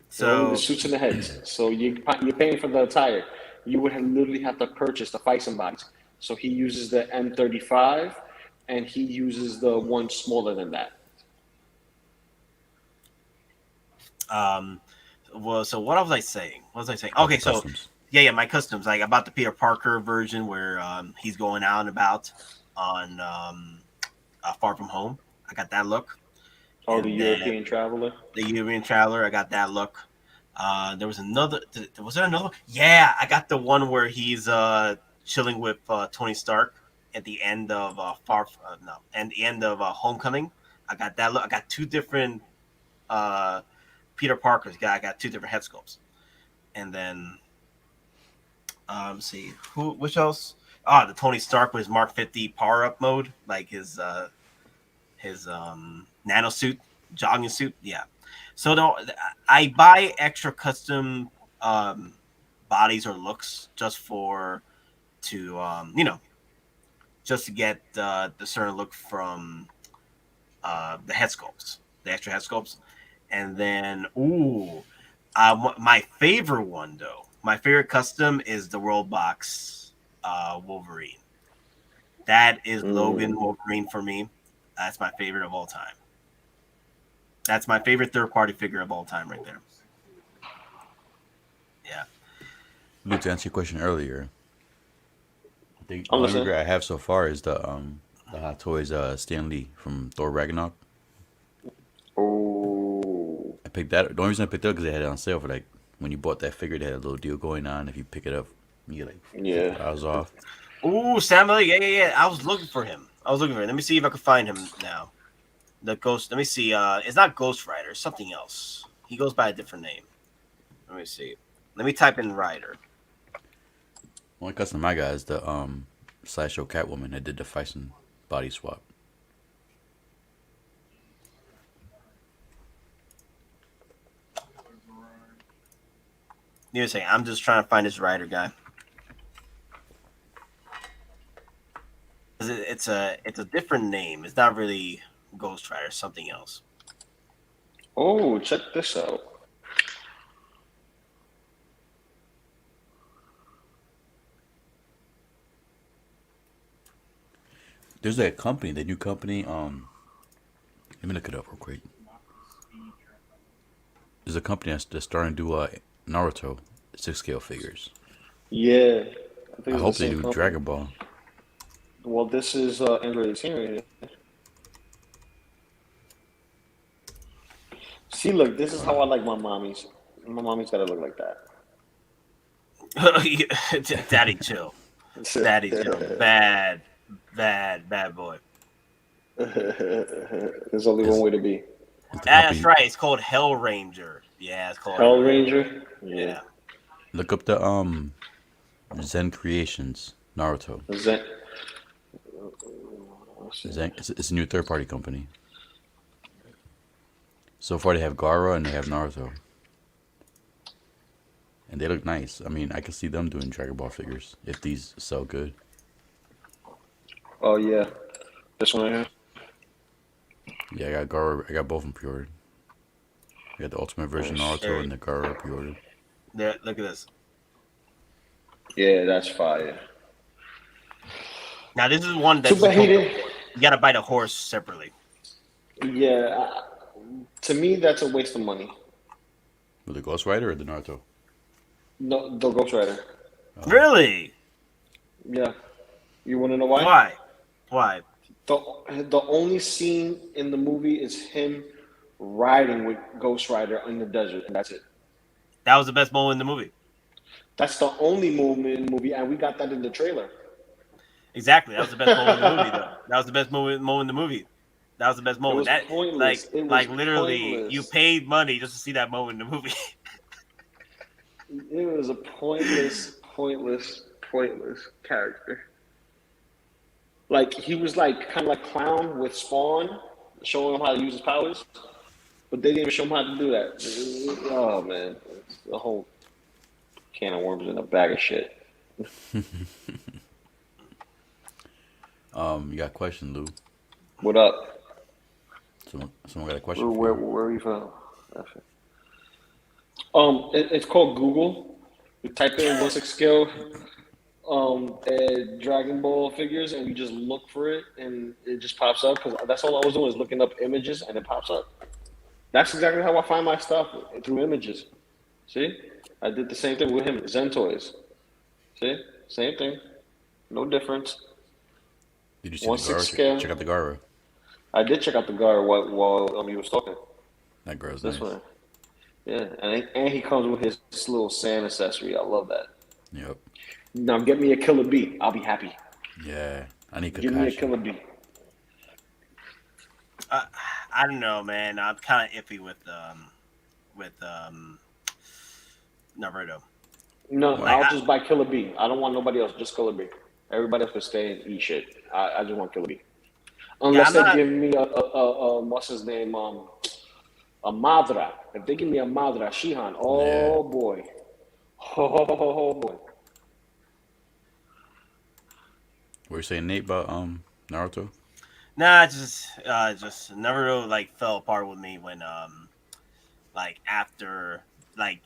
So only the suits and the heads. So you're paying for the attire. You would literally have to purchase the fighting bodies. So he uses the M35, and he uses the one smaller than that. Well, so what was I saying? Okay, so customs. Yeah, my customs. Like about the Peter Parker version where he's going out and about on Far From Home. I got that look. Oh, the European Traveler. The European Traveler. I got that look. There was another. Was there another? Yeah, I got the one where he's chilling with Tony Stark at the end of and the end of Homecoming. I got that. I got two different Peter Parkers. I got two different head sculpts, and then let's see which else. The Tony Stark with his Mark 50 power up mode, like his nano suit, jogging suit. Yeah. So I buy extra custom bodies or looks just to just to get the certain look from the head sculpts, the extra head sculpts, and then my favorite one though, my favorite custom is the World Box Wolverine. That is Logan Wolverine for me. That's my favorite of all time. That's my favorite third-party figure of all time, right there. Yeah. Luke, to answer your question earlier, I think the only figure I have so far is the Hot Toys Stan Lee from Thor Ragnarok. Oh. I picked that. The only reason I picked it up because they had it on sale for like when you bought that figure, they had a little deal going on. If you pick it up, you get like $50 off. Ooh, Samuel, yeah. I was looking for him. Let me see if I can find him now. The Ghost. Let me see. It's not Ghost Rider. It's something else. He goes by a different name. Let me see. Let me type in Rider. One custom I got is the Sideshow Catwoman that did the Feisen body swap. Give me a second. I'm just trying to find this Rider guy. It's a different name. It's not really Ghost Rider. Something else. Oh, check this out. There's that company, the new company. Let me look it up real quick. There's a company that's starting to do Naruto 6-scale figures. Yeah. I hope they do Dragon Ball. Well, this is Android 18 right here. See, look, this is how I like my mommies. My mommy's gotta look like that. Daddy chill. Daddy chill. Bad boy. There's only one way to be. That's right. It's called Hell Ranger. Yeah, it's called Hell Ranger. Yeah. Look up the Zen Creations Naruto. Zen. It's a new third-party company. So far, they have Gaara and they have Naruto, and they look nice. I mean, I can see them doing Dragon Ball figures if these sell good. Oh yeah, this one right here. Yeah, I got Gaara. I got both of them pre-ordered. I got the Ultimate version Naruto and the Gaara pre-ordered. There, look at this. Yeah, that's fire. Now this is one that you gotta buy the horse separately. Yeah, to me that's a waste of money. With the Ghost Rider or the Naruto? No, the Ghost Rider. Really? Yeah. You want to know why? Why? Why? The only scene in the movie is him riding with Ghost Rider in the desert, and that's it. That was the best moment in the movie. That's the only moment in the movie, and we got that in the trailer. Exactly. That was the best moment in the movie, though. That was the best moment in the movie. That was the best moment. It was pointless. Like literally, pointless. you paid money just to see that moment in the movie. It was a pointless character. Like he was like kind of like Clown with Spawn, showing him how to use his powers, but they didn't even show him how to do that. Oh man, it's the whole can of worms in a bag of shit. You got a question, Lou? What up? Someone got a question. Where are you from? It's called Google. You type in 1/6 scale Dragon Ball figures, and you just look for it, and it just pops up. Because that's all I was doing is looking up images, and it pops up. That's exactly how I find my stuff, through images. See, I did the same thing with him. Zen Toys. See, same thing, no difference. Did you see 1/6 the scale? Check out the Gaara. I did check out the Gaara while he was talking. That girl's this nice. one. Yeah, and he comes with his little sand accessory. I love that. Yep. Now get me a killer bee. I'll be happy. Yeah. I need Give me a Kakashi. killer bee. I don't know, man. I'm kind of iffy with Naruto. No, What? I'll just buy killer bee. I don't want nobody else. Just killer bee. Everybody else can stay and eat shit. I just want killer bee. Yeah, Unless I'm they not. give me a what's his name a Madra. If they give me a Madra Shihan, oh boy, oh boy. What were you saying, Nate, about Naruto? Nah, just Naruto like fell apart with me when like after like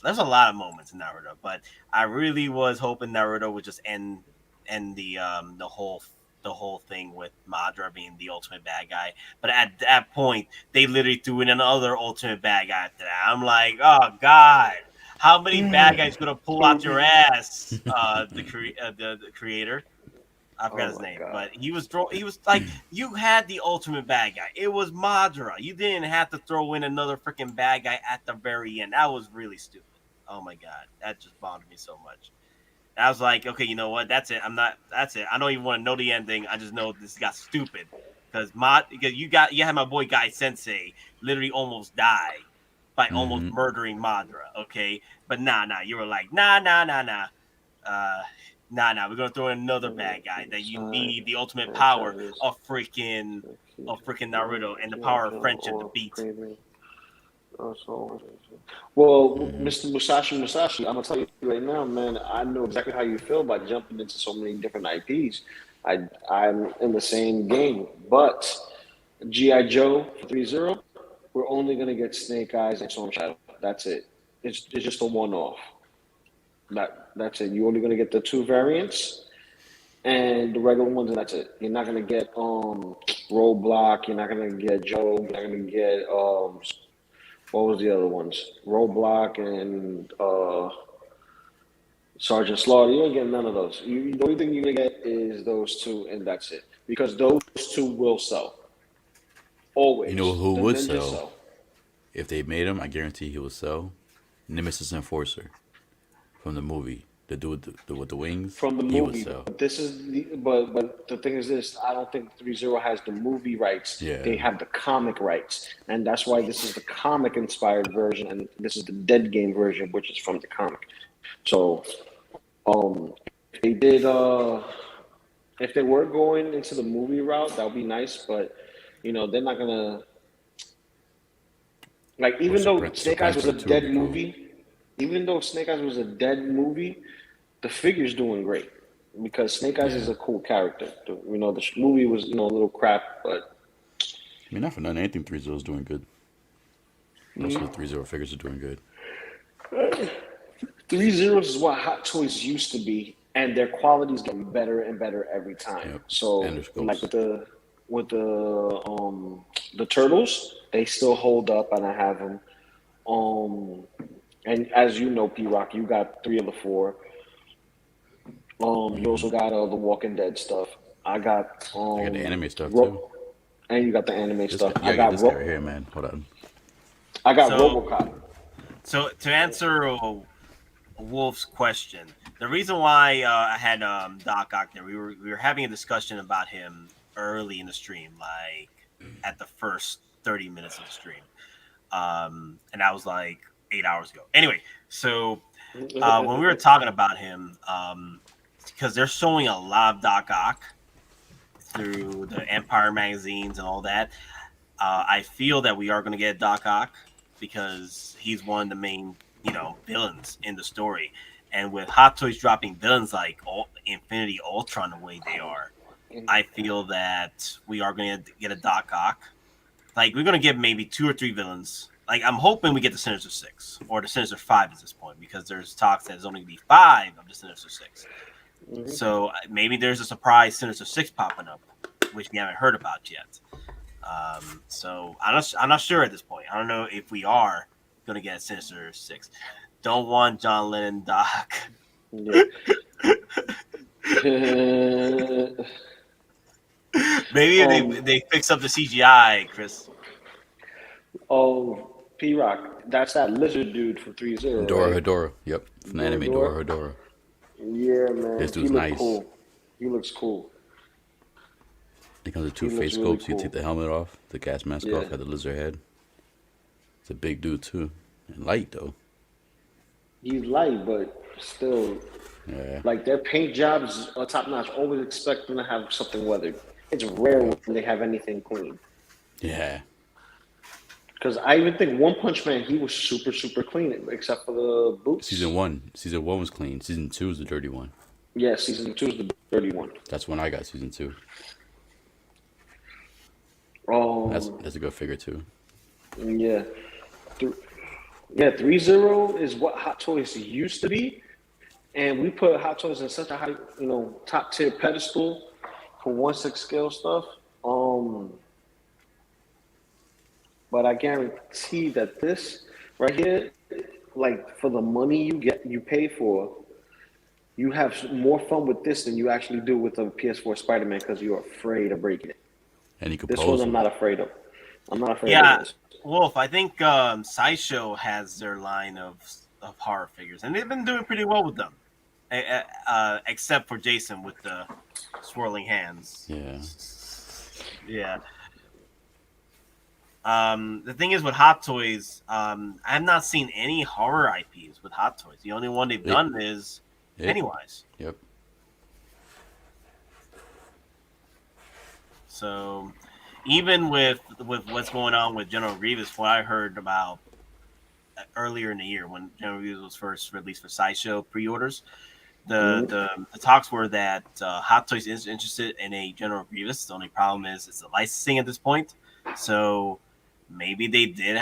there's a lot of moments in Naruto, but I really was hoping Naruto would just end the whole thing with Madara being the ultimate bad guy. But at that point, they literally threw in another ultimate bad guy after that. I'm like, oh god, how many bad guys gonna pull out your ass? The creator. I forgot his name, but he was like, you had the ultimate bad guy. It was Madara. You didn't have to throw in another freaking bad guy at the very end. That was really stupid. Oh my god, that just bothered me so much. I was like, okay, you know what? That's it. That's it. I don't even want to know the ending. I just know this got stupid because you had my boy Guy Sensei literally almost die by almost murdering Madara. Okay, but nah, you were like, nah. We're gonna throw in another bad guy that you need the ultimate power of freaking Naruto and the power of friendship to beat. Well, Mr. Musashi, I'm gonna tell you right now, man. I know exactly how you feel by jumping into so many different IPs. I'm in the same game, but GI Joe 3-0, we're only gonna get Snake Eyes and Storm Shadow. That's it. It's just a one-off. That's it. You're only gonna get the two variants and the regular ones, and that's it. You're not gonna get Roadblock. You're not gonna get Joe. You're not gonna get what was the other ones? Roadblock and Sergeant Slaughter. You don't get none of those. The only thing you're gonna get is those two, and that's it. Because those two will sell. Always. You know who The would ninjas sell? If they made him, I guarantee he would sell. Nemesis Enforcer from the movie. The dude with the wings. From the he would movie. sell. This is but the thing is this, I don't think 3-0 has the movie rights. Yeah. They have the comic rights. And that's why this is the comic inspired version and this is the dead game version, which is from the comic. So if they did if they were going into the movie route, that would be nice, but they're not gonna like even though Snake Eyes was a dead movie. Even though Snake Eyes was a dead movie, the figure's doing great because Snake Eyes is a cool character. The movie was a little crap, but I mean, not for nothing. Anything 3-0 is doing good. Most of the 3-0 figures are doing good. 3-0 is what Hot Toys used to be, and their quality's getting better and better every time. Yep. So, like with the turtles, they still hold up, and I have them. And as you know, P-Rock, you got 3 of the 4. You also got the Walking Dead stuff. I got the anime stuff too. And you got the anime stuff. I got this guy right here, man. Hold on. I got RoboCop. So to answer Wolf's question, the reason why I had Doc Ock there, we were having a discussion about him early in the stream, like at the first 30 minutes of the stream, and I was like 8 hours ago. Anyway, so when we were talking about him, because they're showing a lot of Doc Ock through the Empire magazines and all that, I feel that we are going to get Doc Ock because he's one of the main, villains in the story. And with Hot Toys dropping villains like Infinity Ultron the way they are, I feel that we are going to get a Doc Ock. Like, we're going to get maybe 2 or 3 villains. Like, I'm hoping we get the Sinister 6 or the Sinister 5 at this point because there's talks that there's only going to be 5 of the Sinister 6. Mm-hmm. So maybe there's a surprise Sinister 6 popping up, which we haven't heard about yet. So I'm not sure at this point. I don't know if we are going to get a Sinister 6. Don't want John Lennon Doc. Yeah. Maybe they fix up the CGI, Chris. P-Rock, that's that lizard dude from 3-0. Dora right? Hedora. Yep. From the anime Dora Hedora. Yeah, man. This He dude's looks nice. cool. He looks cool. It comes with two He face looks really scopes. You cool. take the helmet off, the gas mask Yeah. off, got the lizard head. It's a big dude too. And light though. He's light, but still, Yeah. like their paint jobs are top notch. Always expect them to have something weathered. It's rare when they have anything clean. Yeah. Because I even think One Punch Man, he was super clean, except for the boots. Season one was clean. Season 2 is the dirty one. Yeah, season 2 is the dirty one. That's when I got season 2. Oh, That's a good figure too. yeah. 3-0 is what Hot Toys used to be, and we put Hot Toys in such a high, top tier pedestal for 1/6 scale stuff. But I guarantee that this right here, like for the money you pay for, you have more fun with this than you actually do with a PS4 Spider-Man because you're afraid of breaking it. And you could This pose one I'm him. not afraid of. I'm not afraid Yeah, of this. Wolf. I think Sideshow has their line of horror figures, and they've been doing pretty well with them, except for Jason with the swirling hands. Yeah. Yeah. The thing is with Hot Toys, I have not seen any horror IPs with Hot Toys. The only one they've done is Pennywise. Yep. So even with what's going on with General Grievous, what I heard about earlier in the year when General Grievous was first released for Sideshow pre-orders, the talks were that Hot Toys is interested in a General Grievous. The only problem is it's the licensing at this point. So maybe they did.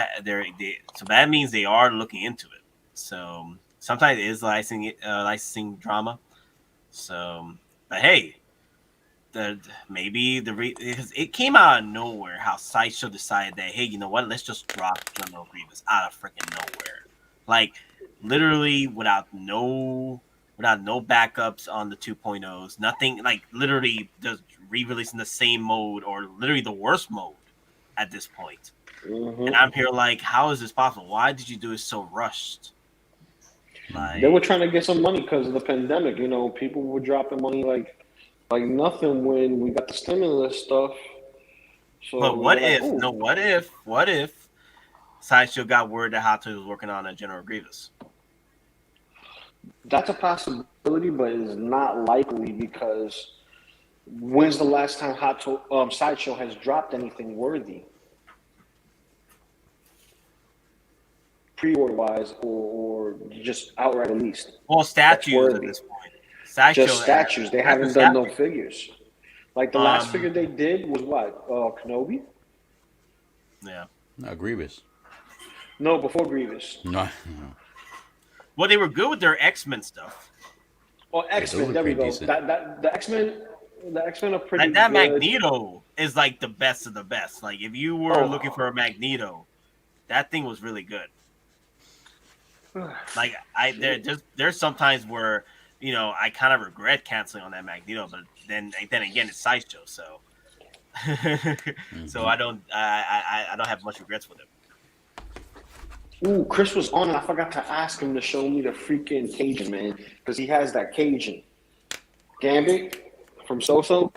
So that means they are looking into it. So sometimes it is licensing drama. So, but hey, it came out of nowhere how Sideshow decided that, hey, you know what? Let's just drop General Grievous out of freaking nowhere, like literally without no backups on the 2.0s, nothing, like literally just re-releasing the same mode or literally the worst mode at this point. And I'm here like, how is this possible? Why did you do it so rushed? They were trying to get some money because of the pandemic. People were dropping money like nothing when we got the stimulus stuff. So but what if Sideshow got word that Hot Toys was working on a General Grievous? That's a possibility, but it's not likely because when's the last time Sideshow has dropped anything worthy? Pre-order wise or just outright released? Well, statues at this point. Sideshow Just statues. They haven't done no figures. Like the last figure they did was what? Kenobi? Yeah. Not Grievous. No, before Grievous. No. Well, they were good with their X-Men stuff. Oh, X-Men. There we go. The X-Men are pretty Like that good. Magneto is like the best of the best. Like if you were looking for a Magneto, that thing was really good. Like there's sometimes where I kind of regret canceling on that Magneto, but then again it's Sideshow, so so I don't have much regrets with him. Ooh, Chris was on and I forgot to ask him to show me the freaking Cajun, man, because he has that Cajun. Gambit from So-So.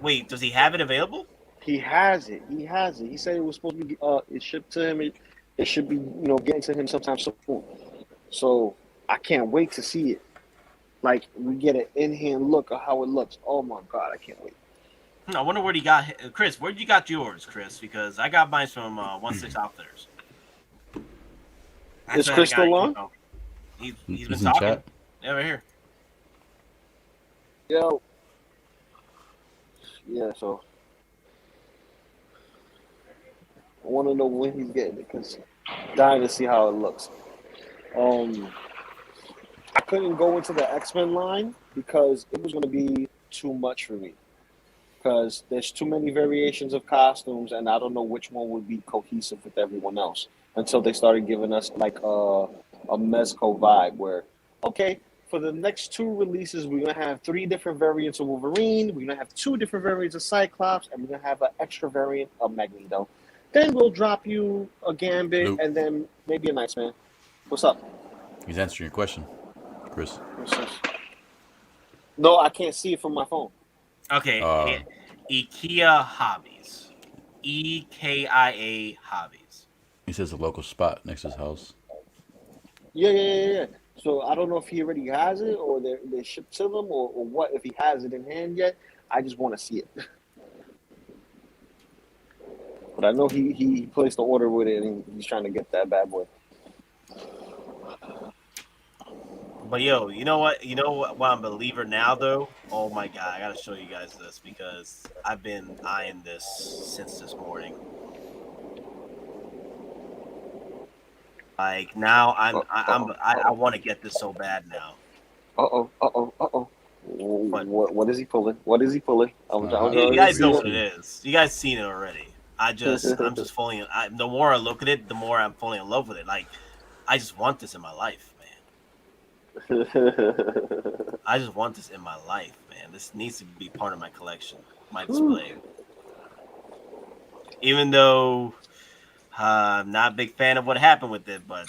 Wait, does he have it available? He has it. He said it was supposed to be it shipped to him. It should be getting to him sometime soon. So I can't wait to see it. Like we get an in-hand look of how it looks. Oh my god, I can't wait. I wonder where he got Chris. Where'd you got yours, Chris? Because I got mine from 1/6 Outfitters. Is Chris still on? He's been in talking. chat. Yeah, right here. Yo. Yeah, so I want to know when he's getting it because I'm dying to see how it looks. I couldn't go into the X-Men line because it was going to be too much for me because there's too many variations of costumes and I don't know which one would be cohesive with everyone else until they started giving us like a Mezco vibe where, okay, for the next 2 releases, we're going to have 3 different variants of Wolverine, we're going to have 2 different variants of Cyclops, and we're going to have an extra variant of Magneto. Then we'll drop you a Gambit Luke. and then maybe a Nice Man. What's up? He's answering your question, Chris. No, I can't see it from my phone. Okay, IKEA Hobbies. EKIA Hobbies. He says a local spot next to his house. Yeah. So I don't know if he already has it or they shipped to him or what, if he has it in hand yet. I just want to see it. But I know he placed the order with it and he's trying to get that bad boy. But yo, you know what? You know what? Why I'm a believer now, though. Oh my god, I gotta show you guys this because I've been eyeing this since this morning. Like now, I want to get this so bad now. What is he pulling? What is he pulling? You guys know what it is. You guys seen it already. I'm just falling. The more I look at it, the more I'm falling in love with it. Like I just want this in my life. I just want this in my life, man. This needs to be part of my collection, my display. Even though I'm not a big fan of what happened with it, but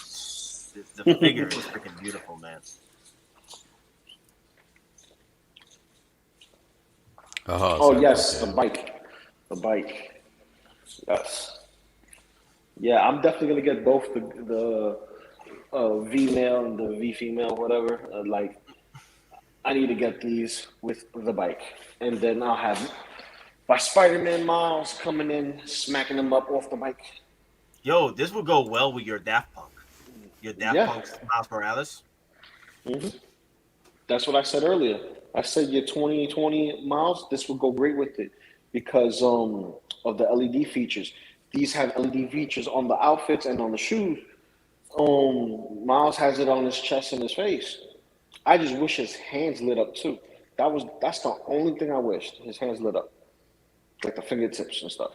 the figure is freaking beautiful, man. Oh yes, the bike. Yes. Yeah, I'm definitely gonna get both the V male and the V female, whatever. I need to get these with the bike, and then I'll have my Spider-Man Miles coming in, smacking them up off the bike. Yo, this would go well with your Daft Punk. Your Daft Punk Miles Morales. Mm-hmm. That's what I said earlier. I said your 2020 Miles, this would go great with it because of the LED features. These have LED features on the outfits and on the shoes. Miles has it on his chest and his face. I just wish his hands lit up too. That's the only thing I wished. His hands lit up, like the fingertips and stuff.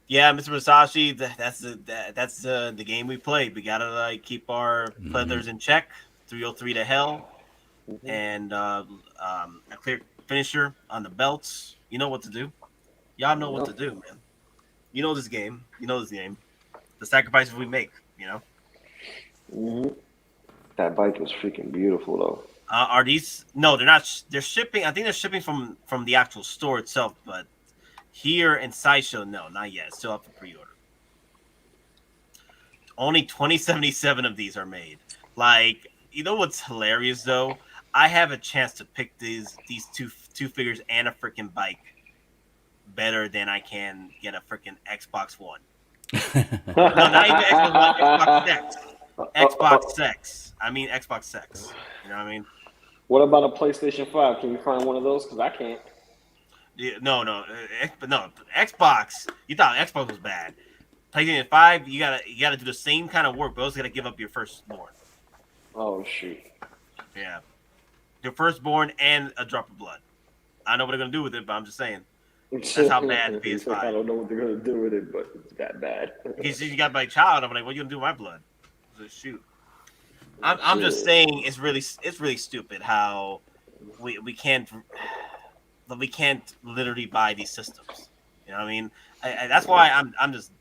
Yeah, Mr. Masashi, that's the game we play. We gotta keep our pleathers in check. 303 to hell, and a clear finisher on the belts. You know what to do. Y'all know what to do, man. You know this game. The sacrifices we make, you know. Mm-hmm. That bike was freaking beautiful, though. Are these? No, they're not. They're shipping. I think they're shipping from the actual store itself, but here in Sideshow, no, not yet. It's still up for pre-order. Only 2077 of these are made. Like, you know what's hilarious though? I have a chance to pick these two figures and a freaking bike better than I can get a freaking Xbox One. No, not even Xbox One, Xbox X. Xbox X. I mean Xbox X. You know what I mean? What about a PlayStation 5? Can you find one of those? Because I can't. Yeah, no. Xbox. You thought Xbox was bad. PlayStation 5, you gotta do the same kind of work, but also gotta give up your firstborn. Oh shoot. Yeah. Your firstborn and a drop of blood. I know what they're gonna do with it, but I'm just saying. That's how bad the PS5. I don't know what they're gonna do with it, but it's that bad. He said you got my child. I'm like, what are you gonna do with my blood? So, shoot. I'm just saying it's really stupid how we can't literally buy these systems. You know what I mean? That's why I'm just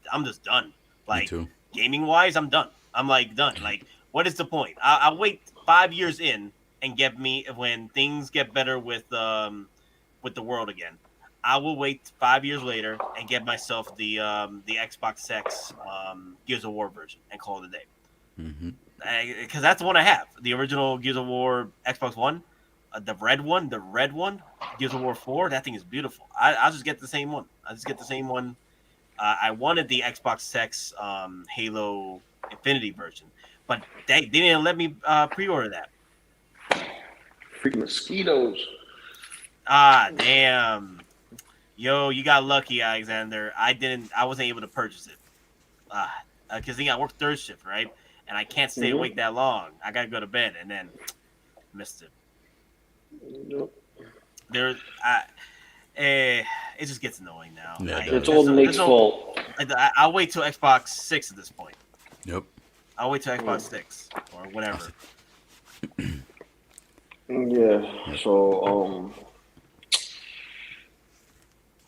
done. Like gaming wise, I'm done. I'm like done. Like, what is the point? I'll wait 5 years in and get me when things get better with the world again. I will wait 5 years later and get myself the Xbox X Gears of War version and call it a day. Because that's the one I have, the original Gears of War Xbox One, the red one, Gears of War 4. That thing is beautiful. I'll just get the same one. I wanted the Xbox X Halo Infinity version, but they didn't let me pre-order that. Freaking mosquitoes. Ah, damn. Yo, you got lucky, Alexander. I wasn't able to purchase it. Because I work third shift, right? And I can't stay awake that long. I gotta go to bed, and then missed it. Nope. It just gets annoying now. Yeah, it's all Nate's fault. I'll wait till Xbox 6 at this point. Yep. I'll wait till Xbox 6 or whatever. Yeah. So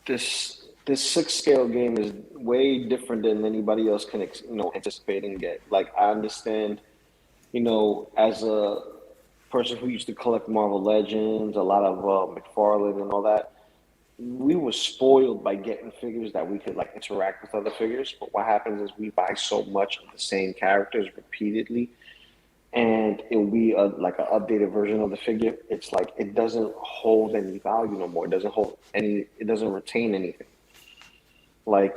this this 6 scale game is way different than anybody else can anticipate and get. Like I understand, as a person who used to collect Marvel Legends, a lot of McFarlane and all that, we were spoiled by getting figures that we could like interact with other figures. But what happens is we buy so much of the same characters repeatedly, and it'll be like an updated version of the figure. It's like it doesn't hold any value no more. It doesn't retain anything. Like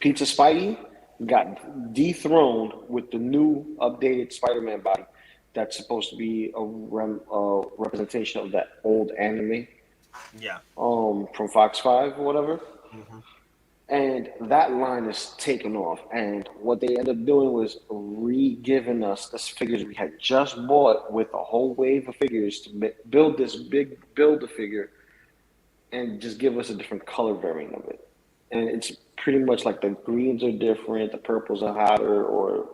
Pizza Spidey got dethroned with the new updated Spider-Man body that's supposed to be a representation of that old anime. Yeah. From Fox 5 or whatever. Mm-hmm. And that line is taken off. And what they ended up doing was re-giving us the figures we had just bought with a whole wave of figures to build this big build-a-figure and just give us a different color variant of it. And it's pretty much like the greens are different, the purples are hotter, or,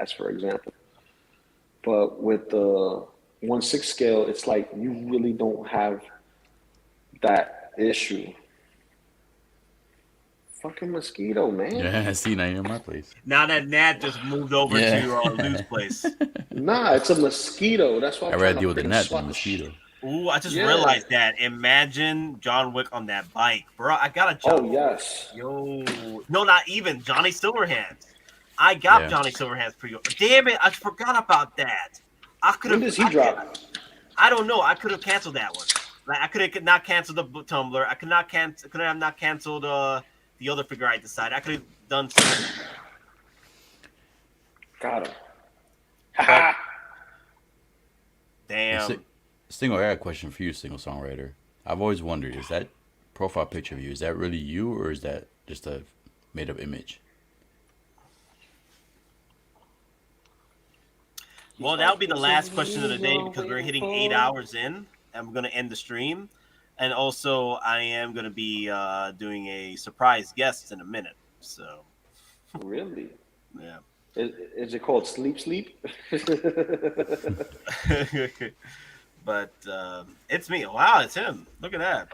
as for example. But with the 1/6 scale, it's like you really don't have that issue. Fucking mosquito, man. Yeah, I see. Now you're in my place. Now that Nat just moved over to Lou's place. Nah, it's a mosquito. That's why I'd rather deal with the gnat than the mosquito. Ooh, I just realized that. Imagine John Wick on that bike, bro. I got a John. Oh yes. Yo, no, not even Johnny Silverhands. I got Johnny Silverhands pre-order. Damn it, I forgot about that. I could have. When does he drop? I don't know. I could have canceled that one. Like I could have not canceled the Tumblr. I could have not canceled the other figure I decided. I could have done something. Got him. But, damn. Single era question for you, single songwriter. I've always wondered, is that profile picture of you, is that really you or is that just a made up image? Well, that'll be the last question of the day because we're hitting 8 hours in and we're going to end the stream. And also, I am going to be doing a surprise guest in a minute. So, really? Yeah. Is it called Sleep? But it's me. Wow, it's him. Look at that.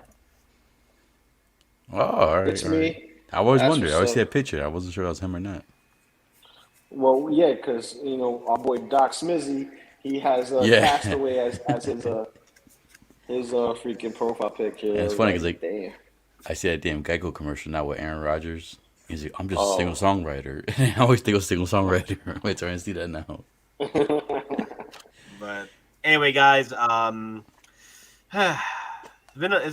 Oh, all right. It's me. I always wondered. I always see a picture. I wasn't sure that was him or not. Well, yeah, because our boy Doc Smizzy, he has Castaway as his freaking profile picture. And it's funny because damn. I see that damn Geico commercial now with Aaron Rodgers. He's like, I'm just a single songwriter. I always think of single songwriter. Wait, trying to see that now. But anyway, guys, it's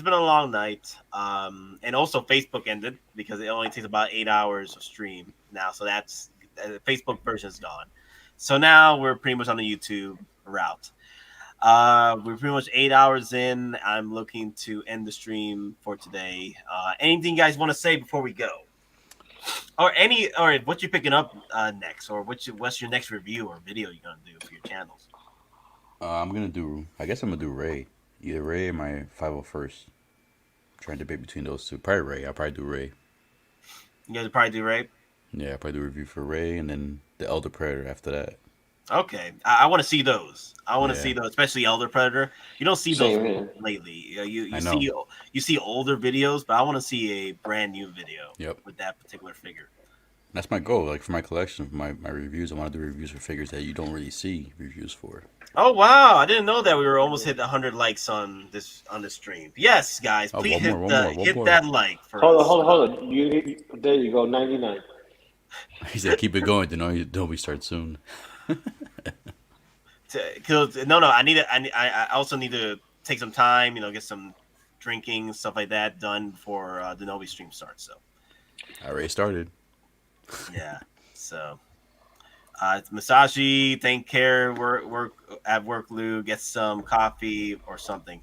been a long night. And also Facebook ended because it only takes about 8 hours of stream now. So that's the Facebook version is gone. So now we're pretty much on the YouTube route. We're pretty much 8 hours in. I'm looking to end the stream for today. Anything you guys want to say before we go? Or what you picking up next? Or what's your next review or video you're gonna do for your channels? I guess I'm gonna do Ray. Either Ray or my 501st. Trying to debate between those two. Probably Ray. I'll probably do Ray. You guys will probably do Ray? Yeah, I'll probably do a review for Ray and then the Elder Predator after that. Okay, I want to see those. I want to see those, especially Elder Predator. You don't see those lately. You see older videos, but I want to see a brand new video with that particular figure. That's my goal. Like for my collection, for my reviews, I want to do reviews for figures that you don't really see reviews for. Oh wow! I didn't know that we were almost hit 100 likes on this stream. Yes, guys, please hit that like. For hold on. There you go, 99. He said, "Keep it going. Don't we start soon?" I also need to take some time. Get some drinking, stuff like that done before the Novi stream starts. So I already started. Yeah. So, Masashi, take care. Work at work, Lou. Get some coffee or something.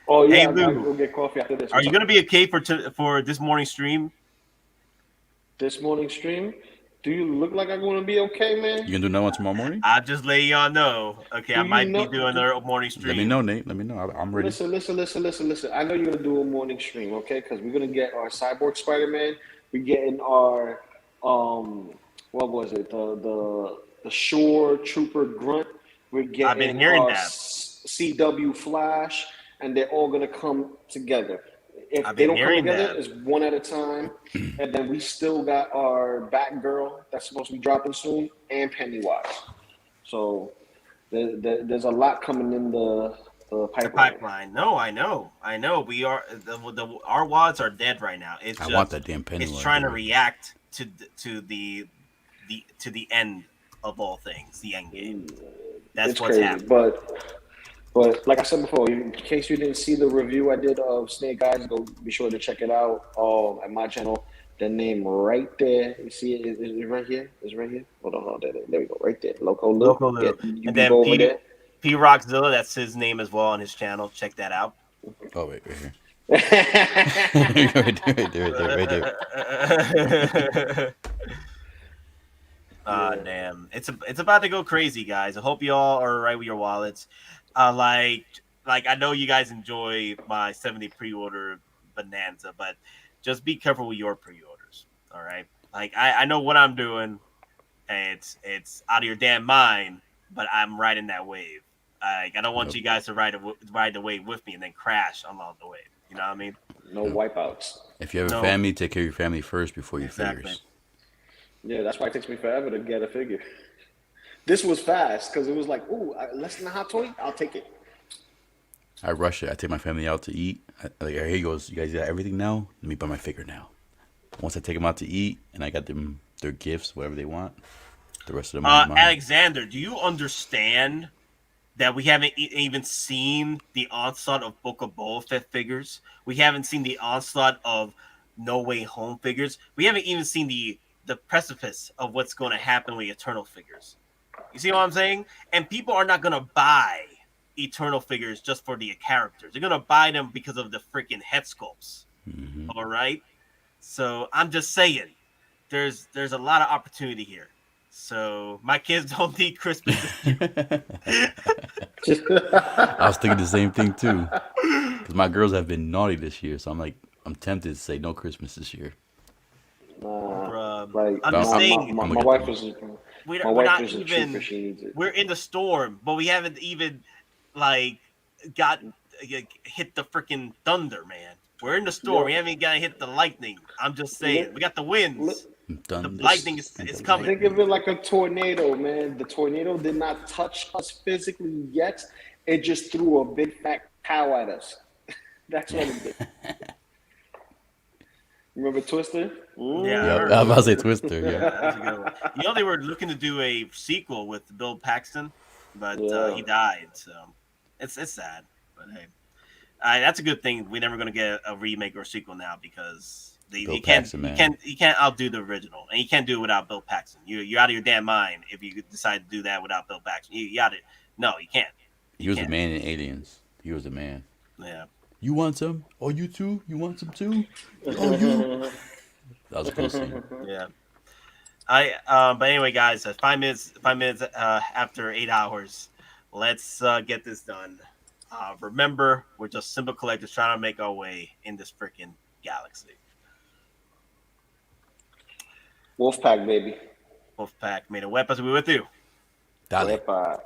Oh yeah, hey, I'm Lou, gonna go get coffee after this. Are you gonna be okay for this morning stream? This morning stream? Do you look like I'm gonna be okay, man? You gonna do another one tomorrow morning? I'll just let y'all know. Okay, I might be doing another morning stream. Let me know, Nate. Let me know. I'm ready. Listen. I know you're gonna do a morning stream, okay? Because we're gonna get our Cyborg Spider-Man. We're getting our what was it? The Shore Trooper Grunt. We're getting I've been hearing our that. CW Flash, and they're all gonna come together. If I've they been don't come hearing together, that. it's one at a time. And then we still got our Batgirl that's supposed to be dropping soon, and Pennywise. So there's a lot coming in the pipeline. No, I know. We are our wads are dead right now. It's I just want that damn Pennywise. it's trying to dude. react to the end of all things, the end game. That's It's what's crazy, happening. but like I said before, in case you didn't see the review I did of Snake Eyes, go be sure to check it out at my channel. The name right there, you see it is right here. It's right here. Hold on, there we go, right there. Loco Lu. Loco Lu. Yeah, you And can then go over there. P Rockzilla, that's his name as well on his channel. Check that out. Oh wait, right here. right there. Damn, it's about to go crazy, guys. I hope you all are right with your wallets. Like I know you guys enjoy my 70 pre-order bonanza, but just be careful with your pre-orders. All right, like I know what I'm doing, and it's out of your damn mind, but I'm riding that wave. I don't want you guys to ride the wave with me and then crash along the wave. You know what I mean? No wipeouts. If you have a family, take care of your family first before your Exactly. figures. Yeah, that's why it takes me forever to get a figure. This was fast because it was like, ooh, less than a hot toy, I'll take it. I rush it. I take my family out to eat. Like, here he goes. You guys got everything now? Let me buy my figure now. Once I take them out to eat and I got them their gifts, whatever they want, the rest of them are mine. Alexander, do you understand that we haven't even seen the onslaught of Book of Boba Fett figures? We haven't seen the onslaught of No Way Home figures. We haven't even seen the precipice of what's going to happen with Eternal figures. You see what I'm saying? And people are not going to buy Eternal figures just for the characters. They're going to buy them because of the freaking head sculpts. Mm-hmm. All right? So I'm just saying, there's a lot of opportunity here. So my kids don't need Christmas this year. I was thinking the same thing too. Because my girls have been naughty this year. So I'm tempted to say no Christmas this year. Like I'm just saying, my wife is we're my wife not is a even. trooper. She needs it. We're in the storm, but we haven't even hit the freaking thunder, man. We're in the storm. We haven't got to hit the lightning. I'm just saying, we got the winds. The lightning is coming. Think of it like a tornado, man. The tornado did not touch us physically yet. It just threw a big fat cow at us. That's what it did. Remember Twister? Yeah, I was about to say Twister. Yeah. That's a good one. You know, they were looking to do a sequel with Bill Paxton, but he died. So it's sad. But hey, that's a good thing. We're never going to get a remake or sequel now because you can't outdo the original, and you can't do it without Bill Paxton. You're out of your damn mind if you decide to do that without Bill Paxton. You got it. No, you can't. He was the man in Aliens. He was the man. Yeah. You want some? Oh, you too? You want some too? Oh, you. That was a cool scene. Yeah. But anyway, guys, 5 minutes after 8 hours, let's get this done. Remember, we're just simple collectors trying to make our way in this freaking galaxy. Wolfpack, baby. Wolfpack, may the weapons be with you. Dale. Wepa.